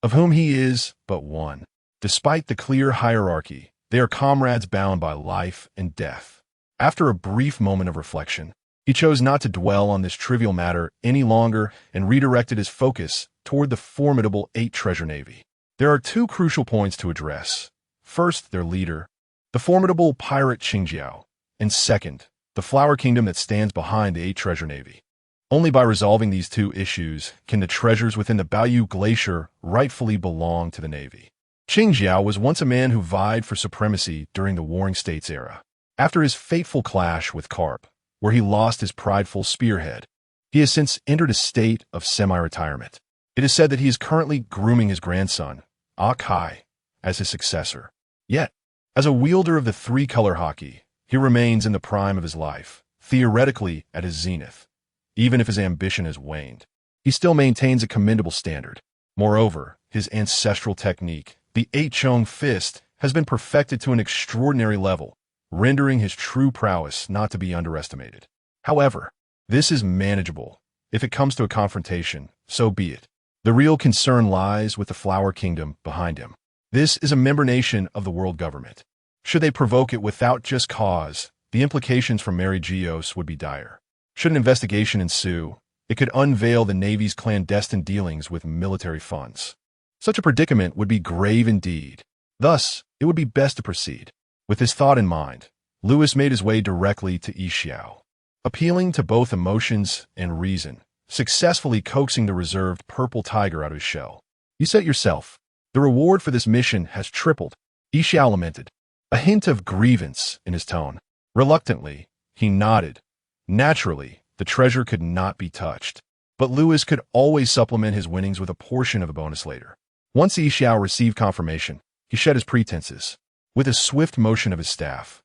of whom he is but one. Despite the clear hierarchy, they are comrades bound by life and death. After a brief moment of reflection, he chose not to dwell on this trivial matter any longer and redirected his focus toward the formidable 8-treasure navy. There are 2 crucial points to address. First, their leader, the formidable pirate Qingjiao, and second, the flower kingdom that stands behind the 8-treasure navy. Only by resolving these 2 issues can the treasures within the Bayou Glacier rightfully belong to the Navy. Qingjiao was once a man who vied for supremacy during the Warring States era. After his fateful clash with Carp, where he lost his prideful spearhead, he has since entered a state of semi-retirement. It is said that he is currently grooming his grandson, Kai, as his successor. Yet, as a wielder of the 3-color hockey, he remains in the prime of his life, theoretically at his zenith. Even if his ambition has waned, he still maintains a commendable standard. Moreover, his ancestral technique, the 8-chong fist, has been perfected to an extraordinary level, rendering his true prowess not to be underestimated. However, this is manageable. If it comes to a confrontation, so be it. The real concern lies with the Flower Kingdom behind him. This is a member nation of the world government. Should they provoke it without just cause, the implications for Mary Geos would be dire. Should an investigation ensue, it could unveil the Navy's clandestine dealings with military funds. Such a predicament would be grave indeed. Thus, it would be best to proceed. With this thought in mind, Lewis made his way directly to Yixiao, appealing to both emotions and reason, successfully coaxing the reserved purple tiger out of his shell. "You said it yourself. The reward for this mission has tripled," Yixiao lamented, a hint of grievance in his tone. Reluctantly, he nodded. Naturally, the treasure could not be touched, but Lewis could always supplement his winnings with a portion of a bonus later. Once Yixiao received confirmation, he shed his pretenses. With a swift motion of his staff,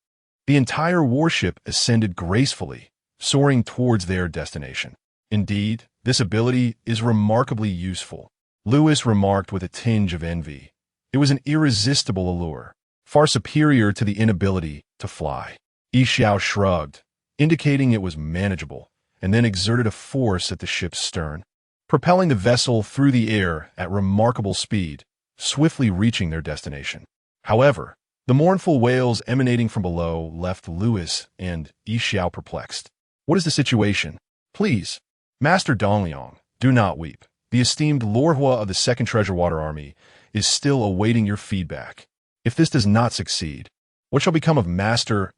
the entire warship ascended gracefully, soaring towards their destination. Indeed, this ability is remarkably useful, Lewis remarked with a tinge of envy. It was an irresistible allure, far superior to the inability to fly. Yixiao shrugged, indicating it was manageable, and then exerted a force at the ship's stern, propelling the vessel through the air at remarkable speed, swiftly reaching their destination. However, the mournful wails emanating from below left Lewis and Yixiao perplexed. "What is the situation? Please, Master Dongliang, do not weep. The esteemed Lorhua of the 2nd Treasure Water Army is still awaiting your feedback. If this does not succeed, what shall become of Master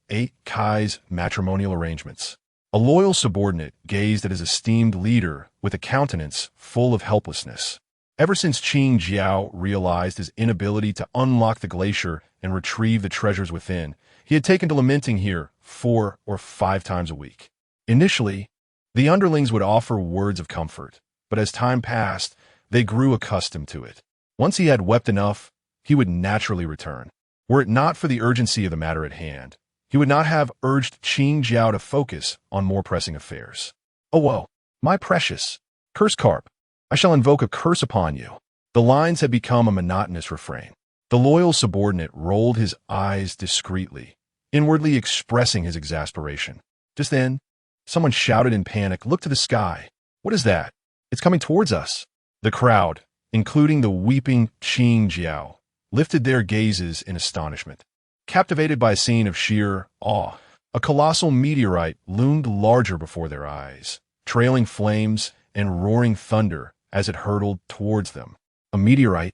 Kai's matrimonial arrangements?" A loyal subordinate gazed at his esteemed leader with a countenance full of helplessness. Ever since Qing Jiao realized his inability to unlock the glacier and retrieve the treasures within, he had taken to lamenting here 4 or 5 times a week. Initially, the underlings would offer words of comfort, but as time passed, they grew accustomed to it. Once he had wept enough, he would naturally return. Were it not for the urgency of the matter at hand, he would not have urged Qing Jiao to focus on more pressing affairs. "Oh woe, my precious, curse carp, I shall invoke a curse upon you." The lines had become a monotonous refrain. The loyal subordinate rolled his eyes discreetly, inwardly expressing his exasperation. Just then, someone shouted in panic, "Look to the sky! What is that? It's coming towards us!" The crowd, including the weeping Qing Jiao, lifted their gazes in astonishment. Captivated by a scene of sheer awe, a colossal meteorite loomed larger before their eyes, trailing flames and roaring thunder as it hurtled towards them. A meteorite?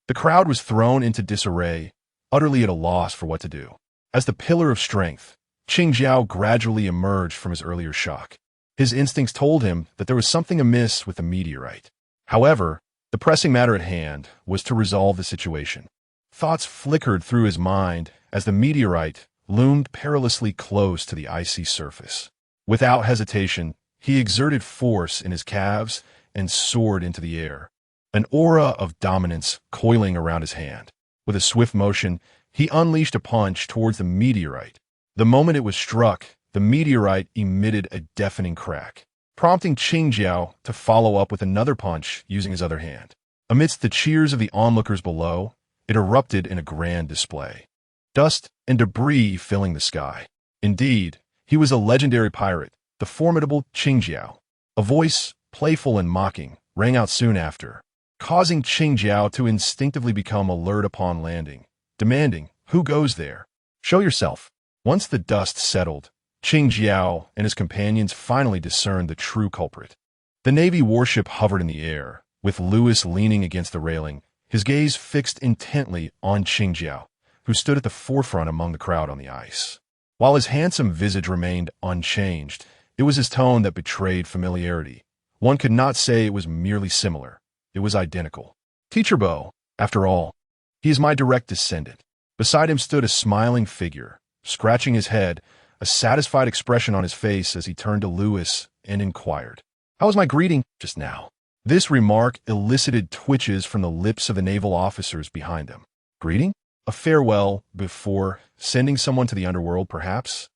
The crowd was thrown into disarray, utterly at a loss for what to do. As the pillar of strength, Qing Jiao gradually emerged from his earlier shock. His instincts told him that there was something amiss with the meteorite. However, the pressing matter at hand was to resolve the situation. Thoughts flickered through his mind as the meteorite loomed perilously close to the icy surface. Without hesitation, he exerted force in his calves and soared into the air, an aura of dominance coiling around his hand. With a swift motion, he unleashed a punch towards the meteorite. The moment it was struck, the meteorite emitted a deafening crack, prompting Qing Jiao to follow up with another punch using his other hand. Amidst the cheers of the onlookers below, it erupted in a grand display, dust and debris filling the sky. Indeed, he was a legendary pirate, the formidable Qing Jiao. A voice, playful and mocking, rang out soon after, causing Qing Jiao to instinctively become alert upon landing, demanding, "Who goes there? Show yourself." Once the dust settled, Qing Jiao and his companions finally discerned the true culprit. The Navy warship hovered in the air, with Lewis leaning against the railing, his gaze fixed intently on Qing Jiao, who stood at the forefront among the crowd on the ice. While his handsome visage remained unchanged, it was his tone that betrayed familiarity. One could not say it was merely similar. It was identical. "Teacher Bo, after all, he is my direct descendant." Beside him stood a smiling figure, scratching his head, a satisfied expression on his face as he turned to Lewis and inquired, "How was my greeting just now?" This remark elicited twitches from the lips of the naval officers behind them. Greeting? A farewell before sending someone to the underworld, perhaps?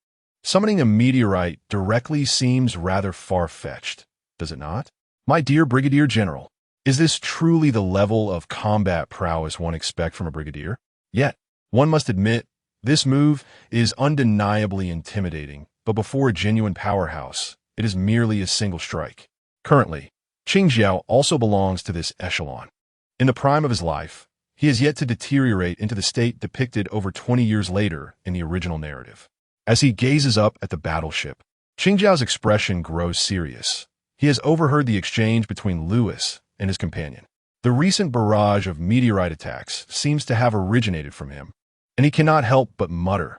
Summoning a meteorite directly seems rather far-fetched, does it not? My dear Brigadier General, is this truly the level of combat prowess one expects from a brigadier? Yet, one must admit, this move is undeniably intimidating, but before a genuine powerhouse, it is merely a single strike. Currently, Qing Jiao also belongs to this echelon. In the prime of his life, he has yet to deteriorate into the state depicted over 20 years later in the original narrative. As he gazes up at the battleship, Qing Jiao's expression grows serious. He has overheard the exchange between Lewis and his companion. The recent barrage of meteorite attacks seems to have originated from him, and he cannot help but mutter,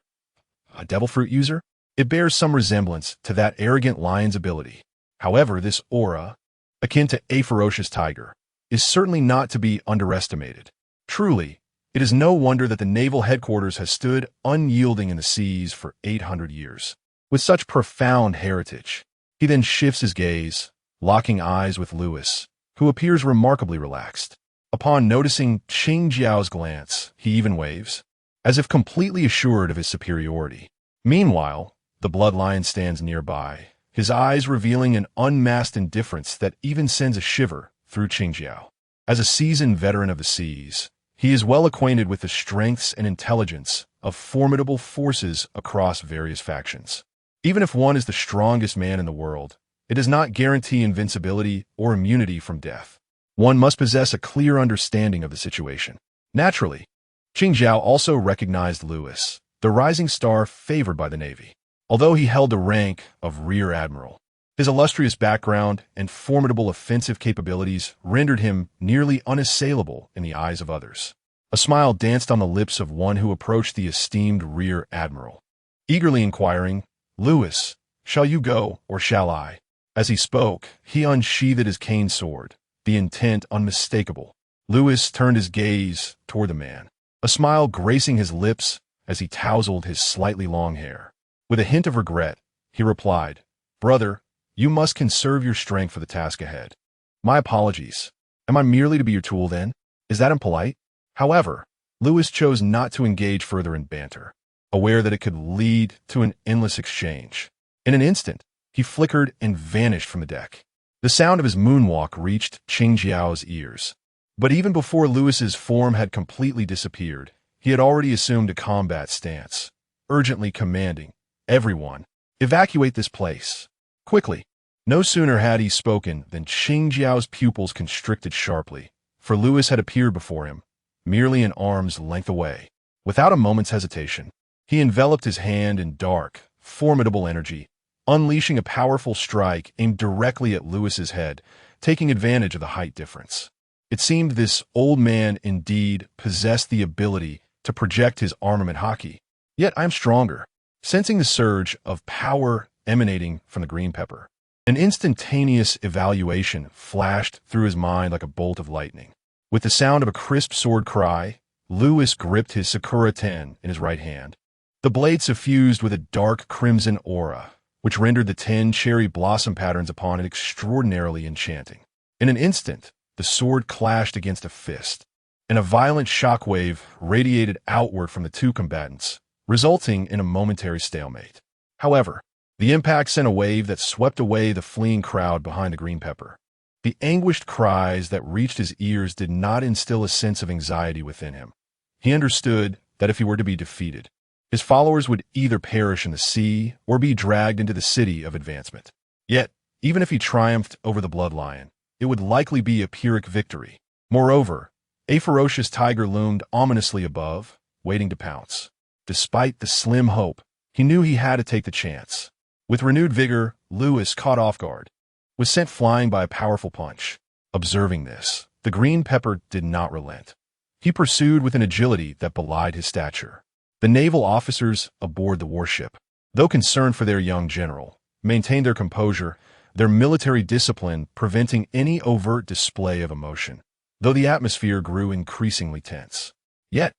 "A devil fruit user?" It bears some resemblance to that arrogant lion's ability. However, this aura, akin to a ferocious tiger, is certainly not to be underestimated. Truly, it is no wonder that the naval headquarters has stood unyielding in the seas for 800 years. With such profound heritage, he then shifts his gaze, locking eyes with Lewis, who appears remarkably relaxed. Upon noticing Qing Jiao's glance, he even waves, as if completely assured of his superiority. Meanwhile, the blood lion stands nearby, his eyes revealing an unmasked indifference that even sends a shiver through Qing Jiao. As a seasoned veteran of the seas, he is well acquainted with the strengths and intelligence of formidable forces across various factions. Even if one is the strongest man in the world, it does not guarantee invincibility or immunity from death. One must possess a clear understanding of the situation. Naturally, Qing Jiao also recognized Lewis, the rising star favored by the Navy. Although he held the rank of Rear Admiral, his illustrious background and formidable offensive capabilities rendered him nearly unassailable in the eyes of others. A smile danced on the lips of one who approached the esteemed Rear Admiral, eagerly inquiring, "Lewis, shall you go, or shall I?" As he spoke, he unsheathed his cane sword, the intent unmistakable. Lewis turned his gaze toward the man, a smile gracing his lips as he tousled his slightly long hair. With a hint of regret, he replied, "Brother, you must conserve your strength for the task ahead." "My apologies. Am I merely to be your tool then? Is that impolite?" However, Lewis chose not to engage further in banter, aware that it could lead to an endless exchange. In an instant, he flickered and vanished from the deck. The sound of his moonwalk reached Qingjiao's ears. But even before Lewis's form had completely disappeared, he had already assumed a combat stance, urgently commanding, "Everyone, evacuate this place. Quickly." No sooner had he spoken than Qingjiao's pupils constricted sharply, for Lewis had appeared before him, merely an arm's length away. Without a moment's hesitation, he enveloped his hand in dark, formidable energy, unleashing a powerful strike aimed directly at Lewis's head, taking advantage of the height difference. It seemed this old man indeed possessed the ability to project his armament haki. Yet I am stronger. Sensing the surge of power emanating from the green pepper, an instantaneous evaluation flashed through his mind like a bolt of lightning. With the sound of a crisp sword cry, Lewis gripped his Sakura Ten in his right hand. The blade suffused with a dark crimson aura, which rendered the 10 cherry blossom patterns upon it extraordinarily enchanting. In an instant, the sword clashed against a fist, and a violent shockwave radiated outward from the two combatants, resulting in a momentary stalemate. However, the impact sent a wave that swept away the fleeing crowd behind the green pepper. The anguished cries that reached his ears did not instill a sense of anxiety within him. He understood that if he were to be defeated, his followers would either perish in the sea or be dragged into the city of advancement. Yet, even if he triumphed over the blood lion, it would likely be a Pyrrhic victory. Moreover, a ferocious tiger loomed ominously above, waiting to pounce. Despite the slim hope, he knew he had to take the chance. With renewed vigor, Lewis, caught off guard, was sent flying by a powerful punch. Observing this, the green pepper did not relent. He pursued with an agility that belied his stature. The naval officers aboard the warship, though concerned for their young general, maintained their composure, their military discipline preventing any overt display of emotion, though the atmosphere grew increasingly tense. Yet,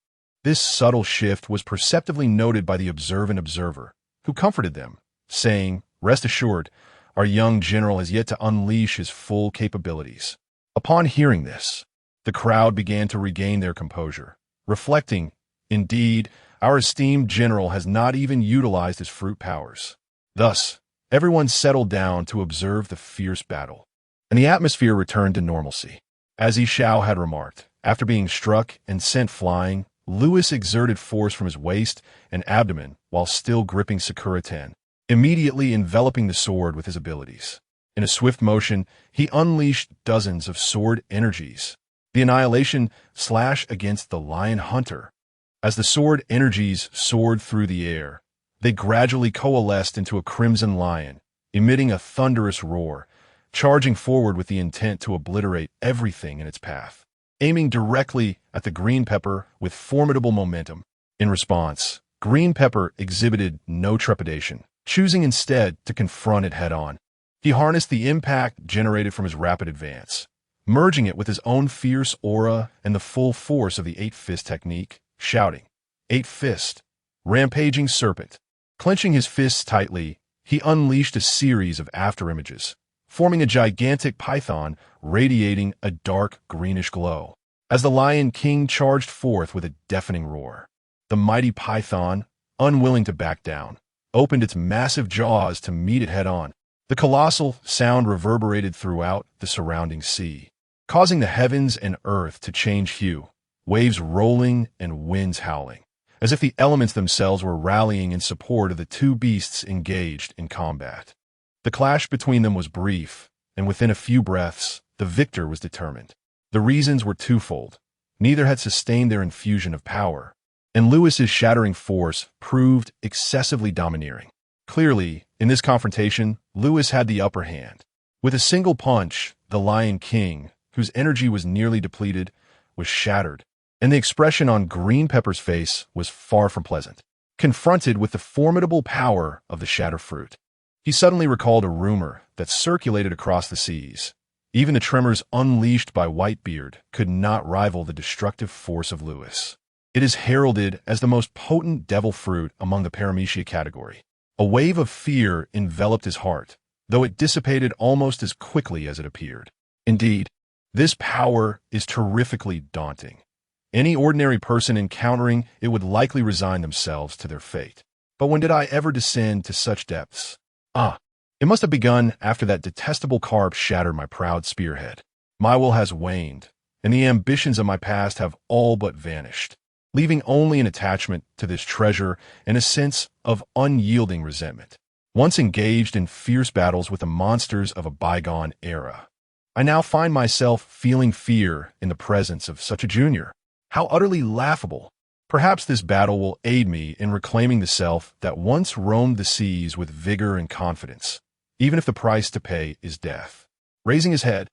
this subtle shift was perceptibly noted by the observant observer, who comforted them, saying, "Rest assured, our young general has yet to unleash his full capabilities." Upon hearing this, the crowd began to regain their composure, reflecting, "Indeed, our esteemed general has not even utilized his fruit powers." Thus, everyone settled down to observe the fierce battle, and the atmosphere returned to normalcy. As Xiao had remarked, after being struck and sent flying, Lewis exerted force from his waist and abdomen while still gripping Sakura Ten, immediately enveloping the sword with his abilities. In a swift motion, he unleashed dozens of sword energies. The annihilation slash against the lion hunter. As the sword energies soared through the air, they gradually coalesced into a crimson lion, emitting a thunderous roar, charging forward with the intent to obliterate everything in its path, aiming directly at the green pepper with formidable momentum. In response, green pepper exhibited no trepidation, choosing instead to confront it head-on. He harnessed the impact generated from his rapid advance, merging it with his own fierce aura and the full force of the eight-fist technique, shouting, "Eight fist, rampaging serpent." Clenching his fists tightly, he unleashed a series of afterimages, forming a gigantic python radiating a dark greenish glow. As the Lion King charged forth with a deafening roar, the mighty python, unwilling to back down, opened its massive jaws to meet it head-on. The colossal sound reverberated throughout the surrounding sea, causing the heavens and earth to change hue, waves rolling and winds howling, as if the elements themselves were rallying in support of the two beasts engaged in combat. The clash between them was brief, and within a few breaths, the victor was determined. The reasons were twofold. Neither had sustained their infusion of power, and Lewis's shattering force proved excessively domineering. Clearly, in this confrontation, Lewis had the upper hand. With a single punch, the Lion King, whose energy was nearly depleted, was shattered, and the expression on Green Pepper's face was far from pleasant. Confronted with the formidable power of the shatter fruit, he suddenly recalled a rumor that circulated across the seas. Even the tremors unleashed by Whitebeard could not rival the destructive force of Lewis. It is heralded as the most potent devil fruit among the Paramecia category. A wave of fear enveloped his heart, though it dissipated almost as quickly as it appeared. Indeed, this power is terrifically daunting. Any ordinary person encountering it would likely resign themselves to their fate. But when did I ever descend to such depths? It must have begun after that detestable carp shattered my proud spearhead. My will has waned, and the ambitions of my past have all but vanished, leaving only an attachment to this treasure and a sense of unyielding resentment. Once engaged in fierce battles with the monsters of a bygone era, I now find myself feeling fear in the presence of such a junior. How utterly laughable! Perhaps this battle will aid me in reclaiming the self that once roamed the seas with vigor and confidence, even if the price to pay is death. Raising his head,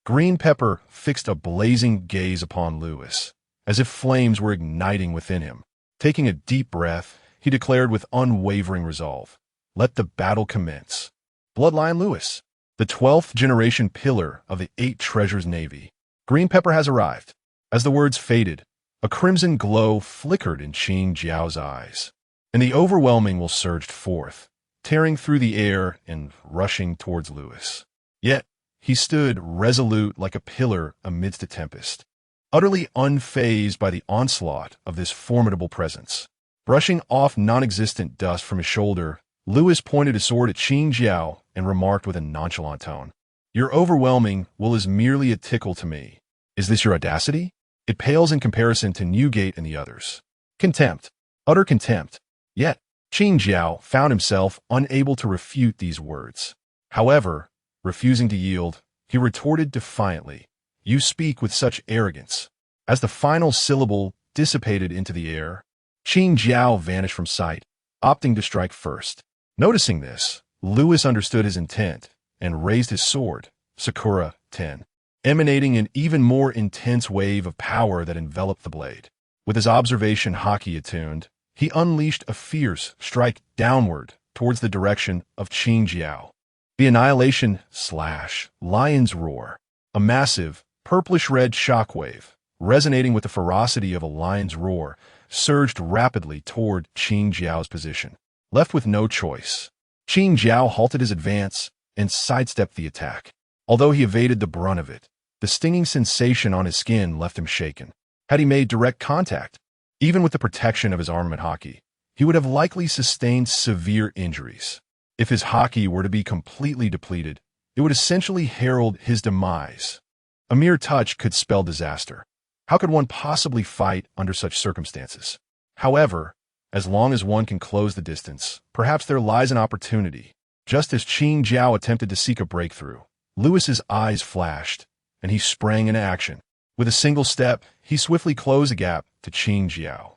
Green Pepper fixed a blazing gaze upon Lewis, as if flames were igniting within him. Taking a deep breath, he declared with unwavering resolve, "Let the battle commence." Bloodline Lewis, the 12th generation pillar of the 8 Treasures Navy. Green Pepper has arrived. As the words faded, a crimson glow flickered in Qing Jiao's eyes, and the overwhelming will surged forth, tearing through the air and rushing towards Lewis. Yet, he stood resolute like a pillar amidst a tempest, utterly unfazed by the onslaught of this formidable presence. Brushing off non-existent dust from his shoulder, Lewis pointed his sword at Qing Jiao and remarked with a nonchalant tone, "Your overwhelming will is merely a tickle to me. Is this your audacity? It pales in comparison to Newgate and the others. Contempt, utter contempt." Yet, Qing Jiao found himself unable to refute these words. However, refusing to yield, he retorted defiantly, "You speak with such arrogance." As the final syllable dissipated into the air, Qing Jiao vanished from sight, opting to strike first. Noticing this, Lewis understood his intent and raised his sword, Sakura 10, emanating an even more intense wave of power that enveloped the blade. With his observation haki attuned, he unleashed a fierce strike downward towards the direction of Qing Jiao. The annihilation / lion's roar, a massive, purplish-red shockwave, resonating with the ferocity of a lion's roar, surged rapidly toward Qing Jiao's position. Left with no choice, Qing Jiao halted his advance and sidestepped the attack. Although he evaded the brunt of it, the stinging sensation on his skin left him shaken. Had he made direct contact, even with the protection of his armament haki, he would have likely sustained severe injuries. If his haki were to be completely depleted, it would essentially herald his demise. A mere touch could spell disaster. How could one possibly fight under such circumstances? However, as long as one can close the distance, perhaps there lies an opportunity. Just as Qing Jiao attempted to seek a breakthrough, Lewis's eyes flashed, and he sprang into action. With a single step, he swiftly closed the gap to Qing Jiao,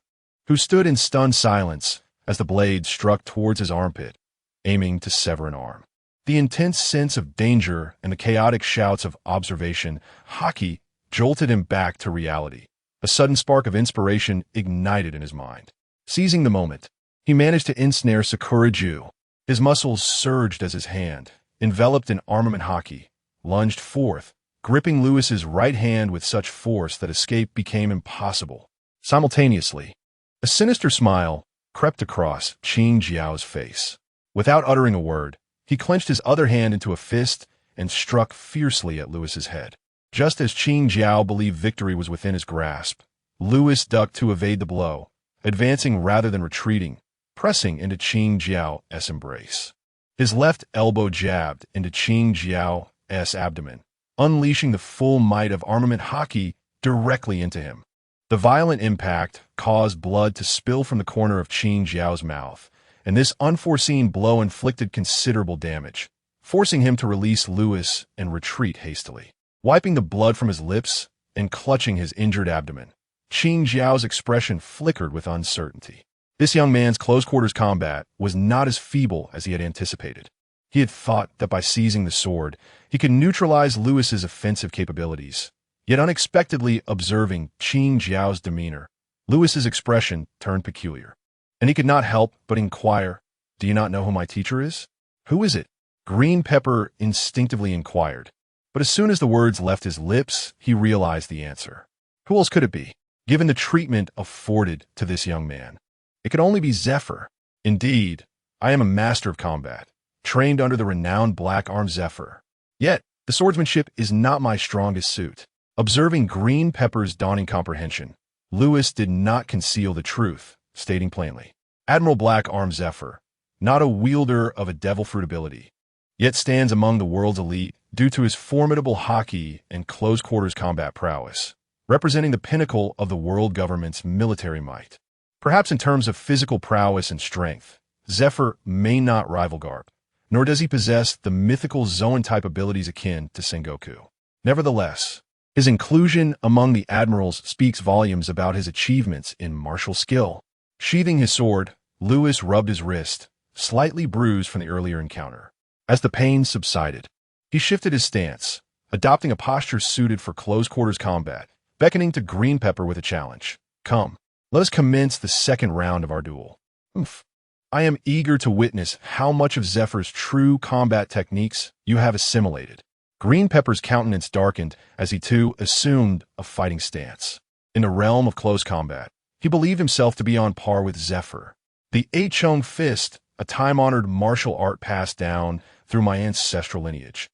who stood in stunned silence as the blade struck towards his armpit, aiming to sever an arm. The intense sense of danger and the chaotic shouts of observation haki jolted him back to reality. A sudden spark of inspiration ignited in his mind. Seizing the moment, he managed to ensnare Sakura Ju. His muscles surged as his hand, enveloped in armament haki, lunged forth, gripping Lewis's right hand with such force that escape became impossible. Simultaneously, a sinister smile crept across Qing Jiao's face. Without uttering a word, he clenched his other hand into a fist and struck fiercely at Lewis's head. Just as Qing Jiao believed victory was within his grasp, Lewis ducked to evade the blow, advancing rather than retreating, pressing into Qing Jiao's embrace. His left elbow jabbed into Qing Jiao's abdomen, unleashing the full might of armament haki directly into him. The violent impact caused blood to spill from the corner of Qing Jiao's mouth, and this unforeseen blow inflicted considerable damage, forcing him to release Lewis and retreat hastily. Wiping the blood from his lips and clutching his injured abdomen, Qing Jiao's expression flickered with uncertainty. This young man's close-quarters combat was not as feeble as he had anticipated. He had thought that by seizing the sword, he could neutralize Lewis's offensive capabilities. Yet unexpectedly observing Qing Jiao's demeanor, Lewis's expression turned peculiar. And he could not help but inquire, "Do you not know who my teacher is?" "Who is it?" Green Pepper instinctively inquired. But as soon as the words left his lips, he realized the answer. Who else could it be, given the treatment afforded to this young man? It could only be Zephyr. Indeed, I am a master of combat, trained under the renowned black-armed Zephyr. Yet, the swordsmanship is not my strongest suit. Observing Green Pepper's dawning comprehension, Lewis did not conceal the truth, stating plainly, Admiral Black armed Zephyr, not a wielder of a devil fruit ability, yet stands among the world's elite due to his formidable hockey and close-quarters combat prowess, representing the pinnacle of the world government's military might. Perhaps in terms of physical prowess and strength, Zephyr may not rival Garp, nor does he possess the mythical Zoan-type abilities akin to Sengoku. Nevertheless, his inclusion among the admirals speaks volumes about his achievements in martial skill. Sheathing his sword, Lewis rubbed his wrist, slightly bruised from the earlier encounter. As the pain subsided, he shifted his stance, adopting a posture suited for close-quarters combat, beckoning to Green Pepper with a challenge. Come, let us commence the second round of our duel. Oof. I am eager to witness how much of Zephyr's true combat techniques you have assimilated. Green Pepper's countenance darkened as he too assumed a fighting stance. In the realm of close combat, he believed himself to be on par with Zephyr. The Eichung Fist, a time-honored martial art passed down through my ancestral lineage,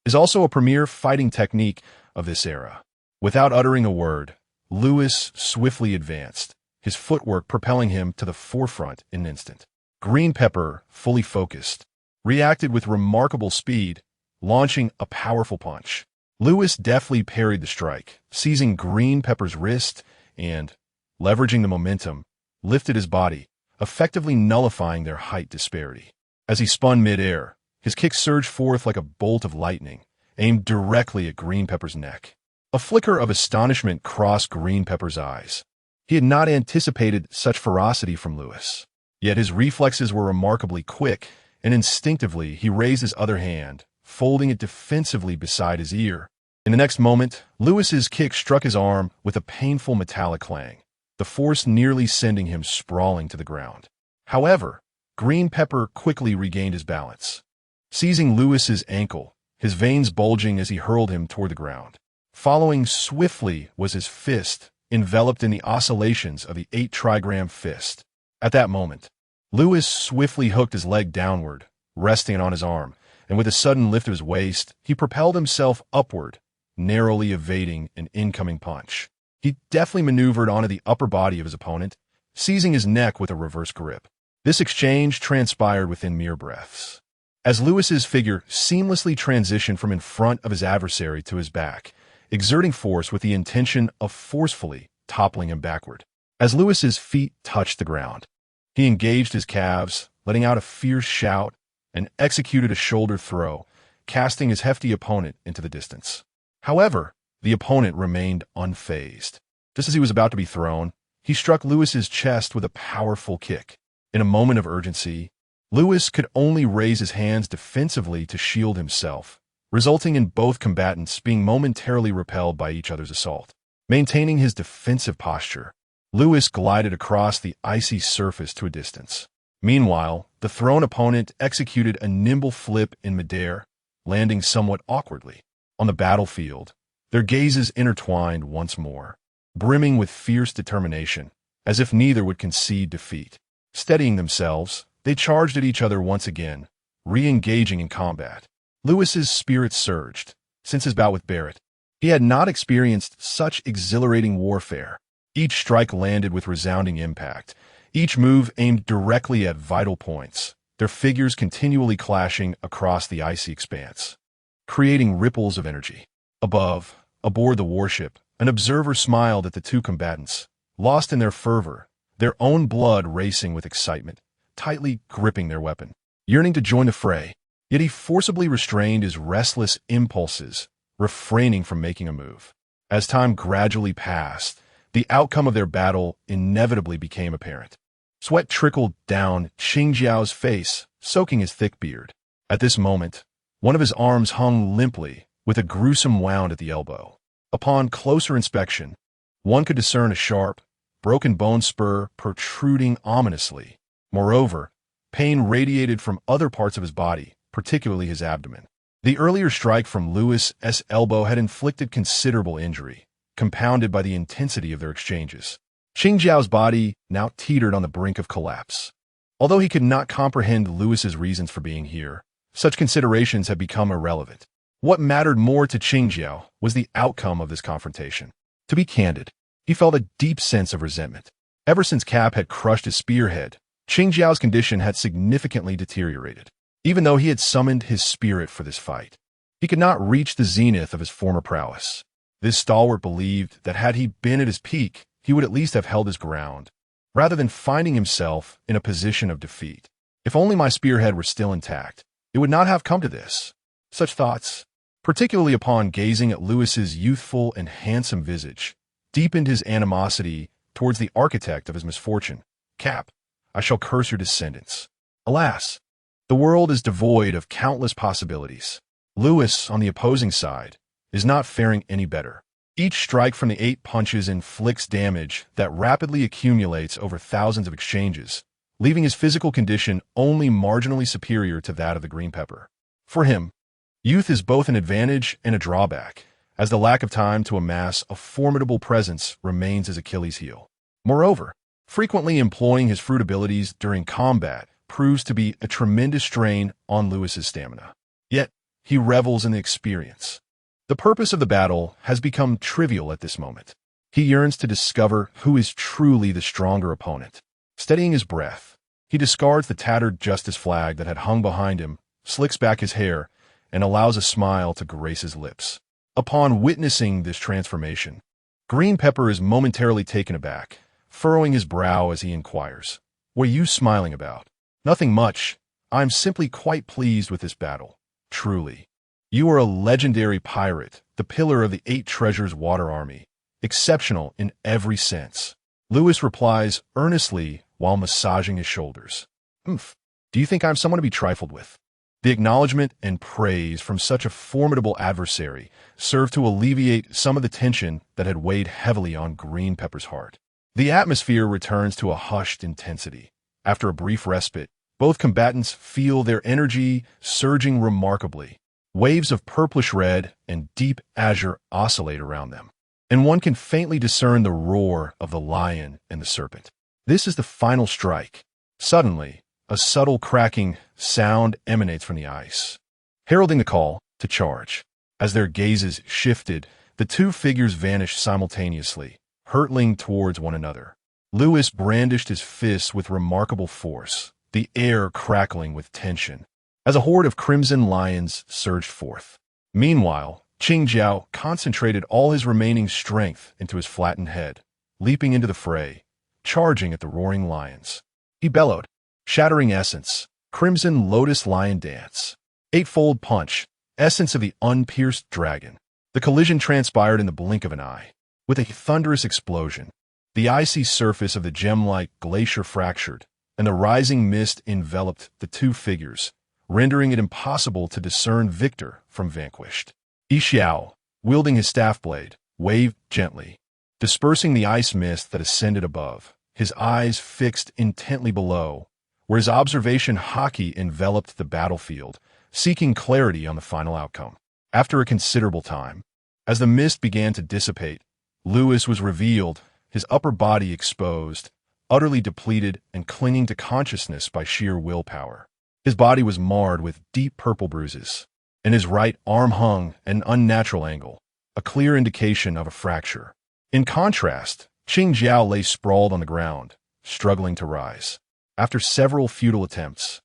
is also a premier fighting technique of this era. Without uttering a word, Lewis swiftly advanced, his footwork propelling him to the forefront in an instant. Green Pepper, fully focused, reacted with remarkable speed, launching a powerful punch. Lewis deftly parried the strike, seizing Green Pepper's wrist and, leveraging the momentum, lifted his body, effectively nullifying their height disparity. As he spun mid-air, his kick surged forth like a bolt of lightning, aimed directly at Green Pepper's neck. A flicker of astonishment crossed Green Pepper's eyes. He had not anticipated such ferocity from Lewis. Yet his reflexes were remarkably quick, and instinctively he raised his other hand, folding it defensively beside his ear. In the next moment, Lewis's kick struck his arm with a painful metallic clang, the force nearly sending him sprawling to the ground. However, Green Pepper quickly regained his balance. Seizing Lewis's ankle, his veins bulging as he hurled him toward the ground. Following swiftly was his fist, enveloped in the oscillations of the 8-trigram fist. At that moment, Lewis swiftly hooked his leg downward, resting it on his arm, and with a sudden lift of his waist, he propelled himself upward, narrowly evading an incoming punch. He deftly maneuvered onto the upper body of his opponent, seizing his neck with a reverse grip. This exchange transpired within mere breaths. As Lewis's figure seamlessly transitioned from in front of his adversary to his back, exerting force with the intention of forcefully toppling him backward. As Lewis's feet touched the ground, he engaged his calves, letting out a fierce shout, and executed a shoulder throw, casting his hefty opponent into the distance. However, the opponent remained unfazed. Just as he was about to be thrown, he struck Lewis's chest with a powerful kick. In a moment of urgency, Lewis could only raise his hands defensively to shield himself, resulting in both combatants being momentarily repelled by each other's assault. Maintaining his defensive posture, Lewis glided across the icy surface to a distance. Meanwhile, the thrown opponent executed a nimble flip in midair, landing somewhat awkwardly. On the battlefield, their gazes intertwined once more, brimming with fierce determination, as if neither would concede defeat. Steadying themselves, they charged at each other once again, re-engaging in combat. Lewis's spirit surged. Since his bout with Barrett, he had not experienced such exhilarating warfare. Each strike landed with resounding impact, each move aimed directly at vital points, their figures continually clashing across the icy expanse, creating ripples of energy. Above, aboard the warship, an observer smiled at the two combatants, lost in their fervor, their own blood racing with excitement, tightly gripping their weapon. Yearning to join the fray, yet he forcibly restrained his restless impulses, refraining from making a move. As time gradually passed, the outcome of their battle inevitably became apparent. Sweat trickled down Qingjiao's face, soaking his thick beard. At this moment, one of his arms hung limply, with a gruesome wound at the elbow. Upon closer inspection, one could discern a sharp, broken bone spur protruding ominously. Moreover, pain radiated from other parts of his body, particularly his abdomen. The earlier strike from Lewis's elbow had inflicted considerable injury, compounded by the intensity of their exchanges. Qingjiao's body now teetered on the brink of collapse. Although he could not comprehend Lewis's reasons for being here, such considerations had become irrelevant. What mattered more to Qingjiao was the outcome of this confrontation. To be candid, He felt a deep sense of resentment. Ever since Cap had crushed his spearhead, Qing Jiao's condition had significantly deteriorated. Even though he had summoned his spirit for this fight, he could not reach the zenith of his former prowess. This stalwart believed that had he been at his peak, he would at least have held his ground, rather than finding himself in a position of defeat. If only my spearhead were still intact, it would not have come to this. Such thoughts, particularly upon gazing at Lewis's youthful and handsome visage, deepened his animosity towards the architect of his misfortune. Cap, I shall curse your descendants. Alas, the world is devoid of countless possibilities. Lewis, on the opposing side, is not faring any better. Each strike from the 8 punches inflicts damage that rapidly accumulates over thousands of exchanges, leaving his physical condition only marginally superior to that of the green pepper. For him, youth is both an advantage and a drawback, as the lack of time to amass a formidable presence remains his Achilles heel. Moreover, frequently employing his fruit abilities during combat proves to be a tremendous strain on Lewis's stamina. Yet, he revels in the experience. The purpose of the battle has become trivial at this moment. He yearns to discover who is truly the stronger opponent. Steadying his breath, he discards the tattered justice flag that had hung behind him, slicks back his hair, and allows a smile to grace his lips. Upon witnessing this transformation, Green Pepper is momentarily taken aback, furrowing his brow as he inquires, "What are you smiling about?" "Nothing much. I'm simply quite pleased with this battle. Truly. You are a legendary pirate, the pillar of the 8 Treasures Water Army. Exceptional in every sense." Lewis replies earnestly while massaging his shoulders. Do you think I'm someone to be trifled with?" The acknowledgement and praise from such a formidable adversary served to alleviate some of the tension that had weighed heavily on Green Pepper's heart. The atmosphere returns to a hushed intensity. After a brief respite, both combatants feel their energy surging remarkably. Waves of purplish red and deep azure oscillate around them, and one can faintly discern the roar of the lion and the serpent. This is the final strike. Suddenly, a subtle cracking sound emanates from the ice, heralding the call to charge. As their gazes shifted, the 2 figures vanished simultaneously, hurtling towards one another. Lewis brandished his fists with remarkable force, the air crackling with tension, as a horde of crimson lions surged forth. Meanwhile, Qing Jiao concentrated all his remaining strength into his flattened head, leaping into the fray, charging at the roaring lions. He bellowed, "Shattering essence, crimson lotus lion dance, 8-fold punch, essence of the unpierced dragon." The collision transpired in the blink of an eye. With a thunderous explosion, the icy surface of the gem-like glacier fractured, and the rising mist enveloped the 2 figures, rendering it impossible to discern victor from vanquished. Yi Xiao, wielding his staff blade, waved gently, dispersing the ice mist that ascended above, his eyes fixed intently below, where his observation hockey enveloped the battlefield, seeking clarity on the final outcome. After a considerable time, as the mist began to dissipate, Lewis was revealed, his upper body exposed, utterly depleted and clinging to consciousness by sheer willpower. His body was marred with deep purple bruises, and his right arm hung at an unnatural angle, a clear indication of a fracture. In contrast, Qing Jiao lay sprawled on the ground, struggling to rise. After several futile attempts,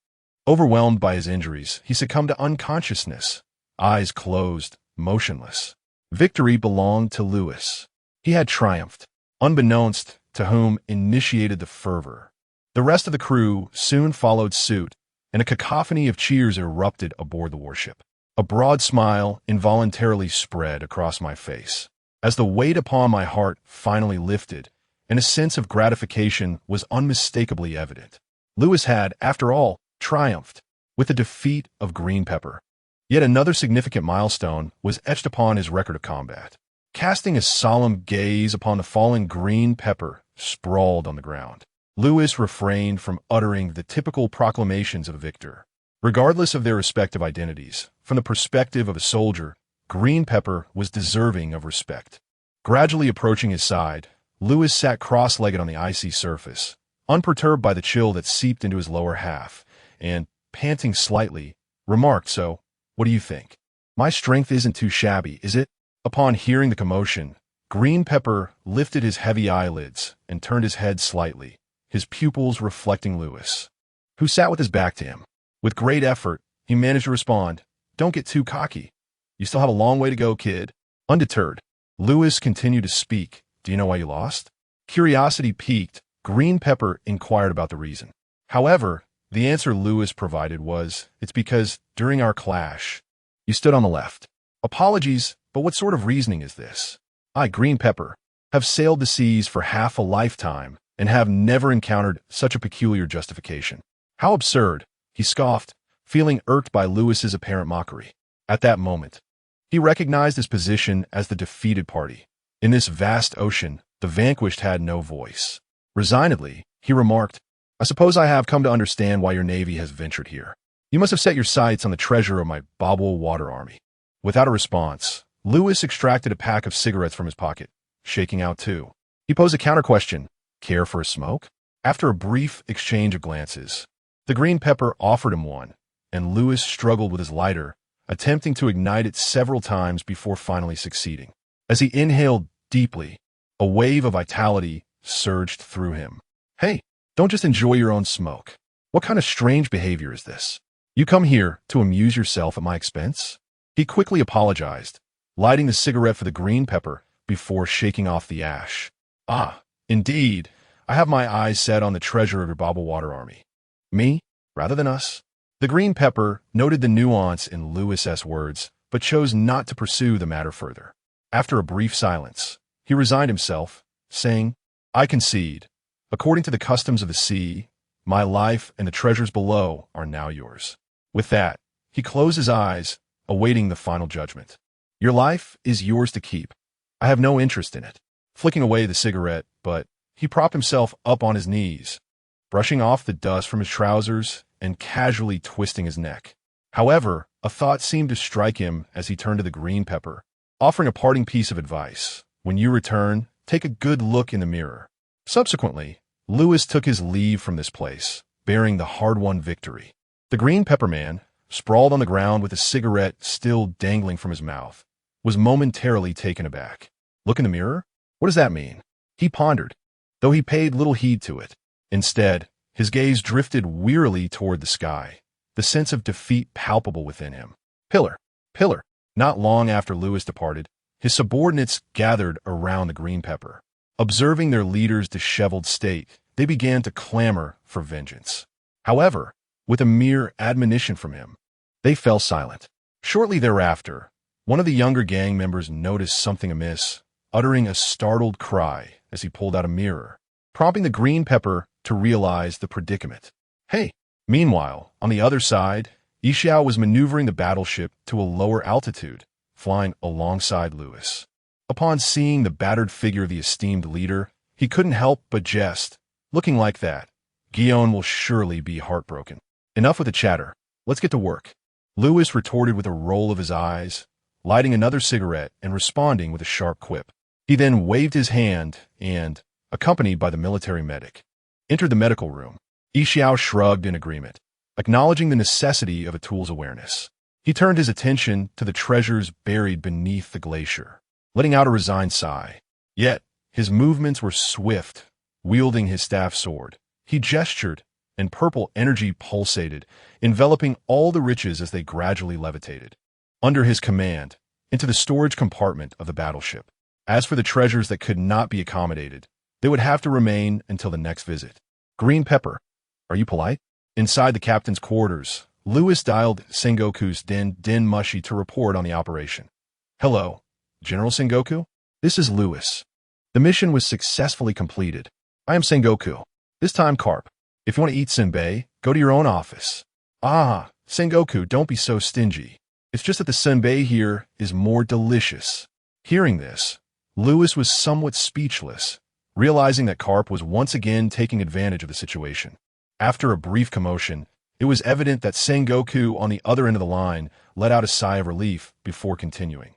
overwhelmed by his injuries, he succumbed to unconsciousness, eyes closed, motionless. Victory belonged to Lewis. He had triumphed, unbeknownst to whom initiated the fervor. The rest of the crew soon followed suit, and a cacophony of cheers erupted aboard the warship. A broad smile involuntarily spread across my face, as the weight upon my heart finally lifted, and a sense of gratification was unmistakably evident. Lewis had, after all, triumphed, with the defeat of Green Pepper. Yet another significant milestone was etched upon his record of combat. Casting a solemn gaze upon the fallen Green Pepper sprawled on the ground, Lewis refrained from uttering the typical proclamations of a victor. Regardless of their respective identities, from the perspective of a soldier, Green Pepper was deserving of respect. Gradually approaching his side, Lewis sat cross-legged on the icy surface, unperturbed by the chill that seeped into his lower half, and, panting slightly, remarked, "So, what do you think? My strength isn't too shabby, is it?" Upon hearing the commotion, Green Pepper lifted his heavy eyelids and turned his head slightly, his pupils reflecting Lewis, who sat with his back to him. With great effort, he managed to respond, "Don't get too cocky. You still have a long way to go, kid." Undeterred, Lewis continued to speak. "Do you know why you lost?" Curiosity piqued, Green Pepper inquired about the reason. However, the answer Lewis provided was, "It's because, during our clash, you stood on the left." "Apologies, but what sort of reasoning is this? I, Green Pepper, have sailed the seas for half a lifetime and have never encountered such a peculiar justification." "How absurd," he scoffed, feeling irked by Lewis's apparent mockery. At that moment, he recognized his position as the defeated party. In this vast ocean, the vanquished had no voice. Resignedly, he remarked, "I suppose I have come to understand why your navy has ventured here. You must have set your sights on the treasure of my Bobble Water Army." Without a response, Lewis extracted a pack of cigarettes from his pocket, shaking out two. He posed a counter-question, "Care for a smoke?" After a brief exchange of glances, the Green Pepper offered him one, and Lewis struggled with his lighter, attempting to ignite it several times before finally succeeding. As he inhaled deeply, a wave of vitality surged through him. "Hey, don't just enjoy your own smoke. What kind of strange behavior is this? You come here to amuse yourself at my expense?" He quickly apologized, lighting the cigarette for the Green Pepper before shaking off the ash. "Ah, indeed, I have my eyes set on the treasure of your Bobble Water Army. Me, rather than us." The Green Pepper noted the nuance in Lewis's words, but chose not to pursue the matter further. After a brief silence, he resigned himself, saying, "I concede. According to the customs of the sea, my life and the treasures below are now yours." With that, he closed his eyes, awaiting the final judgment. "Your life is yours to keep. I have no interest in it." Flicking away the cigarette, but he propped himself up on his knees, brushing off the dust from his trousers and casually twisting his neck. However, a thought seemed to strike him as he turned to the Green Pepper, offering a parting piece of advice. "When you return, take a good look in the mirror." Subsequently, Lewis took his leave from this place, bearing the hard-won victory. The Green Pepper Man, sprawled on the ground with a cigarette still dangling from his mouth, was momentarily taken aback. "Look in the mirror? What does that mean?" He pondered, though he paid little heed to it. Instead, his gaze drifted wearily toward the sky, the sense of defeat palpable within him. Pillar, pillar. Not long after Lewis departed, his subordinates gathered around the Green Pepper. Observing their leader's disheveled state, they began to clamor for vengeance. However, with a mere admonition from him, they fell silent. Shortly thereafter, one of the younger gang members noticed something amiss, uttering a startled cry as he pulled out a mirror, prompting the Green Pepper to realize the predicament. "Hey!" Meanwhile, on the other side, Yixiao was maneuvering the battleship to a lower altitude, flying alongside Lewis. Upon seeing the battered figure of the esteemed leader, he couldn't help but jest. "Looking like that, Guillaume will surely be heartbroken." "Enough with the chatter. Let's get to work." Lewis retorted with a roll of his eyes, lighting another cigarette and responding with a sharp quip. He then waved his hand and, accompanied by the military medic, entered the medical room. Yixiao shrugged in agreement, acknowledging the necessity of a tool's awareness. He turned his attention to the treasures buried beneath the glacier, letting out a resigned sigh. Yet, his movements were swift. Wielding his staff sword, he gestured, and purple energy pulsated, enveloping all the riches as they gradually levitated. Under his command, into the storage compartment of the battleship. As for the treasures that could not be accommodated, they would have to remain until the next visit. "Green Pepper, are you polite?" Inside the captain's quarters, Lewis dialed Sengoku's Den Mushi to report on the operation. "Hello, General Sengoku? This is Lewis. The mission was successfully completed. I am Sengoku. This time, Carp. If you want to eat senbei, go to your own office." "Ah, Sengoku, don't be so stingy. It's just that the senbei here is more delicious." Hearing this, Lewis was somewhat speechless, realizing that Carp was once again taking advantage of the situation. After a brief commotion, it was evident that Sengoku on the other end of the line let out a sigh of relief before continuing.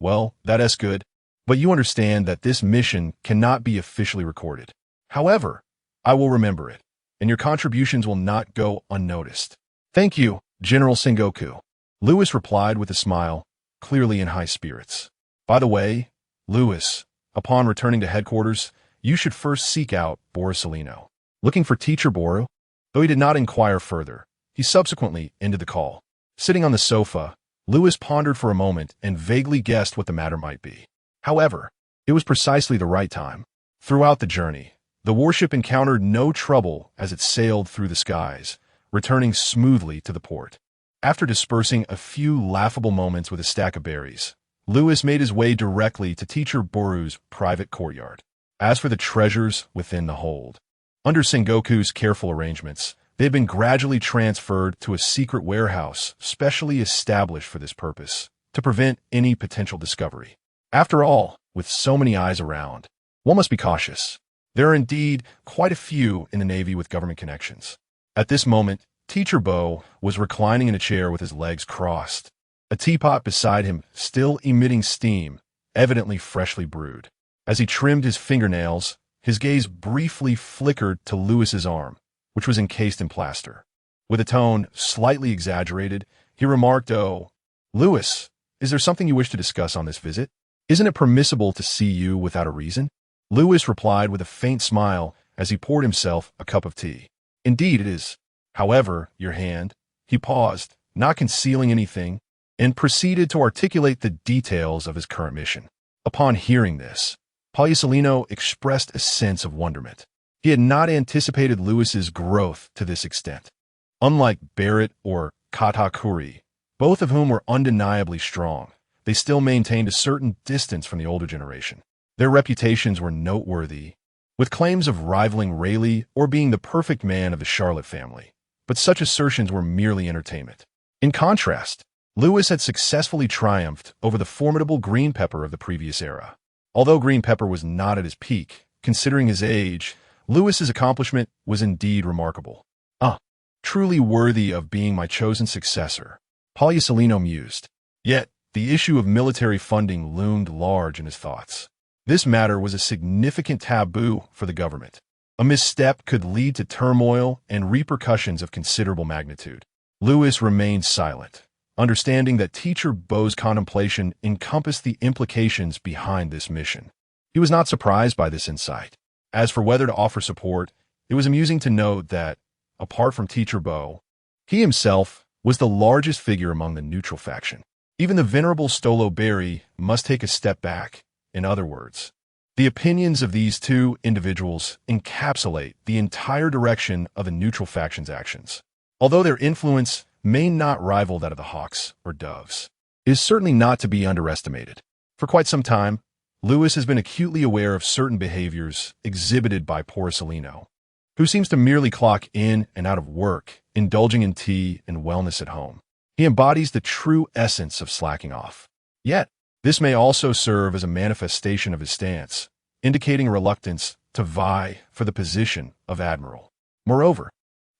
"Well, that's good, but you understand that this mission cannot be officially recorded. However, I will remember it, and your contributions will not go unnoticed." "Thank you, General Sengoku," Lewis replied with a smile, clearly in high spirits. "By the way, Lewis, Upon returning to headquarters, you should first seek out Borisellino. Looking for Teacher Boru? Though he did not inquire further, he subsequently ended the call. Sitting on the sofa, Lewis pondered for a moment and vaguely guessed what the matter might be. However, it was precisely the right time. Throughout the journey, the warship encountered no trouble as it sailed through the skies, returning smoothly to the port. After dispersing a few laughable moments with a stack of berries, Lewis made his way directly to Teacher Boru's private courtyard. As for the treasures within the hold, under Sengoku's careful arrangements, they had been gradually transferred to a secret warehouse specially established for this purpose, to prevent any potential discovery. After all, with so many eyes around, one must be cautious. There are indeed quite a few in the Navy with government connections. At this moment, Teacher Bo was reclining in a chair with his legs crossed, a teapot beside him still emitting steam, evidently freshly brewed. As he trimmed his fingernails, his gaze briefly flickered to Lewis's arm, which was encased in plaster. With a tone slightly exaggerated, he remarked, "Oh, Lewis, is there something you wish to discuss on this visit? Isn't it permissible to see you without a reason?" Lewis replied with a faint smile as he poured himself a cup of tea. "Indeed it is. However, your hand." He paused, not concealing anything, and proceeded to articulate the details of his current mission. Upon hearing this, Borisellino expressed a sense of wonderment. He had not anticipated Lewis's growth to this extent. Unlike Barrett or Katakuri, both of whom were undeniably strong, they still maintained a certain distance from the older generation. Their reputations were noteworthy, with claims of rivaling Rayleigh or being the perfect man of the Charlotte family. But such assertions were merely entertainment. In contrast, Lewis had successfully triumphed over the formidable Green Pepper of the previous era. Although Green Pepper was not at his peak, considering his age, Lewis's accomplishment was indeed remarkable. Truly worthy of being my chosen successor, Borisellino mused. Yet, the issue of military funding loomed large in his thoughts. This matter was a significant taboo for the government. A misstep could lead to turmoil and repercussions of considerable magnitude. Lewis remained silent, understanding that Teacher Bo's contemplation encompassed the implications behind this mission. He was not surprised by this insight. As for whether to offer support, it was amusing to note that, apart from Teacher Bo, he himself was the largest figure among the neutral faction. Even the venerable Stolo Berry must take a step back. In other words, the opinions of these two individuals encapsulate the entire direction of the neutral faction's actions. Although their influence may not rival that of the Hawks or Doves, it is certainly not to be underestimated. For quite some time, Lewis has been acutely aware of certain behaviors exhibited by Borisellino, who seems to merely clock in and out of work, indulging in tea and wellness at home. He embodies the true essence of slacking off. Yet, this may also serve as a manifestation of his stance, indicating a reluctance to vie for the position of admiral. Moreover,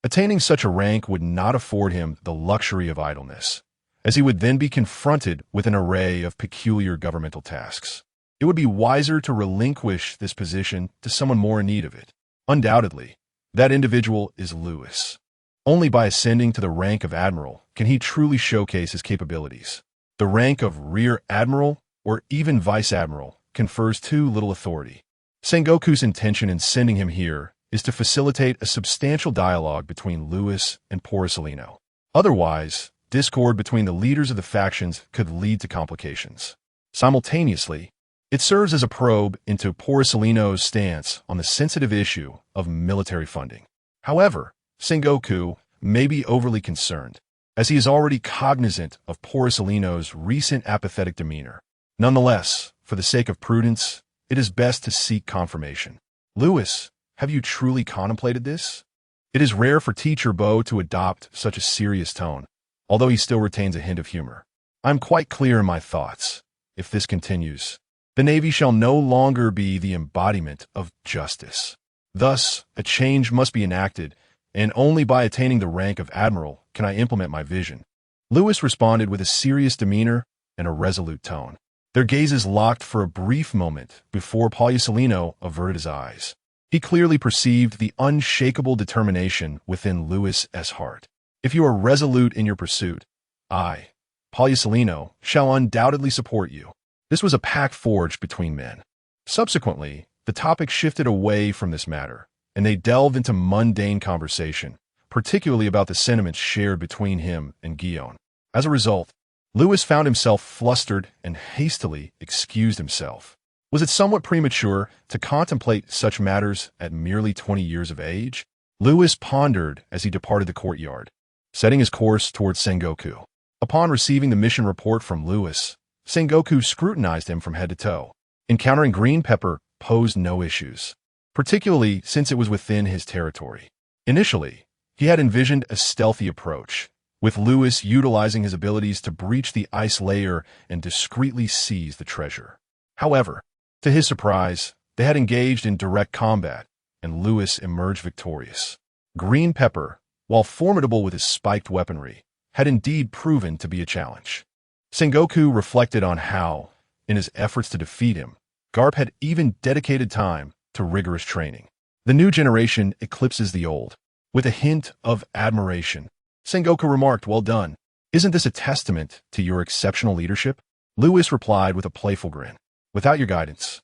attaining such a rank would not afford him the luxury of idleness, as he would then be confronted with an array of peculiar governmental tasks. It would be wiser to relinquish this position to someone more in need of it. Undoubtedly, that individual is Lewis. Only by ascending to the rank of admiral can he truly showcase his capabilities. The rank of rear admiral, or even vice admiral, confers too little authority. Sengoku's intention in sending him here is to facilitate a substantial dialogue between Lewis and Borisellino. Otherwise, discord between the leaders of the factions could lead to complications. Simultaneously, it serves as a probe into Borisellino's stance on the sensitive issue of military funding. However, Sengoku may be overly concerned, as he is already cognizant of Borisellino's recent apathetic demeanor. Nonetheless, for the sake of prudence, it is best to seek confirmation. Lewis, have you truly contemplated this? It is rare for Teacher Bo to adopt such a serious tone, although he still retains a hint of humor. I'm quite clear in my thoughts. If this continues, the Navy shall no longer be the embodiment of justice. Thus, a change must be enacted, and only by attaining the rank of admiral can I implement my vision. Lewis responded with a serious demeanor and a resolute tone. Their gazes locked for a brief moment before Borisellino averted his eyes. He clearly perceived the unshakable determination within Lewis's heart. If you are resolute in your pursuit, I, Borisellino, shall undoubtedly support you. This was a pact forged between men. Subsequently, the topic shifted away from this matter, and they delved into mundane conversation, particularly about the sentiments shared between him and Guillaume. As a result, Louis found himself flustered and hastily excused himself. Was it somewhat premature to contemplate such matters at merely 20 years of age? Louis pondered as he departed the courtyard, setting his course towards Sengoku. Upon receiving the mission report from Louis, Sengoku scrutinized him from head to toe. Encountering green pepper posed no issues, particularly since it was within his territory. Initially, he had envisioned a stealthy approach, with Louis utilizing his abilities to breach the ice layer and discreetly seize the treasure. However, to his surprise, they had engaged in direct combat, and Louis emerged victorious. Green Pepper, while formidable with his spiked weaponry, had indeed proven to be a challenge. Sengoku reflected on how, in his efforts to defeat him, Garp had even dedicated time to rigorous training. The new generation eclipses the old. With a hint of admiration, Sengoku remarked, "Well done. Isn't this a testament to your exceptional leadership?" Louis replied with a playful grin. "Without your guidance,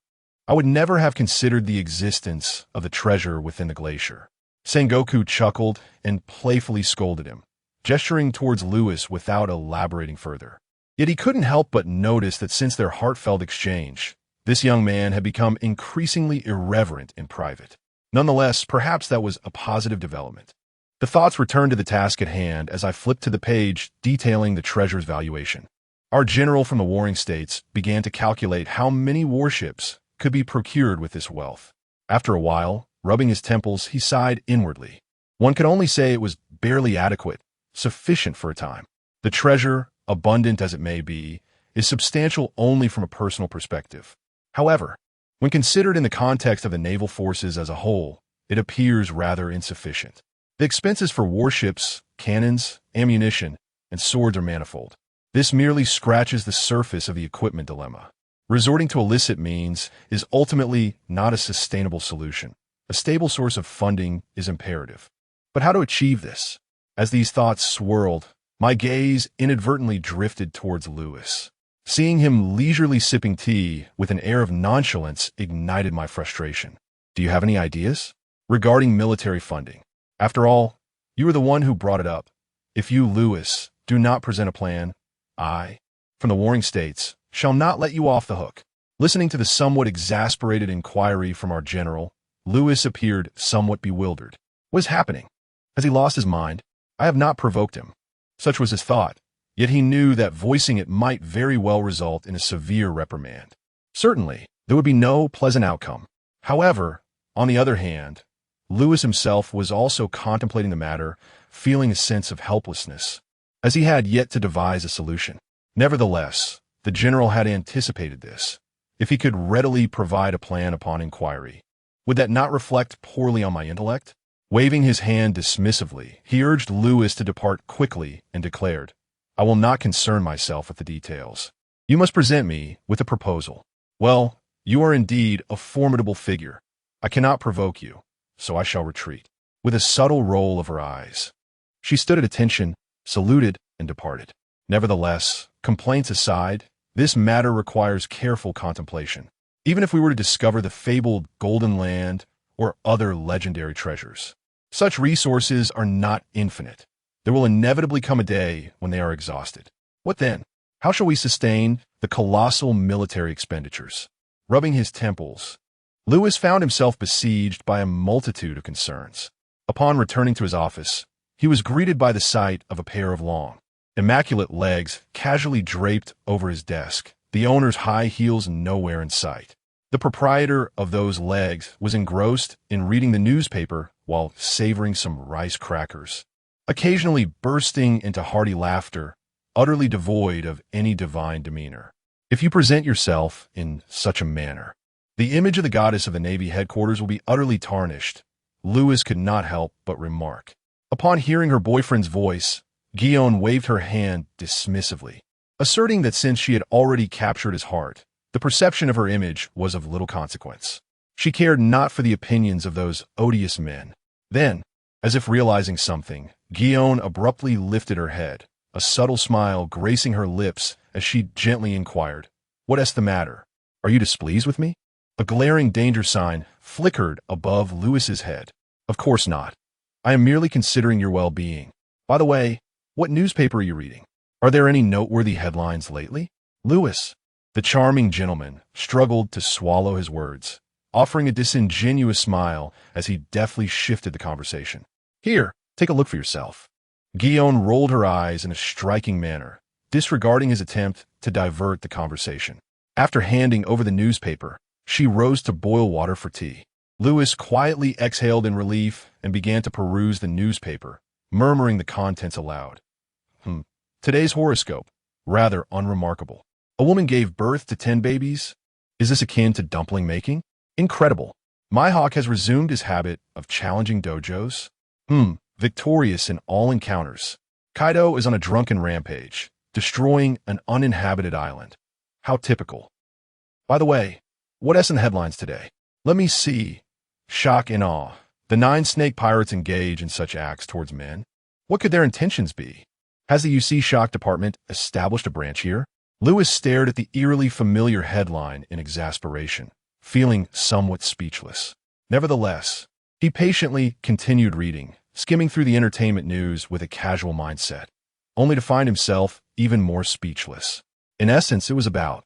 I would never have considered the existence of the treasure within the glacier." Sengoku chuckled and playfully scolded him, gesturing towards Louis without elaborating further. Yet he couldn't help but notice that since their heartfelt exchange, this young man had become increasingly irreverent in private. Nonetheless, perhaps that was a positive development. The thoughts returned to the task at hand as I flipped to the page detailing the treasure's valuation. Our general from the warring states began to calculate how many warships could be procured with this wealth. After a while, rubbing his temples, he sighed inwardly. One could only say it was barely adequate, sufficient for a time. The treasure, abundant as it may be, is substantial only from a personal perspective. However, when considered in the context of the naval forces as a whole, it appears rather insufficient. The expenses for warships, cannons, ammunition, and swords are manifold. This merely scratches the surface of the equipment dilemma. Resorting to illicit means is ultimately not a sustainable solution. A stable source of funding is imperative. But how to achieve this? As these thoughts swirled, my gaze inadvertently drifted towards Louis. Seeing him leisurely sipping tea with an air of nonchalance ignited my frustration. "Do you have any ideas?" "Regarding military funding. After all, you are the one who brought it up. If you, Louis, do not present a plan, I, from the warring states, shall not let you off the hook." Listening to the somewhat exasperated inquiry from our general, Louis appeared somewhat bewildered. What is happening? Has he lost his mind? I have not provoked him. Such was his thought, yet he knew that voicing it might very well result in a severe reprimand. Certainly, there would be no pleasant outcome. However, on the other hand, Louis himself was also contemplating the matter, feeling a sense of helplessness, as he had yet to devise a solution. Nevertheless, the general had anticipated this. If he could readily provide a plan upon inquiry, would that not reflect poorly on my intellect? Waving his hand dismissively, he urged Louis to depart quickly and declared, "I will not concern myself with the details. You must present me with a proposal." "Well, you are indeed a formidable figure. I cannot provoke you, so I shall retreat." With a subtle roll of her eyes, she stood at attention, saluted, and departed. Nevertheless, complaints aside, this matter requires careful contemplation. Even if we were to discover the fabled Golden Land or other legendary treasures, such resources are not infinite. There will inevitably come a day when they are exhausted. What then? How shall we sustain the colossal military expenditures? Rubbing his temples, Louis found himself besieged by a multitude of concerns. Upon returning to his office, he was greeted by the sight of a pair of long, immaculate legs casually draped over his desk, the owner's high heels nowhere in sight. The proprietor of those legs was engrossed in reading the newspaper while savoring some rice crackers, occasionally bursting into hearty laughter, utterly devoid of any divine demeanor. If you present yourself in such a manner, the image of the goddess of the Navy headquarters will be utterly tarnished, Louis could not help but remark. Upon hearing her boyfriend's voice, Guillaume waved her hand dismissively, asserting that since she had already captured his heart, the perception of her image was of little consequence. She cared not for the opinions of those odious men. Then, as if realizing something, Guillaume abruptly lifted her head, a subtle smile gracing her lips as she gently inquired, "What is the matter? Are you displeased with me?" A glaring danger sign flickered above Lewis's head. Of course not. I am merely considering your well-being. By the way, what newspaper are you reading? Are there any noteworthy headlines lately? Lewis, the charming gentleman, struggled to swallow his words, offering a disingenuous smile as he deftly shifted the conversation. Here, take a look for yourself. Guillaume rolled her eyes in a striking manner, disregarding his attempt to divert the conversation. After handing over the newspaper, she rose to boil water for tea. Lewis quietly exhaled in relief and began to peruse the newspaper, murmuring the contents aloud. Today's horoscope. Rather unremarkable. A woman gave birth to 10 babies? Is this akin to dumpling making? Incredible. My hawk has resumed his habit of challenging dojos. Victorious in all encounters. Kaido is on a drunken rampage, destroying an uninhabited island. How typical. By the way, what else in the headlines today? Let me see. Shock and awe. The 9 snake pirates engage in such acts towards men. What could their intentions be? Has the UC Shock Department established a branch here? Lewis stared at the eerily familiar headline in exasperation, feeling somewhat speechless. Nevertheless, he patiently continued reading, skimming through the entertainment news with a casual mindset, only to find himself even more speechless. In essence, it was about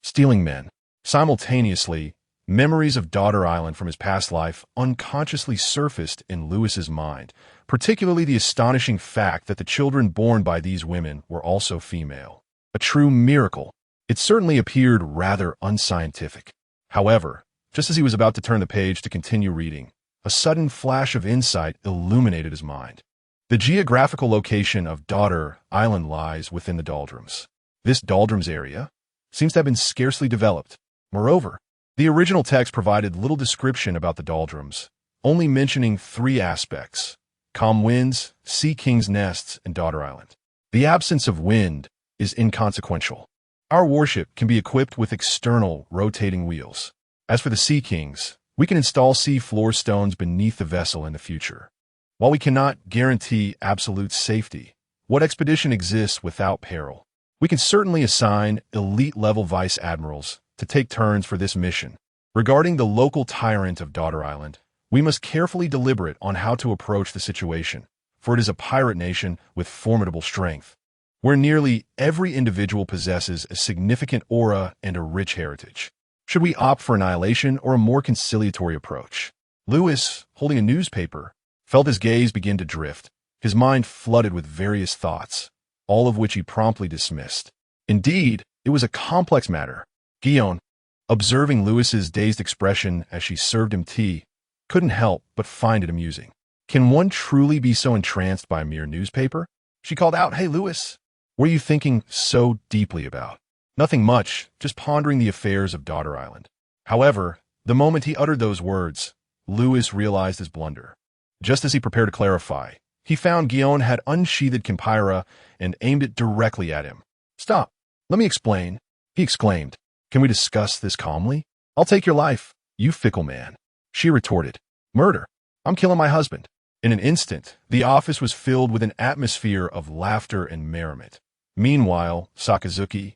stealing men. Simultaneously, memories of Daughter Island from his past life unconsciously surfaced in Lewis's mind, particularly the astonishing fact that the children born by these women were also female. A true miracle. It certainly appeared rather unscientific. However, just as he was about to turn the page to continue reading, a sudden flash of insight illuminated his mind. The geographical location of Daughter Island lies within the doldrums. This doldrums area seems to have been scarcely developed. Moreover, the original text provided little description about the doldrums, only mentioning 3 aspects: calm winds, sea kings' nests, and Daughter Island. The absence of wind is inconsequential. Our warship can be equipped with external rotating wheels. As for the sea kings, we can install sea floor stones beneath the vessel in the future. While we cannot guarantee absolute safety, what expedition exists without peril? We can certainly assign elite-level vice admirals to take turns for this mission. Regarding the local tyrant of Daughter Island, we must carefully deliberate on how to approach the situation, for it is a pirate nation with formidable strength, where nearly every individual possesses a significant aura and a rich heritage. Should we opt for annihilation or a more conciliatory approach? Lewis, holding a newspaper, felt his gaze begin to drift, his mind flooded with various thoughts, all of which he promptly dismissed. Indeed, it was a complex matter. Guillaume, observing Lewis's dazed expression as she served him tea, couldn't help but find it amusing. Can one truly be so entranced by a mere newspaper? She called out, "Hey, Lewis, what are you thinking so deeply about?" "Nothing much, just pondering the affairs of Daughter Island." However, the moment he uttered those words, Lewis realized his blunder. Just as he prepared to clarify, he found Guillaume had unsheathed Kempira and aimed it directly at him. "Stop, let me explain," he exclaimed. "Can we discuss this calmly? I'll take your life, you fickle man." She retorted, "Murder? I'm killing my husband." In an instant, the office was filled with an atmosphere of laughter and merriment. Meanwhile, Sakazuki,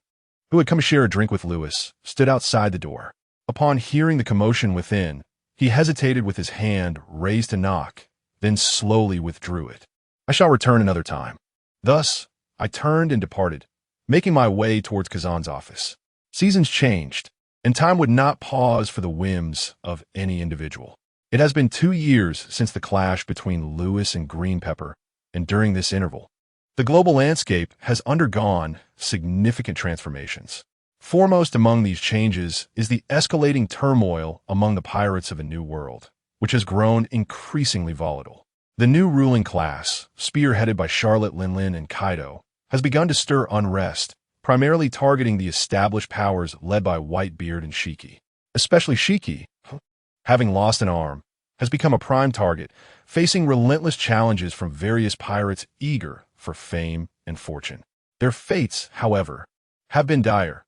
who had come to share a drink with Lewis, stood outside the door. Upon hearing the commotion within, he hesitated with his hand raised to knock, then slowly withdrew it. "I shall return another time." Thus, I turned and departed, making my way towards Kazan's office. Seasons changed, and time would not pause for the whims of any individual. It has been 2 years since the clash between Lewis and Green Pepper, and during this interval, the global landscape has undergone significant transformations. Foremost among these changes is the escalating turmoil among the pirates of a new world, which has grown increasingly volatile. The new ruling class, spearheaded by Charlotte Linlin and Kaido, has begun to stir unrest, primarily targeting the established powers led by Whitebeard and Shiki. Especially Shiki, having lost an arm, has become a prime target, facing relentless challenges from various pirates eager for fame and fortune. Their fates, however, have been dire.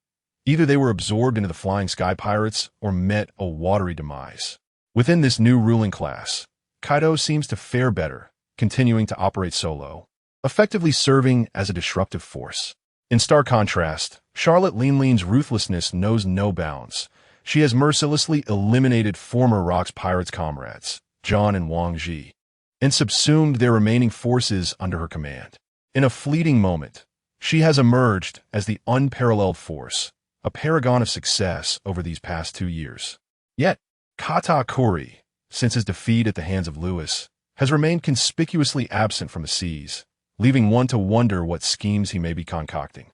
Either they were absorbed into the Flying Sky Pirates or met a watery demise. Within this new ruling class, Kaido seems to fare better, continuing to operate solo, effectively serving as a disruptive force. In stark contrast, Charlotte Linlin's ruthlessness knows no bounds. she has mercilessly eliminated former ROK's pirates comrades, John and Wang Ji, and subsumed their remaining forces under her command. In a fleeting moment, she has emerged as the unparalleled force, a paragon of success over these past 2 years. Yet, Katakuri, since his defeat at the hands of Lewis, has remained conspicuously absent from the seas, leaving one to wonder what schemes he may be concocting.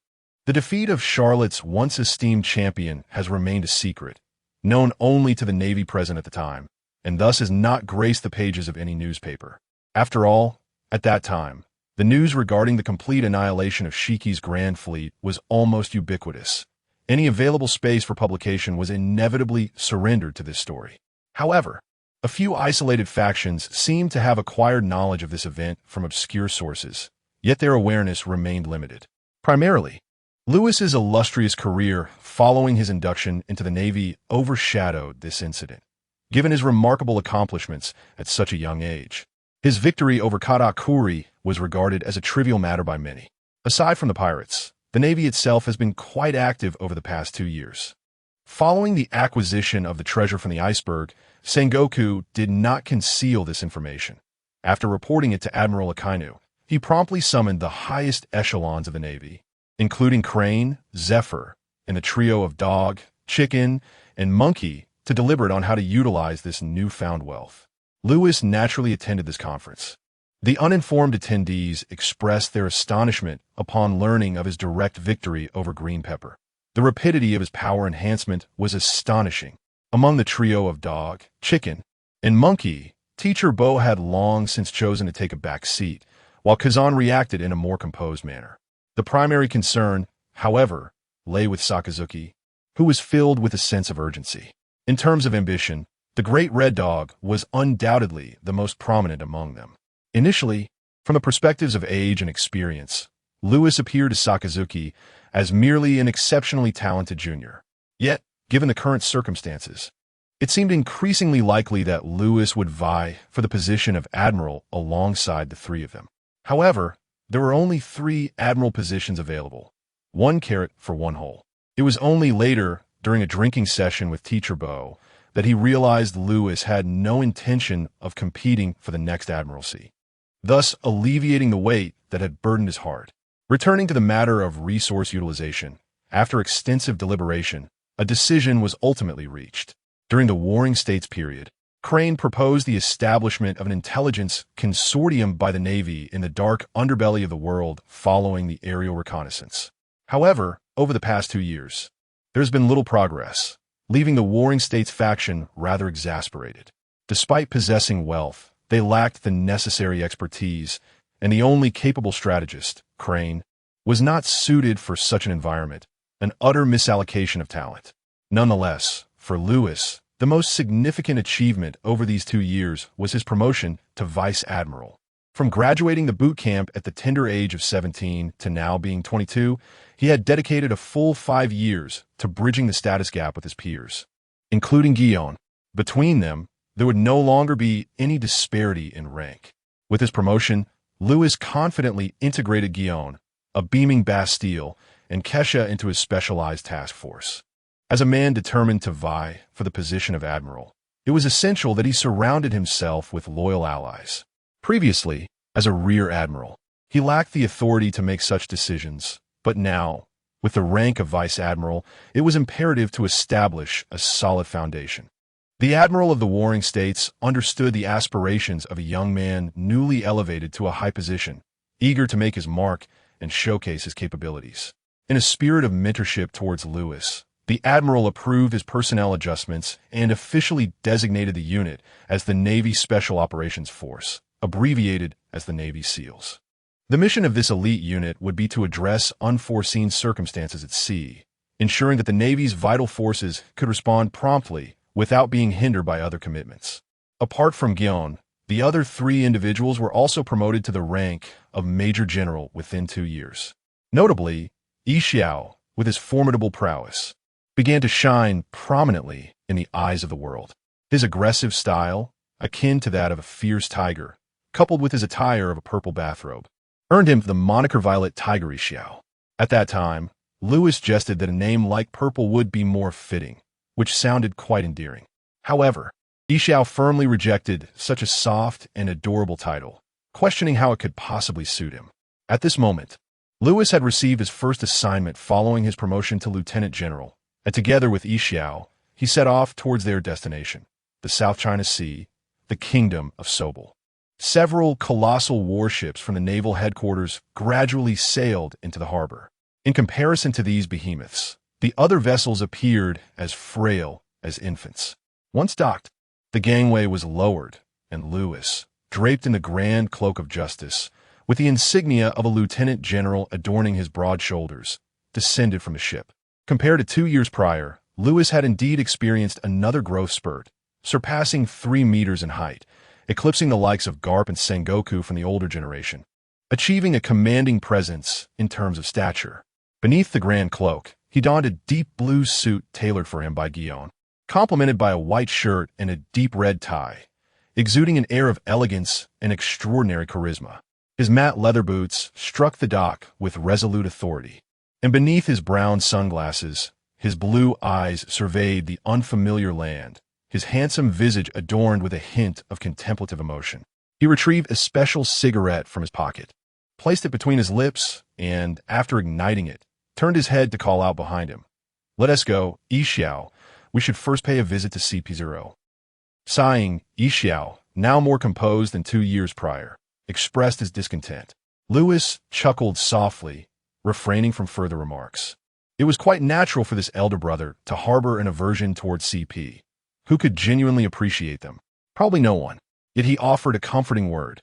The defeat of Charlotte's once esteemed champion has remained a secret, known only to the Navy present at the time, and thus has not graced the pages of any newspaper. After all, at that time, the news regarding the complete annihilation of Shiki's Grand Fleet was almost ubiquitous. Any available space for publication was inevitably surrendered to this story. However, a few isolated factions seemed to have acquired knowledge of this event from obscure sources, yet their awareness remained limited. Primarily, Lewis's illustrious career following his induction into the Navy overshadowed this incident, given his remarkable accomplishments at such a young age. His victory over Katakuri was regarded as a trivial matter by many. Aside from the pirates, the Navy itself has been quite active over the past 2 years. Following the acquisition of the treasure from the iceberg, Sengoku did not conceal this information. After reporting it to Admiral Akainu, he promptly summoned the highest echelons of the Navy, including Crane, Zephyr, and the trio of Dog, Chicken, and Monkey, to deliberate on how to utilize this newfound wealth. Lewis naturally attended this conference. The uninformed attendees expressed their astonishment upon learning of his direct victory over Green Pepper. The rapidity of his power enhancement was astonishing. Among the trio of Dog, Chicken, and Monkey, Teacher Bo had long since chosen to take a back seat, while Kazan reacted in a more composed manner. The primary concern, however, lay with Sakazuki, who was filled with a sense of urgency. In terms of ambition, the Great Red Dog was undoubtedly the most prominent among them. Initially, from the perspectives of age and experience, Lewis appeared to Sakazuki as merely an exceptionally talented junior. Yet, given the current circumstances, it seemed increasingly likely that Lewis would vie for the position of admiral alongside the three of them. However, there were only 3 admiral positions available, 1 carrot for 1 hole. It was only later, during a drinking session with Teacher Bo, that he realized Lewis had no intention of competing for the next admiralcy, thus alleviating the weight that had burdened his heart. Returning to the matter of resource utilization, after extensive deliberation, a decision was ultimately reached. During the Warring States period, Crane proposed the establishment of an intelligence consortium by the Navy in the dark underbelly of the world following the aerial reconnaissance. However, over the past 2 years, there has been little progress, leaving the Warring States faction rather exasperated. Despite possessing wealth, they lacked the necessary expertise, and the only capable strategist, Crane, was not suited for such an environment, an utter misallocation of talent. Nonetheless, for Lewis, the most significant achievement over these 2 years was his promotion to Vice Admiral. From graduating the boot camp at the tender age of 17 to now being 22, he had dedicated a full 5 years to bridging the status gap with his peers, including Guillaume. Between them, there would no longer be any disparity in rank. With his promotion, Lewis confidently integrated Guillaume, a beaming Bastille, and Kesha into his specialized task force. As a man determined to vie for the position of admiral, it was essential that he surrounded himself with loyal allies. Previously, as a rear admiral, he lacked the authority to make such decisions, but now, with the rank of vice admiral, it was imperative to establish a solid foundation. The admiral of the Warring States understood the aspirations of a young man newly elevated to a high position, eager to make his mark and showcase his capabilities. In a spirit of mentorship towards Lewis, the admiral approved his personnel adjustments and officially designated the unit as the Navy Special Operations Force, abbreviated as the Navy SEALs. The mission of this elite unit would be to address unforeseen circumstances at sea, ensuring that the Navy's vital forces could respond promptly without being hindered by other commitments. Apart from Guillaume, the other 3 individuals were also promoted to the rank of Major General within 2 years. Notably, Yi Xiao, with his formidable prowess, began to shine prominently in the eyes of the world. His aggressive style, akin to that of a fierce tiger, coupled with his attire of a purple bathrobe, earned him the moniker Violet Tiger Yi Xiao. At that time, Lewis jested that a name like Purple would be more fitting, which sounded quite endearing. However, Yixiao firmly rejected such a soft and adorable title, questioning how it could possibly suit him. At this moment, Louis had received his first assignment following his promotion to lieutenant general, and together with Yixiao, he set off towards their destination, the South China Sea, the Kingdom of Sobel. Several colossal warships from the naval headquarters gradually sailed into the harbor. In comparison to these behemoths, the other vessels appeared as frail as infants. Once docked, the gangway was lowered, and Louis, draped in the grand cloak of justice, with the insignia of a lieutenant general adorning his broad shoulders, descended from the ship. Compared to 2 years prior, Louis had indeed experienced another growth spurt, surpassing 3 meters in height, eclipsing the likes of Garp and Sengoku from the older generation, achieving a commanding presence in terms of stature. Beneath the grand cloak, he donned a deep blue suit tailored for him by Guillaume, complemented by a white shirt and a deep red tie, exuding an air of elegance and extraordinary charisma. His matte leather boots struck the dock with resolute authority, and beneath his brown sunglasses, his blue eyes surveyed the unfamiliar land, his handsome visage adorned with a hint of contemplative emotion. He retrieved a special cigarette from his pocket, placed it between his lips, and, after igniting it, turned his head to call out behind him, "Let us go, Yixiao. We should first pay a visit to CP0. Sighing, Yixiao, now more composed than 2 years prior, expressed his discontent. Louis chuckled softly, refraining from further remarks. It was quite natural for this elder brother to harbor an aversion towards CP. Who could genuinely appreciate them? Probably no one. Yet he offered a comforting word.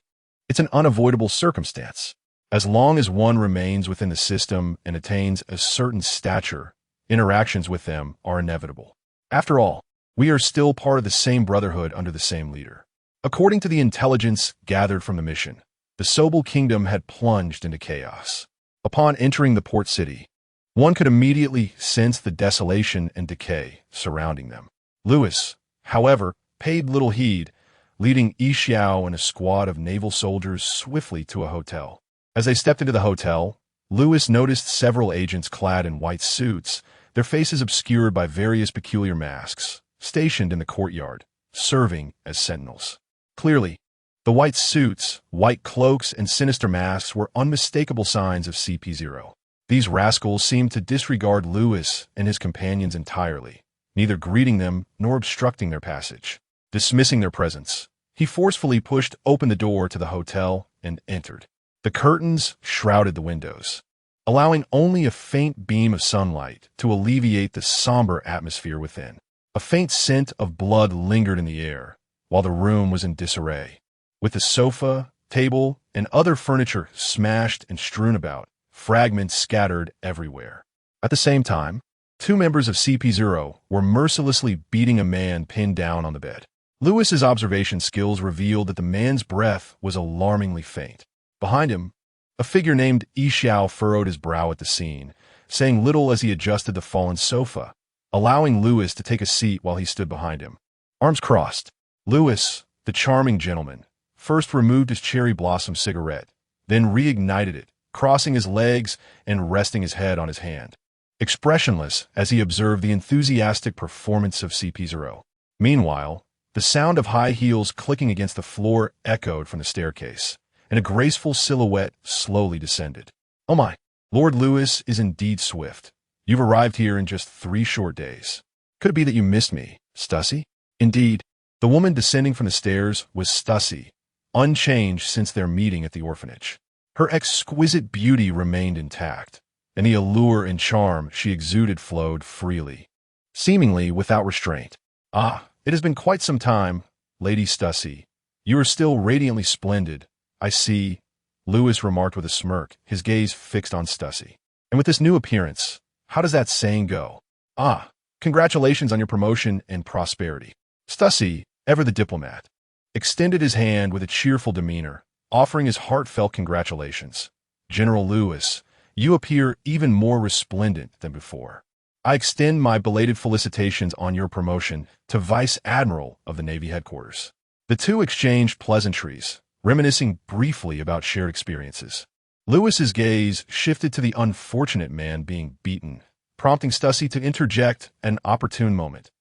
It's an unavoidable circumstance. As long as one remains within the system and attains a certain stature, interactions with them are inevitable. After all, we are still part of the same brotherhood under the same leader. According to the intelligence gathered from the mission, the Sobel kingdom had plunged into chaos. Upon entering the port city, one could immediately sense the desolation and decay surrounding them. Louis, however, paid little heed, leading Yixiao and a squad of naval soldiers swiftly to a hotel. As they stepped into the hotel, Louis noticed several agents clad in white suits, their faces obscured by various peculiar masks, stationed in the courtyard, serving as sentinels. Clearly, the white suits, white cloaks, and sinister masks were unmistakable signs of CP0. These rascals seemed to disregard Louis and his companions entirely, neither greeting them nor obstructing their passage. Dismissing their presence, he forcefully pushed open the door to the hotel and entered. The curtains shrouded the windows, allowing only a faint beam of sunlight to alleviate the somber atmosphere within. A faint scent of blood lingered in the air, while the room was in disarray, with the sofa, table, and other furniture smashed and strewn about, fragments scattered everywhere. At the same time, 2 members of CP0 were mercilessly beating a man pinned down on the bed. Louis's observation skills revealed that the man's breath was alarmingly faint. Behind him, a figure named Yixiao furrowed his brow at the scene, saying little as he adjusted the fallen sofa, allowing Louis to take a seat while he stood behind him. Arms crossed, Louis, the charming gentleman, first removed his cherry blossom cigarette, then reignited it, crossing his legs and resting his head on his hand, expressionless as he observed the enthusiastic performance of CP0. Meanwhile, the sound of high heels clicking against the floor echoed from the staircase, and a graceful silhouette slowly descended. Oh my, Lord Louis is indeed swift. You've arrived here in just 3 short days. Could it be that you missed me, Stussy? Indeed, the woman descending from the stairs was Stussy, unchanged since their meeting at the orphanage. Her exquisite beauty remained intact, and the allure and charm she exuded flowed freely, seemingly without restraint. Ah, it has been quite some time, Lady Stussy. You are still radiantly splendid, I see, Louis remarked with a smirk, his gaze fixed on Stussy. And with this new appearance, how does that saying go? Ah, congratulations on your promotion and prosperity. Stussy, ever the diplomat, extended his hand with a cheerful demeanor, offering his heartfelt congratulations. General Louis, you appear even more resplendent than before. I extend my belated felicitations on your promotion to Vice Admiral of the Navy Headquarters. The two exchanged pleasantries, reminiscing briefly about shared experiences. Louis's gaze shifted to the unfortunate man being beaten, prompting Stussy to interject at an opportune moment.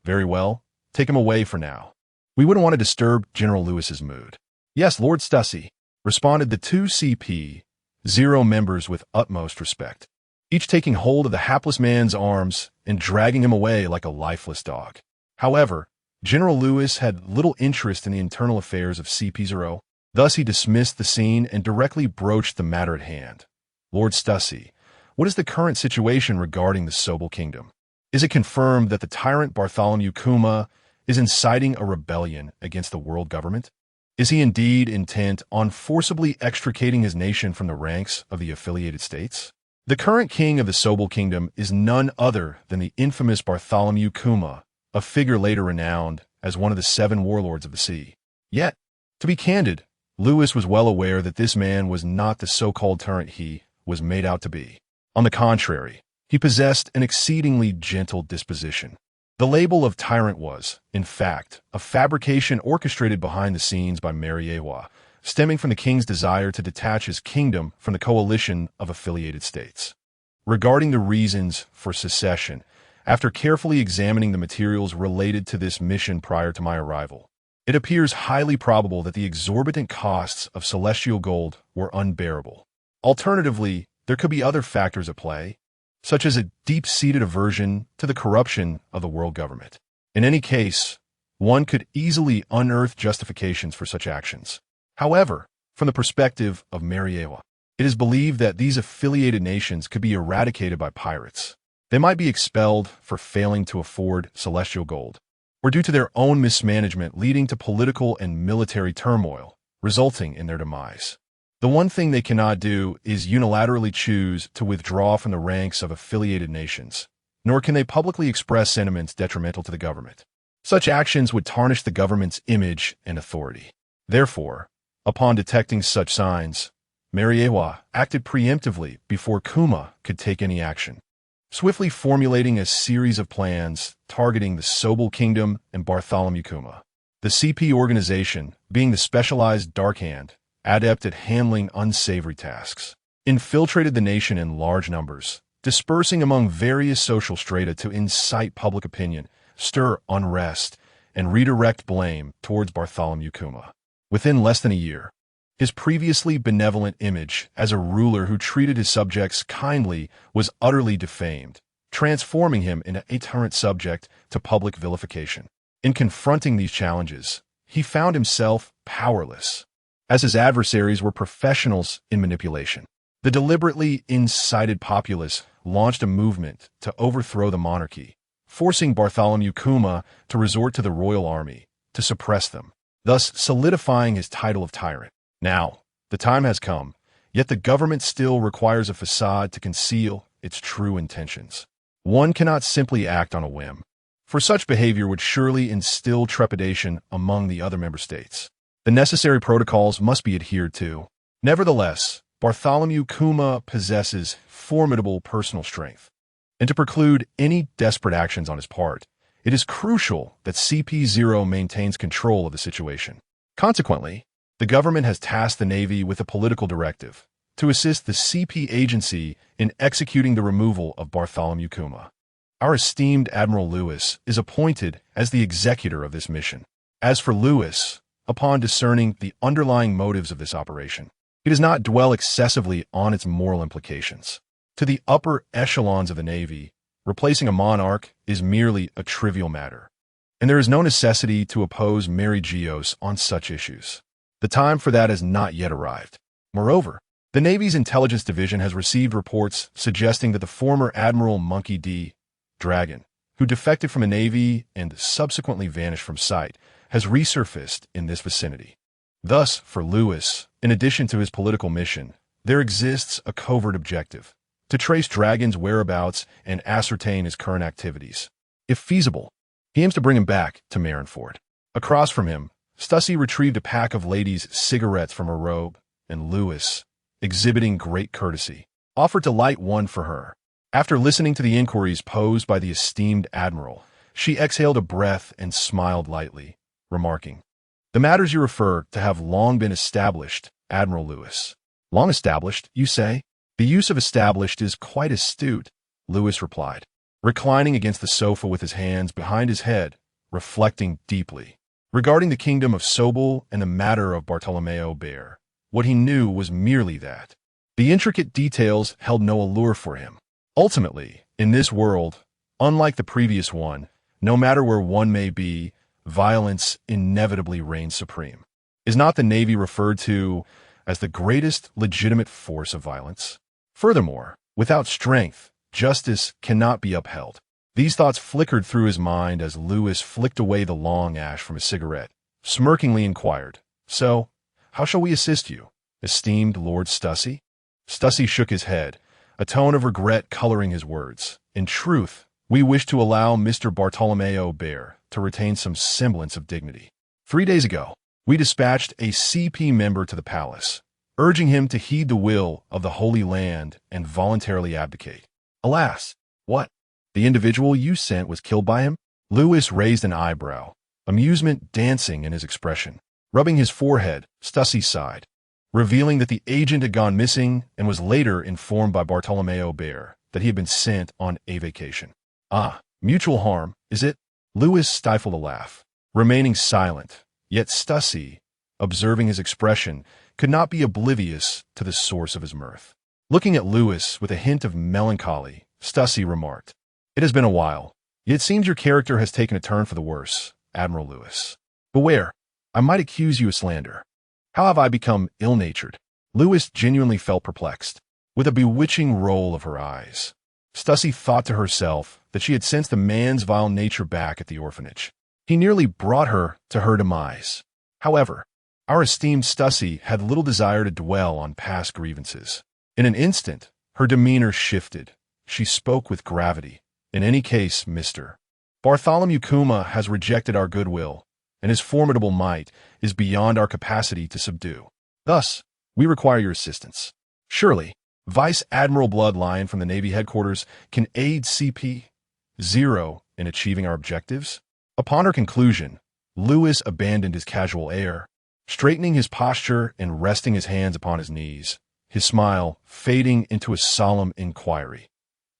Very well, take him away for now. We wouldn't want to disturb General Lewis's mood. Yes, Lord Stussy, responded the two CP0 members with utmost respect, each taking hold of the hapless man's arms and dragging him away like a lifeless dog. However, General Lewis had little interest in the internal affairs of CP0, thus he dismissed the scene and directly broached the matter at hand. Lord Stussy, what is the current situation regarding the Sobel Kingdom? Is it confirmed that the tyrant Bartholomew Kuma is inciting a rebellion against the world government? Is he indeed intent on forcibly extricating his nation from the ranks of the affiliated states? The current king of the Sobel Kingdom is none other than the infamous Bartholomew Kuma, a figure later renowned as one of the 7 warlords of the sea. Yet, to be candid, Lewis was well aware that this man was not the so-called tyrant he was made out to be. On the contrary, he possessed an exceedingly gentle disposition. The label of tyrant was, in fact, a fabrication orchestrated behind the scenes by Mariewa, stemming from the king's desire to detach his kingdom from the coalition of affiliated states. Regarding the reasons for secession, after carefully examining the materials related to this mission prior to my arrival, it appears highly probable that the exorbitant costs of celestial gold were unbearable. Alternatively, there could be other factors at play, such as a deep-seated aversion to the corruption of the world government. In any case, one could easily unearth justifications for such actions. However, from the perspective of Mariewa, it is believed that these affiliated nations could be eradicated by pirates. They might be expelled for failing to afford celestial gold, or due to their own mismanagement leading to political and military turmoil, resulting in their demise. The one thing they cannot do is unilaterally choose to withdraw from the ranks of affiliated nations, nor can they publicly express sentiments detrimental to the government. Such actions would tarnish the government's image and authority. Therefore, upon detecting such signs, Mariewa acted preemptively before Kuma could take any action, swiftly formulating a series of plans targeting the Sobel Kingdom and Bartholomew Kuma. The CP organization, being the specialized dark hand, adept at handling unsavory tasks, infiltrated the nation in large numbers, dispersing among various social strata to incite public opinion, stir unrest, and redirect blame towards Bartholomew Kuma. Within less than a year, his previously benevolent image as a ruler who treated his subjects kindly was utterly defamed, transforming him into a tyrant subject to public vilification. In confronting these challenges, he found himself powerless, as his adversaries were professionals in manipulation. The deliberately incited populace launched a movement to overthrow the monarchy, forcing Bartholomew Kuma to resort to the royal army to suppress them, thus solidifying his title of tyrant. Now, the time has come, yet the government still requires a facade to conceal its true intentions. One cannot simply act on a whim, for such behavior would surely instill trepidation among the other member states. The necessary protocols must be adhered to. Nevertheless, Bartholomew Kuma possesses formidable personal strength, and to preclude any desperate actions on his part, it is crucial that CP0 maintains control of the situation. Consequently, the government has tasked the Navy with a political directive to assist the CP agency in executing the removal of Bartholomew Kuma. Our esteemed Admiral Lewis is appointed as the executor of this mission. As for Lewis, upon discerning the underlying motives of this operation, he does not dwell excessively on its moral implications. To the upper echelons of the Navy, replacing a monarch is merely a trivial matter, and there is no necessity to oppose Mary Geos on such issues. The time for that has not yet arrived. Moreover, the Navy's intelligence division has received reports suggesting that the former Admiral Monkey D. Dragon, who defected from the Navy and subsequently vanished from sight, has resurfaced in this vicinity. Thus, for Lewis, in addition to his political mission, there exists a covert objective: to trace Dragon's whereabouts and ascertain his current activities. If feasible, he aims to bring him back to Marineford. Across from him, Stussy retrieved a pack of ladies' cigarettes from her robe, and Lewis, exhibiting great courtesy, offered to light one for her. After listening to the inquiries posed by the esteemed Admiral, she exhaled a breath and smiled lightly, remarking, "The matters you refer to have long been established, Admiral Lewis." "Long established, you say?" "The use of established is quite astute," Lewis replied, reclining against the sofa with his hands behind his head reflecting deeply. Regarding the kingdom of Sobel and the matter of Bartolomeo Bear, what he knew was merely that the intricate details held no allure for him. Ultimately, in this world, unlike the previous one, no matter where one may be, violence inevitably reigns supreme. Is not the Navy referred to as the greatest legitimate force of violence? Furthermore, without strength, justice cannot be upheld. These thoughts flickered through his mind as Lewis flicked away the long ash from his cigarette, smirkingly inquired, "So, how shall we assist you, esteemed Lord Stussy?" Stussy shook his head, a tone of regret coloring his words. "In truth, we wish to allow Mr. Bartolomeo Bear to retain some semblance of dignity. 3 days ago, we dispatched a CP member to the palace, urging him to heed the will of the Holy Land and voluntarily abdicate. Alas, what? The individual you sent was killed by him?" Lewis raised an eyebrow, amusement dancing in his expression. Rubbing his forehead, Stussy sighed, revealing that the agent had gone missing and was later informed by Bartolomeo Bear that he had been sent on a vacation. "Ah, mutual harm, is it?" Lewis stifled a laugh, remaining silent, yet Stussy, observing his expression, could not be oblivious to the source of his mirth. Looking at Lewis with a hint of melancholy, Stussy remarked, "It has been a while, yet it seems your character has taken a turn for the worse, Admiral Lewis. Beware, I might accuse you of slander. How have I become ill-natured?" Lewis genuinely felt perplexed, with a bewitching roll of her eyes. Stussy thought to herself that she had sensed the man's vile nature back at the orphanage. He nearly brought her to her demise. However, our esteemed Stussy had little desire to dwell on past grievances. In an instant, her demeanor shifted. She spoke with gravity. "In any case, Mr. Bartholomew Kuma has rejected our goodwill, and his formidable might is beyond our capacity to subdue. Thus, we require your assistance. Surely, Vice Admiral Bloodline from the Navy headquarters can aid CP-0 in achieving our objectives?" Upon her conclusion, Lewis abandoned his casual air, straightening his posture and resting his hands upon his knees, his smile fading into a solemn inquiry.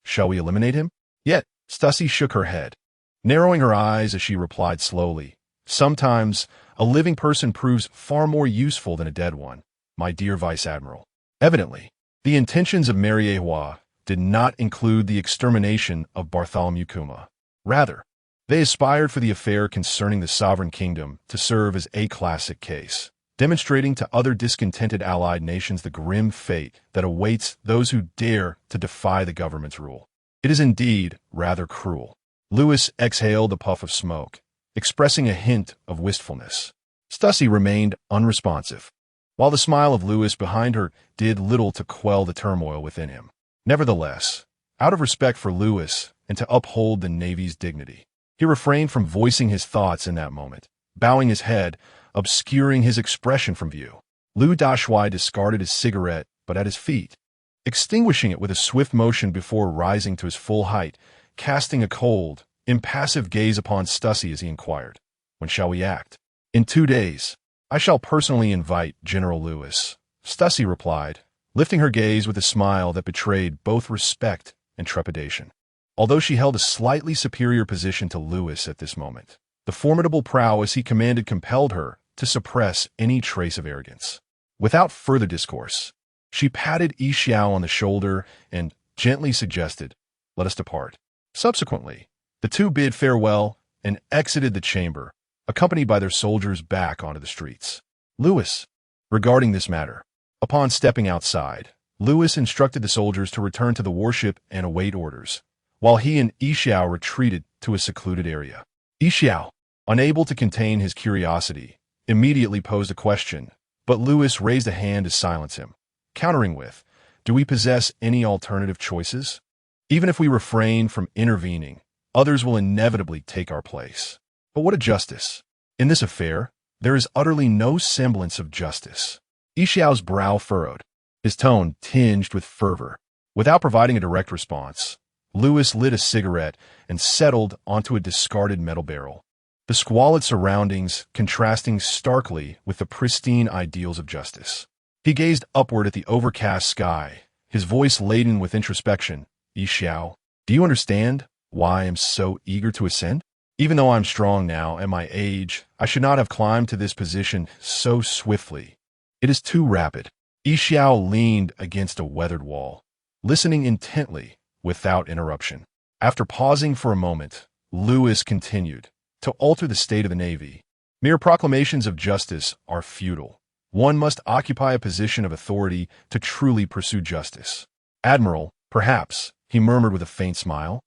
"Shall we eliminate him?" Yet, Stussy shook her head, narrowing her eyes as she replied slowly, "Sometimes a living person proves far more useful than a dead one, my dear Vice Admiral." Evidently, the intentions of Mariewa did not include the extermination of Bartholomew Kuma. Rather, they aspired for the affair concerning the sovereign kingdom to serve as a classic case, demonstrating to other discontented allied nations the grim fate that awaits those who dare to defy the government's rule. It is indeed rather cruel. Lewis exhaled a puff of smoke, expressing a hint of wistfulness. Stussy remained unresponsive, while the smile of Lewis behind her did little to quell the turmoil within him. Nevertheless, out of respect for Lewis and to uphold the Navy's dignity, he refrained from voicing his thoughts in that moment, bowing his head, obscuring his expression from view. Liu Dashwai discarded his cigarette, but at his feet, extinguishing it with a swift motion before rising to his full height, casting a cold, impassive gaze upon Stussy as he inquired, "When shall we act?" "In 2 days. I shall personally invite General Lewis," Stussy replied, lifting her gaze with a smile that betrayed both respect and trepidation. Although she held a slightly superior position to Lewis at this moment, the formidable prowess he commanded compelled her to suppress any trace of arrogance. Without further discourse, she patted Yi Xiao on the shoulder and gently suggested, "Let us depart." Subsequently, the two bid farewell and exited the chamber, accompanied by their soldiers back onto the streets. Lewis, regarding this matter, upon stepping outside, Lewis instructed the soldiers to return to the warship and await orders, while he and Yi Xiao retreated to a secluded area. Yi Xiao, unable to contain his curiosity, immediately posed a question, but Lewis raised a hand to silence him, countering with, "Do we possess any alternative choices? Even if we refrain from intervening, others will inevitably take our place. But what a justice! In this affair, there is utterly no semblance of justice." Yi Xiao's brow furrowed, his tone tinged with fervor. Without providing a direct response, Lewis lit a cigarette and settled onto a discarded metal barrel, the squalid surroundings contrasting starkly with the pristine ideals of justice. He gazed upward at the overcast sky, his voice laden with introspection. "Yi Xiao, do you understand why I am so eager to ascend?" Even though I'm strong now at my age, I should not have climbed to this position so swiftly. It is too rapid. Yixiao leaned against a weathered wall, listening intently without interruption. After pausing for a moment, Lewis continued, "To alter the state of the Navy, mere proclamations of justice are futile. One must occupy a position of authority to truly pursue justice. Admiral, perhaps," he murmured with a faint smile.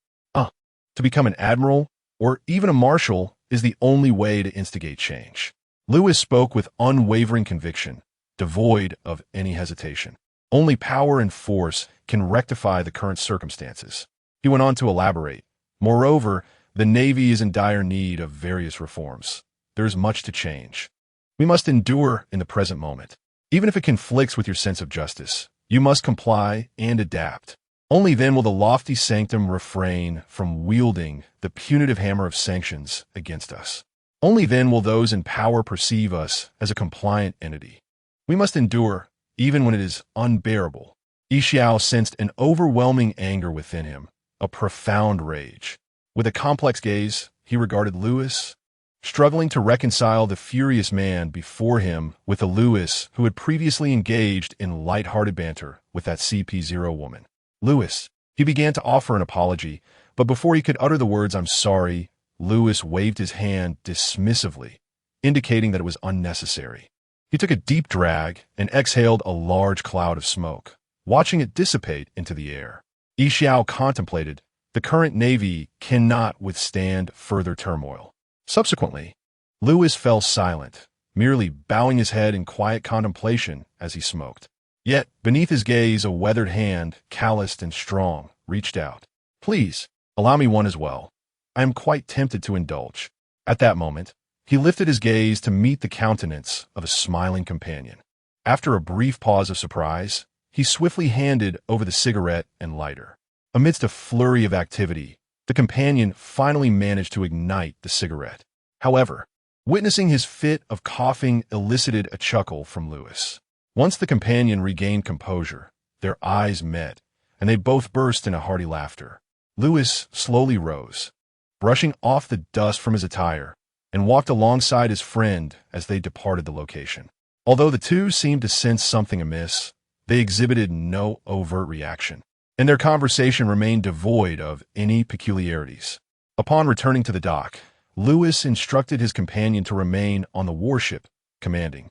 To become an admiral, or even a marshal, is the only way to instigate change." Lewis spoke with unwavering conviction, devoid of any hesitation. Only power and force can rectify the current circumstances. He went on to elaborate. "Moreover, the Navy is in dire need of various reforms. There is much to change. We must endure in the present moment. Even if it conflicts with your sense of justice, you must comply and adapt. Only then will the lofty sanctum refrain from wielding the punitive hammer of sanctions against us. Only then will those in power perceive us as a compliant entity. We must endure, even when it is unbearable." Yixiao sensed an overwhelming anger within him, a profound rage. With a complex gaze, he regarded Lewis, struggling to reconcile the furious man before him with the Lewis who had previously engaged in light-hearted banter with that CP0 woman. "Lewis," he began to offer an apology, but before he could utter the words "I'm sorry," Lewis waved his hand dismissively, indicating that it was unnecessary. He took a deep drag and exhaled a large cloud of smoke, watching it dissipate into the air. Yixiao contemplated, "The current Navy cannot withstand further turmoil." Subsequently, Lewis fell silent, merely bowing his head in quiet contemplation as he smoked. Yet, beneath his gaze, a weathered hand, calloused and strong, reached out. "Please, allow me one as well. I am quite tempted to indulge." At that moment, he lifted his gaze to meet the countenance of a smiling companion. After a brief pause of surprise, he swiftly handed over the cigarette and lighter. Amidst a flurry of activity, the companion finally managed to ignite the cigarette. However, witnessing his fit of coughing elicited a chuckle from Lewis. Once the companion regained composure, their eyes met, and they both burst into hearty laughter. Lewis slowly rose, brushing off the dust from his attire, and walked alongside his friend as they departed the location. Although the two seemed to sense something amiss, they exhibited no overt reaction, and their conversation remained devoid of any peculiarities. Upon returning to the dock, Lewis instructed his companion to remain on the warship, commanding,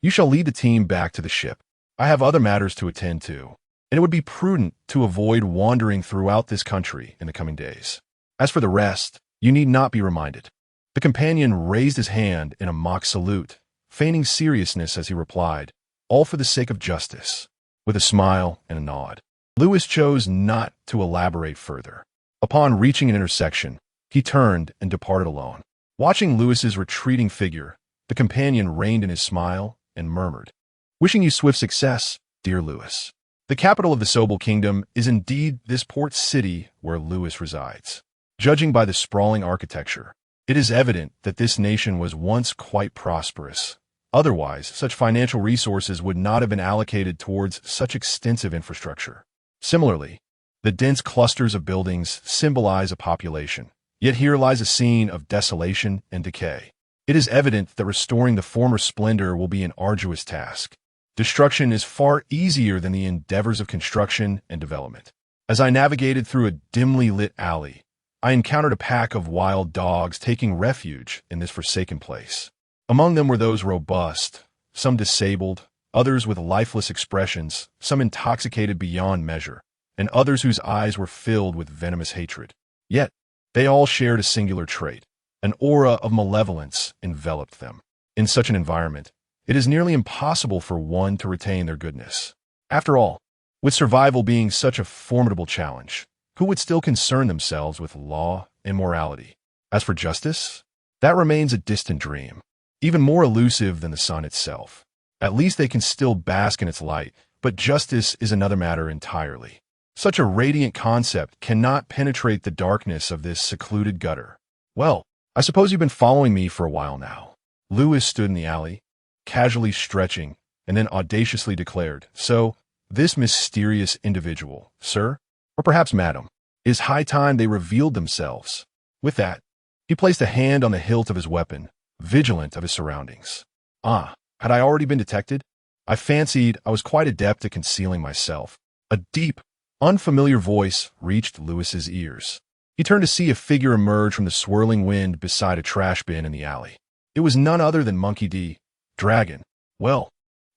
"You shall lead the team back to the ship. I have other matters to attend to, and it would be prudent to avoid wandering throughout this country in the coming days. As for the rest, you need not be reminded." The companion raised his hand in a mock salute, feigning seriousness as he replied, "All for the sake of justice." With a smile and a nod, Lewis chose not to elaborate further. Upon reaching an intersection, he turned and departed alone. Watching Lewis's retreating figure, the companion reined in his smile and murmured, "Wishing you swift success, dear Lewis." The capital of the Sobel Kingdom is indeed this port city where Lewis resides. Judging by the sprawling architecture, it is evident that this nation was once quite prosperous. Otherwise, such financial resources would not have been allocated towards such extensive infrastructure. Similarly, the dense clusters of buildings symbolize a population, yet here lies a scene of desolation and decay. It is evident that restoring the former splendor will be an arduous task. Destruction is far easier than the endeavors of construction and development. As I navigated through a dimly lit alley, I encountered a pack of wild dogs taking refuge in this forsaken place. Among them were those robust, some disabled, others with lifeless expressions, some intoxicated beyond measure, and others whose eyes were filled with venomous hatred. Yet, they all shared a singular trait. An aura of malevolence enveloped them. In such an environment, it is nearly impossible for one to retain their goodness. After all, with survival being such a formidable challenge, who would still concern themselves with law and morality? As for justice, that remains a distant dream, even more elusive than the sun itself. At least they can still bask in its light, but justice is another matter entirely. Such a radiant concept cannot penetrate the darkness of this secluded gutter. "Well, I suppose you've been following me for a while now." Lewis stood in the alley, casually stretching, and then audaciously declared, "So, this mysterious individual, sir, or perhaps madam, it is high time they revealed themselves." With that, He placed a hand on the hilt of his weapon, vigilant of his surroundings. Ah, had I already been detected? I fancied I was quite adept at concealing myself. A deep, unfamiliar voice reached Lewis's ears. He turned to see a figure emerge from the swirling wind beside a trash bin in the alley. It was none other than Monkey D. Dragon. Well,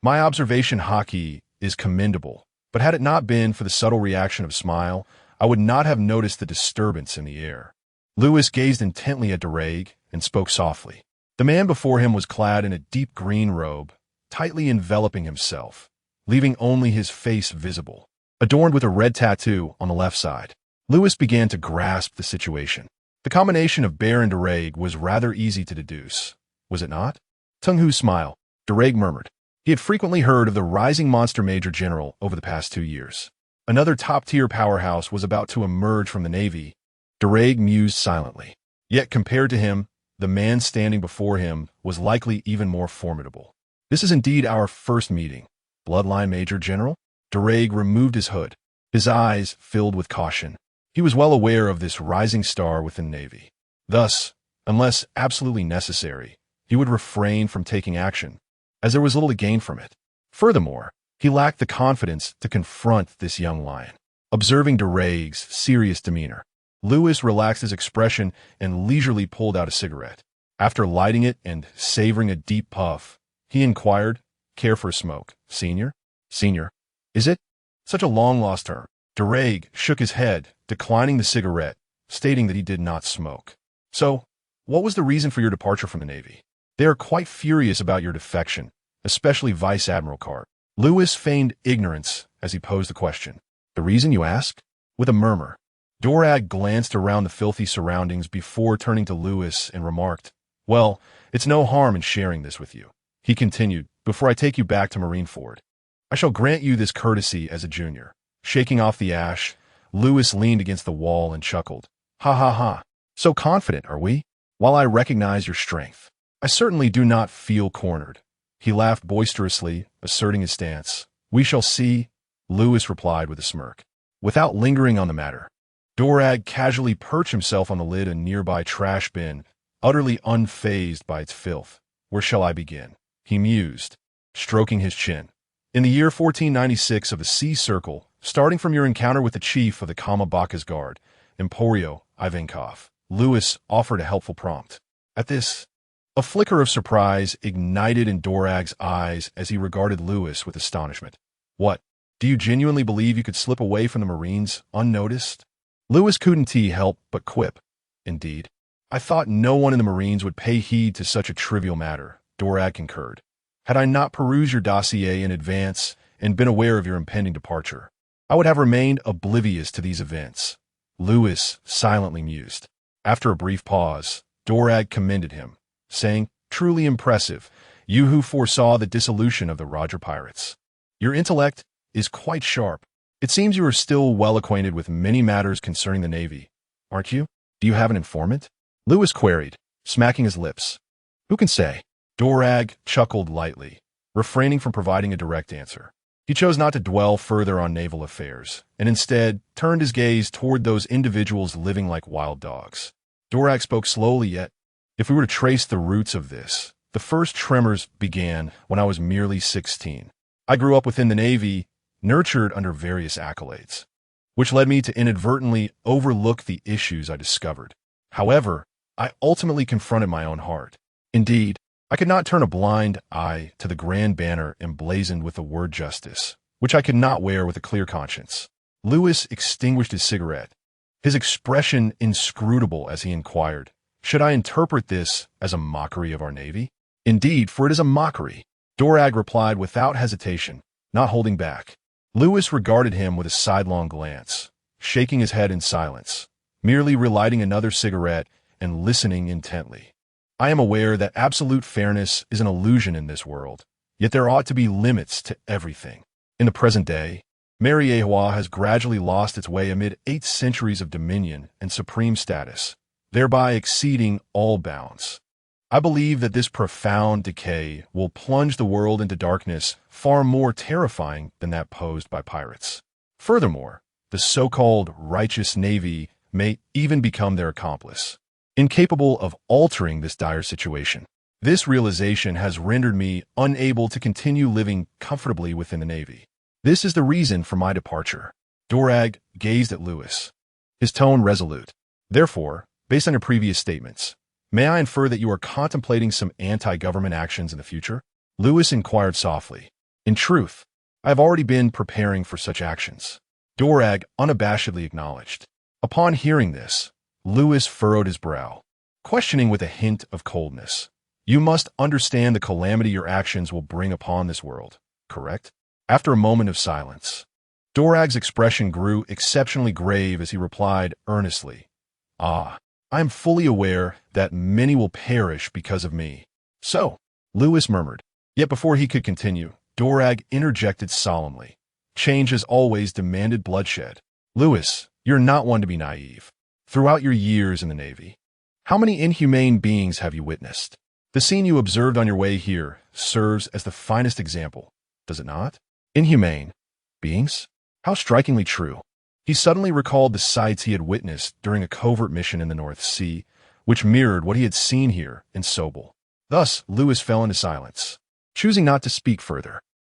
my observation hockey is commendable, but had it not been for the subtle reaction of Smile, I would not have noticed the disturbance in the air. Lewis gazed intently at Dereg and spoke softly. The man before him was clad in a deep green robe, tightly enveloping himself, leaving only his face visible, adorned with a red tattoo on the left side. Lewis began to grasp the situation. The combination of Bear and Dereg was rather easy to deduce, was it not? Tung-Hu smiled. Dereg murmured. He had frequently heard of the rising monster Major General over the past 2 years. Another top-tier powerhouse was about to emerge from the Navy. Dereg mused silently. Yet compared to him, the man standing before him was likely even more formidable. This is indeed our first meeting. Bloodline Major General? Dereg removed his hood. His eyes filled with caution. He was well aware of this rising star within the Navy. Thus, unless absolutely necessary, he would refrain from taking action, as there was little to gain from it. Furthermore, he lacked the confidence to confront this young lion. Observing Dereg's serious demeanor, Lewis relaxed his expression and leisurely pulled out a cigarette. After lighting it and savoring a deep puff, he inquired, "Care for a smoke, Senior?" "Senior? Is it? Such a long-lost term." Dereg shook his head, declining the cigarette, stating that he did not smoke. "So, what was the reason for your departure from the Navy? They are quite furious about your defection, especially Vice Admiral Cart." Lewis feigned ignorance as he posed the question. "The reason, you ask?" With a murmur, Dorag glanced around the filthy surroundings before turning to Lewis and remarked, "Well, it's no harm in sharing this with you." He continued, "Before I take you back to Marineford, I shall grant you this courtesy as a junior." Shaking off the ash, Lewis leaned against the wall and chuckled. "Ha ha ha. So confident, are we? While I recognize your strength, I certainly do not feel cornered." He laughed boisterously, asserting his stance. "We shall see," Lewis replied with a smirk. Without lingering on the matter, Dorag casually perched himself on the lid of a nearby trash bin, utterly unfazed by its filth. "Where shall I begin?" he mused, stroking his chin. "In the year 1496 of the Sea Circle, starting from your encounter with the chief of the Kamabaka's Guard, Emporio Ivankov," Lewis offered a helpful prompt. At this, a flicker of surprise ignited in Dorag's eyes as he regarded Lewis with astonishment. "What? Do you genuinely believe you could slip away from the Marines unnoticed?" Lewis couldn't help but quip. "Indeed. I thought no one in the Marines would pay heed to such a trivial matter," Dorag concurred. "Had I not perused your dossier in advance and been aware of your impending departure, I would have remained oblivious to these events." Lewis silently mused. After a brief pause, Dorag commended him, saying, "Truly impressive, you who foresaw the dissolution of the Roger Pirates. Your intellect is quite sharp. It seems you are still well acquainted with many matters concerning the Navy, aren't you? Do you have an informant?" Lewis queried, smacking his lips. "Who can say?" Dorag chuckled lightly, refraining from providing a direct answer. He chose not to dwell further on naval affairs, and instead turned his gaze toward those individuals living like wild dogs. Dorag spoke slowly, yet, if we were to trace the roots of this, the first tremors began when I was merely 16. I grew up within the Navy, nurtured under various accolades, which led me to inadvertently overlook the issues I discovered. However, I ultimately confronted my own heart. Indeed, I could not turn a blind eye to the grand banner emblazoned with the word justice, which I could not wear with a clear conscience. Lewis extinguished his cigarette, his expression inscrutable as he inquired, "Should I interpret this as a mockery of our Navy?" "Indeed, for it is a mockery," Dorag replied without hesitation, not holding back. Lewis regarded him with a sidelong glance, shaking his head in silence, merely relighting another cigarette and listening intently. "I am aware that absolute fairness is an illusion in this world, yet there ought to be limits to everything. In the present day, Mariejois has gradually lost its way amid 8 centuries of dominion and supreme status, thereby exceeding all bounds. I believe that this profound decay will plunge the world into darkness far more terrifying than that posed by pirates. Furthermore, the so-called righteous Navy may even become their accomplice. incapable of altering this dire situation. This realization has rendered me unable to continue living comfortably within the Navy. This is the reason for my departure. Dorag gazed at Lewis, his tone resolute. Therefore, based on your previous statements, may I infer that you are contemplating some anti-government actions in the future? Lewis inquired softly. In truth, I have already been preparing for such actions. Dorag unabashedly acknowledged. Upon hearing this, Lewis furrowed his brow, questioning with a hint of coldness. You must understand the calamity your actions will bring upon this world, correct? After a moment of silence, Dorag's expression grew exceptionally grave as he replied earnestly, I am fully aware that many will perish because of me. So, Lewis murmured. Yet before he could continue, Dorag interjected solemnly. Change has always demanded bloodshed. Lewis, you're not one to be naive. Throughout your years in the Navy, how many inhumane beings have you witnessed? The scene you observed on your way here serves as the finest example, does it not? Inhumane beings? How strikingly true. He suddenly recalled the sights he had witnessed during a covert mission in the North Sea, which mirrored what he had seen here in Sobel. Thus, Lewis fell into silence, choosing not to speak further.